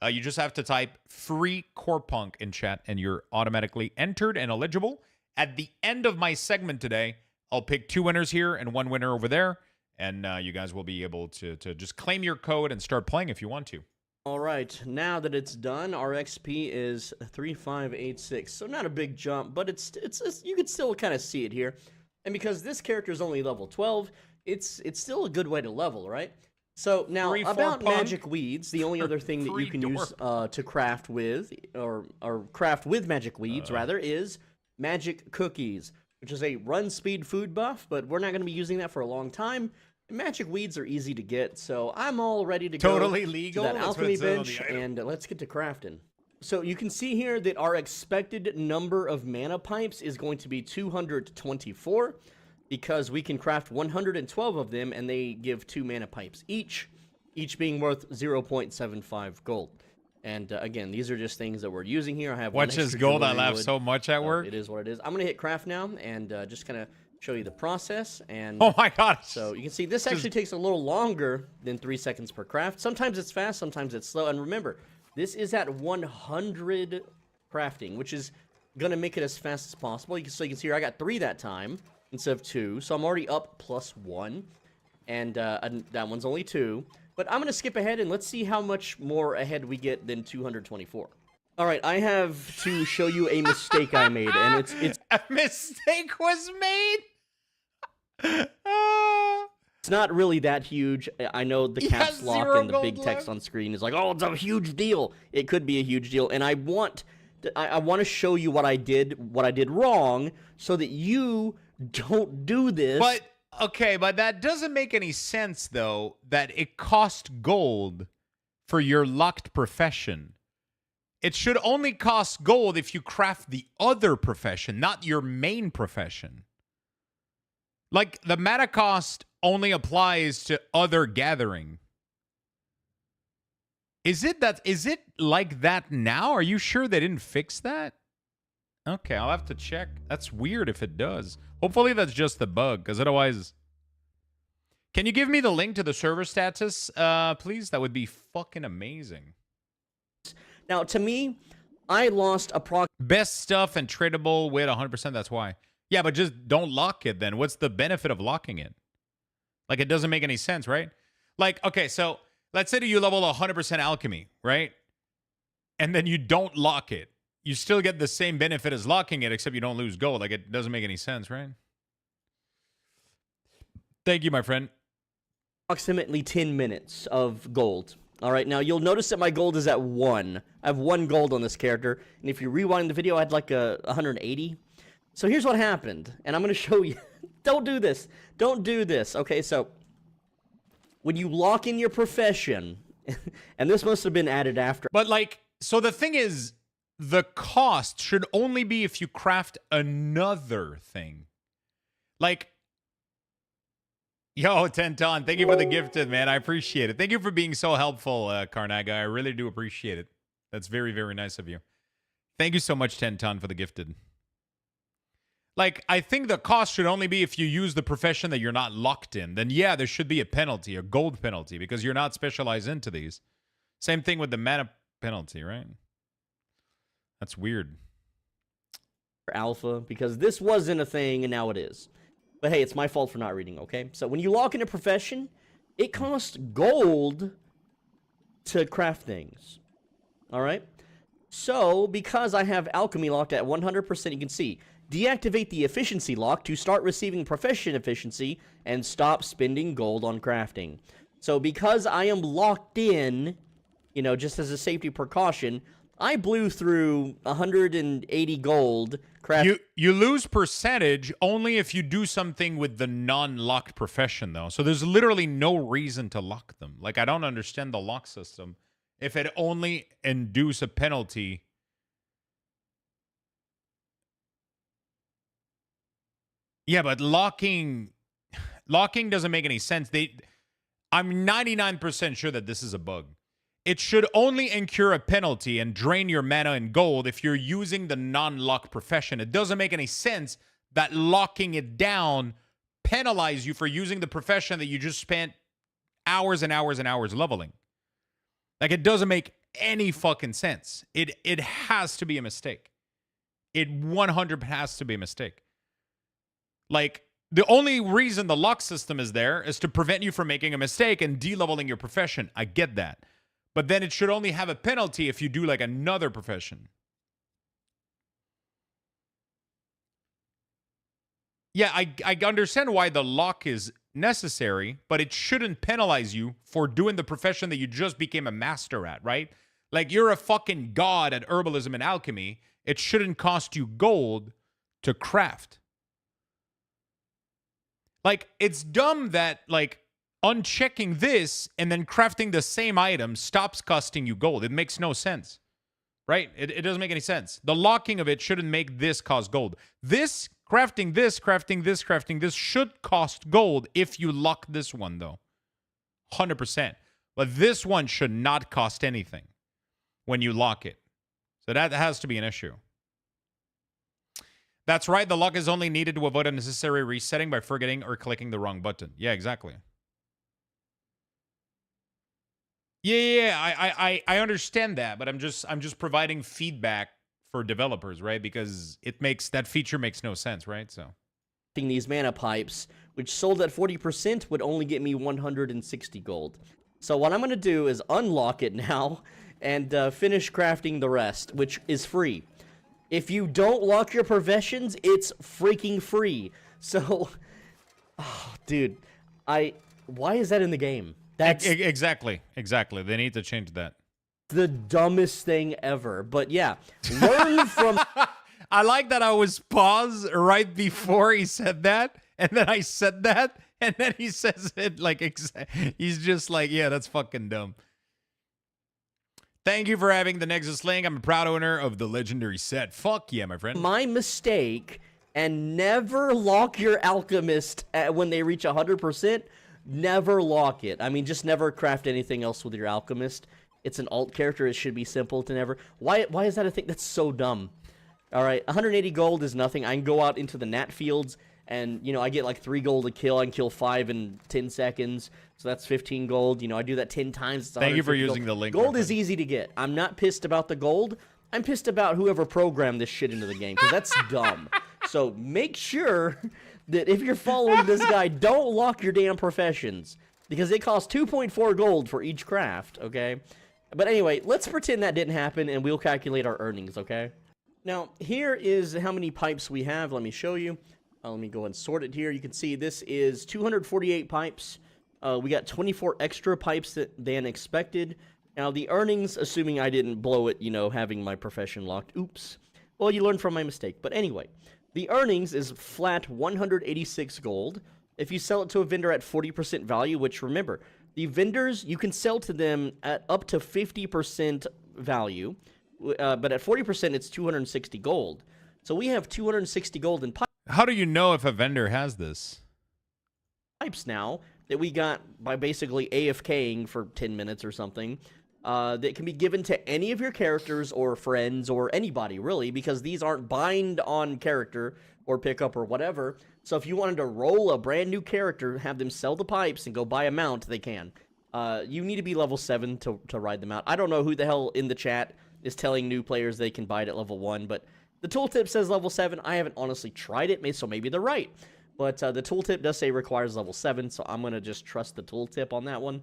You just have to type free Core Punk in chat, and you're automatically entered and eligible. At the end of my segment today, I'll pick 2 winners here and 1 winner over there, and you guys will be able to just claim your code and start playing if you want to. All right, now that it's done, our XP is 3586. So not a big jump, but it's you can still kind of see it here. And because this character is only level 12, it's still a good way to level, right? So now about magic weeds, the only other thing that you can use to craft with, or craft with magic weeds rather, is magic cookies, which is a run speed food buff, but we're not going to be using that for a long time. Magic weeds are easy to get, so I'm all ready to go legal. to that alchemy bench, and let's get to crafting. So you can see here that our expected number of mana pipes is going to be 224, because we can craft 112 of them, and they give 2 mana pipes each being worth 0.75 gold. And again, these are just things that we're using here. I have watch this gold. I laugh so much at work. It is what it is. I'm gonna hit craft now, and just kind of show you the process. And oh my god, so you can see this actually takes a little longer than 3 seconds per craft. Sometimes it's fast, sometimes it's slow. And remember, this is at 100 crafting, which is gonna make it as fast as possible. So you can see here I got 3 that time instead of 2, so I'm already up +1, and that one's only 2. But I'm gonna skip ahead and let's see how much more ahead we get than 224. All right, I have to show you a mistake I made, and it's a mistake was made. It's not really that huge. I know the caps lock and the big text on screen is like, oh, it's a huge deal. It could be a huge deal, and I want to show you what I did wrong, so that you don't do this. But okay, but that doesn't make any sense though. That it cost gold for your locked profession. It should only cost gold if you craft the other profession, not your main profession. Like, the mana cost only applies to other gathering. Is it like that now? Are you sure they didn't fix that? Okay, I'll have to check. That's weird if it does. Hopefully that's just the bug, because otherwise... Can you give me the link to the server status, please? That would be fucking amazing. Now, to me, I lost best stuff and tradable with 100%, that's why. Yeah, but just don't lock it then. What's the benefit of locking it? Like, it doesn't make any sense, right? Like, okay, so let's say that you level 100% alchemy, right? And then you don't lock it. You still get the same benefit as locking it, except you don't lose gold. Like, it doesn't make any sense, right? Thank you, my friend. Approximately 10 minutes of gold. All right, now you'll notice that my gold is at 1. I have 1 gold on this character, and if you rewind the video, I had like 180. So here's what happened, and I'm going to show you. Don't do this. Don't do this. Okay, so when you lock in your profession, and this must have been added after. But like, so the thing is, the cost should only be if you craft another thing. Like, yo, Tenton, thank you for the gifted, man. I appreciate it. Thank you for being so helpful, Karnaga. I really do appreciate it. That's very, very nice of you. Thank you so much, Tenton, for the gifted. Like, I think the cost should only be if you use the profession that you're not locked in. Then, yeah, there should be a penalty, a gold penalty, because you're not specialized into these. Same thing with the mana penalty, right? That's weird. Alpha, because this wasn't a thing, and now it is. But hey, it's my fault for not reading, okay? So when you lock in a profession, it costs gold to craft things. All right? So, because I have alchemy locked at 100%, you can see, deactivate the efficiency lock to start receiving profession efficiency and stop spending gold on crafting. So because I am locked in, you know, just as a safety precaution, I blew through 180 gold. You lose percentage only if you do something with the non-locked profession, though. So there's literally no reason to lock them. Like, I don't understand the lock system. If it only induce a penalty... Yeah, but locking doesn't make any sense. I'm 99% sure that this is a bug. It should only incur a penalty and drain your mana and gold if you're using the non-lock profession. It doesn't make any sense that locking it down penalize you for using the profession that you just spent hours and hours and hours leveling. Like, it doesn't make any fucking sense. It has to be a mistake. It 100% has to be a mistake. Like, the only reason the lock system is there is to prevent you from making a mistake and de-leveling your profession. I get that. But then it should only have a penalty if you do like another profession. Yeah, I understand why the lock is necessary, but it shouldn't penalize you for doing the profession that you just became a master at, right? Like, you're a fucking god at herbalism and alchemy. It shouldn't cost you gold to craft. Like, it's dumb that, like, unchecking this and then crafting the same item stops costing you gold. It makes no sense, right? It doesn't make any sense. The locking of it shouldn't make this cost gold. This, crafting this should cost gold if you lock this one, though. 100%. But this one should not cost anything when you lock it. So that has to be an issue. That's right. The lock is only needed to avoid unnecessary resetting by forgetting or clicking the wrong button. Yeah, exactly. Yeah. I understand that, but I'm just providing feedback for developers, right? Because that feature makes no sense, right? So these mana pipes, which sold at 40%, would only get me 160 gold. So what I'm going to do is unlock it now and finish crafting the rest, which is free. If you don't lock your professions, it's freaking free. So, oh, dude, why is that in the game? That's exactly. They need to change that. The dumbest thing ever. But yeah, learn from... I like that I was paused right before he said that, and then I said that, and then he says it like, he's just like, yeah, that's fucking dumb. Thank you for having the Nexus link. I'm a proud owner of the legendary set. Fuck yeah, my friend. My mistake, and never lock your alchemist when they reach 100%. Never lock it. I mean, just never craft anything else with your alchemist. It's an alt character. It should be simple to never. Why is that a thing? That's so dumb. All right, 180 gold is nothing. I can go out into the gnat fields, and, you know, I get like 3 gold to kill. I can kill 5 in 10 seconds. So that's 15 gold. You know, I do that 10 times. Thank you for using the link. Gold is easy to get. I'm not pissed about the gold. I'm pissed about whoever programmed this shit into the game, because that's dumb. So make sure that if you're following this guy, don't lock your damn professions, because they cost 2.4 gold for each craft, okay? But anyway, let's pretend that didn't happen, and we'll calculate our earnings, okay? Now, here is how many pipes we have. Let me show you. Let me go and sort it here. You can see this is 248 pipes. We got 24 extra pipes than expected. Now, the earnings, assuming I didn't blow it, you know, having my profession locked. Oops. Well, you learn from my mistake. But anyway, the earnings is flat 186 gold. If you sell it to a vendor at 40% value, which, remember, the vendors, you can sell to them at up to 50% value. But at 40%, it's 260 gold. So we have 260 gold in pipes. How do you know if a vendor has this? Pipes now that we got by basically AFKing for 10 minutes or something, that can be given to any of your characters or friends or anybody, really, because these aren't bind on character or pickup or whatever. So if you wanted to roll a brand new character, have them sell the pipes and go buy a mount, they can. You need to be level 7 to ride them out. I don't know who the hell in the chat is telling new players they can buy it at level 1, but the tooltip says level 7. I haven't honestly tried it, so maybe they're right. But the tooltip does say requires level 7, so I'm going to just trust the tooltip on that one.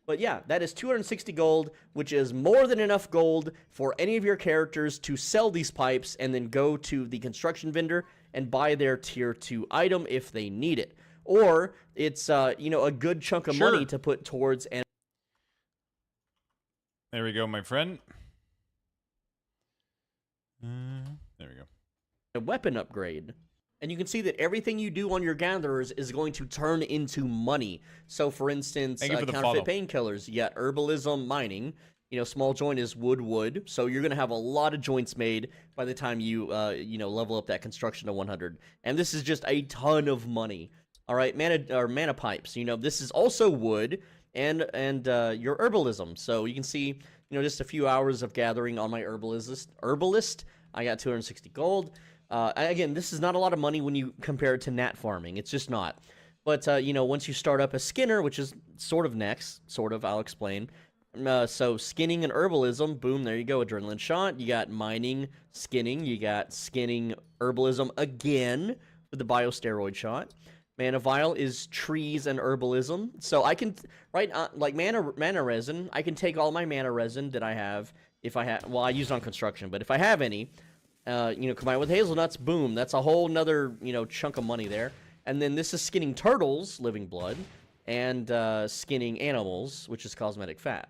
But yeah, that is 260 gold, which is more than enough gold for any of your characters to sell these pipes and then go to the construction vendor and buy their tier 2 item if they need it. Or it's, you know, a good chunk of money to put towards... There we go, my friend. There we go. A weapon upgrade. And you can see that everything you do on your gatherers is going to turn into money. So, for instance, counterfeit painkillers, you got herbalism, mining. You know, small joint is wood. So you're going to have a lot of joints made by the time you, you know, level up that construction to 100. And this is just a ton of money. All right, mana pipes. You know, this is also wood and your herbalism. So you can see, you know, just a few hours of gathering on my herbalist. I got 260 gold. Again, this is not a lot of money when you compare it to gnat farming. It's just not. But, you know, once you start up a skinner, which is sort of next, I'll explain. So skinning and herbalism, boom, there you go, adrenaline shot. You got mining, skinning. You got skinning, herbalism again with the biosteroid shot. Mana Vial is trees and herbalism. So I can, like mana resin, I can take all my mana resin that I have, if I have, well, I use it on construction, but if I have any, combine with hazelnuts, boom, that's a whole nother, chunk of money there. And then this is skinning turtles, living blood, and skinning animals, which is cosmetic fat.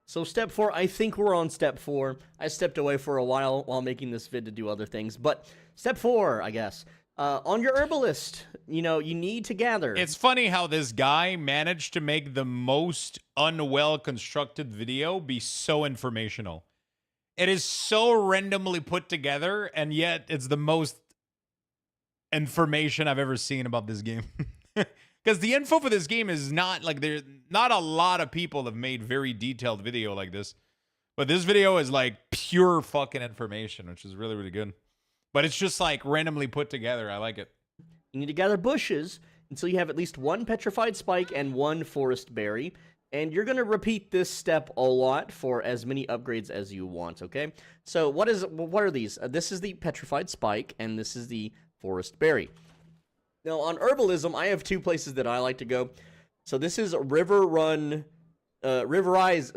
So step 4, I think we're on step 4. I stepped away for a while making this vid to do other things, but step 4, I guess. On your herbalist, you need to gather. It's funny how this guy managed to make the most unwell constructed video be so informational. It is so randomly put together, and yet it's the most information I've ever seen about this game. Because the info for this game is not like not a lot of people have made very detailed video like this. But this video is like pure fucking information, which is really, really good. But it's just like randomly put together. I like it. You need to gather bushes until you have at least 1 petrified spike and 1 forest berry. And you're going to repeat this step a lot for as many upgrades as you want, okay? So what are these? This is the petrified spike, and this is the forest berry. Now, on herbalism, I have 2 places that I like to go. So this is Riverrise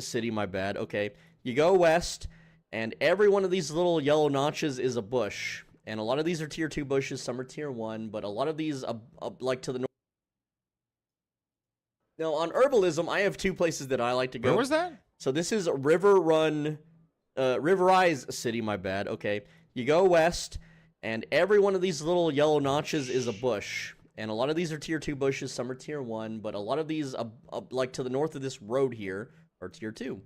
City, my bad, okay? You go west, and every one of these little yellow notches is a bush. And a lot of these are tier 2 bushes, some are tier 1, but a lot of these, like to the north. Now, on herbalism, I have 2 places that I like to go. Where was that? So this is Riverrise City, my bad, okay? You go west, and every one of these little yellow notches is a bush. And a lot of these are tier 2 bushes, some are tier 1, but a lot of these, like to the north of this road here, are tier 2.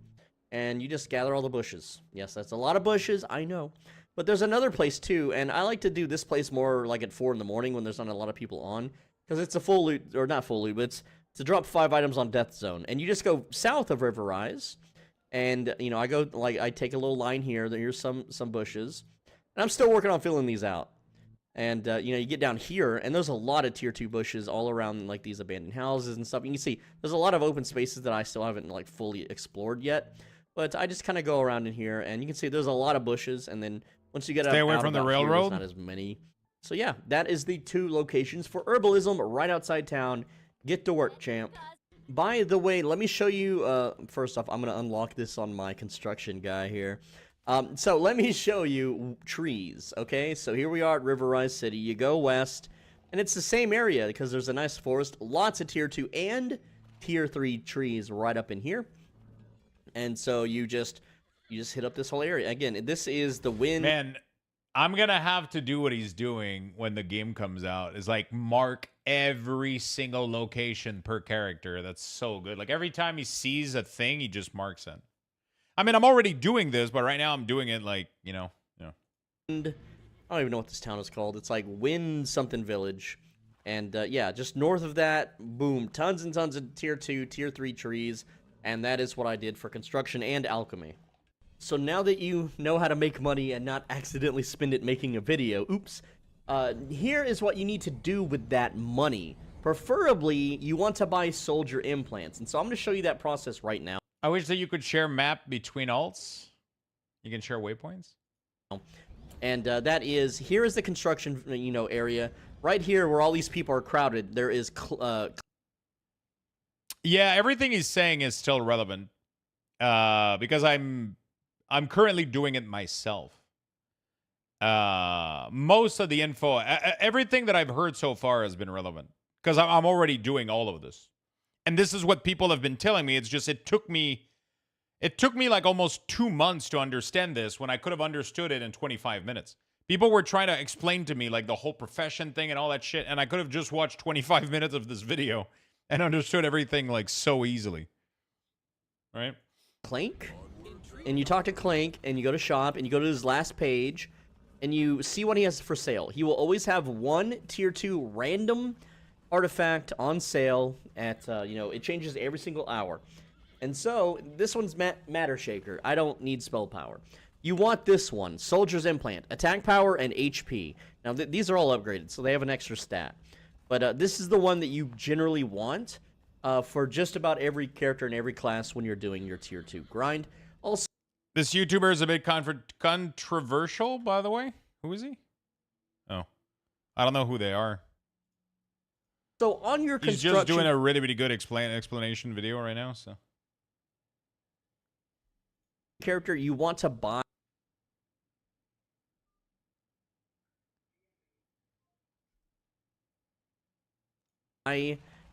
And you just gather all the bushes. Yes, that's a lot of bushes, I know. But there's another place too, and I like to do this place more like at 4 in the morning when there's not a lot of people on. Because it's a full loot, or not full loot, but it's to drop 5 items on Death Zone. And you just go south of Riverrise. And, I take a little line here. Here's some bushes. And I'm still working on filling these out. And, you get down here, and there's a lot of tier 2 bushes all around, like, these abandoned houses and stuff. You can see there's a lot of open spaces that I still haven't, like, fully explored yet. But I just kind of go around in here, and you can see there's a lot of bushes. And then once you get Stay away from the railroad. There's not as many. So, yeah, that is the 2 locations for herbalism right outside town. Get to work, champ. By the way, let me show you, first off, I'm going to unlock this on my construction guy here. So let me show you trees, okay? So here we are at Riverrise City. You go west, and it's the same area because there's a nice forest, lots of tier 2 and tier 3 trees right up in here. And so you just hit up this whole area. Again, this is the wind. Man, I'm going to have to do what he's doing when the game comes out. Is like mark every single location per character. That's so good. Like every time he sees a thing, he just marks it. I mean, I'm already doing this, but right now I'm doing it like, I don't even know what this town is called. It's like Wind something village. And yeah, just north of that, boom, tons and tons of tier 2, tier 3 trees. And that is what I did for construction and alchemy. So now that you know how to make money and not accidentally spend it making a video, oops, here is what you need to do with that money. Preferably, you want to buy soldier implants. And so I'm going to show you that process right now. I wish that you could share map between alts. You can share waypoints. And that is, here is the construction, area. Right here where all these people are crowded, there is... Yeah, everything he's saying is still relevant. Because I'm currently doing it myself. Most of the info, everything that I've heard so far has been relevant. Because I'm already doing all of this. And this is what people have been telling me. It's just, it took me like almost 2 months to understand this when I could have understood it in 25 minutes. People were trying to explain to me like the whole profession thing and all that shit. And I could have just watched 25 minutes of this video and understood everything like so easily. Right? Clank. And you talk to Clank and you go to shop and you go to his last page and you see what he has for sale. He will always have 1 tier 2 random artifact on sale at, it changes every single hour. And so, this one's Matter Shaker. I don't need spell power. You want this one, Soldier's Implant. Attack power and HP. Now, these are all upgraded, so they have an extra stat. But this is the one that you generally want for just about every character in every class when you're doing your tier 2 grind. Also, this YouTuber is a bit controversial, by the way. Who is he? Oh. I don't know who they are. So on your He's construction, just doing a really good explanation video right now. So character, you want to buy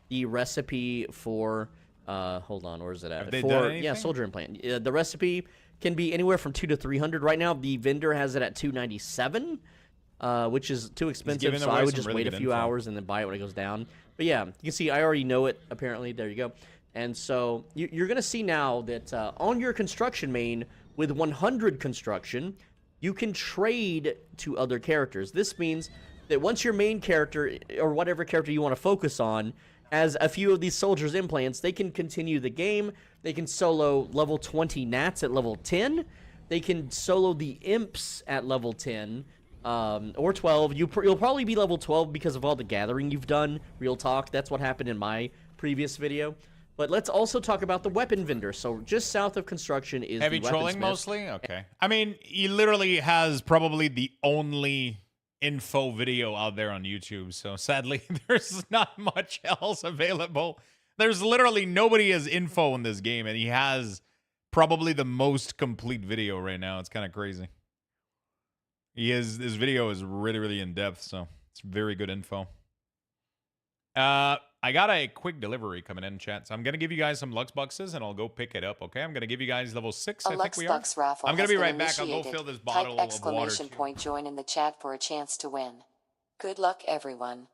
the recipe for hold on, where is it at? Have they For done anything? Soldier Implant. The recipe can be anywhere from 200 to 300. Right now, the vendor has it at 297, which is too expensive. giving So away I would some just really wait a good few info. hours and then buy it when it goes down. But yeah, you can see I already know it. Apparently, there you go. And so you're gonna see now that on your construction main with 100 construction, you can trade to other characters. This means that once your main character, or whatever character you want to focus on, has a few of these soldiers implants, they can continue the game. They can solo level 20 gnats at level 10. They can solo the imps at level 10 or 12. You'll probably be level 12 because of all the gathering you've done. Real talk. That's what happened in my previous video. But let's also talk about the weapon vendor. So just south of construction is heavy the trolling weaponsmith. mostly. Okay. I mean, he literally has probably the only info video out there on YouTube. So sadly, there's not much else available. There's literally nobody has info in this game, and he has probably the most complete video right now. It's kind of crazy. His video is really in depth, so it's very good info. I got a quick delivery coming in, chat. So I'm gonna give you guys some Lux Buxes, and I'll go pick it up. Okay, I'm gonna give you guys level 6. A I think Lux we are. Bucks raffle I'm gonna has be been right back. I'll go initiated. fill this Type bottle of water. exclamation point join in the chat for a chance to win. Good luck, everyone.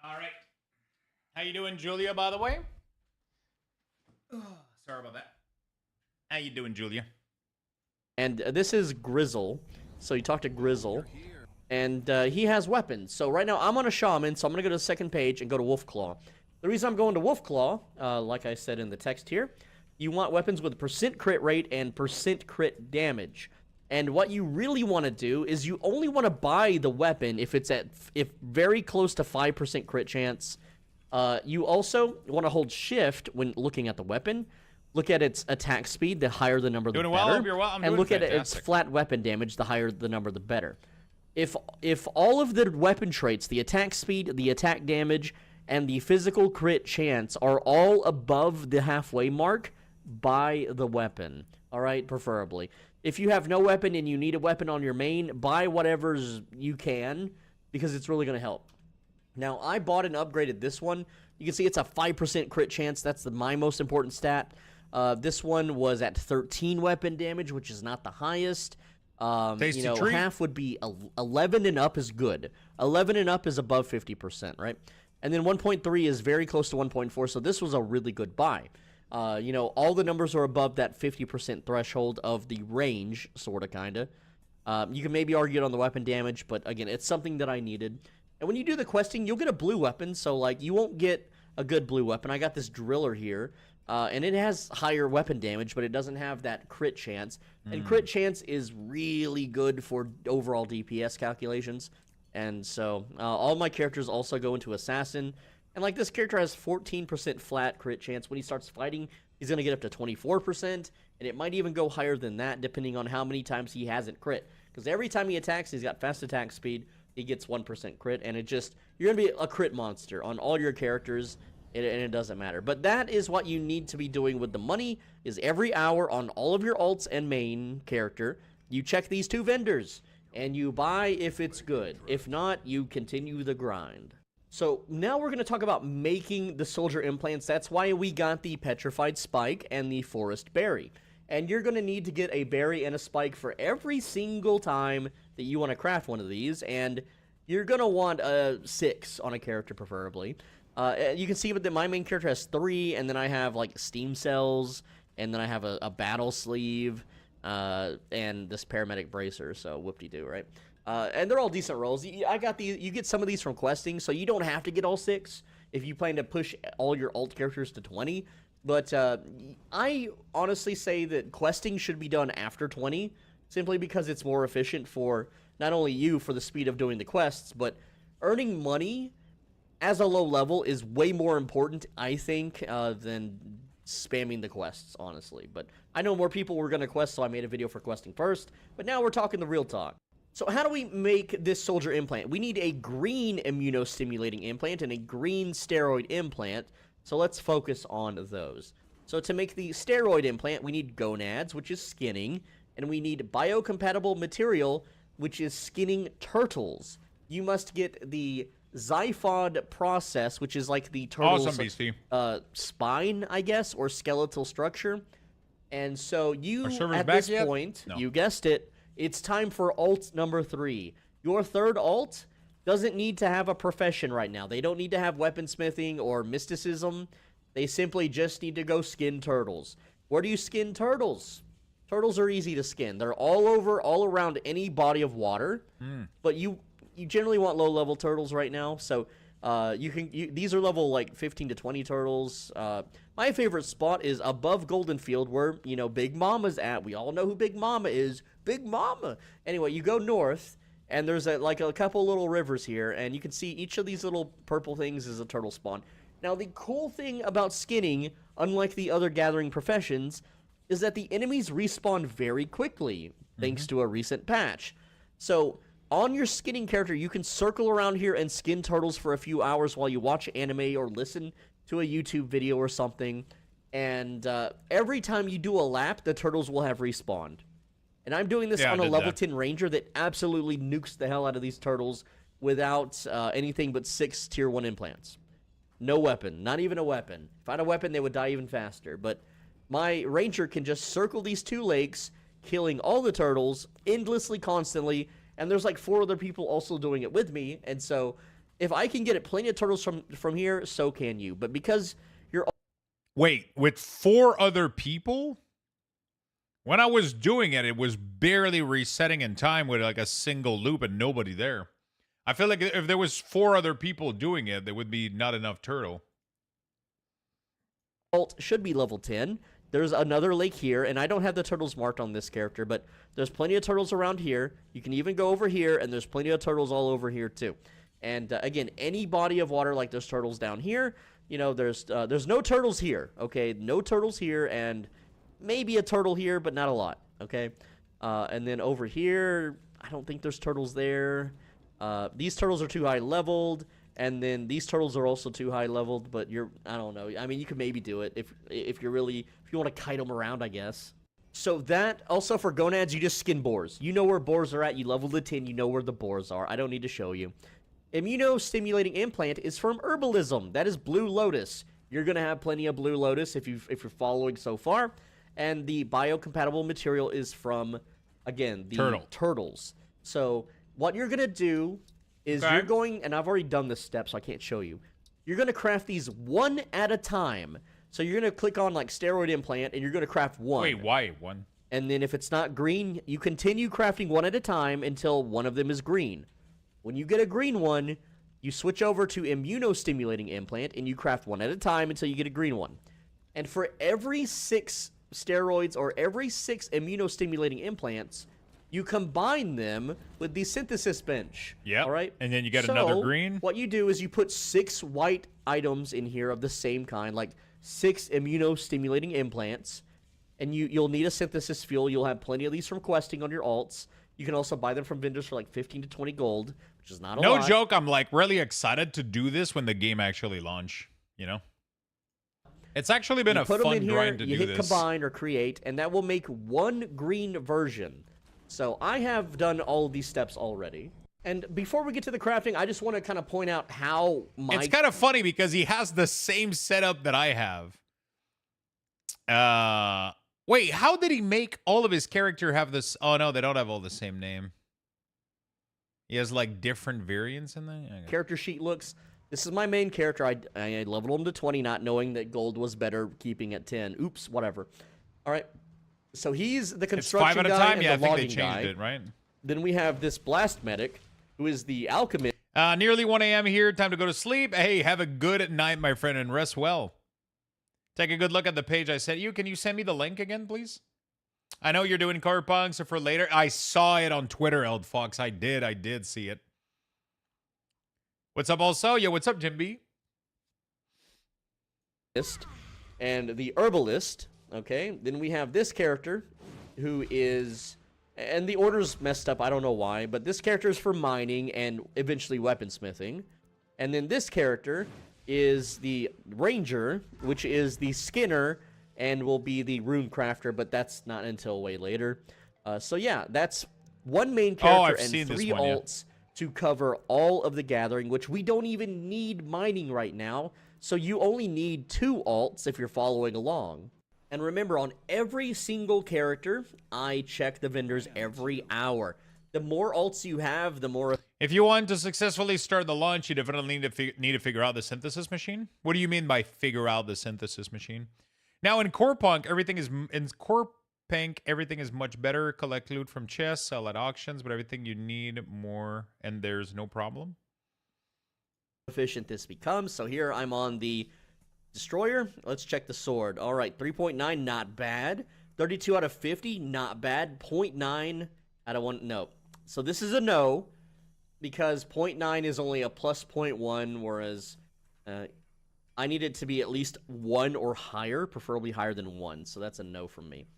All right. How you doing, Julia, by the way? Sorry Sorry about that. How you doing, Julia? And this is Grizzle. So you talk to Grizzle, and he has weapons. So right now I'm on a shaman, so I'm gonna go to the second page and go to Wolfclaw. The reason I'm going to Wolfclaw, like I said in the text here, you want weapons with % crit rate and % crit damage. And what you really want to do is you only want to buy the weapon if it's if very close to 5% crit chance. You also want to hold shift when looking at the weapon. Look at its attack speed. The higher the number, the better. And look at its flat weapon damage. The higher the number, the better. If all of the weapon traits, the attack speed, the attack damage, and the physical crit chance are all above the halfway mark, buy the weapon. All right, preferably. If you have no weapon and you need a weapon on your main, buy whatever's you can, because it's really going to help. Now, I bought and upgraded this one. You can see it's a 5% crit chance. That's my most important stat. This one was at 13 weapon damage, which is not the highest. Tasty treat. Half would be 11 and up is good. 11 and up is above 50%, right? And then 1.3 is very close to 1.4, so this was a really good buy. All the numbers are above that 50% threshold of the range, sort of, kind of. You can maybe argue it on the weapon damage, but again, it's something that I needed. And when you do the questing, you'll get a blue weapon, so, like, you won't get a good blue weapon. I got this driller here, and it has higher weapon damage, but it doesn't have that crit chance. And crit chance is really good for overall DPS calculations. And so, all my characters also go into Assassin. And, like, this character has 14% flat crit chance. When he starts fighting, he's going to get up to 24%, and it might even go higher than that, depending on how many times he hasn't crit. Because every time he attacks, he's got fast attack speed, he gets 1% crit, and you're going to be a crit monster on all your characters, and it doesn't matter. But that is what you need to be doing with the money, is every hour on all of your alts and main character, you check these two vendors, and you buy if it's good. If not, you continue the grind. So now we're going to talk about making the soldier implants. That's why we got the petrified spike and the forest berry. And you're going to need to get a berry and a spike for every single time that you want to craft one of these. And you're going to want 6 on a character, preferably. You can see that my main character has 3, and then I have, like, steam cells, and then I have a battle sleeve, and this paramedic bracer, so whoop-de-doo, right? And they're all decent rolls. I got these. You get some of these from questing, so you don't have to get all 6 if you plan to push all your alt characters to 20. But I honestly say that questing should be done after 20, simply because it's more efficient for not only you for the speed of doing the quests, but earning money as a low level is way more important, I think, than spamming the quests, honestly. But I know more people were going to quest, so I made a video for questing first. But now we're talking the real talk. So how do we make this soldier implant? We need a green immunostimulating implant and a green steroid implant. So let's focus on those. So to make the steroid implant, we need gonads, which is skinning, and we need biocompatible material, which is skinning turtles. You must get the Zyphod process, which is like the turtle's spine, I guess, or skeletal structure. And so you, at this point, you guessed it, it's time for alt number 3. Your third alt doesn't need to have a profession right now. They don't need to have weaponsmithing or mysticism. They simply just need to go skin turtles. Where do you skin turtles? Turtles are easy to skin. They're all around any body of water. But you generally want low-level turtles right now. So these are level like 15 to 20 turtles. My favorite spot is above Golden Field, where Big Mama's at. We all know who Big Mama is. Big Mama. Anyway, you go north, and there's a couple little rivers here, and you can see each of these little purple things is a turtle spawn. Now, the cool thing about skinning, unlike the other gathering professions, is that the enemies respawn very quickly, thanks to a recent patch. So on your skinning character, you can circle around here and skin turtles for a few hours while you watch anime or listen to a YouTube video or something. And every time you do a lap, the turtles will have respawned. And I'm doing this on a level 10 ranger that absolutely nukes the hell out of these turtles without anything but 6 tier 1 implants. No weapon. Not even a weapon. If I had a weapon, they would die even faster. But my ranger can just circle these 2 lakes, killing all the turtles endlessly, constantly. And there's like 4 other people also doing it with me. And so if I can get plenty of turtles from here, so can you. But because you're... Wait, with 4 other people? When I was doing it, it was barely resetting in time with like a single loop and nobody there. I feel like if there was 4 other people doing it, there would be not enough turtle. Alt should be level 10. There's another lake here, and I don't have the turtles marked on this character, but there's plenty of turtles around here. You can even go over here, and there's plenty of turtles all over here too. And again, any body of water like there's turtles down here, you know, there's no turtles here, okay? No turtles here, and maybe a turtle here, but not a lot, okay? And then over here, I don't think there's turtles there. These turtles are too high leveled. And then these turtles are also too high leveled, but I don't know. I mean, you could maybe do it if you want to kite them around, I guess. So that, also for gonads, you just skin boars. You know where boars are at. You level the 10, you know where the boars are. I don't need to show you. Immunostimulating implant is from herbalism. That is Blue Lotus. You're going to have plenty of Blue Lotus if you're following so far. And the biocompatible material is from, again, the turtles. So what you're going to do is you're going, and I've already done this step, so I can't show you. You're going to craft these one at a time. So you're going to click on, like, steroid implant, and you're going to craft one. Wait, why one? And then if it's not green, you continue crafting one at a time until one of them is green. When you get a green one, you switch over to immunostimulating implant, and you craft one at a time until you get a green one. And for every 6 steroids or every 6 immunostimulating implants, you combine them with the synthesis bench. Yeah. All right. And then you get another green. What you do is you put 6 white items in here of the same kind, like 6 immunostimulating implants, and you'll need a synthesis fuel. You'll have plenty of these from questing on your alts. You can also buy them from vendors for like 15 to 20 gold, which is not a lot. No joke. I'm like really excited to do this when the game actually launch. You know. It's actually been a fun grind to do this. You hit combine or create, and that will make one green version. So I have done all of these steps already. And before we get to the crafting, I just want to kind of point out how It's kind of funny because he has the same setup that I have. Wait, how did he make all of his character have this? Oh, no, they don't have all the same name. He has, like, different variants in there? Character sheet looks. This is my main character. I leveled him to 20, not knowing that gold was better keeping at 10. Oops, whatever. All right. So he's the construction guy and the logging guy. It, right? Then we have this blast medic, who is the alchemist. Nearly 1 a.m. here. Time to go to sleep. Hey, have a good night, my friend, and rest well. Take a good look at the page I sent you. Can you send me the link again, please? I know you're doing Carpunk, so for later. I saw it on Twitter, Eld Fox. I did see it. What's up, also? Yo, what's up, Jim B? And the herbalist. Okay, then we have this character, who is, and the order's messed up, I don't know why, but this character is for mining and eventually weaponsmithing. And then this character is the ranger, which is the skinner, and will be the rune crafter, but that's not until way later. So yeah, that's one main character and 3 alts to cover all of the gathering, which we don't even need mining right now. So you only need 2 alts if you're following along. And remember, on every single character, I check the vendors every hour. The more alts you have, the more... If you want to successfully start the launch, you definitely need to figure out the synthesis machine. What do you mean by figure out the synthesis machine? Now, in Corepunk, everything is much better. Collect loot from chests, sell at auctions, but everything you need more, and there's no problem. Efficient this becomes. So here I'm on the... Destroyer, let's check the sword. All right, 3.9, not bad. 32 out of 50, not bad. 0.9 out of 1, no. So this is a no, because 0.9 is only a plus 0.1, whereas I need it to be at least 1 or higher, preferably higher than 1, so that's a no from me.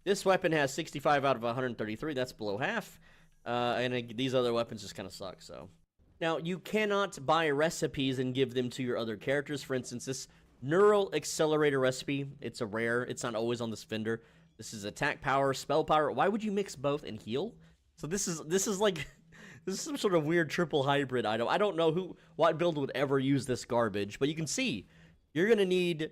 This weapon has 65 out of 133, that's below half, and these other weapons just kind of suck, so. Now, you cannot buy recipes and give them to your other characters. For instance, this Neural Accelerator recipe, it's a rare, it's not always on this vendor. This is attack power, spell power. Why would you mix both and heal? So this is like, this is some sort of weird triple hybrid item. I don't know what build would ever use this garbage, but you can see, you're gonna need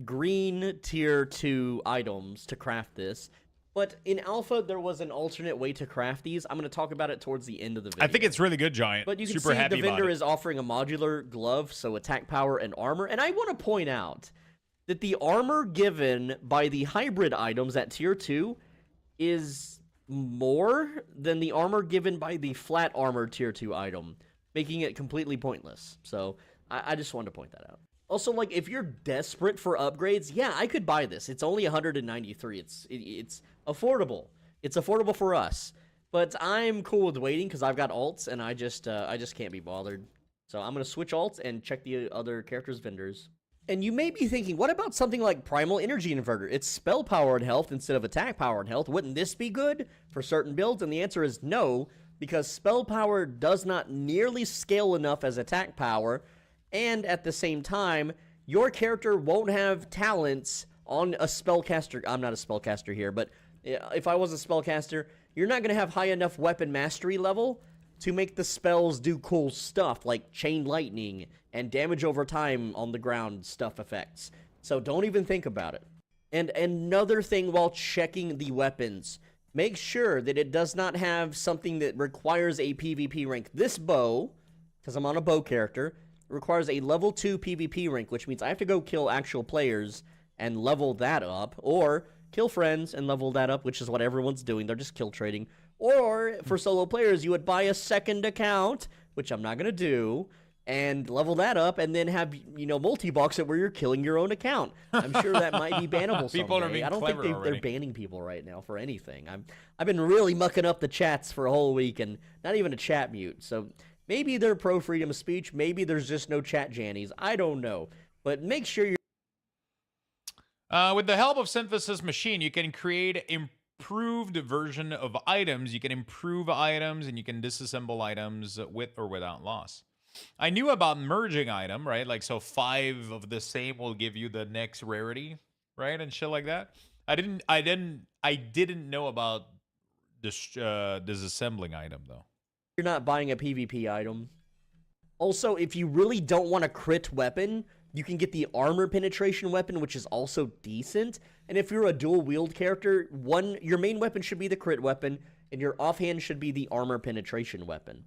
green tier 2 items to craft this. But in Alpha, there was an alternate way to craft these. I'm going to talk about it towards the end of the video. I think it's really good, Giant. But you can see the vendor is offering a modular glove, so attack power and armor. And I want to point out that the armor given by the hybrid items at tier 2 is more than the armor given by the flat armor tier 2 item, making it completely pointless. So I just wanted to point that out. Also, like, if you're desperate for upgrades, yeah, I could buy this. It's only 193. It's affordable. It's affordable for us. But I'm cool with waiting because I've got alts and I just can't be bothered. So I'm gonna switch alts and check the other characters' vendors. And you may be thinking, what about something like Primal Energy Inverter? It's spell power and health instead of attack power and health. Wouldn't this be good for certain builds? And the answer is no, because spell power does not nearly scale enough as attack power. And at the same time, your character won't have talents on a spellcaster. I'm not a spellcaster here, but if I was a spellcaster, you're not going to have high enough weapon mastery level to make the spells do cool stuff like chain lightning and damage over time on the ground stuff effects. So don't even think about it. And another thing while checking the weapons, make sure that it does not have something that requires a PvP rank. This bow, because I'm on a bow character, requires a level 2 PvP rank, which means I have to go kill actual players and level that up, or kill friends and level that up, which is what everyone's doing. They're just kill trading. Or for solo players, you would buy a second account, which I'm not going to do, and level that up, and then have, you know, multi-box it where you're killing your own account. I'm sure that might be bannable someday. People are being I don't think clever they're banning people right now for anything. I've been really mucking up the chats for a whole week, and not even a chat mute. So maybe they're pro freedom of speech. Maybe there's just no chat jannies. I don't know. But make sure you're... With the help of Synthesis Machine, you can create improved version of items. You can improve items, and you can disassemble items with or without loss. I knew about merging item, right? Like, so 5 of the same will give you the next rarity, right? And shit like that. I didn't know about disassembling item, though. You're not buying a PvP item. Also, if you really don't want a crit weapon, you can get the armor penetration weapon, which is also decent. And if you're a dual wield character, your main weapon should be the crit weapon, and your offhand should be the armor penetration weapon.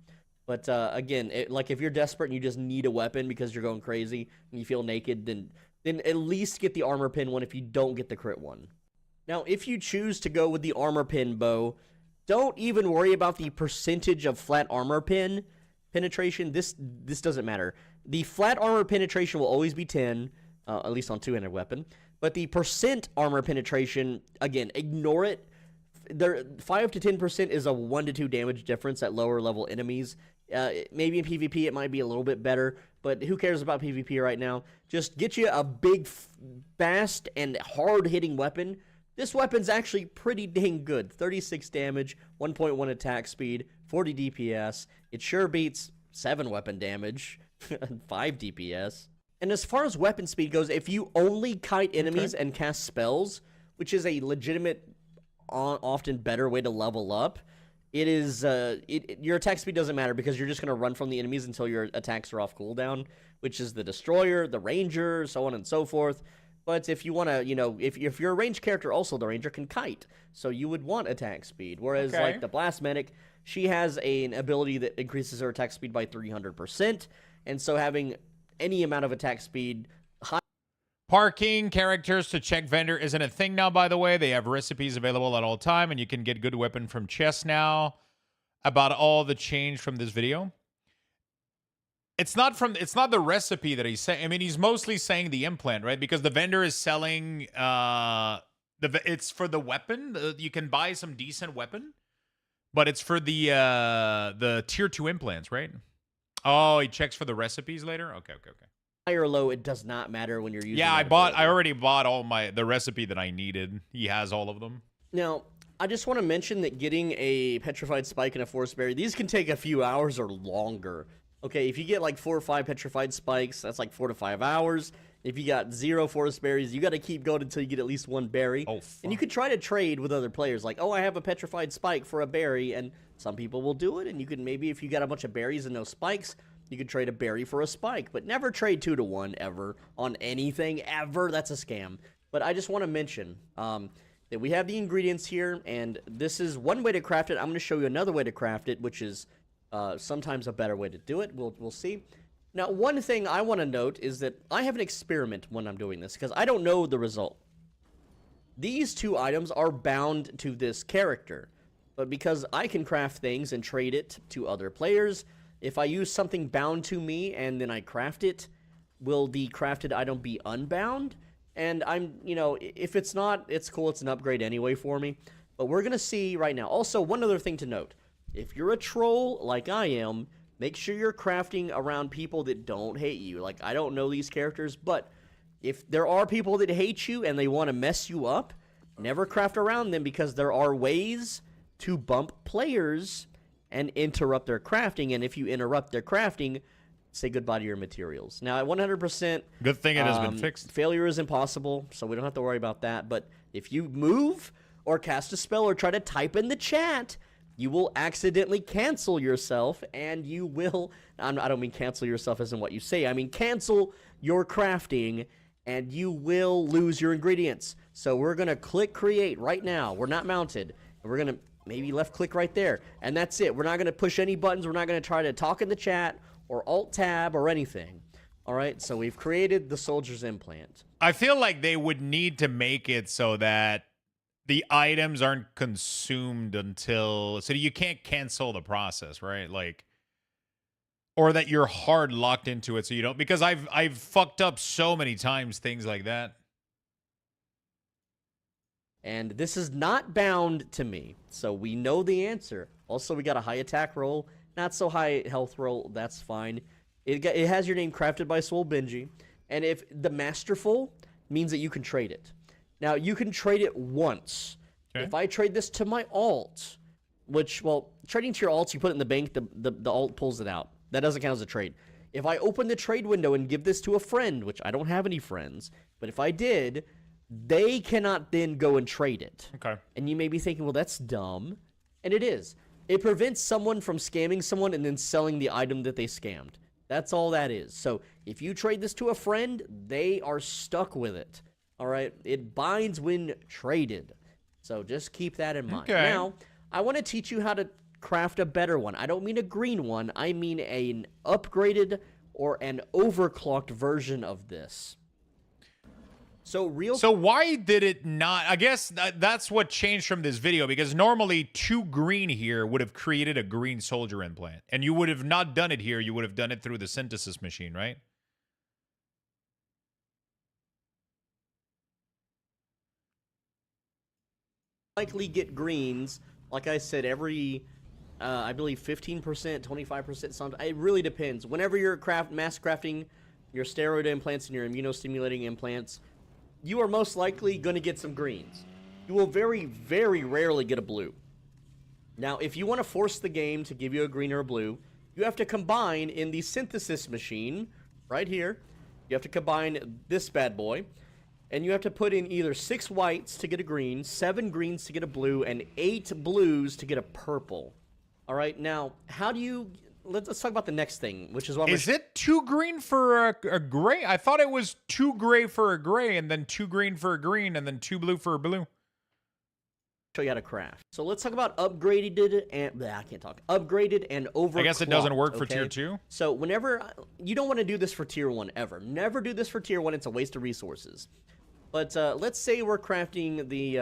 But again, like if you're desperate and you just need a weapon because you're going crazy and you feel naked, then at least get the armor pin one if you don't get the crit one. Now, if you choose to go with the armor pin bow, don't even worry about the percentage of flat armor penetration. This doesn't matter. The flat armor penetration will always be 10, at least on two-handed weapon. But the percent armor penetration, again, ignore it. 5 to 10% is a 1 to 2 damage difference at lower level enemies. Maybe in PvP it might be a little bit better, but who cares about PvP right now? Just get you a big, fast, and hard-hitting weapon. This weapon's actually pretty dang good. 36 damage, 1.1 attack speed, 40 DPS. It sure beats 7 weapon damage, 5 DPS. And as far as weapon speed goes, if you only kite enemies and cast spells, which is a legitimate, often better way to level up, it is your attack speed doesn't matter because you're just going to run from the enemies until your attacks are off cooldown, which is the Destroyer, the Ranger, so on and so forth. But if you want to, you know, if you're a ranged character, also the Ranger can kite, so you would want attack speed. Whereas like the Blast Medic, she has an ability that increases her attack speed by 300%, and so having any amount of attack speed. Parking characters to check vendor isn't a thing now, by the way. They have recipes available at all time, and you can get good weapon from chests now. About all the change from this video. It's not the recipe that he's saying. I mean, he's mostly saying the implant, right? Because the vendor is selling it's for the weapon. You can buy some decent weapon, but it's for the tier 2 implants, right? Oh, he checks for the recipes later? Okay. High or low, it does not matter when you're using. Yeah, I already bought the recipe that I needed. He has all of them. Now, I just want to mention that getting a petrified spike and a forest berry, these can take a few hours or longer. Okay, if you get like 4 or 5 petrified spikes, that's like 4 to 5 hours. If you got 0 forest berries, you got to keep going until you get at least 1 berry. Oh, and you could try to trade with other players, like, oh, I have a petrified spike for a berry, and some people will do it. And you can maybe, if you got a bunch of berries and no spikes, you could trade a berry for a spike, but never trade 2 to 1 ever on anything ever. That's a scam. But I just want to mention that we have the ingredients here, and this is one way to craft it. I'm going to show you another way to craft it, which is sometimes a better way to do it. We'll see. Now, one thing I want to note is that I have an experiment when I'm doing this, because I don't know the result. These 2 items are bound to this character, but because I can craft things and trade it to other players, if I use something bound to me and then I craft it, will the crafted item be unbound? And I'm, you know, if it's not, it's cool, it's an upgrade anyway for me. But we're going to see right now. Also, one other thing to note. If you're a troll like I am, make sure you're crafting around people that don't hate you. Like, I don't know these characters, but if there are people that hate you and they want to mess you up, never craft around them, because there are ways to bump players and interrupt their crafting. And if you interrupt their crafting, say goodbye to your materials. Now, at 100%... Good thing it has been fixed. Failure is impossible, so we don't have to worry about that. But if you move or cast a spell or try to type in the chat, you will accidentally cancel yourself, and you will... I don't mean cancel yourself as in what you say. I mean cancel your crafting, and you will lose your ingredients. So we're going to click create right now. We're not mounted. We're going to maybe left click right there. And that's it. We're not going to push any buttons. We're not going to try to talk in the chat or alt-tab or anything. All right, so we've created the soldier's implant. I feel like they would need to make it so that the items aren't consumed until... So you can't cancel the process, right? Like... Or that you're hard locked into it so you don't... Because I've fucked up so many times things like that. And this is not bound to me, so we know the answer. Also, we got a high attack roll, not so high health roll, that's fine. It has your name crafted by Swole Benji, and if the Masterful means that you can trade it. Now, you can trade it once. Okay. If I trade this to my alt, which, well, trading to your alts, you put it in the bank, the alt pulls it out. That doesn't count as a trade. If I open the trade window and give this to a friend, which I don't have any friends, but if I did... They cannot then go and trade it. Okay. And you may be thinking, well, that's dumb. And it is. It prevents someone from scamming someone and then selling the item that they scammed. That's all that is. So if you trade this to a friend, they are stuck with it. All right? It binds when traded. So just keep that in mind. Okay. Now, I want to teach you how to craft a better one. I don't mean a green one. I mean an upgraded or an overclocked version of this. So why did it not? I guess that's what changed from this video, because normally 2 green here would have created a green soldier implant, and you would have not done it here. You would have done it through the synthesis machine, right? Likely get greens, like I said, every I believe 15%, 25%, something. It really depends. Whenever you're mass crafting your steroid implants and your immunostimulating implants, you are most likely going to get some greens. You will very, very rarely get a blue. Now, if you want to force the game to give you a green or a blue, you have to combine in the synthesis machine, right here. You have to combine this bad boy, and you have to put in either 6 whites to get a green, 7 greens to get a blue, and 8 blues to get a purple. All right, now, how do you... Let's talk about the next thing, which is what is it 2 green for a gray? I thought it was 2 gray for a gray, and then 2 green for a green, and then 2 blue for a blue. Show you how to craft. So let's talk about upgraded and I can't talk. Upgraded and overclocked. I guess it doesn't work for tier 2. So whenever you don't want to do this for tier 1 ever. Never do this for tier 1. It's a waste of resources. But let's say we're crafting the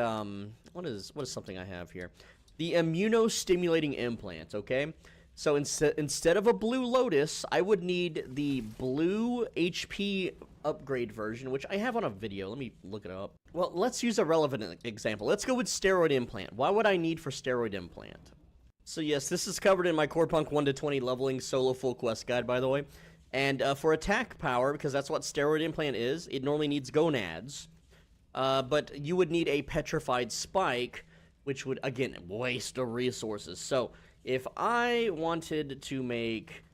what is something I have here? The immunostimulating implant. Okay. So instead of a blue lotus, I would need the blue HP upgrade version, which I have on a video. Let me look it up. Well, let's use a relevant example. Let's go with steroid implant. Why would I need for steroid implant? So yes, this is covered in my Core Punk 1 to 20 leveling solo full quest guide, by the way. And for attack power, because that's what steroid implant is, it normally needs gonads. But you would need a petrified spike, which would, again, waste of resources. So if I wanted to make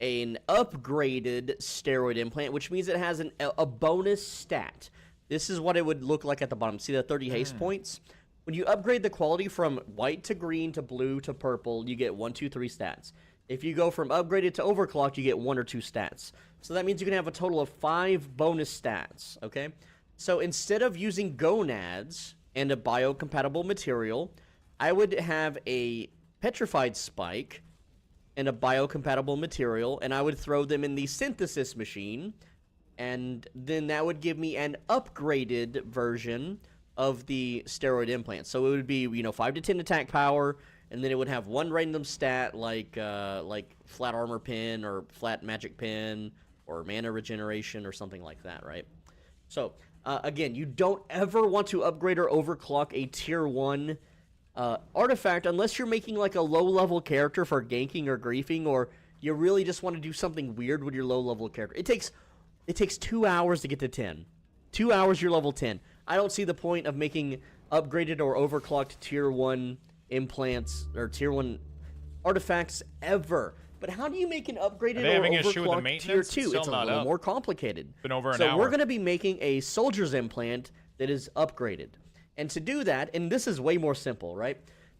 an upgraded steroid implant, which means it has a bonus stat. This is what it would look like at the bottom. See the 30 haste points? When you upgrade the quality from white to green to blue to purple, you get 1, 2, 3 stats. If you go from upgraded to overclocked, you get 1 or 2 stats. So that means you can have a total of 5 bonus stats, okay? So instead of using gonads and a biocompatible material, I would have a petrified spike and a biocompatible material, and I would throw them in the synthesis machine, and then that would give me an upgraded version of the steroid implant. So it would be, 5 to 10 attack power, and then it would have one random stat like flat armor pin or flat magic pin or mana regeneration or something like that, right? So again, you don't ever want to upgrade or overclock a tier 1 artifact unless you're making like a low-level character for ganking or griefing, or you really just want to do something weird with your low-level character. It takes 2 hours to get to 10. 2 hours, you're level 10. I don't see the point of making upgraded or overclocked tier 1 implants or tier 1 artifacts ever. But how do you make an upgraded or overclocked tier 2? It's a little more complicated. Been over an hour. So we're going to be making a soldier's implant that is upgraded. And to do that, and this is way more simple, right?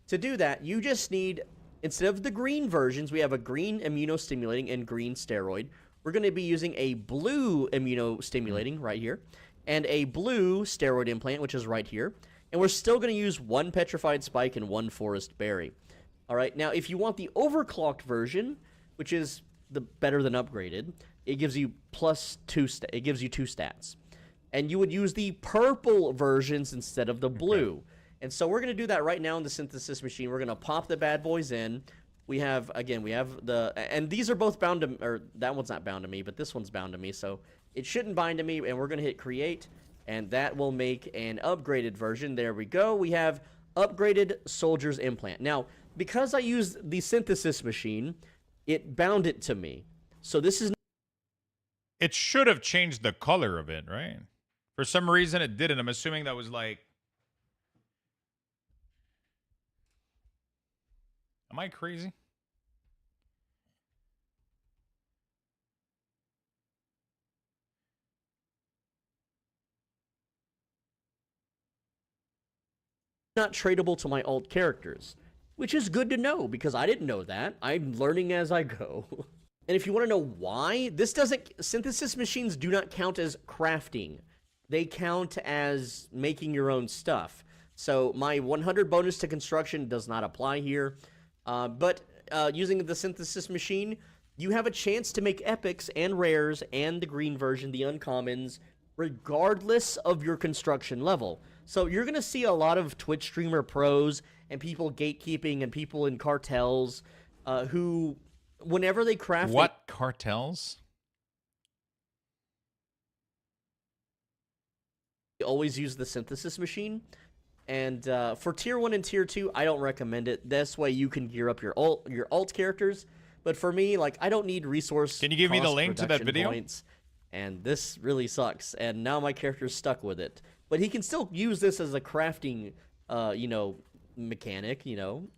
To do that, you just need, instead of the green versions, we have a green immunostimulating and green steroid. We're going to be using a blue immunostimulating right here, and a blue steroid implant, which is right here. And we're still going to use one petrified spike and one forest berry. All right, now if you want the overclocked version, which is the better than upgraded, it gives you it gives you 2 stats. And you would use the purple versions instead of the blue. Okay. And so we're going to do that right now in the synthesis machine. We're going to pop the bad boys in. We have the, and these are both bound to, or that one's not bound to me, but this one's bound to me, so it shouldn't bind to me, and we're going to hit create, and that will make an upgraded version. There we go. We have upgraded soldier's implant. Now, because I used the synthesis machine, it bound it to me. So this is... It should have changed the color of it, right? For some reason, it didn't. I'm assuming that was like... Am I crazy? Not tradable to my alt characters, which is good to know because I didn't know that. I'm learning as I go. And if you want to know why, synthesis machines do not count as crafting. They count as making your own stuff. So my 100 bonus to construction does not apply here. But using the synthesis machine, you have a chance to make epics and rares and the green version, the uncommons, regardless of your construction level. So you're going to see a lot of Twitch streamer pros and people gatekeeping and people in cartels who, whenever they craft... What cartels? Always use the synthesis machine. And for tier 1 and tier 2, I don't recommend it. This way you can gear up your alt characters. But for me, like, I don't need resource. Can you give me the link to that video? Points, and this really sucks. And now my character's stuck with it. But he can still use this as a crafting, mechanic,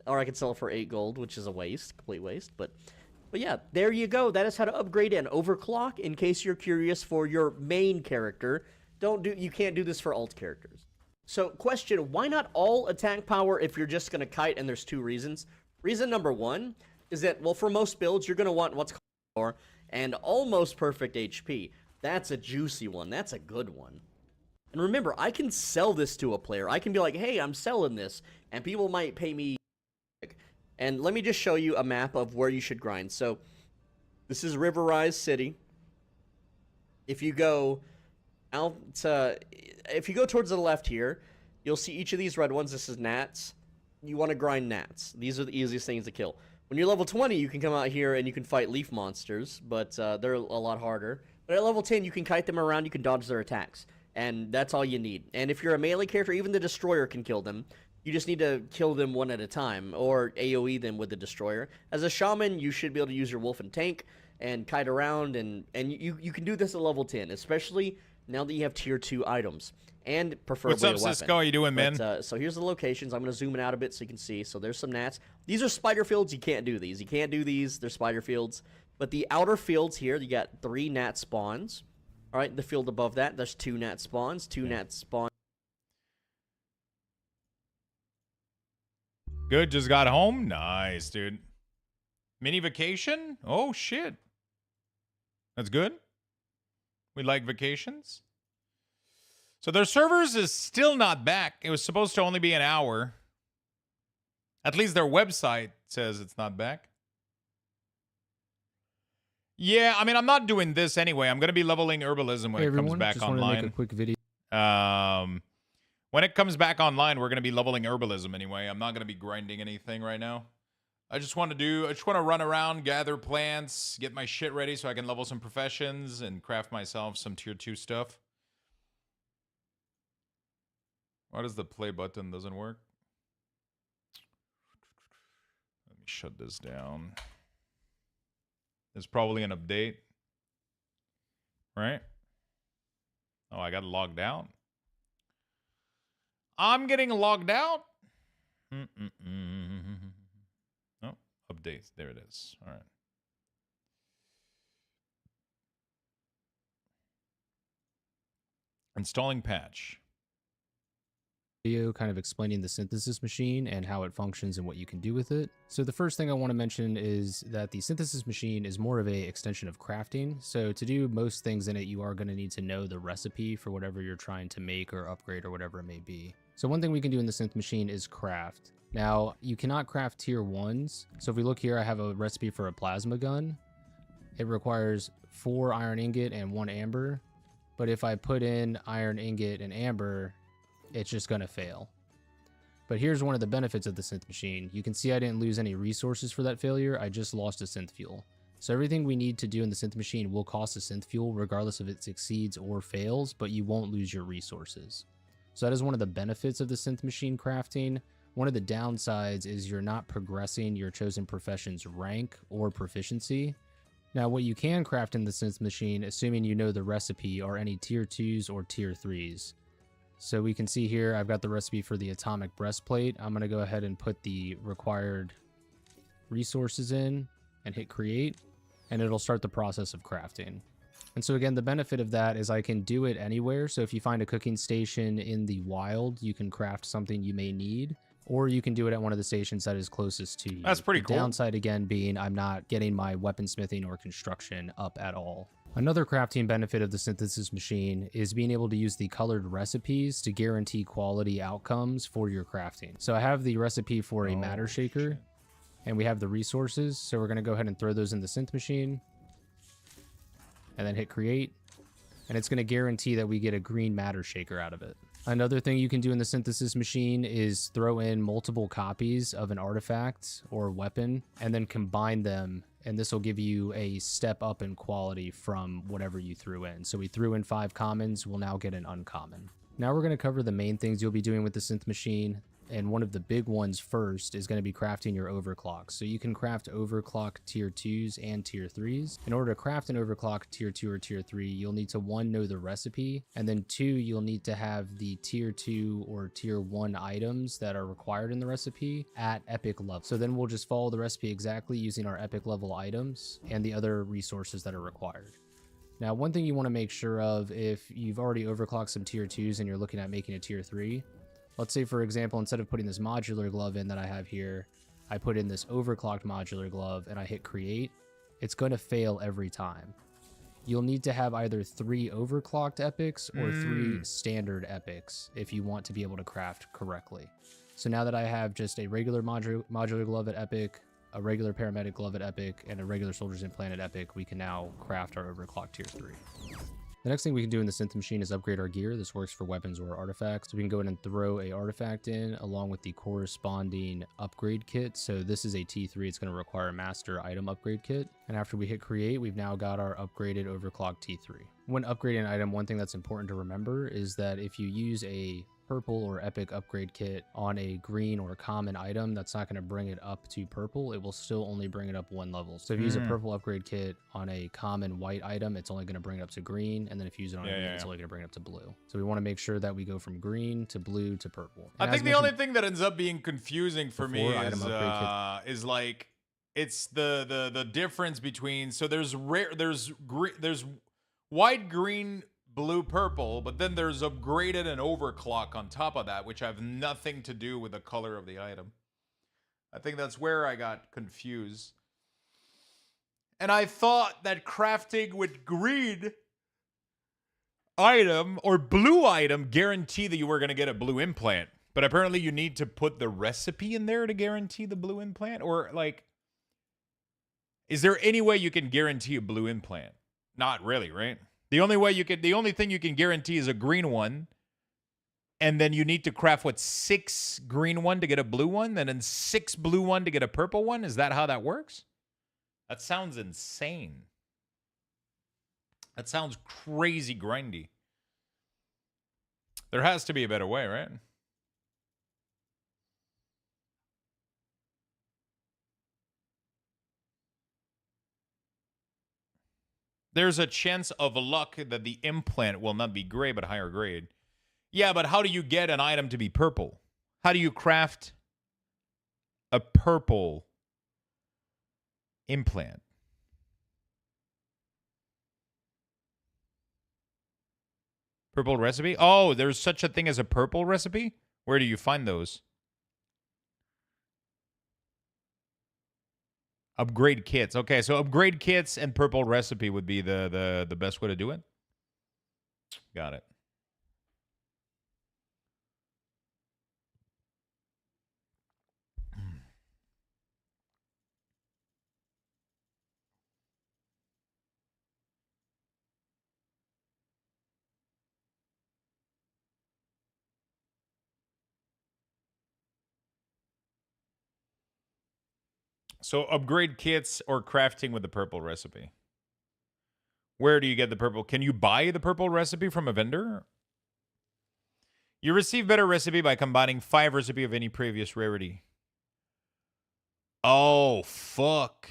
Or I could sell it for 8 gold, which is a waste, complete waste. But yeah, there you go. That is how to upgrade and overclock. In case you're curious for your main character, you can't do this for alt characters. So, question, why not all attack power if you're just going to kite? And there's 2 reasons. Reason number 1 is that, well, for most builds, you're going to want what's called power and almost perfect HP. That's a juicy one. That's a good one. And remember, I can sell this to a player. I can be like, hey, I'm selling this, and people might pay me. And let me just show you a map of where you should grind. So, this is River Rise City. If you go out, if you go towards the left here, you'll see each of these red ones. This is gnats. You want to grind gnats. These are the easiest things to kill. When you're level 20, you can come out here and you can fight leaf monsters, but they're a lot harder. But at level 10, you can kite them around, you can dodge their attacks. And that's all you need. And if you're a melee character, even the Destroyer can kill them. You just need to kill them one at a time, or AoE them with the Destroyer. As a Shaman, you should be able to use your Wolf and Tank and kite around, and you can do this at level 10, especially now that you have tier 2 items. And preferably What's up, a weapon. Cisco? How you doing, man? So here's the locations. I'm going to zoom it out a bit so you can see. So there's some gnats. These are spider fields. You can't do these. You can't do these. They're spider fields. But the outer fields here, you got 3 gnat spawns. All right, the field above that, there's 2 gnat spawns. 2 gnat spawns. Good, just got home. Nice, dude. Mini vacation? Oh, shit. That's good. We like vacations. So their servers is still not back. It was supposed to only be an hour. At least their website says it's not back. Yeah, I mean, I'm not doing this anyway. I'm going to be leveling herbalism when Hey it comes everyone, back just wanted to online. make a quick video. When it comes back online, we're going to be leveling herbalism anyway. I'm not going to be grinding anything right now. I just want to run around, gather plants, get my shit ready so I can level some professions and craft myself some tier 2 stuff. Why does the play button doesn't work? Let me shut this down. There's probably an update. Right? Oh, I got logged out. I'm getting logged out? Oh, updates. There it is. All right. Installing patch. Video kind of explaining the synthesis machine and how it functions and what you can do with it. So the first thing I want to mention is that the synthesis machine is more of a extension of crafting. So to do most things in it, you are going to need to know the recipe for whatever you're trying to make or upgrade or whatever it may be. So one thing we can do in the synth machine is craft. Now, you cannot craft tier 1s. So if we look here, I have a recipe for a plasma gun. It requires 4 iron ingot and 1 amber. But if I put in iron ingot and amber, it's just going to fail. But here's one of the benefits of the synth machine. You can see I didn't lose any resources for that failure. I just lost a synth fuel. So everything we need to do in the synth machine will cost a synth fuel regardless if it succeeds or fails, but you won't lose your resources. So that is one of the benefits of the synth machine crafting. One of the downsides is you're not progressing your chosen profession's rank or proficiency. Now, what you can craft in the synth machine, assuming you know the recipe, are any tier 2s or tier 3s. So we can see here, I've got the recipe for the atomic breastplate. I'm going to go ahead and put the required resources in and hit create, and it'll start the process of crafting. And so again, the benefit of that is I can do it anywhere. So if you find a cooking station in the wild, you can craft something you may need, or you can do it at one of the stations that is closest to you. That's pretty cool. The downside again being I'm not getting my weaponsmithing or construction up at all. Another crafting benefit of the synthesis machine is being able to use the colored recipes to guarantee quality outcomes for your crafting. So I have the recipe for a matter shaker, and we have the resources. So we're going to go ahead and throw those in the synth machine, and then hit create, and it's going to guarantee that we get a green matter shaker out of it. Another thing you can do in the synthesis machine is throw in multiple copies of an artifact or weapon and then combine them, and this will give you a step up in quality from whatever you threw in. So we threw in 5 commons, we'll now get an uncommon. Now we're going to cover the main things you'll be doing with the synth machine. And one of the big ones first is going to be crafting your overclocks. So you can craft overclock tier 2s and tier 3s. In order to craft an overclock tier 2 or tier 3, you'll need to 1, know the recipe, and then 2, you'll need to have the tier 2 or tier 1 items that are required in the recipe at epic level. So then we'll just follow the recipe exactly using our epic level items and the other resources that are required. Now, one thing you want to make sure of if you've already overclocked some tier 2s and you're looking at making a tier 3, let's say, for example, instead of putting this modular glove in that I have here, I put in this overclocked modular glove and I hit create. It's going to fail every time. You'll need to have either 3 overclocked epics or 3 standard epics if you want to be able to craft correctly. So now that I have just a regular modular glove at epic, a regular paramedic glove at epic, and a regular soldier's implant at epic, we can now craft our overclocked tier 3. The next thing we can do in the synth machine is upgrade our gear. This works for weapons or artifacts. So we can go ahead and throw a artifact in along with the corresponding upgrade kit. So this is a T3. It's going to require a master item upgrade kit. And after we hit create, we've now got our upgraded overclocked T3. When upgrading an item, one thing that's important to remember is that if you use a purple or epic upgrade kit on a green or common item, that's not going to bring it up to purple. It will still only bring it up 1 level. So if you use a purple upgrade kit on a common white item, it's only going to bring it up to green, and then if you use it on a green, it's only going to bring it up to blue. So we want to make sure that we go from green to blue to purple. And I think the only thing that ends up being confusing for me is like it's the difference between, so there's white, green, blue, purple, but then there's upgraded and overclock on top of that, which have nothing to do with the color of the item. I think that's where I got confused. And I thought that crafting with green item or blue item guaranteed that you were going to get a blue implant. But apparently you need to put the recipe in there to guarantee the blue implant, or like Is there any way you can guarantee a blue implant? Not really, right? The only thing you can guarantee is a green one. And then you need to craft, what, 6 green one to get a blue one? And then 6 blue one to get a purple one? Is that how that works? That sounds insane. That sounds crazy grindy. There has to be a better way, right? There's a chance of luck that the implant will not be gray, but higher grade. Yeah, but how do you get an item to be purple? How do you craft a purple implant? Purple recipe? Oh, there's such a thing as a purple recipe? Where do you find those? Upgrade kits. Okay, so upgrade kits and purple recipe would be the best way to do it. Got it. So upgrade kits or crafting with the purple recipe. Where do you get the purple? Can you buy the purple recipe from a vendor? You receive better recipe by combining 5 recipe of any previous rarity. Oh, fuck.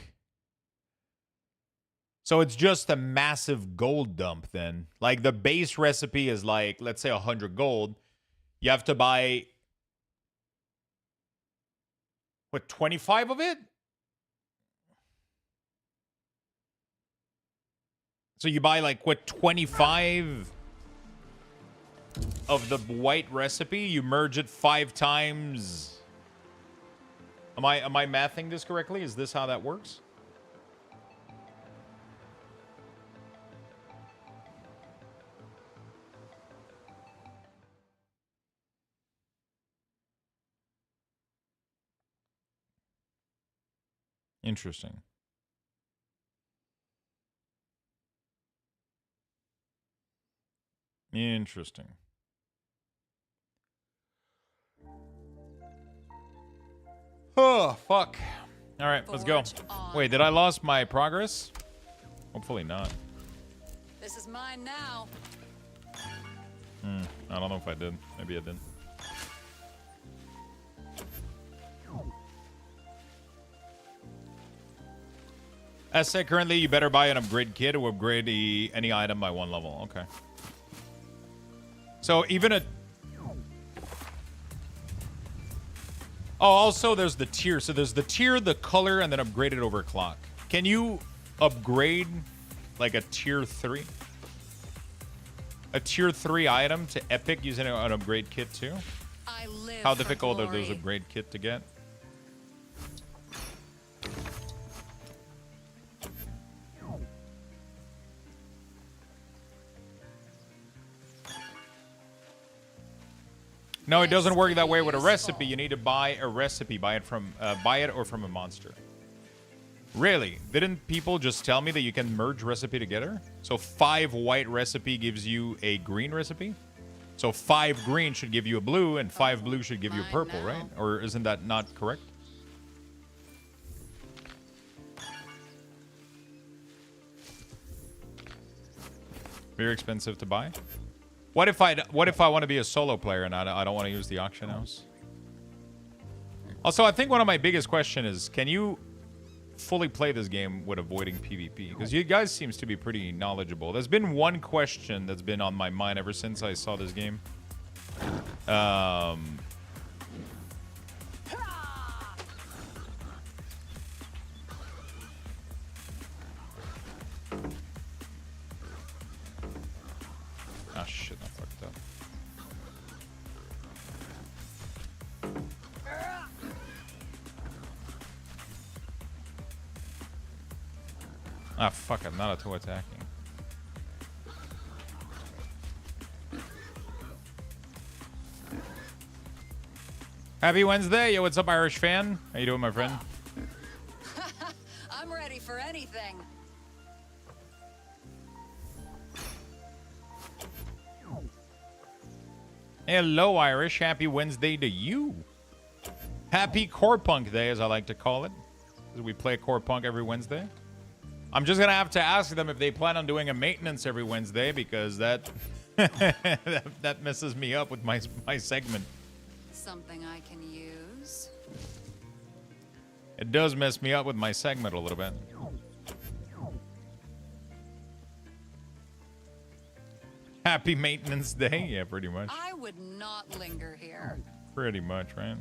So it's just a massive gold dump then. Like the base recipe is like, let's say 100 gold. You have to buy, what, 25 of it? So you buy like, what, 25 of the white recipe? You merge it 5 times. Am I mathing this correctly? Is this how that works? Interesting. Interesting. Oh, fuck. All right, let's go. Wait, did I lost my progress? Hopefully not. This is mine now. I don't know if I did. Maybe I did. As said, currently you better buy an upgrade kit to upgrade any item by 1 level. Okay. So even a... Oh, also there's the tier. So there's the tier, the color, and then upgrade it over clock. Can you upgrade like a tier 3? A tier 3 item to epic using an upgrade kit too? How difficult are those upgrade kit to get? No, it doesn't work that way with a recipe. You need to buy a recipe, buy it or from a monster. Really? Didn't people just tell me that you can merge recipe together? So 5 white recipe gives you a green recipe? So 5 green should give you a blue, and 5 blue should give you a purple, right? Or isn't that not correct? Very expensive to buy. What if I want to be a solo player and I don't want to use the auction house? Also, I think one of my biggest questions is, can you fully play this game with avoiding PvP? Because you guys seems to be pretty knowledgeable. There's been one question that's been on my mind ever since I saw this game. Ah, shit, I fucked up. Ah, fuck, I'm not auto-attacking. Happy Wednesday. Yo, what's up, Irish fan? How you doing, my friend? I'm ready for any anything. Hello, Irish. Happy Wednesday to you. Happy Core Punk Day, as I like to call it. We play Core Punk every Wednesday. I'm just going to have to ask them if they plan on doing a maintenance every Wednesday, because that that messes me up with my segment. Something I can use. It does mess me up with my segment a little bit. Happy Maintenance Day. Yeah, pretty much. I would not linger here. Pretty much, right?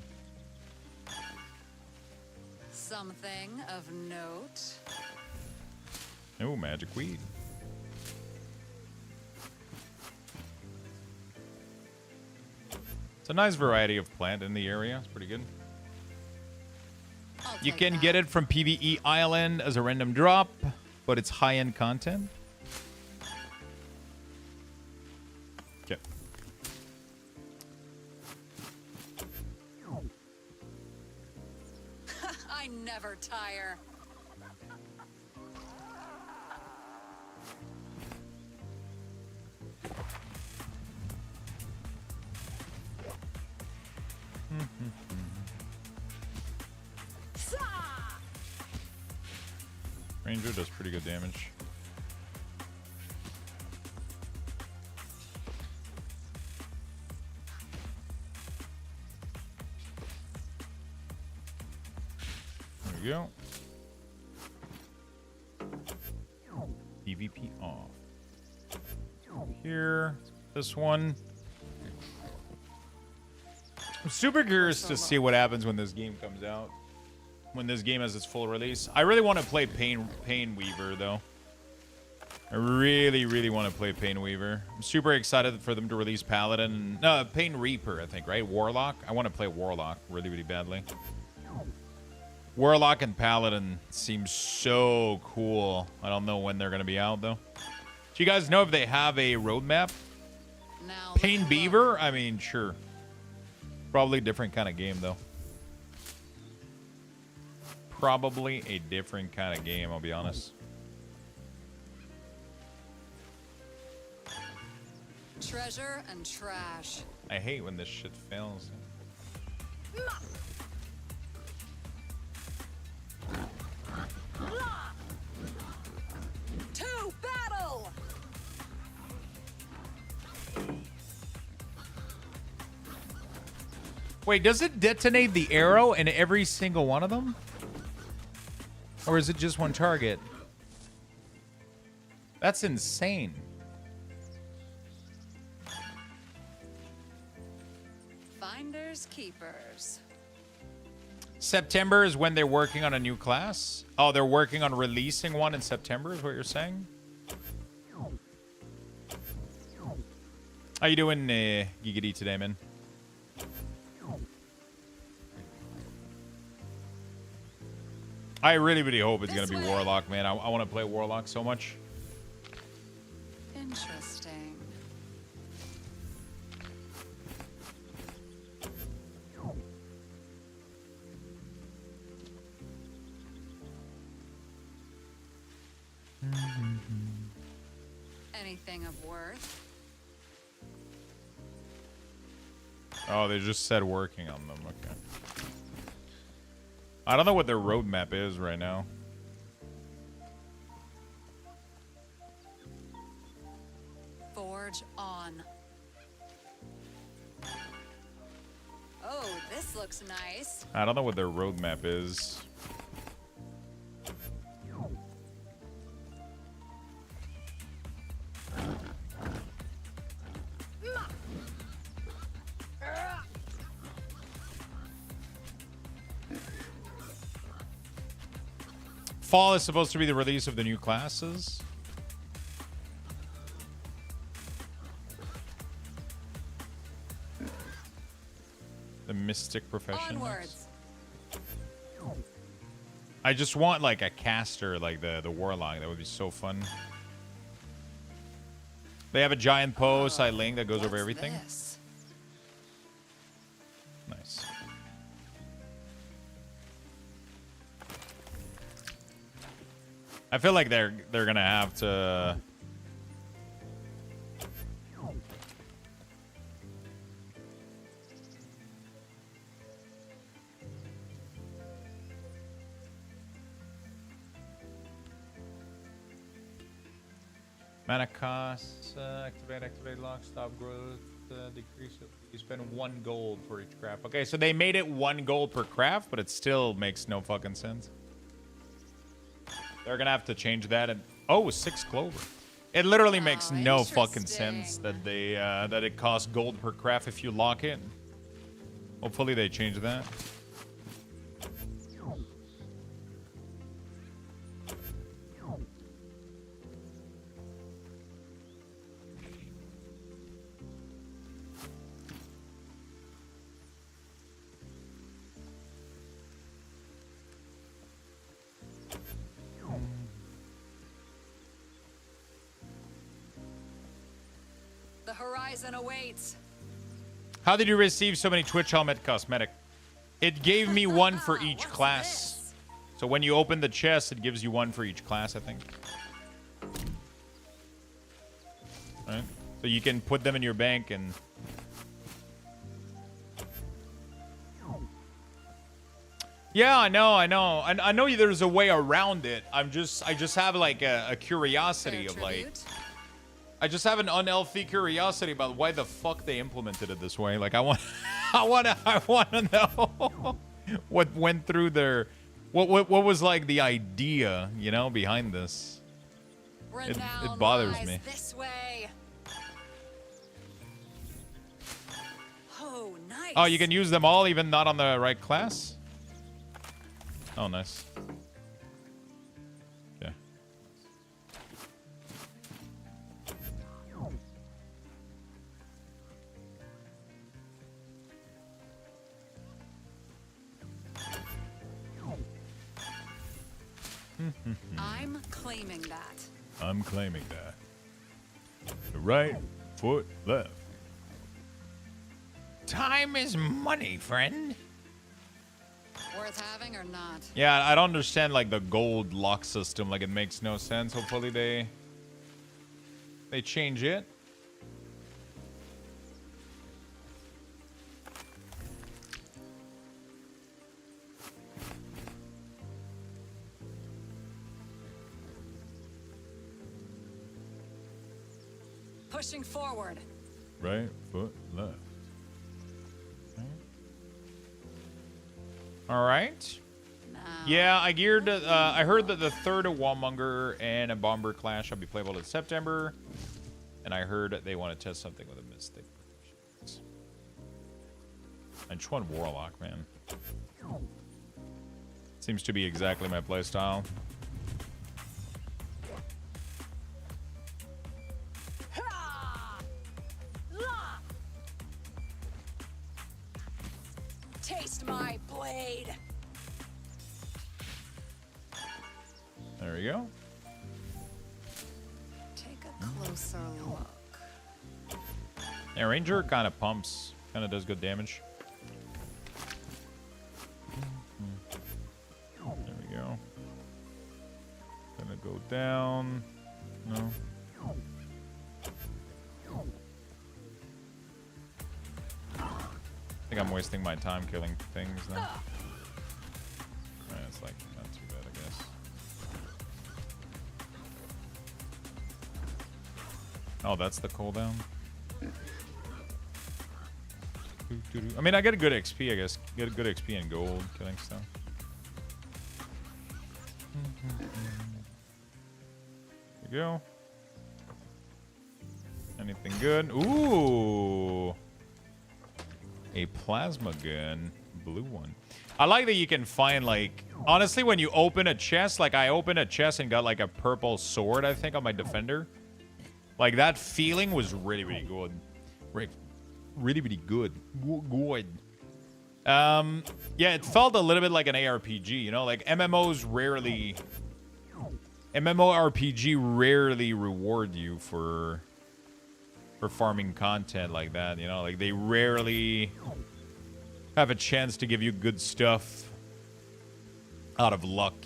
Something of note. Oh, magic weed. It's a nice variety of plant in the area. It's pretty good. You can get it from PvE Island as a random drop, but it's high-end content. Okay. I never tire. Ranger does pretty good damage. There we go. PvP off. Here, this one. I'm super curious to see what happens when this game comes out. When this game has its full release. I really want to play Pain Weaver, though. I really want to play Pain Weaver. I'm super excited for them to release Paladin. No, Pain Reaper, I think, right? Warlock? I want to play Warlock really badly. Warlock and Paladin seems so cool. I don't know when they're going to be out, though. Do you guys know if they have a roadmap? Pain Beaver? I mean, sure. Probably a different kind of game, though. Probably a different kind of game, I'll be honest. Treasure and trash. I hate when this shit fails. To battle! Wait, does it detonate the arrow in every single one of them? Or is it just one target? That's insane. Finders keepers. September is when they're working on a new class? Oh, they're working on releasing one in September is what you're saying? How you doing, Giggity, today, man? I really hope it's going to be Warlock, man. I want to play Warlock so much. Interesting. Anything of worth? Oh, they just said working on them. Okay. I don't know what their roadmap is right now. Forge on. Oh, this looks nice. I don't know what their roadmap is. Fall is supposed to be the release of the new classes. The Mystic Profession. Onwards. I just want like a caster like the Warlock. That would be so fun. They have a giant post side link that goes over everything. This? Nice. I feel like they're gonna have to. Mana costs, activate lock, stop growth, decrease it. You spend 1 gold for each craft. Okay, so they made it 1 gold per craft, but it still makes no fucking sense. They're gonna have to change that. And oh, 6 clover. It literally makes no fucking sense that they that it costs gold per craft if you lock it. Hopefully they change that. The horizon awaits. How did you receive so many Twitch helmet cosmetic? It gave me 1 for each class. So when you open the chest, it gives you 1 for each class, I think. Right? So you can put them in your bank and... Yeah, I know. And I know there's a way around it. I just have like a curiosity of like... I just have an unhealthy curiosity about why the fuck they implemented it this way. Like I want to know what went through their, what was like the idea, you know, behind this. It bothers me. This way. Oh, nice. Oh, you can use them all, even not on the right class. Oh, nice. Yeah. I'm claiming that. I'm claiming that. The right foot left. Time is money, friend. Worth having or not? Yeah, I don't understand like the gold lock system. Like it makes no sense. Hopefully they change it. Pushing forward. Right foot left. All right. Yeah, I geared. I heard that the third a Wallmonger and a Bomber clash shall be playable in September, and I heard they want to test something with a Mystic. And just one Warlock, man. Seems to be exactly my playstyle. Taste my blade. There we go. Take a closer look. Yeah, Ranger kind of pumps, kind of does good damage. There we go. Gonna go down. No. I think I'm wasting my time killing things now. It's like not too bad, I guess. Oh, that's the cooldown. I mean, I get a good XP, I guess. Get a good XP and gold killing stuff. There you go. Anything good? Ooh. A plasma gun. Blue one. I like that you can find, like... Honestly, when you open a chest, like I opened a chest and got like a purple sword, I think, on my defender. Like, that feeling was really, really good. Really, really good. Good. Yeah, it felt a little bit like an ARPG, you know? Like, MMORPG rarely reward you for farming content like that, you know? Like, they rarely have a chance to give you good stuff out of luck.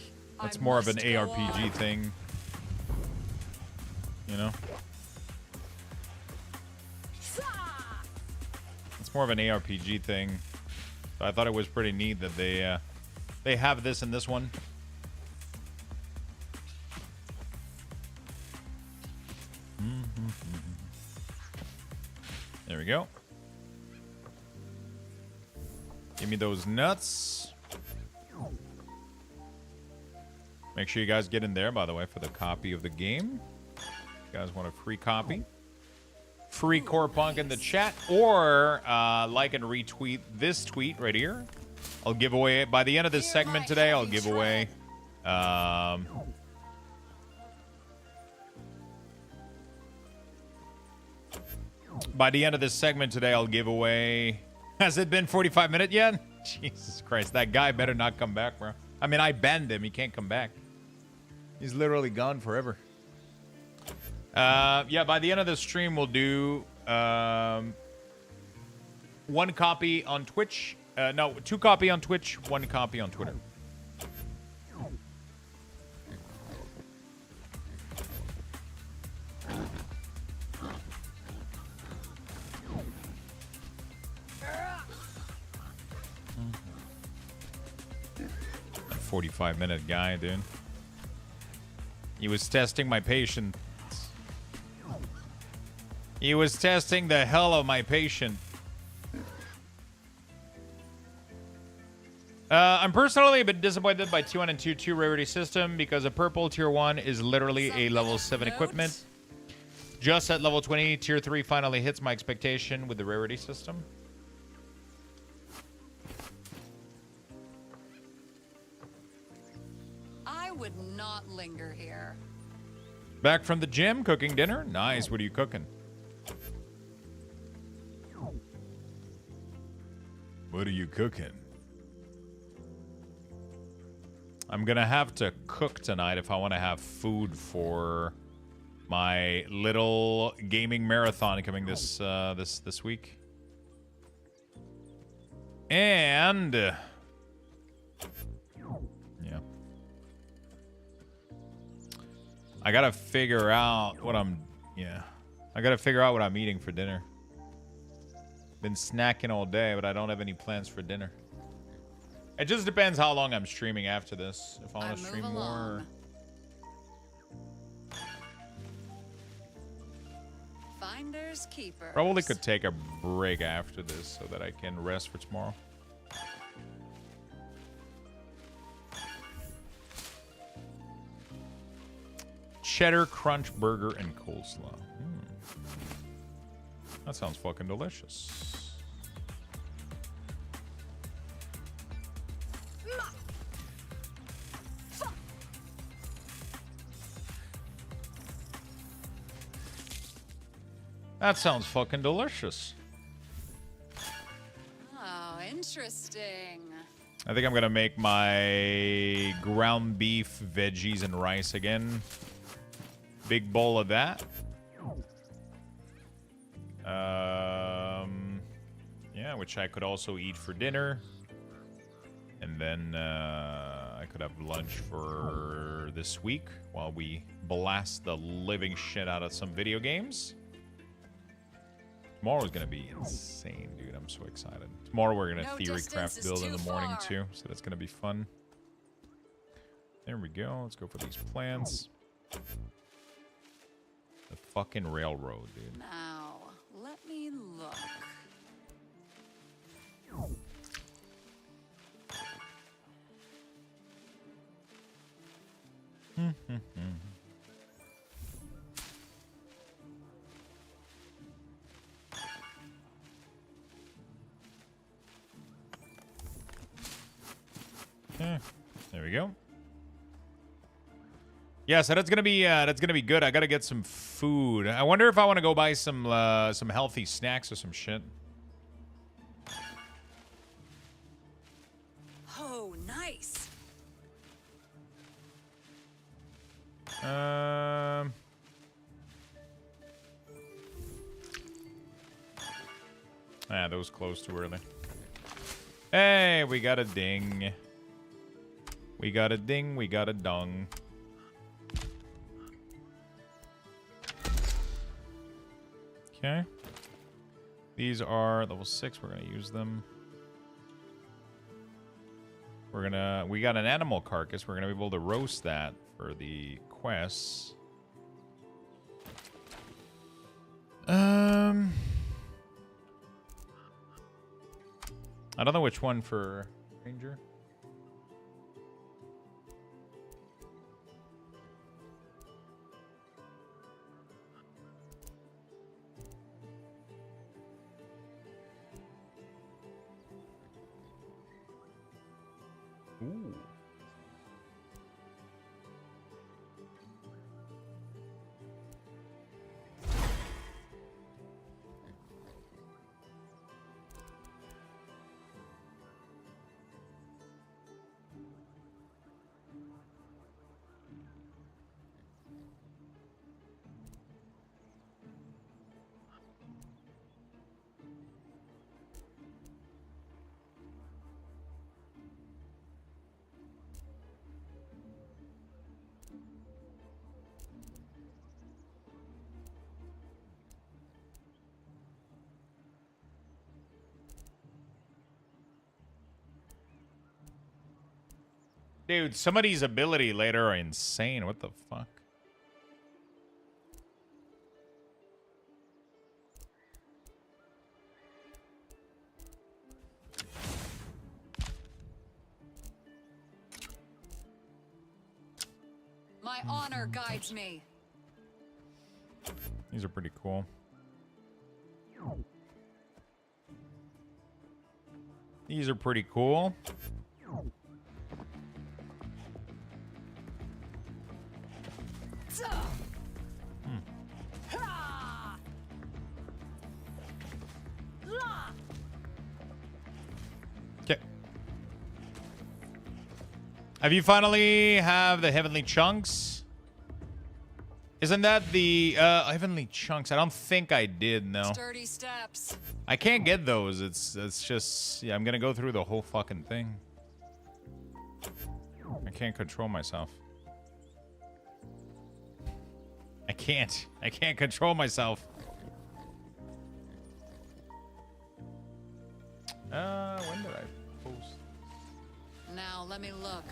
That's more of an ARPG thing. You know? It's more of an ARPG thing. So I thought it was pretty neat that they have this in this one. There we go. Give me those nuts. Make sure you guys get in there, by the way, for the copy of the game. If you guys want a free copy. Free Core Punk in the chat, or like and retweet this tweet right here. I'll give away, by the end of this segment today, I'll give away by the end of this segment today, I'll give away... Has it been 45 minutes yet? Jesus Christ, that guy better not come back, bro. I mean, I banned him. He can't come back. He's literally gone forever. Yeah, by the end of the stream, we'll do 1 copy on Twitch. No, 2 copy on Twitch, 1 copy on Twitter. A 45-minute guy, dude. He was testing my patience. He was testing the hell of my patient. I'm personally a bit disappointed by T1 and T2 rarity system because a purple tier 1 is literally a level 7 equipment. Just at level 20, tier 3 finally hits my expectation with the rarity system. I would not linger here. Back from the gym, cooking dinner. Nice. What are you cooking? What are you cooking? I'm gonna have to cook tonight if I want to have food for my little gaming marathon coming this week. And yeah, I gotta figure out what I'm eating for dinner. Been snacking all day, but I don't have any plans for dinner. It just depends how long I'm streaming after this. If I want to stream more. Finders keepers. Probably could take a break after this so that I can rest for tomorrow. Cheddar crunch burger and coleslaw. That sounds fucking delicious. That sounds fucking delicious. Oh, interesting. I think I'm gonna make my ground beef, veggies, and rice again. Big bowl of that. Yeah, which I could also eat for dinner. And then I could have lunch for this week while we blast the living shit out of some video games. Tomorrow's gonna be insane, dude. I'm so excited. Tomorrow we're gonna theory craft build in the morning too, so that's gonna be fun. There we go. Let's go for these plants. The fucking railroad, dude. Now, let me look. There we go. Yeah, so that's gonna be good. I gotta get some food. I wonder if I want to go buy some healthy snacks or some shit. Oh, nice. Those closed too early. Hey, we got a ding. We got a ding, we got a dong. Okay. These are level 6. We're going to use them. We got an animal carcass. We're going to be able to roast that for the quests. I don't know which one for Ranger. Ooh. Dude, somebody's ability later are insane. What the fuck? My honor guides me. These are pretty cool. These are pretty cool. Okay. Have you finally have the heavenly chunks? Isn't that the heavenly chunks? I don't think I did. No. Sturdy steps. I can't get those. It's just yeah. I'm gonna go through the whole fucking thing. I can't control myself. I can't control myself. When did I post? Now let me look.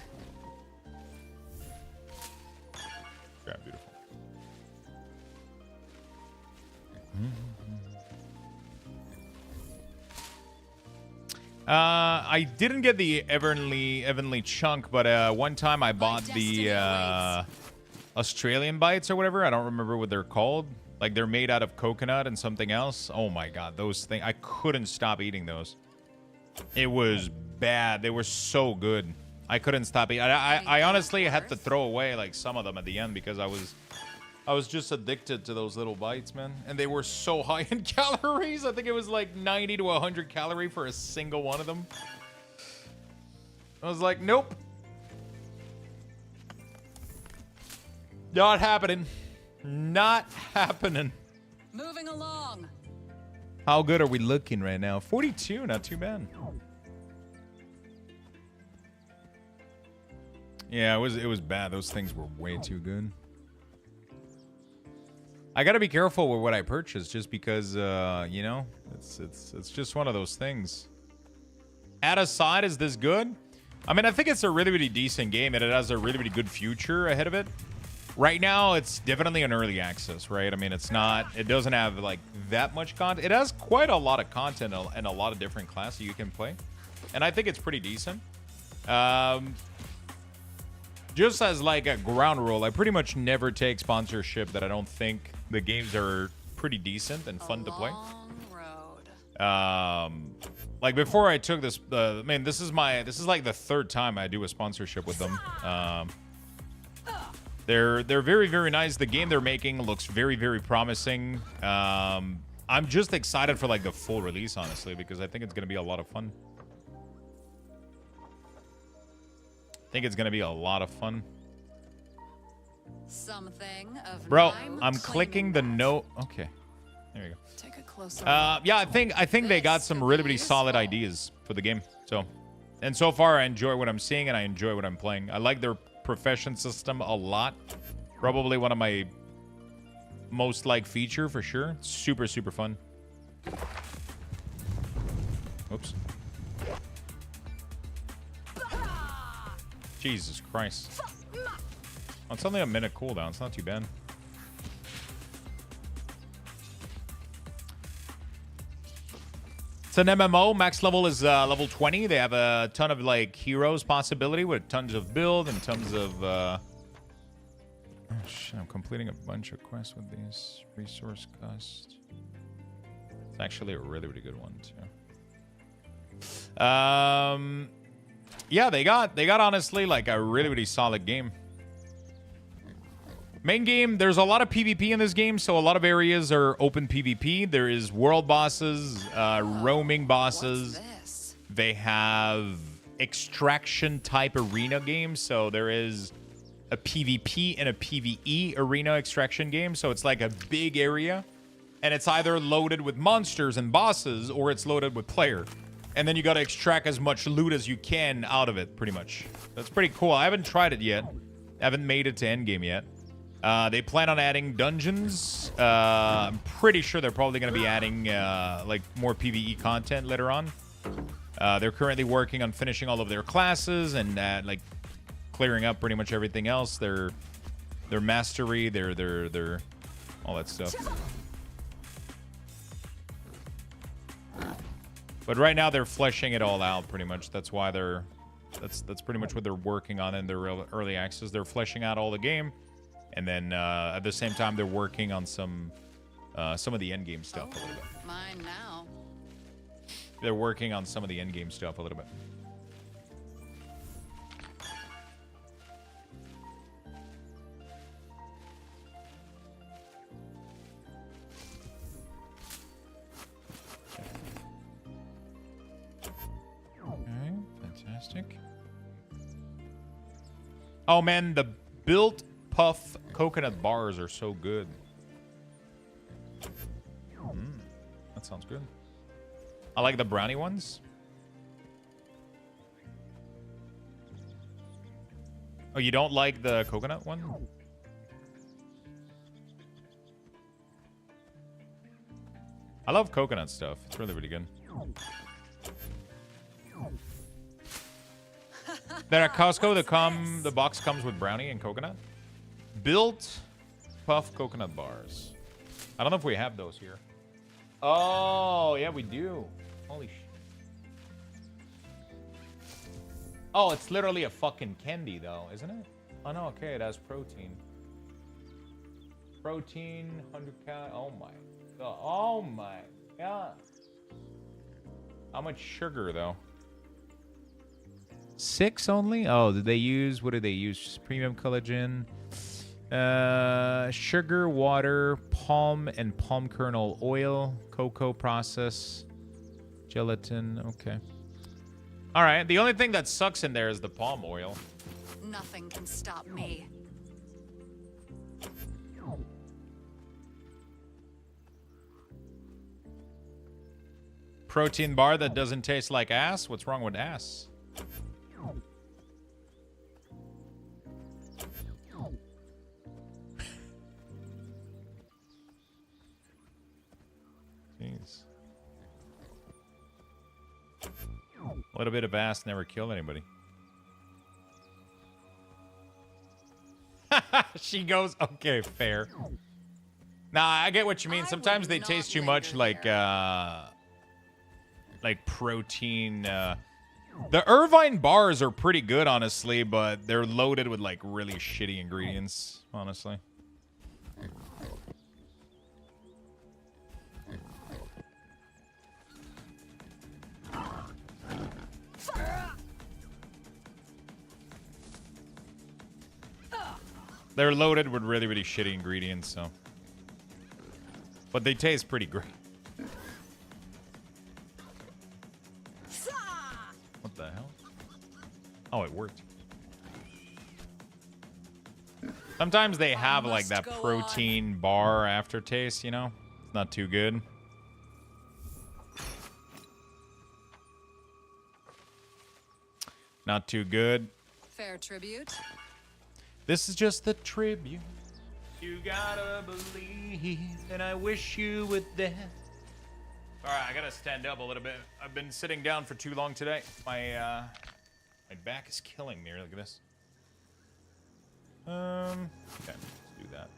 Yeah, beautiful. I didn't get the heavenly chunk, but one time I bought the Australian bites or whatever. I don't remember what they're called. Like they're made out of coconut and something else. Oh my god, those things! I couldn't stop eating those. It was bad. They were so good. I couldn't stop eating. I honestly had to throw away like some of them at the end because I was just addicted to those little bites, man. And they were so high in calories. I think it was like 90 to 100 calories for a single one of them. I was like, nope. Not happening. Not happening. Moving along. How good are we looking right now? 42, not too bad. Yeah, it was bad. Those things were way too good. I gotta be careful with what I purchase, just because you know, it's just one of those things. At aside, is this good? I mean, I think it's a really, really decent game, and it has a really, really good future ahead of it. Right now, it's definitely an early access, right? I mean, it doesn't have like that much content. It has quite a lot of content and a lot of different classes you can play, and I think it's pretty decent. Just as like a ground rule, I pretty much never take sponsorship that I don't think the games are pretty decent and fun to play. Like before I took this, I mean, this is like the third time I do a sponsorship with them. They're very, very nice. The game they're making looks very, very promising. I'm just excited for like the full release, honestly, because I think it's gonna be a lot of fun. I think it's gonna be a lot of fun. Something of Bro, I'm clicking the note. Okay, there you go. Take a closer Yeah, I think they got some really, really solid ideas for the game. So And so far, I enjoy what I'm seeing and I enjoy what I'm playing. I like their profession system a lot. Probably one of my most liked feature for sure. Super, super fun. Oops. Jesus Christ. Oh, it's only a minute cooldown. It's not too bad. It's an MMO. Max level is level 20. They have a ton of like heroes possibility with tons of build and tons of... Oh shit, I'm completing a bunch of quests with these. Resource cost. It's actually a really, really good one too. Yeah, they got honestly like a really, really solid game. Main game, there's a lot of PvP in this game, so a lot of areas are open PvP. There is world bosses, roaming bosses. They have extraction type arena games, so there is a PvP and a PvE arena extraction game, so it's like a big area, and it's either loaded with monsters and bosses, or it's loaded with player. And then you gotta extract as much loot as you can out of it, pretty much. That's pretty cool. I haven't tried it yet. I haven't made it to endgame yet. They plan on adding dungeons. I'm pretty sure they're probably going to be adding like more PvE content later on. They're currently working on finishing all of their classes and like clearing up pretty much everything else. Their mastery, their all that stuff. But right now they're fleshing it all out pretty much. That's why that's pretty much what they're working on in their early access. They're fleshing out all the game. And then at the same time, they're working on some of the end game stuff a little bit. Mine now. They're working on some of the end game stuff a little bit. Okay, fantastic. Oh man, the built puff coconut bars are so good. That sounds good. I like the brownie ones. Oh, you don't like the coconut one? I love coconut stuff. It's really, really good. Then at Costco, the box comes with brownie and coconut. Built puff coconut bars. I don't know if we have those here. Oh, yeah, we do. Holy shit. Oh, it's literally a fucking candy, though, isn't it? Oh, no, okay, it has protein. Protein, 100 calories. Oh, my God. Oh, my God. How much sugar, though? 6 only? Oh, did they use... What did they use? Premium collagen. Sugar, water, palm and palm kernel oil, cocoa process, gelatin. Okay. All right. The only thing that sucks in there is the palm oil. Nothing can stop me. Protein bar that doesn't taste like ass? What's wrong with ass? Jeez. A little bit of ass never killed anybody. She goes, okay, fair. Nah, I get what you mean. Sometimes they taste too much like protein. The Irvine bars are pretty good, honestly, but they're loaded with like really shitty ingredients, honestly. They're loaded with really, really shitty ingredients, so. But they taste pretty great. What the hell? Oh, it worked. Sometimes they have like that protein bar aftertaste, you know? It's not too good. Not too good. Fair tribute. This is just the tribute. You gotta believe, and I wish you would death. All right, I gotta stand up a little bit. I've been sitting down for too long today. My back is killing me. Look at this. Okay, let's do that.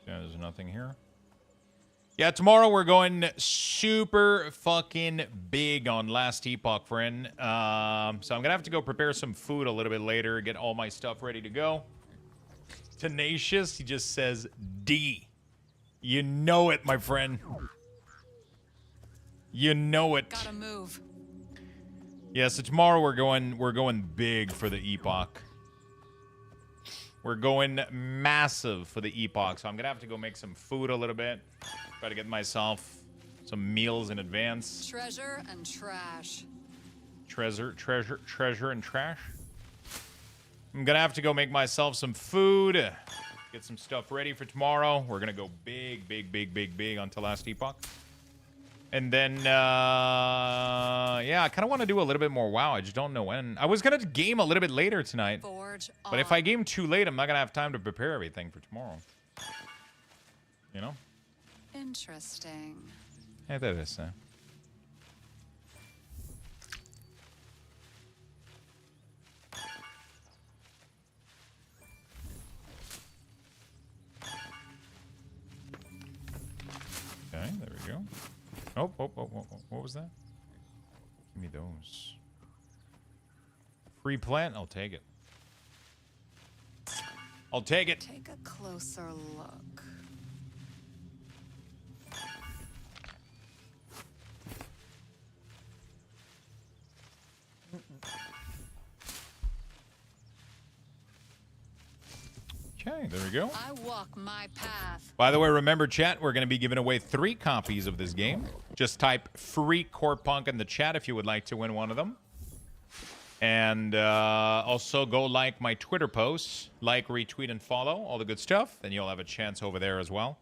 Yeah, there's nothing here. Yeah, tomorrow we're going super fucking big on Last Epoch, friend. So I'm gonna have to go prepare some food a little bit later, get all my stuff ready to go. Tenacious, he just says D. You know it, my friend. You know it. Gotta move. Yeah, so tomorrow we're going big for the Epoch. We're going massive for the Epoch, so I'm gonna have to go make some food a little bit. Try to get myself some meals in advance. Treasure and trash. Treasure and trash. I'm gonna have to go make myself some food. Get some stuff ready for tomorrow. We're gonna go big onto Last Epoch. And then, yeah, I kind of want to do a little bit more WoW. I just don't know when. I was going to game a little bit later tonight. But if I game too late, I'm not going to have time to prepare everything for tomorrow. You know? Interesting. Yeah, that is. Okay, there we go. Oh, what was that? Give me those. Free plant? I'll take it. I'll take it. Take a closer look. Okay, there we go. I walk my path. By the way, remember, chat, we're going to be giving away 3 copies of this game. Just type free Corepunk in the chat if you would like to win one of them. And also go like my Twitter posts. Like, retweet, and follow. All the good stuff. Then you'll have a chance over there as well.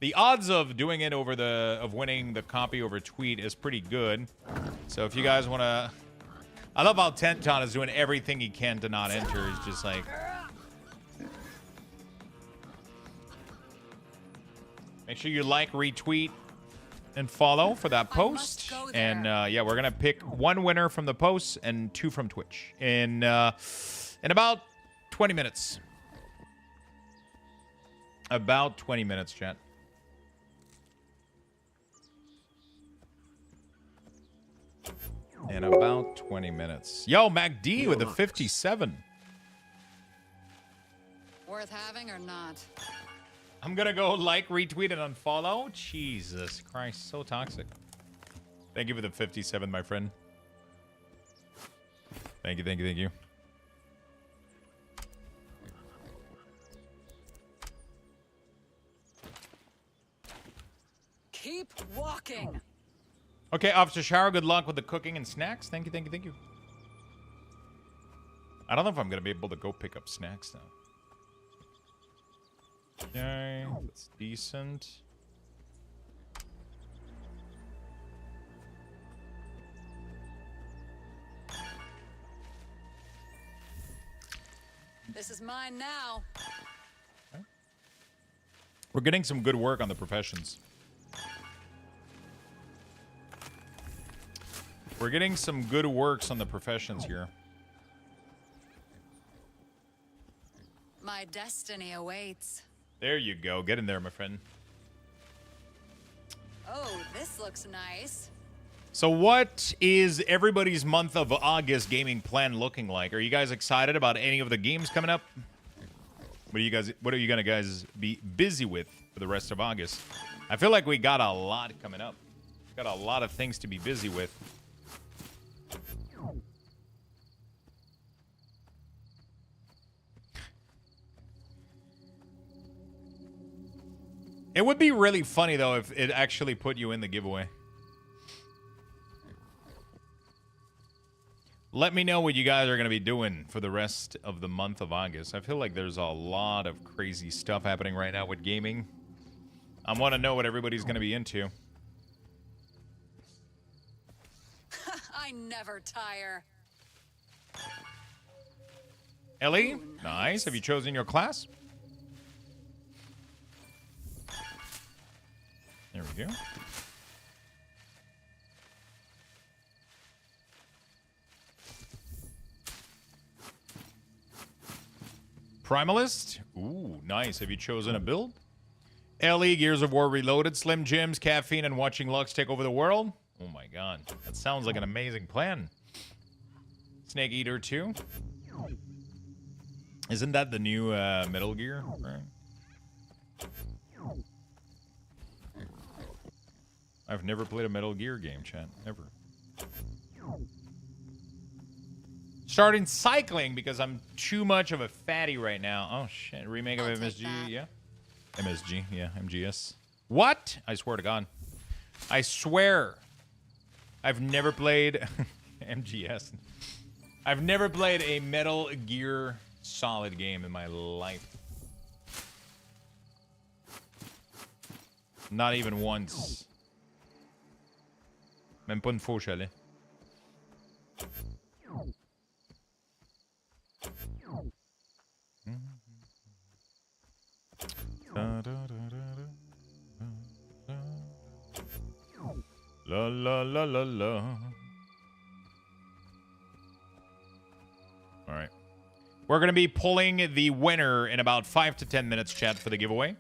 The odds of doing it of winning the copy over tweet is pretty good. So if you guys want to... I love how Tenton is doing everything he can to not enter. He's just like... Make sure you like, retweet, and follow for that post. And yeah, we're gonna pick 1 winner from the posts and 2 from Twitch in about 20 minutes. About 20 minutes, chat. In about 20 minutes. Yo, MacD with the 57. Worth having or not? I'm gonna go like, retweet, and unfollow. Jesus Christ, so toxic. Thank you for the 57, my friend. Thank you. Keep walking. Okay, Officer Shower, good luck with the cooking and snacks. Thank you. I don't know if I'm gonna be able to go pick up snacks now. Okay, that's decent. This is mine now. Okay. We're getting some good work on the professions. We're getting some good works on the professions here. My destiny awaits. There you go. Get in there, my friend. Oh, this looks nice. So what is everybody's month of August gaming plan looking like? Are you guys excited about any of the games coming up? What are you gonna guys be busy with for the rest of August? I feel like we got a lot coming up. Got a lot of things to be busy with. It would be really funny, though, if it actually put you in the giveaway. Let me know what you guys are going to be doing for the rest of the month of August. I feel like there's a lot of crazy stuff happening right now with gaming. I want to know what everybody's going to be into. I never tire. Ellie, Ooh, nice. Have you chosen your class? There we go. Primalist? Ooh, nice. Have you chosen a build? Ellie, Gears of War Reloaded, Slim Jims, Caffeine, and watching Lux take over the world? Oh my god. That sounds like an amazing plan. Snake Eater 2? Isn't that the new Metal Gear? Right? I've never played a Metal Gear game, chat. Never. Starting cycling because I'm too much of a fatty right now. Oh, shit. Remake of MSG, yeah. MSG, yeah. MGS. What? I swear to God. I swear. I've never played MGS. I've never played a Metal Gear Solid game in my life. Not even once. Même pas une fois au chalet. La la la la la. All right. We're going to be pulling the winner in about 5 to 10 minutes, chat, for the giveaway.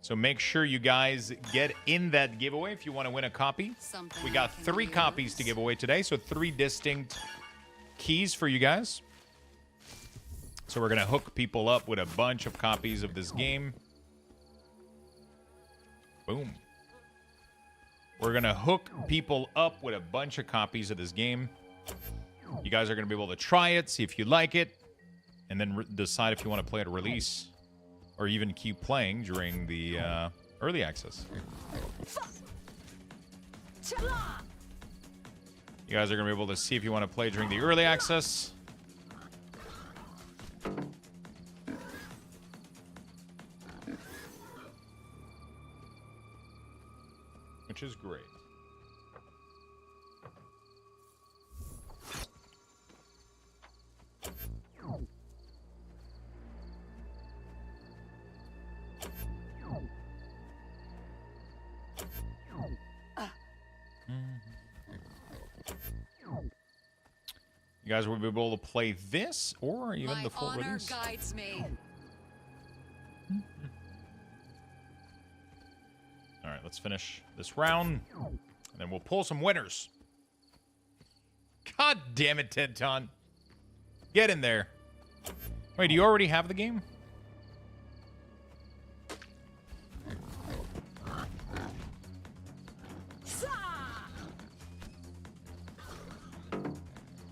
So make sure you guys get in that giveaway if you want to win a copy. We got 3 copies to give away today, so 3 distinct keys for you guys. So we're going to hook people up with a bunch of copies of this game. Boom. We're going to hook people up with a bunch of copies of this game. You guys are going to be able to try it, see if you like it, and then decide if you want to play at release or even keep playing during the early access. You guys are going to be able to see if you want to play during the early access. Which is great. You guys will be able to play this or even the full release. My honor guides me. All right, let's finish this round, and then we'll pull some winners. God damn it, Tenton. Get in there. Wait, do you already have the game?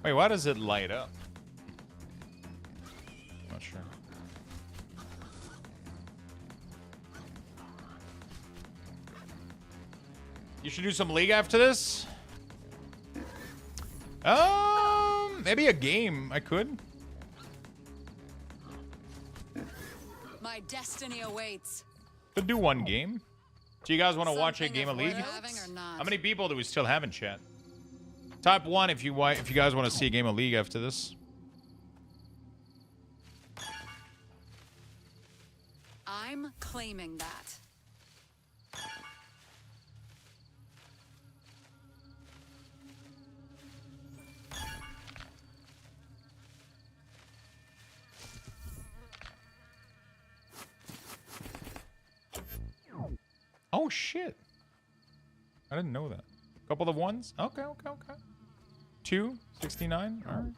Wait, why does it light up? Not sure. You should do some League after this? Maybe a game. I could. My destiny awaits. Could do one game. Do you guys want to watch a game of League? How many people do we still have in chat? Type 1 if you guys want to see a game of League after this. I'm claiming that. Oh shit. I didn't know that. Couple of ones? Okay. 269. All right.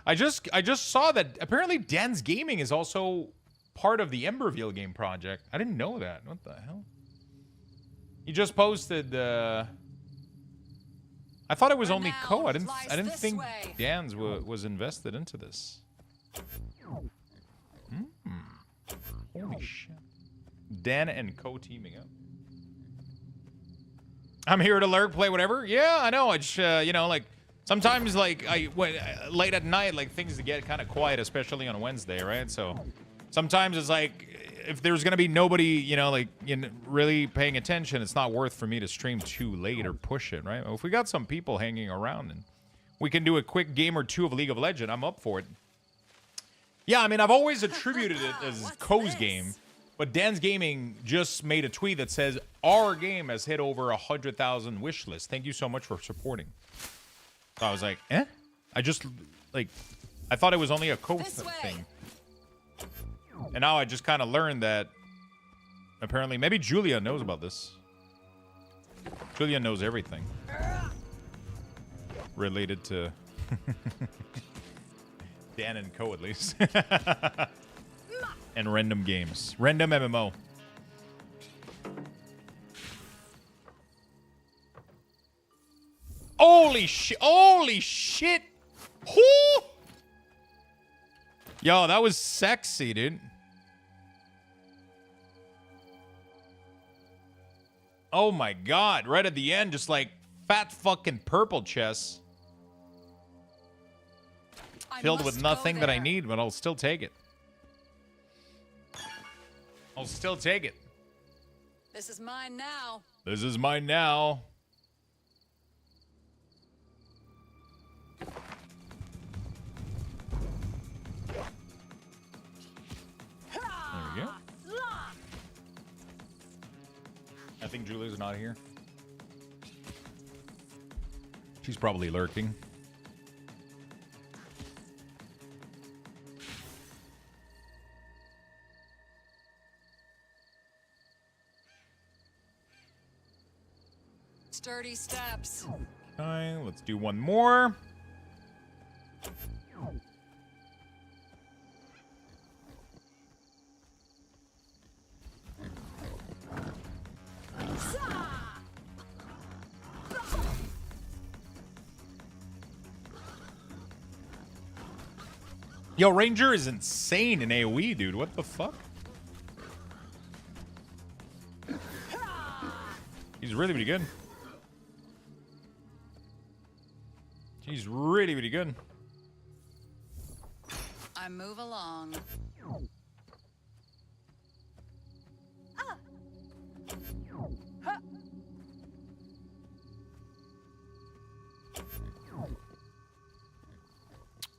I just saw that apparently Dan's Gaming is also part of the Emberville game project. I didn't know that. What the hell? He just posted I thought it was only Co. I didn't think Dan's was invested into this. Holy shit. Dan and Co teaming up. I'm here to lurk, play whatever. Yeah, I know. I just, you know, like, Sometimes, like, late at night, like, things get kind of quiet, especially on Wednesday, right? So sometimes it's like, if there's going to be nobody, you know, like, really paying attention, it's not worth for me to stream too late or push it, right? Well, if we got some people hanging around and we can do a quick game or two of League of Legends, I'm up for it. Yeah, I mean, I've always attributed it as Ko's game, but Dan's Gaming just made a tweet that says, our game has hit over 100,000 wish list. Thank you so much for supporting. So I was like, eh? I thought it was only a Ko thing. And now I just kind of learned that apparently, maybe Julia knows about this. Julia knows everything related to Dan and Co, at least. And random games. Random MMO. Holy shit. Holy shit. Whoo! Yo, that was sexy, dude. Oh my god. Right at the end, just like fat fucking purple chests. Filled with nothing that I need, but I'll still take it. I'll still take it. This is mine now. This is mine now. There we go. I think Julia's not here. She's probably lurking. Sturdy steps. Okay, let's do one more. Yo, Ranger is insane in AoE, dude. What the fuck? He's really, really good. He's really, really good. I move along.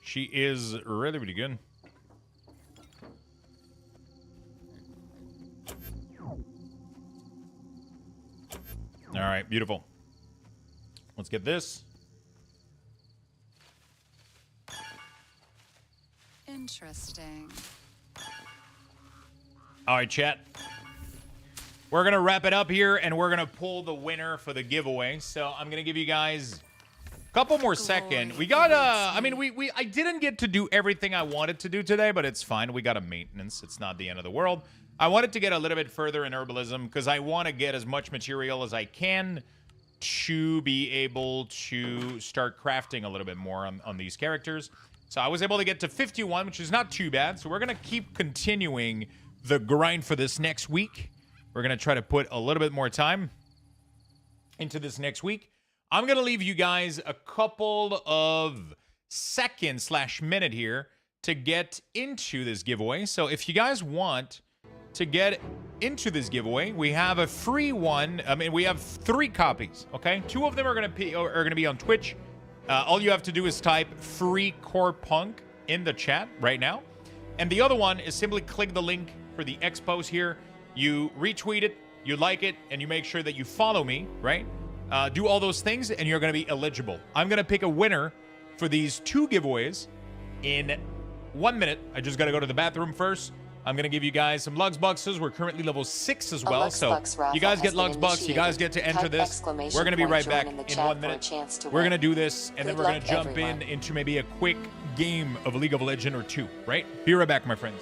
She is really, really good. All right, beautiful. Let's get this. Interesting. All right, chat. We're going to wrap it up here, and we're going to pull the winner for the giveaway. So I'm going to give you guys a couple more seconds. We got I mean, I didn't get to do everything I wanted to do today, but it's fine. We got a maintenance. It's not the end of the world. I wanted to get a little bit further in herbalism because I want to get as much material as I can to be able to start crafting a little bit more on these characters. So I was able to get to 51, which is not too bad. So we're going to keep continuing the grind for this next week. We're going to try to put a little bit more time into this next week. I'm going to leave you guys a couple of seconds / minute here to get into this giveaway. So if you guys want to get into this giveaway, we have a free one. I mean, we have 3 copies, okay? 2 of them are going to be on Twitch. All you have to do is type free core punk in the chat right now. And the other one is simply click the link for the expos here. You retweet it, you like it, and you make sure that you follow me, right? Do all those things, and you're going to be eligible. I'm going to pick a winner for these 2 giveaways in 1 minute. I just got to go to the bathroom first. I'm going to give you guys some Lux Bucks. We're currently level 6 as well. So you guys get Lux Bucks. You guys get to enter this. We're going to be right back in 1 minute. We're going to do this, and then we're going to jump into maybe a quick game of League of Legends or 2, right? Be right back, my friends.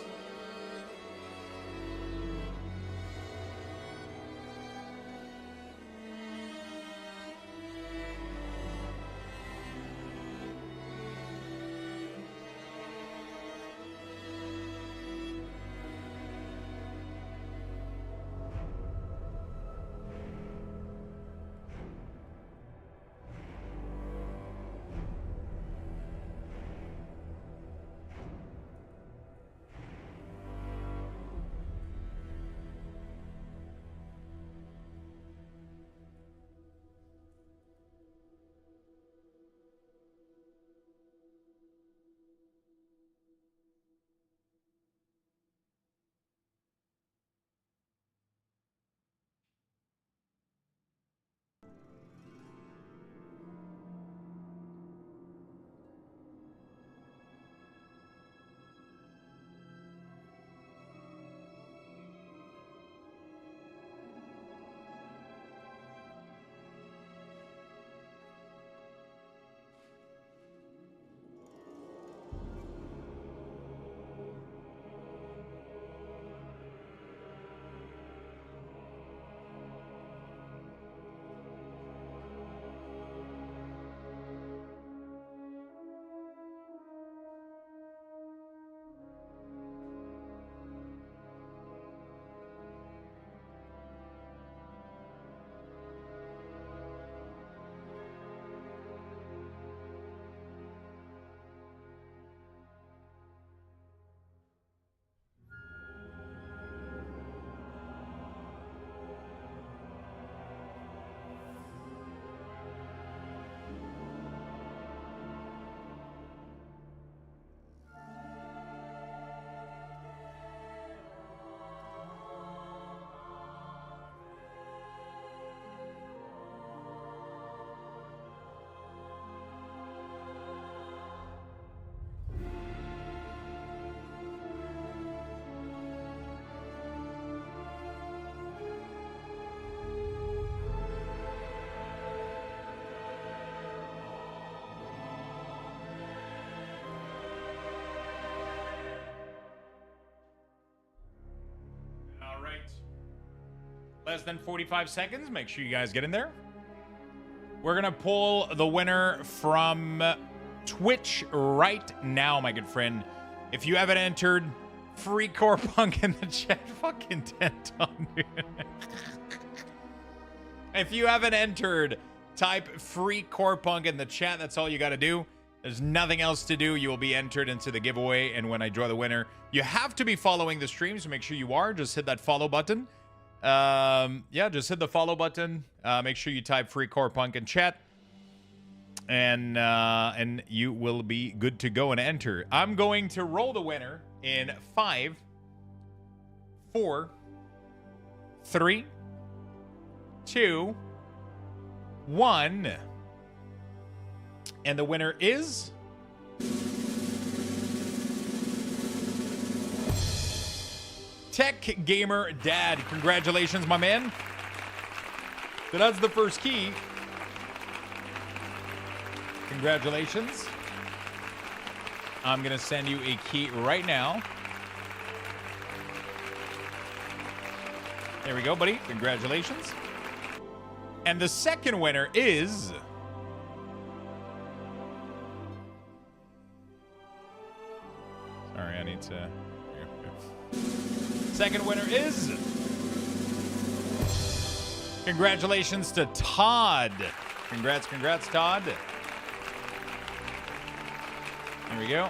Less than 45 seconds. Make sure you guys get in there. We're going to pull the winner from Twitch right now, my good friend. If you haven't entered, free core punk in the chat. Fucking 10 ton, dude. If you haven't entered, type free core punk in the chat. That's all you got to do. There's nothing else to do. You will be entered into the giveaway. And when I draw the winner, you have to be following the stream. So make sure you are. Just hit that follow button. Yeah, just hit the follow button. Make sure you type free core punk in chat. And you will be good to go and enter. I'm going to roll the winner in 5, 4, 3, 2, 1. And the winner is Tech Gamer Dad. Congratulations, my man. So that's the first key. Congratulations. I'm going to send you a key right now. There we go, buddy. Congratulations. And the second winner is... Sorry, I need to... Second winner is... Congratulations to Todd. Congrats, Todd. There we go.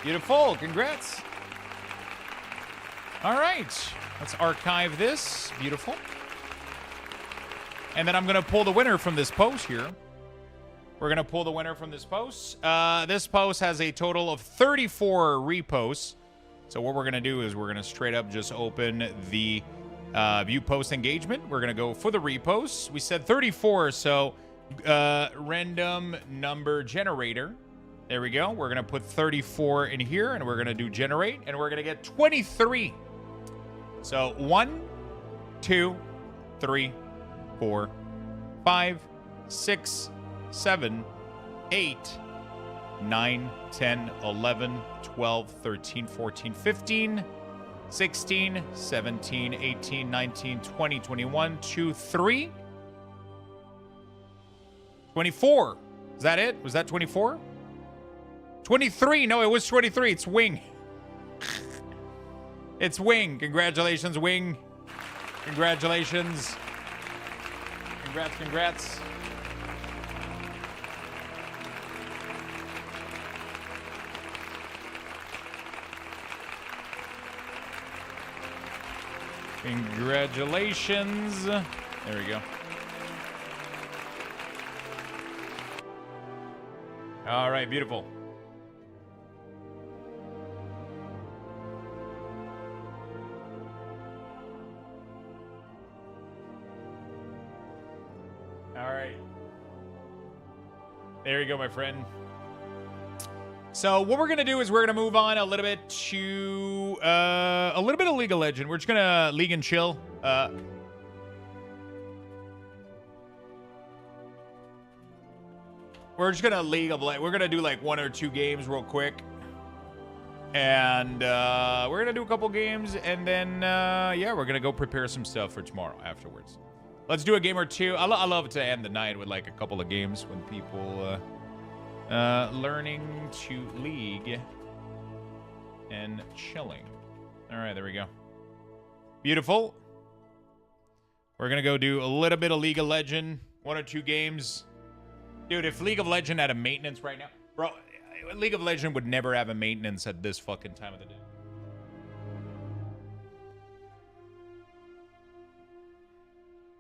Beautiful. Congrats. All right. Let's archive this. Beautiful. And then I'm going to pull the winner from this post here. We're going to pull the winner from this post. This post has a total of 34 reposts. So what we're going to do is we're going to straight up just open the view post engagement. We're going to go for the reposts. We said 34, so random number generator. There we go. We're going to put 34 in here, and we're going to do generate, and we're going to get 23. So 1, 2, 3, 4, 5, 6, 7, 8, 9, 10, 11, 12, 13, 14, 15, 16, 17, 18, 19, 20, 21, 2, 3, 24. Is that it? Was that 24? 23. No, it was 23. It's Wing. It's Wing. Congratulations, Wing. Congratulations. Congrats. Congratulations. There we go. All right, beautiful. All right. There you go, my friend. So what we're going to do is we're going to move on a little bit to a little bit of League of Legends. We're just going to League and chill. We're just going to League of Legends. We're going to do like 1 or 2 games real quick. And we're going to do a couple games. And then, yeah, we're going to go prepare some stuff for tomorrow afterwards. Let's do a game or 2. I love to end the night with like a couple of games when people... learning to League and chilling. All right, there we go. Beautiful. We're going to go do a little bit of League of Legends, 1 or 2 games. Dude, if League of Legends had a maintenance right now, bro, League of Legends would never have a maintenance at this fucking time of the day.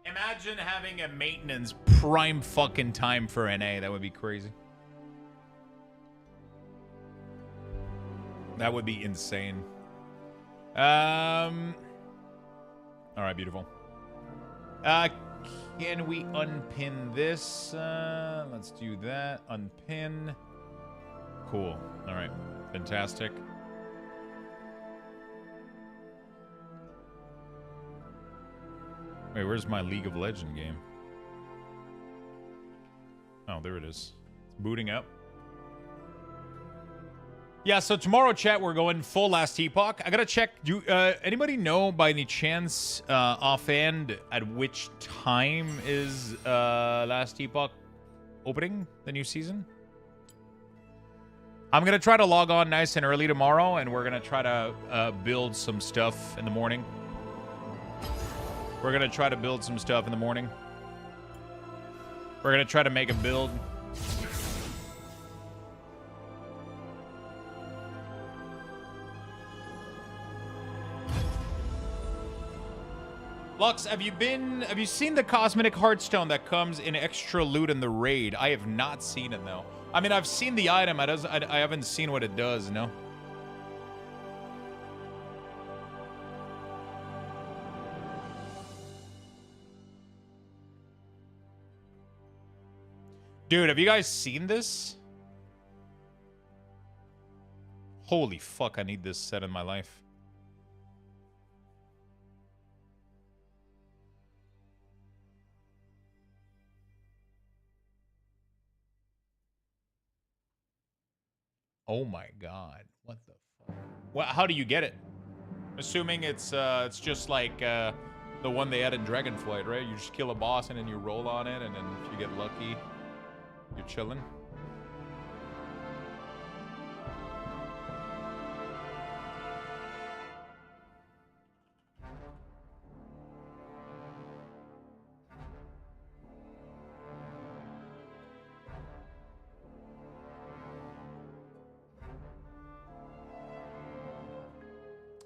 Imagine having a maintenance prime fucking time for NA. That would be crazy. That would be insane. All right, beautiful. Can we unpin this? Let's do that. Unpin. Cool. All right. Fantastic. Wait, where's my League of Legends game? Oh, there it is. It's booting up. Yeah, so tomorrow, chat, we're going full Last Epoch. I gotta check. Do anybody know by any chance offhand at which time is Last Epoch opening the new season? I'm gonna try to log on nice and early tomorrow, and we're gonna try to build some stuff in the morning. We're gonna try to build some stuff in the morning. We're gonna try to make a build. Lux, have you seen the cosmetic heartstone that comes in extra loot in the raid? I have not seen it though. I mean, I've seen the item. I haven't seen what it does, no. Dude, have you guys seen this? Holy fuck, I need this set in my life. Oh my god. What the fuck? Well, how do you get it? Assuming it's just like the one they had in Dragonflight, right? You just kill a boss and then you roll on it, and then if you get lucky, you're chilling.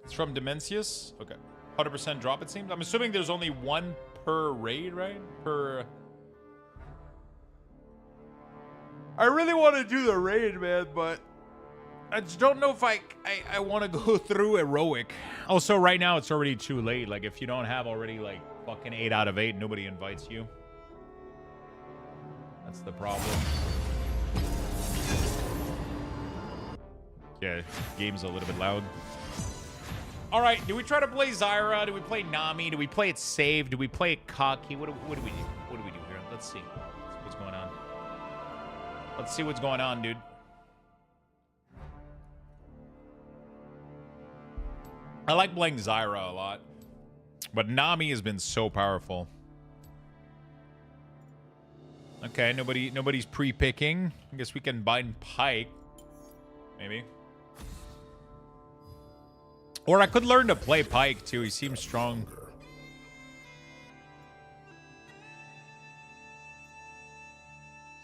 It's from Dimensius. Okay. 100% drop, it seems. I'm assuming there's only one per raid, right? I really want to do the raid, man, but I just don't know if I want to go through heroic. Also, right now, it's already too late. Like, if you don't have already, like, fucking 8 out of 8, nobody invites you. That's the problem. Yeah, game's a little bit loud. All right, do we try to play Zyra? Do we play Nami? Do we play it safe? Do we play it cocky? What do we do? What do we do here? Let's see. What's going on? Let's see what's going on, dude. I like playing Zyra a lot, but Nami has been so powerful. Okay, nobody's pre-picking. I guess we can bind Pike, maybe. Or I could learn to play Pike, too. He seems strong.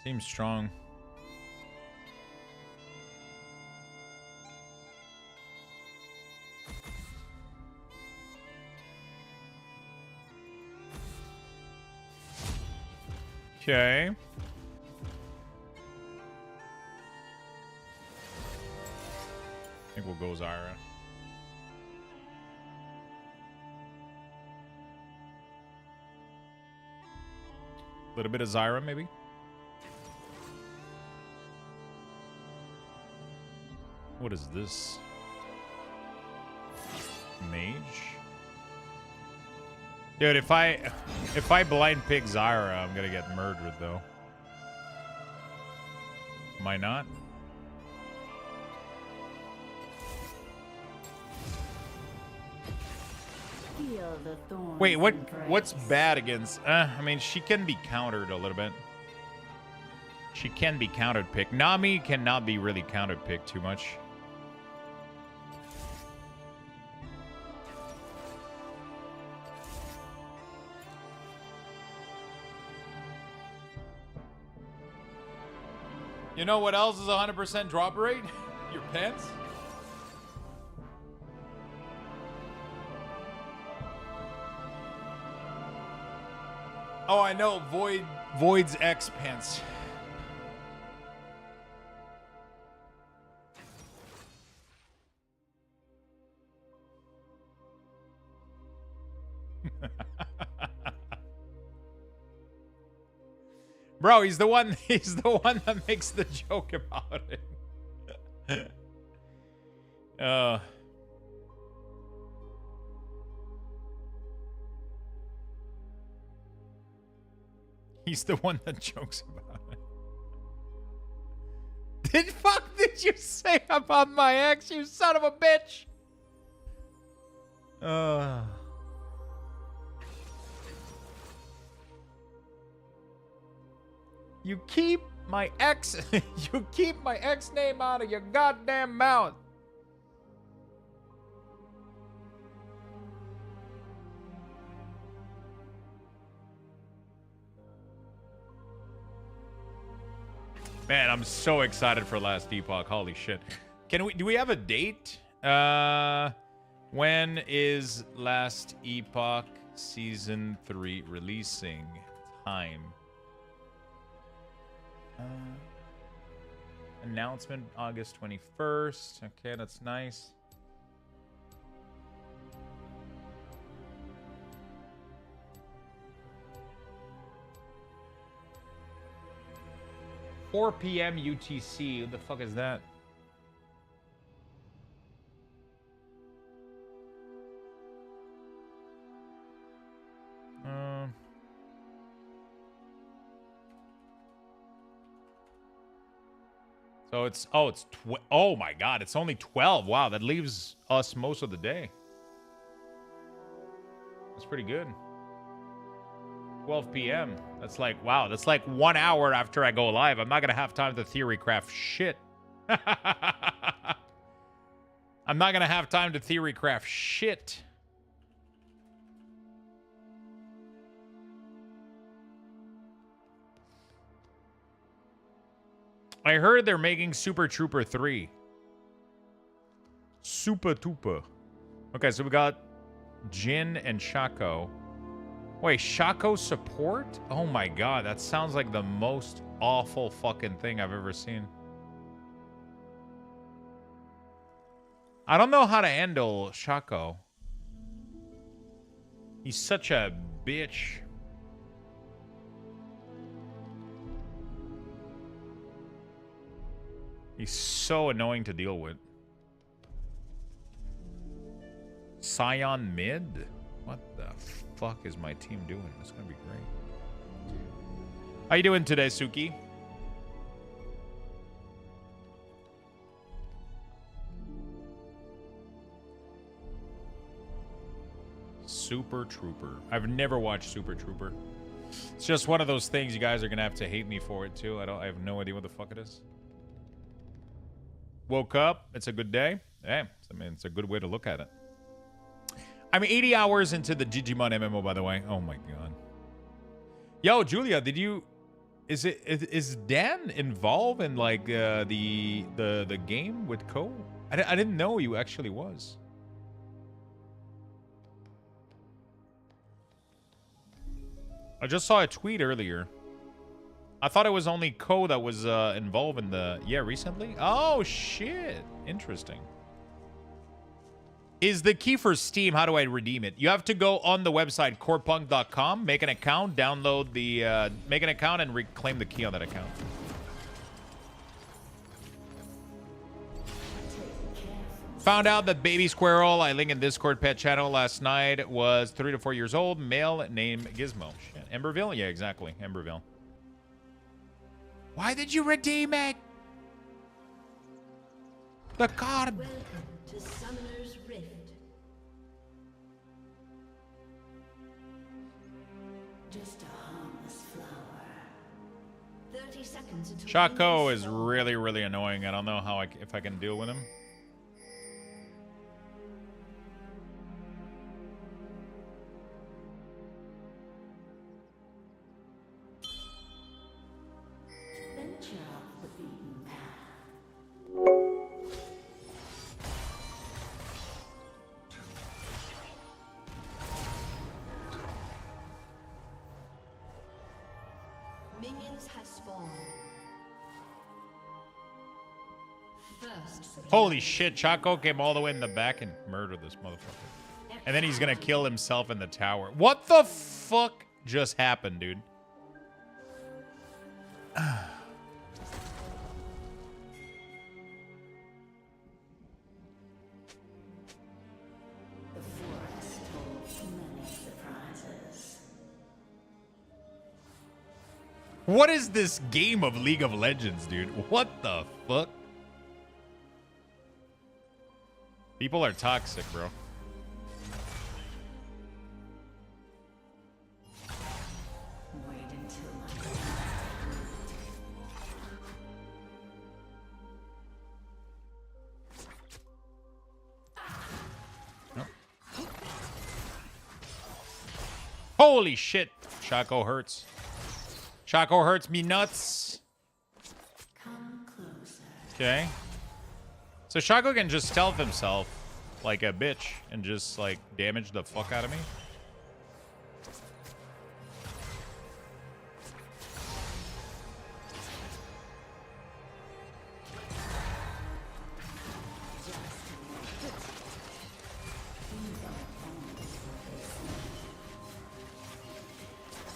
Seems strong. Okay. I think we'll go Zyra. A little bit of Zyra, maybe. What is this? Mage? Dude, if I blind pick Zyra, I'm gonna get murdered though. Am I not? Wait, what's bad against... I mean, she can be countered a little bit. She can be countered picked. Nami cannot be really countered picked too much. You know what else is 100% drop rate? Your pants? Oh, I know. Void's X pants. Bro, he's the one that makes the joke about it. He's the one that jokes about it. Fuck this did you say about my ex, you son of a bitch? You keep my ex you keep my ex name out of your goddamn mouth. Man, I'm so excited for Last Epoch. Holy shit. Do we have a date? When is Last Epoch Season 3 releasing? Time. Announcement August 21st. Okay, that's nice. $4 p.m. UTC. What the fuck is that? So it's oh my god, it's only 12. Wow, that leaves us most of the day. That's pretty good. 12 p.m. That's like, wow, that's like 1 hour after I go live. I'm not gonna have time to theorycraft shit. I'm not gonna have time to theorycraft shit. I heard they're making Super Trooper 3. Super Tupa. Okay, so we got Jin and Shaco. Wait, Shaco support? Oh my god, that sounds like the most awful fucking thing I've ever seen. I don't know how to handle Shaco. He's such a bitch. He's so annoying to deal with. Scion mid? What the fuck is my team doing? It's gonna be great. How you doing today, Suki? Super Trooper. I've never watched Super Trooper. It's just one of those things you guys are gonna have to hate me for it too. I have no idea what the fuck it is. Woke up. It's a good day. Hey, I mean, it's a good way to look at it. I'm 80 hours into the Digimon MMO, by the way. Oh my god. Yo, Julia, did you? Is Dan involved in like the game with Ko? I didn't know you actually was. I just saw a tweet earlier. I thought it was only Ko that was involved in the... Yeah, recently? Oh, shit. Interesting. Is the key for Steam, how do I redeem it? You have to go on the website, corepunk.com, make an account, download the... make an account and reclaim the key on that account. Found out that baby squirrel I linked in Discord pet channel last night was 3 to 4 years old, male, name Gizmo. Shit. Emberville? Yeah, exactly. Emberville. Why did you redeem it? The card. Welcome to Summoner's Rift. Just a harmless flower. 30 seconds until Shaco is really, really annoying. I don't know how if I can deal with him. Holy shit, Chaco came all the way in the back and murdered this motherfucker. And then he's gonna kill himself in the tower. What the fuck just happened, dude? What is this game of League of Legends, dude? What the fuck? People are toxic, bro. Wait until Holy shit. Shaco hurts. Shaco hurts me nuts. come closer. Okay. So Shaco can just stealth himself like a bitch and just like damage the fuck out of me.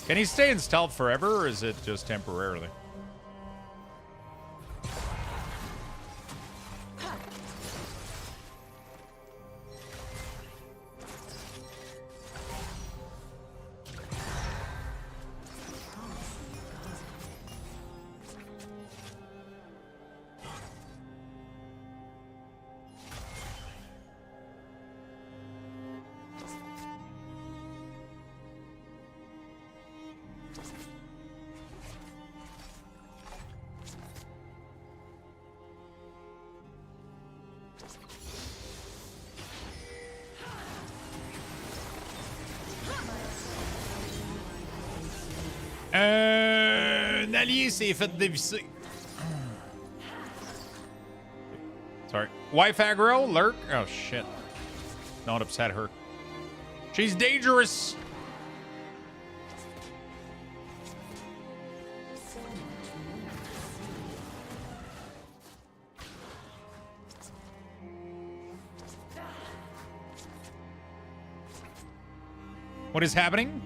Can he stay in stealth forever, or is it just temporarily? Un allié s'est fait dévisser. Sorry. Wife aggro? Lurk? Oh, shit. Don't upset her. She's dangerous. What is happening?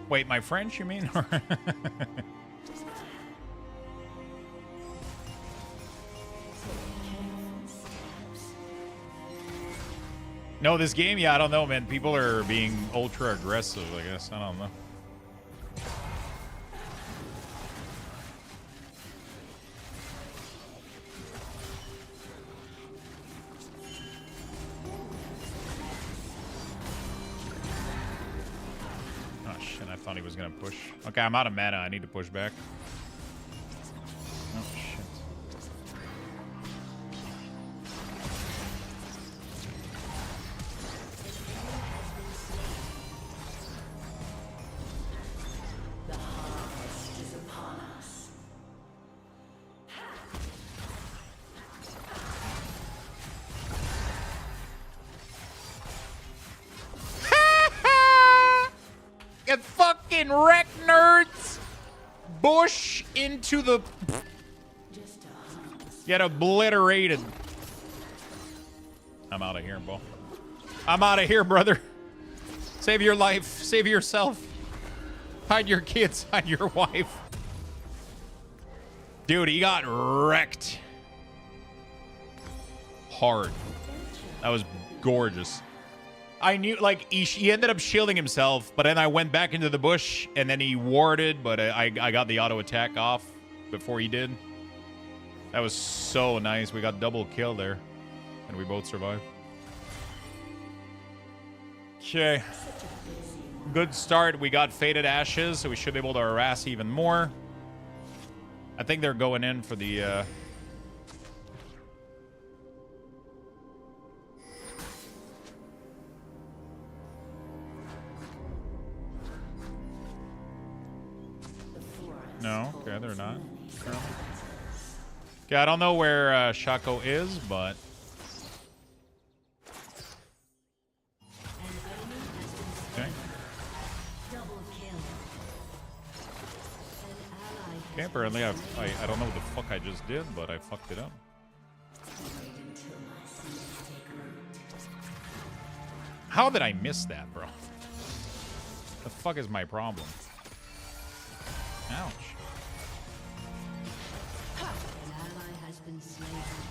Wait, my French, you mean? No, this game, yeah, I don't know, man. People are being ultra aggressive, I guess. I don't know. Oh, shit, I thought he was going to push. Okay, I'm out of mana. I need to push back. Oh, shit. Get fucking wrecked, nerds! Bush into the... Get obliterated. I'm out of here, bro. I'm out of here, brother. Save your life. Save yourself. Hide your kids. Hide your wife. Dude, he got wrecked. Hard. That was gorgeous. I knew, like, he ended up shielding himself, but then I went back into the bush, and then he warded, but I got the auto attack off before he did. That was so nice. We got double kill there, and we both survived. Okay. Good start. We got Faded Ashes, so we should be able to harass even more. I think they're going in for the... No, okay, they're not. Okay, I don't know where Shaco is, but... Okay. Okay, apparently I don't know what the fuck I just did, but I fucked it up. How did I miss that, bro? The fuck is my problem? Ouch.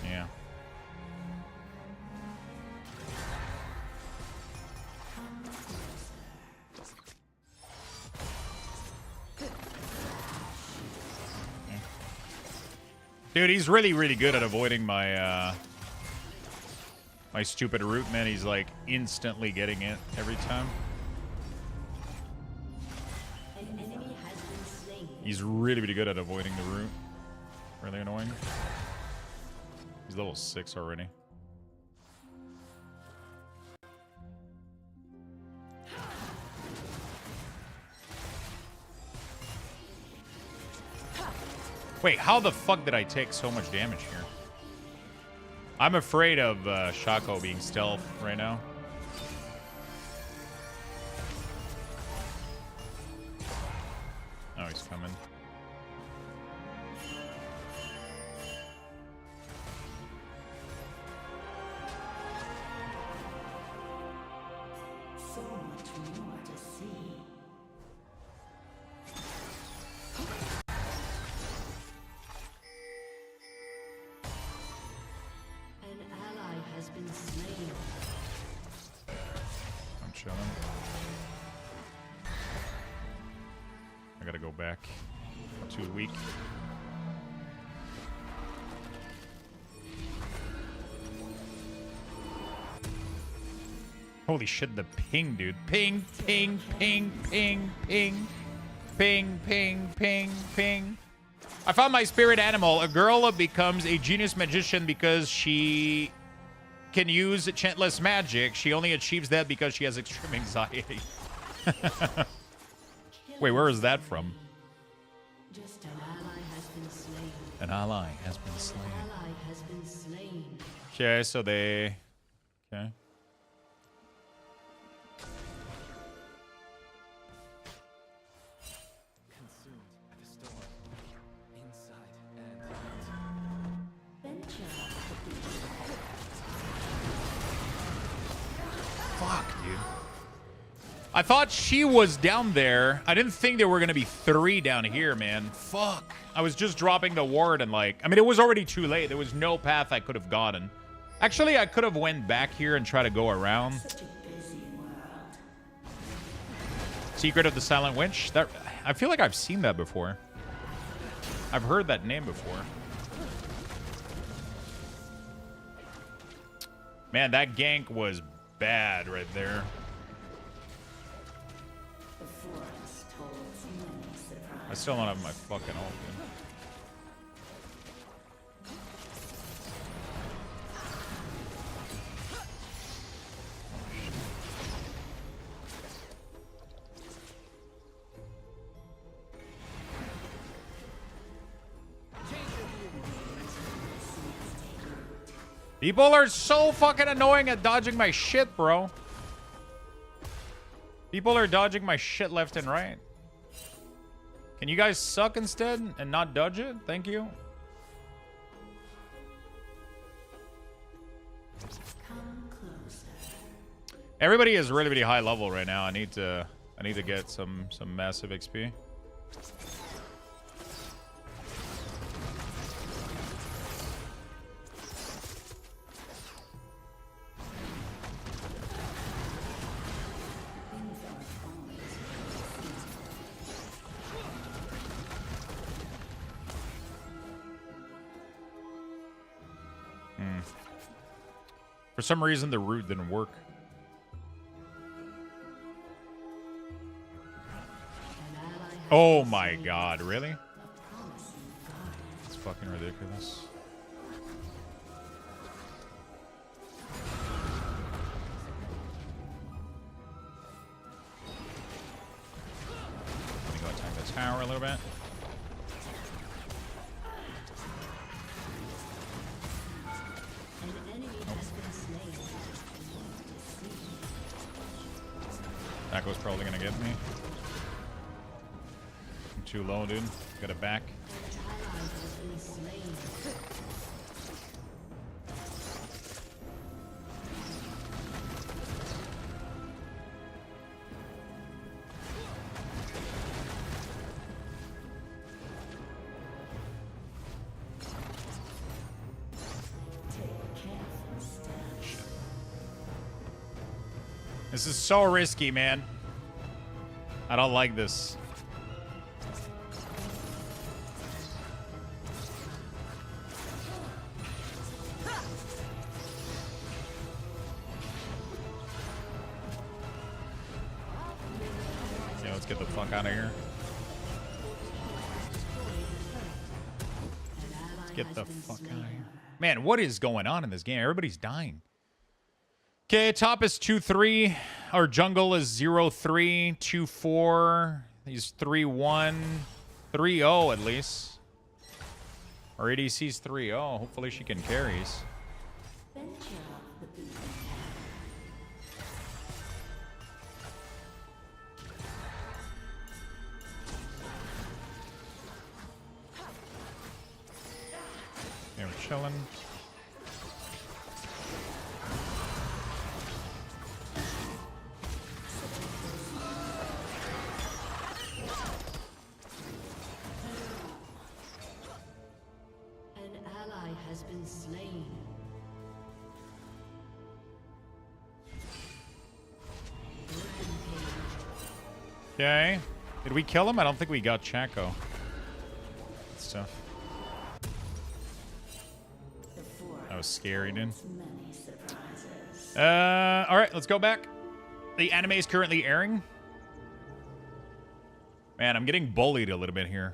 Yeah. Dude, he's really, really good at avoiding my, My stupid root, man, he's like instantly getting it every time. He's really, really good at avoiding the root. Really annoying. He's level 6 already. Wait, how the fuck did I take so much damage here? I'm afraid of Shaco being stealth right now. Oh, he's coming. So much more to see. An ally has been slain. I'm chilling. I gotta go back. I'm too weak. Holy shit, the ping, dude. Ping, ping, ping, ping, ping. Ping, ping, ping, ping. I found my spirit animal. A girl becomes a genius magician because she can use chantless magic. She only achieves that because she has extreme anxiety. Wait, where is that from? Just an ally has been slain. An ally has been slain. Ally has been slain. Okay, so they... Okay. Fuck, dude. I thought she was down there. I didn't think there were going to be 3 down here, man. Fuck. I was just dropping the ward and like... I mean, it was already too late. There was no path I could have gotten. Actually, I could have went back here and try to go around. Secret of the Silent Witch? That, I feel like I've seen that before. I've heard that name before. Man, that gank was bad right there. The forest holds many surprises. I still don't have my fucking ult, dude. People are so fucking annoying at dodging my shit, bro. People are dodging my shit left and right. Can you guys suck instead and not dodge it? Thank you. Come closer. Everybody is really, really high level right now. I need to get some massive XP. For some reason, the root didn't work. Oh my god, really? It's fucking ridiculous. Let me go attack the tower a little bit. Taco's probably gonna get me. I'm too low, dude. Got it back. This is so risky, man. I don't like this. get the fuck out of here. Let's get the fuck out of here. Man, what is going on in this game? Everybody's dying. Okay, top is 2-3. Our jungle is 0-3, 2-4. He's 3-1, 3-0 at least. Our ADC's 3-0. Hopefully she can carries. Okay, we're chilling. An ally has been slain. Okay. Did we kill him? I don't think we got Chaco. Stuff. That was scary, dude. Alright, let's go back. The anime is currently airing. Man, I'm getting bullied a little bit here.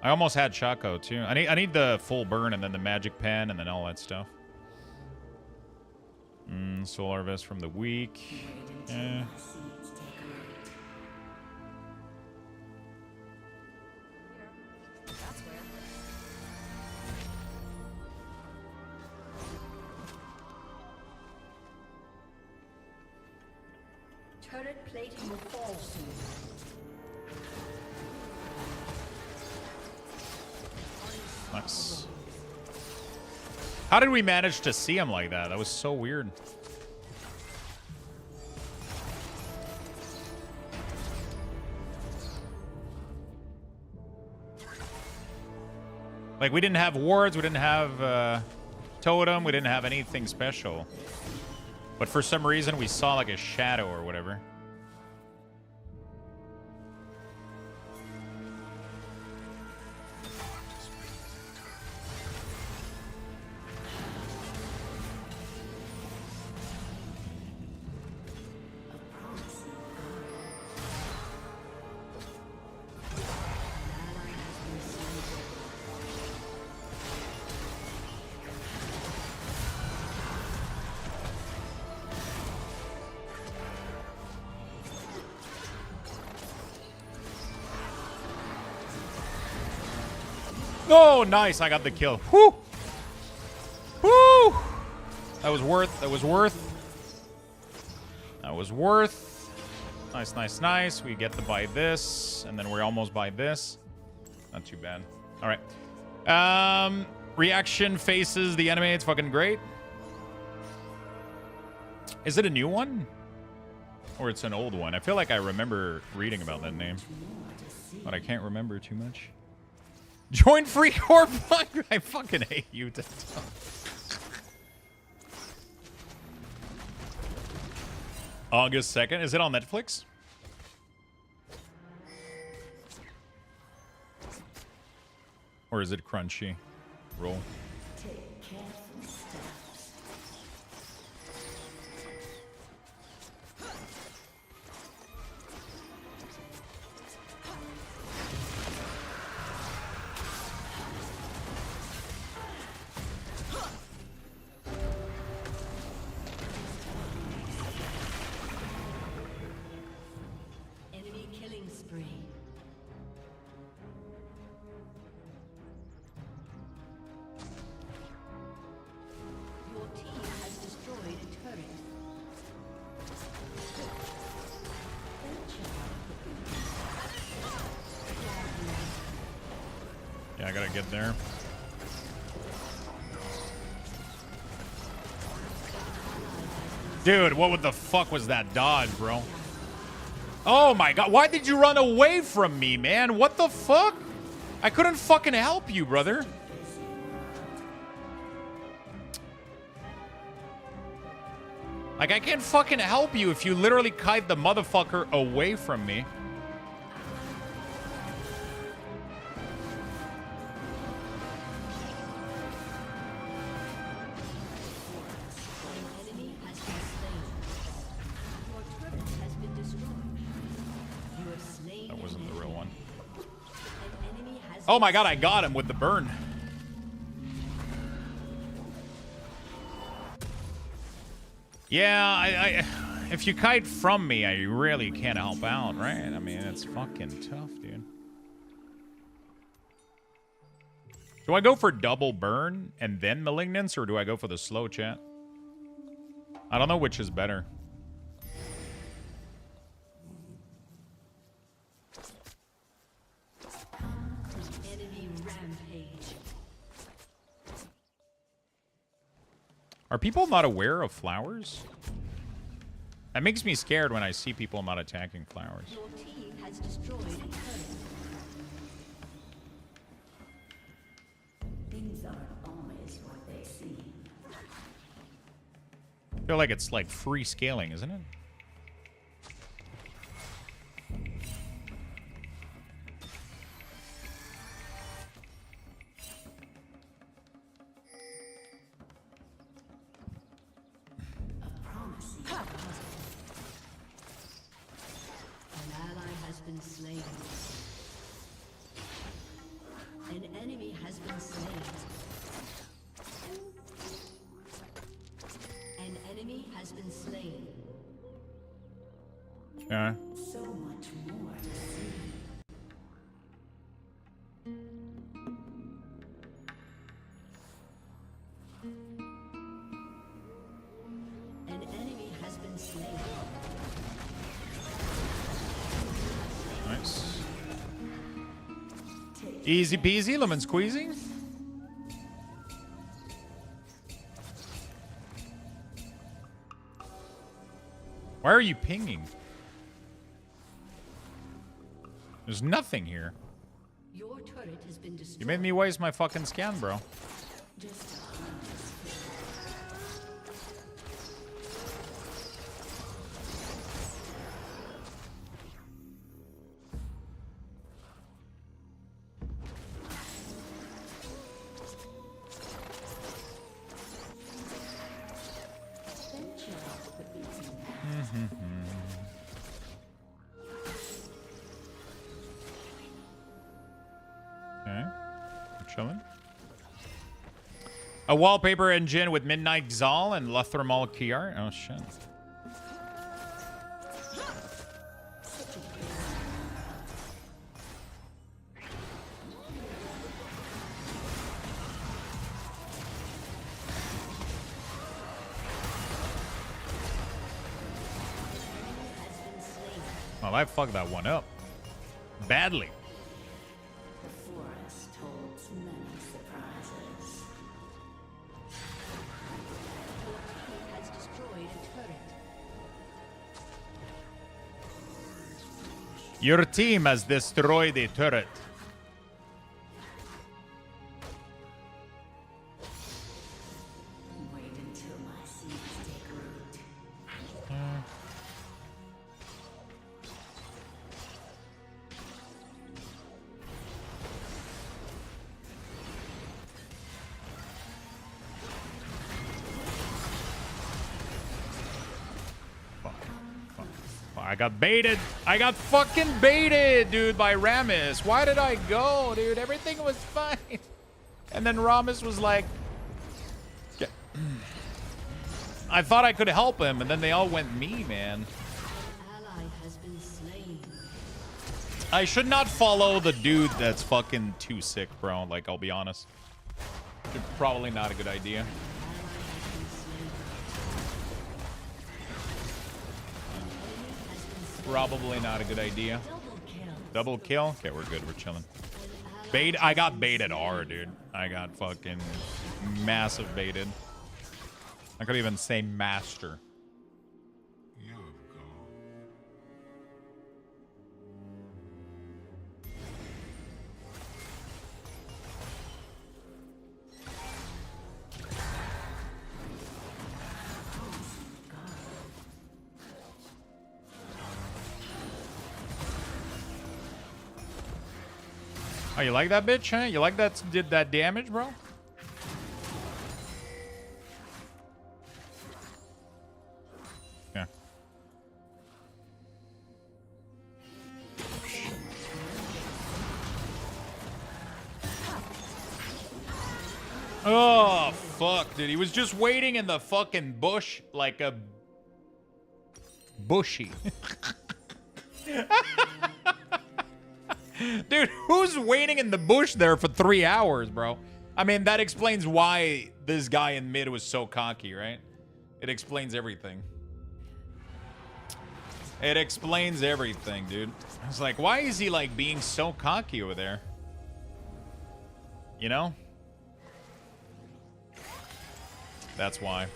I almost had Chaco too. I need the full burn and then the magic pen and then all that stuff. Solar vest from the week. Yeah. Turret plating will fall soon. Nice. How did we manage to see him like that? That was so weird. Like, we didn't have wards, we didn't have totem, we didn't have anything special. But for some reason, we saw like a shadow or whatever. Oh, nice. I got the kill. Whoo! Whoo! That was worth. That was worth. That was worth. Nice, nice, nice. We get to buy this, and then we're almost buy this. Not too bad. All right. Reaction faces the enemy. It's fucking great. Is it a new one? Or it's an old one? I feel like I remember reading about that name, but I can't remember too much. Join free core fund. I fucking hate you. August 2nd. Is it on Netflix? Or is it Crunchy? Roll. Take careful steps. Enemy killing spree. Your team has destroyed a turret. Yeah, I gotta get there. Dude, what the fuck was that dodge, bro? Oh my god, why did you run away from me, man? What the fuck? I couldn't fucking help you, brother. Like, I can't fucking help you if you literally kite the motherfucker away from me. Enemy has been slain. Your turret has been destroyed. You have Oh my god, I got him with the burn. Yeah, if you kite from me, I really can't help out, right? I mean, it's fucking tough, dude. Do I go for double burn and then malignance, or do I go for the slow, chat? I don't know which is better. Enemy rampage. Are people not aware of flowers? That makes me scared when I see people not attacking flowers. Your team has destroyed a turret. Things aren't always what they seem. I feel like it's like free scaling, isn't it? An ally has been slain. An enemy has been slain. An enemy has been slain. Yeah. So much more to see. An enemy has been slain. Nice. Easy peasy, lemon squeezy. Why are you pinging? There's nothing here. Your turret has been destroyed. You made me waste my fucking scan, bro. Just Okay, we're chilling. A wallpaper engine with Midnight Exile and Luthermal Kiar. Oh shit. Well, I fucked that one up badly. the forest holds many surprises. Your team has destroyed a turret. Your team has destroyed a turret. Wait until my seeds take root. I got baited. I got fucking baited, dude, by Ramis. Why did I go, dude? Everything was fine. And then Ramis was like... Yeah. I thought I could help him, and then they all went me, man. Ally has been slain. I should not follow the dude that's fucking too sick, bro. Like, I'll be honest. Probably not a good idea. Probably not a good idea. Double kill? Okay, we're good. We're chilling. Bait. I got baited hard, dude. I got fucking massive baited. I could even say master. Oh, you like that bitch, huh? You like that did that damage, bro? Yeah. Oh, fuck, dude. He was just waiting in the fucking bush like a bushy. Dude, who's waiting in the bush there for 3 hours, bro? I mean, that explains why this guy in mid was so cocky, right? It explains everything. It explains everything, dude. I was like, why is he, like, being so cocky over there? You know? That's why.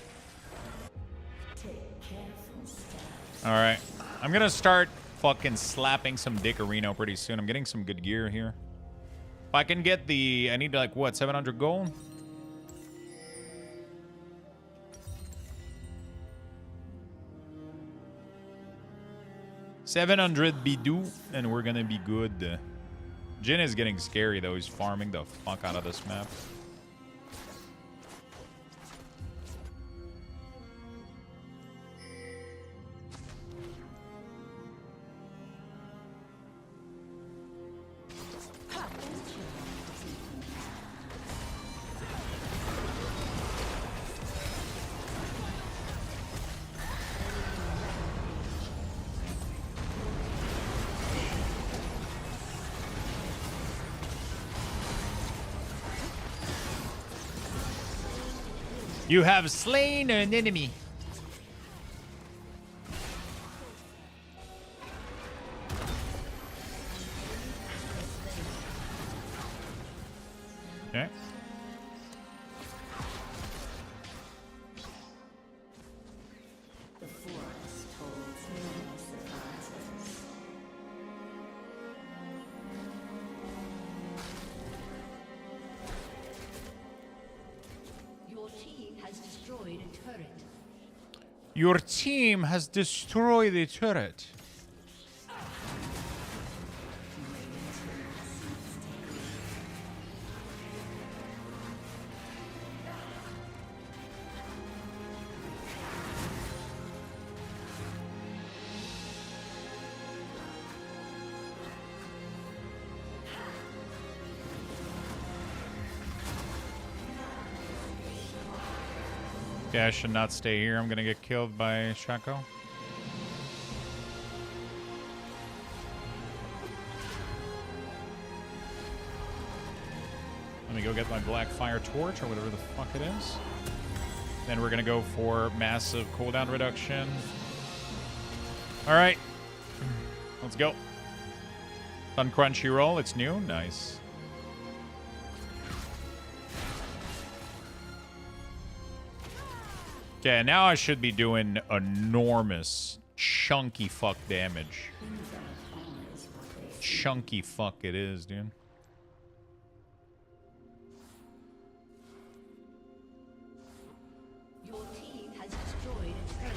Alright. I'm gonna start fucking slapping some Dickorino pretty soon. I'm getting some good gear here. If I can get the... I need, like, what, 700 gold? $700 bidou, and we're gonna be good. Jin is getting scary, though. He's farming the fuck out of this map. You have slain an enemy. Okay. The forest holds many surprises. Your team has destroyed a turret. Your team has destroyed the turret. Okay, I should not stay here. I'm gonna get killed by Shaco. Let me go get my black fire torch or whatever the fuck it is. Then we're gonna go for massive cooldown reduction. All right, let's go. Fun Crunchyroll, it's new, nice. Okay, now I should be doing enormous, chunky fuck damage. Chunky fuck it is, dude. Your team has destroyed a turret.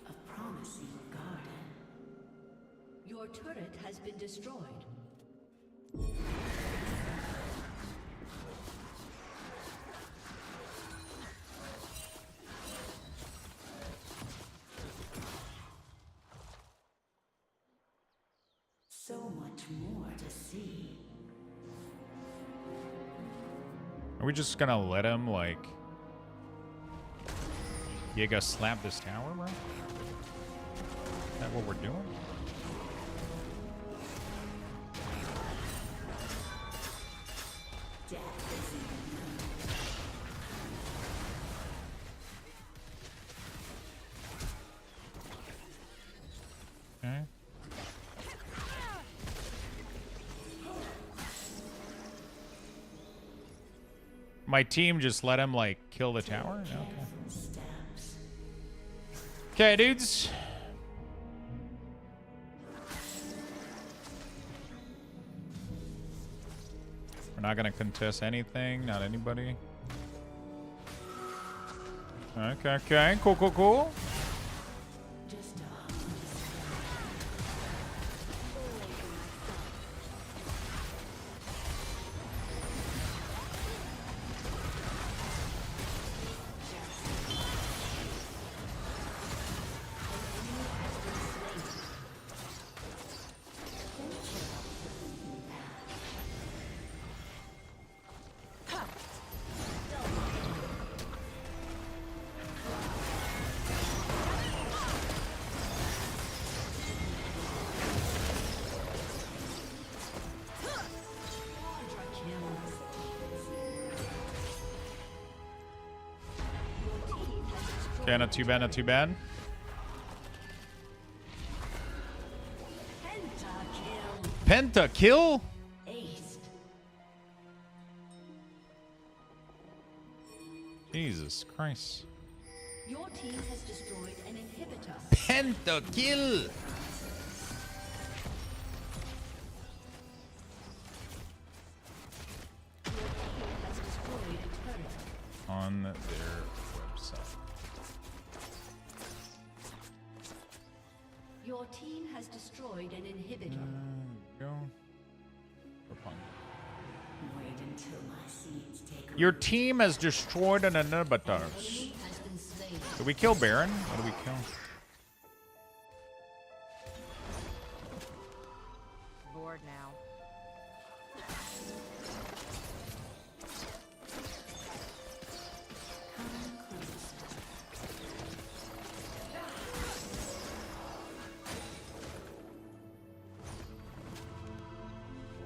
A promising garden. Your turret has been destroyed. So much more to see. Are we just gonna let him, like... Giga slap this tower, bro? Is that what we're doing? Okay. My team just let him, like, kill the tower? Okay. Okay, dudes. We're not gonna contest anything, not anybody. Okay, okay, cool, cool, cool. Okay, not too bad, not too bad. Pentakill? Aced. Jesus Christ. Your team has destroyed an inhibitor. Pentakill! Has destroyed a turret. On their website. Your team has destroyed an inhibitor. Go. Wait until my seeds take Your team has destroyed an inhibitor. Enemy has been slain. Did we kill Baron? What did we kill? Bored now.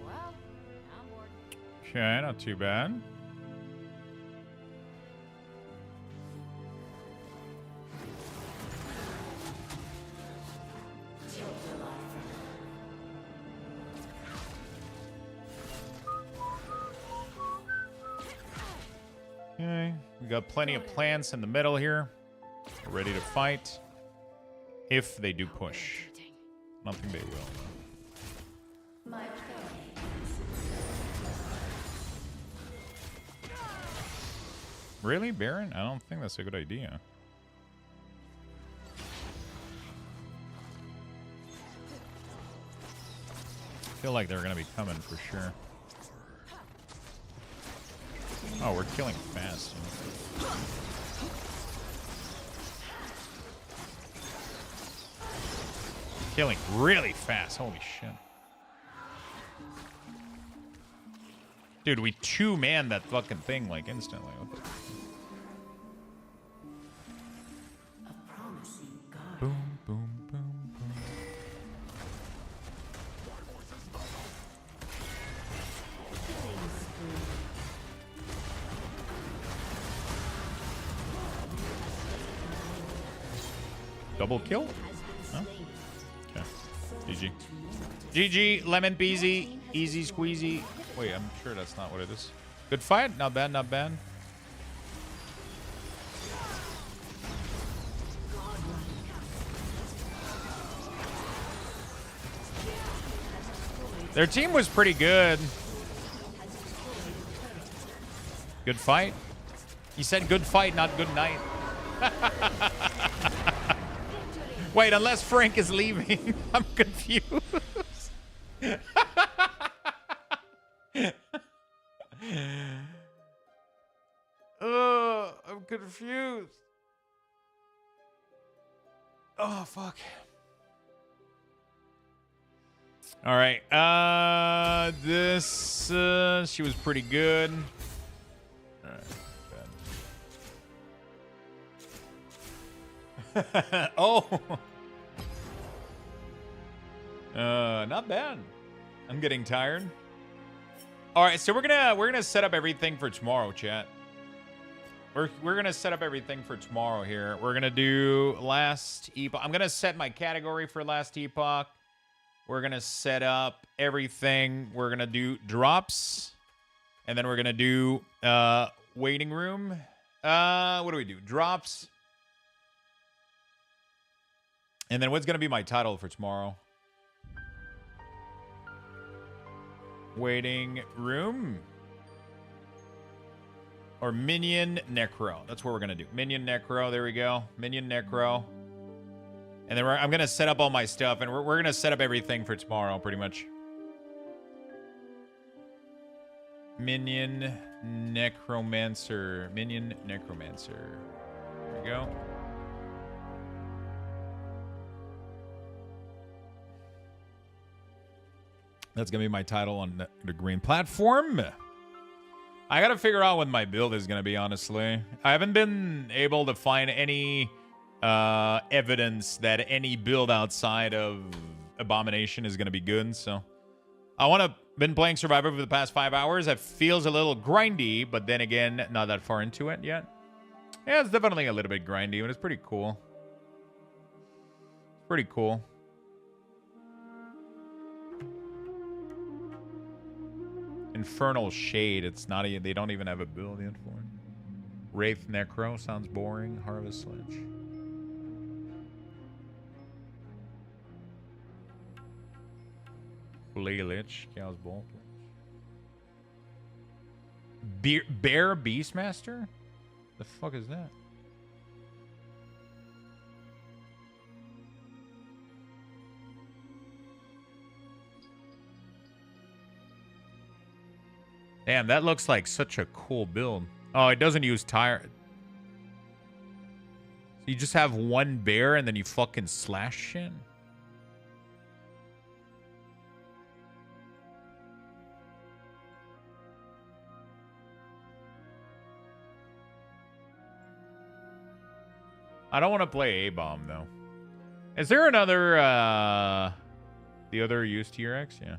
Well, I'm bored. Okay, not too bad. Okay, we got plenty of plants in the middle here. We're ready to fight. If they do push. I don't think they will. My turret. Really, Baron? I don't think that's a good idea. I feel like they're going to be coming for sure. Oh, we're killing fast. Killing really fast. Holy shit. Dude, we two-man that fucking thing like instantly. What the... Boom, boom, boom, boom. Double kill? Huh? Okay. GG. GG, lemon peasy, easy squeezy. Wait, I'm sure that's not what it is. Good fight. Not bad, not bad. Their team was pretty good. Good fight? You said good fight, not good night. Wait, unless Frank is leaving. I'm confused. I'm confused. Oh, fuck. All right. This, she was pretty good. All right. Oh. Not bad. I'm getting tired. All right, so we're gonna set up everything for tomorrow, chat. We're gonna set up everything for tomorrow here. We're gonna do last epoch. I'm gonna set my category for last epoch. We're gonna set up everything. We're gonna do drops, and then we're gonna do waiting room. What do we do? Drops, and then what's gonna be my title for tomorrow? Waiting room. Or Minion Necro. That's what we're going to do. Minion Necro. There we go. Minion Necro. And then I'm going to set up all my stuff. And we're going to set up everything for tomorrow, pretty much. Minion Necromancer. Minion Necromancer. There we go. That's going to be my title on the green platform. I got to figure out what my build is going to be, honestly. I haven't been able to find any evidence that any build outside of Abomination is going to be good, so... Been playing Survivor for the past 5 hours. It feels a little grindy, but then again, not that far into it yet. Yeah, it's definitely a little bit grindy, but it's pretty cool. Pretty cool. Infernal Shade. It's not. They don't even have a build yet for it. Wraith Necro sounds boring. Harvest Sledge. Flea Lich. Chaos Bolt. Bear Beastmaster? The fuck is that? Damn, that looks like such a cool build. Oh, it doesn't use tire. So you just have one bear and then you fucking slash shit? I don't want to play A-Bomb, though. Is there another, the other use TRX? Yeah.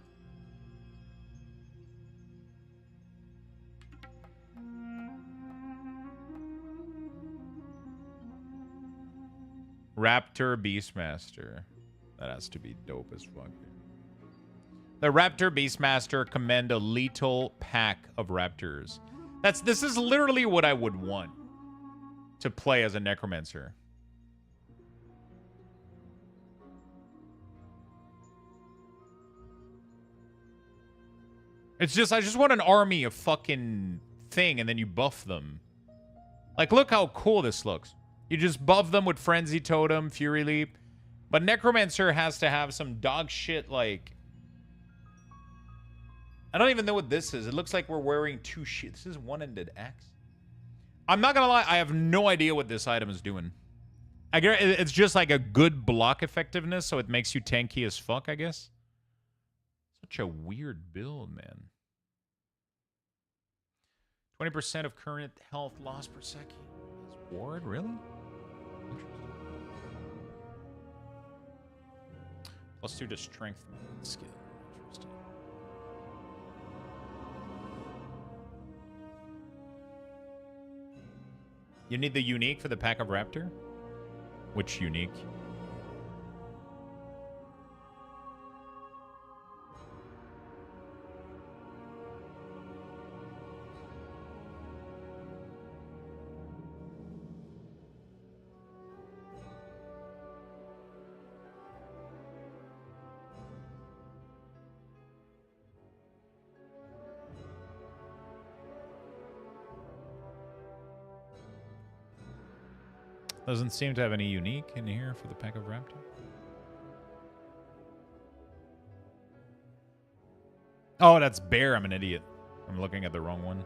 Raptor Beastmaster. That has to be dope as fuck. The Raptor Beastmaster command a lethal pack of raptors. This is literally what I would want to play as a necromancer. It's just, I just want an army of fucking thing and then you buff them. Like, look how cool this looks. You just buff them with Frenzy Totem, Fury Leap. But Necromancer has to have some dog shit like... I don't even know what this is. It looks like we're wearing two shit. This is one-ended axe. I'm not gonna lie, I have no idea what this item is doing. I guess it's just like a good block effectiveness, so it makes you tanky as fuck, I guess. Such a weird build, man. 20% of current health loss per second. Ward, really? Interesting. +2 to strength skill. Interesting. You need the unique for the pack of Raptor? Which unique? Doesn't seem to have any unique in here for the pack of Raptor. Oh, that's Bear. I'm an idiot. I'm looking at the wrong one.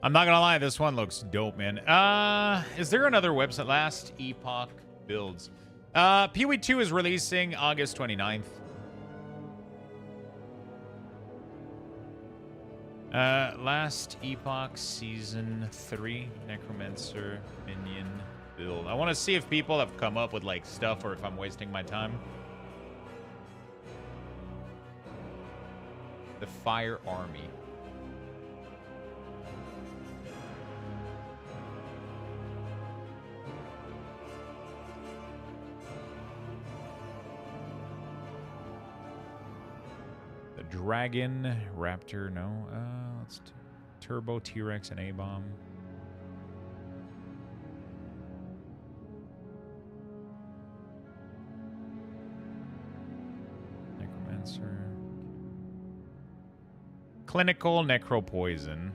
I'm not gonna lie, this one looks dope, man. Is there another website? Last Epoch builds. PoE 2 is releasing August 29th. Last Epoch Season 3 Necromancer Minion build. I want to see if people have come up with like stuff or if I'm wasting my time. The Fire Army. Dragon, Raptor, no. Let's Turbo, T-Rex, and A-Bomb. Necromancer. Clinical Necropoison.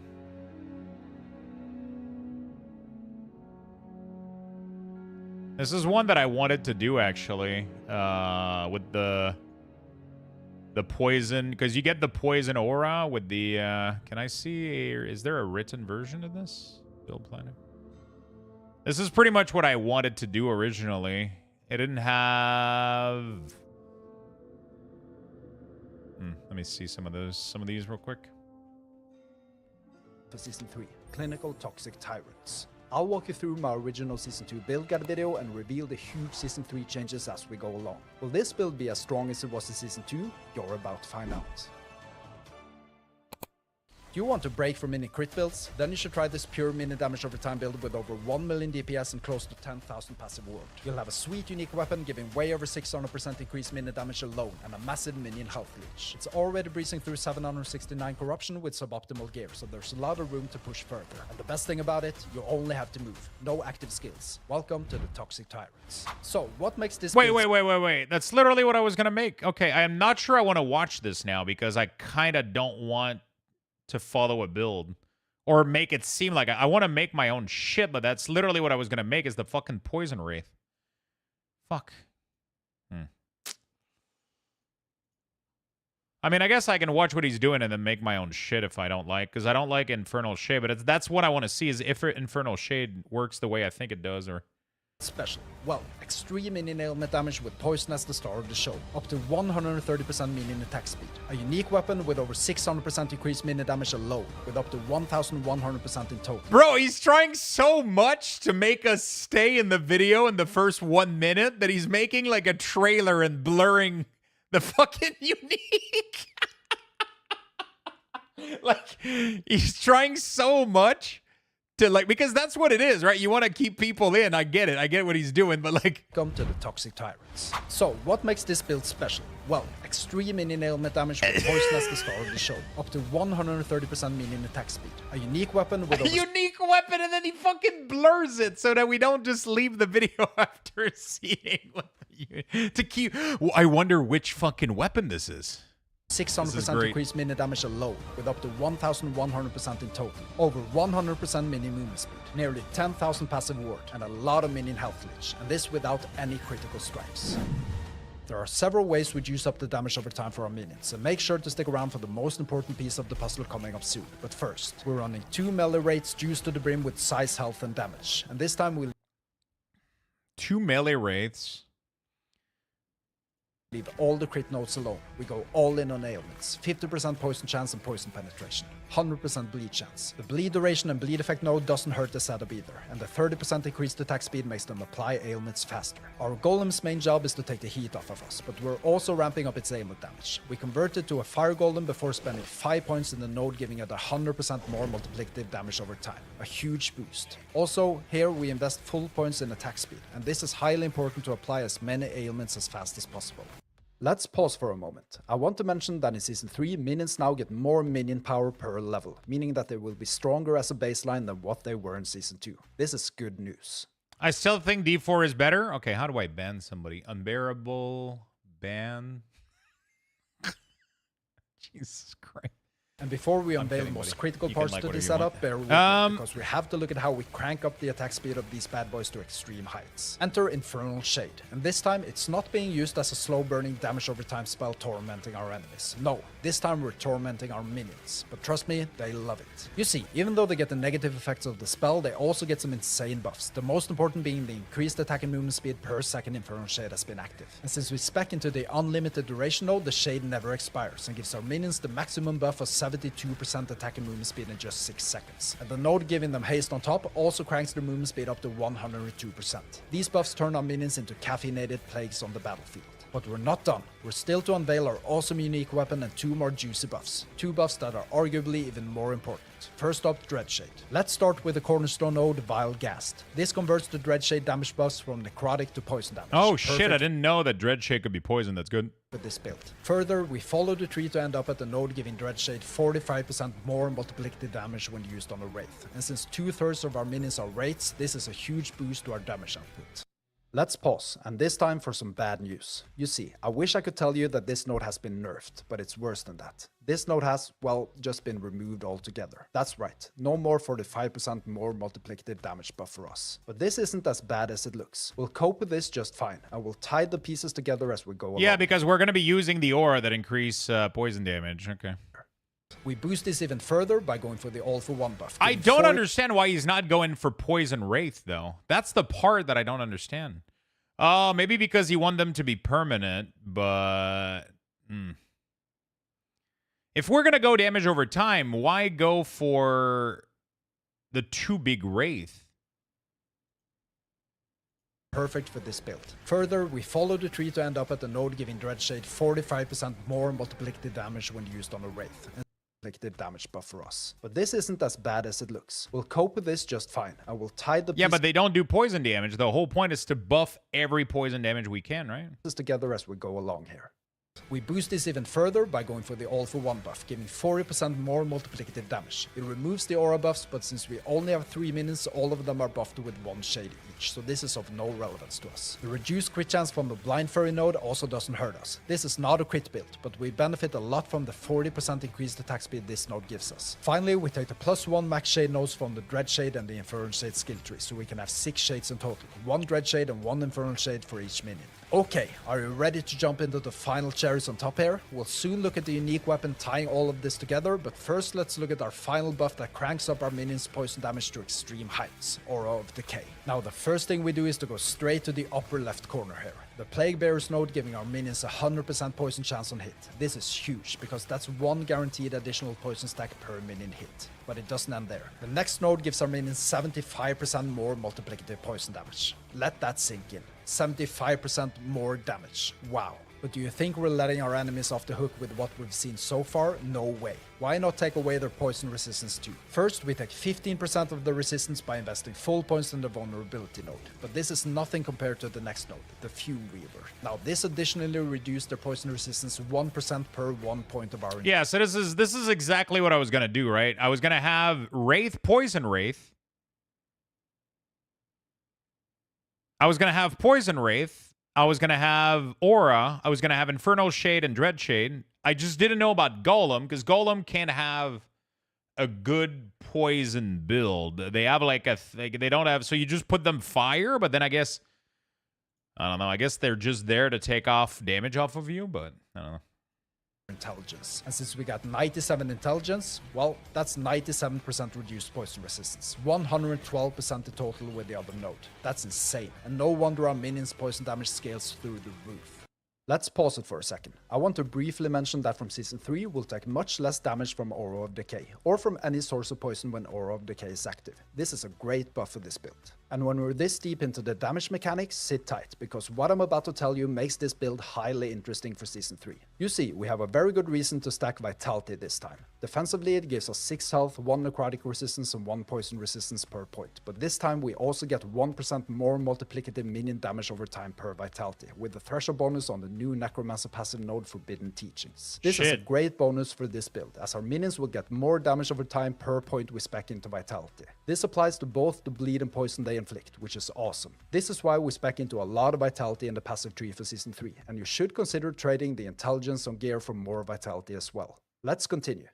This is one that I wanted to do, actually. With the poison, because you get the poison aura with the can I see is there a written version of this build planner? This is pretty much what I wanted to do originally. It didn't have let me see some of these real quick. For Season 3, Clinical Toxic Tyrants. I'll walk you through my original Season 2 build guide video and reveal the huge Season 3 changes as we go along. Will this build be as strong as it was in Season 2? You're about to find out. Do you want to break from mini crit builds? Then you should try this pure mini damage over time build with over 1 million DPS and close to 10,000 passive ward. You'll have a sweet unique weapon giving way over 600% increased mini damage alone and a massive minion health leech. It's already breezing through 769 corruption with suboptimal gear, so there's a lot of room to push further. And the best thing about it, you only have to move. No active skills. Welcome to the Toxic Tyrants. So, what makes this Wait. That's literally what I was gonna make. Okay, I am not sure I want to watch this now because I kind of don't want to follow a build or make it seem like I want to make my own shit, but that's literally what I was gonna make is the fucking poison wraith. Fuck. I mean, I guess I can watch what he's doing and then make my own shit if I don't like, because I don't like Infernal Shade, but that's what I want to see is if Infernal Shade works the way I think it does, or... Special. Well, extreme minion ailment damage with poison as the star of the show. Up to 130% minion attack speed. A unique weapon with over 600% increased minion damage alone, with up to 1100% in total. Bro, he's trying so much to make us stay in the video in the first 1 minute that he's making like a trailer and blurring the fucking unique. Like, he's trying so much to, like, because that's what it is, right? You want to keep people in. I get it. I get what he's doing, but like... Come to the Toxic Tyrants. So, what makes this build special? Well, extreme minion ailment damage with poison as the star of the show. Up to 130% minion attack speed. A unique weapon with... A unique weapon, and then he fucking blurs it so that we don't just leave the video after seeing what to keep... Well, I wonder which fucking weapon this is. 600% increased minion damage alone, with up to 1100% in total. Over 100% minion movement speed, nearly 10,000 passive ward, and a lot of minion health leech, and this without any critical strikes. There are several ways to reduce up the damage over time for our minions, so make sure to stick around for the most important piece of the puzzle coming up soon. But first, we're running 2 melee rates juiced to the brim with size, health, and damage, and this time we'll 2 melee wraiths. Leave all the crit notes alone. We go all in on ailments. 50% poison chance and poison penetration. 100% bleed chance. The bleed duration and bleed effect node doesn't hurt the setup either, and the 30% increased attack speed makes them apply ailments faster. Our golem's main job is to take the heat off of us, but we're also ramping up its ailment damage. We convert it to a fire golem before spending 5 points in the node, giving it 100% more multiplicative damage over time. A huge boost. Also, here we invest full points in attack speed, and this is highly important to apply as many ailments as fast as possible. Let's pause for a moment. I want to mention that in Season 3, minions now get more minion power per level, meaning that they will be stronger as a baseline than what they were in Season 2. This is good news. I still think D4 is better. Okay, how do I ban somebody? Unbearable, ban. Jesus Christ. And before we unveil the most critical parts to this setup, bear with me, because we have to look at how we crank up the attack speed of these bad boys to extreme heights. Enter Infernal Shade, and this time it's not being used as a slow-burning damage over time spell tormenting our enemies. No, this time we're tormenting our minions, but trust me, they love it. You see, even though they get the negative effects of the spell, they also get some insane buffs, the most important being the increased attack and movement speed per second Infernal Shade has been active. And since we spec into the unlimited duration node, the Shade never expires and gives our minions the maximum buff of 72% attack and movement speed in just 6 seconds. And the node giving them haste on top also cranks their movement speed up to 102%. These buffs turn our minions into caffeinated plagues on the battlefield. But we're not done. We're still to unveil our awesome unique weapon and 2 more juicy buffs. 2 buffs that are arguably even more important. First up, Dreadshade. Let's start with the cornerstone node, Vile Ghast. This converts the Dreadshade damage buffs from necrotic to poison damage. Oh shit, I didn't know that Dreadshade could be poison. That's good. With this build. Further, we follow the tree to end up at the node giving Dreadshade 45% more multiplicative damage when used on a Wraith. And since 2/3 of our minions are Wraiths, this is a huge boost to our damage output. Let's pause, and this time for some bad news. You see, I wish I could tell you that this node has been nerfed, but it's worse than that. This node has, well, just been removed altogether. That's right, no more 45% more multiplicative damage buff for us. But this isn't as bad as it looks. We'll cope with this just fine, and we'll tie the pieces together as we go along. Yeah, because we're going to be using the aura that increase poison damage. Okay. We boost this even further by going for the all-for-one buff. I don't understand why he's not going for Poison Wraith, though. That's the part that I don't understand. Maybe because he wants them to be permanent, but... If we're going to go damage over time, why go for the 2 big Wraith? perfect for this build. Further, we follow the tree to end up at the node giving Dreadshade 45% more multiplicative damage when used on a Wraith. Multiplicative damage buff for us. But this isn't as bad as it looks. We'll cope with this just fine. I will tie the Yeah, but they don't do poison damage. The whole point is to buff every poison damage we can, right? Pieces together as we go along here. We boost this even further by going for the All for One buff, giving 40% more multiplicative damage. It removes the aura buffs, but since we only have 3 minions, all of them are buffed with 1 shade each, so this is of no relevance to us. The reduced crit chance from the Blind Fury node also doesn't hurt us. This is not a crit build, but we benefit a lot from the 40% increased attack speed this node gives us. Finally, we take the +1 max shade nodes from the Dread Shade and the Infernal Shade skill tree, so we can have 6 shades in total. 1 Dread Shade and 1 Infernal Shade for each minion. Okay, are you ready to jump into the final cherries on top here? We'll soon look at the unique weapon tying all of this together, but first let's look at our final buff that cranks up our minions' poison damage to extreme heights, Aura of Decay. Now the first thing we do is to go straight to the upper left corner here. The Plague Bearers node giving our minions a 100% poison chance on hit. This is huge, because that's 1 guaranteed additional poison stack per minion hit. But it doesn't end there. The next node gives our minions 75% more multiplicative poison damage. Let that sink in. 75% more damage. Wow. But do you think we're letting our enemies off the hook with what we've seen so far? No way. Why not take away their poison resistance too? First, we take 15% of the resistance by investing full points in the vulnerability node. But this is nothing compared to the next node, the Fume Weaver. Now, this additionally reduced their poison resistance 1% per 1 point of our... Yeah, so this is exactly what I was going to do, right? I was going to have Poison Wraith. I was going to have Poison Wraith. I was going to have Aura. I was going to have Infernal Shade and Dread Shade. I just didn't know about Golem, because Golem can't have a good poison build. They have like they don't have, so you just put them fire, but then I guess, I don't know, I guess they're just there to take off damage off of you, but I don't know. Intelligence. And since we got 97 intelligence, well, that's 97% reduced poison resistance. 112% in total with the other node. That's insane. And no wonder our minions' poison damage scales through the roof. Let's pause it for a second. I want to briefly mention that from Season 3, we'll take much less damage from Aura of Decay, or from any source of poison when Aura of Decay is active. This is a great buff for this build. And when we're this deep into the damage mechanics, sit tight, because what I'm about to tell you makes this build highly interesting for Season 3. You see, we have a very good reason to stack Vitality this time. Defensively, it gives us 6 health, 1 necrotic resistance, and 1 poison resistance per point. But this time, we also get 1% more multiplicative minion damage over time per Vitality, with the threshold bonus on the new Necromancer passive node Forbidden Teachings. This is a great bonus for this build, as our minions will get more damage over time per point we spec into Vitality. This applies to both the bleed and poison they inflict, which is awesome. This is why we spec into a lot of Vitality in the passive tree for Season 3, and you should consider trading the intelligence on gear for more Vitality as well. Let's continue.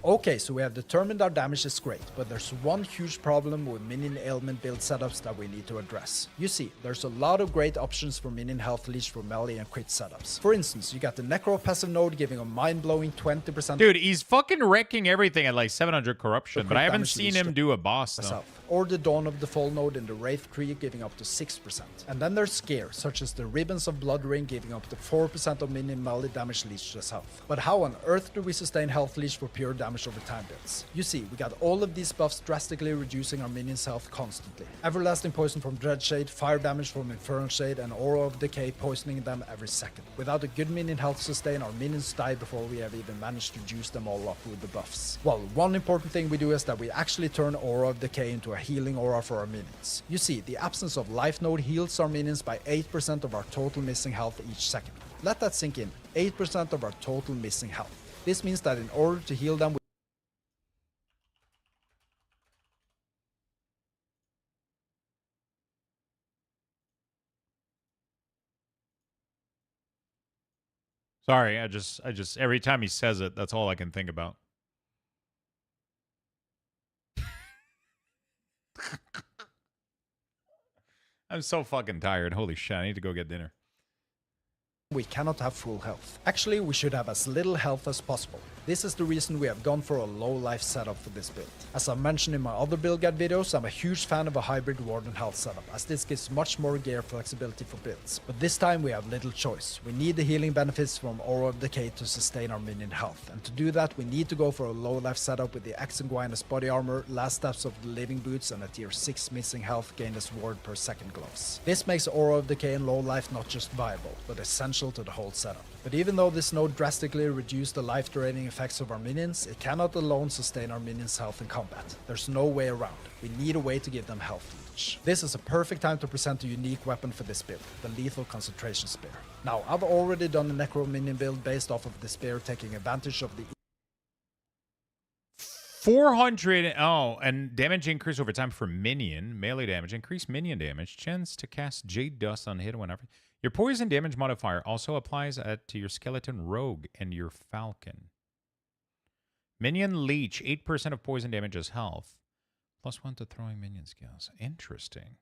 Okay, so we have determined our damage is great, but there's one huge problem with minion ailment build setups that we need to address. You see, there's a lot of great options for minion health leech for melee and crit setups. For instance, you got the Necro passive node giving a mind-blowing 20%... Dude, he's fucking wrecking everything at like 700 corruption, but I haven't seen him do a boss though. Or the Dawn of the Fall node in the Wraith tree giving up to 6%. And then there's Scare, such as the Ribbons of Blood Ring giving up to 4% of minion melee damage leech as health. But how on earth do we sustain health leech for pure damage over time builds? You see, we got all of these buffs drastically reducing our minions' health constantly. Everlasting Poison from Dread Shade, Fire damage from Infernal Shade, and Aura of Decay poisoning them every second. Without a good minion health sustain, our minions die before we have even managed to juice them all up with the buffs. Well, one important thing we do is that we actually turn Aura of Decay into a healing aura for our minions. You see, the absence of life node heals our minions by 8% of our total missing health each second. Let that sink in. 8% of our total missing health. This means that in order to heal them, Sorry, I just every time he says it, that's all I can think about. I'm so fucking tired. Holy shit, I need to go get dinner. We cannot have full health. Actually, we should have as little health as possible. This is the reason we have gone for a low life setup for this build. As I mentioned in my other build guide videos, I'm a huge fan of a hybrid Warden health setup, as this gives much more gear flexibility for builds. But this time we have little choice. We need the healing benefits from Aura of Decay to sustain our minion health, and to do that we need to go for a low life setup with the Exsanguinous body armor, last steps of the living boots, and a tier 6 missing health gained as ward per second gloves. This makes Aura of Decay in low life not just viable, but essential to the whole setup. But even though this node drastically reduced the life draining effects of our minions, it cannot alone sustain our minions' health in combat. There's no way around. We need a way to give them health leech. This is a perfect time to present a unique weapon for this build, the Lethal Concentration Spear. Now, I've already done a Necro minion build based off of the spear taking advantage of the 400, and damage increase over time for minion. Melee damage, increase minion damage. Chance to cast Jade Dust on hit whenever. Your poison damage modifier also applies to your Skeleton Rogue and your Falcon. Minion Leech, 8% of poison damage as health. +1 to throwing minion skills. Interesting.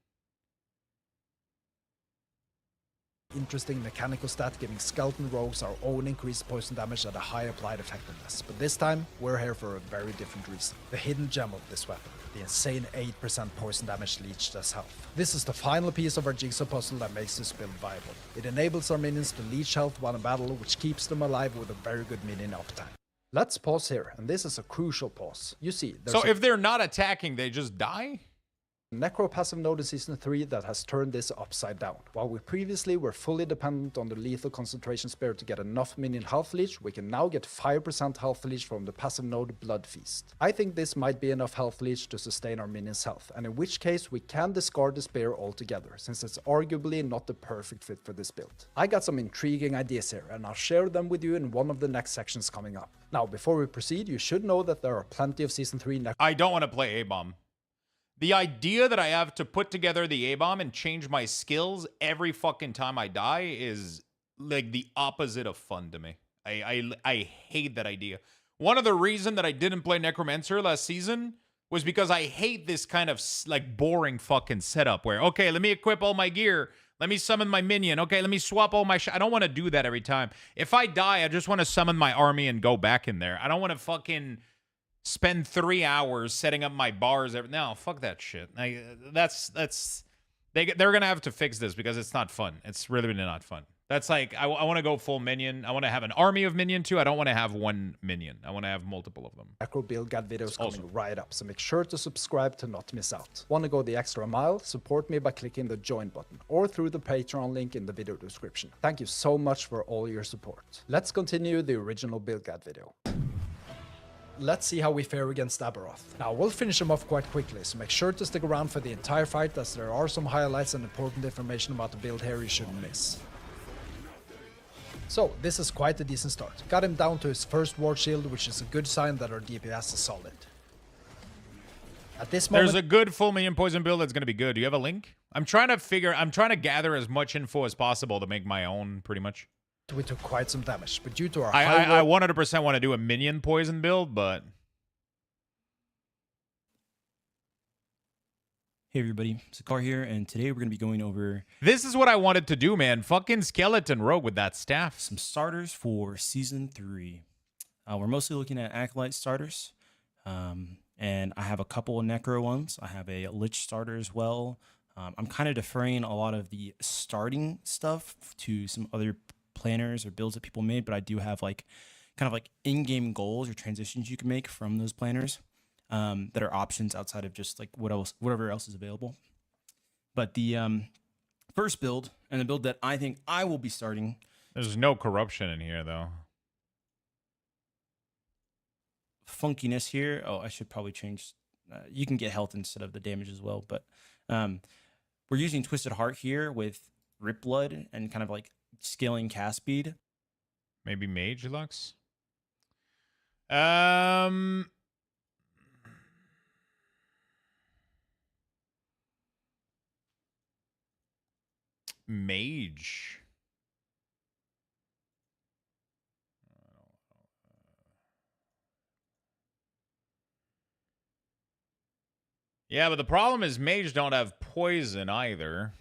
Interesting mechanical stat giving skeleton rogues our own increased poison damage at a high applied effectiveness. But this time, we're here for a very different reason. The hidden gem of this weapon, the insane 8% poison damage leached as health. This is the final piece of our jigsaw puzzle that makes this build viable. It enables our minions to leech health while in battle, which keeps them alive with a very good minion uptime. Let's pause here, and this is a crucial pause. You see, so if they're not attacking, they just die? Necro passive node in Season 3 that has turned this upside down. While we previously were fully dependent on the Lethal Concentration Spear to get enough minion health leech, we can now get 5% health leech from the passive node Blood Feast. I think this might be enough health leech to sustain our minions' health, and in which case we can discard the spear altogether, since it's arguably not the perfect fit for this build. I got some intriguing ideas here, and I'll share them with you in one of the next sections coming up. Now, before we proceed, you should know that there are plenty of Season 3 I don't want to play A-Bomb. The idea that I have to put together the A-Bomb and change my skills every fucking time I die is like the opposite of fun to me. I hate that idea. One of the reasons that I didn't play Necromancer last season was because I hate this kind of like boring fucking setup where, okay, let me equip all my gear. Let me summon my minion. Okay, let me swap all my I don't want to do that every time. If I die, I just want to summon my army and go back in there. I don't want to fucking spend 3 hours setting up my bars. No, fuck that shit. They're gonna have to fix this because it's not fun. It's really not fun. That's like I want to go full minion. I want to have an army of minion too. I don't want to have one minion. I want to have multiple of them. Necro build guide videos coming right up, so make sure to subscribe to not miss out. Want to go the extra mile? Support me by clicking the join button or through the Patreon link in the video description. Thank you so much for all your support. Let's continue the original build guide video. Let's see how we fare against Aberoth. Now, we'll finish him off quite quickly, so make sure to stick around for the entire fight, as there are some highlights and important information about the build here you shouldn't miss. So, this is quite a decent start. Got him down to his first ward shield, which is a good sign that our DPS is solid. At this moment, there's a good full minion poison build that's going to be good. Do you have a link? I'm trying to gather as much info as possible to make my own, pretty much. We took quite some damage, but due to our I 100% want to do a minion poison build, but hey everybody, Sakar here, and today we're going to be going over... This is what I wanted to do, man. Fucking Skeleton Rogue with that staff. Some starters for Season 3. We're mostly looking at Acolyte starters, and I have a couple of Necro ones. I have a Lich starter as well. I'm kind of deferring a lot of the starting stuff to some other planners or builds that people made, but I do have like kind of like in-game goals or transitions you can make from those planners that are options outside of just like whatever else is available. But the first build, and the build that I think I will be starting, there's no corruption in here though. Funkiness here. Oh, I should probably change. You can get health instead of the damage as well, but we're using Twisted Heart here with Rip Blood and kind of like scaling cast speed. Maybe Mage Lux? Mage. Yeah, but the problem is Mage don't have poison either.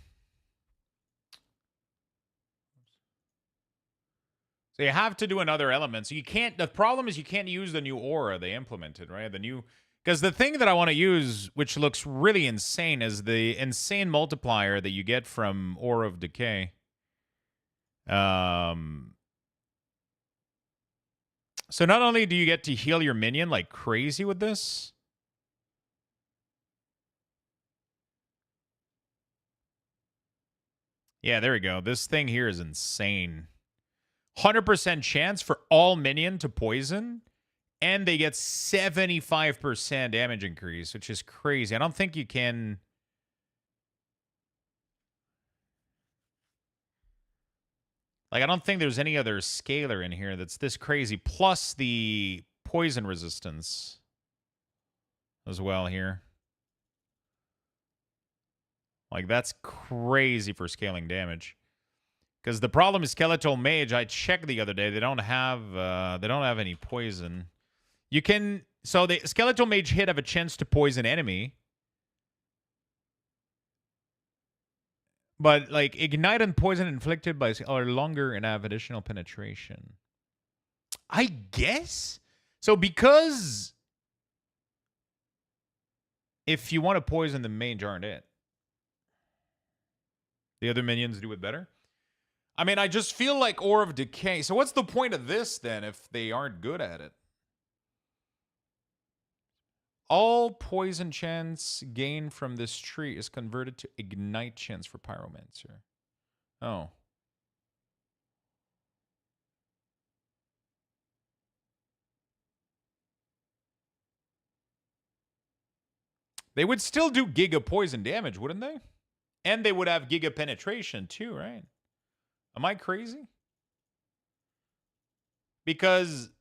So you have to do another element. So you can't, the problem is you can't use the new aura they implemented, right? The new, because the thing that I want to use, which looks really insane, is the insane multiplier that you get from Aura of Decay. So not only do you get to heal your minion like crazy with this, yeah, there we go. This thing here is insane. 100% chance for all minion to poison, and they get 75% damage increase, which is crazy. I don't think you can... Like, I don't think there's any other scaler in here that's this crazy, plus the poison resistance as well here. Like, that's crazy for scaling damage. Because the problem is Skeletal Mage, I checked the other day, they don't have any poison. You can... So, the Skeletal Mage hit have a chance to poison enemy. But, like, ignite and poison inflicted by are longer and have additional penetration. I guess? So, because... If you want to poison the mage, aren't it? The other minions do it better? I mean, I just feel like Aura of Decay. So, what's the point of this, then, if they aren't good at it? All poison chance gained from this tree is converted to ignite chance for Pyromancer. Oh. They would still do Giga Poison damage, wouldn't they? And they would have Giga Penetration too, right? Am I crazy? Because...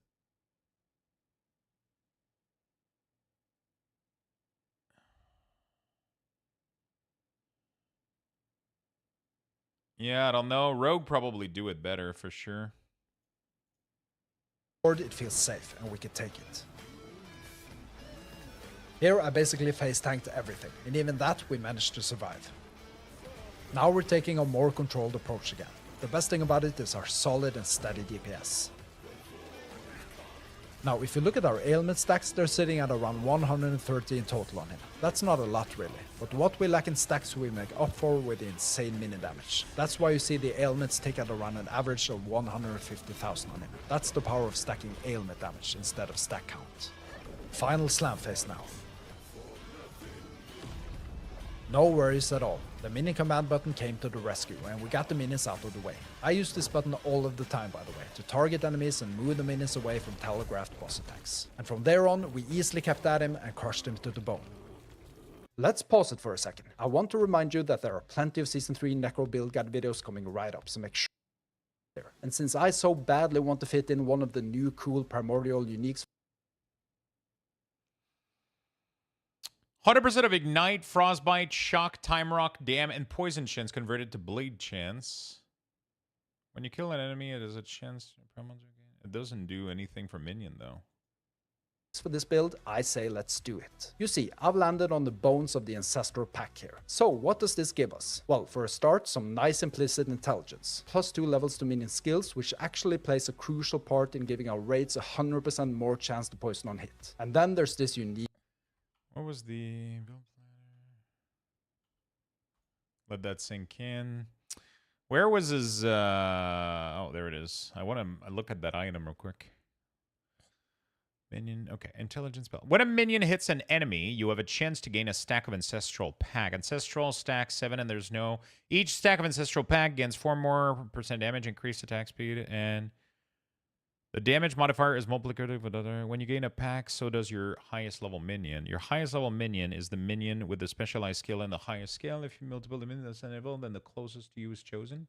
Yeah, I don't know. Rogue probably do it better for sure. It feels safe and we can take it. Here I basically face tanked everything, and even that we managed to survive. Now we're taking a more controlled approach again. The best thing about it is our solid and steady DPS. Now, if you look at our ailment stacks, they're sitting at around 130 in total on him. That's not a lot really, but what we lack in stacks we make up for with the insane minion damage. That's why you see the ailments tick at around an average of 150,000 on him. That's the power of stacking ailment damage instead of stack count. Final slam phase now. No worries at all. The minion command button came to the rescue and we got the minions out of the way. I use this button all of the time, by the way, to target enemies and move the minions away from telegraphed boss attacks. And from there on, we easily kept at him and crushed him to the bone. Let's pause it for a second. I want to remind you that there are plenty of Season 3 Necro build guide videos coming right up, so make sure you're there. And since I so badly want to fit in one of the new cool primordial uniques, 100% of Ignite, Frostbite, Shock, Time Rock, Dam, and Poison chance converted to Blade chance. When you kill an enemy, it has a chance. It doesn't do anything for minion, though. for this build, I say let's do it. You see, I've landed on the bones of the ancestral pack here. So what does this give us? Well, for a start, some nice implicit intelligence, plus 2 levels to minion skills, which actually plays a crucial part in giving our raids 100% more chance to poison on hit. And then there's this unique... What was the build planner? Let that sink in. Where was his... Oh, there it is. I want to look at that item real quick. Minion, okay, intelligence spell. When a minion hits an enemy, you have a chance to gain a stack of Ancestral Pack. Ancestral stack 7, and there's no... Each stack of Ancestral Pack gains 4% more damage, increased attack speed, and... The damage modifier is multiplicative with other... When you gain a pack, so does your highest level minion. Your highest level minion is the minion with the specialized skill in the highest scale. If you multiple the minion that's enable, then the closest to you is chosen.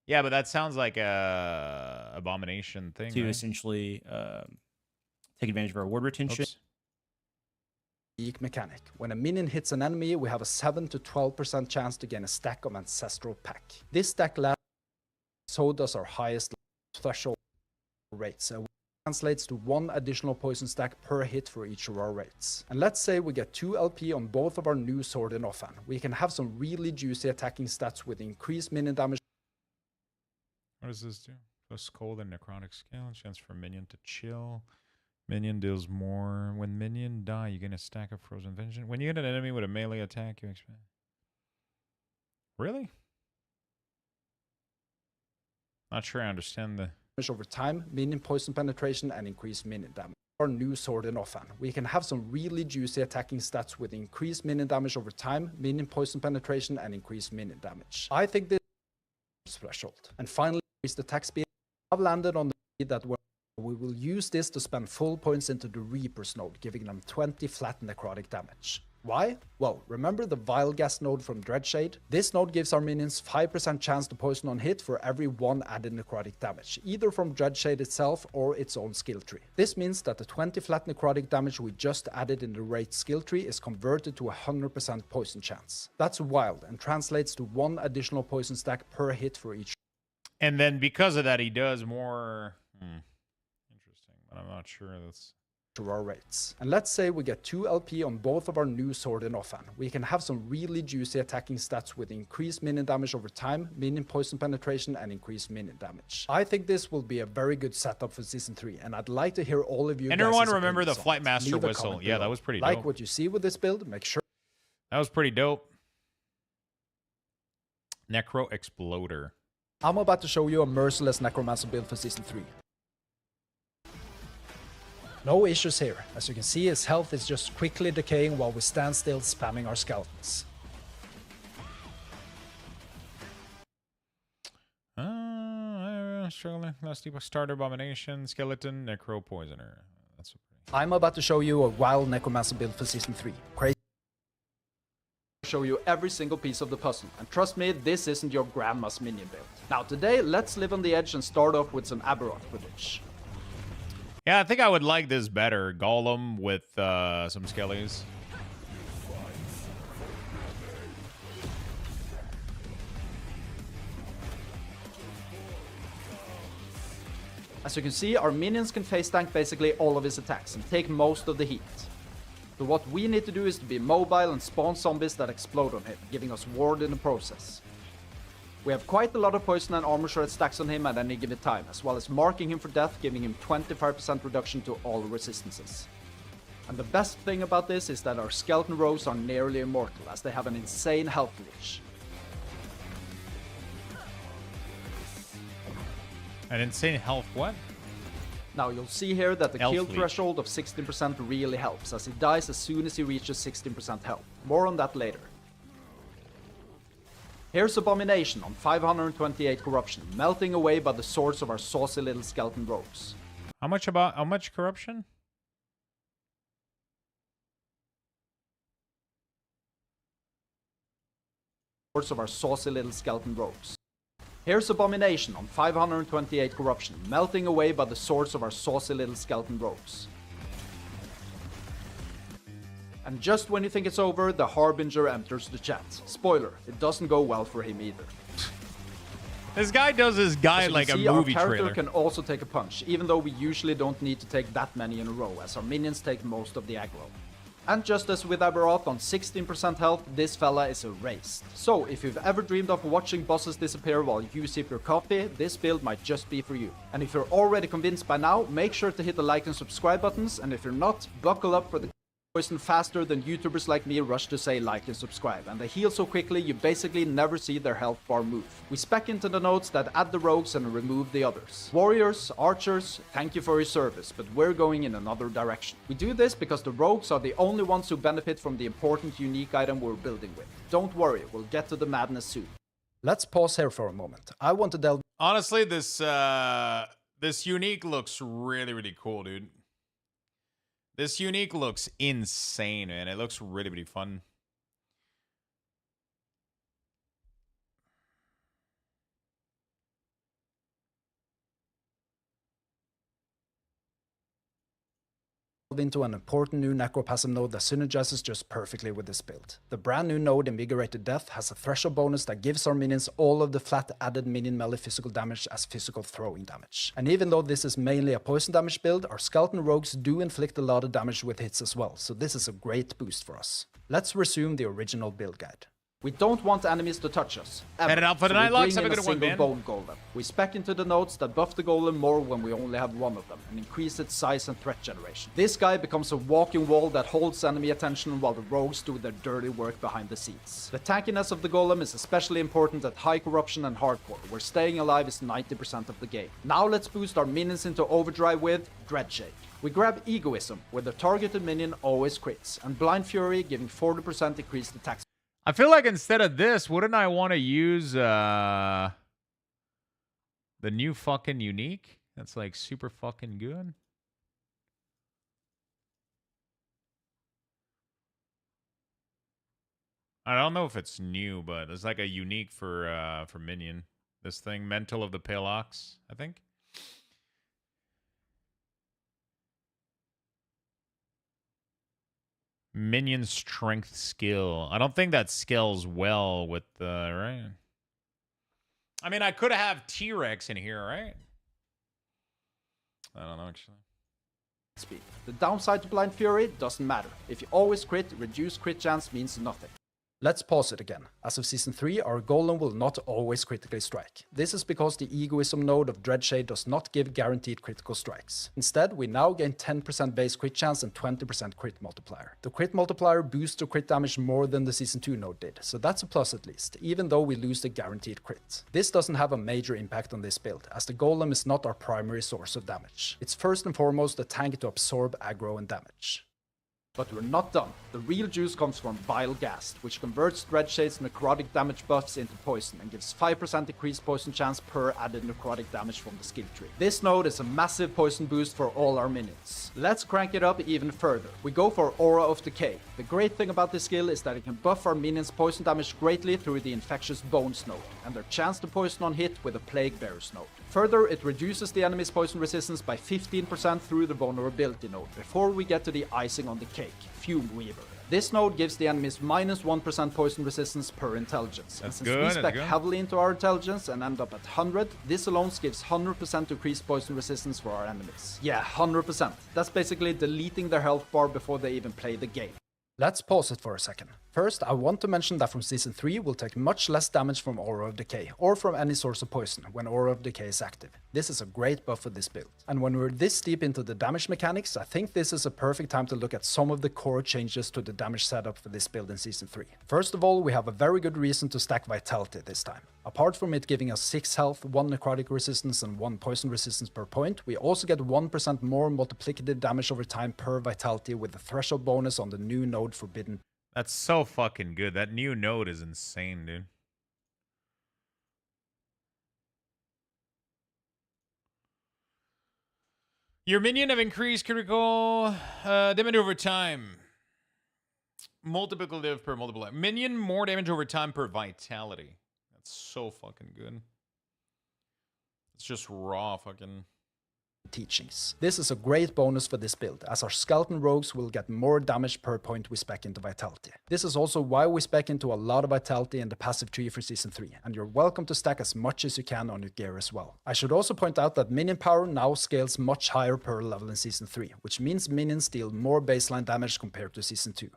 Yeah, but that sounds like a abomination thing, to right? essentially take advantage of our ward retention. Oops. Unique mechanic. When a minion hits an enemy, we have a 7 to 12% chance to gain a stack of Ancestral Pack. This stack lasts, so does our highest threshold rates. And translates to 1 additional poison stack per hit for each of our rates. And let's say we get 2 LP on both of our new sword and offhand. We can have some really juicy attacking stats with increased minion damage. What does this do? Plus cold and necrotic scale. Chance for minion to chill. Minion deals more. When minion die, you gain a stack of frozen vengeance. When you hit an enemy with a melee attack, you expect. Really? Not sure I understand the. Over time, minion poison penetration, and increased minion damage. Our new sword in offhand. We can have some really juicy attacking stats with increased minion damage over time, minion poison penetration, and increased minion damage. I think this is threshold. And finally, increased attack speed. I've landed on the speed that we will use this to spend full points into the Reaper's node, giving them 20 flat necrotic damage. Why? Well, remember the Vile Gas node from Dreadshade? This node gives our minions 5% chance to poison on hit for every 1 added necrotic damage, either from Dreadshade itself or its own skill tree. This means that the 20 flat necrotic damage we just added in the Wraith skill tree is converted to 100% poison chance. That's wild and translates to 1 additional poison stack per hit for each. And then because of that, he does more. Interesting, but I'm not sure that's. To our rates. And let's say we get 2 LP on both of our new sword and offhand. We can have some really juicy attacking stats with increased minion damage over time, minion poison penetration, and increased minion damage. I think this will be a very good setup for Season 3, and I'd like to hear all of you and guys' everyone remember the opinions on it. Flightmaster Leave a whistle. comment Yeah, below. that was pretty Like dope. what you see with this build, make sure. That was pretty dope. Necro Exploder. I'm about to show you a merciless Necromancer build for Season 3. No issues here. As you can see, his health is just quickly decaying while we stand still spamming our skeletons. Struggling. Last deep starter abomination, skeleton, necro poisoner. That's I'm about to show you a wild Necromancer build for Season 3. Crazy. Show you every single piece of the puzzle, and trust me, this isn't your grandma's minion build. Now today, let's live on the edge and start off with some Aberrant footage. Yeah, I think I would like this better. Golem with some skellies. As you can see, our minions can face tank basically all of his attacks and take most of the heat. So what we need to do is to be mobile and spawn zombies that explode on him, giving us ward in the process. We have quite a lot of poison and armor shred stacks on him at any given time, as well as marking him for death, giving him 25% reduction to all resistances. And the best thing about this is that our skeleton rogues are nearly immortal, as they have an insane health leech. An insane health what? Now you'll see here that the Health kill leech. threshold of 16% really helps, as he dies as soon as he reaches 16% health. More on that later. Here's Abomination on 528 corruption, melting away by the swords of our saucy little skeleton rogues. How much corruption? Swords of our saucy little skeleton rogues. Here's Abomination on 528 corruption, melting away by the swords of our saucy little skeleton rogues. And just when you think it's over, the Harbinger enters the chat. Spoiler, it doesn't go well for him either. This guy does this guy As you like a can see, movie our character trailer. can also take a punch, even though we usually don't need to take that many in a row, as our minions take most of the aggro. And just as with Aberrant on 16% health, this fella is erased. So if you've ever dreamed of watching bosses disappear while you sip your coffee, this build might just be for you. And if you're already convinced by now, make sure to hit the like and subscribe buttons, and if you're not, buckle up for the poison faster than YouTubers like me rush to say like and subscribe, and they heal so quickly you basically never see their health bar move. We spec into the notes that add the rogues and remove the others. Warriors, archers, thank you for your service, but we're going in another direction. We do this because the rogues are the only ones who benefit from the important unique item we're building with. Don't worry, we'll get to the madness soon. Let's pause here for a moment. I want to delve. Honestly, this unique looks really cool, dude. This unique looks insane, man. It looks really fun. Into an important new necropassive node that synergizes just perfectly with this build. The brand new node Invigorated Death has a threshold bonus that gives our minions all of the flat added minion melee physical damage as physical throwing damage. And even though this is mainly a poison damage build, our skeleton rogues do inflict a lot of damage with hits as well, so this is a great boost for us. Let's resume the original build guide. We don't want enemies to touch us, ever. Headed out for the so night, we Lux. bring Have a in good one, single man. bone golem. We spec into the nodes that buff the golem more when we only have one of them, and increase its size and threat generation. This guy becomes a walking wall that holds enemy attention while the rogues do their dirty work behind the scenes. The tankiness of the golem is especially important at high corruption and hardcore, where staying alive is 90% of the game. Now let's boost our minions into overdrive with Dreadshake. We grab Egoism, where the targeted minion always crits, and Blind Fury, giving 40% increased attack. I feel like instead of this, wouldn't I want to use the new fucking unique? That's like super fucking good. I don't know if it's new, but it's like a unique for minion. This thing, Mental of the Pale Ox, I think. Minion strength skill. I don't think that scales well with the, right? I mean, I could have T-Rex in here, right? I don't know, actually. Speed. The downside to Blind Fury doesn't matter. If you always crit, reduced crit chance means nothing. Let's pause it again. As of Season 3, our golem will not always critically strike. This is because the Egoism node of Dreadshade does not give guaranteed critical strikes. Instead, we now gain 10% base crit chance and 20% crit multiplier. The crit multiplier boosts the crit damage more than the Season 2 node did, so that's a plus at least, even though we lose the guaranteed crit. This doesn't have a major impact on this build, as the golem is not our primary source of damage. It's first and foremost a tank to absorb aggro and damage. But we're not done. The real juice comes from Vile Ghast, which converts Dreadshade's necrotic damage buffs into poison and gives 5% increased poison chance per added necrotic damage from the skill tree. This node is a massive poison boost for all our minions. Let's crank it up even further. We go for Aura of Decay. The great thing about this skill is that it can buff our minions' poison damage greatly through the Infectious Bones node, and their chance to poison on hit with a Plague Bearers node. Further, it reduces the enemy's poison resistance by 15% through the vulnerability node, before we get to the icing on the cake, Fume Weaver. This node gives the enemies minus 1% poison resistance per intelligence. That's and since good, we that's spec good. heavily into our intelligence and end up at 100, this alone gives 100% increased poison resistance for our enemies. Yeah, 100%. That's basically deleting their health bar before they even play the game. Let's pause it for a second. First, I want to mention that from Season 3 we'll take much less damage from Aura of Decay, or from any source of poison, when Aura of Decay is active. This is a great buff for this build. And when we're this deep into the damage mechanics, I think this is a perfect time to look at some of the core changes to the damage setup for this build in Season 3. First of all, we have a very good reason to stack Vitality this time. Apart from it giving us 6 health, 1 necrotic resistance and 1 poison resistance per point, we also get 1% more multiplicative damage over time per Vitality with the threshold bonus on the new node Forbidden. That's so fucking good. That new node is insane, dude. Your minion have increased critical damage over time. Multiplicative per multiplier. Minion more damage over time per vitality. That's so fucking good. It's just raw fucking teachings. This is a great bonus for this build, as our skeleton rogues will get more damage per point we spec into Vitality. This is also why we spec into a lot of Vitality in the passive tree for Season 3, and you're welcome to stack as much as you can on your gear as well. I should also point out that minion power now scales much higher per level in Season 3, which means minions deal more baseline damage compared to Season 2.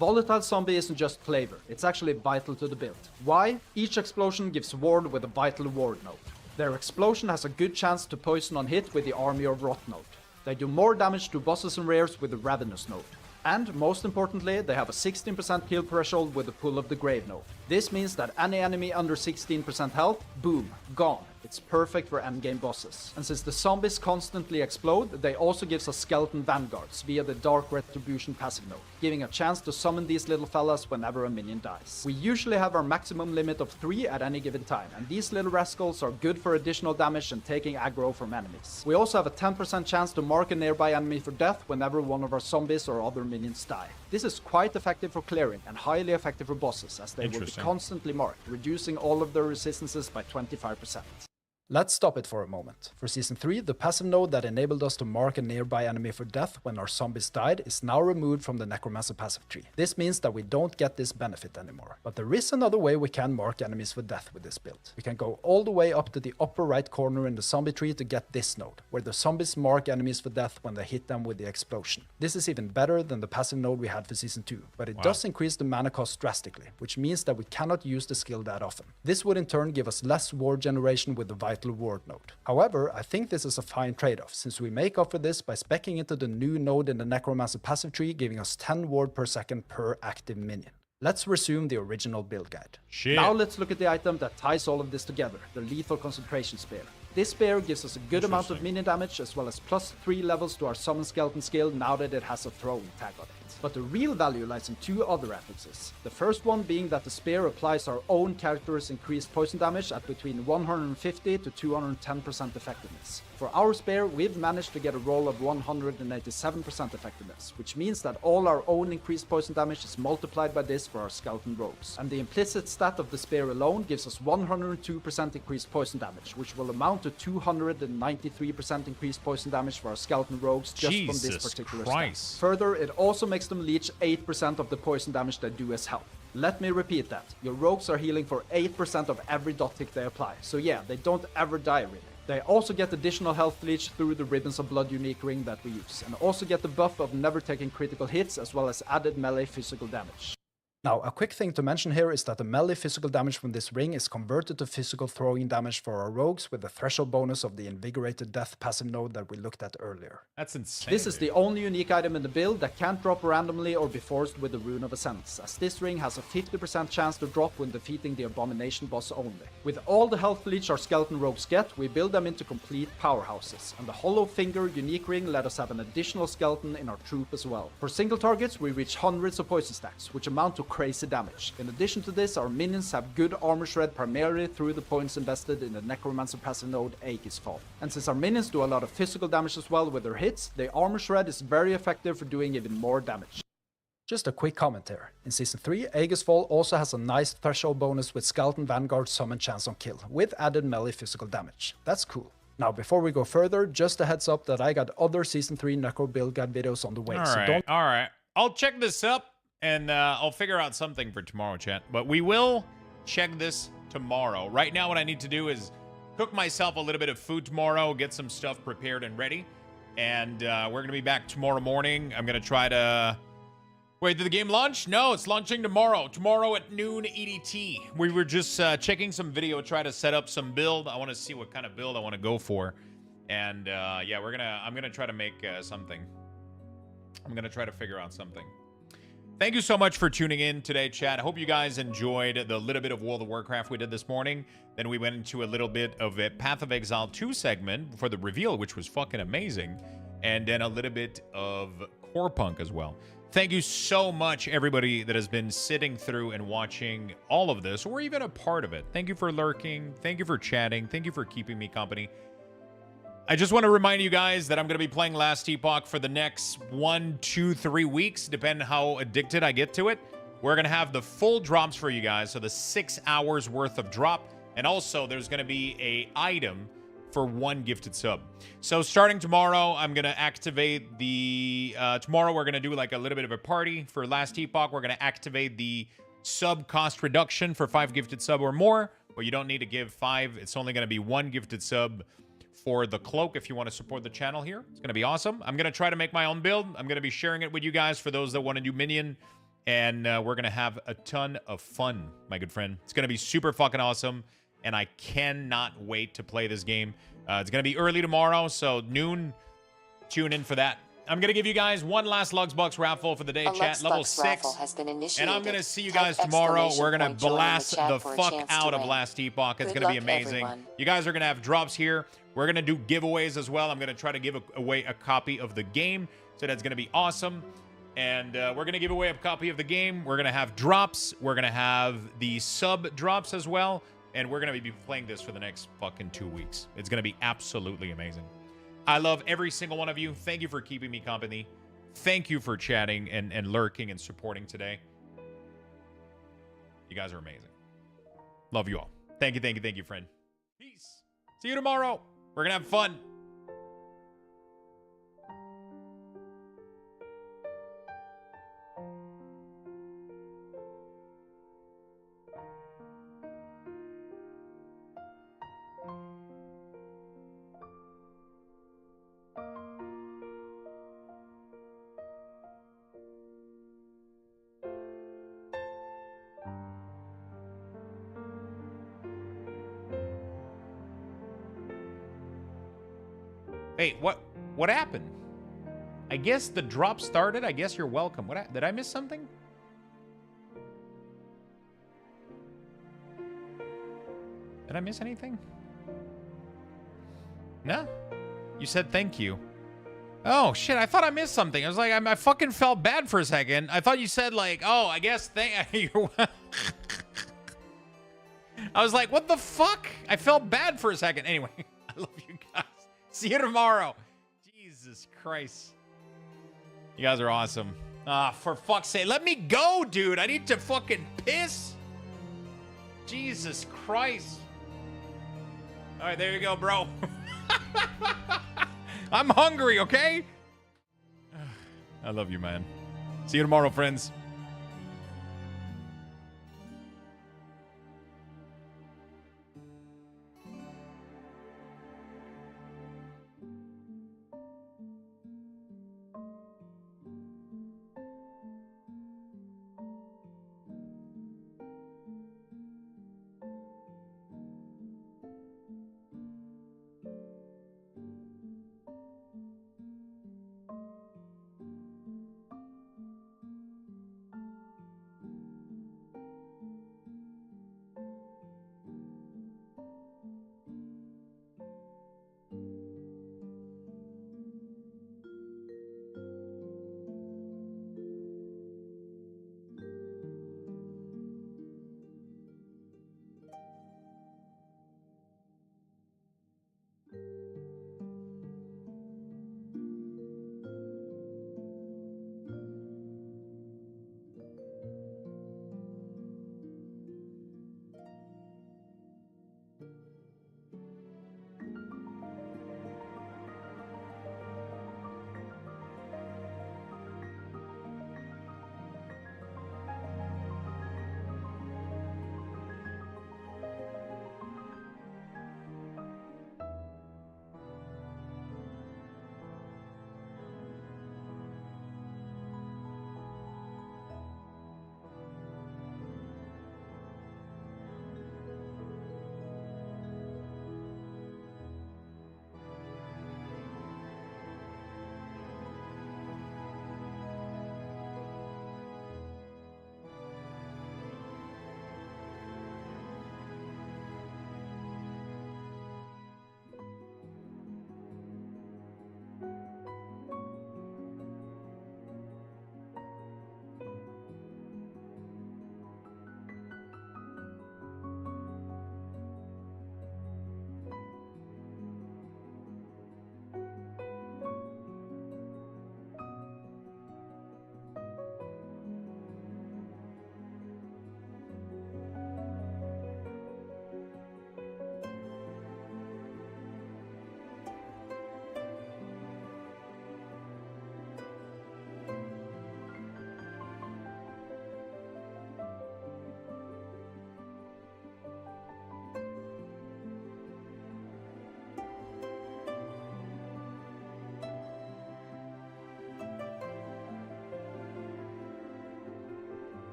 Volatile Zombie isn't just flavor, it's actually vital to the build. Why? Each explosion gives ward with a vital ward node. Their explosion has a good chance to poison on hit with the Army of Rot node. They do more damage to bosses and rares with the Ravenous node. And, most importantly, they have a 16% kill threshold with the Pull of the Grave node. This means that any enemy under 16% health, boom, gone. It's perfect for endgame bosses. And since the zombies constantly explode, they also gives us skeleton vanguards via the Dark Retribution passive node, giving a chance to summon these little fellas whenever a minion dies. We usually have our maximum limit of 3 at any given time, and these little rascals are good for additional damage and taking aggro from enemies. We also have a 10% chance to mark a nearby enemy for death whenever one of our zombies or other minions die. This is quite effective for clearing and highly effective for bosses, as they will be constantly marked, reducing all of their resistances by 25%. Let's stop it for a moment. For Season 3, the passive node that enabled us to mark a nearby enemy for death when our zombies died is now removed from the Necromancer passive tree. This means that we don't get this benefit anymore. But there is another way we can mark enemies for death with this build. We can go all the way up to the upper right corner in the zombie tree to get this node, where the zombies mark enemies for death when they hit them with the explosion. This is even better than the passive node we had for Season 2, but it does increase the mana cost drastically, which means that we cannot use the skill that often. This would in turn give us less ward generation with the vital ward node. However, I think this is a fine trade-off, since we make up for this by speccing into the new node in the Necromancer passive tree, giving us 10 ward per second per active minion. Let's resume the original build guide. Now let's look at the item that ties all of this together, the Lethal Concentration Spear. This spear gives us a good amount of minion damage as well as +3 levels to our Summon Skeleton skill now that it has a throwing tag on it. But the real value lies in two other references. The first one being that the spear applies our own character's increased poison damage at between 150 to 210% effectiveness. For our spear, we've managed to get a roll of 187% effectiveness, which means that all our own increased poison damage is multiplied by this for our skeleton rogues. And the implicit stat of the spear alone gives us 102% increased poison damage, which will amount to 293% increased poison damage for our skeleton rogues just from this particular stat. Further, it also makes them leech 8% of the poison damage they do as health. Let me repeat that. Your rogues are healing for 8% of every dot tick they apply, so yeah, they don't ever die really. They also get additional health leech through the Ribbons of Blood unique ring that we use, and also get the buff of never taking critical hits as well as added melee physical damage. Now, a quick thing to mention here is that the melee physical damage from this ring is converted to physical throwing damage for our rogues with the threshold bonus of the Invigorated Death passive node that we looked at earlier. That's insane. This is the only unique item in the build that can't drop randomly or be forced with the Rune of Ascents, as this ring has a 50% chance to drop when defeating the Abomination boss only. With all the health leech our skeleton rogues get, we build them into complete powerhouses, and the Hollow Finger unique ring let us have an additional skeleton in our troop as well. For single targets, we reach hundreds of poison stacks, which amount to crazy damage. In addition to this, our minions have good armor shred primarily through the points invested in the Necromancer passive node Aegis Fall. And since our minions do a lot of physical damage as well with their hits, the armor shred is very effective for doing even more damage. Just a quick comment here. In Season 3, Aegis Fall also has a nice threshold bonus with Skeleton Vanguard summon chance on kill, with added melee physical damage. That's cool. Now, before we go further, just a heads up that I got other Season 3 Necro build guide videos on the way, Alright. I'll check this up. And I'll figure out something for tomorrow, chat. But we will check this tomorrow. Right now, what I need to do is cook myself a little bit of food tomorrow, get some stuff prepared and ready. And we're going to be back tomorrow morning. I'm going to try to... Wait, did the game launch? No, it's launching tomorrow. Tomorrow at noon EDT. We were just checking some video, try to set up some build. I want to see what kind of build I want to go for. And yeah, I'm going to try to make something. I'm going to try to figure out something. Thank you so much for tuning in today, chat. I hope you guys enjoyed the little bit of World of Warcraft we did this morning. Then we went into a little bit of a Path of Exile 2 segment for the reveal, which was fucking amazing. And then a little bit of Core Punk as well. Thank you so much, everybody that has been sitting through and watching all of this, or even a part of it. Thank you for lurking. Thank you for chatting. Thank you for keeping me company. I just want to remind you guys that I'm going to be playing Last Epoch for the next 1, 2, 3 weeks, depending how addicted I get to it. We're going to have the full drops for you guys, so the 6 hours worth of drop. And also, there's going to be a item for 1 gifted sub. So starting tomorrow, I'm going to activate the... tomorrow, we're going to do like a little bit of a party for Last Epoch. We're going to activate the sub cost reduction for 5 gifted sub or more, but you don't need to give 5. It's only going to be 1 gifted sub for the cloak if you want to support the channel here. It's going to be awesome. I'm going to try to make my own build. I'm going to be sharing it with you guys for those that want to do minion. And we're going to have a ton of fun, my good friend. It's going to be super fucking awesome. And I cannot wait to play this game. It's going to be early tomorrow, so noon. Tune in for that. I'm going to give you guys one last Luxbox raffle for the day, chat. Level 6. Has been initiated. And I'm going to see you guys tomorrow. We're going to blast the fuck out of Last Epoch. It's going to be amazing. You guys are going to have drops here. We're going to do giveaways as well. I'm going to try to give away a copy of the game. So that's going to be awesome. And we're going to give away a copy of the game. We're going to have drops. We're going to have the sub drops as well. And we're going to be playing this for the next fucking 2 weeks. It's going to be absolutely amazing. I love every single one of you. Thank you for keeping me company. Thank you for chatting and lurking and supporting today. You guys are amazing. Love you all. Thank you, friend. Peace. See you tomorrow. We're going to have fun. Hey, what happened? I guess the drop started. I guess you're welcome. Did I miss something? Did I miss anything? No? You said thank you. Oh, shit. I thought I missed something. I was like, I fucking felt bad for a second. I thought you said, like, oh, I guess you're I was like, what the fuck? I felt bad for a second. Anyway, I love you guys. See you tomorrow. Jesus Christ. You guys are awesome. Ah, for fuck's sake. Let me go, dude. I need to fucking piss. Jesus Christ. All right, there you go, bro. I'm hungry, okay? I love you, man. See you tomorrow, friends.